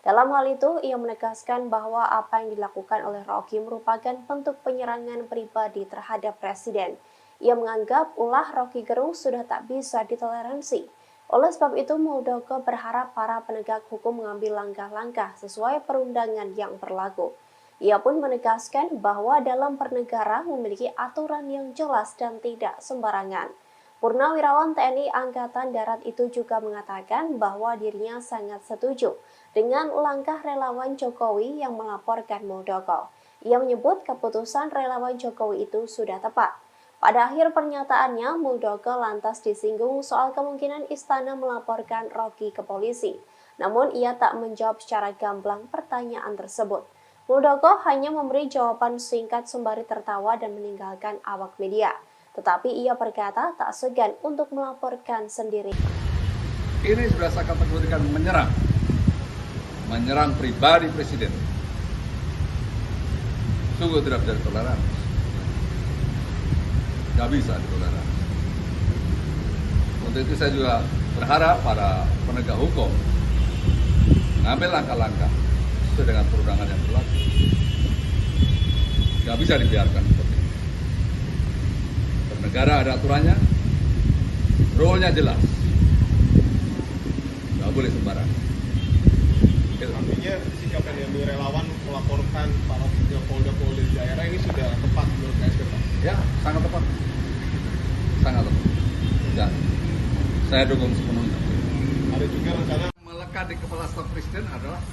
Dalam hal itu, ia menegaskan bahwa apa yang dilakukan oleh Rocky merupakan bentuk penyerangan pribadi terhadap Presiden. Ia menganggap ulah Rocky Gerung sudah tak bisa ditoleransi. Oleh sebab itu, Muldoko berharap para penegak hukum mengambil langkah-langkah sesuai perundangan yang berlaku. Ia pun menegaskan bahwa dalam bernegara memiliki aturan yang jelas dan tidak sembarangan. Purnawirawan TNI Angkatan Darat itu juga mengatakan bahwa dirinya sangat setuju dengan langkah relawan Jokowi yang melaporkan Muldoko. Ia menyebut keputusan relawan Jokowi itu sudah tepat. Pada akhir pernyataannya, Muldoko lantas disinggung soal kemungkinan istana melaporkan Rocky ke polisi. Namun ia tak menjawab secara gamblang pertanyaan tersebut. Muldoko hanya memberi jawaban singkat sembari tertawa dan meninggalkan awak media. Tetapi ia berkata tak segan untuk melaporkan sendiri. Ini sudah saya kategorikan menyerang. Menyerang pribadi Presiden. Sungguh tidak bisa ditoleransi. Nggak bisa ditoleransi. Untuk itu saya juga berharap para penegak hukum mengambil langkah-langkah sesuai dengan perundangan yang berlaku. Nggak bisa dibiarkan seperti ini. Bernegara ada aturannya, rule-nya jelas. Nggak boleh sembarangan. Artinya sikap NMI relawan melaporkan para Polda daerah ini sudah tepat menurut KSP, Pak? Ya, sangat tepat. Sangat tepat. Dan saya dukung sepenuhnya. Ada juga rencana melekat di kepala staf Presiden adalah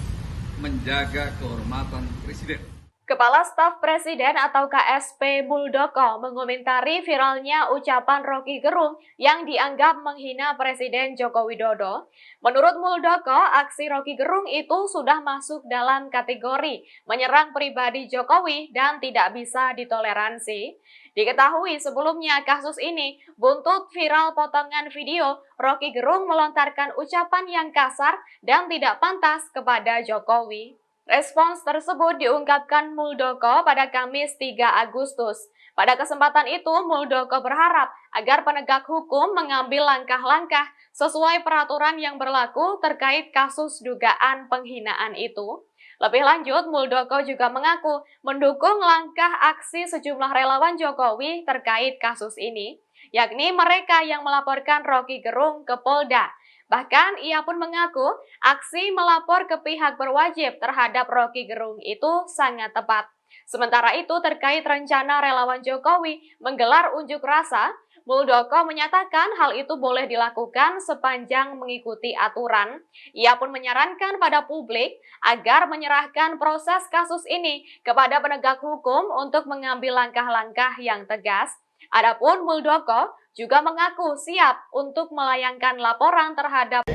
menjaga kehormatan Presiden. Kepala Staf Presiden atau KSP Muldoko mengomentari viralnya ucapan Rocky Gerung yang dianggap menghina Presiden Joko Widodo. Menurut Muldoko, aksi Rocky Gerung itu sudah masuk dalam kategori menyerang pribadi Jokowi dan tidak bisa ditoleransi. Diketahui sebelumnya kasus ini buntut viral potongan video Rocky Gerung melontarkan ucapan yang kasar dan tidak pantas kepada Jokowi. Respons tersebut diungkapkan Muldoko pada Kamis 3 Agustus. Pada kesempatan itu, Muldoko berharap agar penegak hukum mengambil langkah-langkah sesuai peraturan yang berlaku terkait kasus dugaan penghinaan itu. Lebih lanjut, Muldoko juga mengaku mendukung langkah aksi sejumlah relawan Jokowi terkait kasus ini, yakni mereka yang melaporkan Rocky Gerung ke Polda. Bahkan ia pun mengaku aksi melapor ke pihak berwajib terhadap Rocky Gerung itu sangat tepat. Sementara itu terkait rencana relawan Jokowi menggelar unjuk rasa, Muldoko menyatakan hal itu boleh dilakukan sepanjang mengikuti aturan. Ia pun menyarankan pada publik agar menyerahkan proses kasus ini kepada penegak hukum untuk mengambil langkah-langkah yang tegas. Adapun Muldoko juga mengaku siap untuk melayangkan laporan terhadap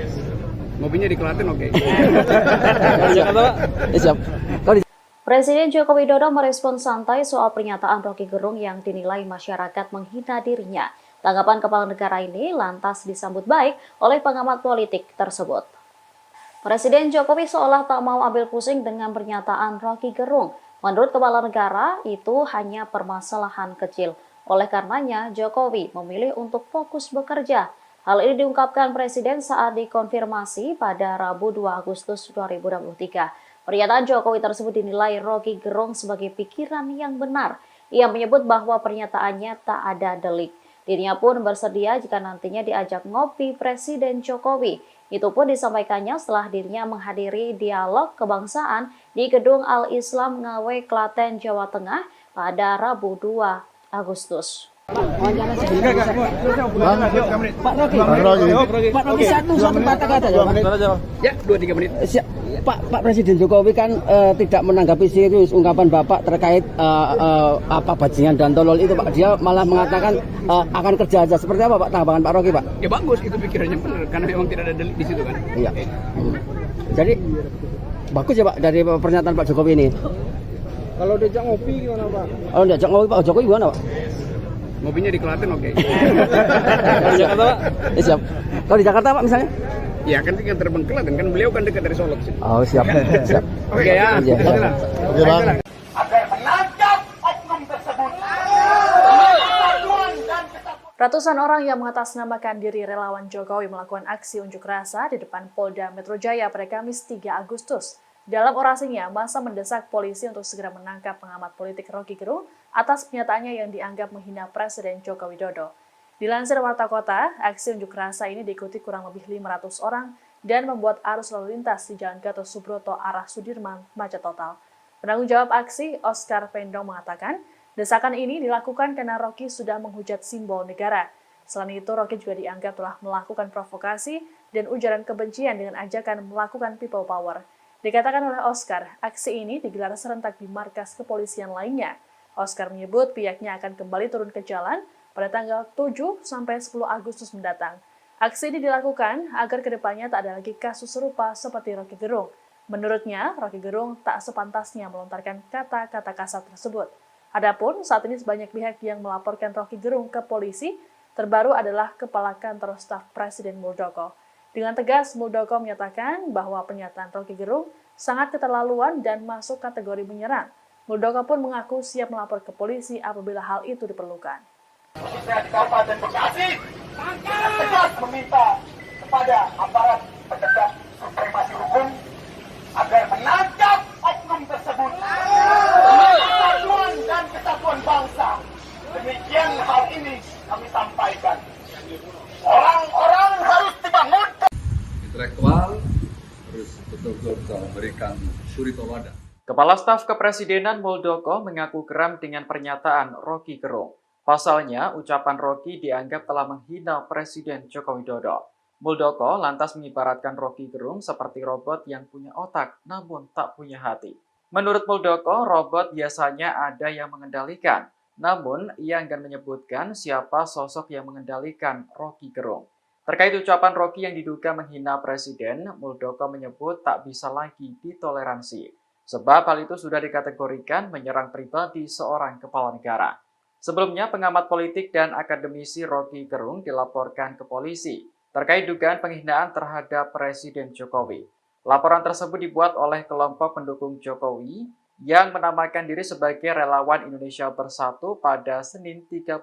mobilnya di Klaten, oke. Presiden Joko Widodo merespons santai soal pernyataan Rocky Gerung yang dinilai masyarakat menghina dirinya. Tanggapan kepala negara ini lantas disambut baik oleh pengamat politik tersebut. Presiden Jokowi seolah tak mau ambil pusing dengan pernyataan Rocky Gerung. Menurut kepala negara, itu hanya permasalahan kecil. Oleh karenanya, Jokowi memilih untuk fokus bekerja. Hal ini diungkapkan Presiden saat dikonfirmasi pada Rabu 2 Agustus 2023. Pernyataan Jokowi tersebut dinilai Rocky Gerung sebagai pikiran yang benar. Ia menyebut bahwa pernyataannya tak ada delik. Dirinya pun bersedia jika nantinya diajak ngopi Presiden Jokowi. Itu pun disampaikannya setelah dirinya menghadiri dialog kebangsaan di Gedung Al-Islam Ngawi, Klaten, Jawa Tengah pada Rabu 2 Agustus. Pak Rocky satu kata-kata ya 2-3 menit. Pak Presiden Jokowi kan tidak menanggapi serius ungkapan Bapak terkait bajingan dan tolol itu, Pak. Dia malah mengatakan akan kerja aja. Seperti apa Pak tanggapan Pak Rocky, Pak? Ya bagus, itu pikirannya benar karena memang tidak ada delik di situ kan. Iya. Jadi bagus ya Pak dari pernyataan Pak Jokowi ini. Kalau diajak ngopi gimana, Pak? Kalau diajak ngopi Pak Jokowi gimana, Pak? Mobilnya di Klaten, oke. Kalau di Jakarta, Pak? Ya, siap. Kalau di Jakarta, Pak, misalnya? Ya, kan tinggal terbang ke Klaten, kan beliau kan dekat dari Solo. Oh, siap. Siap. Oke ya. Oke, Pak. Agar menangkap oknum Ratusan orang yang mengatasnamakan diri relawan Jokowi melakukan aksi unjuk rasa di depan Polda Metro Jaya pada Kamis 3 Agustus. Dalam orasinya, massa mendesak polisi untuk segera menangkap pengamat politik Roky Gerung atas pernyataannya yang dianggap menghina Presiden Joko Widodo. Dilansir Warta Kota, aksi unjuk rasa ini diikuti kurang lebih 500 orang dan membuat arus lalu lintas di Jalan Gatot Subroto arah Sudirman macet total. Penanggung jawab aksi, Oscar Pendong, mengatakan, desakan ini dilakukan karena Roky sudah menghujat simbol negara. Selain itu, Roky juga dianggap telah melakukan provokasi dan ujaran kebencian dengan ajakan melakukan people power. Dikatakan oleh Oscar, aksi ini digelar serentak di markas kepolisian lainnya. Oscar menyebut pihaknya akan kembali turun ke jalan pada tanggal 7 sampai 10 Agustus mendatang. Aksi ini dilakukan agar kedepannya tak ada lagi kasus serupa seperti Roky Gerung. Menurutnya, Roky Gerung tak sepantasnya melontarkan kata-kata kasar tersebut. Adapun saat ini sebanyak pihak yang melaporkan Roky Gerung ke polisi, terbaru adalah Kepala Kantor Staf Presiden Muldoko. Dengan tegas, Muldoko menyatakan bahwa pernyataan Roky Gerung sangat keterlaluan dan masuk kategori menyerang. Muldoko pun mengaku siap melapor ke polisi apabila hal itu diperlukan. Saya di Kabupaten Bekasi tegas meminta kepada aparat penegak supremasi hukum agar menangkap oknum tersebut. Persatuan dan kesatuan bangsa. Demikian hal ini kami sampaikan. Orang-orang harus dibangun. Intelektual harus betul-betul bisa memberikan suri tauladan. Kepala Staf Kepresidenan Muldoko mengaku geram dengan pernyataan Roky Gerung. Pasalnya, ucapan Roky dianggap telah menghina Presiden Joko Widodo. Muldoko lantas mengibaratkan Roky Gerung seperti robot yang punya otak namun tak punya hati. Menurut Muldoko, robot biasanya ada yang mengendalikan, namun ia enggan menyebutkan siapa sosok yang mengendalikan Roky Gerung. Terkait ucapan Roky yang diduga menghina Presiden, Muldoko menyebut tak bisa lagi ditoleransi, sebab hal itu sudah dikategorikan menyerang pribadi seorang kepala negara. Sebelumnya, pengamat politik dan akademisi Roky Gerung dilaporkan ke polisi terkait dugaan penghinaan terhadap Presiden Jokowi. Laporan tersebut dibuat oleh kelompok pendukung Jokowi yang menamakan diri sebagai Relawan Indonesia Bersatu pada Senin 31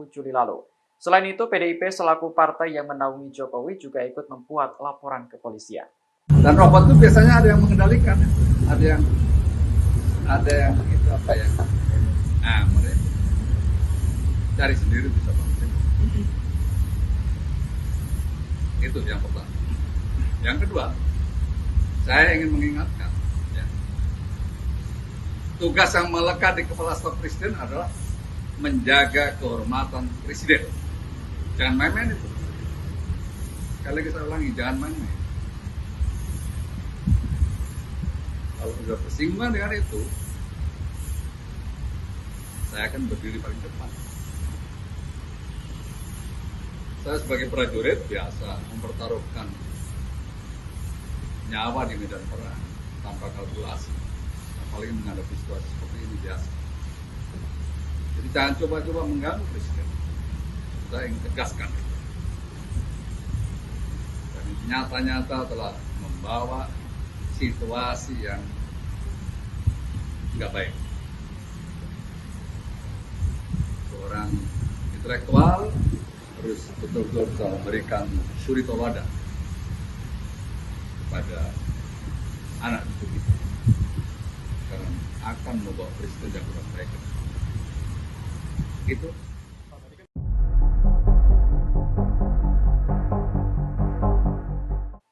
Juli lalu. Selain itu, PDIP selaku partai yang menaungi Jokowi juga ikut membuat laporan kepolisian. Dan robot itu biasanya ada yang mengendalikan, ada yang itu apa ya? Mereka cari sendiri bisa bangun. Itu yang pertama. Yang kedua, saya ingin mengingatkan, ya, tugas yang melekat di kepala staf presiden adalah menjaga kehormatan presiden. Jangan main-main itu. Sekali lagi saya ulangi, jangan main-main. Kalau sudah bersinggungan dengan itu, saya akan berdiri paling depan. Saya sebagai prajurit biasa mempertaruhkan nyawa di medan perang tanpa kalkulasi, apalagi menghadapi situasi seperti ini biasa. Jadi jangan coba-coba mengganggu presiden. Saya ingin tegaskan itu. Dan nyata-nyata telah membawa situasi yang nggak baik. Seorang intelektual harus betul-betul bisa memberikan suri tauladan kepada anak cucu kita, karena akan membawa presiden yang kurang baik. Itu.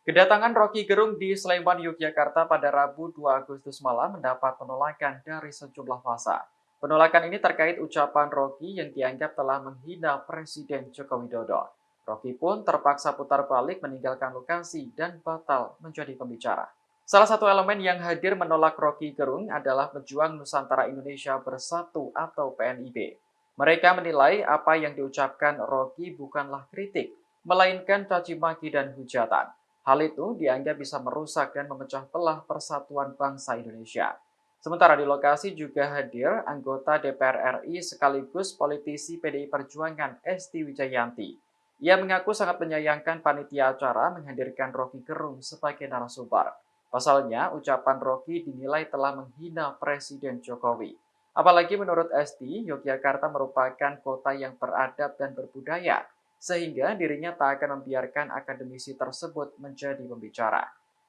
Kedatangan Roky Gerung di Sleman, Yogyakarta pada Rabu 2 Agustus malam mendapat penolakan dari sejumlah massa. Penolakan ini terkait ucapan Roky yang dianggap telah menghina Presiden Joko Widodo. Roky pun terpaksa putar balik meninggalkan lokasi dan batal menjadi pembicara. Salah satu elemen yang hadir menolak Roky Gerung adalah Pejuang Nusantara Indonesia Bersatu atau PNIB. Mereka menilai apa yang diucapkan Roky bukanlah kritik, melainkan caci maki dan hujatan. Hal itu dianggap bisa merusak dan memecah belah persatuan bangsa Indonesia. Sementara di lokasi juga hadir anggota DPR RI sekaligus politisi PDI Perjuangan Esti Wijayanti. Ia mengaku sangat menyayangkan panitia acara menghadirkan Roky Gerung sebagai narasumber. Pasalnya, ucapan Roky dinilai telah menghina Presiden Jokowi. Apalagi menurut Esti, Yogyakarta merupakan kota yang beradab dan berbudaya, sehingga dirinya tak akan membiarkan akademisi tersebut menjadi pembicara.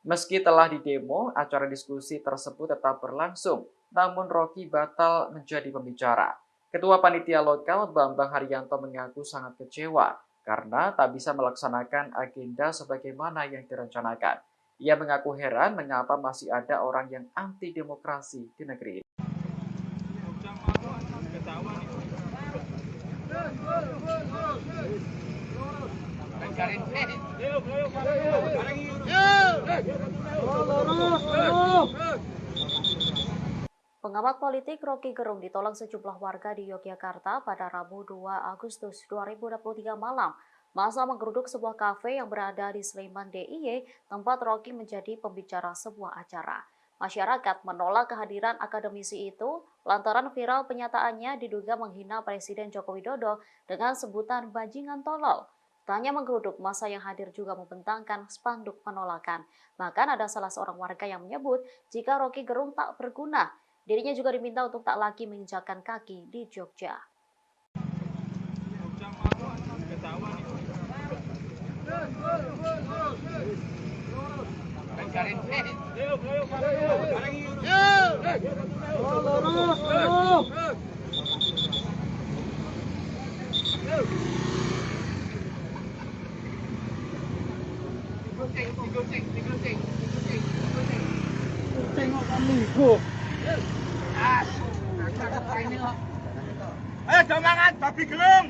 Meski telah didemo, acara diskusi tersebut tetap berlangsung, namun Rocky batal menjadi pembicara. Ketua Panitia Lokal Bambang Haryanto mengaku sangat kecewa karena tak bisa melaksanakan agenda sebagaimana yang direncanakan. Ia mengaku heran mengapa masih ada orang yang anti demokrasi di negeri ini. Pengamat politik Rocky Gerung ditolak sejumlah warga di Yogyakarta pada Rabu 2 Agustus 2023 malam. Masa menggeruduk sebuah kafe yang berada di Sleman DIY, tempat Rocky menjadi pembicara sebuah acara. Masyarakat menolak kehadiran akademisi itu lantaran viral penyataannya diduga menghina Presiden Joko Widodo dengan sebutan bajingan tolol. Tak hanya menggeruduk, masa yang hadir juga membentangkan spanduk penolakan. Bahkan ada salah seorang warga yang menyebut jika Rocky Gerung tak berguna. Dirinya juga diminta untuk tak lagi menginjakkan kaki di Jogja. Ayo semangat babi gelung.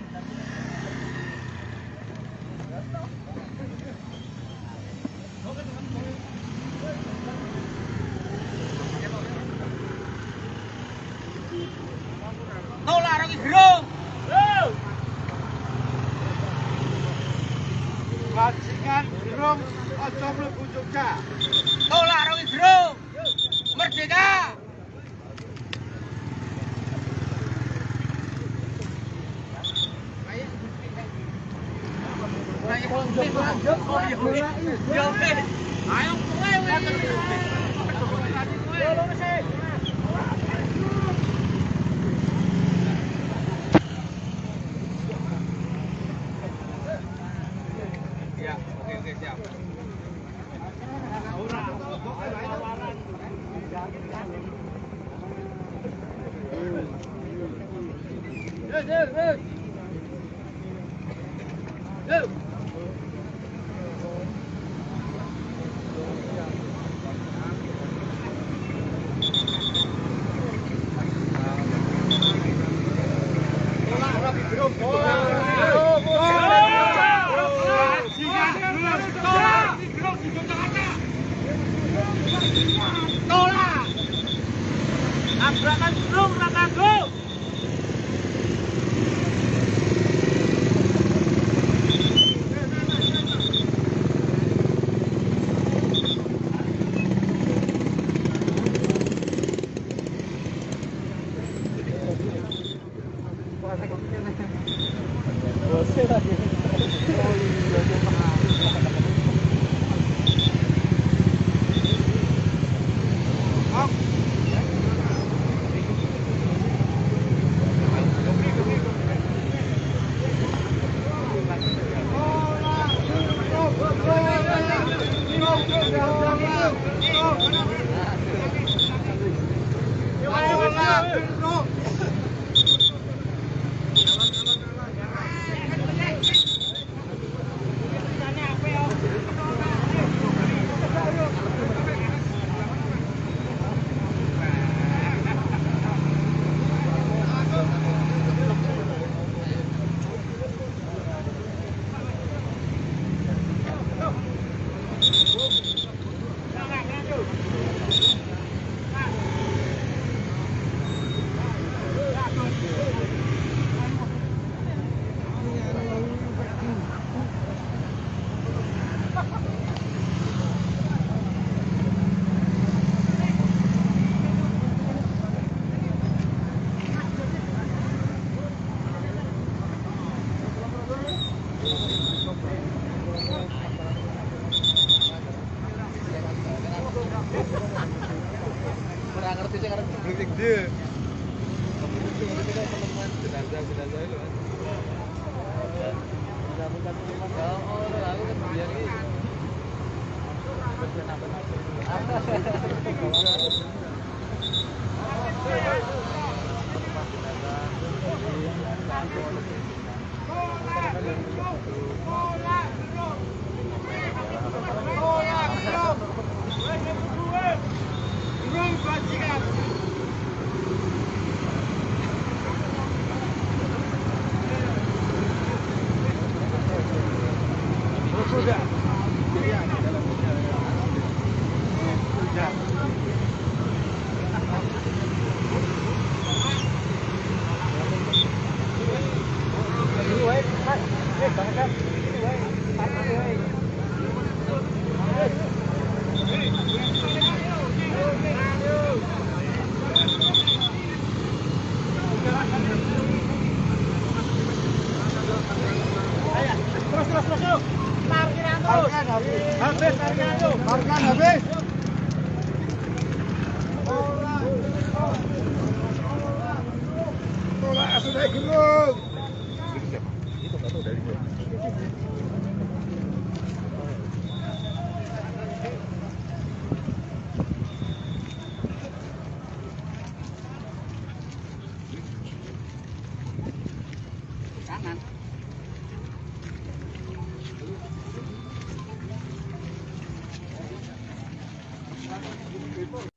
Tolak Rocky Gerung. Bajingan Gerung aja mlebu Jogja. Tolak Rocky Gerung. Merdeka. Tabrakan Gerung, Ratago.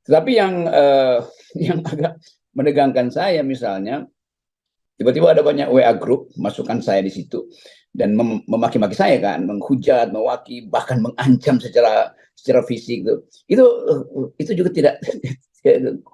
Tetapi yang agak menegangkan saya misalnya, tiba-tiba ada banyak WA group, masukkan saya di situ, dan memaki-maki saya kan, menghujat, mewaki, bahkan mengancam secara fisik itu juga tidak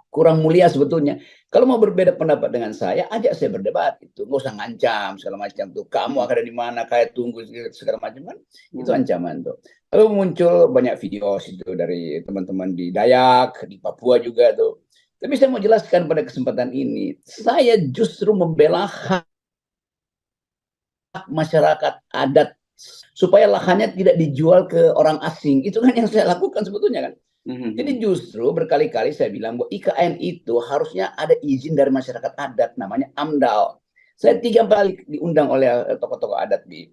kurang mulia sebetulnya. Kalau mau berbeda pendapat dengan saya, ajak saya berdebat, itu nggak usah ngancam segala macam tuh. Kamu akan ada di mana, kayak tunggu segala macam kan, itu ancaman tuh. Lalu muncul banyak video situ dari teman-teman di Dayak, di Papua juga tuh. Tapi saya mau jelaskan pada kesempatan ini, saya justru membela hak masyarakat adat supaya lahannya tidak dijual ke orang asing. Itu kan yang saya lakukan sebetulnya kan. Jadi justru berkali-kali saya bilang bahwa IKN itu harusnya ada izin dari masyarakat adat, namanya AMDAL. Saya 3 kali diundang oleh tokoh-tokoh adat di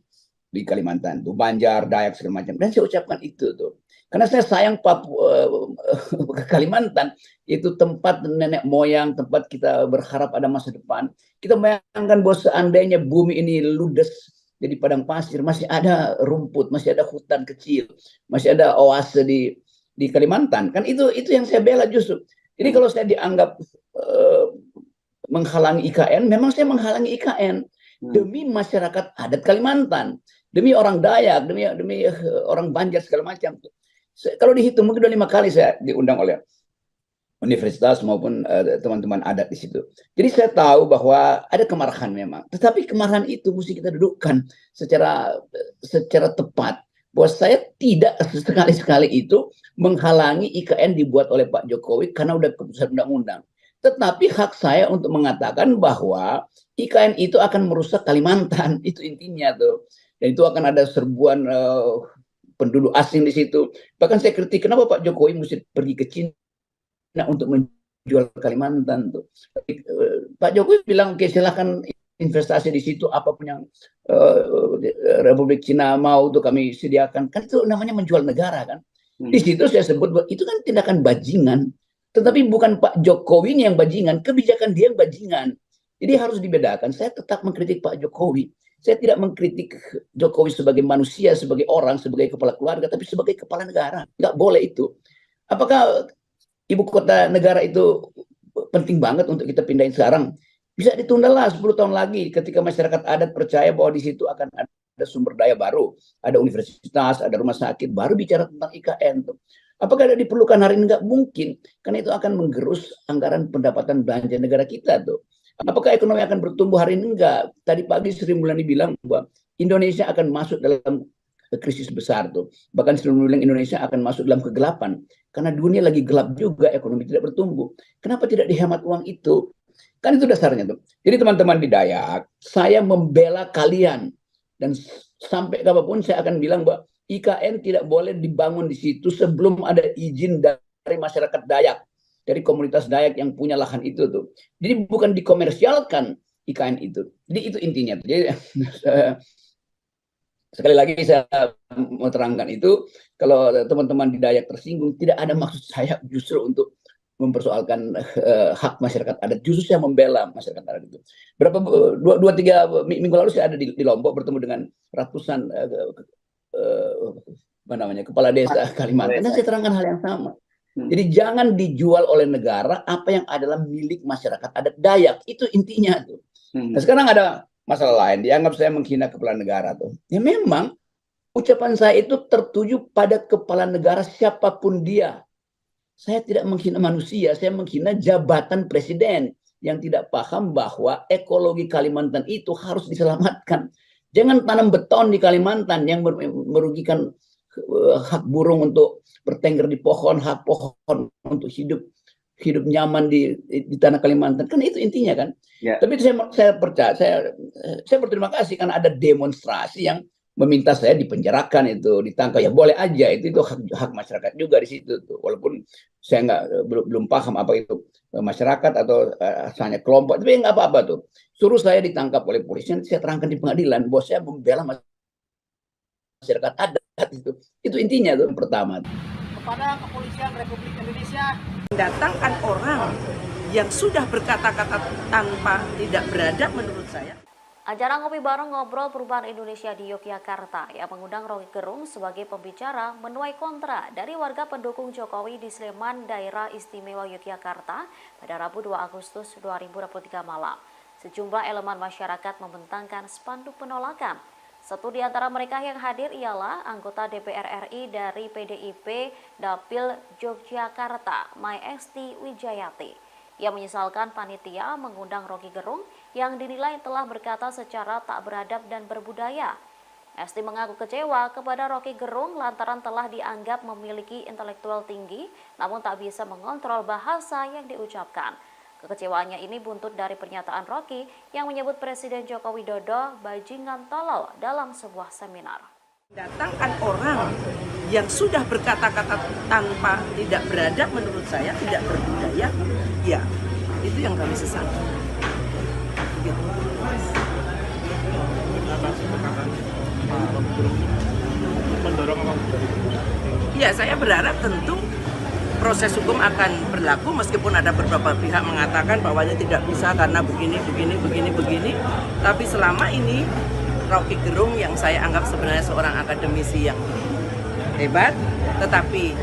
Kalimantan, tuh Banjar, Dayak segala macam. Dan saya ucapkan itu tuh. Karena saya sayang Papua, Kalimantan itu tempat nenek moyang, tempat kita berharap ada masa depan. Kita bayangkan bahwa seandainya bumi ini ludes jadi padang pasir, masih ada rumput, masih ada hutan kecil, masih ada oase di Kalimantan. Kan itu yang saya bela justru. Jadi kalau saya dianggap menghalangi IKN, memang saya menghalangi IKN demi masyarakat adat Kalimantan, demi orang Dayak, demi orang Banjar segala macam. Kalau dihitung mungkin udah 5 kali saya diundang oleh universitas maupun teman-teman adat di situ. Jadi saya tahu bahwa ada kemarahan memang, tetapi kemarahan itu mesti kita dudukkan secara tepat. Bahwa saya tidak sekali-sekali itu menghalangi IKN dibuat oleh Pak Jokowi karena udah keputusan undang-undang. Tetapi hak saya untuk mengatakan bahwa IKN itu akan merusak Kalimantan, itu intinya tuh. Dan itu akan ada serbuan penduduk asing di situ. Bahkan saya kritik kenapa Pak Jokowi mesti pergi ke Cina untuk menjual Kalimantan tuh. Pak Jokowi bilang oke, silahkan investasi di situ, apapun yang Republik Cina mau tuh kami sediakan. Kan itu namanya menjual negara kan. Di situ saya sebut bahwa itu kan tindakan bajingan. Tetapi bukan Pak Jokowi yang bajingan, kebijakan dia yang bajingan. Jadi harus dibedakan. Saya tetap mengkritik Pak Jokowi. Saya tidak mengkritik Jokowi sebagai manusia, sebagai orang, sebagai kepala keluarga, tapi sebagai kepala negara. Nggak boleh itu. Apakah ibu kota negara itu penting banget untuk kita pindahin sekarang? Bisa ditunda lah 10 tahun lagi ketika masyarakat adat percaya bahwa di situ akan ada sumber daya baru, ada universitas, ada rumah sakit, baru bicara tentang IKN. Apakah ada diperlukan hari ini? Nggak mungkin, karena itu akan menggerus anggaran pendapatan belanja negara kita tuh. Apakah ekonomi akan bertumbuh hari ini? Enggak. Tadi pagi Sri Mulyani bilang bahwa Indonesia akan masuk dalam krisis besar tuh. Bahkan Sri Mulyani bilang Indonesia akan masuk dalam kegelapan. Karena dunia lagi gelap juga, ekonomi tidak bertumbuh. Kenapa tidak dihemat uang itu? Kan itu dasarnya tuh. Jadi teman-teman di Dayak, saya membela kalian. Dan sampai kapanpun saya akan bilang bahwa IKN tidak boleh dibangun di situ sebelum ada izin dari masyarakat Dayak. Dari komunitas Dayak yang punya lahan itu tuh. Jadi bukan dikomersialkan IKN itu. Jadi itu intinya. Jadi sekali lagi saya mau terangkan itu, kalau teman-teman di Dayak tersinggung, tidak ada maksud saya justru untuk mempersoalkan hak masyarakat adat. Justru saya membela masyarakat adat itu. Dua tiga minggu lalu saya ada di Lombok bertemu dengan ratusan kepala desa Kalimantan. Dan saya terangkan hal yang sama. Jadi jangan dijual oleh negara apa yang adalah milik masyarakat adat Dayak. Itu intinya tuh. Nah, sekarang ada masalah lain. Dianggap saya menghina kepala negara tuh. Ya memang ucapan saya itu tertuju pada kepala negara siapapun dia. Saya tidak menghina manusia, saya menghina jabatan presiden yang tidak paham bahwa ekologi Kalimantan itu harus diselamatkan. Jangan tanam beton di Kalimantan yang merugikan hak burung untuk bertengger di pohon, hak pohon untuk hidup nyaman di tanah Kalimantan. Kan itu intinya kan. Ya. Tapi saya percaya, saya berterima kasih karena ada demonstrasi yang meminta saya dipenjarakan, itu ditangkap. Ya boleh aja, itu hak masyarakat juga di situ tuh. Walaupun saya belum paham apa itu masyarakat atau asalnya kelompok, tapi nggak apa-apa tuh. Suruh saya ditangkap oleh polisi, nanti saya terangkan di pengadilan bahwa saya membela masyarakat adat itu. Itu intinya tuh pertama. Kepada Kepolisian Republik Indonesia, mendatangkan orang yang sudah berkata-kata tanpa tidak beradab menurut saya. Acara ngopi bareng ngobrol perubahan Indonesia di Yogyakarta yang mengundang Roky Gerung sebagai pembicara menuai kontra dari warga pendukung Jokowi di Sleman, Daerah Istimewa Yogyakarta pada Rabu 2 Agustus 2023 malam. Sejumlah elemen masyarakat membentangkan spanduk penolakan. Satu di antara mereka yang hadir ialah anggota DPR RI dari PDIP Dapil Yogyakarta, Mai Esti Wijayati. Ia menyesalkan panitia mengundang Roky Gerung yang dinilai telah berkata secara tak beradab dan berbudaya. Esti mengaku kecewa kepada Roky Gerung lantaran telah dianggap memiliki intelektual tinggi namun tak bisa mengontrol bahasa yang diucapkan. Kekecewaannya ini buntut dari pernyataan Roky yang menyebut Presiden Joko Widodo bajingan tolol dalam sebuah seminar. Datangkan orang yang sudah berkata-kata tanpa tidak beradab menurut saya, tidak berbudaya, ya itu yang kami sesali. Gitu. Ya, saya berharap tentu proses hukum akan berlaku meskipun ada beberapa pihak mengatakan bahwa tidak bisa karena begini. Tapi selama ini Roky Gerung yang saya anggap sebenarnya seorang akademisi yang hebat, tetapi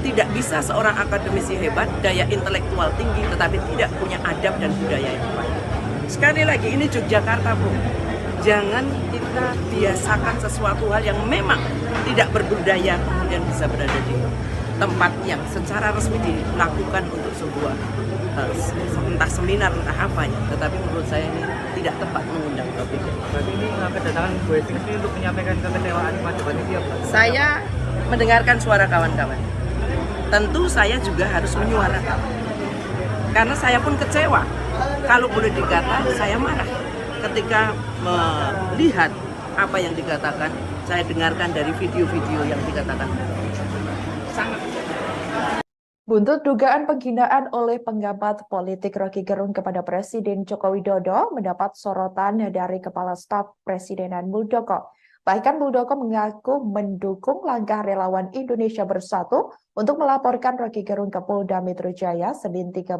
tidak bisa seorang akademisi hebat, daya intelektual tinggi, tetapi tidak punya adab dan budaya yang baik. Sekali lagi, ini Yogyakarta, Bro. Jangan kita biasakan sesuatu hal yang memang tidak berbudaya kemudian bisa berada di tempat yang secara resmi dilakukan untuk sebuah entah seminar, entah apa ya. Tetapi menurut saya ini tidak tepat mengundang Roky Gerung. Berarti ini kedatangan Bu Esti ini untuk menyampaikan kekecewaan pada panitia, Pak? Saya mendengarkan suara kawan-kawan. Tentu saya juga harus menyuarakan. Karena saya pun kecewa. Kalau boleh dikata, saya marah. Ketika melihat apa yang dikatakan, saya dengarkan dari video-video yang dikatakan. Sangat. Buntut dugaan penghinaan oleh pengamat politik Roky Gerung kepada Presiden Joko Widodo mendapat sorotan dari Kepala Staf Presidenan Muldoko. Bahkan Muldoko mengaku mendukung langkah relawan Indonesia Bersatu untuk melaporkan Roky Gerung ke Polda Metro Jaya Senin 31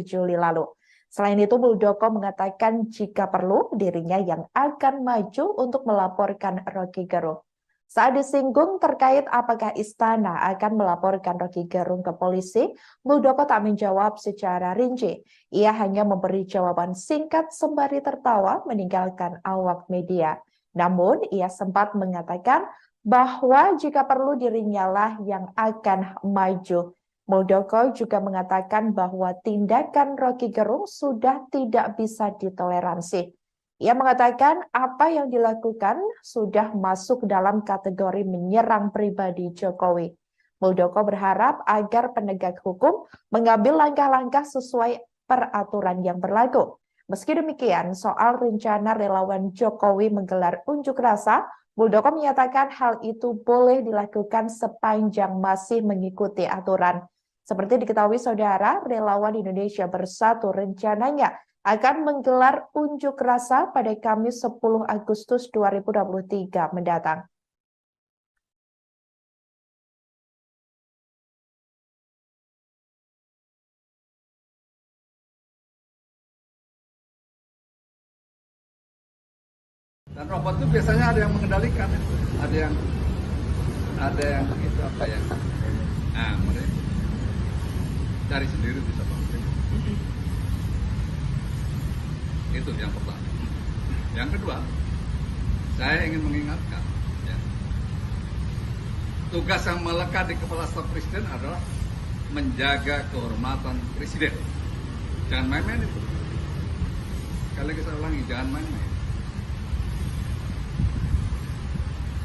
Juli lalu. Selain itu, Muldoko mengatakan jika perlu dirinya yang akan maju untuk melaporkan Roky Gerung. Saat disinggung terkait apakah istana akan melaporkan Roky Gerung ke polisi, Muldoko tak menjawab secara rinci. Ia hanya memberi jawaban singkat sembari tertawa meninggalkan awak media. Namun, ia sempat mengatakan bahwa jika perlu dirinya lah yang akan maju. Muldoko juga mengatakan bahwa tindakan Roky Gerung sudah tidak bisa ditoleransi. Ia mengatakan apa yang dilakukan sudah masuk dalam kategori menyerang pribadi Jokowi. Muldoko berharap agar penegak hukum mengambil langkah-langkah sesuai peraturan yang berlaku. Meski demikian, soal rencana relawan Jokowi menggelar unjuk rasa, Muldoko menyatakan hal itu boleh dilakukan sepanjang masih mengikuti aturan. Seperti diketahui saudara, relawan Indonesia Bersatu rencananya akan menggelar unjuk rasa pada Kamis 10 Agustus 2023 mendatang. Dan robot itu biasanya ada yang mengendalikan, ada yang itu apa ya? Mereka cari sendiri bisa bangun. Itu yang pertama. Yang kedua, saya ingin mengingatkan, ya, tugas yang melekat di kepala staf presiden adalah menjaga kehormatan presiden. Jangan main-main itu. Sekali lagi saya ulangi, jangan main-main.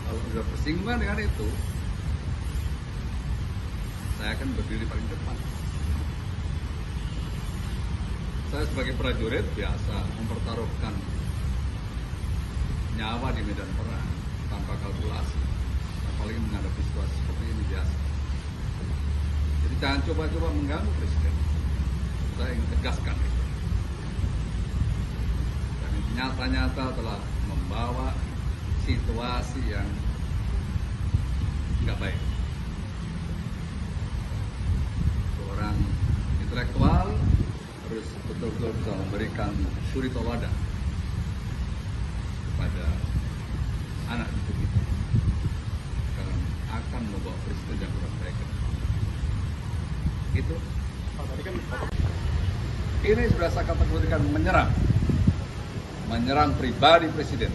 Kalau sudah bersinggungan dengan itu, saya akan berdiri paling depan. Saya sebagai prajurit biasa mempertaruhkan nyawa di medan perang tanpa kalkulasi, apalagi menghadapi situasi seperti ini biasa. Jadi jangan coba-coba mengganggu presiden. Saya ingin tegaskan itu. Dan nyata-nyata telah membawa situasi yang nggak baik. Seorang intelektual harus betul-betul bisa memberikan suri tauladan kepada anak cucu kita, karena akan membawa presiden yang kurang baik ke depan. Itu. Ini sudah saya kategorikan menyerang pribadi presiden.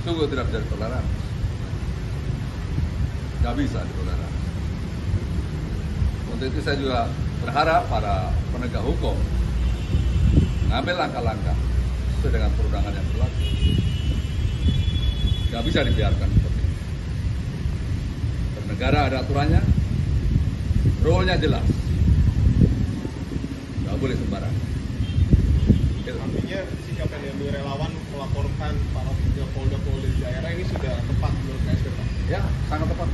Sungguh tidak bisa ditoleransi. Nggak bisa ditoleransi. Untuk itu saya juga berharap para penegak hukum mengambil langkah-langkah sesuai dengan perundangan yang berlaku. Nggak bisa dibiarkan seperti ini. Bernegara ada aturannya, rule-nya jelas. Nggak boleh sembarangan. Artinya sikap NMI relawan melaporkan para Polda daerah ini sudah tepat menurut KSP, Pak? Ya, sangat tepat.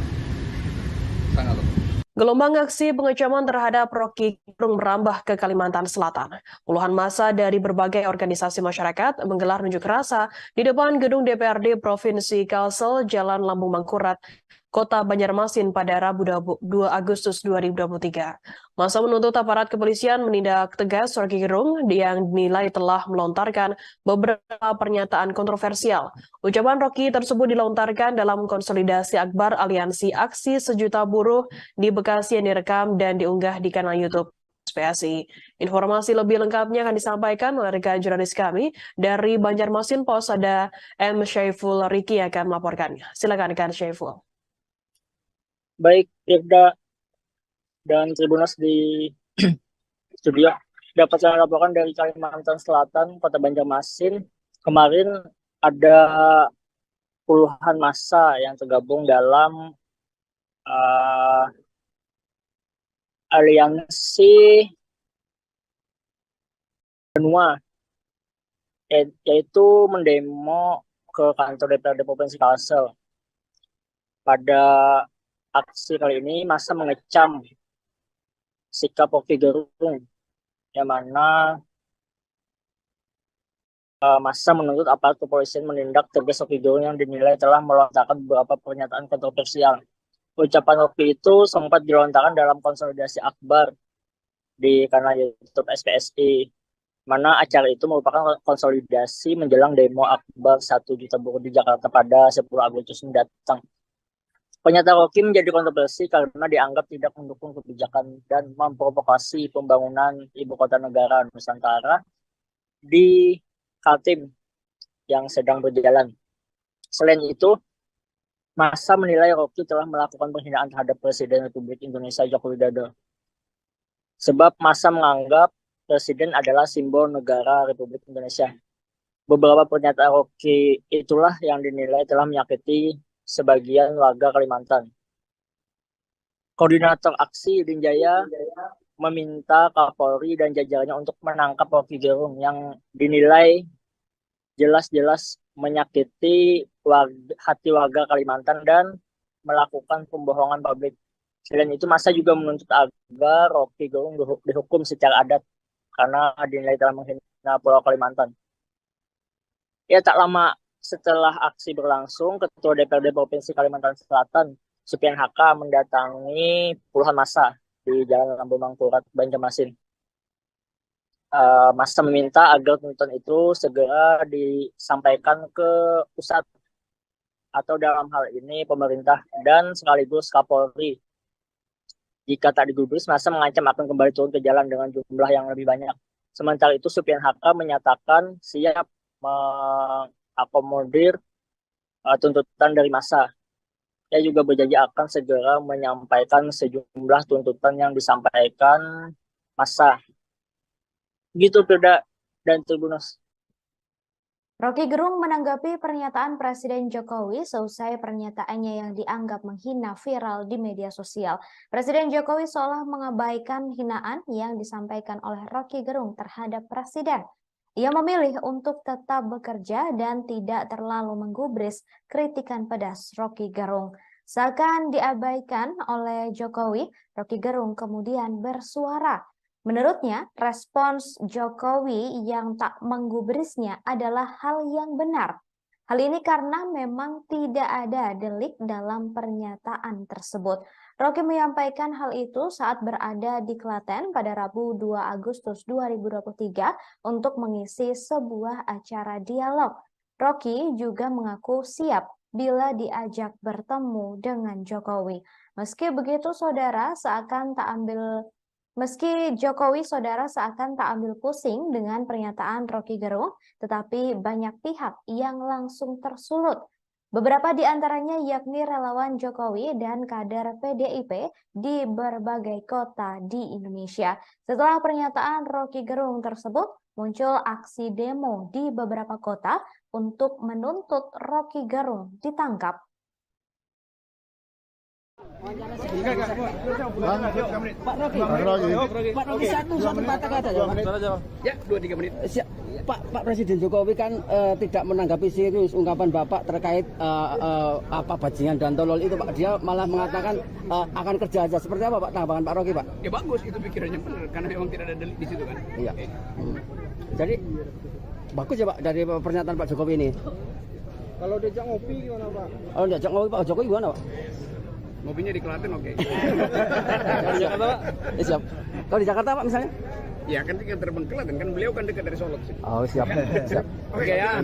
Sangat tepat. Gelombang aksi pengecaman terhadap Roky Gerung merambah ke Kalimantan Selatan. Puluhan massa dari berbagai organisasi masyarakat menggelar unjuk rasa di depan gedung DPRD Provinsi Kalsel, Jalan Lambung Mangkurat, Kota Banjarmasin pada Rabu 2 Agustus 2023. Massa menuntut aparat kepolisian menindak tegas Roky Gerung yang dinilai telah melontarkan beberapa pernyataan kontroversial. Ucapan Roky tersebut dilontarkan dalam konsolidasi akbar Aliansi Aksi Sejuta Buruh di Bekasi yang direkam dan diunggah di kanal YouTube PSI. Informasi lebih lengkapnya akan disampaikan oleh rekan jurnalis kami dari Banjarmasin, Pos ada M. Syaiful Riki yang akan melaporkannya. Silakan rekan Syaiful. Baik, Irda dan Tribunas di studio, dapat saya laporkan dari Kalimantan Selatan, Kota Banjarmasin. Kemarin ada puluhan massa yang tergabung dalam aliansi benua, yaitu mendemo ke kantor DPRD Provinsi Kalsel. Pada aksi kali ini massa mengecam sikap Roky Gerung, yang mana massa menuntut aparat kepolisian menindak tegas Roky Gerung yang dinilai telah melontarkan beberapa pernyataan kontroversial. Ucapan Roky itu sempat dilontarkan dalam konsolidasi akbar di kanal YouTube SPSI, mana acara itu merupakan konsolidasi menjelang demo akbar 1 juta buruh di Jakarta pada 10 Agustus mendatang. Pernyataan Roky menjadi kontroversi karena dianggap tidak mendukung kebijakan dan memprovokasi pembangunan ibu kota negara Nusantara di Kaltim yang sedang berjalan. Selain itu, massa menilai Roky telah melakukan penghinaan terhadap Presiden Republik Indonesia Joko Widodo. Sebab massa menganggap Presiden adalah simbol negara Republik Indonesia. Beberapa pernyataan Roky itulah yang dinilai telah menyakiti sebagian warga Kalimantan. Koordinator aksi Yudin Jaya meminta Kapolri dan jajarannya untuk menangkap Roky Gerung yang dinilai jelas-jelas menyakiti hati warga Kalimantan dan melakukan pembohongan publik. Selain itu, massa juga menuntut agar Roky Gerung dihukum secara adat karena dinilai telah menghina Pulau Kalimantan. Ya, tak lama setelah aksi berlangsung, Ketua DPRD Provinsi Kalimantan Selatan, Supian Haka, mendatangi puluhan massa di Jalan Lampu Mangkurat, Banjarmasin. Massa meminta agar tuntutan itu segera disampaikan ke pusat atau dalam hal ini pemerintah dan sekaligus Kapolri. Jika tak digubris, massa mengancam akan kembali turun ke jalan dengan jumlah yang lebih banyak. Sementara itu, Supian Haka menyatakan siap mengakomodir tuntutan dari massa. Dia juga berjanji akan segera menyampaikan sejumlah tuntutan yang disampaikan massa. Gitu, Firda dan Tribunus. Roky Gerung menanggapi pernyataan Presiden Jokowi seusai pernyataannya yang dianggap menghina viral di media sosial. Presiden Jokowi seolah mengabaikan hinaan yang disampaikan oleh Roky Gerung terhadap Presiden. Ia memilih untuk tetap bekerja dan tidak terlalu menggubris kritikan pedas Roky Gerung. Seakan diabaikan oleh Jokowi, Roky Gerung kemudian bersuara. Menurutnya, respons Jokowi yang tak menggubrisnya adalah hal yang benar. Hal ini karena memang tidak ada delik dalam pernyataan tersebut. Roky menyampaikan hal itu saat berada di Klaten pada Rabu 2 Agustus 2023 untuk mengisi sebuah acara dialog. Roky juga mengaku siap bila diajak bertemu dengan Jokowi. Meski Jokowi saudara seakan tak ambil pusing dengan pernyataan Roky Gerung, tetapi banyak pihak yang langsung tersulut. Beberapa di antaranya yakni relawan Jokowi dan kader PDIP di berbagai kota di Indonesia. Setelah pernyataan Roky Gerung tersebut, muncul aksi demo di beberapa kota untuk menuntut Roky Gerung ditangkap. Pak Roky, satu kata-kata ya, 2-3 menit. Pak Presiden Jokowi kan tidak menanggapi serius ungkapan Bapak terkait bajingan dan tolol itu, Pak. Dia malah mengatakan akan kerja aja. Seperti apa Pak tanggapan Pak Roky, Pak? Ya bagus, itu pikirannya benar karena memang tidak ada delik di situ kan. Iya. Jadi bagus ya Pak dari pernyataan Pak Jokowi ini. Kalau diajak ngopi gimana Pak? Kalau diajak ngopi Pak Jokowi gimana Pak? Ngopinya di Klaten oke. Di Jakarta Pak? Siap. Kalau di Jakarta Pak misalnya? Ya kan tinggal terbang ke Klaten kan, beliau kan dekat dari Solo sih. Oh siap. Siap. Oke ya.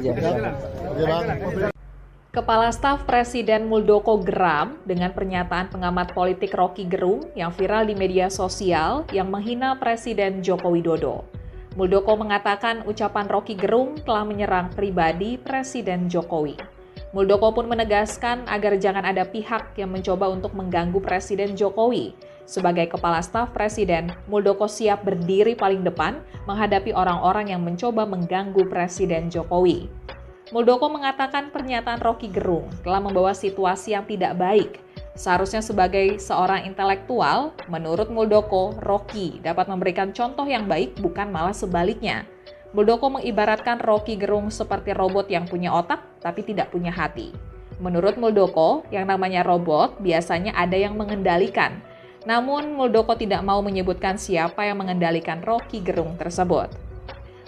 Kepala Staf Presiden Muldoko geram dengan pernyataan pengamat politik Roky Gerung yang viral di media sosial yang menghina Presiden Joko Widodo. Muldoko mengatakan ucapan Roky Gerung telah menyerang pribadi Presiden Jokowi. Muldoko pun menegaskan agar jangan ada pihak yang mencoba untuk mengganggu Presiden Jokowi. Sebagai Kepala Staf Presiden, Muldoko siap berdiri paling depan menghadapi orang-orang yang mencoba mengganggu Presiden Jokowi. Muldoko mengatakan pernyataan Roky Gerung telah membawa situasi yang tidak baik. Seharusnya sebagai seorang intelektual, menurut Muldoko, Roky dapat memberikan contoh yang baik bukan malah sebaliknya. Muldoko mengibaratkan Roky Gerung seperti robot yang punya otak tapi tidak punya hati. Menurut Muldoko, yang namanya robot biasanya ada yang mengendalikan. Namun Muldoko tidak mau menyebutkan siapa yang mengendalikan Roky Gerung tersebut.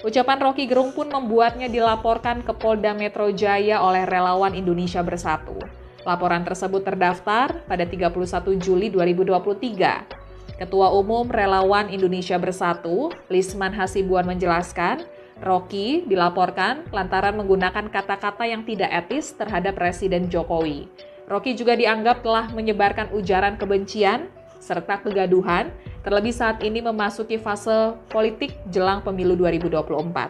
Ucapan Roky Gerung pun membuatnya dilaporkan ke Polda Metro Jaya oleh relawan Indonesia Bersatu. Laporan tersebut terdaftar pada 31 Juli 2023. Ketua Umum Relawan Indonesia Bersatu, Lisman Hasibuan menjelaskan, Roky dilaporkan lantaran menggunakan kata-kata yang tidak etis terhadap Presiden Jokowi. Roky juga dianggap telah menyebarkan ujaran kebencian serta kegaduhan, terlebih saat ini memasuki fase politik jelang pemilu 2024.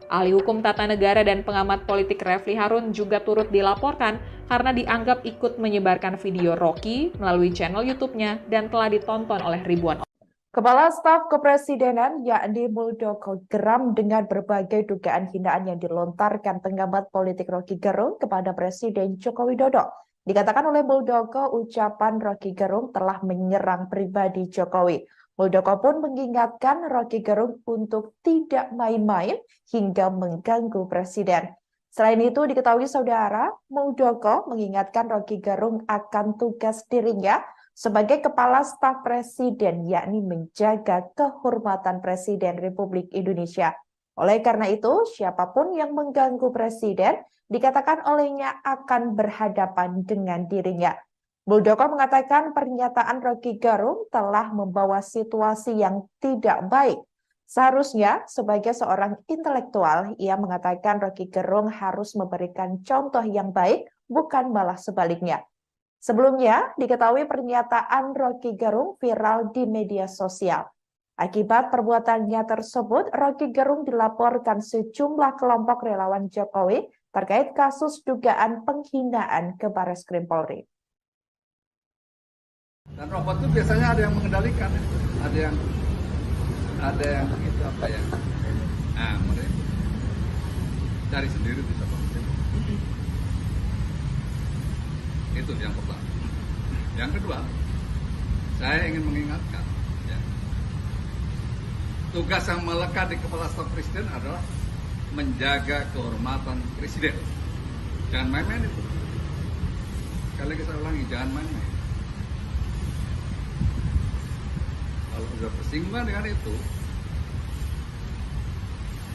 Ahli Hukum Tata Negara dan pengamat politik Refli Harun juga turut dilaporkan karena dianggap ikut menyebarkan video Roky melalui channel YouTube-nya dan telah ditonton oleh ribuan orang. Kepala Staf Kepresidenan yakni Muldoko geram dengan berbagai dugaan hinaan yang dilontarkan pengamat politik Roky Gerung kepada Presiden Joko Widodo. Dikatakan oleh Muldoko, ucapan Roky Gerung telah menyerang pribadi Jokowi. Muldoko pun mengingatkan Roky Gerung untuk tidak main-main hingga mengganggu Presiden. Selain itu, diketahui saudara, Muldoko mengingatkan Roky Gerung akan tugas dirinya sebagai Kepala Staf Presiden, yakni menjaga kehormatan Presiden Republik Indonesia. Oleh karena itu, siapapun yang mengganggu Presiden dikatakan olehnya akan berhadapan dengan dirinya. Muldoko mengatakan pernyataan Roky Gerung telah membawa situasi yang tidak baik. Seharusnya sebagai seorang intelektual, ia mengatakan Roky Gerung harus memberikan contoh yang baik, bukan malah sebaliknya. Sebelumnya, diketahui pernyataan Roky Gerung viral di media sosial. Akibat perbuatannya tersebut, Roky Gerung dilaporkan sejumlah kelompok relawan Jokowi terkait kasus dugaan penghinaan ke Barreskrim Polri. Dan robot itu biasanya ada yang mengendalikan, ada yang itu apa ya? Mereka cari sendiri bisa bangun. Itu yang pertama. Yang kedua, saya ingin mengingatkan, ya, tugas yang melekat di kepala staf presiden adalah menjaga kehormatan presiden. Jangan main-main itu. Sekali lagi saya ulangi, jangan main-main. Kalau sudah bersinggungan dengan itu,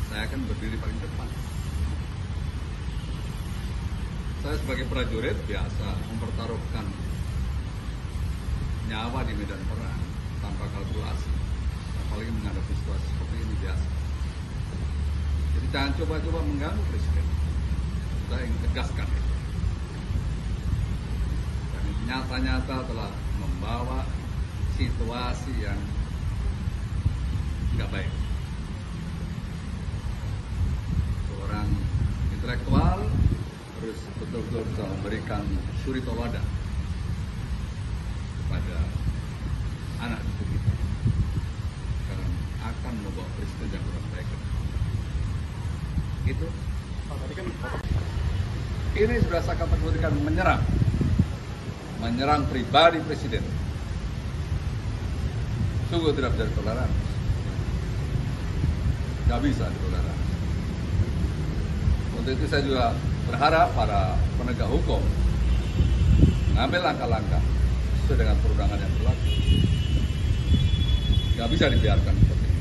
saya akan berdiri paling depan. Saya sebagai prajurit biasa mempertaruhkan nyawa di medan perang tanpa kalkulasi, apalagi menghadapi situasi seperti ini biasa. Jadi jangan coba-coba mengganggu presiden. Saya ingin tegaskan itu. Dan nyata-nyata telah membawa situasi yang nggak baik. Seorang intelektual harus betul-betul bisa memberikan suri tauladan kepada anak cucu kita, karena akan membawa presiden yang kurang baik. Itu. Ini sudah saya kategorikan menyerang pribadi presiden. Sungguh tidak bisa ditoleransi. Tidak bisa ditoleransi. Untuk itu saya juga berharap para penegak hukum mengambil langkah-langkah sesuai dengan perundangan yang berlaku. Tidak bisa dibiarkan seperti ini.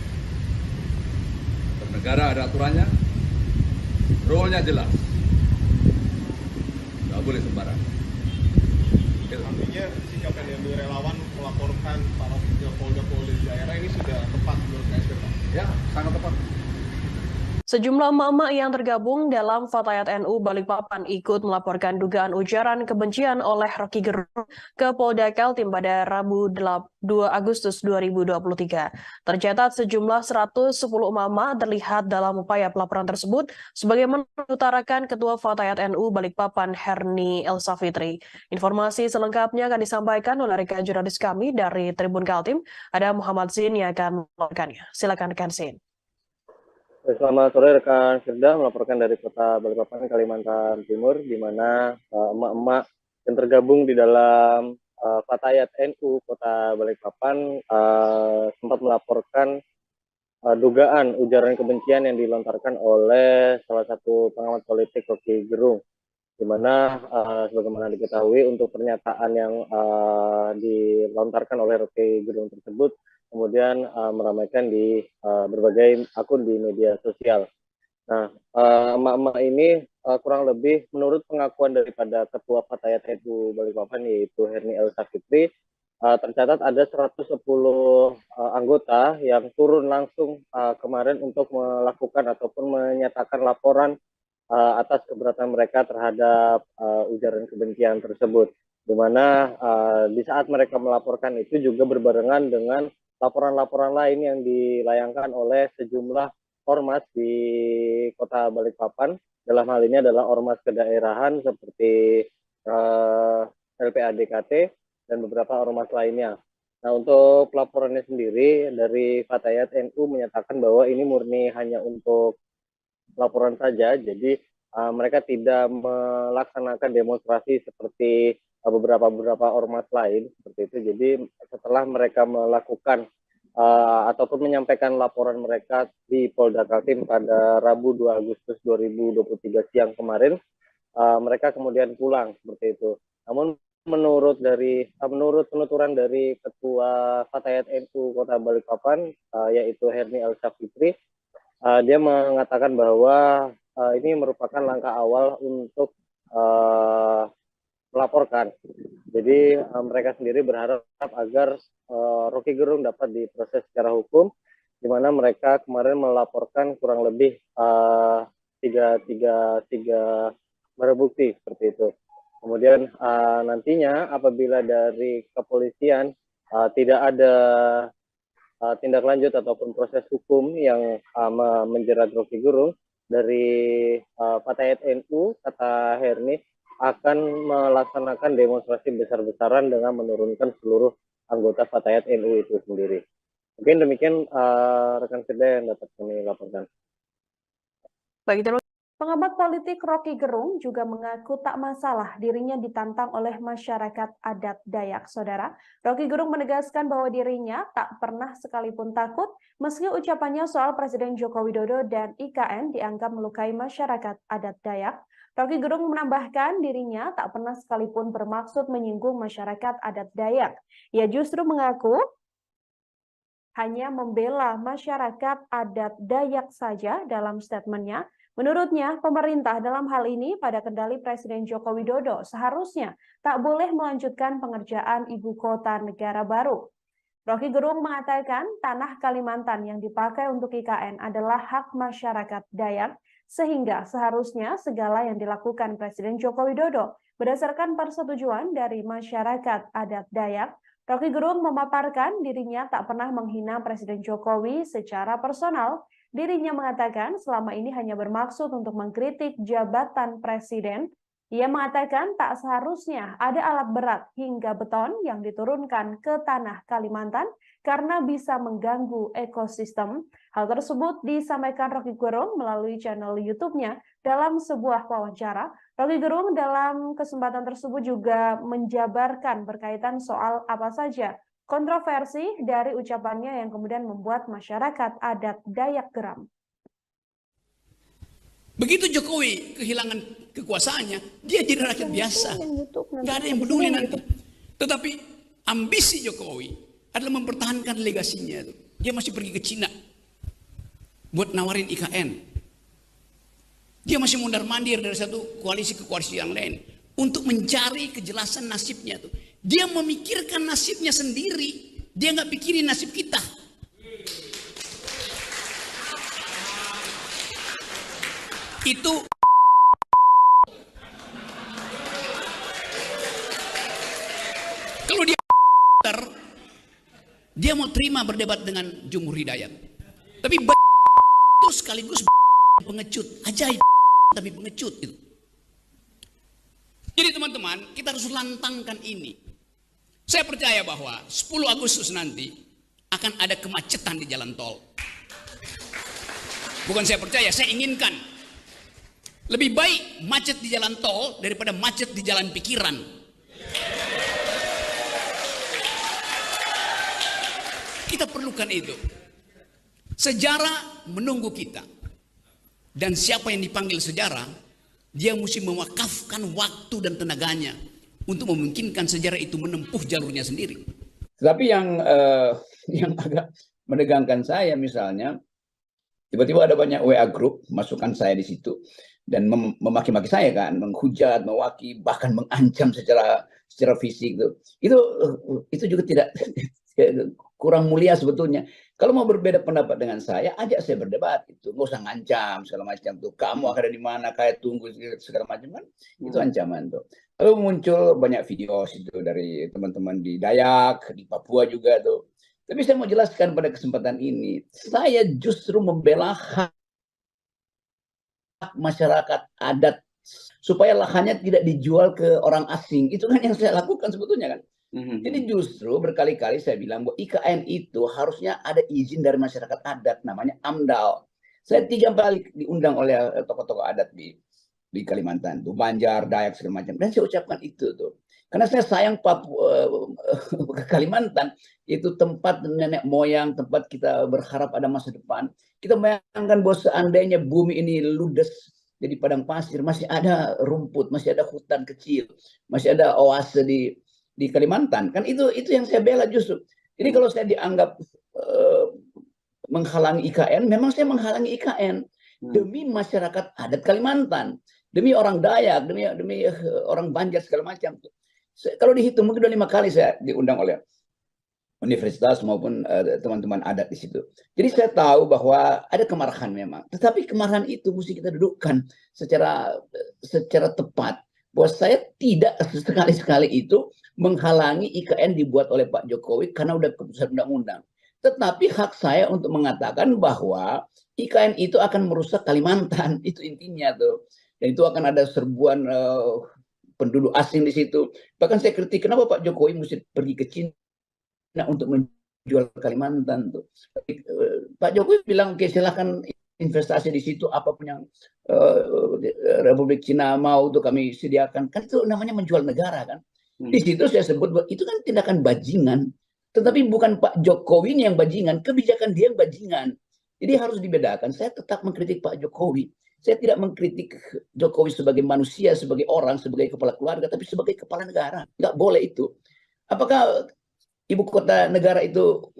Bernegara ada aturannya, rule-nya jelas. Tidak boleh sembarangan. Artinya sikap yang diambil relawan melaporkan para Polda daerah ini sudah tepat menurut KSP, Pak? Ya, sangat tepat. Sejumlah emak-emak yang tergabung dalam Fatayat NU Balikpapan ikut melaporkan dugaan ujaran kebencian oleh Roky Gerung ke Polda Kaltim pada Rabu 2 Agustus 2023. Tercatat sejumlah 110 emak-emak terlihat dalam upaya pelaporan tersebut, sebagaimana diutarakan Ketua Fatayat NU Balikpapan Herni Elsafitri. Informasi selengkapnya akan disampaikan oleh rekan jurnalis kami dari Tribun Kaltim, ada Muhammad Zin yang akan melaporkannya. Silakan rekan Zin. Selamat sore rekan Firda, melaporkan dari Kota Balikpapan, Kalimantan Timur, di mana emak-emak yang tergabung di dalam Fatayat NU Kota Balikpapan sempat melaporkan dugaan ujaran kebencian yang dilontarkan oleh salah satu pengamat politik Roky Gerung, di mana sebagaimana diketahui untuk pernyataan yang dilontarkan oleh Roky Gerung tersebut kemudian meramaikan di berbagai akun di media sosial. Nah, emak-emak ini kurang lebih menurut pengakuan daripada Ketua Fatayat NU Balikpapan yaitu Herni Elsafitri, tercatat ada 110 anggota yang turun langsung kemarin untuk melakukan ataupun menyatakan laporan atas keberatan mereka terhadap ujaran kebencian tersebut. Di mana di saat mereka melaporkan itu juga berbarengan dengan laporan-laporan lain yang dilayangkan oleh sejumlah ormas di Kota Balikpapan. Dalam hal ini adalah ormas kedaerahan seperti LPADKT dan beberapa ormas lainnya. Nah, untuk pelaporannya sendiri dari Fatayat NU menyatakan bahwa ini murni hanya untuk laporan saja, jadi mereka tidak melaksanakan demonstrasi seperti beberapa ormas lain seperti itu. Jadi setelah mereka melakukan ataupun menyampaikan laporan mereka di Polda Kaltim pada Rabu 2 Agustus 2023 siang kemarin, mereka kemudian pulang seperti itu. Namun menurut penuturan dari Ketua Fatayat NU Kota Balikpapan, yaitu Herni Al-Syafitri, dia mengatakan bahwa ini merupakan langkah awal untuk melaporkan. Jadi mereka sendiri berharap agar Rocky Gerung dapat diproses secara hukum, di mana mereka kemarin melaporkan kurang lebih tiga barang bukti seperti itu. Kemudian nantinya apabila dari kepolisian tidak ada tindak lanjut ataupun proses hukum yang menjerat Rocky Gerung, dari Fatayat NU, kata Herni, akan melaksanakan demonstrasi besar-besaran dengan menurunkan seluruh anggota Fatayat NU itu sendiri. Mungkin demikian rekan Firda yang dapat kami laporkan. Baik, pengamat politik Rocky Gerung juga mengaku tak masalah dirinya ditantang oleh masyarakat adat Dayak. Saudara, Rocky Gerung menegaskan bahwa dirinya tak pernah sekalipun takut meski ucapannya soal Presiden Joko Widodo dan IKN dianggap melukai masyarakat adat Dayak. Rocky Gerung menambahkan dirinya tak pernah sekalipun bermaksud menyinggung masyarakat adat Dayak. Ia justru mengaku hanya membela masyarakat adat Dayak saja dalam statementnya. Menurutnya, pemerintah dalam hal ini pada kendali Presiden Joko Widodo seharusnya tak boleh melanjutkan pengerjaan ibu kota negara baru. Rocky Gerung mengatakan tanah Kalimantan yang dipakai untuk IKN adalah hak masyarakat Dayak, sehingga seharusnya segala yang dilakukan Presiden Joko Widodo berdasarkan persetujuan dari masyarakat adat Dayak. Rocky Gerung memaparkan dirinya tak pernah menghina Presiden Jokowi secara personal. Dirinya mengatakan selama ini hanya bermaksud untuk mengkritik jabatan presiden. Ia mengatakan tak seharusnya ada alat berat hingga beton yang diturunkan ke tanah Kalimantan karena bisa mengganggu ekosistem. Hal tersebut disampaikan Rocky Gerung melalui channel YouTube-nya dalam sebuah wawancara. Rocky Gerung dalam kesempatan tersebut juga menjabarkan berkaitan soal apa saja kontroversi dari ucapannya yang kemudian membuat masyarakat adat Dayak geram. Begitu Jokowi kehilangan kekuasaannya, dia jadi rakyat biasa. Nggak ada yang peduli nanti. Tetapi ambisi Jokowi adalah mempertahankan legasinya. Dia masih pergi ke Cina buat nawarin IKN. Dia masih mondar-mandir dari satu koalisi ke koalisi yang lain untuk mencari kejelasan nasibnya. Dia memikirkan nasibnya sendiri. Dia nggak pikirin nasib kita. Itu kalau dia mau terima berdebat dengan Jumhur Hidayat. Tapi itu sekaligus pengecut. Ajaib tapi pengecut itu. Jadi teman-teman, kita harus lantangkan ini. Saya percaya bahwa 10 Agustus nanti akan ada kemacetan di jalan tol. Bukan saya percaya, saya inginkan. Lebih baik macet di jalan tol daripada macet di jalan pikiran. Kita perlukan itu. Sejarah menunggu kita. Dan siapa yang dipanggil sejarah, dia mesti mewakafkan waktu dan tenaganya untuk memungkinkan sejarah itu menempuh jalurnya sendiri. Tapi yang agak menegangkan saya misalnya, tiba-tiba ada banyak WA group, masukkan saya di situ, dan memaki-maki saya kan, menghujat, mewaki, bahkan mengancam secara fisik. Itu juga tidak kurang mulia sebetulnya. Kalau mau berbeda pendapat dengan saya, ajak saya berdebat. Itu nggak usah ngancam segala macam tuh. Kamu akan ada di mana? Kayak tunggu segala macam kan? Itu ancaman tuh. Lalu muncul banyak video itu dari teman-teman di Dayak, di Papua juga tuh. Tapi saya mau jelaskan pada kesempatan ini, saya justru membela hak masyarakat adat supaya lahannya tidak dijual ke orang asing. Itu kan yang saya lakukan sebetulnya kan. Jadi justru berkali-kali saya bilang bahwa IKN itu harusnya ada izin dari masyarakat adat, namanya AMDAL. Saya 3 kali diundang oleh tokoh-tokoh adat di Kalimantan, tuh Banjar, Dayak segala macam. Dan saya ucapkan itu tuh, karena saya sayang Papua, Kalimantan itu tempat nenek moyang, tempat kita berharap ada masa depan. Kita bayangkan bahwa seandainya bumi ini ludes jadi padang pasir, masih ada rumput, masih ada hutan kecil, masih ada oase di Kalimantan. Kan itu yang saya bela justru. Jadi kalau saya dianggap menghalangi IKN, memang saya menghalangi IKN demi masyarakat adat Kalimantan, demi orang Dayak, demi orang Banjar segala macam. Kalau dihitung mungkin udah 5 kali saya diundang oleh universitas maupun teman-teman adat di situ. Jadi saya tahu bahwa ada kemarahan memang, tetapi kemarahan itu mesti kita dudukkan secara tepat. Bahwa saya tidak sekali-sekali itu menghalangi IKN dibuat oleh Pak Jokowi karena udah keputusan undang-undang. Tetapi hak saya untuk mengatakan bahwa IKN itu akan merusak Kalimantan, itu intinya tuh. Dan itu akan ada serbuan penduduk asing di situ. Bahkan saya kritik kenapa Pak Jokowi mesti pergi ke Cina untuk menjual Kalimantan tuh. Pak Jokowi bilang oke, silahkan investasi di situ, apapun yang Republik Cina mau tuh kami sediakan. Kan itu namanya menjual negara kan. Di situ saya sebut bahwa itu kan tindakan bajingan. Tetapi bukan Pak Jokowi yang bajingan, kebijakan dia yang bajingan. Jadi harus dibedakan. Saya tetap mengkritik Pak Jokowi. Saya tidak mengkritik Jokowi sebagai manusia, sebagai orang, sebagai kepala keluarga, tapi sebagai kepala negara. Nggak boleh itu. Apakah ibu kota negara itu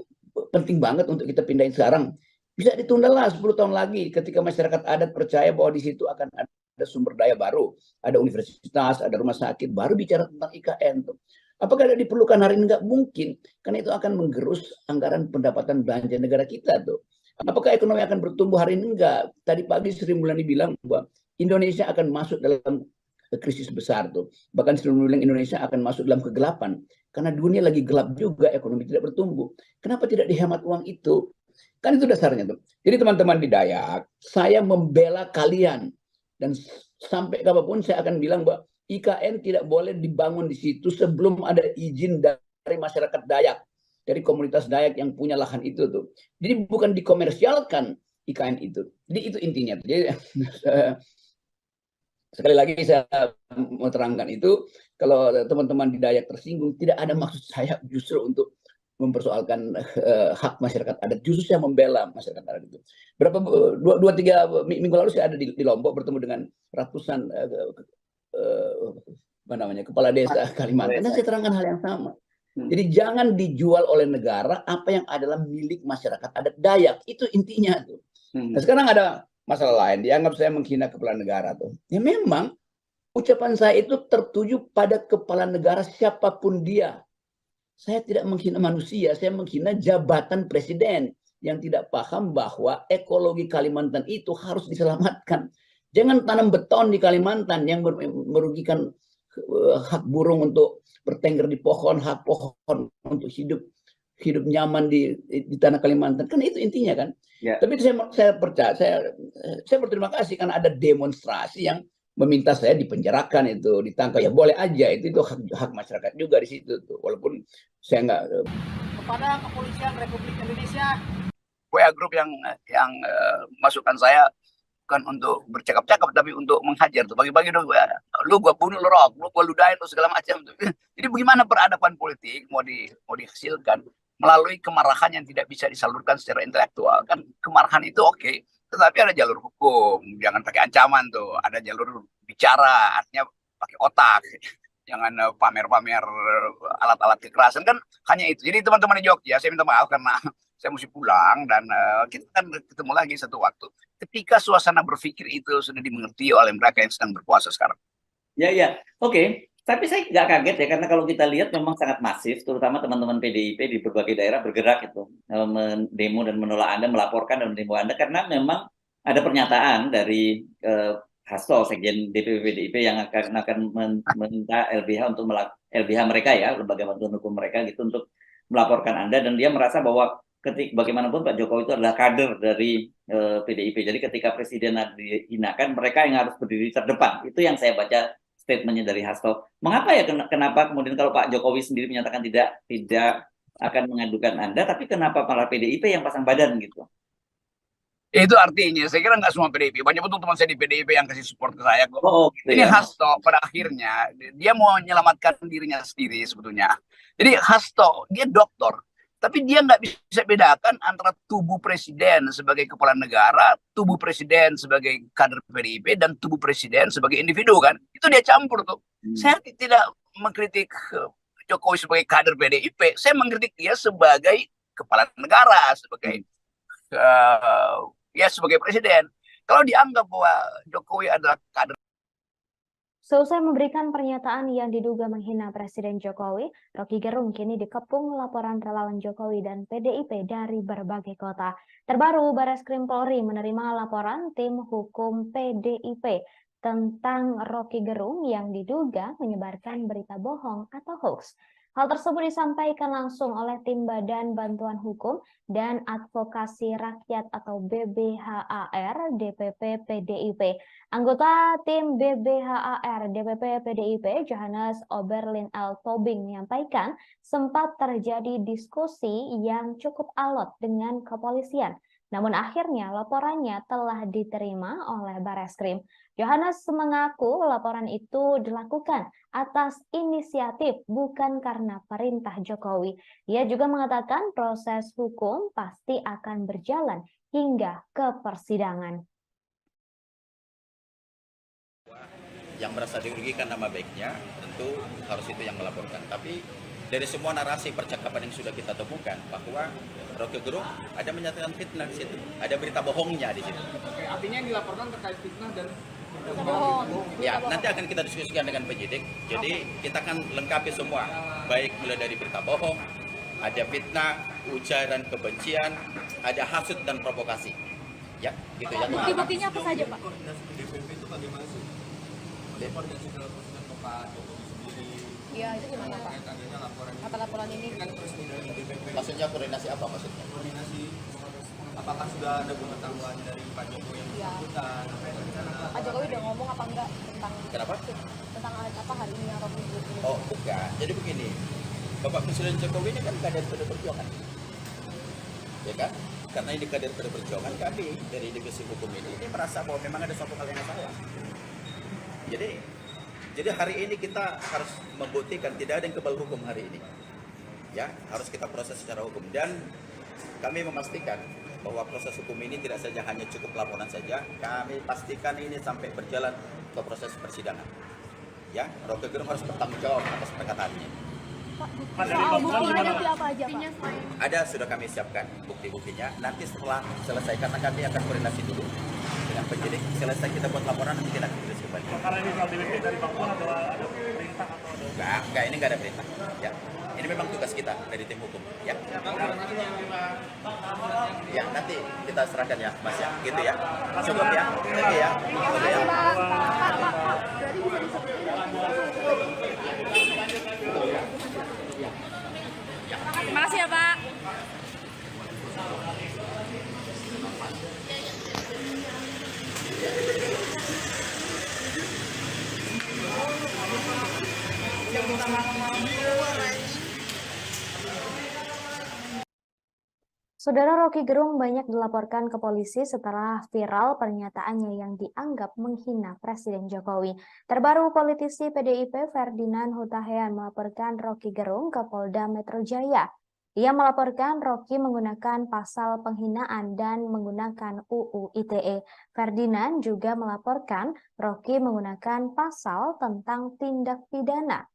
penting banget untuk kita pindahin sekarang? Bisa ditunda lah 10 tahun lagi ketika masyarakat adat percaya bahwa di situ akan ada sumber daya baru, ada universitas, ada rumah sakit, baru bicara tentang IKN tuh. Apakah ada diperlukan hari ini? Nggak mungkin, karena itu akan menggerus anggaran pendapatan belanja negara kita tuh. Apakah ekonomi akan bertumbuh hari ini? Enggak. Tadi pagi Sri Mulyani bilang bahwa Indonesia akan masuk dalam krisis besar tuh. Bahkan Sri Mulyani bilang Indonesia akan masuk dalam kegelapan. Karena dunia lagi gelap juga, ekonomi tidak bertumbuh. Kenapa tidak dihemat uang itu? Kan itu dasarnya tuh. Jadi teman-teman di Dayak, saya membela kalian. Dan sampai kapanpun saya akan bilang bahwa IKN tidak boleh dibangun di situ sebelum ada izin dari masyarakat Dayak. Dari komunitas Dayak yang punya lahan itu tuh. Jadi bukan dikomersialkan IKN itu. Jadi itu intinya. Jadi sekali lagi saya mau terangkan itu, kalau teman-teman di Dayak tersinggung, tidak ada maksud saya justru untuk mempersoalkan hak masyarakat adat. Justru saya membela masyarakat adat itu. Dua tiga minggu lalu saya ada di Lombok bertemu dengan ratusan kepala desa Kalimantan. Dan saya terangkan hal yang sama. Jadi jangan dijual oleh negara apa yang adalah milik masyarakat adat Dayak. Itu intinya tuh. Nah, sekarang ada masalah lain, dianggap saya menghina kepala negara tuh. Ya memang ucapan saya itu tertuju pada kepala negara siapapun dia. Saya tidak menghina manusia, saya menghina jabatan presiden yang tidak paham bahwa ekologi Kalimantan itu harus diselamatkan. Jangan tanam beton di Kalimantan yang merugikan hak burung untuk bertengger di pohon, hak pohon untuk hidup nyaman di tanah Kalimantan. Kan itu intinya kan. Ya. Tapi saya percaya, saya berterima kasih karena ada demonstrasi yang meminta saya dipenjarakan itu, ditangkap. Ya boleh aja, itu hak masyarakat juga di situ tuh. Walaupun saya nggak. Kepada Kepolisian Republik Indonesia. WA grup yang masukan saya bukan untuk bercakap-cakap tapi untuk menghajar tuh, bagi-bagi dong, lu gua bunuh lu, rok, lu gua ludahin lu segala macam tuh. Jadi bagaimana peradaban politik mau dihasilkan melalui kemarahan yang tidak bisa disalurkan secara intelektual. Kan kemarahan itu oke, tetapi ada jalur hukum, jangan pakai ancaman tuh, ada jalur bicara, artinya pakai otak. Jangan pamer-pamer alat-alat kekerasan, kan hanya itu. Jadi teman-teman di Jogja, saya minta maaf karena saya mesti pulang dan kita akan ketemu lagi satu waktu. Ketika suasana berpikir itu sudah dimengerti oleh mereka yang sedang berpuasa sekarang. Ya, oke. Tapi saya nggak kaget ya, karena kalau kita lihat memang sangat masif, terutama teman-teman PDIP di berbagai daerah bergerak itu, mendemo dan menolak Anda, melaporkan dan mendemo Anda, karena memang ada pernyataan dari Hasto, Sekjen DPP PDIP yang akan meminta LBH untuk LBH mereka ya, lembaga bantuan hukum mereka gitu, untuk melaporkan Anda, dan dia merasa bahwa bagaimanapun Pak Jokowi itu adalah kader dari PDIP. Jadi ketika presiden dihinakan, mereka yang harus berdiri terdepan. Itu yang saya baca statementnya dari Hasto. Mengapa ya? Kenapa kemudian kalau Pak Jokowi sendiri menyatakan tidak akan mengadukan Anda, tapi kenapa malah PDIP yang pasang badan gitu? Itu artinya, saya kira nggak semua PDIP. Banyak betul teman saya di PDIP yang kasih support ke saya kok. Gitu ini ya. Hasto pada akhirnya dia mau menyelamatkan dirinya sendiri sebetulnya. Jadi Hasto dia doktor, Tapi dia nggak bisa bedakan antara tubuh presiden sebagai kepala negara, tubuh presiden sebagai kader PDIP, dan tubuh presiden sebagai individu kan. Itu dia campur tuh. Saya tidak mengkritik Jokowi sebagai kader PDIP. Saya mengkritik dia sebagai kepala negara, sebagai sebagai presiden. Kalau dianggap bahwa Jokowi adalah kader. Selesai memberikan pernyataan yang diduga menghina Presiden Jokowi, Roky Gerung kini dikepung laporan relawan Jokowi dan PDIP dari berbagai kota. Terbaru, Bareskrim Polri menerima laporan tim hukum PDIP tentang Roky Gerung yang diduga menyebarkan berita bohong atau hoax. Hal tersebut disampaikan langsung oleh tim Badan Bantuan Hukum dan Advokasi Rakyat atau BBHAR DPP PDIP. Anggota tim BBHAR DPP PDIP, Johannes Oberlin L. Tobing, menyampaikan sempat terjadi diskusi yang cukup alot dengan kepolisian. Namun akhirnya laporannya telah diterima oleh Bareskrim. Johannes mengaku laporan itu dilakukan atas inisiatif bukan karena perintah Jokowi. Ia juga mengatakan proses hukum pasti akan berjalan hingga ke persidangan. Yang merasa dirugikan nama baiknya tentu harus itu yang melaporkan. Tapi dari semua narasi percakapan yang sudah kita temukan bahwa Roky Gerung ada menyatakan fitnah di situ, ada berita bohongnya di situ. Oke, artinya yang dilaporkan terkait fitnah dan bohong. Ya, nanti akan kita diskusikan dengan penyidik. Jadi kita akan lengkapi semua, baik mulai dari berita bohong, ada fitnah, ujaran kebencian, ada hasut dan provokasi. Ya, gitu ya. Bukti-buktinya apa saja, Pak? DPP itu bagaimana sih? Koordinasi dalam proses ke Pak Jokowi sendiri. Iya, itu gimana, Pak? Adanya laporan Apa laporan ini? kan terus dari DPP. Maksudnya koordinasi apa maksudnya? Koordinasi apakah sudah ada pengetahuan dari Pak Jokowi yang bersangkutan? Pak Jokowi udah ngomong apa enggak tentang Kenapa? Tentang apa hari ini yang Roky Gerung ini? Oh, bukan. Jadi begini, Bapak Presiden Jokowi ini kan kader PD Perjuangan. Ya kan? Karena ini kader PD Perjuangan, kami dari divisi hukum ini merasa bahwa memang ada suatu hal yang salah. Jadi hari ini kita harus membuktikan tidak ada yang kebal hukum hari ini. Ya, harus kita proses secara hukum, dan kami memastikan bahwa proses hukum ini tidak saja hanya cukup laporan saja, kami pastikan ini sampai berjalan ke proses persidangan. Ya, Roky Gerung harus bertanggung jawab atas perkataannya. Soal buktinya nanti apa aja, Pak? Ada, sudah kami siapkan bukti-buktinya. Nanti setelah selesai, karena kami akan koordinasi dulu dengan penyidik. Selesai kita buat laporan, nanti kita akan tulis kembali. Karena ini soal DPP dari Bang Puan atau ada perintah atau ada? Enggak, ini enggak ada perintah. Ya, ini memang tugas kita dari tim hukum. Ya, ya nanti kita serahkan ya, Mas ya, gitu ya. Cukup ya, oke ya. Oke ya. Terima kasih ya, Pak. Saudara, Roky Gerung banyak dilaporkan ke polisi setelah viral pernyataannya yang dianggap menghina Presiden Jokowi. Terbaru, politisi PDIP Ferdinand Hutahian melaporkan Roky Gerung ke Polda Metro Jaya. Ia melaporkan Roky menggunakan pasal penghinaan dan menggunakan UU ITE. Ferdinand juga melaporkan Roky menggunakan pasal tentang tindak pidana.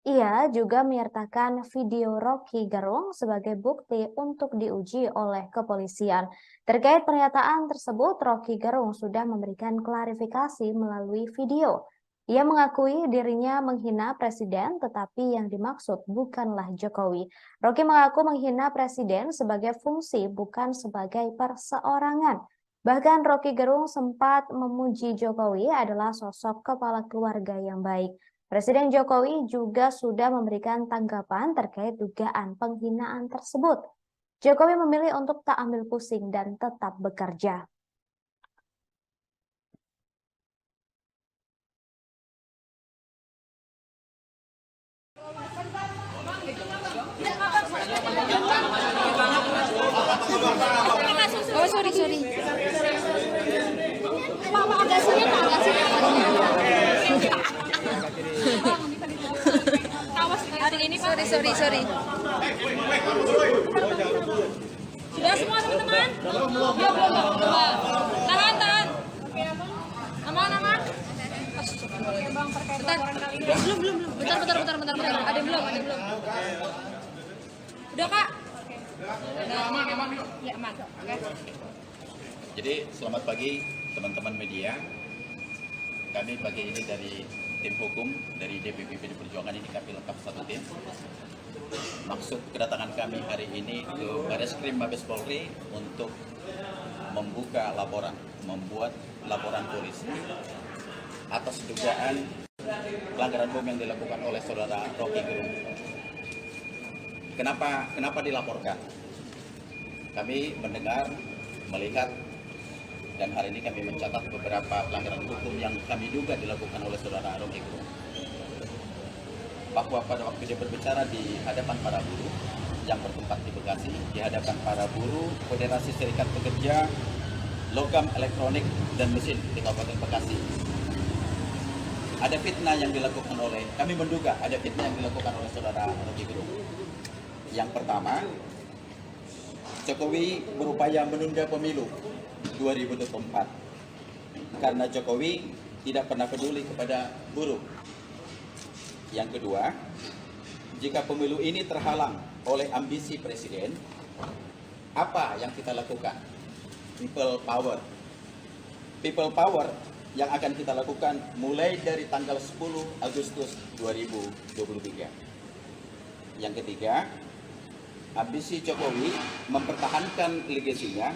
Ia juga menyertakan video Roky Gerung sebagai bukti untuk diuji oleh kepolisian. Terkait pernyataan tersebut, Roky Gerung sudah memberikan klarifikasi melalui video. Ia mengakui dirinya menghina Presiden, tetapi yang dimaksud bukanlah Jokowi. Roky mengaku menghina Presiden sebagai fungsi, bukan sebagai perseorangan. Bahkan Roky Gerung sempat memuji Jokowi adalah sosok kepala keluarga yang baik. Presiden Jokowi juga sudah memberikan tanggapan terkait dugaan penghinaan tersebut. Jokowi memilih untuk tak ambil pusing dan tetap bekerja. Oh, sorry. Pak, agasinya Pak, agasinya. Awas hari ini Pak. Sorry. Tahan. Aman. Oke bang, terkait laporan kali ini. Belum. Bentar. Ada yang belum. Udah kak. Aman. Ya aman. Oke. Jadi selamat pagi teman-teman media. Kami pagi ini dari tim hukum dari DPP PD Perjuangan ini kami lengkap satu tim. Maksud kedatangan kami hari ini ke Bareskrim Mabes Polri untuk membuka membuat laporan polisi atas dugaan pelanggaran HAM yang dilakukan oleh saudara Rocky Gerung. Kenapa dilaporkan? Kami mendengar, melihat, dan hari ini kami mencatat beberapa pelanggaran hukum yang kami duga dilakukan oleh saudara Rocky Gerung. Bahwa pada waktu dia berbicara di hadapan para buruh yang bertempat di Bekasi, di hadapan para buruh Federasi Serikat Pekerja Logam Elektronik dan Mesin di Kabupaten Bekasi, ada fitnah yang dilakukan oleh, kami menduga ada fitnah yang dilakukan oleh saudara Rocky Gerung. Yang pertama, Jokowi berupaya menunda pemilu 2024 karena Jokowi tidak pernah peduli kepada buruh. Yang kedua, jika pemilu ini terhalang oleh ambisi presiden, apa yang kita lakukan? People power yang akan kita lakukan mulai dari tanggal 10 Agustus 2023. Yang ketiga, ambisi Jokowi mempertahankan legasinya.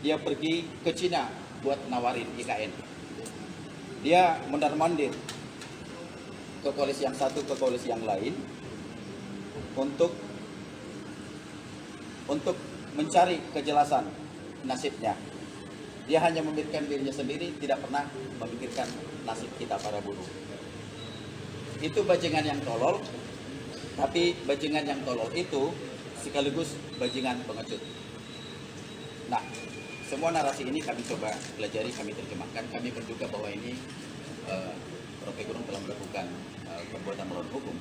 Dia pergi ke Cina buat nawarin IKN. Dia mondar-mandir ke koalisi yang satu ke koalisi yang lain untuk mencari kejelasan nasibnya. Dia hanya memikirkan dirinya sendiri, tidak pernah memikirkan nasib kita para buruh. Itu bajingan yang tolol, tapi bajingan yang tolol itu sekaligus bajingan pengecut. Nah, semua narasi ini kami coba pelajari, kami terjemahkan, kami menduga bahwa ini Rocky Gerung telah melakukan perbuatan melawan hukum.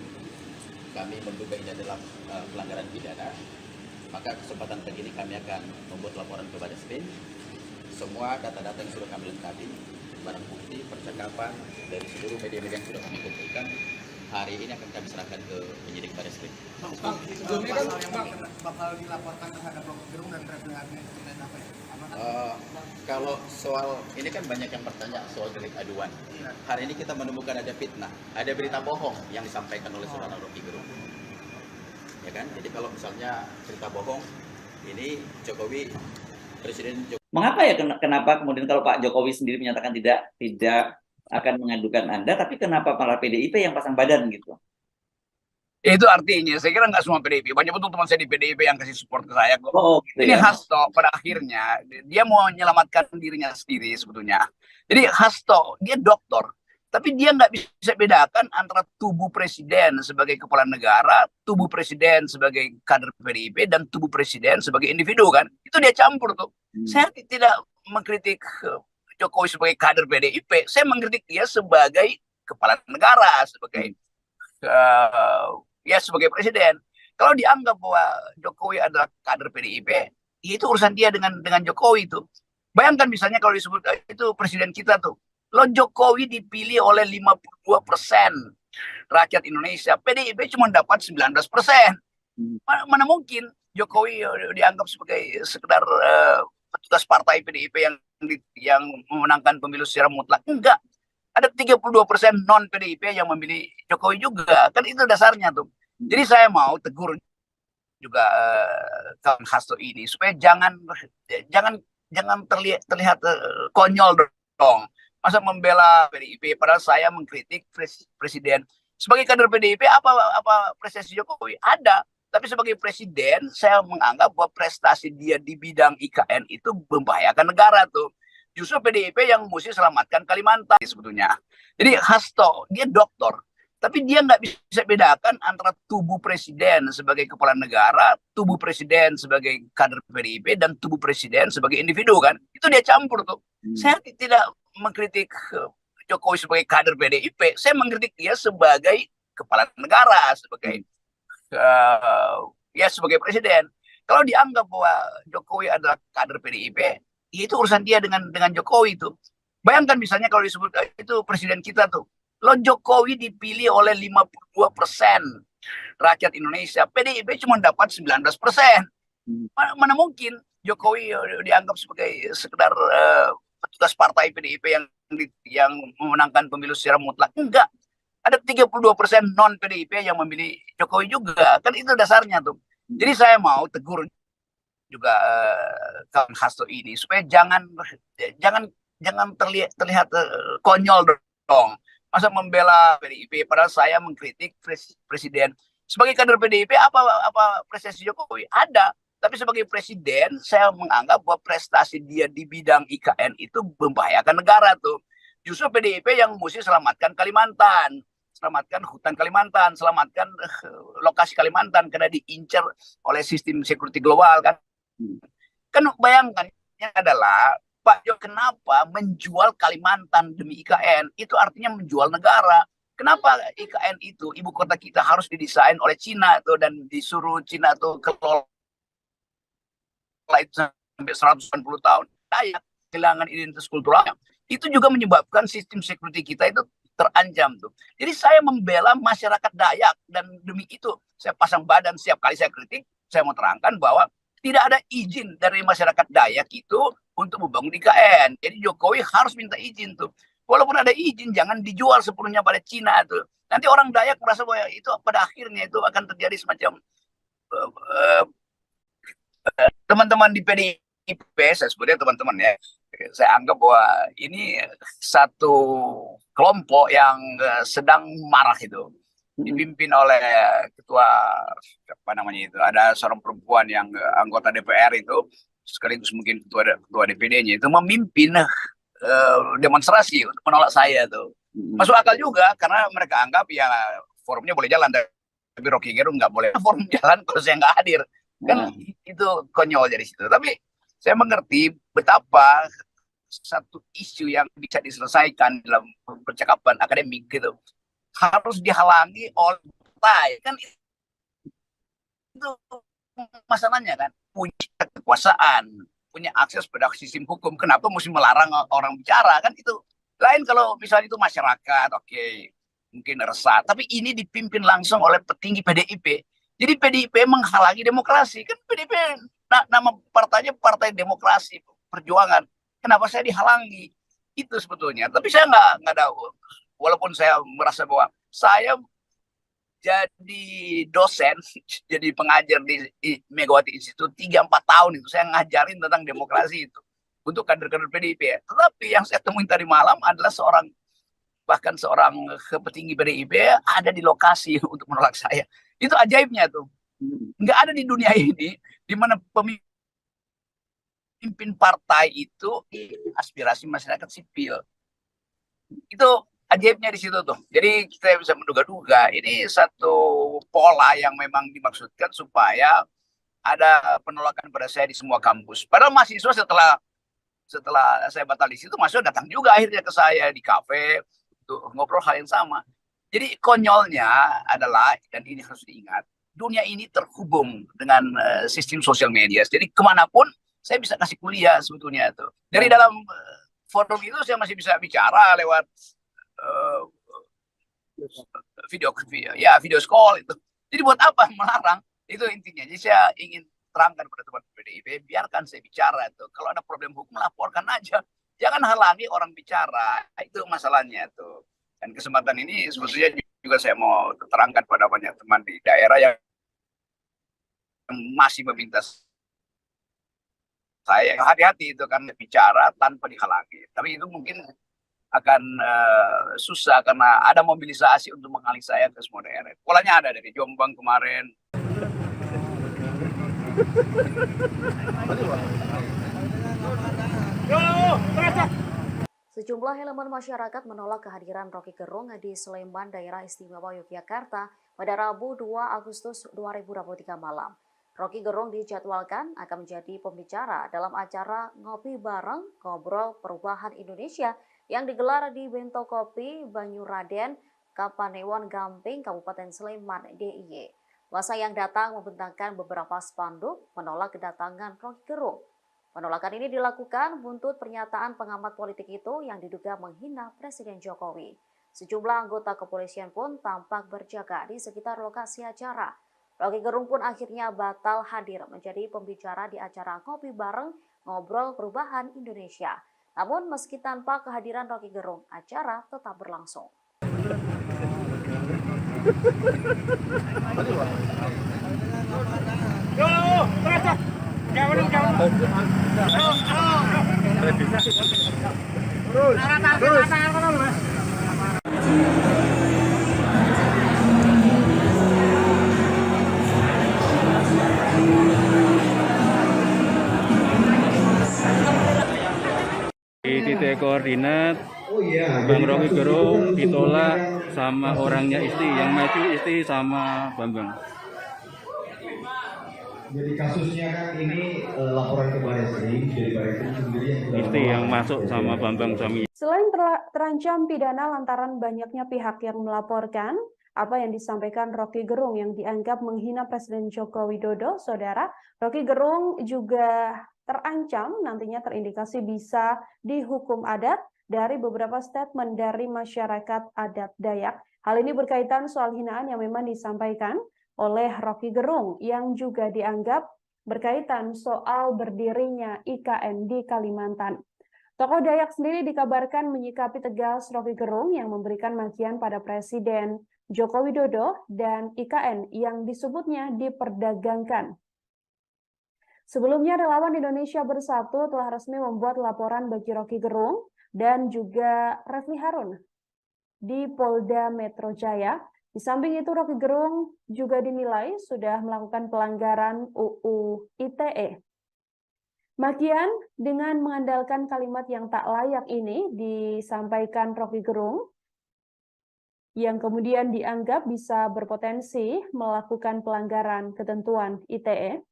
Kami menduga ini adalah pelanggaran pidana. Maka kesempatan pagi ini kami akan membuat laporan ke Bareskrim. Semua data-data yang sudah kami lengkapi, barang bukti, percakapan dari seluruh media-media yang sudah kami kumpulkan, hari ini akan kami serahkan ke penyidik Bareskrim. Sebelumnya kan bakal dilaporkan terhadap Rocky Gerung dan terhadapnya apa ya? Kalau soal ini kan banyak yang bertanya soal delik aduan. Hari ini kita menemukan ada fitnah, ada berita bohong yang disampaikan oleh saudara Rocky Gerung. Ya kan? Jadi kalau misalnya cerita bohong, ini Presiden Jokowi. Mengapa ya? Kenapa kemudian kalau Pak Jokowi sendiri menyatakan tidak akan mengadukan Anda, tapi kenapa malah PDIP yang pasang badan gitu? Itu artinya, saya kira nggak semua PDIP. Banyak betul teman saya di PDIP yang kasih support ke saya kok. Gitu Ini ya. Hasto pada akhirnya, dia mau menyelamatkan dirinya sendiri sebetulnya. Jadi Hasto, dia doktor. Tapi dia nggak bisa bedakan antara tubuh presiden sebagai kepala negara, tubuh presiden sebagai kader PDIP, dan tubuh presiden sebagai individu kan. Itu dia campur tuh. Saya tidak mengkritik Jokowi sebagai kader PDIP. Saya mengkritik dia sebagai kepala negara, sebagai sebagai presiden. Kalau dianggap bahwa Jokowi adalah kader PDIP, itu urusan dia dengan Jokowi itu. Bayangkan misalnya kalau disebut itu presiden kita tuh, lo Jokowi dipilih oleh 52% rakyat Indonesia, PDIP cuma dapat 19%. Mana mungkin Jokowi dianggap sebagai sekedar petugas partai PDIP yang memenangkan pemilu secara mutlak? Enggak. Ada 32% non PDIP yang memilih Jokowi juga. Kan itu dasarnya tuh. Jadi saya mau tegur juga kawan Hasto ini supaya jangan terlihat konyol dong. Masa membela PDIP padahal saya mengkritik presiden. Sebagai kader PDIP apa prestasi Jokowi? Ada. Tapi sebagai presiden saya menganggap bahwa prestasi dia di bidang IKN itu membahayakan negara tuh. Justru PDIP yang mesti selamatkan Kalimantan sebetulnya. Jadi Hasto, dia doktor. Tapi dia nggak bisa bedakan antara tubuh presiden sebagai kepala negara, tubuh presiden sebagai kader PDIP, dan tubuh presiden sebagai individu kan. Itu dia campur tuh. Saya tidak mengkritik Jokowi sebagai kader PDIP. Saya mengkritik dia sebagai kepala negara, sebagai sebagai presiden. Kalau dianggap bahwa Jokowi adalah kader PDIP, ya itu urusan dia dengan Jokowi itu. Bayangkan misalnya kalau disebut itu presiden kita tuh, lo Jokowi dipilih oleh 52% rakyat Indonesia, PDIP cuma dapat 19%. Mana mungkin Jokowi dianggap sebagai sekedar petugas partai PDIP yang memenangkan pemilu secara mutlak? Enggak. Ada 32% non PDIP yang memilih Jokowi juga. Kan itu dasarnya tuh. Jadi saya mau tegur juga kawan Hasto ini supaya jangan terlihat konyol dong. Masa membela PDIP padahal saya mengkritik presiden. Sebagai kader PDIP apa prestasi Jokowi? Ada. Tapi sebagai presiden saya menganggap bahwa prestasi dia di bidang IKN itu membahayakan negara tuh. Justru PDIP yang mesti selamatkan Kalimantan. Selamatkan hutan Kalimantan, selamatkan lokasi Kalimantan karena diincar oleh sistem security global kan. Kan bayangkan adalah Pak Jo kenapa menjual Kalimantan demi IKN? Itu artinya menjual negara. Kenapa IKN itu ibu kota kita harus didesain oleh Cina tuh dan disuruh Cina tuh kelola itu sampai 190 tahun. Dayak kehilangan identitas kulturalnya. Itu juga menyebabkan sistem security kita itu terancam tuh. Jadi saya membela masyarakat Dayak dan demi itu saya pasang badan setiap kali saya kritik, saya mau terangkan bahwa tidak ada izin dari masyarakat Dayak itu untuk membangun IKN. Jadi Jokowi harus minta izin tuh. Walaupun ada izin jangan dijual sepenuhnya pada Cina tuh. Nanti orang Dayak merasa bahwa itu pada akhirnya itu akan terjadi semacam teman-teman di PDIP, saya sebutnya teman-teman ya. Saya anggap bahwa ini satu kelompok yang sedang marah itu dipimpin oleh ketua apa namanya itu, ada seorang perempuan yang anggota DPR itu sekaligus mungkin ketua DPD-nya itu memimpin demonstrasi untuk menolak saya tuh. Masuk akal juga karena mereka anggap ya forumnya boleh jalan tapi Rocky Gerung nggak boleh forum jalan kalau saya nggak hadir kan. Itu konyol dari situ. Tapi saya mengerti betapa satu isu yang bisa diselesaikan dalam percakapan akademik gitu harus dihalangi oleh partai kan. Itu masalahnya kan, punya kekuasaan, punya akses pada sistem hukum, kenapa mesti melarang orang bicara kan. Itu lain kalau misalnya itu masyarakat oke, mungkin resah, tapi ini dipimpin langsung oleh petinggi PDIP. Jadi PDIP menghalangi demokrasi kan. PDIP nama partainya Partai Demokrasi Perjuangan. Kenapa saya dihalangi? Itu sebetulnya. Tapi saya nggak ada, walaupun saya merasa bahwa saya jadi dosen, jadi pengajar di Megawati Institute 3-4 tahun itu. Saya ngajarin tentang demokrasi itu untuk kader-kader PDIP. Tetapi yang saya temuin tadi malam adalah bahkan seorang petinggi PDIP ada di lokasi untuk menolak saya. Itu ajaibnya tuh. Nggak ada di dunia ini di mana pemimpin partai itu aspirasi masyarakat sipil. Itu ajaibnya di situ tuh. Jadi kita bisa menduga-duga ini satu pola yang memang dimaksudkan supaya ada penolakan pada saya di semua kampus. Padahal mahasiswa setelah saya batal di situ, mahasiswa datang juga akhirnya ke saya di kafe untuk ngobrol hal yang sama. Jadi konyolnya adalah, dan ini harus diingat, dunia ini terhubung dengan sistem sosial media. Jadi kemanapun saya bisa kasih kuliah sebetulnya itu. Dari dalam forum itu saya masih bisa bicara lewat video call itu. Jadi buat apa melarang? Itu intinya. Jadi saya ingin terangkan pada teman PDIP, biarkan saya bicara itu. Kalau ada problem hukum laporkan aja. Jangan halangi orang bicara. Itu masalahnya tuh. Dan kesempatan ini sebetulnya juga saya mau terangkan pada banyak teman di daerah yang masih meminta saya hati-hati itu kan bicara tanpa dihalangi. Tapi itu mungkin akan susah karena ada mobilisasi untuk mengalih saya ke semua daerah. Polanya ada dari Jombang kemarin. Sejumlah elemen masyarakat menolak kehadiran Rocky Gerung di Sleman, Daerah Istimewa Yogyakarta pada Rabu 2 Agustus 2023 malam. Rocky Gerung dijadwalkan akan menjadi pembicara dalam acara Ngopi Bareng Ngobrol Perubahan Indonesia yang digelar di Bento Kopi Banyuraden, Kapanewon Gamping, Kabupaten Sleman, DIY. Massa yang datang membentangkan beberapa spanduk menolak kedatangan Roky Gerung. Penolakan ini dilakukan buntut pernyataan pengamat politik itu yang diduga menghina Presiden Jokowi. Sejumlah anggota kepolisian pun tampak berjaga di sekitar lokasi acara. Roky Gerung pun akhirnya batal hadir menjadi pembicara di acara Ngopi Bareng Ngobrol Perubahan Indonesia. Namun meski tanpa kehadiran Roky Gerung, acara tetap berlangsung. Di titik koordinat Bang Roky Gerung ditolak sama orangnya Isti, yang maju Isti sama Bambang. Jadi kasusnya kan ini laporan ke Barreskrim, dari Barreskrim sendiri Isti yang masuk sama Bambang suami. Selain terancam pidana lantaran banyaknya pihak yang melaporkan apa yang disampaikan Roky Gerung yang dianggap menghina Presiden Joko Widodo, Saudara, Roky Gerung juga terancam nantinya terindikasi bisa dihukum adat dari beberapa statement dari masyarakat adat Dayak. Hal ini berkaitan soal hinaan yang memang disampaikan oleh Roky Gerung yang juga dianggap berkaitan soal berdirinya IKN di Kalimantan. Tokoh Dayak sendiri dikabarkan menyikapi tegas Roky Gerung yang memberikan makian pada Presiden Joko Widodo dan IKN yang disebutnya diperdagangkan. Sebelumnya, Relawan Indonesia Bersatu telah resmi membuat laporan bagi Roky Gerung dan juga Refli Harun di Polda Metro Jaya. Di samping itu, Roky Gerung juga dinilai sudah melakukan pelanggaran UU ITE. Makian dengan mengandalkan kalimat yang tak layak ini disampaikan Roky Gerung yang kemudian dianggap bisa berpotensi melakukan pelanggaran ketentuan ITE.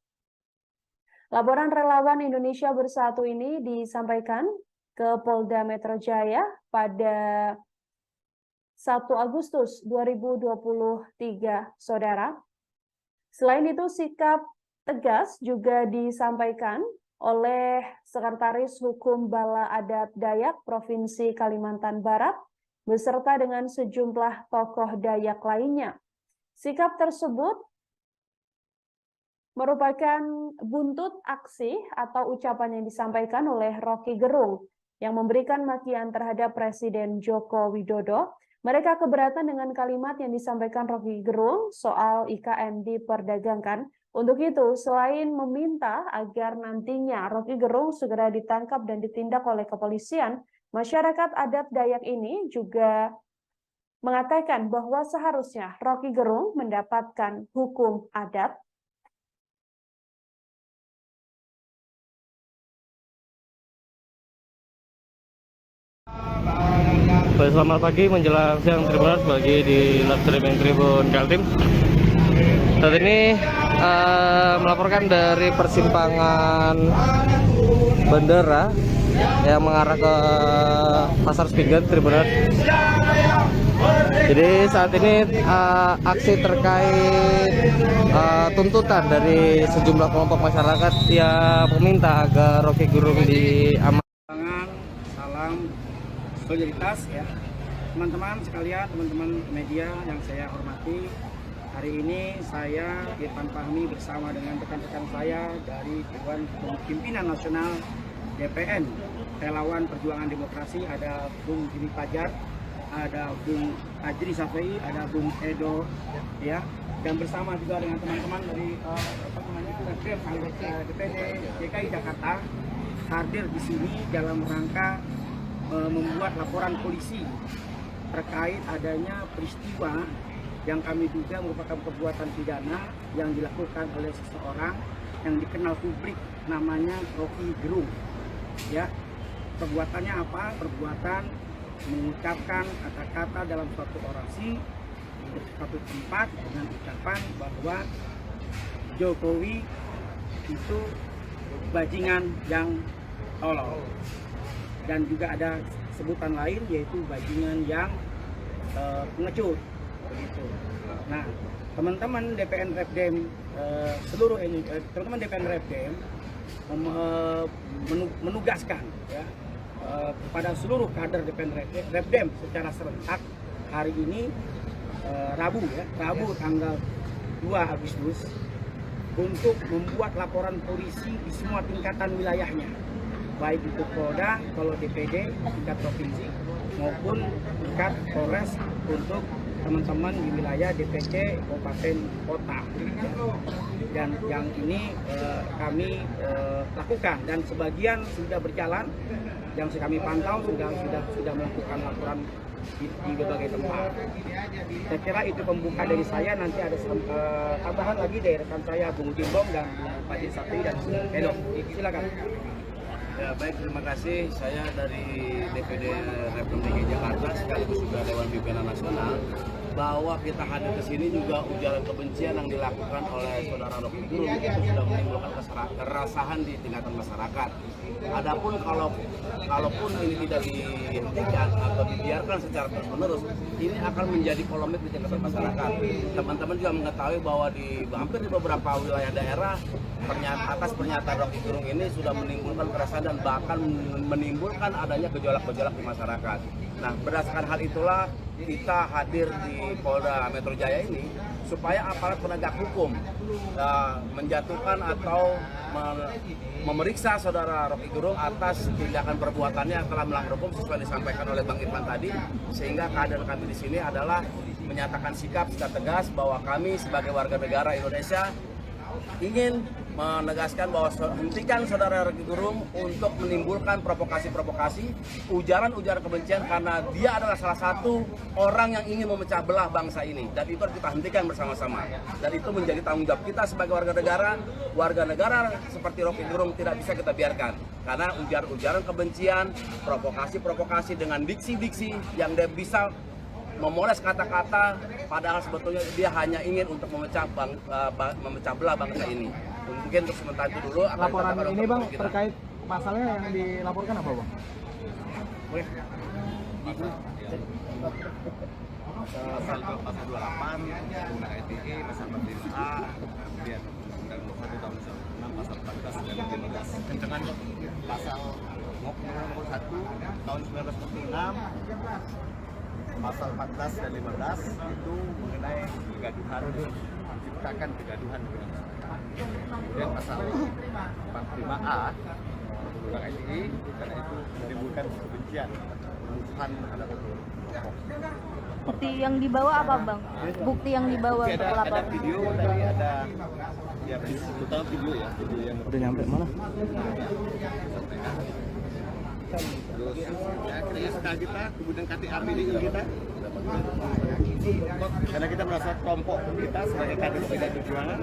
Laporan Relawan Indonesia Bersatu ini disampaikan ke Polda Metro Jaya pada 1 Agustus 2023, Saudara. Selain itu, sikap tegas juga disampaikan oleh Sekretaris Hukum Bala Adat Dayak Provinsi Kalimantan Barat beserta dengan sejumlah tokoh Dayak lainnya. Sikap tersebut merupakan buntut aksi atau ucapan yang disampaikan oleh Roky Gerung yang memberikan makian terhadap Presiden Joko Widodo. Mereka keberatan dengan kalimat yang disampaikan Roky Gerung soal IKN diperdagangkan. Untuk itu, selain meminta agar nantinya Roky Gerung segera ditangkap dan ditindak oleh kepolisian, masyarakat adat Dayak ini juga mengatakan bahwa seharusnya Roky Gerung mendapatkan hukum adat. Baik, selamat pagi menjelang siang Tribuners bagi di live streaming Tribun Kaltim. Saat ini melaporkan dari persimpangan bandara yang mengarah ke Pasar Spingan, Tribuners. Jadi saat ini aksi terkait tuntutan dari sejumlah kelompok masyarakat yang meminta agar Roky Gerung diamankan. Salam solidaritas ya teman-teman sekalian, teman-teman media yang saya hormati. Hari ini saya Irfan Fahmi bersama dengan rekan-rekan saya dari Dewan Pimpinan Nasional DPN Relawan Perjuangan Demokrasi, ada Bung Jimmy Fajar, ada Bung Ajri Safei, ada Bung Edo ya, dan bersama juga dengan teman-teman dari DPD DKI Jakarta hadir di sini dalam rangka membuat laporan polisi terkait adanya peristiwa yang kami duga merupakan perbuatan pidana yang dilakukan oleh seseorang yang dikenal publik namanya Roky Gerung. Ya, perbuatannya apa? Perbuatan mengucapkan kata-kata dalam suatu orasi di suatu tempat dengan ucapan bahwa Jokowi itu bajingan yang tolol. Dan juga ada sebutan lain yaitu bajingan yang pengecut. begitu. Nah, teman-teman DPN Repdem, seluruh ini, teman-teman DPN Repdem menugaskan ya, kepada seluruh kader DPN Repdem secara serentak hari ini Rabu tanggal 2 Agustus untuk membuat laporan polisi di semua tingkatan wilayahnya, baik itu Polda, kalau DPD tingkat provinsi maupun tingkat Polres untuk teman-teman di wilayah DPC kabupaten kota. Dan yang ini kami lakukan dan sebagian sudah berjalan, yang kami pantau sudah melakukan laporan di berbagai tempat. Saya kira itu pembuka dari saya. Nanti ada tambahan lagi dari rekan saya Bung Timbom dan Pak Sapri dan Edok. Silakan. Ya, baik, terima kasih. Saya dari DPD Repdem DKI Jakarta sekaligus juga Dewan Pimpinan Nasional, bahwa kita hadir ke sini juga ujaran kebencian yang dilakukan oleh saudara Roky Gerung itu sudah menimbulkan keresahan di tingkatan masyarakat. Adapun kalaupun ini tidak dihentikan atau dibiarkan secara terus-menerus, ini akan menjadi polemik di tingkatan masyarakat. Teman-teman juga mengetahui bahwa hampir di beberapa wilayah daerah atas pernyataan Roky Gerung ini sudah menimbulkan keresahan dan bahkan menimbulkan adanya gejolak-gejolak di masyarakat. Nah, berdasarkan hal itulah kita hadir di Polda Metro Jaya ini supaya aparat penegak hukum menjatuhkan atau memeriksa saudara Roky Gerung atas tindakan perbuatannya yang telah melanggar hukum sesuai disampaikan oleh Bang Irfan tadi, sehingga kader kami di sini adalah menyatakan sikap secara tegas bahwa kami sebagai warga negara Indonesia ingin menegaskan bahwa hentikan saudara Roky Gerung untuk menimbulkan provokasi-provokasi, ujaran-ujaran kebencian, karena dia adalah salah satu orang yang ingin memecah belah bangsa ini, dan itu harus kita hentikan bersama-sama. Dan itu menjadi tanggung jawab kita sebagai warga negara seperti Roky Gerung tidak bisa kita biarkan, karena ujaran-ujaran kebencian, provokasi-provokasi dengan diksi-diksi yang dia bisa memoles kata-kata, padahal sebetulnya dia hanya ingin untuk memecah belah bangsa ini. Mungkin untuk sementara itu dulu. Laporan ini Bang terkait masalahnya yang dilaporkan apa Bang? Pasal 28 Undang-Undang ITE, pasal 45A, kemudian Undang-Undang 1 tahun 2006, pasal 14 dan 15. Dengan pasal 1 tahun 1946, pasal 14 dan 15 itu mengenai kegaduhan, menciptakan kegaduhan di masyarakat. Kemudian pasal 45A Undang ITE, karena itu menimbulkan kebencian, permusuhan terhadap kelompok. Bukti yang dibawa apa Bang? Bukti yang dibawa untuk lapor? Ada video tadi, ada ya terutama video ya, video yang udah nyampe mana? Terus ya KTSK kita, kemudian KTAPD kita, karena kita merasa kelompok kita sebagai kader tidak perjuangan,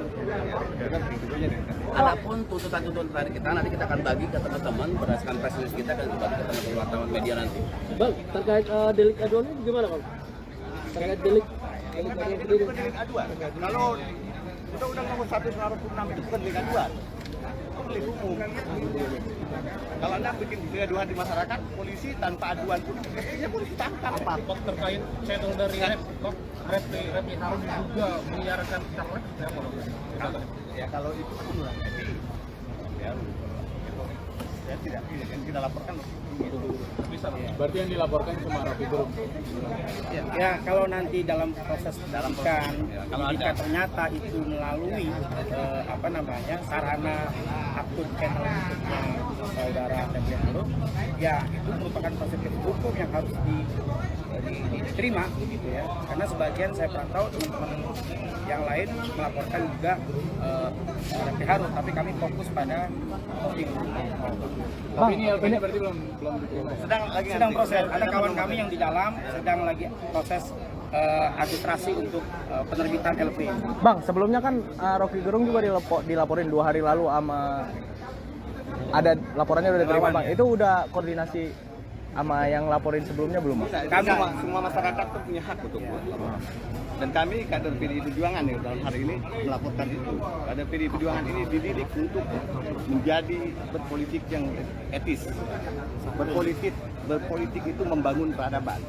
kita videonya deh. Adapun tuntutan-tuntutan terakhir kita nanti kita akan bagi ke teman-teman berdasarkan press release kita dan juga ke teman-teman wartawan media nanti. Bang, terkait delik aduannya gimana Bang? Terkait delik aduan. Kalau Undang-Undang Nomor 1 1996 itu bukan delik aduan, itu delik umum. Kalau Anda bikin kegaduhan di masyarakat, polisi tanpa aduan pun mestinya polisi tangkap. Pak terkait saya tahu dari Repli harus juga menyiarkan capres ya kalau itu kan ya tidak yang kita laporkan bisa. Berarti yang dilaporkan cuma Roky Gerung. Ya, kalau nanti dalam proses penyidikan, jika ternyata itu melalui sarana akun channel YouTube-nya saudara Roky Gerung, ya itu merupakan proses hukum yang harus diterima, gitu ya. Karena sebagian saya pantau teman-teman yang lain melaporkan juga Roky Gerung, tapi kami fokus pada Roky Gerung. Bang, ini berarti belum sedang proses. Ada kawan kami yang di dalam sedang lagi proses administrasi untuk penerbitan LP. Bang, sebelumnya kan Roky Gerung juga dilaporin 2 hari lalu sama ada laporannya udah diterima Bang. Itu udah koordinasi sama yang laporin sebelumnya belum Bang? Kami semua masyarakat tuh punya hak untuk melapor. Dan kami kader PDI Perjuangan yang dalam hari ini melaporkan itu. Kader PDI Perjuangan ini dididik untuk menjadi berpolitik yang etis. Berpolitik itu membangun peradaban,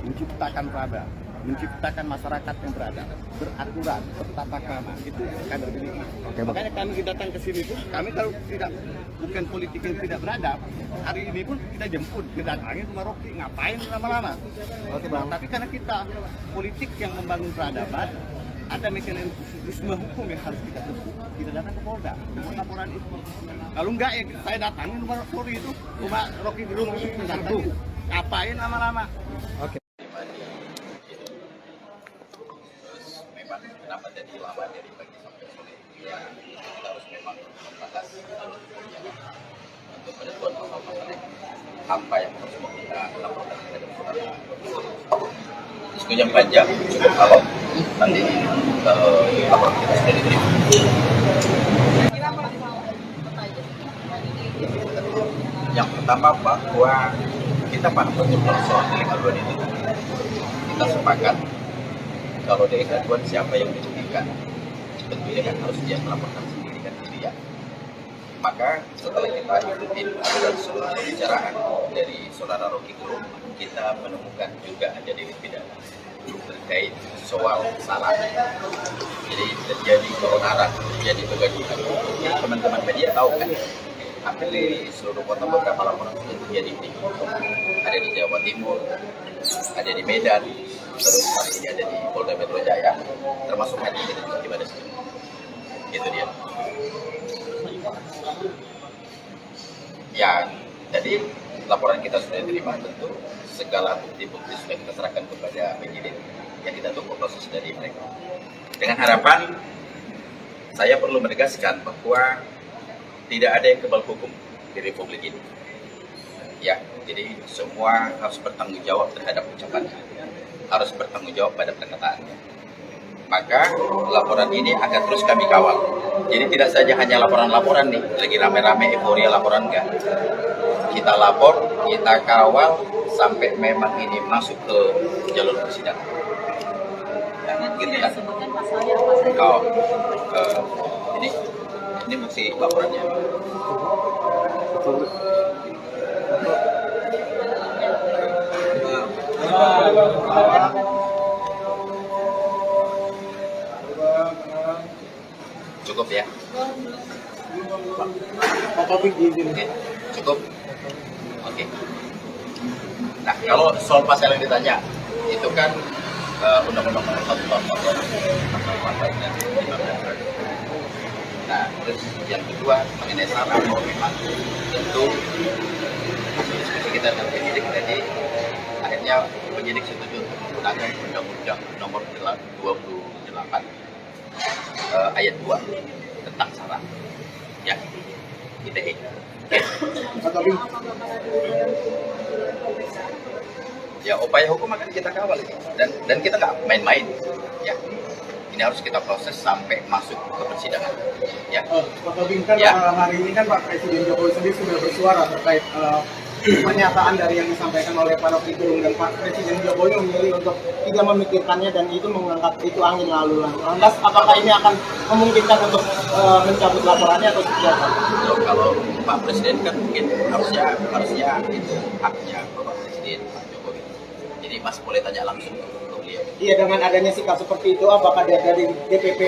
menciptakan peradaban. menciptakan masyarakat yang beradab, beraturan, bertata krama, itu kader PDI. Makanya kami datang ke sini pun, kami kalau tidak bukan politik yang tidak beradab, hari ini pun kita jemput, kedatangin rumah Rocky, ngapain lama-lama? Tapi karena kita politik yang membangun peradaban, ada mekanisme hukum yang harus kita tempuh. Kita datang ke Polda, membuat laporan itu. Kalau enggak ya saya datangin rumah Rocky itu, rumah Rocky Gerung itu, datangin. Ngapain lama-lama? Oke. Terus memang kenapa jadi lama dari pagi sampai sore? Ya kita harus memang membahas untuk penentuan pasal-pasal apa yang harus kita laporkan kepada saudara. Diskusi yang panjang cukup kalau nanti laporan kita sudah diterima. Yang pertama bahwa kita paham betul kalau soal delik aduan itu kita sepakat kalau delik aduan siapa yang dirugikan tentunya kan harus dia melaporkan sendiri kan gitu ya. Maka setelah kita ikutin aturan seluruh pembicaraan dari saudara Rocky Gerung, kita menemukan juga ada delik pidana terkait soal salah. Jadi terjadi keonaran, terjadi kegaduhan. Teman-teman media tahu kan? Hampir di seluruh kota beberapa laporan sudah terjadi di ada di Jawa Timur, ada di Medan, terus hari ini ada di Polda Metro Jaya, termasuk hari ini juga di Badan Skim. Itu dia. Ya, jadi laporan kita sudah diterima, tentu segala bukti-bukti sudah kita serahkan kepada penyidik yang kita tunggu proses dari mereka. Dengan harapan, saya perlu menegaskan bahwa tidak ada yang kebal hukum di Republik ini. Ya, jadi semua harus bertanggung jawab terhadap ucapannya, harus bertanggung jawab pada perkataannya. Maka laporan ini akan terus kami kawal. Jadi tidak saja hanya laporan-laporan nih, lagi rame-rame euforia laporan enggak. Kita lapor, kita kawal sampai memang ini masuk ke jalur persidangan. Ya, gitu ya. Oh, ini mesti laporannya. Cukup ya. Oke, cukup. Oke. Nah, kalau soal pasal yang ditanya, itu kan Undang-Undang Nomor 1 Tahun 2014 dan 15. Nah, terus yang kedua mengenai saran bahwa memang tentu diskusi kita dengan penyidik tadi akhirnya penyidik setuju untuk menggunakan Undang-Undang Nomor 28 ayat 2 tentang saran. Ya, ITE. Ya, upaya hukum akan kita kawal ini dan kita nggak main-main. Ya. Ini harus kita proses sampai masuk ke persidangan. Ya. Pak Tobing, kan hari ini kan Pak Presiden Jokowi sendiri sudah bersuara terkait pernyataan dari yang disampaikan oleh Pak Rocky Gerung, dan Pak Presiden Jokowi memilih untuk tidak memikirkannya dan itu menganggap itu angin lalu. Lantas apakah ini akan memungkinkan untuk mencabut laporannya atau seperti apa? Kalau Pak Presiden kan mungkin harusnya itu haknya Bapak Presiden Pak Jokowi. Jadi Mas boleh tanya langsung. Iya, dengan adanya sikap seperti itu, apakah dari DPP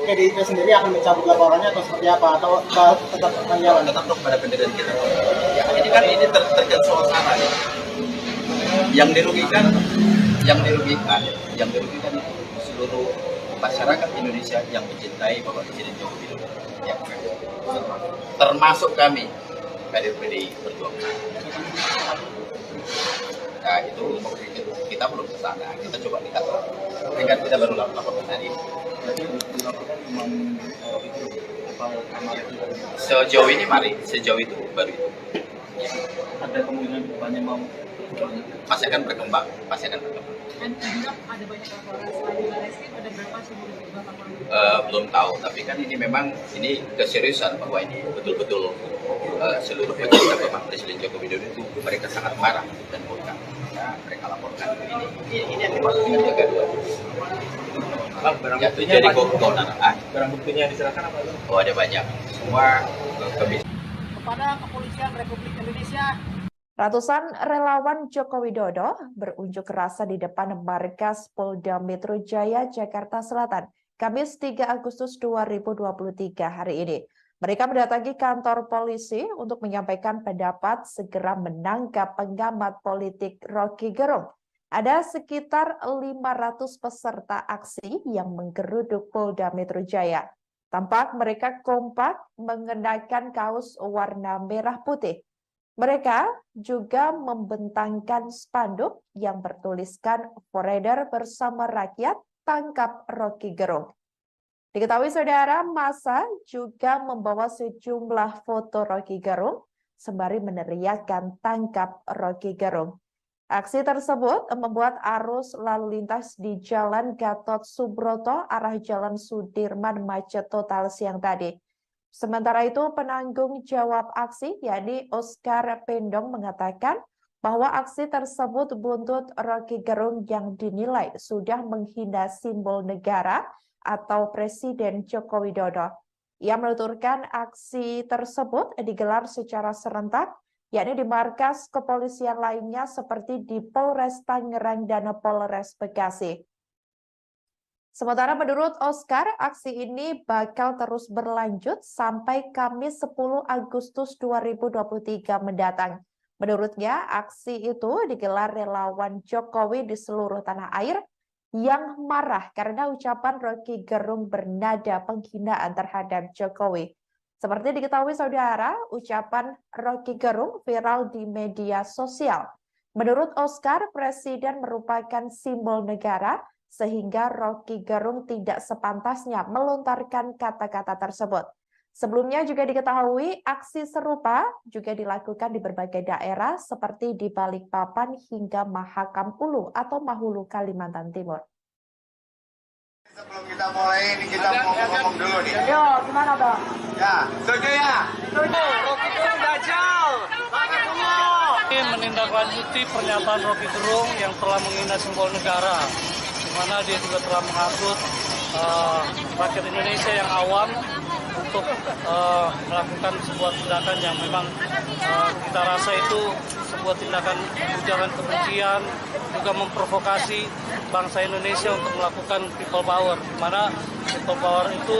PDIP sendiri akan mencabut laporannya atau seperti apa? Atau tetap berjalan? Tetap pada pendirian kita. Ya, ini kan terkait soal saran. Yang dirugikan itu seluruh masyarakat Indonesia yang mencintai Bapak Presiden Joko Widodo. Ya, termasuk kami, kader PDI Perjuangan. Nah, itu kita belum ke sana, kita coba lihat dengan kita baru laporkan hari ini. Sejauh ini sejauh itu baru itu. Ya. Ada kemungkinan depannya mau masih akan berkembang. Dan juga ada banyak laporan selain di Barreskrim, ada berapa sih belum tahu, tapi kan ini memang keseriusan bahwa ini betul-betul seluruh pejabat Bapak Presiden Joko Widodo itu mereka sangat marah dan murka. Mereka laporkan ini yang dimaksud dengan kegaduhan. barang ya, buktinya jadi apa? Barang buktinya yang diserahkan apa? Oh, ada banyak. Semua kepada Kepolisian Republik Indonesia Ratusan relawan Joko Widodo berunjuk rasa di depan markas Polda Metro Jaya, Jakarta Selatan, Kamis 3 Agustus 2023 hari ini. Mereka mendatangi kantor polisi untuk menyampaikan pendapat segera menangkap pengamat politik Rocky Gerung. Ada sekitar 500 peserta aksi yang menggeruduk Polda Metro Jaya. Tampak mereka kompak mengenakan kaos warna merah putih. Mereka juga membentangkan spanduk yang bertuliskan "Forever bersama rakyat, tangkap Rocky Gerung". Diketahui saudara, massa juga membawa sejumlah foto Rocky Gerung sembari meneriakkan "tangkap Rocky Gerung". Aksi tersebut membuat arus lalu lintas di Jalan Gatot Subroto arah Jalan Sudirman macet total siang tadi. Sementara itu, penanggung jawab aksi, yakni Oscar Pendong, mengatakan bahwa aksi tersebut buntut Rocky Gerung yang dinilai sudah menghina simbol negara atau Presiden Joko Widodo. Ia menuturkan aksi tersebut digelar secara serentak, yakni di markas kepolisian lainnya seperti di Polres Tangerang dan Polres Bekasi. Sementara menurut Oscar, aksi ini bakal terus berlanjut sampai Kamis 10 Agustus 2023 mendatang. Menurutnya, aksi itu digelar relawan Jokowi di seluruh tanah air yang marah karena ucapan Rocky Gerung bernada penghinaan terhadap Jokowi. Seperti diketahui saudara, ucapan Rocky Gerung viral di media sosial. Menurut Oscar, Presiden merupakan simbol negara, sehingga Rocky Gerung tidak sepantasnya melontarkan kata-kata tersebut. Sebelumnya juga diketahui aksi serupa juga dilakukan di berbagai daerah seperti di Balikpapan hingga Mahakam Ulu atau Mahulu, Kalimantan Timur. Sebelum kita mulai ini kita mau ngomong dulu nih. Yo, gimana Bang? Ya, setuju ya? Setuju. Rocky Gerung dajal. Banyak ngomong. Ini menindaklanjuti pernyataan Rocky Gerung yang telah menghina simbol negara, di mana dia juga telah menghasut rakyat Indonesia yang awam untuk melakukan sebuah tindakan yang memang kita rasa itu sebuah tindakan ujaran kebencian, juga memprovokasi bangsa Indonesia untuk melakukan people power, di mana people power itu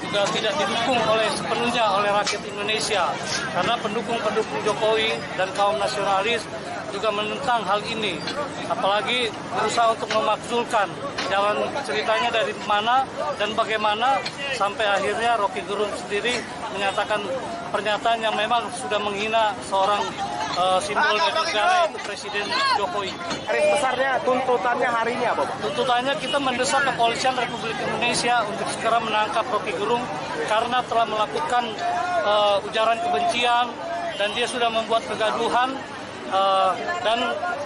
juga tidak didukung sepenuhnya oleh rakyat Indonesia, karena pendukung-pendukung Jokowi dan kaum nasionalis juga menentang hal ini, apalagi berusaha untuk memakzulkan jalan ceritanya dari mana dan bagaimana sampai akhirnya Rocky Gerung sendiri menyatakan pernyataan yang memang sudah menghina seorang simbol negara, yaitu Presiden Jokowi. Garis besarnya, tuntutannya hari ini apa, Pak? Tuntutannya kita mendesak kepolisian Republik Indonesia untuk segera menangkap Rocky Gerung karena telah melakukan ujaran kebencian dan dia sudah membuat kegaduhan. Dan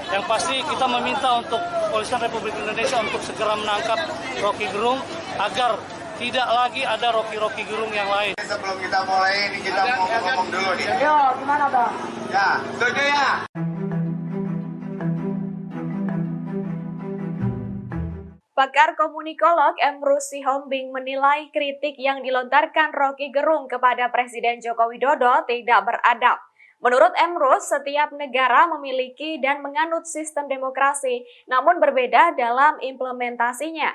yang pasti kita meminta untuk kepolisian Republik Indonesia untuk segera menangkap Rocky Gerung agar tidak lagi ada Rocky Gerung yang lain. Sebelum kita mulai ini kita mau ngomong dulu nih. Yo, gimana Bang? Ya, setuju ya? Pakar komunikolog Emrus Sihombing menilai kritik yang dilontarkan Rocky Gerung kepada Presiden Joko Widodo tidak beradab. Menurut Emrus, setiap negara memiliki dan menganut sistem demokrasi, namun berbeda dalam implementasinya.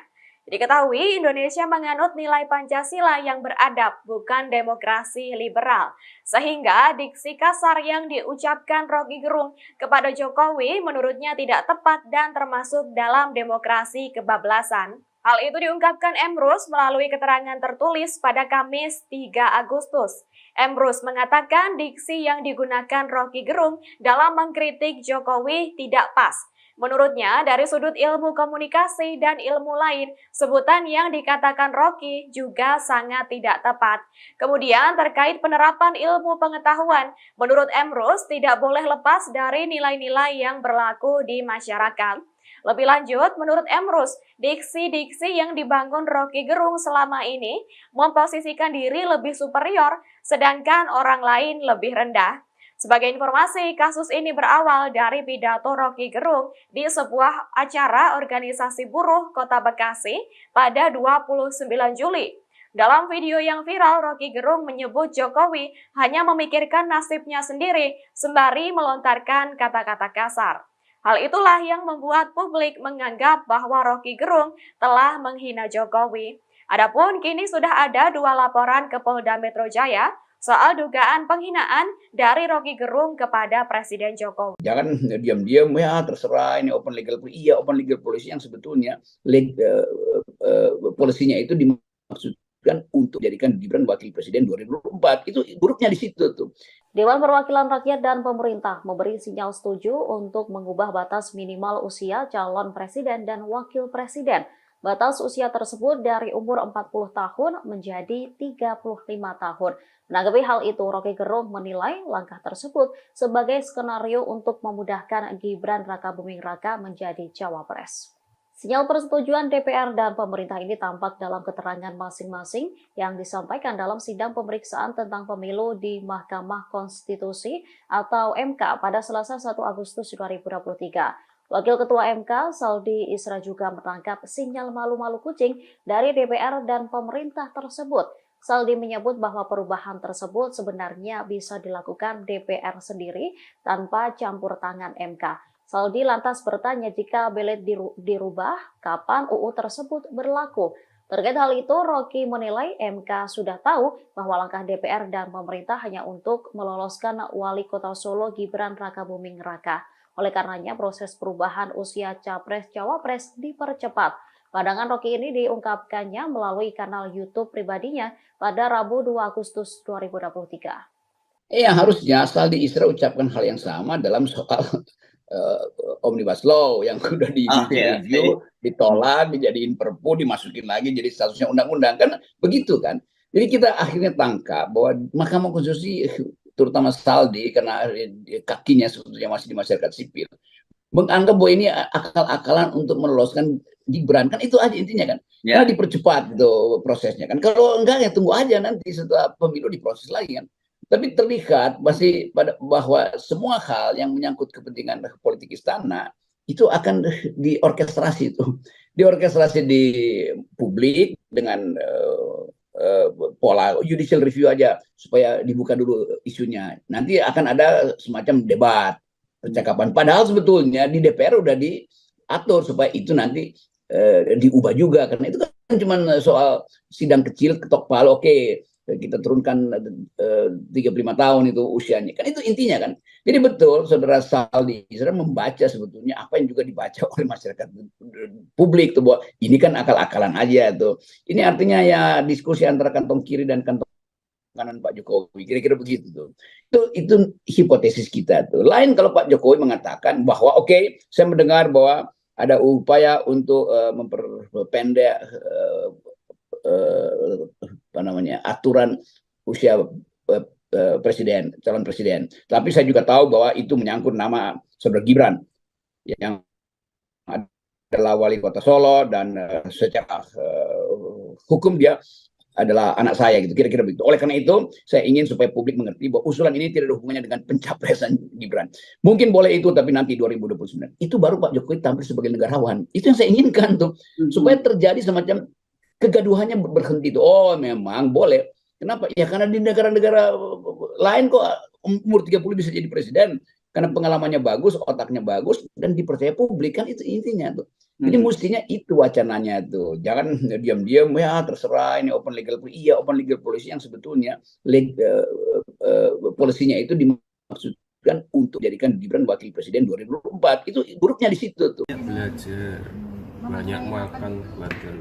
Diketahui Indonesia menganut nilai Pancasila yang beradab, bukan demokrasi liberal. Sehingga diksi kasar yang diucapkan Rocky Gerung kepada Jokowi menurutnya tidak tepat dan termasuk dalam demokrasi kebablasan. Hal itu diungkapkan Emrus melalui keterangan tertulis pada Kamis 3 Agustus. Emrus mengatakan diksi yang digunakan Rocky Gerung dalam mengkritik Jokowi tidak pas. Menurutnya, dari sudut ilmu komunikasi dan ilmu lain, sebutan yang dikatakan Rocky juga sangat tidak tepat. Kemudian, terkait penerapan ilmu pengetahuan, menurut Emrus tidak boleh lepas dari nilai-nilai yang berlaku di masyarakat. Lebih lanjut, menurut Emrus, diksi-diksi yang dibangun Rocky Gerung selama ini memposisikan diri lebih superior, sedangkan orang lain lebih rendah. Sebagai informasi, kasus ini berawal dari pidato Rocky Gerung di sebuah acara organisasi buruh Kota Bekasi pada 29 Juli. Dalam video yang viral, Roky Gerung menyebut Jokowi hanya memikirkan nasibnya sendiri sembari melontarkan kata-kata kasar. Hal itulah yang membuat publik menganggap bahwa Roky Gerung telah menghina Jokowi. Adapun kini sudah ada 2 laporan ke Polda Metro Jaya soal dugaan penghinaan dari Roky Gerung kepada Presiden Jokowi. Jangan diam-diam, ya terserah ini open legal policy. Iya, open legal policy yang sebetulnya polisinya itu dimaksudkan untuk jadikan Gibran wakil presiden 2024. Itu buruknya di situ tuh. Dewan Perwakilan Rakyat dan pemerintah memberi sinyal setuju untuk mengubah batas minimal usia calon presiden dan wakil presiden. Batas usia tersebut dari umur 40 tahun menjadi 35 tahun. Menanggapi hal itu, Roky Gerung menilai langkah tersebut sebagai skenario untuk memudahkan Gibran Rakabuming Raka menjadi cawapres. Sinyal persetujuan DPR dan pemerintah ini tampak dalam keterangan masing-masing yang disampaikan dalam sidang pemeriksaan tentang pemilu di Mahkamah Konstitusi atau MK pada Selasa 1 Agustus 2023. Wakil Ketua MK, Saldi Isra juga menangkap sinyal malu-malu kucing dari DPR dan pemerintah tersebut. Saldi menyebut bahwa perubahan tersebut sebenarnya bisa dilakukan DPR sendiri tanpa campur tangan MK. Saldi lantas bertanya jika belet dirubah, kapan UU tersebut berlaku. Terkait hal itu, Roky menilai MK sudah tahu bahwa langkah DPR dan pemerintah hanya untuk meloloskan Wali Kota Solo Gibran Rakabuming Raka. Oleh karenanya, proses perubahan usia Capres-Cawapres dipercepat. Pandangan Roky ini diungkapkannya melalui kanal YouTube pribadinya pada Rabu 2 Agustus 2023. Harusnya Saldi Isra ucapkan hal yang sama dalam soal Omnibus Law yang sudah di-review, ditolak, dijadiin perpu, dimasukin lagi jadi statusnya undang-undang. Kan begitu kan. Jadi kita akhirnya tangkap bahwa Mahkamah Konstitusi, terutama Saldi, karena kakinya sebetulnya masih di masyarakat sipil, menganggap bahwa ini akal-akalan untuk meloloskan Gibran. Kan itu aja intinya kan. Karena dipercepat itu prosesnya kan. Kalau enggak ya tunggu aja nanti setelah pemilu diproses lagi kan. Tapi terlihat masih bahwa semua hal yang menyangkut kepentingan politik istana itu akan diorkestrasi itu. Diorkestrasi di publik dengan pola judicial review aja supaya dibuka dulu isunya. Nanti akan ada semacam debat, percakapan. Padahal sebetulnya di DPR udah diatur supaya itu nanti diubah juga, karena itu kan cuma soal sidang kecil ketok palu, oke, kita turunkan 35 tahun itu usianya. Kan itu intinya kan. Jadi betul Saudara Saldi Isra membaca sebetulnya apa yang juga dibaca oleh masyarakat publik tuh, bahwa ini kan akal-akalan aja tuh. Ini artinya ya diskusi antara kantong kiri dan kantong kanan Pak Jokowi, kira-kira begitu tuh. Itu hipotesis kita tuh. Lain kalau Pak Jokowi mengatakan bahwa oke, saya mendengar bahwa ada upaya untuk memperpendek aturan usia presiden, calon presiden. Tapi saya juga tahu bahwa itu menyangkut nama Saudara Gibran yang adalah wali kota Solo dan secara hukum dia adalah anak saya gitu, kira-kira begitu. Oleh karena itu, saya ingin supaya publik mengerti bahwa usulan ini tidak ada hubungannya dengan pencapresan Gibran. Mungkin boleh itu, tapi nanti 2029. Itu baru Pak Jokowi tampil sebagai negarawan. Itu yang saya inginkan tuh, supaya terjadi semacam kegaduhannya berhenti tuh. Oh, memang boleh. Kenapa? Ya karena di negara-negara lain kok umur 30 bisa jadi presiden. Karena pengalamannya bagus, otaknya bagus, dan dipercaya publik, kan itu intinya tuh. Jadi mestinya itu wacananya tuh. Jangan diam-diam, ya terserah ini open legal policy. Iya, open legal policy yang sebetulnya polisinya itu dimaksudkan untuk jadikan Gibran wakil presiden 2024. Itu buruknya di situ tuh. Belajar, banyak makan, belajar.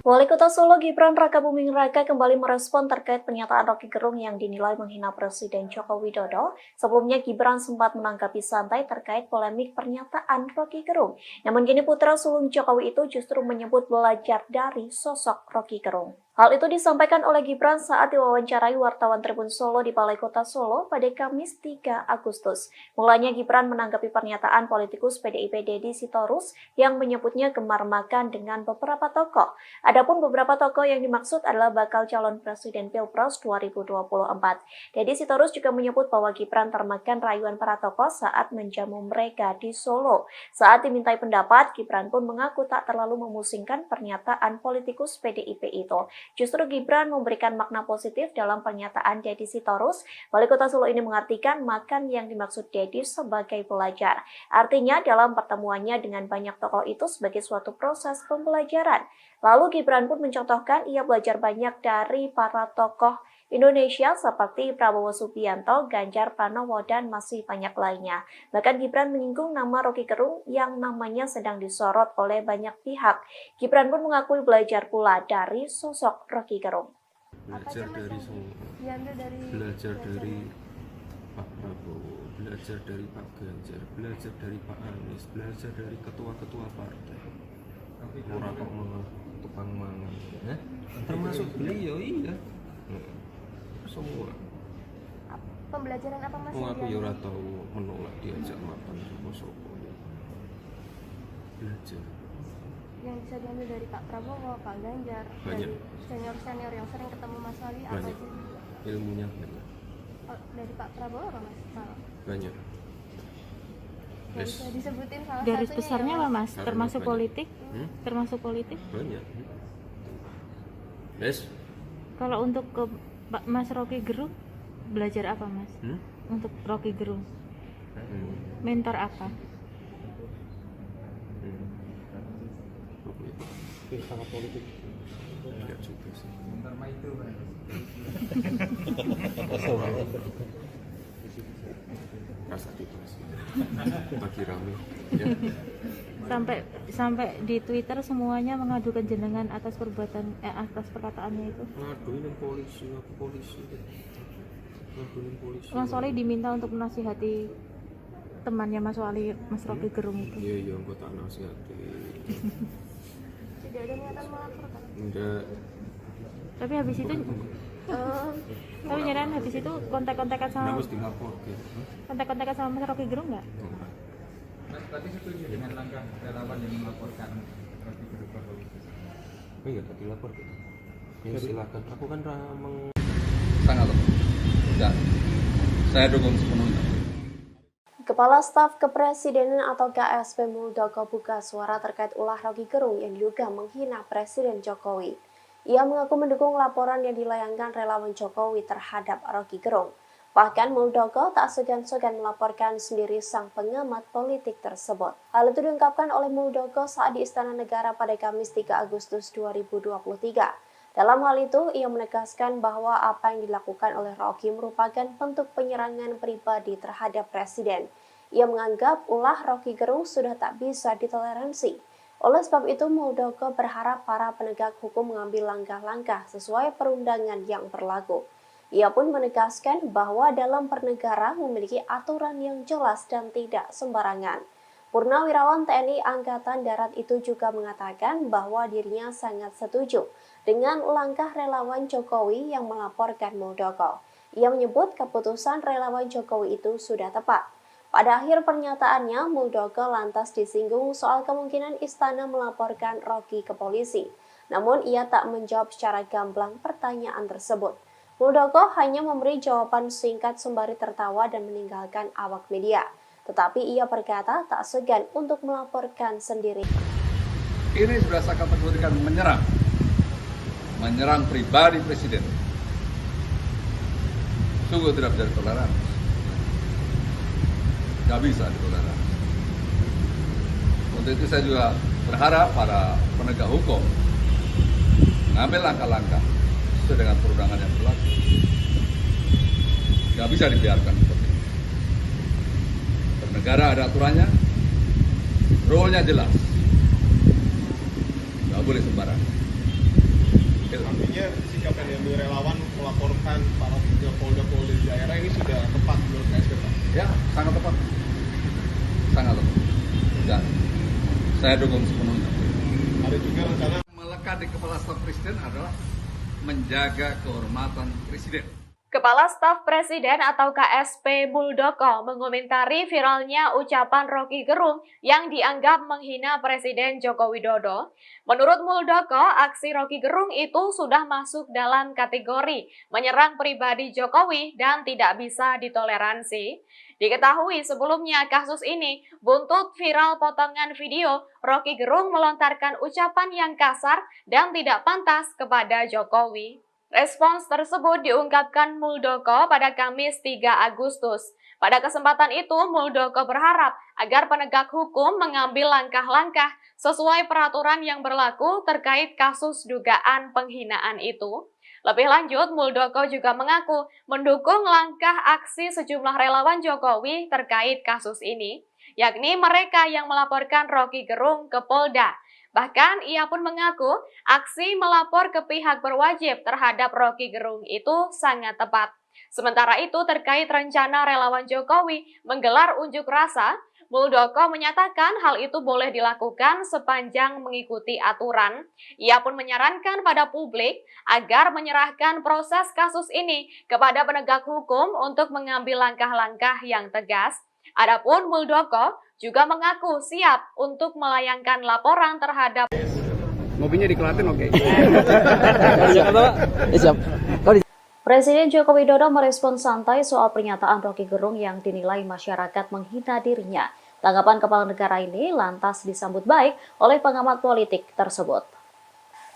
Wali Kota Solo Gibran Rakabuming Raka kembali merespon terkait pernyataan Roky Gerung yang dinilai menghina Presiden Joko Widodo. Sebelumnya Gibran sempat menanggapi santai terkait polemik pernyataan Roky Gerung. Namun kini putra sulung Jokowi itu justru menyebut belajar dari sosok Roky Gerung. Hal itu disampaikan oleh Gibran saat diwawancarai wartawan Tribun Solo di Balai Kota Solo pada Kamis 3 Agustus. Mulanya Gibran menanggapi pernyataan politikus PDIP Deddy Sitorus yang menyebutnya gemar makan dengan beberapa tokoh. Adapun beberapa tokoh yang dimaksud adalah bakal calon presiden Pilpres 2024. Deddy Sitorus juga menyebut bahwa Gibran termakan rayuan para tokoh saat menjamu mereka di Solo. Saat dimintai pendapat, Gibran pun mengaku tak terlalu memusingkan pernyataan politikus PDIP itu. Justru Gibran memberikan makna positif dalam pernyataan Deddy Sitorus. Wali Kota Solo ini mengartikan makan yang dimaksud Deddy sebagai belajar. Artinya dalam pertemuannya dengan banyak tokoh itu sebagai suatu proses pembelajaran. Lalu Gibran pun mencontohkan ia belajar banyak dari para tokoh Indonesia seperti Prabowo Subianto, Ganjar Pranowo, dan masih banyak lainnya. Bahkan Gibran menyinggung nama Roky Gerung yang namanya sedang disorot oleh banyak pihak. Gibran pun mengakui belajar pula dari sosok Roky Gerung. Belajar dari semua, belajar dari Pak Prabowo, belajar dari Pak Ganjar, belajar dari Pak Anies, belajar dari ketua-ketua partai. Orang kok mau tukang mangan, ya? Termasuk beliau, iya. Semua. Pembelajaran apa Mas? Aku ya ora tahu menolak diajak makan sama sopo. Belajar. Yang bisa diambil dari Pak Prabowo, Pak Ganjar, banyak. Dari senior-senior yang sering ketemu Mas Wali apa Banyak. aja? Ilmunya banyak. Oh, dari Pak Prabowo apa Mas? Banyak. Yang bisa disebutin salah Garis satunya besarnya ya, apa Mas? Karena Termasuk banyak. politik? Termasuk politik? Banyak. Yes. Kalau untuk ke Mas Roky Gerung belajar apa Mas? Untuk Roky Gerung mentor apa? Sangat politik. Enggak juga sih. Mentor itu Rasa dibahas. Bagi rame. Ya. Sampai di Twitter semuanya mengadukan jenengan atas atas perkataannya itu. Ngaduin polisi, aku polisi. Ngaduin polisi. Mas Wali diminta untuk menasihati temannya Mas Wali, Mas Roky Gerung itu. Iya, aku tak nasihati. Tidak ada niatan melaporkan. Enggak. Tapi habis itu tapi nyerang habis itu kontak-kontakan sama Harus dilapor gitu. Kontak-kontakan sama Mas Roky Gerung nggak? Mas, tapi setuju dengan langkah relawan yang melaporkan Roky Gerung ke polisi? Iya, tak dilapor gitu. Ya silakan. Aku kan sangat dan saya dukung sepenuhnya. Kepala Staf Kepresidenan atau KSP Muldoko buka suara terkait ulah Roky Gerung yang diduga menghina Presiden Jokowi. Ia mengaku mendukung laporan yang dilayangkan relawan Jokowi terhadap Roky Gerung. Bahkan Muldoko tak segan-segan melaporkan sendiri sang pengamat politik tersebut. Hal itu diungkapkan oleh Muldoko saat di Istana Negara pada Kamis 3 Agustus 2023. Dalam hal itu, ia menegaskan bahwa apa yang dilakukan oleh Roky merupakan bentuk penyerangan pribadi terhadap Presiden. Ia menganggap ulah Roky Gerung sudah tak bisa ditoleransi. Oleh sebab itu, Muldoko berharap para penegak hukum mengambil langkah-langkah sesuai perundangan yang berlaku. Ia pun menegaskan bahwa dalam bernegara memiliki aturan yang jelas dan tidak sembarangan. Purnawirawan TNI Angkatan Darat itu juga mengatakan bahwa dirinya sangat setuju dengan langkah relawan Jokowi yang melaporkan Muldoko. Ia menyebut keputusan relawan Jokowi itu sudah tepat. Pada akhir pernyataannya, Muldoko lantas disinggung soal kemungkinan istana melaporkan Roky ke polisi. Namun ia tak menjawab secara gamblang pertanyaan tersebut. Muldoko hanya memberi jawaban singkat sembari tertawa dan meninggalkan awak media. Tetapi ia berkata tak segan untuk melaporkan sendiri. Ini sudah saya kategorikan menyerang pribadi Presiden. Sungguh tidak bisa ditoleransi. Tidak bisa ditoleransi. Untuk itu saya juga berharap para penegak hukum mengambil langkah-langkah sesuai dengan perundangan yang berlaku. Tidak bisa dibiarkan seperti ini. Bernegara ada aturannya, role-nya jelas. Tidak boleh sembarangan. Artinya sikap yang diambil relawan melaporkan para polda-polda di daerah ini sudah tepat menurut KSP, Pak? Ya, sangat tepat. Sangat tepat. Dan saya dukung sepenuhnya. Ada juga rencana melekat di kepala staf presiden adalah menjaga kehormatan Presiden. Kepala Staf Presiden atau KSP Muldoko mengomentari viralnya ucapan Roky Gerung yang dianggap menghina Presiden Joko Widodo. Menurut Muldoko, aksi Roky Gerung itu sudah masuk dalam kategori menyerang pribadi Jokowi dan tidak bisa ditoleransi. Diketahui sebelumnya kasus ini buntut viral potongan video Roky Gerung melontarkan ucapan yang kasar dan tidak pantas kepada Jokowi. Respons tersebut diungkapkan Muldoko pada Kamis 3 Agustus. Pada kesempatan itu, Muldoko berharap agar penegak hukum mengambil langkah-langkah sesuai peraturan yang berlaku terkait kasus dugaan penghinaan itu. Lebih lanjut, Muldoko juga mengaku mendukung langkah aksi sejumlah relawan Jokowi terkait kasus ini, yakni mereka yang melaporkan Roky Gerung ke Polda. Bahkan ia pun mengaku aksi melapor ke pihak berwajib terhadap Roky Gerung itu sangat tepat. Sementara itu terkait rencana relawan Jokowi menggelar unjuk rasa, Muldoko menyatakan hal itu boleh dilakukan sepanjang mengikuti aturan. Ia pun menyarankan pada publik agar menyerahkan proses kasus ini kepada penegak hukum untuk mengambil langkah-langkah yang tegas. Adapun Muldoko juga mengaku siap untuk melayangkan laporan terhadap mobilnya di Klaten, oke. Presiden Joko Widodo merespons santai soal pernyataan Roky Gerung yang dinilai masyarakat menghina dirinya. Tanggapan kepala negara ini lantas disambut baik oleh pengamat politik tersebut.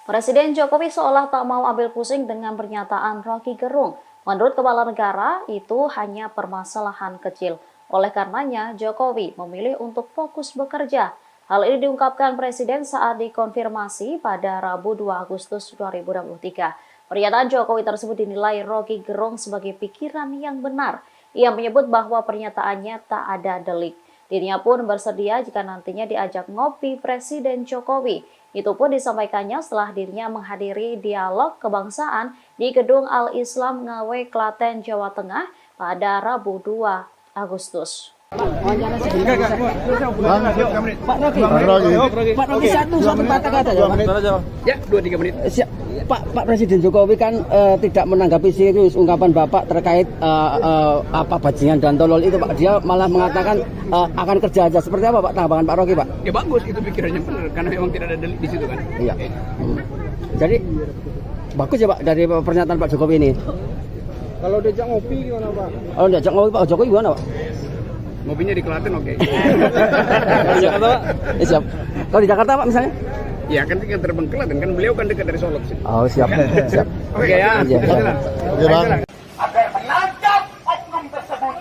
Presiden Jokowi seolah tak mau ambil pusing dengan pernyataan Roky Gerung. Menurut kepala negara, itu hanya permasalahan kecil. Oleh karenanya, Jokowi memilih untuk fokus bekerja. Hal ini diungkapkan Presiden saat dikonfirmasi pada Rabu 2 Agustus 2023. Pernyataan Jokowi tersebut dinilai Roky Gerung sebagai pikiran yang benar. Ia menyebut bahwa pernyataannya tak ada delik. Dirinya pun bersedia jika nantinya diajak ngopi Presiden Jokowi. Itu pun disampaikannya setelah dirinya menghadiri dialog kebangsaan di Gedung Al-Islam Ngawi, Klaten, Jawa Tengah pada Rabu 2 Agustus. Pak Roky, satu kata-kata ya, 2-3 menit. Siap. Pak Presiden Jokowi kan tidak menanggapi serius ungkapan Bapak terkait bajingan dan tolol itu, Pak. Dia malah mengatakan akan kerja aja. Seperti apa, Pak, tanggapan Pak Roky, Pak? Ya bagus, itu pikirannya benar karena memang tidak ada delik di situ kan. Iya. Jadi bagus ya, Pak, dari pernyataan Pak Jokowi ini. Kalau diajak ngopi gimana, Pak? Kalau diajak ngopi Pak Jokowi gimana, Pak? Ngopinya di Klaten, oke. Di Jakarta, Pak? Siap. Kalau di Jakarta, Pak, misalnya? Ya kan tinggal terbang Klaten, kan beliau kan dekat dari Solo. Oh, siap. Siap. Oke ya. Oke, Bang. Agar menangkap oknum tersebut.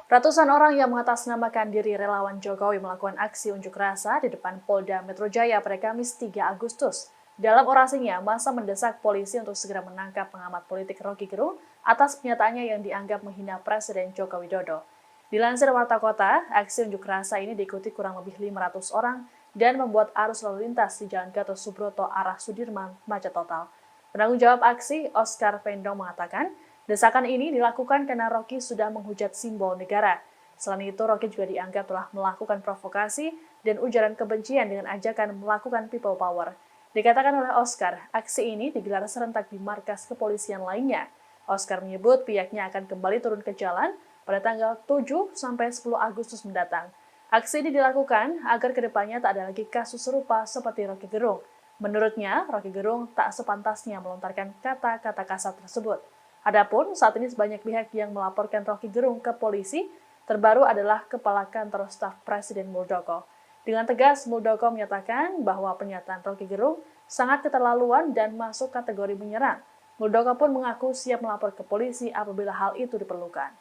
Ratusan orang yang mengatasnamakan diri relawan Jokowi melakukan aksi unjuk rasa di depan Polda Metro Jaya pada Kamis 3 Agustus. Dalam orasinya, massa mendesak polisi untuk segera menangkap pengamat politik Roky Gerung atas pernyataannya yang dianggap menghina Presiden Joko Widodo. Dilansir Warta Kota, aksi unjuk rasa ini diikuti kurang lebih 500 orang dan membuat arus lalu lintas di Jalan Gatot Subroto arah Sudirman macet total. Penanggung jawab aksi, Oscar Pendong, mengatakan, desakan ini dilakukan karena Roky sudah menghujat simbol negara. Selain itu, Roky juga dianggap telah melakukan provokasi dan ujaran kebencian dengan ajakan melakukan people power. Dikatakan oleh Oscar, aksi ini digelar serentak di markas kepolisian lainnya. Oscar menyebut pihaknya akan kembali turun ke jalan pada tanggal 7 sampai 10 Agustus mendatang. Aksi ini dilakukan agar kedepannya tak ada lagi kasus serupa seperti Roky Gerung. Menurutnya, Roky Gerung tak sepantasnya melontarkan kata-kata kasar tersebut. Adapun saat ini sebanyak pihak yang melaporkan Roky Gerung ke polisi, terbaru adalah Kepala Kantor Staf Presiden Muldoko. Dengan tegas, Muldoko menyatakan bahwa pernyataan Roky Gerung sangat keterlaluan dan masuk kategori menyerang. Muldoko pun mengaku siap melapor ke polisi apabila hal itu diperlukan.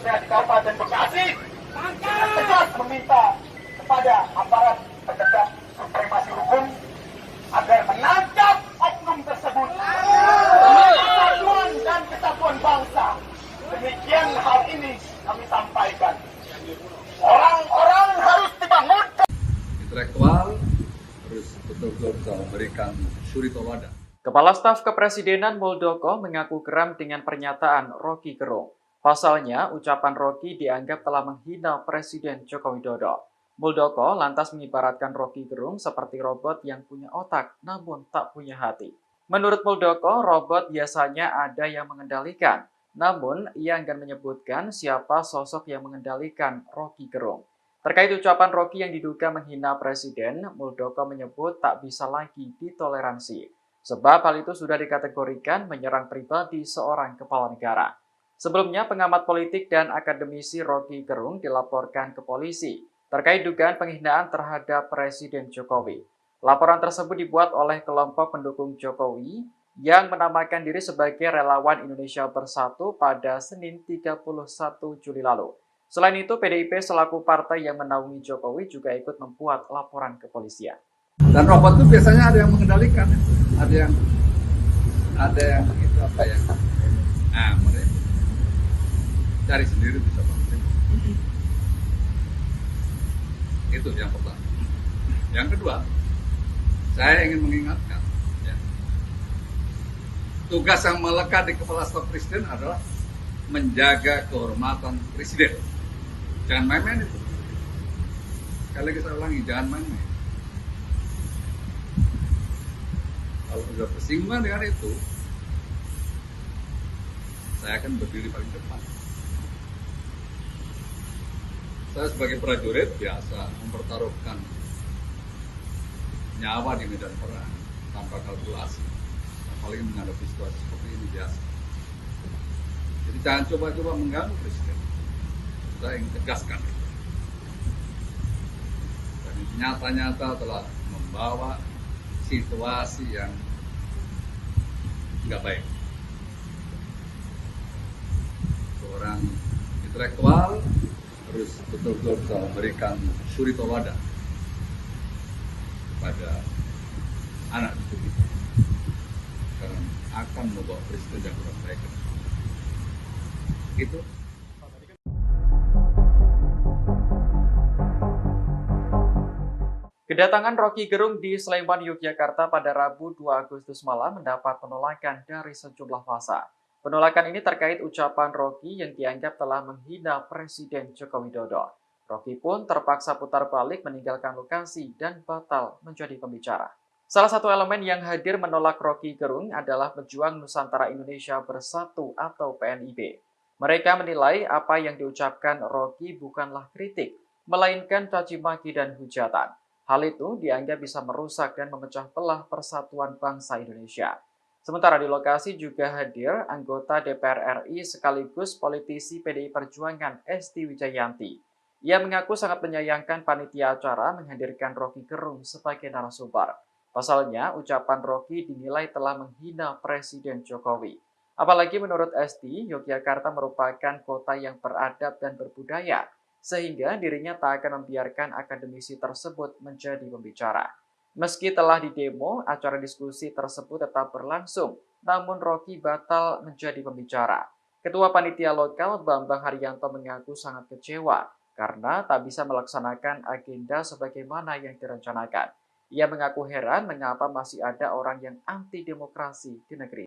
Saya di Kabupaten Bekasi tegas meminta kepada aparat penegak supremasi hukum agar menangkap oknum tersebut demi persatuan dan kesatuan bangsa. Demikian hal ini kami sampaikan. Orang-orang harus dibangunkan. Intelektual harus betul-betul bisa memberikan suri tauladan. Kepala Staf Kepresidenan Muldoko mengaku geram dengan pernyataan Roky Gerung. Pasalnya, ucapan Roky dianggap telah menghina Presiden Joko Widodo. Muldoko lantas mengibaratkan Rocky Gerung seperti robot yang punya otak namun tak punya hati. Menurut Muldoko, robot biasanya ada yang mengendalikan, namun ia enggan menyebutkan siapa sosok yang mengendalikan Rocky Gerung. Terkait ucapan Rocky yang diduga menghina Presiden, Muldoko menyebut tak bisa lagi ditoleransi, sebab hal itu sudah dikategorikan menyerang pribadi seorang kepala negara. Sebelumnya, pengamat politik dan akademisi Rocky Gerung dilaporkan ke polisi terkait dugaan penghinaan terhadap Presiden Jokowi. Laporan tersebut dibuat oleh kelompok pendukung Jokowi yang menamakan diri sebagai Relawan Indonesia Bersatu pada Senin 31 Juli lalu. Selain itu, PDIP selaku partai yang menaungi Jokowi juga ikut membuat laporan ke kepolisian. Dan robot itu biasanya ada yang mengendalikan, ada yang itu apa ya? Nah, mereka cari sendiri bisa bangun. Itu yang pertama. Yang kedua, saya ingin mengingatkan, ya, tugas yang melekat di kepala staf presiden adalah menjaga kehormatan presiden. Jangan main-main itu. Sekali lagi saya ulangi, jangan main-main. Kalau sudah bersinggungan dengan itu, saya akan berdiri paling depan. Saya sebagai prajurit biasa mempertaruhkan nyawa di medan perang tanpa kalkulasi, apalagi menghadapi situasi seperti ini biasa. Jadi jangan coba-coba mengganggu presiden. Saya ingin tegaskan itu. Dan nyata-nyata telah membawa situasi yang nggak baik. Seorang intelektual harus betul-betul bisa memberikan suri tauladan kepada anak cucu kita, karena akan membawa presiden yang kurang baik. Itu. Kedatangan Rocky Gerung di Sleman, Yogyakarta pada Rabu 2 Agustus malam mendapat penolakan dari sejumlah massa. Penolakan ini terkait ucapan Rocky yang dianggap telah menghina Presiden Joko Widodo. Rocky pun terpaksa putar balik meninggalkan lokasi dan batal menjadi pembicara. Salah satu elemen yang hadir menolak Rocky Gerung adalah Pejuang Nusantara Indonesia Bersatu atau PNIB. Mereka menilai apa yang diucapkan Rocky bukanlah kritik, melainkan caci maki dan hujatan. Hal itu dianggap bisa merusak dan memecah belah persatuan bangsa Indonesia. Sementara di lokasi juga hadir anggota DPR RI sekaligus politisi PDI Perjuangan Esti Wijayanti. Ia mengaku sangat menyayangkan panitia acara menghadirkan Rocky Gerung sebagai narasumber. Pasalnya, ucapan Rocky dinilai telah menghina Presiden Jokowi. Apalagi menurut Esti, Yogyakarta merupakan kota yang beradab dan berbudaya, sehingga dirinya tak akan membiarkan akademisi tersebut menjadi pembicara. Meski telah didemo, acara diskusi tersebut tetap berlangsung, namun Rocky batal menjadi pembicara. Ketua Panitia Lokal Bambang Haryanto mengaku sangat kecewa karena tak bisa melaksanakan agenda sebagaimana yang direncanakan. Ia mengaku heran mengapa masih ada orang yang anti demokrasi di negeri.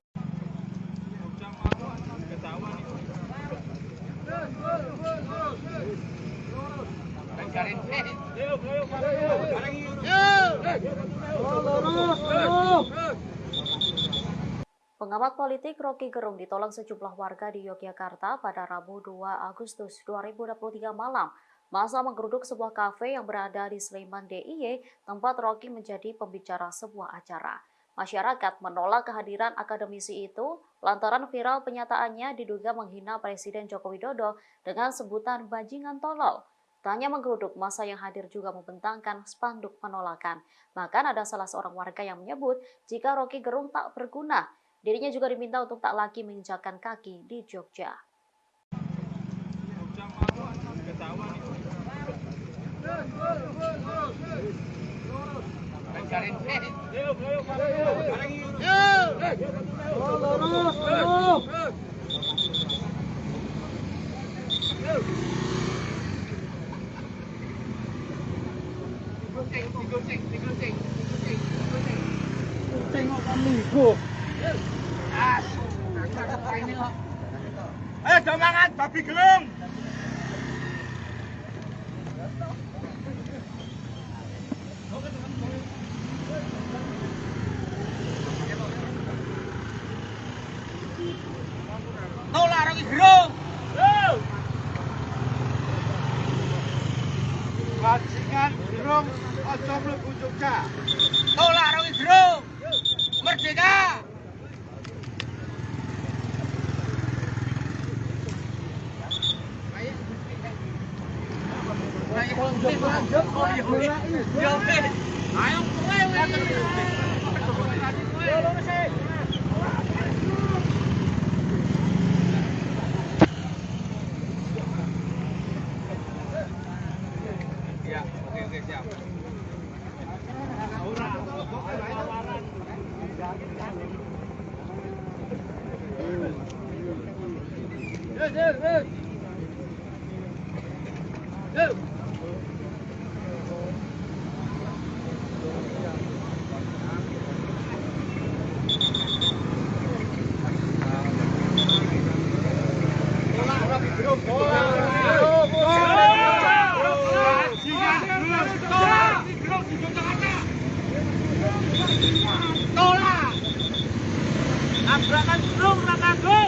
Pengamat politik Rocky Gerung ditolak sejumlah warga di Yogyakarta pada Rabu 2 Agustus 2023 malam. Masa menggeruduk sebuah kafe yang berada di Sleman DIY, tempat Rocky menjadi pembicara sebuah acara. Masyarakat menolak kehadiran akademisi itu lantaran viral penyataannya diduga menghina Presiden Joko Widodo dengan sebutan bajingan tolol. Tak hanya menggeruduk, massa yang hadir juga membentangkan spanduk penolakan. Bahkan ada salah seorang warga yang menyebut jika Rocky Gerung tak berguna. Dirinya juga diminta untuk tak lagi menginjakkan kaki di Jogja. Ayo dong mangan babi gelung. Ojo mlebu Jogja. Tolak Rocky Gerung. Merdeka. Tabrakan Gerung, Rakago.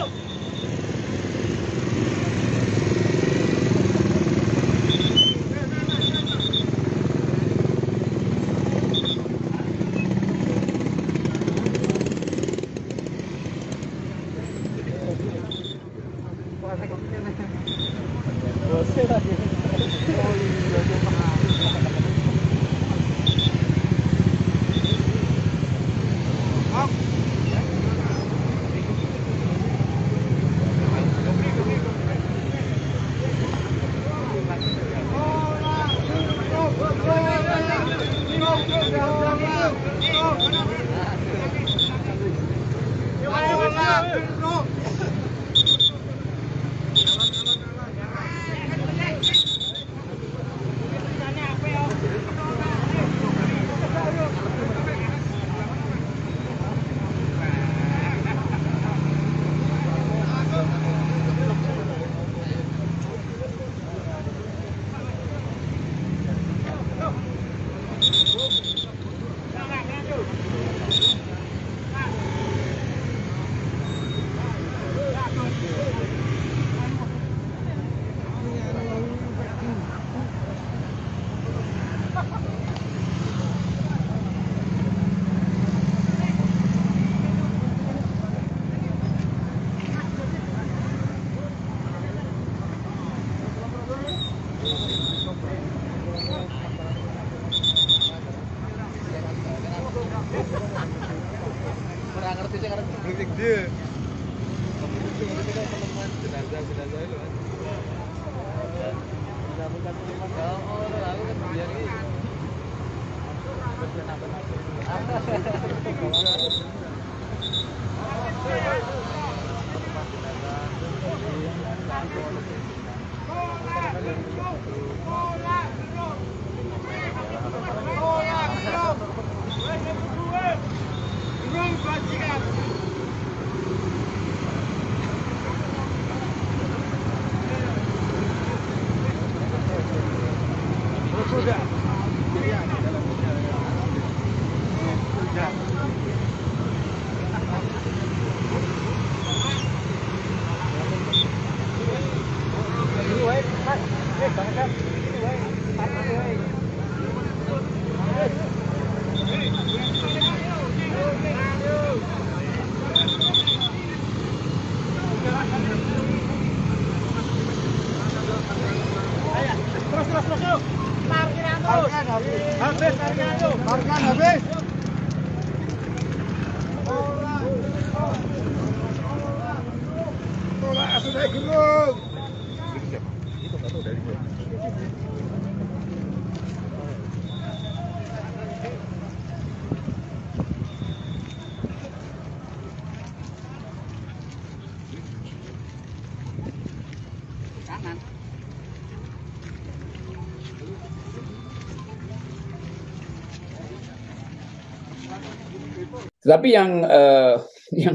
Tetapi yang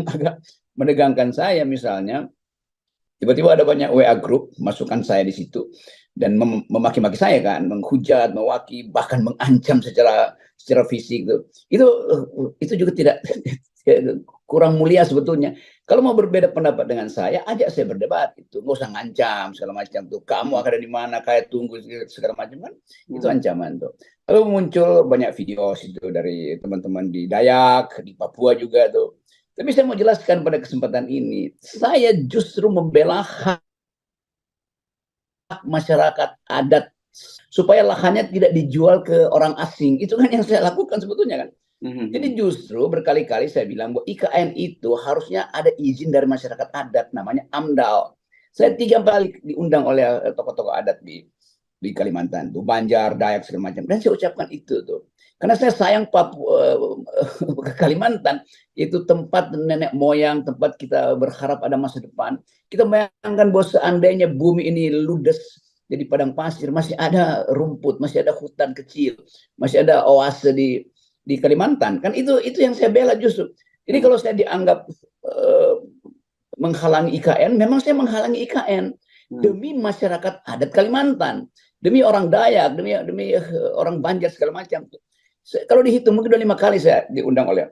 agak menegangkan saya misalnya, tiba-tiba ada banyak WA group, masukkan saya di situ, dan memaki-maki saya kan, menghujat, mewaki, bahkan mengancam secara fisik. Itu juga tidak kurang mulia sebetulnya. Kalau mau berbeda pendapat dengan saya, ajak saya berdebat itu, nggak usah ngancam segala macam tuh. Kamu akan ada di mana, kayak tunggu segala macam kan, itu ancaman tuh. Lalu muncul banyak video itu dari teman-teman di Dayak, di Papua juga tuh. Tapi saya mau jelaskan pada kesempatan ini, saya justru membela hak masyarakat adat supaya lahannya tidak dijual ke orang asing. Itu kan yang saya lakukan sebetulnya kan. Jadi justru berkali-kali saya bilang bahwa IKN itu harusnya ada izin dari masyarakat adat, namanya AMDAL. Saya 3 kali diundang oleh tokoh-tokoh adat di Kalimantan tuh, Banjar, Dayak segala macam. Dan saya ucapkan itu tuh. Karena saya sayang Papua, Kalimantan itu tempat nenek moyang, tempat kita berharap ada masa depan. Kita bayangkan bahwa seandainya bumi ini ludes jadi padang pasir, masih ada rumput, masih ada hutan kecil, masih ada oase di Kalimantan. Kan itu yang saya bela justru. Jadi kalau saya dianggap menghalangi IKN, memang saya menghalangi IKN demi masyarakat adat Kalimantan, demi orang Dayak, demi orang Banjar segala macam. Kalau dihitung mungkin udah 5 kali saya diundang oleh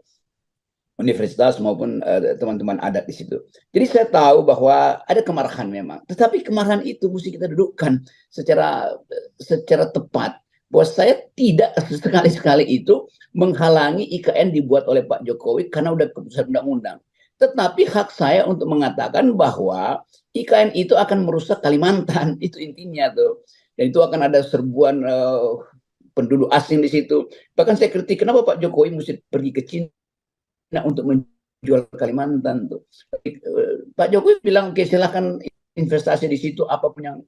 universitas maupun teman-teman adat di situ. Jadi saya tahu bahwa ada kemarahan memang, tetapi kemarahan itu mesti kita dudukkan secara tepat. Bahwa saya tidak sekali-sekali itu menghalangi IKN dibuat oleh Pak Jokowi karena udah keputusan undang-undang. Tetapi hak saya untuk mengatakan bahwa IKN itu akan merusak Kalimantan, itu intinya tuh. Dan itu akan ada serbuan penduduk asing di situ. Bahkan saya kritik kenapa Pak Jokowi mesti pergi ke Cina untuk menjual Kalimantan tuh. Pak Jokowi bilang oke silahkan investasi di situ, apapun yang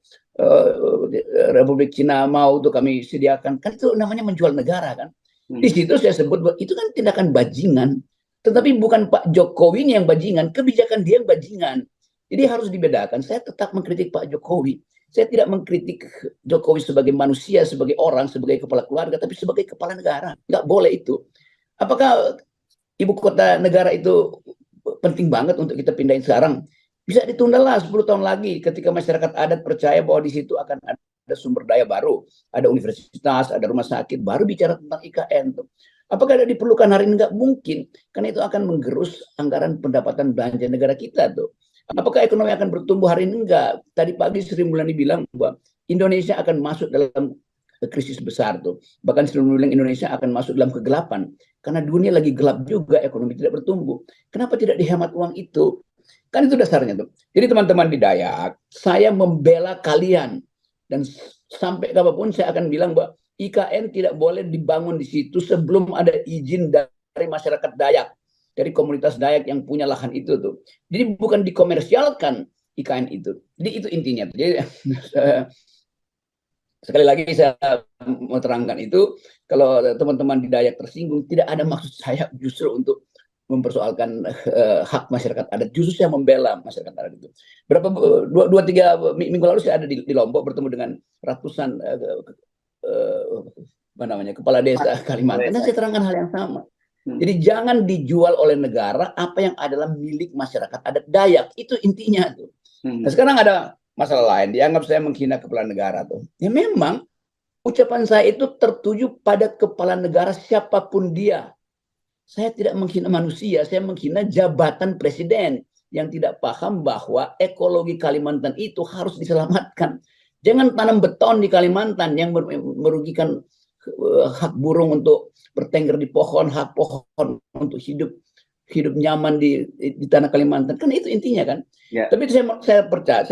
Republik Cina mau tuh kami sediakan. Kan itu namanya menjual negara kan. Di situ saya sebut bahwa itu kan tindakan bajingan. Tetapi bukan Pak Jokowi yang bajingan, kebijakan dia yang bajingan. Jadi harus dibedakan. Saya tetap mengkritik Pak Jokowi. Saya tidak mengkritik Jokowi sebagai manusia, sebagai orang, sebagai kepala keluarga, tapi sebagai kepala negara. Nggak boleh itu. Apakah ibu kota negara itu penting banget untuk kita pindahin sekarang? Bisa ditunda lah 10 tahun lagi ketika masyarakat adat percaya bahwa di situ akan ada sumber daya baru, ada universitas, ada rumah sakit, baru bicara tentang IKN. Tuh. Apakah ada diperlukan hari ini? Nggak mungkin, karena itu akan menggerus anggaran pendapatan belanja negara kita tuh. Apakah ekonomi akan bertumbuh hari ini? Enggak. Tadi pagi Sri Mulyani bilang bahwa Indonesia akan masuk dalam krisis besar tuh. Bahkan Sri Mulyani bilang Indonesia akan masuk dalam kegelapan. Karena dunia lagi gelap juga, ekonomi tidak bertumbuh. Kenapa tidak dihemat uang itu? Kan itu dasarnya tuh. Jadi teman-teman di Dayak, saya membela kalian. Dan sampai kapanpun saya akan bilang bahwa IKN tidak boleh dibangun di situ sebelum ada izin dari masyarakat Dayak. Dari komunitas Dayak yang punya lahan itu tuh. Jadi bukan dikomersialkan IKN itu. Jadi itu intinya. Jadi sekali lagi saya mau terangkan itu, kalau teman-teman di Dayak tersinggung, tidak ada maksud saya justru untuk mempersoalkan hak masyarakat adat. Justru saya membela masyarakat adat itu. Berapa 2-3 minggu lalu saya ada di Lombok bertemu dengan ratusan kepala desa Kalimantan. Dan saya terangkan hal yang sama. Jadi jangan dijual oleh negara apa yang adalah milik masyarakat adat Dayak. Itu intinya tuh. Nah, sekarang ada masalah lain. Dianggap saya menghina kepala negara tuh. Ya memang ucapan saya itu tertuju pada kepala negara siapapun dia. Saya tidak menghina manusia, saya menghina jabatan presiden yang tidak paham bahwa ekologi Kalimantan itu harus diselamatkan. Jangan tanam beton di Kalimantan yang merugikan hak burung untuk bertengger di pohon, hak pohon untuk hidup nyaman di tanah Kalimantan. Kan itu intinya kan. Ya. Tapi saya percaya,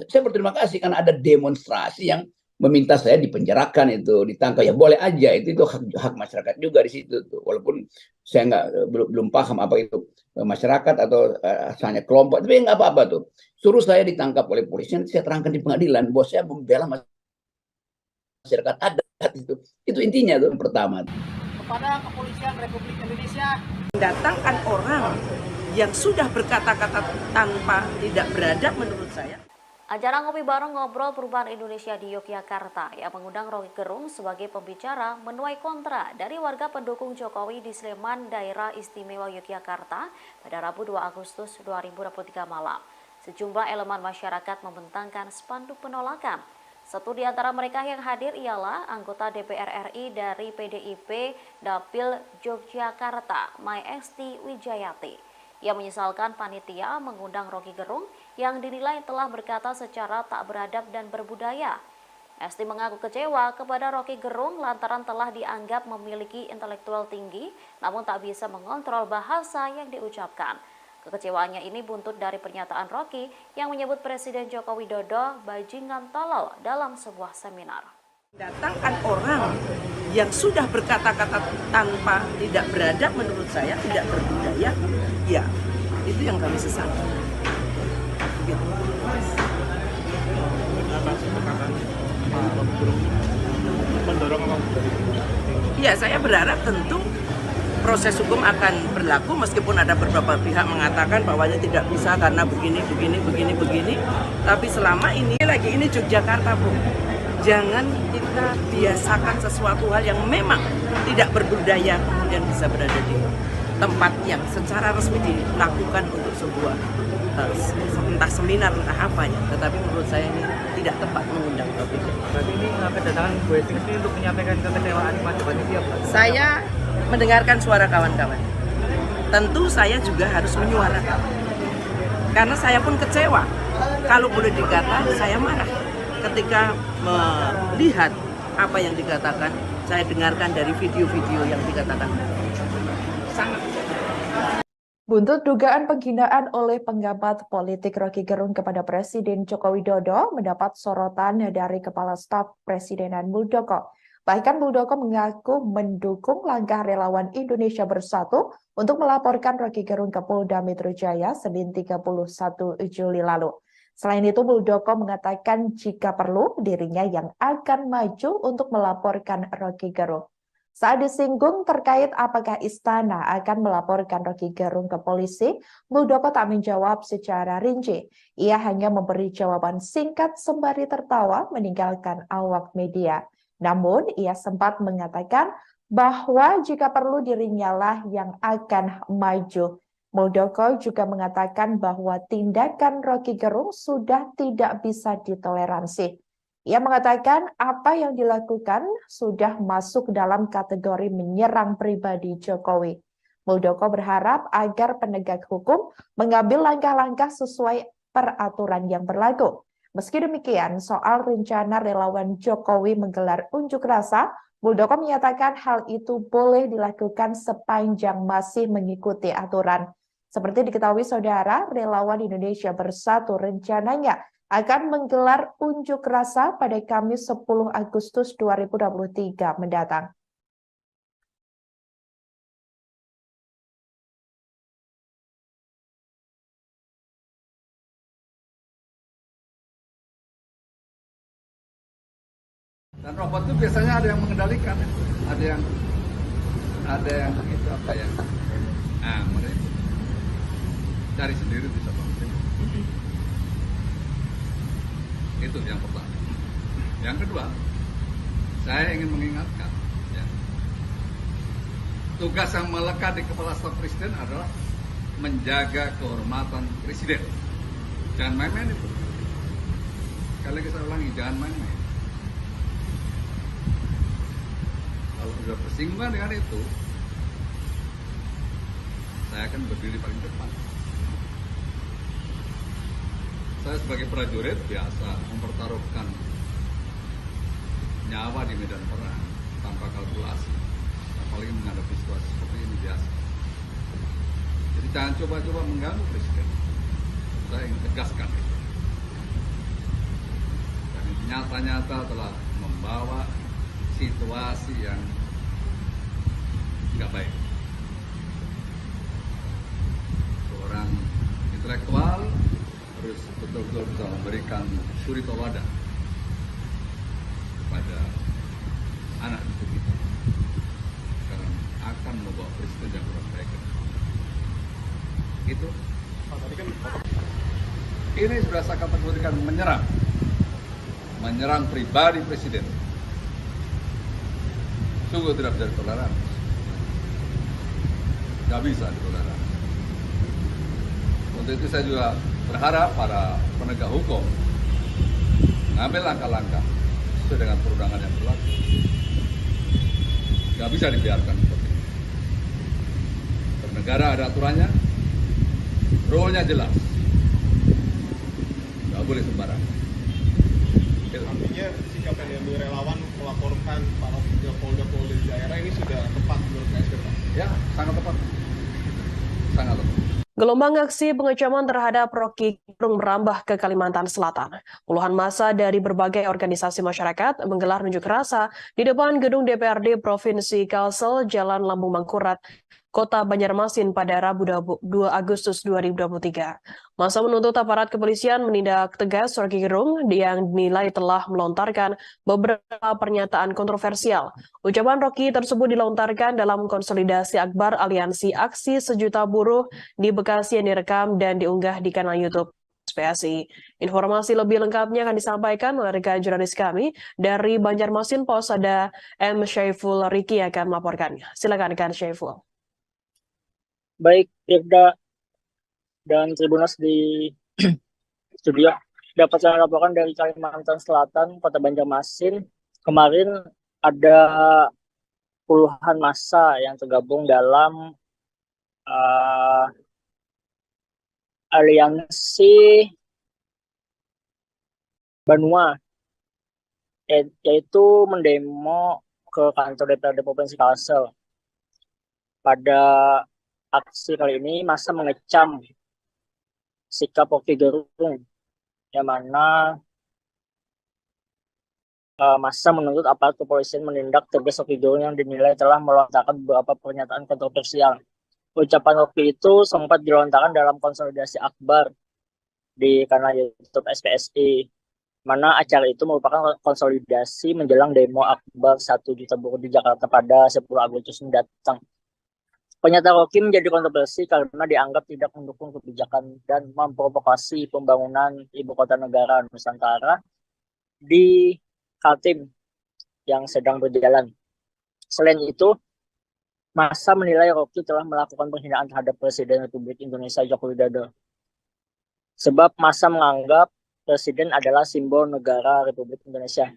saya berterima kasih karena ada demonstrasi yang meminta saya dipenjarakan itu, ditangkap. Ya boleh aja, itu hak masyarakat juga di situ tuh. Walaupun saya belum paham apa itu masyarakat atau hanya kelompok, tapi nggak apa-apa tuh. Suruh saya ditangkap oleh polisi, saya terangkan di pengadilan bahwa saya membela masyarakat adat itu. Itu intinya tuh pertama. Kepada Kepolisian Republik Indonesia mendatangkan orang yang sudah berkata-kata tanpa tidak beradab menurut saya. Acara ngopi bareng ngobrol perubahan Indonesia di Yogyakarta yang mengundang Roky Gerung sebagai pembicara menuai kontra dari warga pendukung Jokowi di Sleman, Daerah Istimewa Yogyakarta pada Rabu 2 Agustus 2023 malam. Sejumlah elemen masyarakat membentangkan spanduk penolakan. Satu di antara mereka yang hadir ialah anggota DPR RI dari PDIP Dapil Yogyakarta, Mai Esti Wijayati. Ia menyesalkan panitia mengundang Rocky Gerung yang dinilai telah berkata secara tak beradab dan berbudaya. Esti mengaku kecewa kepada Rocky Gerung lantaran telah dianggap memiliki intelektual tinggi namun tak bisa mengontrol bahasa yang diucapkan. Kekecewaannya ini buntut dari pernyataan Rocky yang menyebut Presiden Joko Widodo bajingan tolol dalam sebuah seminar. Datangkan orang yang sudah berkata-kata tanpa tidak beradab, menurut saya tidak berbudaya, ya itu yang kami sesali. Gitu. Ya, saya berharap tentu proses hukum akan berlaku meskipun ada beberapa pihak mengatakan bahwanya tidak bisa karena begini. Tapi selama ini Yogyakarta, Bu. Jangan kita biasakan sesuatu hal yang memang tidak berbudaya kemudian bisa berada di tempat yang secara resmi dilakukan untuk sebuah entah seminar entah apa ya. Tetapi menurut saya ini tidak tepat mengundang topik. Berarti ini kedatangan Bu Esti ini untuk menyampaikan kekecewaan pada panitia. Saya mendengarkan suara kawan-kawan. Tentu saya juga harus menyuarakan. Karena saya pun kecewa. Kalau boleh dikata saya marah ketika melihat apa yang dikatakan, saya dengarkan dari video-video yang dikatakan. Sangat. Buntut dugaan penghinaan oleh pengamat politik Rocky Gerung kepada Presiden Joko Widodo mendapat sorotan dari Kepala Staf Presidenan Muldoko. Bahkan Muldoko mengaku mendukung langkah relawan Indonesia Bersatu untuk melaporkan Rocky Gerung ke Polda Metro Jaya Senin 31 Juli lalu. Selain itu, Muldoko mengatakan jika perlu dirinya yang akan maju untuk melaporkan Rocky Gerung. Saat disinggung terkait apakah istana akan melaporkan Rocky Gerung ke polisi, Muldoko tak menjawab secara rinci. Ia hanya memberi jawaban singkat sembari tertawa meninggalkan awak media. Namun, ia sempat mengatakan bahwa jika perlu dirinya lah yang akan maju. Muldoko juga mengatakan bahwa tindakan Rocky Gerung sudah tidak bisa ditoleransi. Ia mengatakan apa yang dilakukan sudah masuk dalam kategori menyerang pribadi Jokowi. Muldoko berharap agar penegak hukum mengambil langkah-langkah sesuai peraturan yang berlaku. Meski demikian, soal rencana relawan Jokowi menggelar unjuk rasa, Muldoko menyatakan hal itu boleh dilakukan sepanjang masih mengikuti aturan. Seperti diketahui saudara, relawan Indonesia Bersatu rencananya akan menggelar unjuk rasa pada Kamis 10 Agustus 2023 mendatang. Dan robot itu biasanya ada yang mengendalikan, ada yang itu apa ya? Mereka cari sendiri bisa bangun. Itu yang pertama. Yang kedua, saya ingin mengingatkan, ya, tugas yang melekat di kepala staf presiden adalah menjaga kehormatan presiden. Jangan main-main itu. Sekali lagi saya ulangi, jangan main-main. Kalau sudah bersinggungan dengan itu, saya akan berdiri paling depan. Saya sebagai prajurit biasa mempertaruhkan nyawa di medan perang tanpa kalkulasi, apalagi menghadapi situasi seperti ini biasa. Jadi jangan coba-coba mengganggu presiden. Saya ingin tegaskan itu. Dan nyata-nyata telah membawa situasi yang nggak baik. Seorang intelektual harus betul-betul bisa memberikan suri tauladan kepada anak cucu kita, karena akan membawa presiden yang kurang baik. Itu. Ini sudah saya kategorikan menyerang pribadi presiden. Sungguh tidak bisa ditoleransi. Tidak bisa ditoleransi. Untuk itu saya juga berharap para penegak hukum mengambil langkah-langkah sesuai dengan perundangan yang berlaku. Tidak bisa dibiarkan seperti ini. Bernegara ada aturannya, role-nya jelas. Nggak boleh sembarangan. Artinya sikap yang diambil relawan melaporkan para polda-polda di daerah ini sudah tepat menurut saya, Pak? Ya, sangat tepat. Sangat tepat. Gelombang aksi pengecaman terhadap Roky Gerung merambah ke Kalimantan Selatan. Puluhan massa dari berbagai organisasi masyarakat menggelar unjuk rasa di depan gedung DPRD Provinsi Kalsel, Jalan Lambung Mangkurat, Kota Banjarmasin pada Rabu 2 Agustus 2023. Massa menuntut aparat kepolisian menindak tegas Roky Gerung yang dinilai telah melontarkan beberapa pernyataan kontroversial. Ucapan Roky tersebut dilontarkan dalam konsolidasi akbar Aliansi Aksi Sejuta Buruh di Bekasi yang direkam dan diunggah di kanal YouTube PSI. Informasi lebih lengkapnya akan disampaikan oleh rekan jurnalis kami dari Banjarmasin, Posada M. Syaiful Riki akan melaporkannya. Silakan rekan Syaiful. Baik, Irda dan Tribunas di studio, dapat saya laporkan dari Kalimantan Selatan, Kota Banjarmasin. Kemarin ada puluhan massa yang tergabung dalam aliansi Banua, yaitu mendemo ke kantor DPRD Provinsi Kalsel. Pada aksi kali ini massa mengecam sikap Roky Gerung, yang mana massa menuntut aparat kepolisian menindak tegas Roky Gerung yang dinilai telah melontarkan beberapa pernyataan kontroversial. Ucapan Roky itu sempat dilontarkan dalam konsolidasi akbar di kanal YouTube SPSI, mana acara itu merupakan konsolidasi menjelang demo akbar 1 juta buruh di Jakarta pada 10 Agustus mendatang. Pernyataan Roky menjadi kontroversi karena dianggap tidak mendukung kebijakan dan memprovokasi pembangunan ibu kota negara Nusantara di Kaltim yang sedang berjalan. Selain itu, massa menilai Roky telah melakukan penghinaan terhadap Presiden Republik Indonesia Joko Widodo. Sebab massa menganggap Presiden adalah simbol negara Republik Indonesia.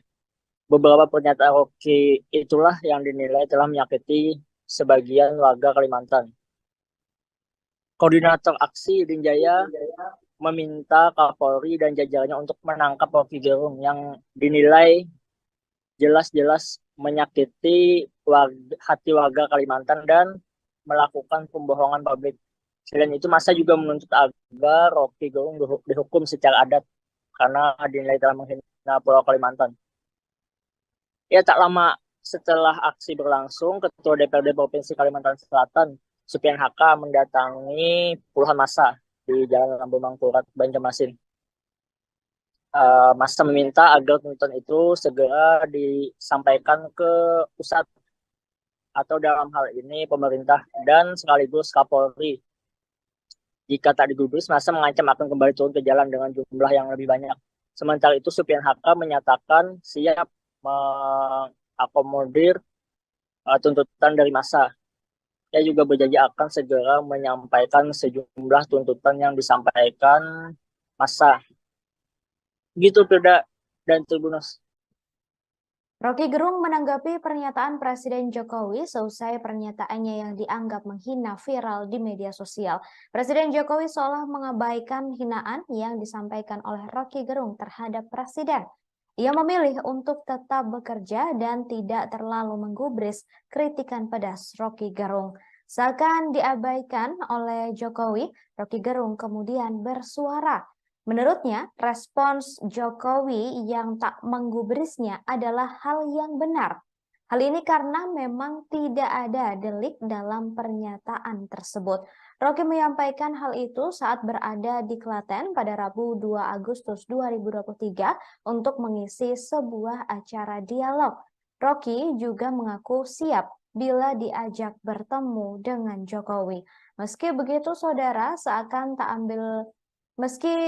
Beberapa pernyataan Roky itulah yang dinilai telah menyakiti sebagian warga Kalimantan. Koordinator aksi Udin Jaya meminta Kapolri dan jajarannya untuk menangkap Roky Gerung yang dinilai jelas-jelas menyakiti hati warga Kalimantan dan melakukan pembohongan publik. Selain itu, massa juga menuntut agar Roky Gerung dihukum secara adat karena dinilai telah menghina Pulau Kalimantan. Ya, tak lama setelah aksi berlangsung, Ketua DPRD Provinsi Kalimantan Selatan, Supian Haka, mendatangi puluhan massa di Jalan Lambung Mangkurat, Banjarmasin. Massa meminta agar tuntutan itu segera disampaikan ke pusat atau dalam hal ini pemerintah dan sekaligus Kapolri. Jika tak digubris, massa mengancam akan kembali turun ke jalan dengan jumlah yang lebih banyak. Sementara itu, Supian Haka menyatakan siap akomodir tuntutan dari massa. Ia juga berjanji akan segera menyampaikan sejumlah tuntutan yang disampaikan massa. Begitu, Firda dan Tribunus. Roky Gerung menanggapi pernyataan Presiden Jokowi seusai pernyataannya yang dianggap menghina viral di media sosial. Presiden Jokowi seolah mengabaikan hinaan yang disampaikan oleh Roky Gerung terhadap Presiden. Ia memilih untuk tetap bekerja dan tidak terlalu menggubris kritikan pedas Roky Gerung. Seakan diabaikan oleh Jokowi, Roky Gerung kemudian bersuara. Menurutnya, respons Jokowi yang tak menggubrisnya adalah hal yang benar. Hal ini karena memang tidak ada delik dalam pernyataan tersebut. Roky menyampaikan hal itu saat berada di Klaten pada Rabu 2 Agustus 2023 untuk mengisi sebuah acara dialog. Roky juga mengaku siap bila diajak bertemu dengan Jokowi. Meski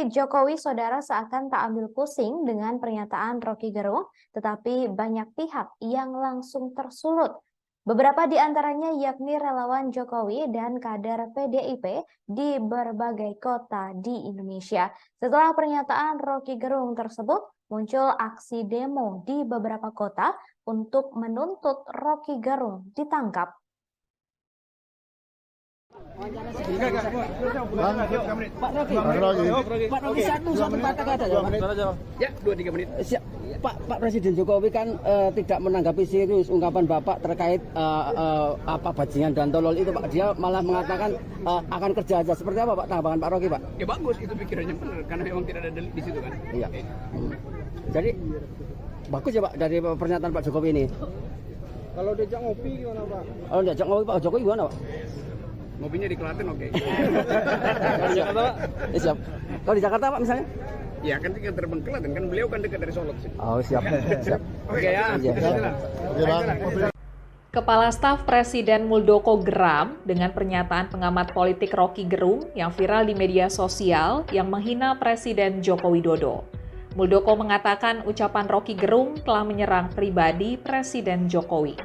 Jokowi saudara seakan tak ambil pusing dengan pernyataan Roky Gerung, tetapi banyak pihak yang langsung tersulut. Beberapa di antaranya yakni relawan Jokowi dan kader PDIP di berbagai kota di Indonesia. Setelah pernyataan Roky Gerung tersebut, muncul aksi demo di beberapa kota untuk menuntut Roky Gerung ditangkap. Pak Rocky, satu kata-kata ya, Pak. Ya, 2-3 menit. Siap. Pak Presiden Jokowi kan tidak menanggapi serius ungkapan Bapak terkait apa bajingan dan tolol itu, Pak. Dia malah mengatakan akan kerja aja. Seperti apa, Pak, tanggapan Pak Rocky, Pak? Ya bagus, itu pikirannya benar karena memang tidak ada delik di situ kan. Iya. Jadi bagus ya, Pak, dari pernyataan Pak Jokowi ini. Kalau diajak ngopi gimana, Pak? Kalau diajak ngopi Pak Jokowi gimana, Pak? Ngopinya di Klaten oke. Kalau di Jakarta, Pak? Siap. Kalau di Jakarta, Pak, misalnya? Ya kan tinggal terbang Klaten kan beliau kan dekat dari Solo sih. Oh, siap. Siap. Oke ya. Kepala Staf Presiden Muldoko geram dengan pernyataan pengamat politik Rocky Gerung yang viral di media sosial yang menghina Presiden Joko Widodo. Muldoko mengatakan ucapan Rocky Gerung telah menyerang pribadi Presiden Jokowi.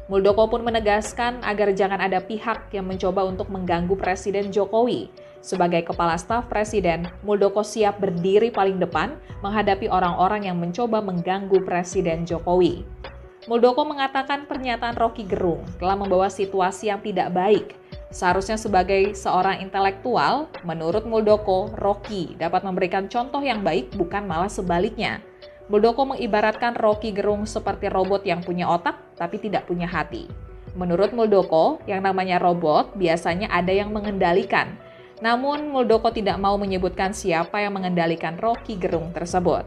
Muldoko pun menegaskan agar jangan ada pihak yang mencoba untuk mengganggu Presiden Jokowi. Sebagai Kepala Staf Presiden, Muldoko siap berdiri paling depan menghadapi orang-orang yang mencoba mengganggu Presiden Jokowi. Muldoko mengatakan pernyataan Rocky Gerung telah membawa situasi yang tidak baik. Seharusnya sebagai seorang intelektual, menurut Muldoko, Rocky dapat memberikan contoh yang baik bukan malah sebaliknya. Muldoko mengibaratkan Rocky Gerung seperti robot yang punya otak tapi tidak punya hati. Menurut Muldoko, yang namanya robot biasanya ada yang mengendalikan. Namun Muldoko tidak mau menyebutkan siapa yang mengendalikan Rocky Gerung tersebut.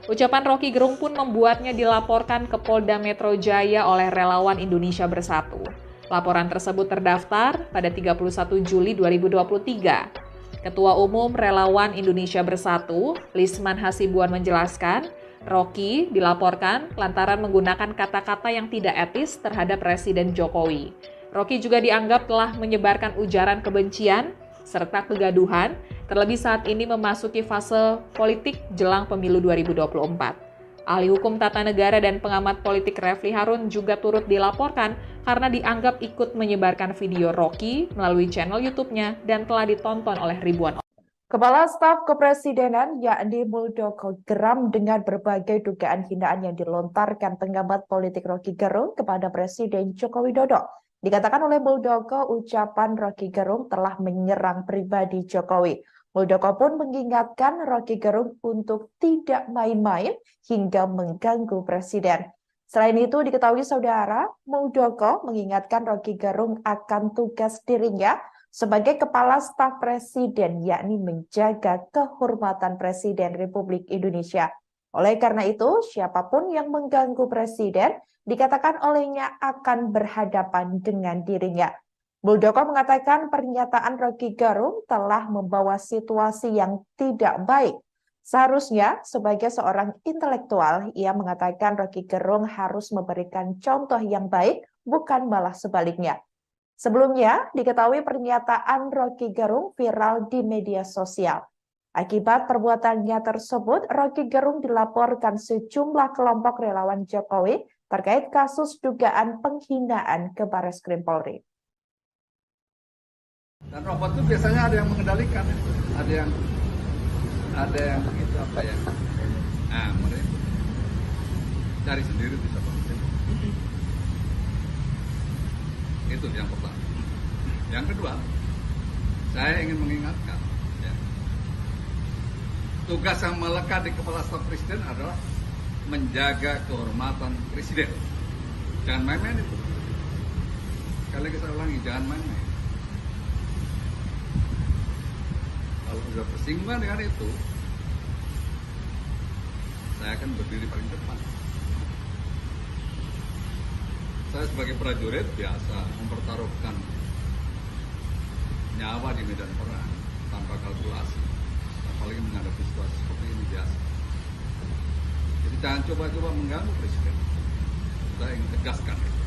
Ucapan Rocky Gerung pun membuatnya dilaporkan ke Polda Metro Jaya oleh relawan Indonesia Bersatu. Laporan tersebut terdaftar pada 31 Juli 2023. Ketua Umum Relawan Indonesia Bersatu, Lisman Hasibuan menjelaskan, Rocky dilaporkan lantaran menggunakan kata-kata yang tidak etis terhadap Presiden Jokowi. Rocky juga dianggap telah menyebarkan ujaran kebencian serta kegaduhan, terlebih saat ini memasuki fase politik jelang pemilu 2024. Ahli hukum tata negara dan pengamat politik Refli Harun juga turut dilaporkan karena dianggap ikut menyebarkan video Rocky melalui channel YouTube-nya dan telah ditonton oleh ribuan orang. Kepala Staf Kepresidenan yakni Muldoko geram dengan berbagai dugaan hinaan yang dilontarkan pengamat politik Rocky Gerung kepada Presiden Joko Widodo. Dikatakan oleh Muldoko, ucapan Rocky Gerung telah menyerang pribadi Jokowi. Muldoko pun mengingatkan Rocky Gerung untuk tidak main-main hingga mengganggu Presiden. Selain itu, diketahui saudara, Muldoko mengingatkan Rocky Gerung akan tugas dirinya sebagai Kepala Staf Presiden, yakni menjaga kehormatan Presiden Republik Indonesia. Oleh karena itu, siapapun yang mengganggu Presiden, dikatakan olehnya akan berhadapan dengan dirinya. Muldoko mengatakan pernyataan Rocky Gerung telah membawa situasi yang tidak baik. Seharusnya, sebagai seorang intelektual, ia mengatakan Rocky Gerung harus memberikan contoh yang baik, bukan malah sebaliknya. Sebelumnya, diketahui pernyataan Rocky Gerung viral di media sosial. Akibat perbuatannya tersebut, Rocky Gerung dilaporkan sejumlah kelompok relawan Jokowi terkait kasus dugaan penghinaan ke Barreskrim Polri. Dan robot itu biasanya ada yang mengendalikan, ada yang begitu apa ya? Nah, mereka cari sendiri bisa bangun. Itu yang pertama. Yang kedua, saya ingin mengingatkan, ya, tugas yang melekat di Kepala Staf Presiden adalah menjaga kehormatan Presiden. Jangan main-main itu. Sekali lagi saya ulangi, jangan main-main. Kalau sudah bersinggungan dengan itu, saya akan berdiri paling depan. Saya sebagai prajurit biasa mempertaruhkan nyawa di medan perang tanpa kalkulasi, apalagi menghadapi situasi seperti ini biasa. Jadi jangan coba-coba mengganggu Presiden. Saya ingin tegaskan itu.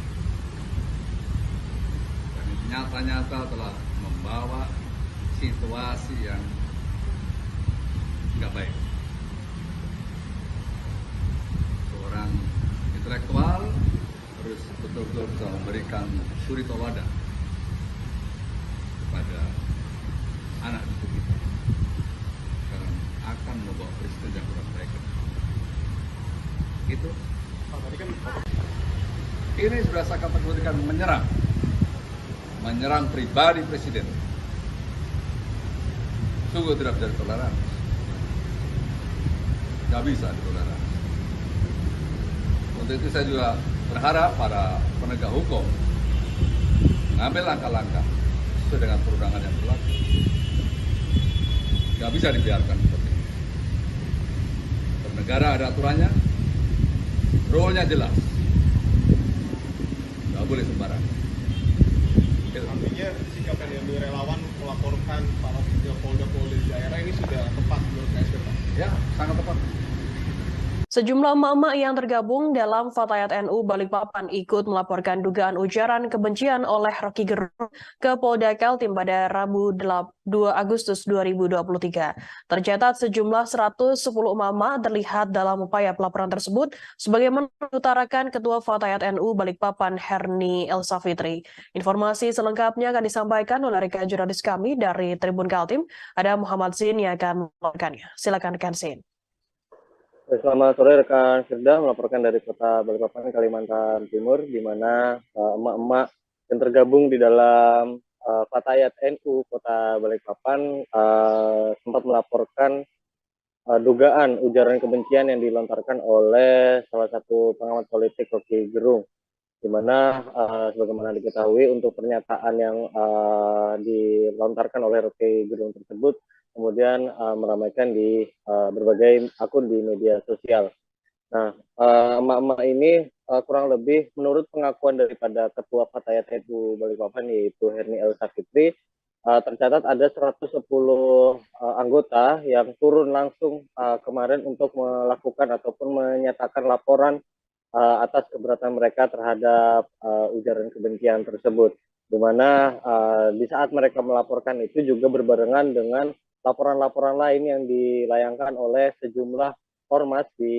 Dan itu nyata-nyata telah membawa situasi yang nggak baik. Seorang intelektual harus betul-betul bisa memberikan suri tauladan kepada anak cucu kita, karena akan membawa Presiden yang kurang baik. Itu. Ini sudah saya kategorikan menyerang pribadi Presiden. Sungguh tidak bisa ditoleransi. Nggak bisa ditoleransi. Untuk itu saya juga berharap para penegak hukum mengambil langkah-langkah sesuai dengan perundangan yang berlaku. Nggak bisa dibiarkan seperti ini. Bernegara ada aturannya, rule-nya jelas. Nggak boleh sembarangan. Artinya sikap NMI relawan melaporkan para Polda daerah ini sudah tepat menurut KSP, Pak? Ya, sangat tepat. Sejumlah emak-emak yang tergabung dalam Fatayat NU Balikpapan ikut melaporkan dugaan ujaran kebencian oleh Roky Gerung ke Polda Kaltim pada Rabu 2 Agustus 2023. Tercatat sejumlah 110 emak-emak terlihat dalam upaya pelaporan tersebut, sebagaimana diutarakan Ketua Fatayat NU Balikpapan Herni Elsa Fitri. Informasi selengkapnya akan disampaikan oleh rekan jurnalis kami dari Tribun Kaltim, ada Muhammad Zin yang akan melaporkannya. Silakan rekan Zin. Selamat sore rekan Firda, melaporkan dari Kota Balikpapan, Kalimantan Timur, di mana emak-emak yang tergabung di dalam Fatayat NU Kota Balikpapan sempat melaporkan dugaan ujaran kebencian yang dilontarkan oleh salah satu pengamat politik Roky Gerung, di mana sebagaimana diketahui untuk pernyataan yang dilontarkan oleh Roky Gerung tersebut kemudian meramaikan di berbagai akun di media sosial. Nah, emak-emak ini kurang lebih menurut pengakuan daripada Ketua Fatayat NU Balikpapan yaitu Herni Elsa Fitri, tercatat ada 110 anggota yang turun langsung kemarin untuk melakukan ataupun menyatakan laporan atas keberatan mereka terhadap ujaran kebencian tersebut. Di mana di saat mereka melaporkan itu juga berbarengan dengan laporan-laporan lain yang dilayangkan oleh sejumlah ormas di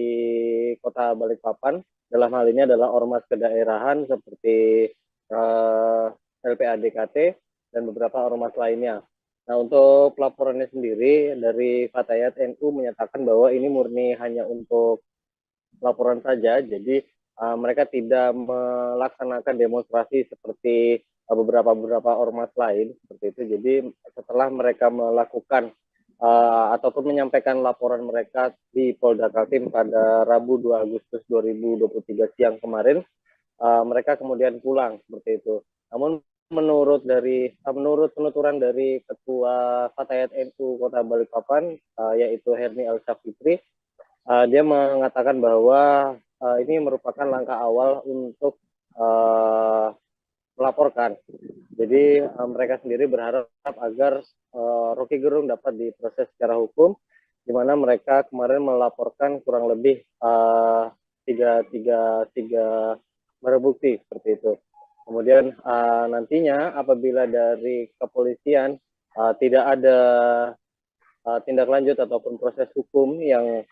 Kota Balikpapan. Dalam hal ini adalah ormas kedaerahan seperti LPADKT dan beberapa ormas lainnya. Nah, untuk pelaporannya sendiri dari Fatayat NU menyatakan bahwa ini murni hanya untuk laporan saja, jadi mereka tidak melaksanakan demonstrasi seperti beberapa ormas lain seperti itu. Jadi setelah mereka melakukan ataupun menyampaikan laporan mereka di Polda Kaltim pada Rabu 2 Agustus 2023 siang kemarin, mereka kemudian pulang seperti itu. Namun menurut penuturan dari Ketua Fatayat NU Kota Balikpapan yaitu Herni Elsa Fitri, dia mengatakan bahwa ini merupakan langkah awal untuk melaporkan. Jadi mereka sendiri berharap agar Roky Gerung dapat diproses secara hukum, di mana mereka kemarin melaporkan kurang lebih tiga barang bukti seperti itu. Kemudian nantinya apabila dari kepolisian tidak ada tindak lanjut ataupun proses hukum yang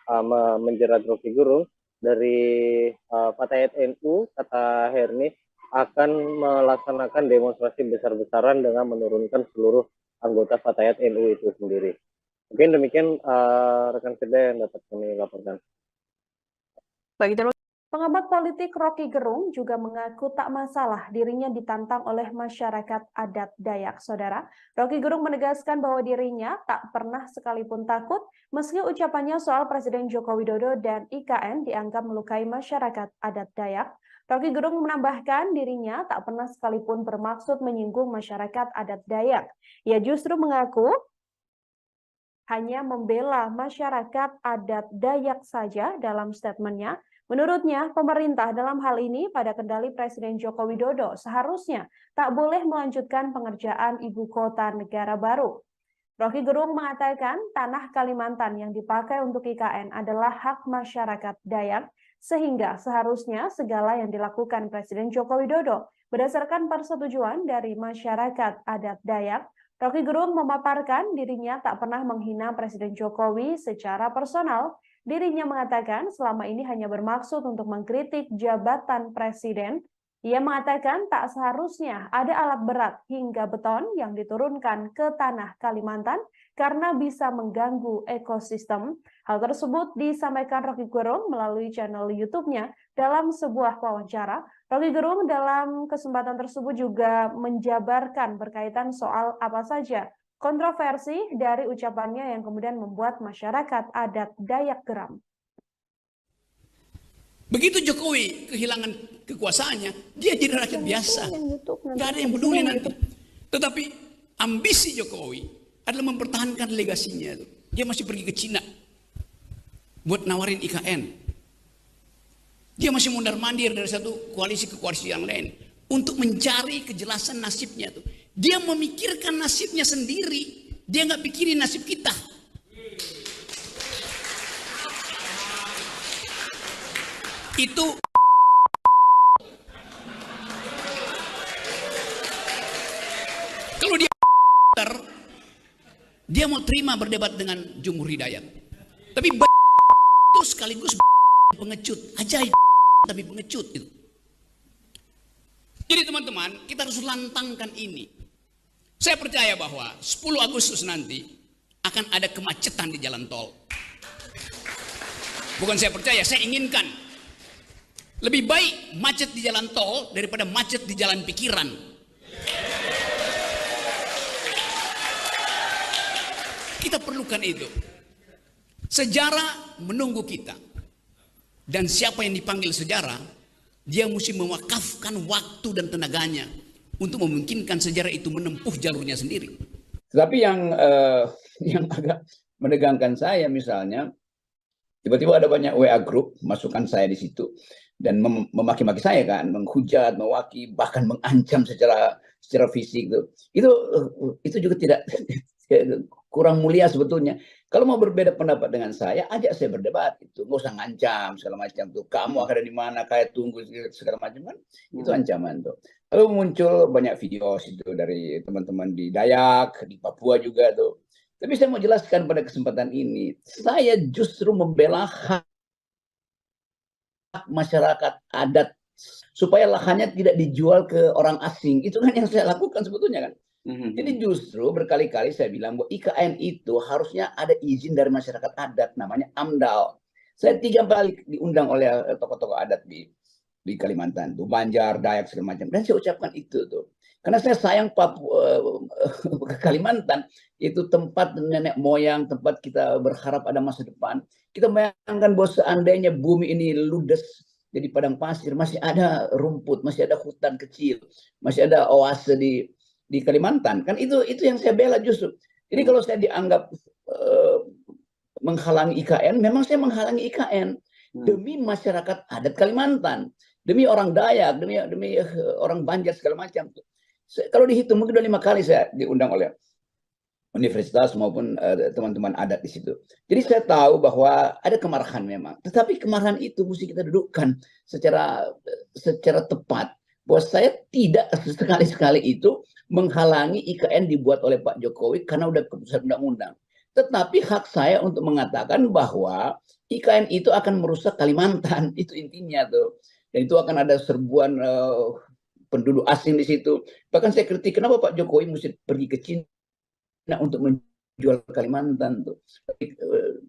menjerat Roky Gerung, dari Fatayat NU, kata Herni, akan melaksanakan demonstrasi besar-besaran dengan menurunkan seluruh anggota Fatayat NU itu sendiri. Mungkin demikian rekan Firda yang dapat kami laporkan. Baik, Pengamat politik Roky Gerung juga mengaku tak masalah dirinya ditantang oleh masyarakat adat Dayak. Saudara, Roky Gerung menegaskan bahwa dirinya tak pernah sekalipun takut meski ucapannya soal Presiden Joko Widodo dan IKN dianggap melukai masyarakat adat Dayak. Roky Gerung menambahkan dirinya tak pernah sekalipun bermaksud menyinggung masyarakat adat Dayak. Ia justru mengaku hanya membela masyarakat adat Dayak saja dalam statementnya. Menurutnya, pemerintah dalam hal ini pada kendali Presiden Joko Widodo seharusnya tak boleh melanjutkan pengerjaan ibu kota negara baru. Roky Gerung mengatakan tanah Kalimantan yang dipakai untuk IKN adalah hak masyarakat Dayak, sehingga seharusnya segala yang dilakukan Presiden Joko Widodo berdasarkan persetujuan dari masyarakat adat Dayak. Roky Gerung memaparkan dirinya tak pernah menghina Presiden Jokowi secara personal. Dirinya mengatakan selama ini hanya bermaksud untuk mengkritik jabatan presiden. Ia mengatakan tak seharusnya ada alat berat hingga beton yang diturunkan ke tanah Kalimantan karena bisa mengganggu ekosistem. Hal tersebut disampaikan Roky Gerung melalui channel YouTube-nya dalam sebuah wawancara. Roky Gerung dalam kesempatan tersebut juga menjabarkan berkaitan soal apa saja kontroversi dari ucapannya yang kemudian membuat masyarakat adat Dayak geram. Begitu Jokowi kehilangan kekuasaannya, dia jadi rakyat biasa. Nggak ada yang peduli nanti. Tetapi ambisi Jokowi adalah mempertahankan legasinya. Dia masih pergi ke Cina buat nawarin IKN. Dia masih mundar-mandir dari satu koalisi ke koalisi yang lain untuk mencari kejelasan nasibnya tuh. Dia memikirkan nasibnya sendiri. Dia nggak pikirin nasib kita. Itu kalau dia mau terima berdebat dengan Jumhur Hidayat. Tapi itu sekaligus pengecut, ajaib tapi pengecut itu. Jadi teman-teman, kita harus lantangkan ini. Saya percaya bahwa 10 Agustus nanti akan ada kemacetan di jalan tol. Bukan saya percaya, saya inginkan. Lebih baik macet di jalan tol daripada macet di jalan pikiran. Kita perlukan itu. Sejarah menunggu kita. Dan siapa yang dipanggil sejarah, dia mesti mewakafkan waktu dan tenaganya untuk memungkinkan sejarah itu menempuh jalurnya sendiri. Tetapi yang agak menegangkan saya misalnya, tiba-tiba ada banyak WA group, masukkan saya di situ, dan memaki-maki saya kan, menghujat, mewaki, bahkan mengancam secara fisik itu juga tidak kurang mulia sebetulnya. Kalau mau berbeda pendapat dengan saya, ajak saya berdebat itu, nggak usah ngancam segala macam tuh. Kamu akan ada di mana, kayak tunggu segala macam kan, itu ancaman tuh. Lalu muncul banyak video itu dari teman-teman di Dayak, di Papua juga tuh. Tapi saya mau jelaskan pada kesempatan ini, saya justru membela hak masyarakat adat supaya lahannya tidak dijual ke orang asing. Itu kan yang saya lakukan sebetulnya kan. Jadi justru berkali-kali saya bilang bahwa IKN itu harusnya ada izin dari masyarakat adat, namanya AMDAL. Saya 3 kali diundang oleh tokoh-tokoh adat di Kalimantan, tuh Banjar, Dayak segala macam. Dan saya ucapkan itu tuh, karena saya sayang ke Kalimantan, itu tempat nenek moyang, tempat kita berharap ada masa depan. Kita bayangkan bahwa seandainya bumi ini ludes jadi padang pasir, masih ada rumput, masih ada hutan kecil, masih ada oase di Kalimantan, kan itu yang saya bela justru. Jadi kalau saya dianggap menghalangi IKN, memang saya menghalangi IKN demi masyarakat adat Kalimantan, demi orang Dayak, demi orang Banjar segala macam. Kalau dihitung mungkin udah 5 kali saya diundang oleh universitas maupun teman-teman adat di situ. Jadi saya tahu bahwa ada kemarahan memang, tetapi kemarahan itu mesti kita dudukkan secara tepat. Bahwa saya tidak sekali-sekali itu menghalangi IKN dibuat oleh Pak Jokowi karena udah keputusan undang-undang. Tetapi hak saya untuk mengatakan bahwa IKN itu akan merusak Kalimantan, itu intinya tuh. Dan itu akan ada serbuan penduduk asing di situ. Bahkan saya kritik kenapa Pak Jokowi mesti pergi ke Cina untuk menjual Kalimantan tuh.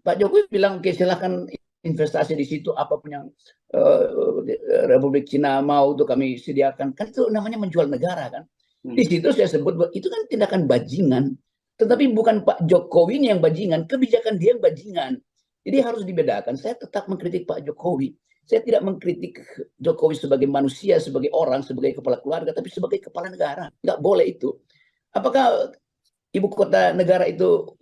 Pak Jokowi bilang oke, silahkan investasi di situ, apapun yang Republik Cina mau tuh kami sediakan. Kan itu namanya menjual negara kan. Di situ saya sebut bahwa itu kan tindakan bajingan. Tetapi bukan Pak Jokowi yang bajingan, kebijakan dia yang bajingan. Jadi harus dibedakan. Saya tetap mengkritik Pak Jokowi. Saya tidak mengkritik Jokowi sebagai manusia, sebagai orang, sebagai kepala keluarga, tapi sebagai kepala negara. Nggak boleh itu. Apakah ibu kota negara itu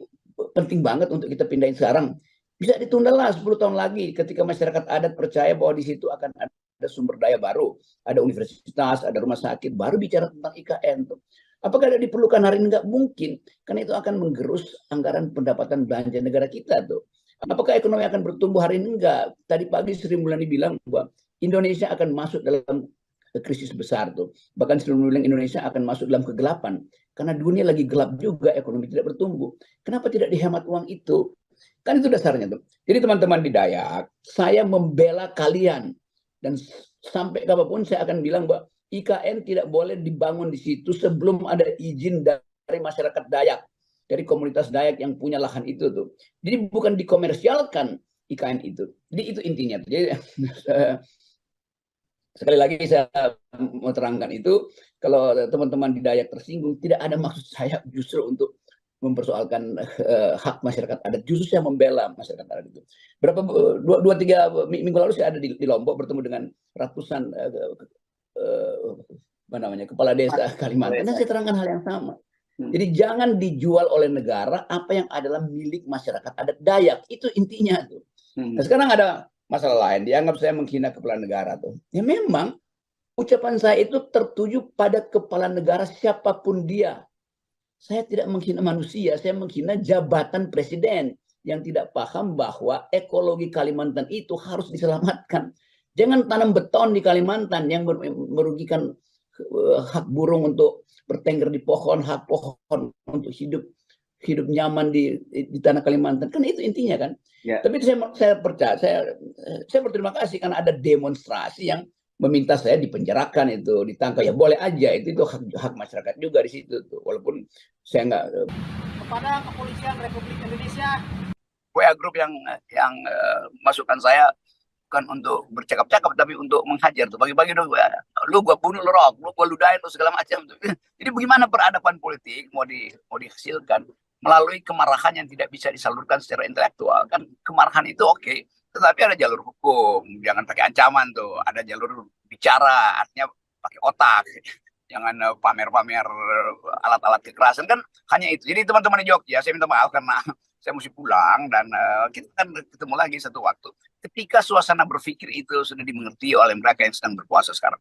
penting banget untuk kita pindahin sekarang? Bisa ditunda lah 10 tahun lagi ketika masyarakat adat percaya bahwa di situ akan ada sumber daya baru, ada universitas, ada rumah sakit, baru bicara tentang IKN tuh. Apakah ada diperlukan hari ini? Nggak mungkin, karena itu akan menggerus anggaran pendapatan belanja negara kita tuh. Apakah ekonomi akan bertumbuh hari ini? Enggak. Tadi pagi Sri Mulyani bilang bahwa Indonesia akan masuk dalam krisis besar tuh. Bahkan Sri Mulyani bilang Indonesia akan masuk dalam kegelapan. Karena dunia lagi gelap juga, ekonomi tidak bertumbuh. Kenapa tidak dihemat uang itu? Kan itu dasarnya tuh. Jadi teman-teman di Dayak, saya membela kalian. Dan sampai kapanpun saya akan bilang bahwa IKN tidak boleh dibangun di situ sebelum ada izin dari masyarakat Dayak. Dari komunitas Dayak yang punya lahan itu tuh. Jadi bukan dikomersialkan IKN itu. Jadi itu intinya. Jadi sekali lagi saya mau terangkan itu, kalau teman-teman di Dayak tersinggung, tidak ada maksud saya justru untuk mempersoalkan hak masyarakat adat, justru saya membela masyarakat adat itu. Tiga minggu lalu saya ada di Lombok bertemu dengan ratusan kepala desa Kalimantan, dan saya terangkan hal yang sama. Jadi jangan dijual oleh negara apa yang adalah milik masyarakat adat Dayak, itu intinya tuh. Nah, sekarang ada masalah lain, dianggap saya menghina kepala negara tuh. Ya memang ucapan saya itu tertuju pada kepala negara siapapun dia. Saya tidak menghina manusia, saya menghina jabatan presiden yang tidak paham bahwa ekologi Kalimantan itu harus diselamatkan. Jangan tanam beton di Kalimantan yang merugikan hak burung untuk bertengger di pohon, hak pohon untuk hidup nyaman di tanah Kalimantan. Kan itu intinya kan. Ya. Tapi saya percaya, saya berterima kasih karena ada demonstrasi yang meminta saya dipenjarakan, itu ditangkap. Ya boleh aja, itu hak masyarakat juga di situ tuh. Walaupun saya nggak. Kepada Kepolisian Republik Indonesia, WA grup yang masukkan saya bukan untuk bercakap-cakap tapi untuk menghajar tuh, bagi-bagi dong, lu gua bunuh lu, rock, lu gua ludahin lu segala macam tuh. Jadi bagaimana peradaban politik mau dihasilkan melalui kemarahan yang tidak bisa disalurkan secara intelektual? Kan kemarahan itu oke. Tetapi ada jalur hukum, jangan pakai ancaman tuh. Ada jalur bicara, artinya pakai otak. Jangan pamer-pamer alat-alat kekerasan, kan hanya itu. Jadi teman-teman di Jogja, saya minta maaf karena saya mesti pulang dan kita kan ketemu lagi satu waktu. Ketika suasana berpikir itu sudah dimengerti oleh mereka yang sedang berkuasa sekarang.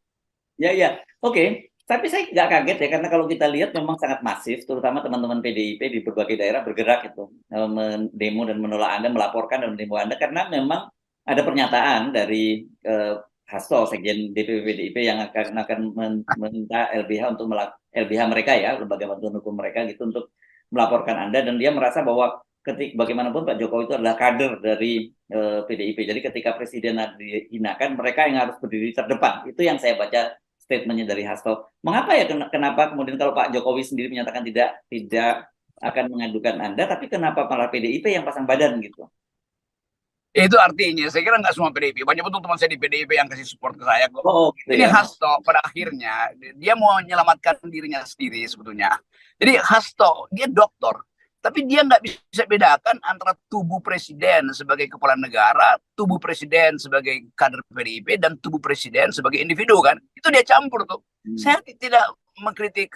Ya, oke. Tapi saya nggak kaget ya, karena kalau kita lihat memang sangat masif, terutama teman-teman PDIP di berbagai daerah bergerak itu, mendemo dan menolak Anda, melaporkan dan mendemo Anda, karena memang ada pernyataan dari Hasto, Sekjen DPP PDIP, yang akan meminta LBH untuk LBH mereka ya, lembaga bantuan hukum mereka gitu, untuk melaporkan Anda, dan dia merasa bahwa bagaimanapun Pak Jokowi itu adalah kader dari PDIP. Jadi ketika presiden dihinakan, mereka yang harus berdiri terdepan. Itu yang saya baca statementnya dari Hasto. Mengapa ya, kenapa kemudian kalau Pak Jokowi sendiri menyatakan tidak akan mengadukan Anda, tapi kenapa malah PDIP yang pasang badan gitu? Itu artinya, saya kira nggak semua PDIP. Banyak betul teman saya di PDIP yang kasih support ke saya. Gitu ini ya? Hasto pada akhirnya, dia mau menyelamatkan dirinya sendiri sebetulnya. Jadi Hasto, dia doktor. Tapi dia nggak bisa bedakan antara tubuh presiden sebagai kepala negara, tubuh presiden sebagai kader PDIP, dan tubuh presiden sebagai individu kan. Itu dia campur tuh. Saya tidak mengkritik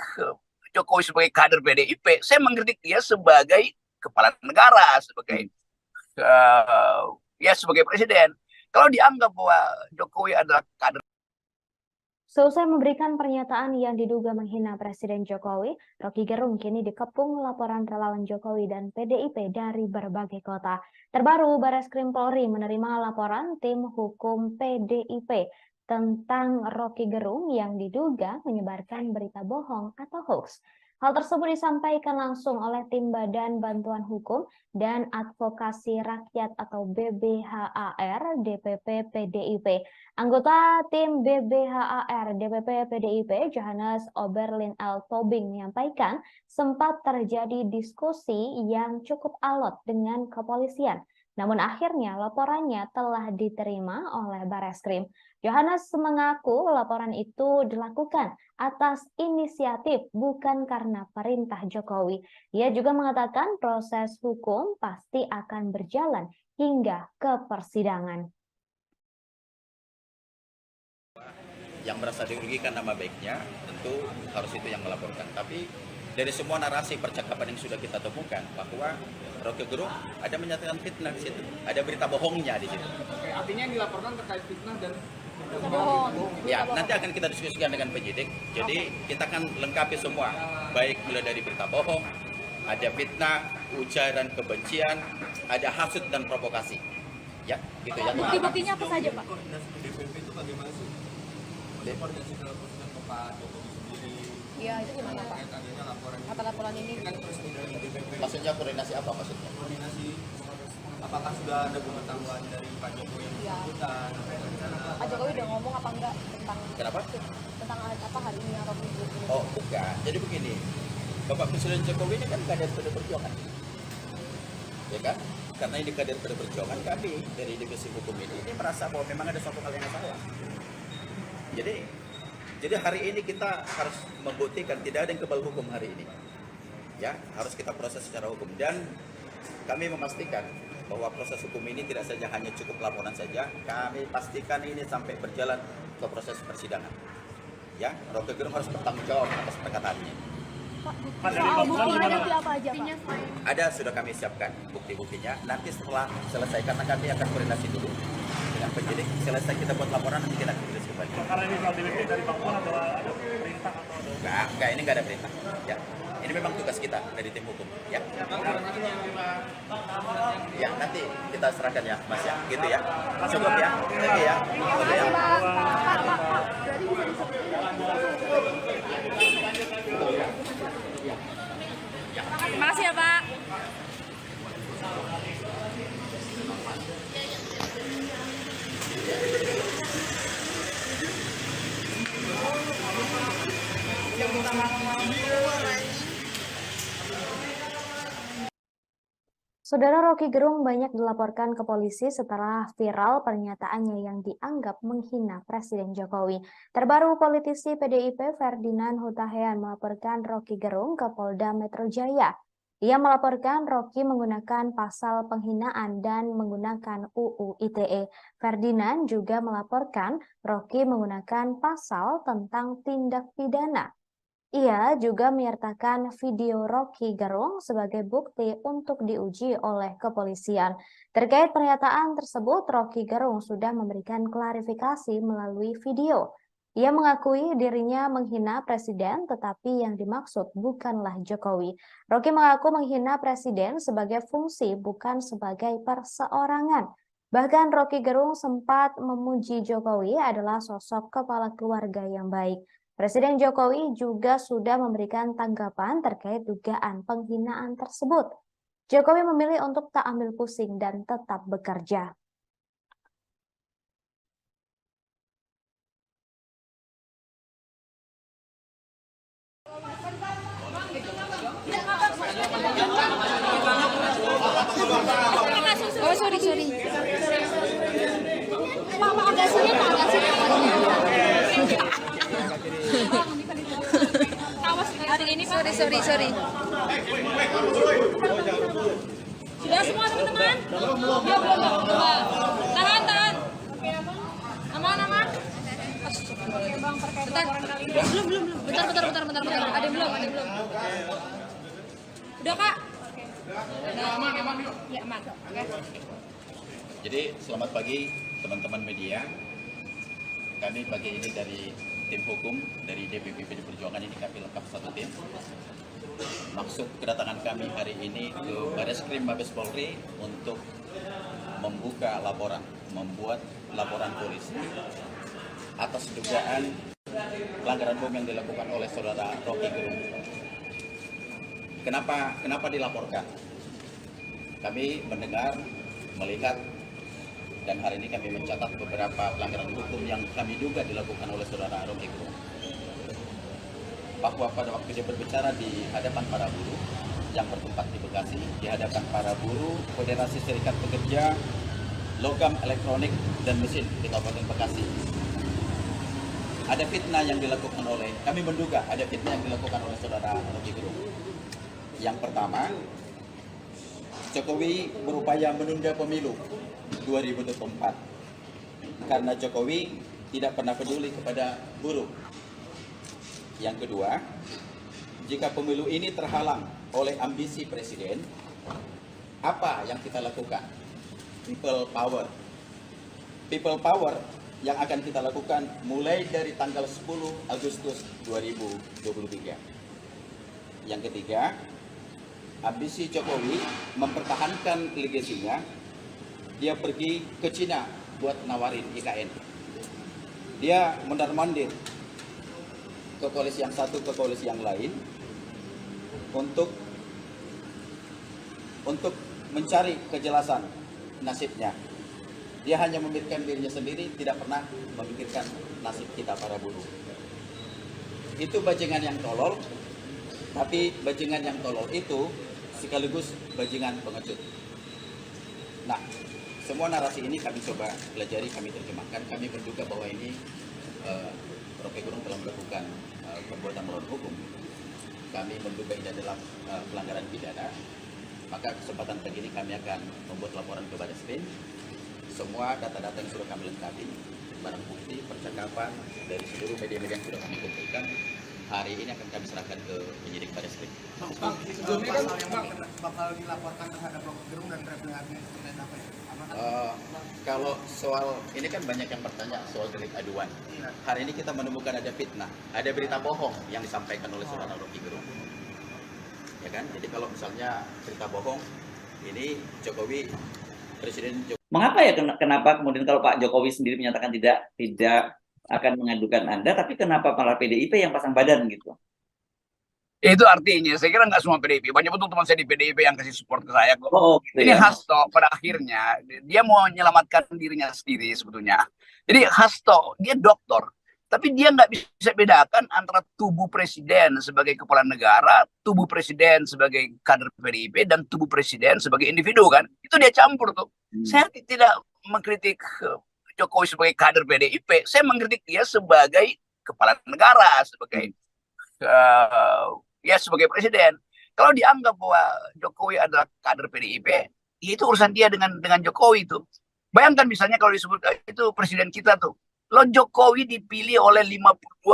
Jokowi sebagai kader PDIP. Saya mengkritik dia sebagai kepala negara, sebagai sebagai presiden. Kalau dianggap bahwa Jokowi adalah kader. Selesai memberikan pernyataan yang diduga menghina Presiden Jokowi, Rocky Gerung kini dikepung laporan relawan Jokowi dan PDIP dari berbagai kota. Terbaru, Bareskrim Polri menerima laporan tim hukum PDIP tentang Rocky Gerung yang diduga menyebarkan berita bohong atau hoax. Hal tersebut disampaikan langsung oleh tim Badan Bantuan Hukum dan Advokasi Rakyat atau BBHAR DPP PDIP. Anggota tim BBHAR DPP PDIP, Johannes Oberlin L. Tobing, menyampaikan sempat terjadi diskusi yang cukup alot dengan kepolisian. Namun akhirnya laporannya telah diterima oleh Bareskrim. Johannes mengaku laporan itu dilakukan atas inisiatif, bukan karena perintah Jokowi. Ia juga mengatakan proses hukum pasti akan berjalan hingga ke persidangan. Yang merasa dirugikan nama baiknya tentu harus itu yang melaporkan. Tapi dari semua narasi percakapan yang sudah kita temukan bahwa Rocky Gerung ada menyatakan fitnah di situ, ada berita bohongnya di situ. Oke, artinya yang dilaporkan terkait fitnah dan bohong. Ya, nanti akan kita diskusikan dengan penyidik. Jadi kita akan lengkapi semua, baik mulai dari berita bohong, ada fitnah, ujaran kebencian, ada hasut dan provokasi. Ya, gitu ya. Bukti-buktinya apa saja, Pak? DPP itu bagaimana sih? Koordinasi dalam proses ke Pak Jokowi sendiri. Iya, itu gimana, Pak? Adanya laporan. Apa laporan ini? Kan resmi dari DPP. Maksudnya koordinasi apa maksudnya? Koordinasi apakah sudah ada pengetahuan dari Pak Jokowi yang bersangkutan? Pak Jokowi udah ngomong apa enggak tentang Kenapa? Tentang apa hari ini yang Rocky Gerung ini? Oh, bukan. Jadi begini, Bapak Presiden Jokowi ini kan kader PD Perjuangan. Ya kan? Karena ini kader PD Perjuangan, kami dari divisi hukum ini merasa bahwa memang ada suatu hal yang salah. Jadi hari ini kita harus membuktikan tidak ada yang kebal hukum hari ini. ya harus kita proses secara hukum, dan kami memastikan bahwa proses hukum ini tidak saja hanya cukup laporan saja, kami pastikan ini sampai berjalan ke proses persidangan. Ya, Rocky Gerung harus bertanggung jawab atas perkataannya. Soal bukti apa aja, Pak? Ada, sudah kami siapkan bukti-buktinya. Nanti setelah selesai, karena kami akan koordinasi dulu dengan penyidik, selesai kita buat laporan, nanti kita tulis kembali. Karena ini soal dilihat dari Bang Puan atau ada perintah atau ada? Enggak, ini enggak ada perintah. Ya, ini memang tugas kita dari tim hukum. Ya, ya nanti kita serahkan ya, Mas ya, gitu ya. Cukup ya, oke ya. Oke ya. Terima kasih ya, Pak. Saudara, Rocky Gerung banyak dilaporkan ke polisi setelah viral pernyataannya yang dianggap menghina Presiden Jokowi. Terbaru, politisi PDIP Ferdinand Hutahian melaporkan Rocky Gerung ke Polda Metro Jaya. Ia melaporkan Rocky menggunakan pasal penghinaan dan menggunakan UU ITE. Ferdinand juga melaporkan Rocky menggunakan pasal tentang tindak pidana. Ia juga menyertakan video Rocky Gerung sebagai bukti untuk diuji oleh kepolisian. Terkait pernyataan tersebut, Rocky Gerung sudah memberikan klarifikasi melalui video. Ia mengakui dirinya menghina Presiden, tetapi yang dimaksud bukanlah Jokowi. Rocky mengaku menghina Presiden sebagai fungsi, bukan sebagai perseorangan. Bahkan Rocky Gerung sempat memuji Jokowi adalah sosok kepala keluarga yang baik. Presiden Jokowi juga sudah memberikan tanggapan terkait dugaan penghinaan tersebut. Jokowi memilih untuk tak ambil pusing dan tetap bekerja. Oh, sorry. Pak, agak sini, Pak, agak sini. Hari ini sorry. Sudah semua teman-teman? Belum. Tahan. Aman. Bang, terkait laporan kali ini. Belum. Bentar. Ada yang belum. Udah, Kak? Aman. Ya, aman. Oke. Jadi selamat pagi teman-teman media. Kami pagi ini dari tim hukum dari DPP PD Perjuangan, ini kami lengkap satu tim. Maksud kedatangan kami hari ini ke Bareskrim Mabes Polri untuk membuat laporan polisi atas dugaan pelanggaran HAM yang dilakukan oleh saudara Rocky Gerung. Kenapa dilaporkan? Kami mendengar, melihat, dan hari ini kami mencatat beberapa pelanggaran hukum yang kami duga dilakukan oleh saudara Rocky Gerung. Bahwa pada waktu dia berbicara di hadapan para buruh yang bertempat di Bekasi, di hadapan para buruh Federasi Serikat Pekerja Logam Elektronik dan Mesin di Kabupaten Bekasi, ada fitnah yang dilakukan oleh, kami menduga ada fitnah yang dilakukan oleh saudara Rocky Gerung. Yang pertama, Jokowi berupaya menunda pemilu 2024 karena Jokowi tidak pernah peduli kepada buruh. Yang kedua, jika pemilu ini terhalang oleh ambisi presiden, apa yang kita lakukan? People power yang akan kita lakukan mulai dari tanggal 10 Agustus 2023. Yang ketiga, ambisi Jokowi mempertahankan legasinya. Dia pergi ke Cina buat nawarin IKN. Dia mondar-mandir ke koalisi yang satu ke koalisi yang lain untuk mencari kejelasan nasibnya. Dia hanya memikirkan dirinya sendiri, tidak pernah memikirkan nasib kita para buruh. Itu bajingan yang tolol, tapi bajingan yang tolol itu sekaligus bajingan pengecut. Nah, semua narasi ini kami coba pelajari, kami terjemahkan. Kami menduga bahwa ini Rocky Gerung telah melakukan perbuatan melawan hukum. kami menduga ini adalah pelanggaran pidana, maka kesempatan pagi ini kami akan membuat laporan ke Baris Krim. Semua data-data yang sudah kami lengkapi, barang bukti, percakapan dari seluruh media-media yang sudah kami kumpulkan, hari ini akan kami serahkan ke penyidik Baris Krim. Sebelumnya kan bakal dilaporkan terhadap Rocky Gerung dan Refli terkait apa ya? Kalau soal ini kan banyak yang bertanya soal delik aduan. Hari ini kita menemukan ada fitnah, ada berita bohong yang disampaikan oleh saudara Rocky Gerung. Ya kan? Jadi kalau misalnya cerita bohong, ini Jokowi, Presiden Jokowi. Mengapa ya kenapa kemudian kalau Pak Jokowi sendiri menyatakan tidak akan mengadukan Anda, tapi kenapa malah PDIP yang pasang badan gitu? Itu artinya, saya kira nggak semua PDIP. Banyak betul teman saya di PDIP yang kasih support ke saya kok. Gitu Ini ya? Hasto pada akhirnya, dia mau menyelamatkan dirinya sendiri sebetulnya. Jadi Hasto, dia doktor. Tapi dia nggak bisa bedakan antara tubuh presiden sebagai kepala negara, tubuh presiden sebagai kader PDIP, dan tubuh presiden sebagai individu kan. Itu dia campur tuh. Saya tidak mengkritik Jokowi sebagai kader PDIP. Saya mengkritik dia sebagai kepala negara, sebagai ya sebagai presiden. Kalau dianggap bahwa Jokowi adalah kader PDIP, ya itu urusan dia dengan Jokowi itu. Bayangkan misalnya kalau disebut itu presiden kita tuh, lo Jokowi dipilih oleh 52%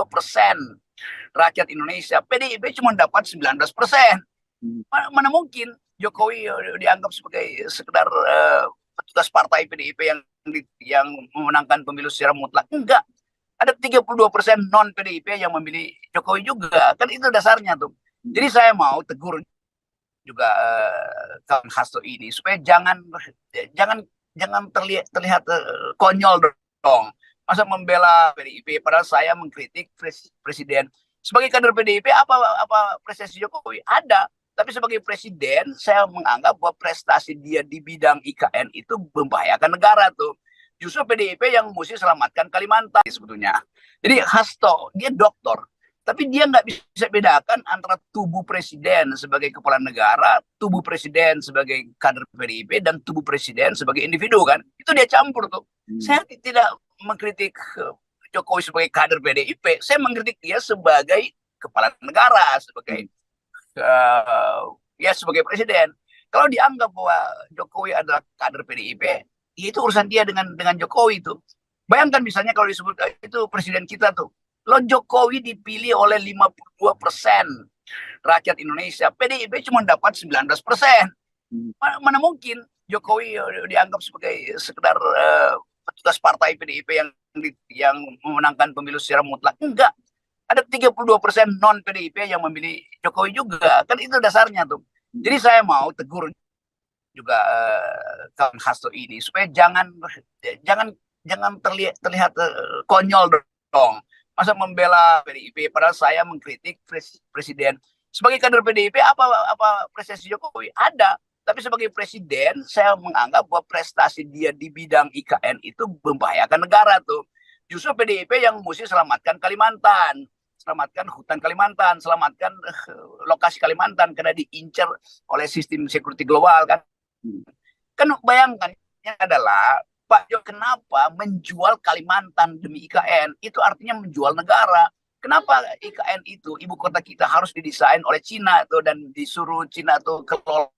rakyat Indonesia, PDIP cuma dapat 19%. Mana mungkin Jokowi dianggap sebagai sekedar petugas partai PDIP yang memenangkan pemilu secara mutlak? Enggak. Ada 32% non PDIP yang memilih Jokowi juga, kan itu dasarnya tuh. Jadi saya mau tegur juga kawan Hasto ini supaya jangan terlihat konyol dong. Masa membela PDIP padahal saya mengkritik presiden. Sebagai kader PDIP apa prestasi Jokowi? Ada. Tapi sebagai presiden saya menganggap bahwa prestasi dia di bidang IKN itu membahayakan negara tuh. Justru PDIP yang mesti selamatkan Kalimantan sebetulnya. Jadi Hasto, dia doktor. Tapi dia nggak bisa bedakan antara tubuh presiden sebagai kepala negara, tubuh presiden sebagai kader PDIP, dan tubuh presiden sebagai individu kan. Itu dia campur tuh. Saya tidak mengkritik Jokowi sebagai kader PDIP. Saya mengkritik dia sebagai kepala negara, sebagai ya sebagai presiden. Kalau dianggap bahwa Jokowi adalah kader PDIP, itu urusan dia dengan Jokowi itu. Bayangkan misalnya kalau disebut itu presiden kita tuh, lo Jokowi dipilih oleh 52% rakyat Indonesia, PDIP cuma dapat 19%. Mana mungkin Jokowi dianggap sebagai sekedar petugas partai PDIP yang memenangkan pemilu secara mutlak? Enggak. Ada 32% non PDIP yang memilih Jokowi juga, kan itu dasarnya tuh. Jadi saya mau tegur juga kawan Hasto ini supaya jangan terlihat konyol dong. Masa membela PDIP padahal saya mengkritik presiden. Sebagai kader PDIP apa prestasi Jokowi? Ada. Tapi sebagai presiden saya menganggap bahwa prestasi dia di bidang IKN itu membahayakan negara tuh. Justru PDIP yang mesti selamatkan Kalimantan, selamatkan hutan Kalimantan, selamatkan lokasi Kalimantan karena diincar oleh sistem security global kan. Kan bayangkannya adalah Pak Jo kenapa menjual Kalimantan demi IKN? Itu artinya menjual negara. Kenapa IKN itu ibu kota kita harus didesain oleh Cina tuh dan disuruh Cina tuh kelola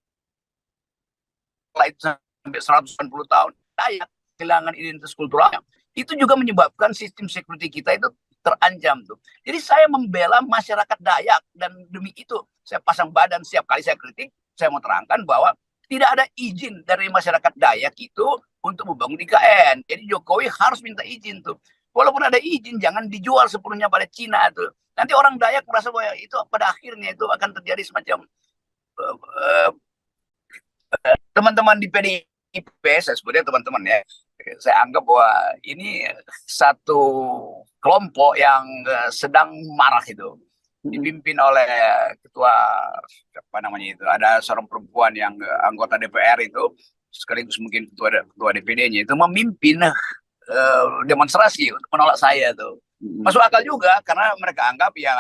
itu sampai 190 tahun? Dayak kehilangan identitas kulturalnya. Itu juga menyebabkan sistem security kita itu terancam tuh. Jadi saya membela masyarakat Dayak dan demi itu saya pasang badan setiap kali saya kritik, saya mau terangkan bahwa tidak ada izin dari masyarakat Dayak itu untuk membangun IKN. Jadi Jokowi harus minta izin tuh. Walaupun ada izin, jangan dijual sepenuhnya pada Cina tuh. Nanti orang Dayak merasa bahwa itu pada akhirnya itu akan terjadi semacam teman-teman di PDIP, saya sebutnya teman-teman ya. Saya anggap bahwa ini satu kelompok yang sedang marah itu. Dipimpin oleh ketua apa namanya itu, ada seorang perempuan yang anggota DPR itu sekaligus mungkin ketua DPD-nya itu memimpin demonstrasi untuk menolak saya tuh. Masuk akal juga karena mereka anggap ya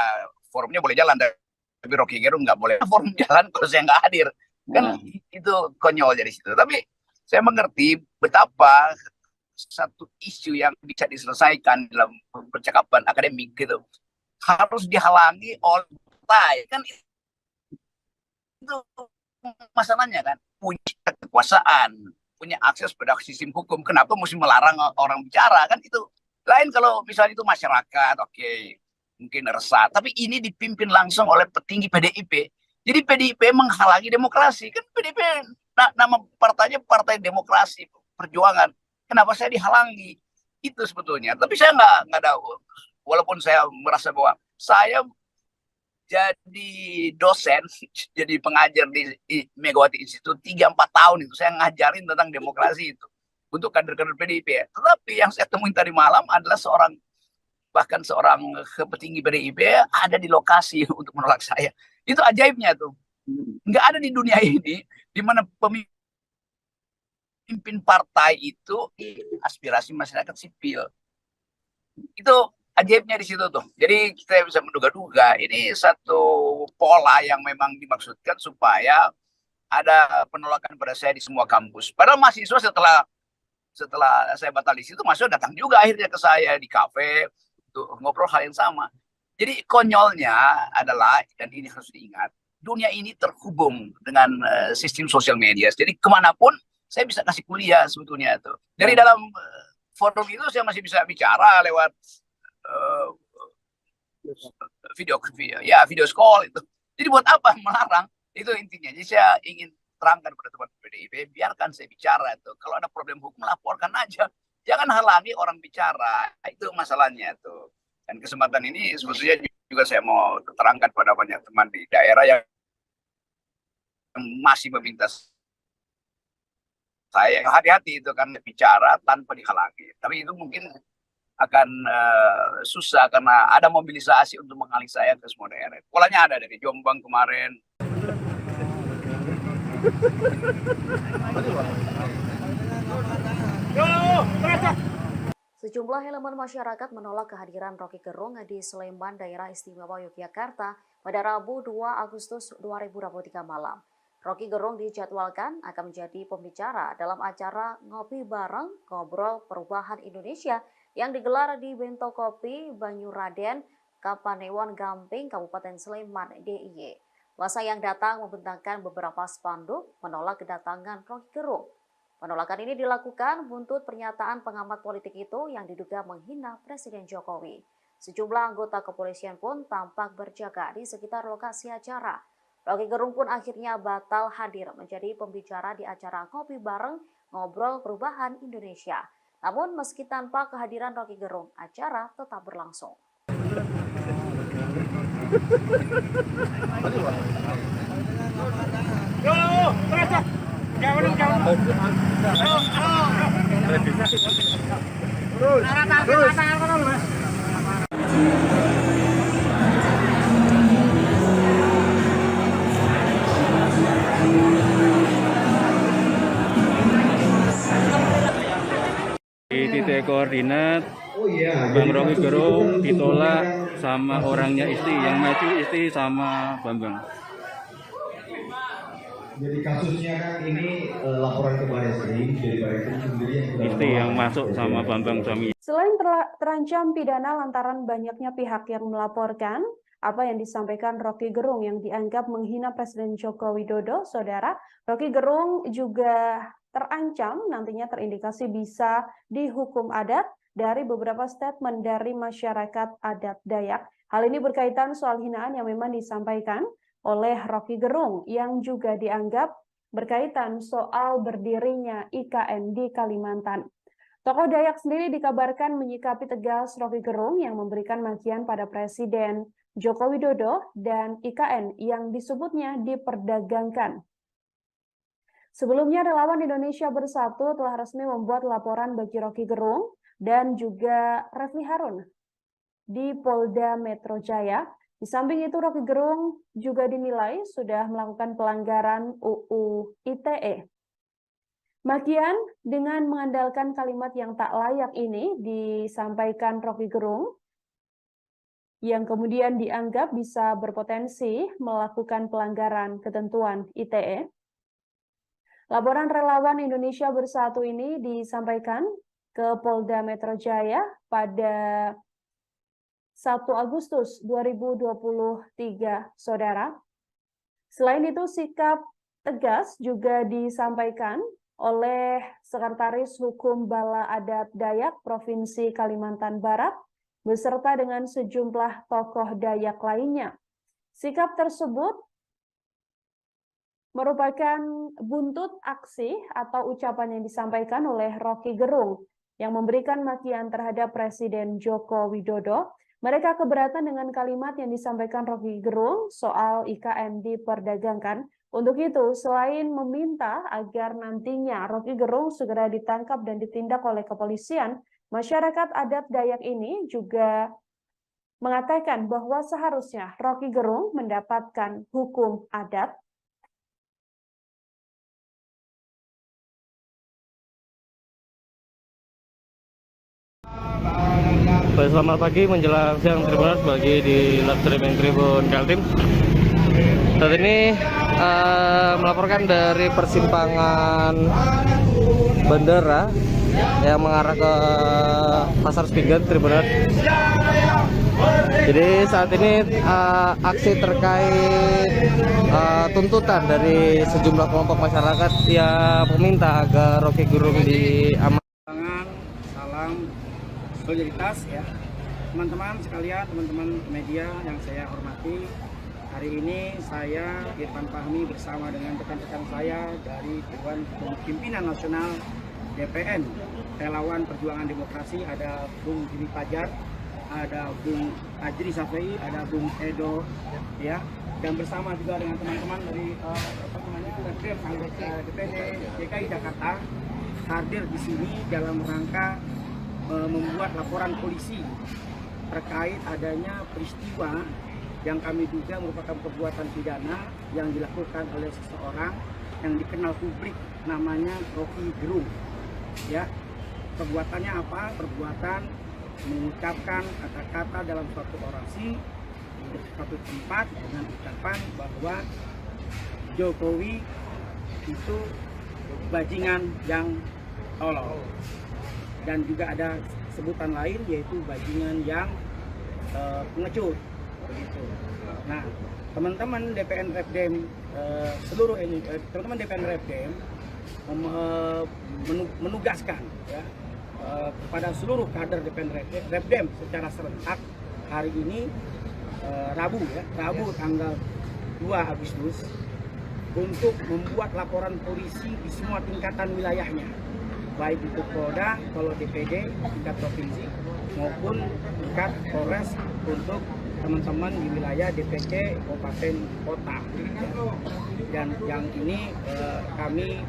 forumnya boleh jalan tapi Rocky Gerung nggak boleh forum jalan kalau saya nggak hadir kan. Itu konyol dari situ. Tapi saya mengerti betapa satu isu yang bisa diselesaikan dalam percakapan akademik gitu harus dihalangi oleh partai kan. itu masalahnya kan, punya kekuasaan, punya akses pada sistem hukum, kenapa mesti melarang orang bicara kan? Itu lain kalau misalnya itu masyarakat, oke, mungkin resah, tapi ini dipimpin langsung oleh petinggi PDIP. Jadi PDIP menghalangi demokrasi kan? PDIP nama partainya Partai Demokrasi Perjuangan, kenapa saya dihalangi? Itu sebetulnya. Tapi saya nggak ada, walaupun saya merasa bahwa saya jadi dosen, jadi pengajar di Megawati Institute 3-4 tahun itu, saya ngajarin tentang demokrasi itu untuk kader-kader PDIP. Tetapi yang saya temuin tadi malam adalah bahkan seorang petinggi PDIP ada di lokasi untuk menolak saya. Itu ajaibnya tuh. Nggak ada di dunia ini di mana pemimpin partai itu aspirasi masyarakat sipil. Itu ajaibnya di situ tuh. Jadi kita bisa menduga-duga ini satu pola yang memang dimaksudkan supaya ada penolakan pada saya di semua kampus. Padahal mahasiswa setelah saya batal di situ, mahasiswa datang juga akhirnya ke saya di kafe untuk ngobrol hal yang sama. Jadi konyolnya adalah, dan ini harus diingat, dunia ini terhubung dengan sistem sosial media. Jadi kemanapun saya bisa kasih kuliah sebetulnya tuh. Dari dalam forum itu saya masih bisa bicara lewat video call itu. Jadi buat apa melarang? Itu intinya. Jadi saya ingin terangkan pada teman PDIP, biarkan saya bicara itu. Kalau ada problem hukum laporkan aja. Jangan halangi orang bicara. Itu masalahnya tuh. Dan kesempatan ini sebetulnya juga saya mau terangkan pada banyak teman di daerah yang masih meminta saya hati-hati itu kan bicara tanpa dihalangi. Tapi itu mungkin akan susah karena ada mobilisasi untuk mengalih saya ke semua daerah. Polanya ada dari Jombang kemarin. Sejumlah elemen masyarakat menolak kehadiran Rocky Gerung di Sleman, Daerah Istimewa Yogyakarta pada Rabu 2 Agustus 2023 malam. Rocky Gerung dijadwalkan akan menjadi pembicara dalam acara Ngopi Bareng Ngobrol Perubahan Indonesia yang digelar di Bento Kopi Banyuraden, Kapanewon Gamping, Kabupaten Sleman, DIY. Masa yang datang membentangkan beberapa spanduk menolak kedatangan Rocky Gerung. Penolakan ini dilakukan buntut pernyataan pengamat politik itu yang diduga menghina Presiden Jokowi. Sejumlah anggota kepolisian pun tampak berjaga di sekitar lokasi acara. Rocky Gerung pun akhirnya batal hadir menjadi pembicara di acara Ngopi Bareng Ngobrol Perubahan Indonesia. Namun meski tanpa kehadiran Rocky Gerung, acara tetap berlangsung. Di titik koordinat Bang Rocky Gerung ditolak sama orangnya Isti, yang maju Isti sama Bambang. Jadi kasusnya kan ini laporan ke Barreskrim, dari Barreskrim sendiri Isti yang masuk sama Bambang suami. Selain terancam pidana lantaran banyaknya pihak yang melaporkan apa yang disampaikan Rocky Gerung yang dianggap menghina Presiden Joko Widodo, saudara, Rocky Gerung juga terancam nantinya terindikasi bisa dihukum adat dari beberapa statement dari masyarakat adat Dayak. Hal ini berkaitan soal hinaan yang memang disampaikan oleh Rocky Gerung yang juga dianggap berkaitan soal berdirinya IKN di Kalimantan. Tokoh Dayak sendiri dikabarkan menyikapi tegas Rocky Gerung yang memberikan makian pada Presiden Joko Widodo dan IKN yang disebutnya diperdagangkan. Sebelumnya, Relawan Indonesia Bersatu telah resmi membuat laporan bagi Rocky Gerung dan juga Refli Harun di Polda Metro Jaya. Di samping itu, Rocky Gerung juga dinilai sudah melakukan pelanggaran UU ITE. Makian dengan mengandalkan kalimat yang tak layak ini disampaikan Rocky Gerung yang kemudian dianggap bisa berpotensi melakukan pelanggaran ketentuan ITE. Laporan Relawan Indonesia Bersatu ini disampaikan ke Polda Metro Jaya pada 1 Agustus 2023, saudara. Selain itu, sikap tegas juga disampaikan oleh Sekretaris Hukum Bala Adat Dayak Provinsi Kalimantan Barat beserta dengan sejumlah tokoh Dayak lainnya. Sikap tersebut merupakan buntut aksi atau ucapan yang disampaikan oleh Rocky Gerung yang memberikan makian terhadap Presiden Joko Widodo. Mereka keberatan dengan kalimat yang disampaikan Rocky Gerung soal IKN diperdagangkan. Untuk itu, selain meminta agar nantinya Rocky Gerung segera ditangkap dan ditindak oleh kepolisian, masyarakat adat Dayak ini juga mengatakan bahwa seharusnya Rocky Gerung mendapatkan hukum adat. Baik, selamat pagi menjelang siang Tribuners bagi di live streaming Tribun Kaltim. Saat ini melaporkan dari persimpangan bandara yang mengarah ke Pasar Spingan Tribuners. Jadi saat ini aksi terkait tuntutan dari sejumlah kelompok masyarakat yang meminta agar Rocky Gerung diamankan. Salam solidaritas ya teman-teman sekalian, teman-teman media yang saya hormati. Hari ini saya Irfan Fahmi bersama dengan rekan-rekan saya dari Dewan Pimpinan Nasional DPN Relawan Perjuangan Demokrasi, ada Bung Jimmy Fajar, ada Bung Ajri Safei, ada Bung Edo ya, dan bersama juga dengan teman-teman dari DPD DKI Jakarta hadir di sini dalam rangka membuat laporan polisi terkait adanya peristiwa yang kami duga merupakan perbuatan pidana yang dilakukan oleh seseorang yang dikenal publik namanya Rocky Gerung. Ya, perbuatannya apa? Perbuatan mengucapkan kata-kata dalam suatu orasi di suatu tempat dengan ucapan bahwa Jokowi itu bajingan yang tolol, dan juga ada sebutan lain yaitu bajingan yang pengecut. Begitu. Nah, teman-teman DPN Repdem teman-teman DPN Repdem menugaskan ya, kepada seluruh kader DPN Repdem secara serentak hari ini Rabu tanggal 2 Agustus untuk membuat laporan polisi di semua tingkatan wilayahnya, baik itu Polda, kalau DPD tingkat provinsi maupun tingkat Polres untuk teman-teman di wilayah DPC kabupaten kota. Dan yang ini kami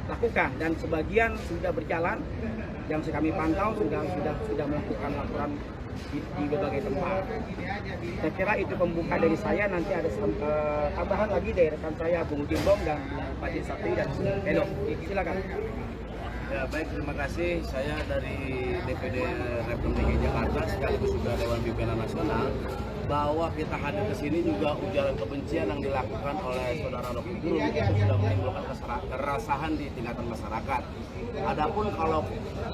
lakukan dan sebagian sudah berjalan, yang kami pantau sudah melakukan laporan di berbagai tempat. Saya kira itu pembuka dari saya, nanti ada tambahan lagi dari rekan saya Bung Jimbong dan Pak Jisapi dan Edo. Silakan. Ya baik, terima kasih. Saya dari DPD Repdem DKI Jakarta sekaligus juga Dewan Pimpinan Nasional, bahwa kita hadir ke sini juga ujaran kebencian yang dilakukan oleh saudara Rocky Gerung itu sudah menimbulkan keresahan di tingkatan masyarakat. Adapun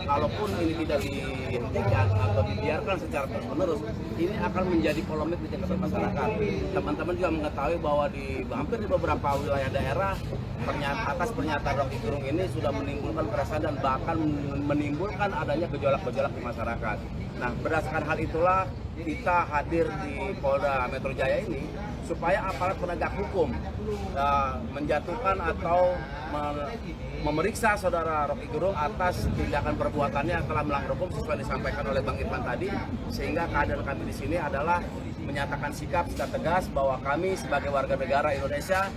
kalaupun ini tidak dihentikan atau dibiarkan secara terus-menerus, ini akan menjadi polemik di tingkatan masyarakat. Teman-teman juga mengetahui bahwa hampir di beberapa wilayah daerah atas pernyataan Rocky Gerung ini sudah menimbulkan keresahan dan bahkan menimbulkan adanya gejolak-gejolak di masyarakat. Nah, berdasarkan hal itulah kita hadir di Polda Metro Jaya ini supaya aparat penegak hukum menjatuhkan atau memeriksa saudara Rocky Gerung atas tindakan perbuatannya yang telah melanggar hukum sesuai disampaikan oleh Bang Irfan tadi, sehingga kader kami di sini adalah menyatakan sikap secara tegas bahwa kami sebagai warga negara Indonesia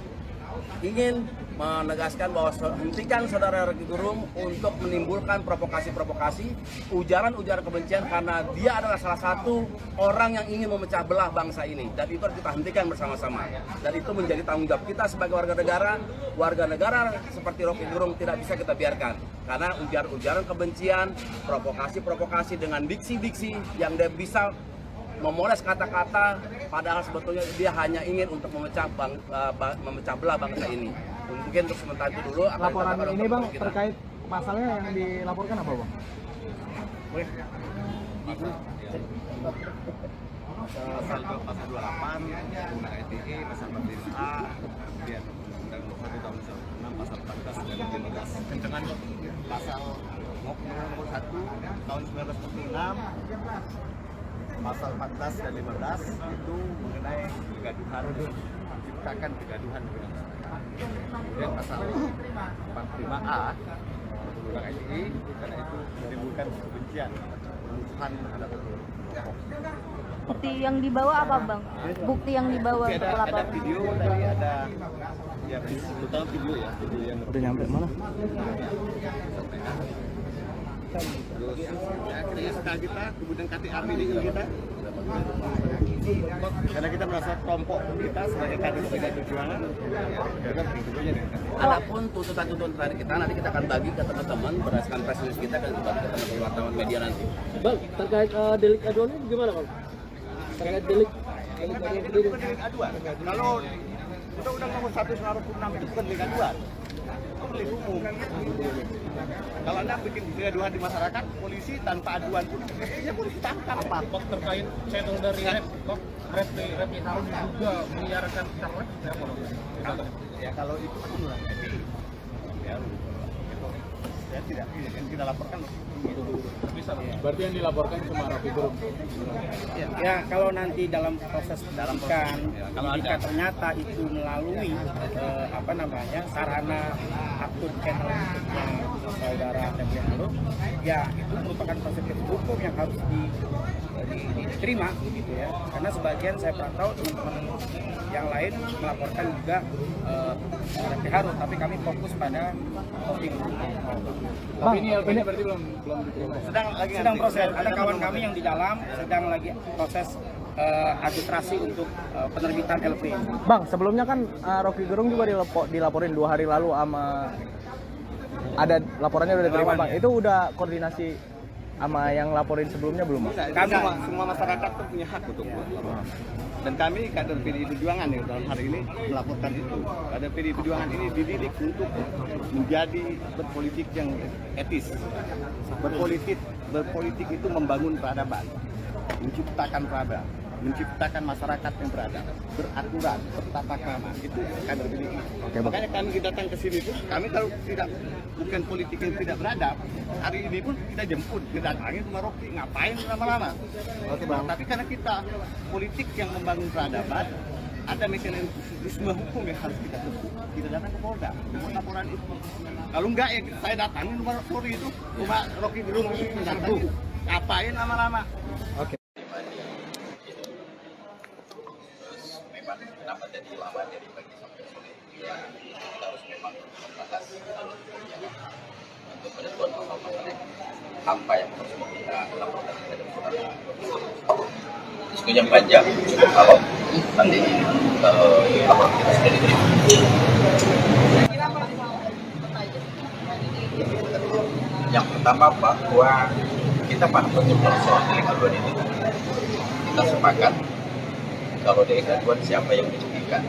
ingin menegaskan bahwa hentikan saudara Rocky Gerung untuk menimbulkan provokasi-provokasi, ujaran-ujaran kebencian, karena dia adalah salah satu orang yang ingin memecah belah bangsa ini, dan itu harus kita hentikan bersama-sama. Dan itu menjadi tanggung jawab kita sebagai warga negara seperti Rocky Gerung tidak bisa kita biarkan, karena ujaran-ujaran kebencian, provokasi-provokasi dengan diksi-diksi yang dia bisa memoles kata-kata, padahal sebetulnya dia hanya ingin untuk memecah belah bangsa ini. Mungkin untuk sementara itu dulu. Laporan ini Bang terkait pasalnya yang dilaporkan apa Bang? Boleh. Pasal 28, Undang-Undang ITE, pasal 14A, Lihat Undang-Undang Nomor 1 Tahun 1996 pasal 14 dan 15. Kencengan kok. Pasal nomor 1 tahun 1946 pasal 14 dan 15 itu mengenai kegaduhan, menciptakan kegaduhan di masyarakat. Kemudian pasal 45A Undang ITE karena itu menimbulkan kebencian, pemusuhan terhadap kelompok. Bukti yang dibawa apa, Bang? Bukti yang dibawa untuk lapor. Ada video tadi, ada ya total video ya, video yang udah nyampe mana? Terus ya, kita kemudian KTA milik kita, karena kita merasa kelompok kita sebagai kader PDI Perjuangan, ya videonya nih. Adapun tuntutan-tuntutan terakhir kita nanti kita akan bagi ke teman-teman berdasarkan press release kita dan bagi ke teman-teman wartawan media nanti. Bang, terkait delik aduan ini gimana, Bang? Terkait delik aduan. Kalau Undang-Undang Nomor 1 1996 itu bukan delik aduan, itu delik umum. Kalau Anda bikin kegaduhan di masyarakat, polisi tanpa aduan pun mestinya polisi tangkap. Kok terkait saya tahu dari Rep Harun juga menyiarkan capres ya kalau itu kan ya tidak yang kita laporkan itu bisa. Berarti yang dilaporkan cuma Rocky Gerung. Ya kalau nanti dalam proses penyidikan, jika ternyata itu melalui sarana akun channel saudara Tepri Harun, ya itu merupakan proses hukum yang harus diterima gitu ya. Karena sebagian saya pantau teman-teman yang lain melaporkan juga Tepri Harun, tapi kami fokus pada Rocky Gerung. Tapi ini berarti belum sedang proses. Ada kawan kami yang di dalam sedang lagi proses administrasi untuk penerbitan LP. Bang, sebelumnya kan Rocky Gerung juga dilaporin 2 hari lalu sama ada laporannya udah diterima, Bang. Itu udah koordinasi sama yang laporin sebelumnya belum, Bang? Kami semua masyarakat tuh punya hak untuk melaporkan. Dan kami kader PDI Perjuangan yang dalam hari ini melaporkan itu. Kader PDI Perjuangan ini dididik untuk menjadi berpolitik yang etis. Berpolitik itu membangun peradaban, menciptakan peradaban, menciptakan masyarakat yang beradab, beraturan, bertata krama. Itu kader PDI. Makanya kami datang ke sini tuh, kami kalau bukan politik yang tidak beradab, hari ini pun kita jemput, kedatangin rumah Rocky, ngapain lama-lama? Tapi karena kita politik yang membangun peradaban, ada mekanisme hukum yang harus kita tempuh. Kita datang ke Polda, membuat laporan itu. Kalau enggak ya saya datangin rumah Polri itu, rumah Rocky Gerung itu datangin, ngapain lama-lama? Oke. Memang kenapa jadi lama dari pagi sampai sore? Ya, kita harus memang membahas untuk penentuan masalah apa yang harus kita laporkan kepada saudara. Diskusi yang panjang cukup kalau nanti laporan kita sudah diterima. Yang pertama bahwa kita paham betul kalau soal delik aduan itu kita sepakat kalau delik aduan siapa yang menyebutkan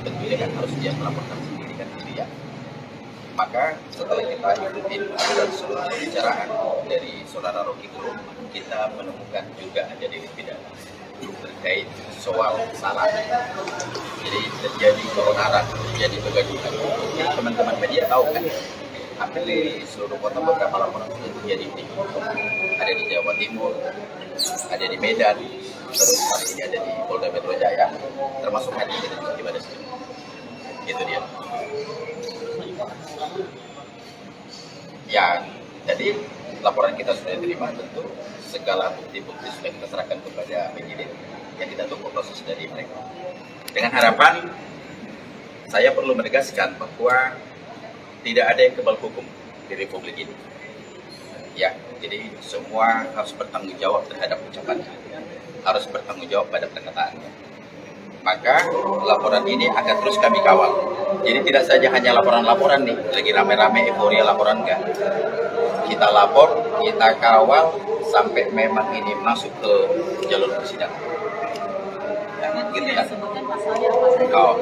tentunya kan harus dia melaporkan sendiri kan gitu ya. Maka setelah kita ikutin seluruh pembicaraan dari saudara Rocky Gerung, kita menemukan juga ada delik pidana terkait soal salah. Jadi terjadi keonaran, terjadi kegaduhan. Jadi teman-teman media tahu kan, hampir di seluruh kota beberapa laporan sudah terjadi di ada di Jawa Timur, ada di Medan, terus hari ini ada di Polda Metro Jaya, termasuk hari ini di Baris Krim. Itu dia. Ya, jadi laporan kita sudah diterima, tentu segala bukti-bukti sudah kita serahkan kepada penyidik yang kita tunggu proses dari mereka. Dengan harapan, saya perlu menegaskan bahwa tidak ada yang kebal hukum di Republik ini. Ya, jadi semua harus bertanggung jawab terhadap ucapannya, harus bertanggung jawab pada perkataannya. Maka laporan ini akan terus kami kawal. Jadi tidak saja hanya laporan-laporan nih, lagi rame-rame euforia laporan enggak. Kita lapor, kita kawal sampai memang ini masuk ke jalur persidangan. Ya, gitu kan? Oh,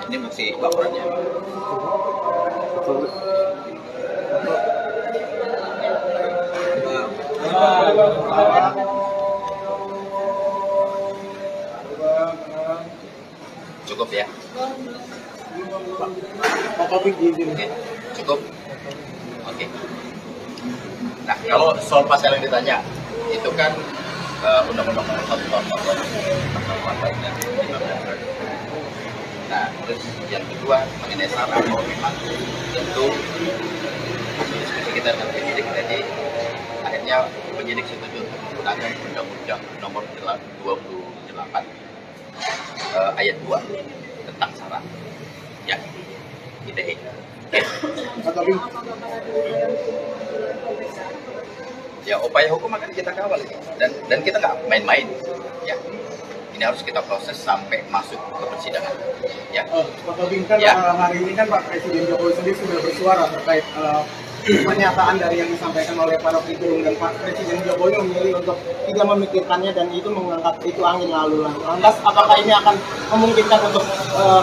ini bukti laporannya. Cukup ya? Oke, cukup? Oke. Nah, kalau soal pasal yang ditanya, itu kan Undang-Undang Nomor 1 Tahun 2014. Nah, terus yang kedua mengenai syarat bahwa memang tentu diskusi kita dengan penyidik tadi, akhirnya penyidik setuju untuk menggunakan Undang-Undang Nomor 28 ayat 2 tentang syarat. Ya, ITE. Ya, upaya hukum akan kita kawal dan kita nggak main-main. Ya, ini harus kita proses sampai masuk ke persidangan. Ya. Pak Tobing, kan hari ini kan Pak Presiden Jokowi sendiri sudah bersuara terkait pernyataan dari yang disampaikan oleh Pak Rocky Gerung, dan Pak Presiden Jokowi memilih untuk tidak memikirkannya dan itu menganggap itu angin lalu. Lantas apakah ini akan memungkinkan untuk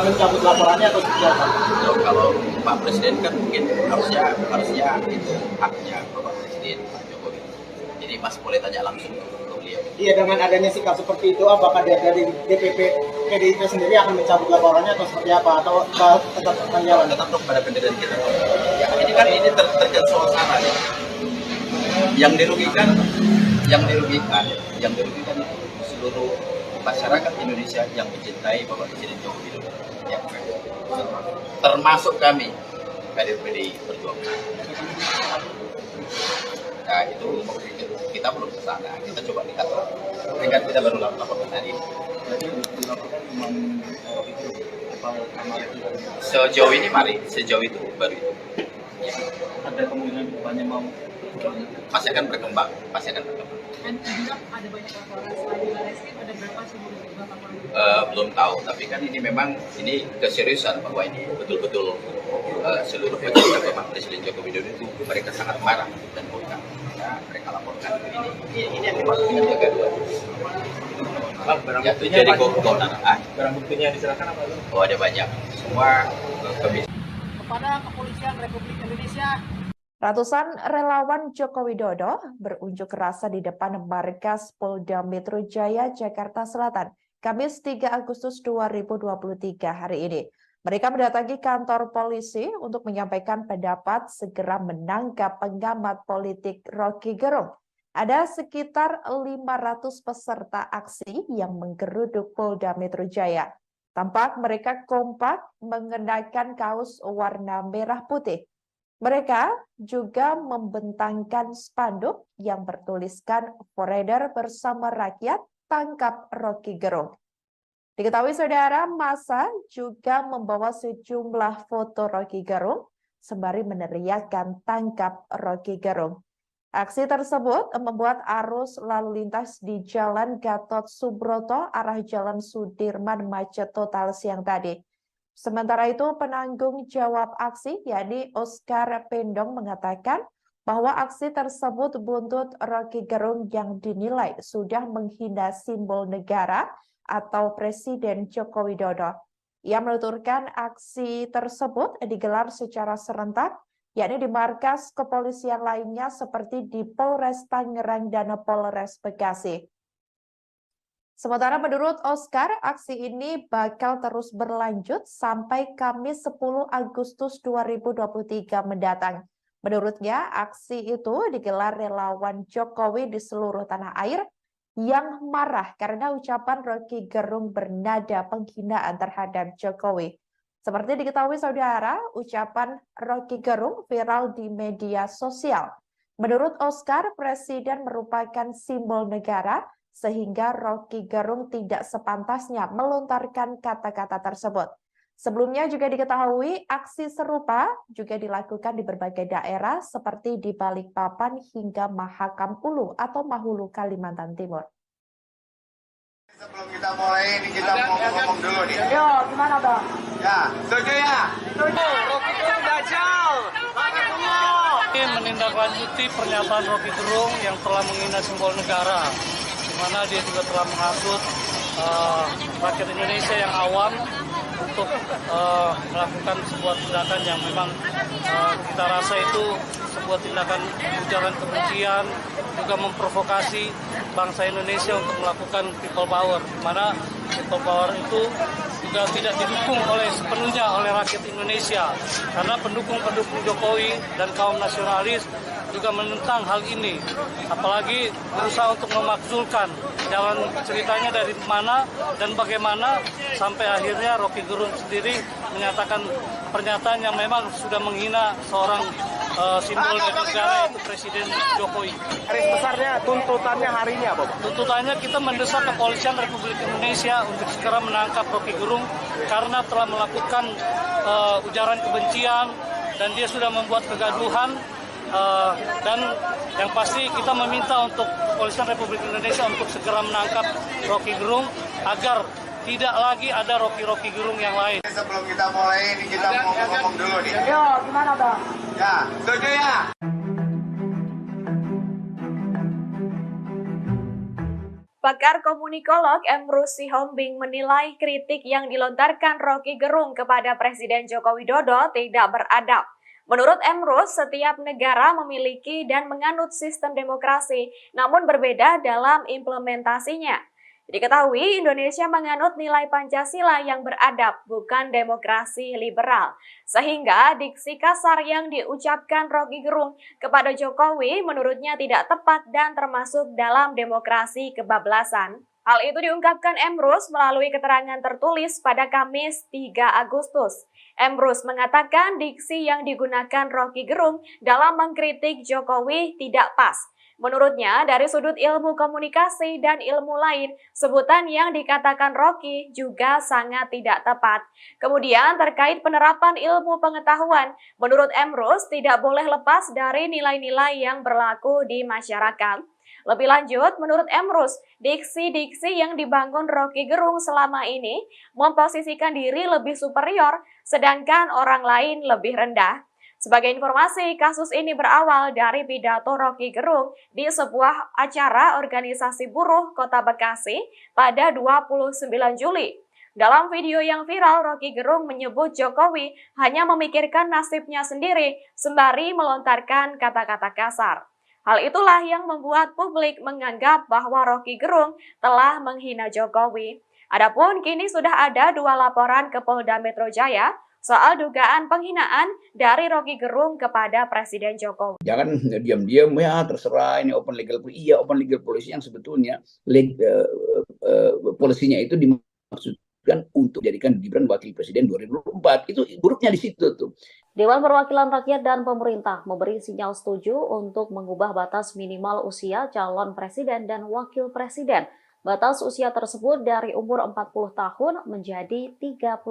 mencabut laporannya atau seperti apa? Kalau Pak Presiden kan mungkin harusnya itu haknya Bapak Presiden Pak Jokowi. Jadi Mas boleh tanya langsung ke beliau. Iya, dengan adanya sikap seperti itu, apakah dari DPP PDIP sendiri akan mencabut laporannya atau seperti apa, atau tetap menjalan? Tetap pada pendirian kita. Ya, ini terkait soal syarat ya. Yang dirugikan itu seluruh masyarakat Indonesia yang mencintai Bapak Presiden Joko Widodo. Ya, termasuk kami kader PDI Perjuangan. Nah, itu kita belum ke sana. Kita coba lihat. Sehingga kita baru laporkan hari ini. Sejauh ini sejauh itu baru itu. Ya. Ada kemungkinan depannya mau masih akan berkembang. Dan juga ada banyak laporan selain Barreskrim, ada berapa seluruh laporan? Belum tahu, tapi kan ini memang keseriusan bahwa ini betul-betul seluruh pejabat Bapak Presiden Joko Widodo itu mereka sangat marah dan murka. Nah, mereka laporkan ini yang dimaksud dengan kegaduhan. Bang, barang buktinya jadi barang buktinya yang diserahkan apa? Oh, ada banyak. Semua Kepada Kepolisian Republik Indonesia. Ratusan relawan Joko Widodo berunjuk rasa di depan markas Polda Metro Jaya, Jakarta Selatan, Kamis 3 Agustus 2023 hari ini. Mereka mendatangi kantor polisi untuk menyampaikan pendapat segera menangkap pengamat politik Rocky Gerung. Ada sekitar 500 peserta aksi yang menggeruduk Polda Metro Jaya. Tampak mereka kompak mengenakan kaos warna merah putih. Mereka juga membentangkan spanduk yang bertuliskan "Forever bersama rakyat, tangkap Rocky Gerung". Diketahui saudara, massa juga membawa sejumlah foto Rocky Gerung sembari meneriakkan "tangkap Rocky Gerung". Aksi tersebut membuat arus lalu lintas di Jalan Gatot Subroto arah Jalan Sudirman macet total siang tadi. Sementara itu, penanggung jawab aksi, yakni Oscar Pendong, mengatakan bahwa aksi tersebut buntut Rocky Gerung yang dinilai sudah menghina simbol negara atau Presiden Joko Widodo. Ia menuturkan aksi tersebut digelar secara serentak, yakni di markas kepolisian lainnya seperti di Polres Tangerang dan Polres Bekasi. Sementara menurut Oscar, aksi ini bakal terus berlanjut sampai Kamis 10 Agustus 2023 mendatang. Menurutnya, aksi itu digelar relawan Jokowi di seluruh tanah air yang marah karena ucapan Rocky Gerung bernada penghinaan terhadap Jokowi. Seperti diketahui saudara, ucapan Rocky Gerung viral di media sosial. Menurut Oscar, Presiden merupakan simbol negara, sehingga Rocky Gerung tidak sepantasnya melontarkan kata-kata tersebut. Sebelumnya juga diketahui aksi serupa juga dilakukan di berbagai daerah seperti di Balikpapan hingga Mahakam Ulu atau Mahulu, Kalimantan Timur. Sebelum kita mulai ini kita mau ngomong dulu nih. Yo, gimana Bang? Ya, setuju ya? Setuju. Rocky Gerung dajal. Ini menindaklanjuti pernyataan Rocky Gerung yang telah menghina simbol negara, di mana dia juga telah menghasut rakyat Indonesia yang awam untuk melakukan sebuah tindakan yang memang kita rasa itu sebuah tindakan ujaran kebencian, juga memprovokasi bangsa Indonesia untuk melakukan people power, di mana people power itu juga tidak didukung sepenuhnya oleh rakyat Indonesia, karena pendukung-pendukung Jokowi dan kaum nasionalis juga menentang hal ini, apalagi berusaha untuk memakzulkan jalan ceritanya dari mana dan bagaimana sampai akhirnya Rocky Gerung sendiri menyatakan pernyataan yang memang sudah menghina seorang simbol dari negara, itu Presiden Jokowi. Garis besarnya, tuntutannya hari ini apa, Pak? Tuntutannya kita mendesak Kepolisian Republik Indonesia untuk segera menangkap Rocky Gerung karena telah melakukan ujaran kebencian dan dia sudah membuat kegaduhan. Dan yang pasti kita meminta untuk Kepolisian Republik Indonesia untuk segera menangkap Rocky Gerung agar tidak lagi ada Rocky Gerung yang lain. Sebelum kita mulai ini kita mau ngomong dulu nih. Yo, gimana Bang? Ya, setuju ya? Pakar komunikolog Emrus Sihombing menilai kritik yang dilontarkan Rocky Gerung kepada Presiden Joko Widodo tidak beradab. Menurut Emrus, setiap negara memiliki dan menganut sistem demokrasi, namun berbeda dalam implementasinya. Diketahui Indonesia menganut nilai Pancasila yang beradab, bukan demokrasi liberal. Sehingga diksi kasar yang diucapkan Rocky Gerung kepada Jokowi menurutnya tidak tepat dan termasuk dalam demokrasi kebablasan. Hal itu diungkapkan Emrus melalui keterangan tertulis pada Kamis 3 Agustus. Emrus mengatakan diksi yang digunakan Rocky Gerung dalam mengkritik Jokowi tidak pas. Menurutnya, dari sudut ilmu komunikasi dan ilmu lain, sebutan yang dikatakan Rocky juga sangat tidak tepat. Kemudian, terkait penerapan ilmu pengetahuan, menurut Emrus tidak boleh lepas dari nilai-nilai yang berlaku di masyarakat. Lebih lanjut, menurut Emrus, diksi-diksi yang dibangun Rocky Gerung selama ini memposisikan diri lebih superior, sedangkan orang lain lebih rendah. Sebagai informasi, kasus ini berawal dari pidato Rocky Gerung di sebuah acara organisasi buruh Kota Bekasi pada 29 Juli. Dalam video yang viral, Rocky Gerung menyebut Jokowi hanya memikirkan nasibnya sendiri sembari melontarkan kata-kata kasar. Hal itulah yang membuat publik menganggap bahwa Rocky Gerung telah menghina Jokowi. Adapun kini sudah ada 2 laporan ke Polda Metro Jaya soal dugaan penghinaan dari Rocky Gerung kepada Presiden Jokowi. Jangan diam-diam, ya terserah ini open legal policy. Iya, open legal policy yang sebetulnya polisinya itu dimaksudkan untuk jadikan Gibran wakil presiden 2024. Itu buruknya di situ tuh. Dewan Perwakilan Rakyat dan pemerintah memberi sinyal setuju untuk mengubah batas minimal usia calon presiden dan wakil presiden. Batas usia tersebut dari umur 40 tahun menjadi 35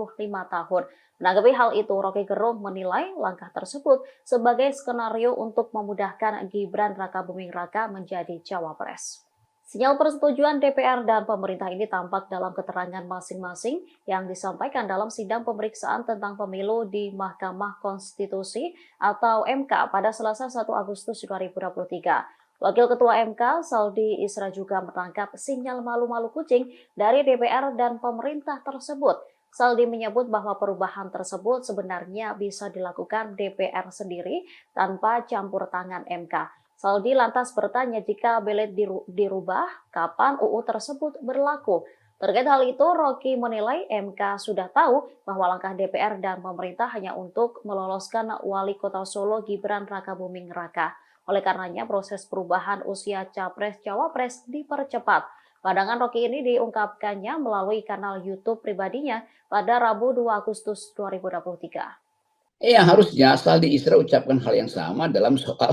tahun. Menanggapi hal itu, Rocky Gerung menilai langkah tersebut sebagai skenario untuk memudahkan Gibran Rakabuming Raka menjadi cawapres. Sinyal persetujuan DPR dan pemerintah ini tampak dalam keterangan masing-masing yang disampaikan dalam sidang pemeriksaan tentang pemilu di Mahkamah Konstitusi atau MK pada Selasa 1 Agustus 2023. Wakil Ketua MK, Saldi Isra juga menangkap sinyal malu-malu kucing dari DPR dan pemerintah tersebut. Saldi menyebut bahwa perubahan tersebut sebenarnya bisa dilakukan DPR sendiri tanpa campur tangan MK. Saldi lantas bertanya jika belet dirubah, kapan UU tersebut berlaku. Terkait hal itu, Rocky menilai MK sudah tahu bahwa langkah DPR dan pemerintah hanya untuk meloloskan Wali Kota Solo Gibran Rakabuming Raka. Oleh karenanya, proses perubahan usia Capres-Cawapres dipercepat. Pandangan Rocky ini diungkapkannya melalui kanal YouTube pribadinya pada Rabu 2 Agustus 2023. Harusnya Saldi Isra ucapkan hal yang sama dalam soal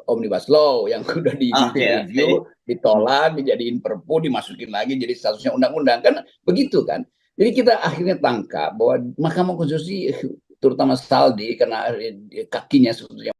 Omnibus Law yang sudah direview, ditolak, dijadiin perpu, dimasukin lagi jadi statusnya undang-undang. Kan begitu kan? Jadi kita akhirnya tangkap bahwa Mahkamah Konstitusi, terutama Saldi, karena kakinya sebetulnya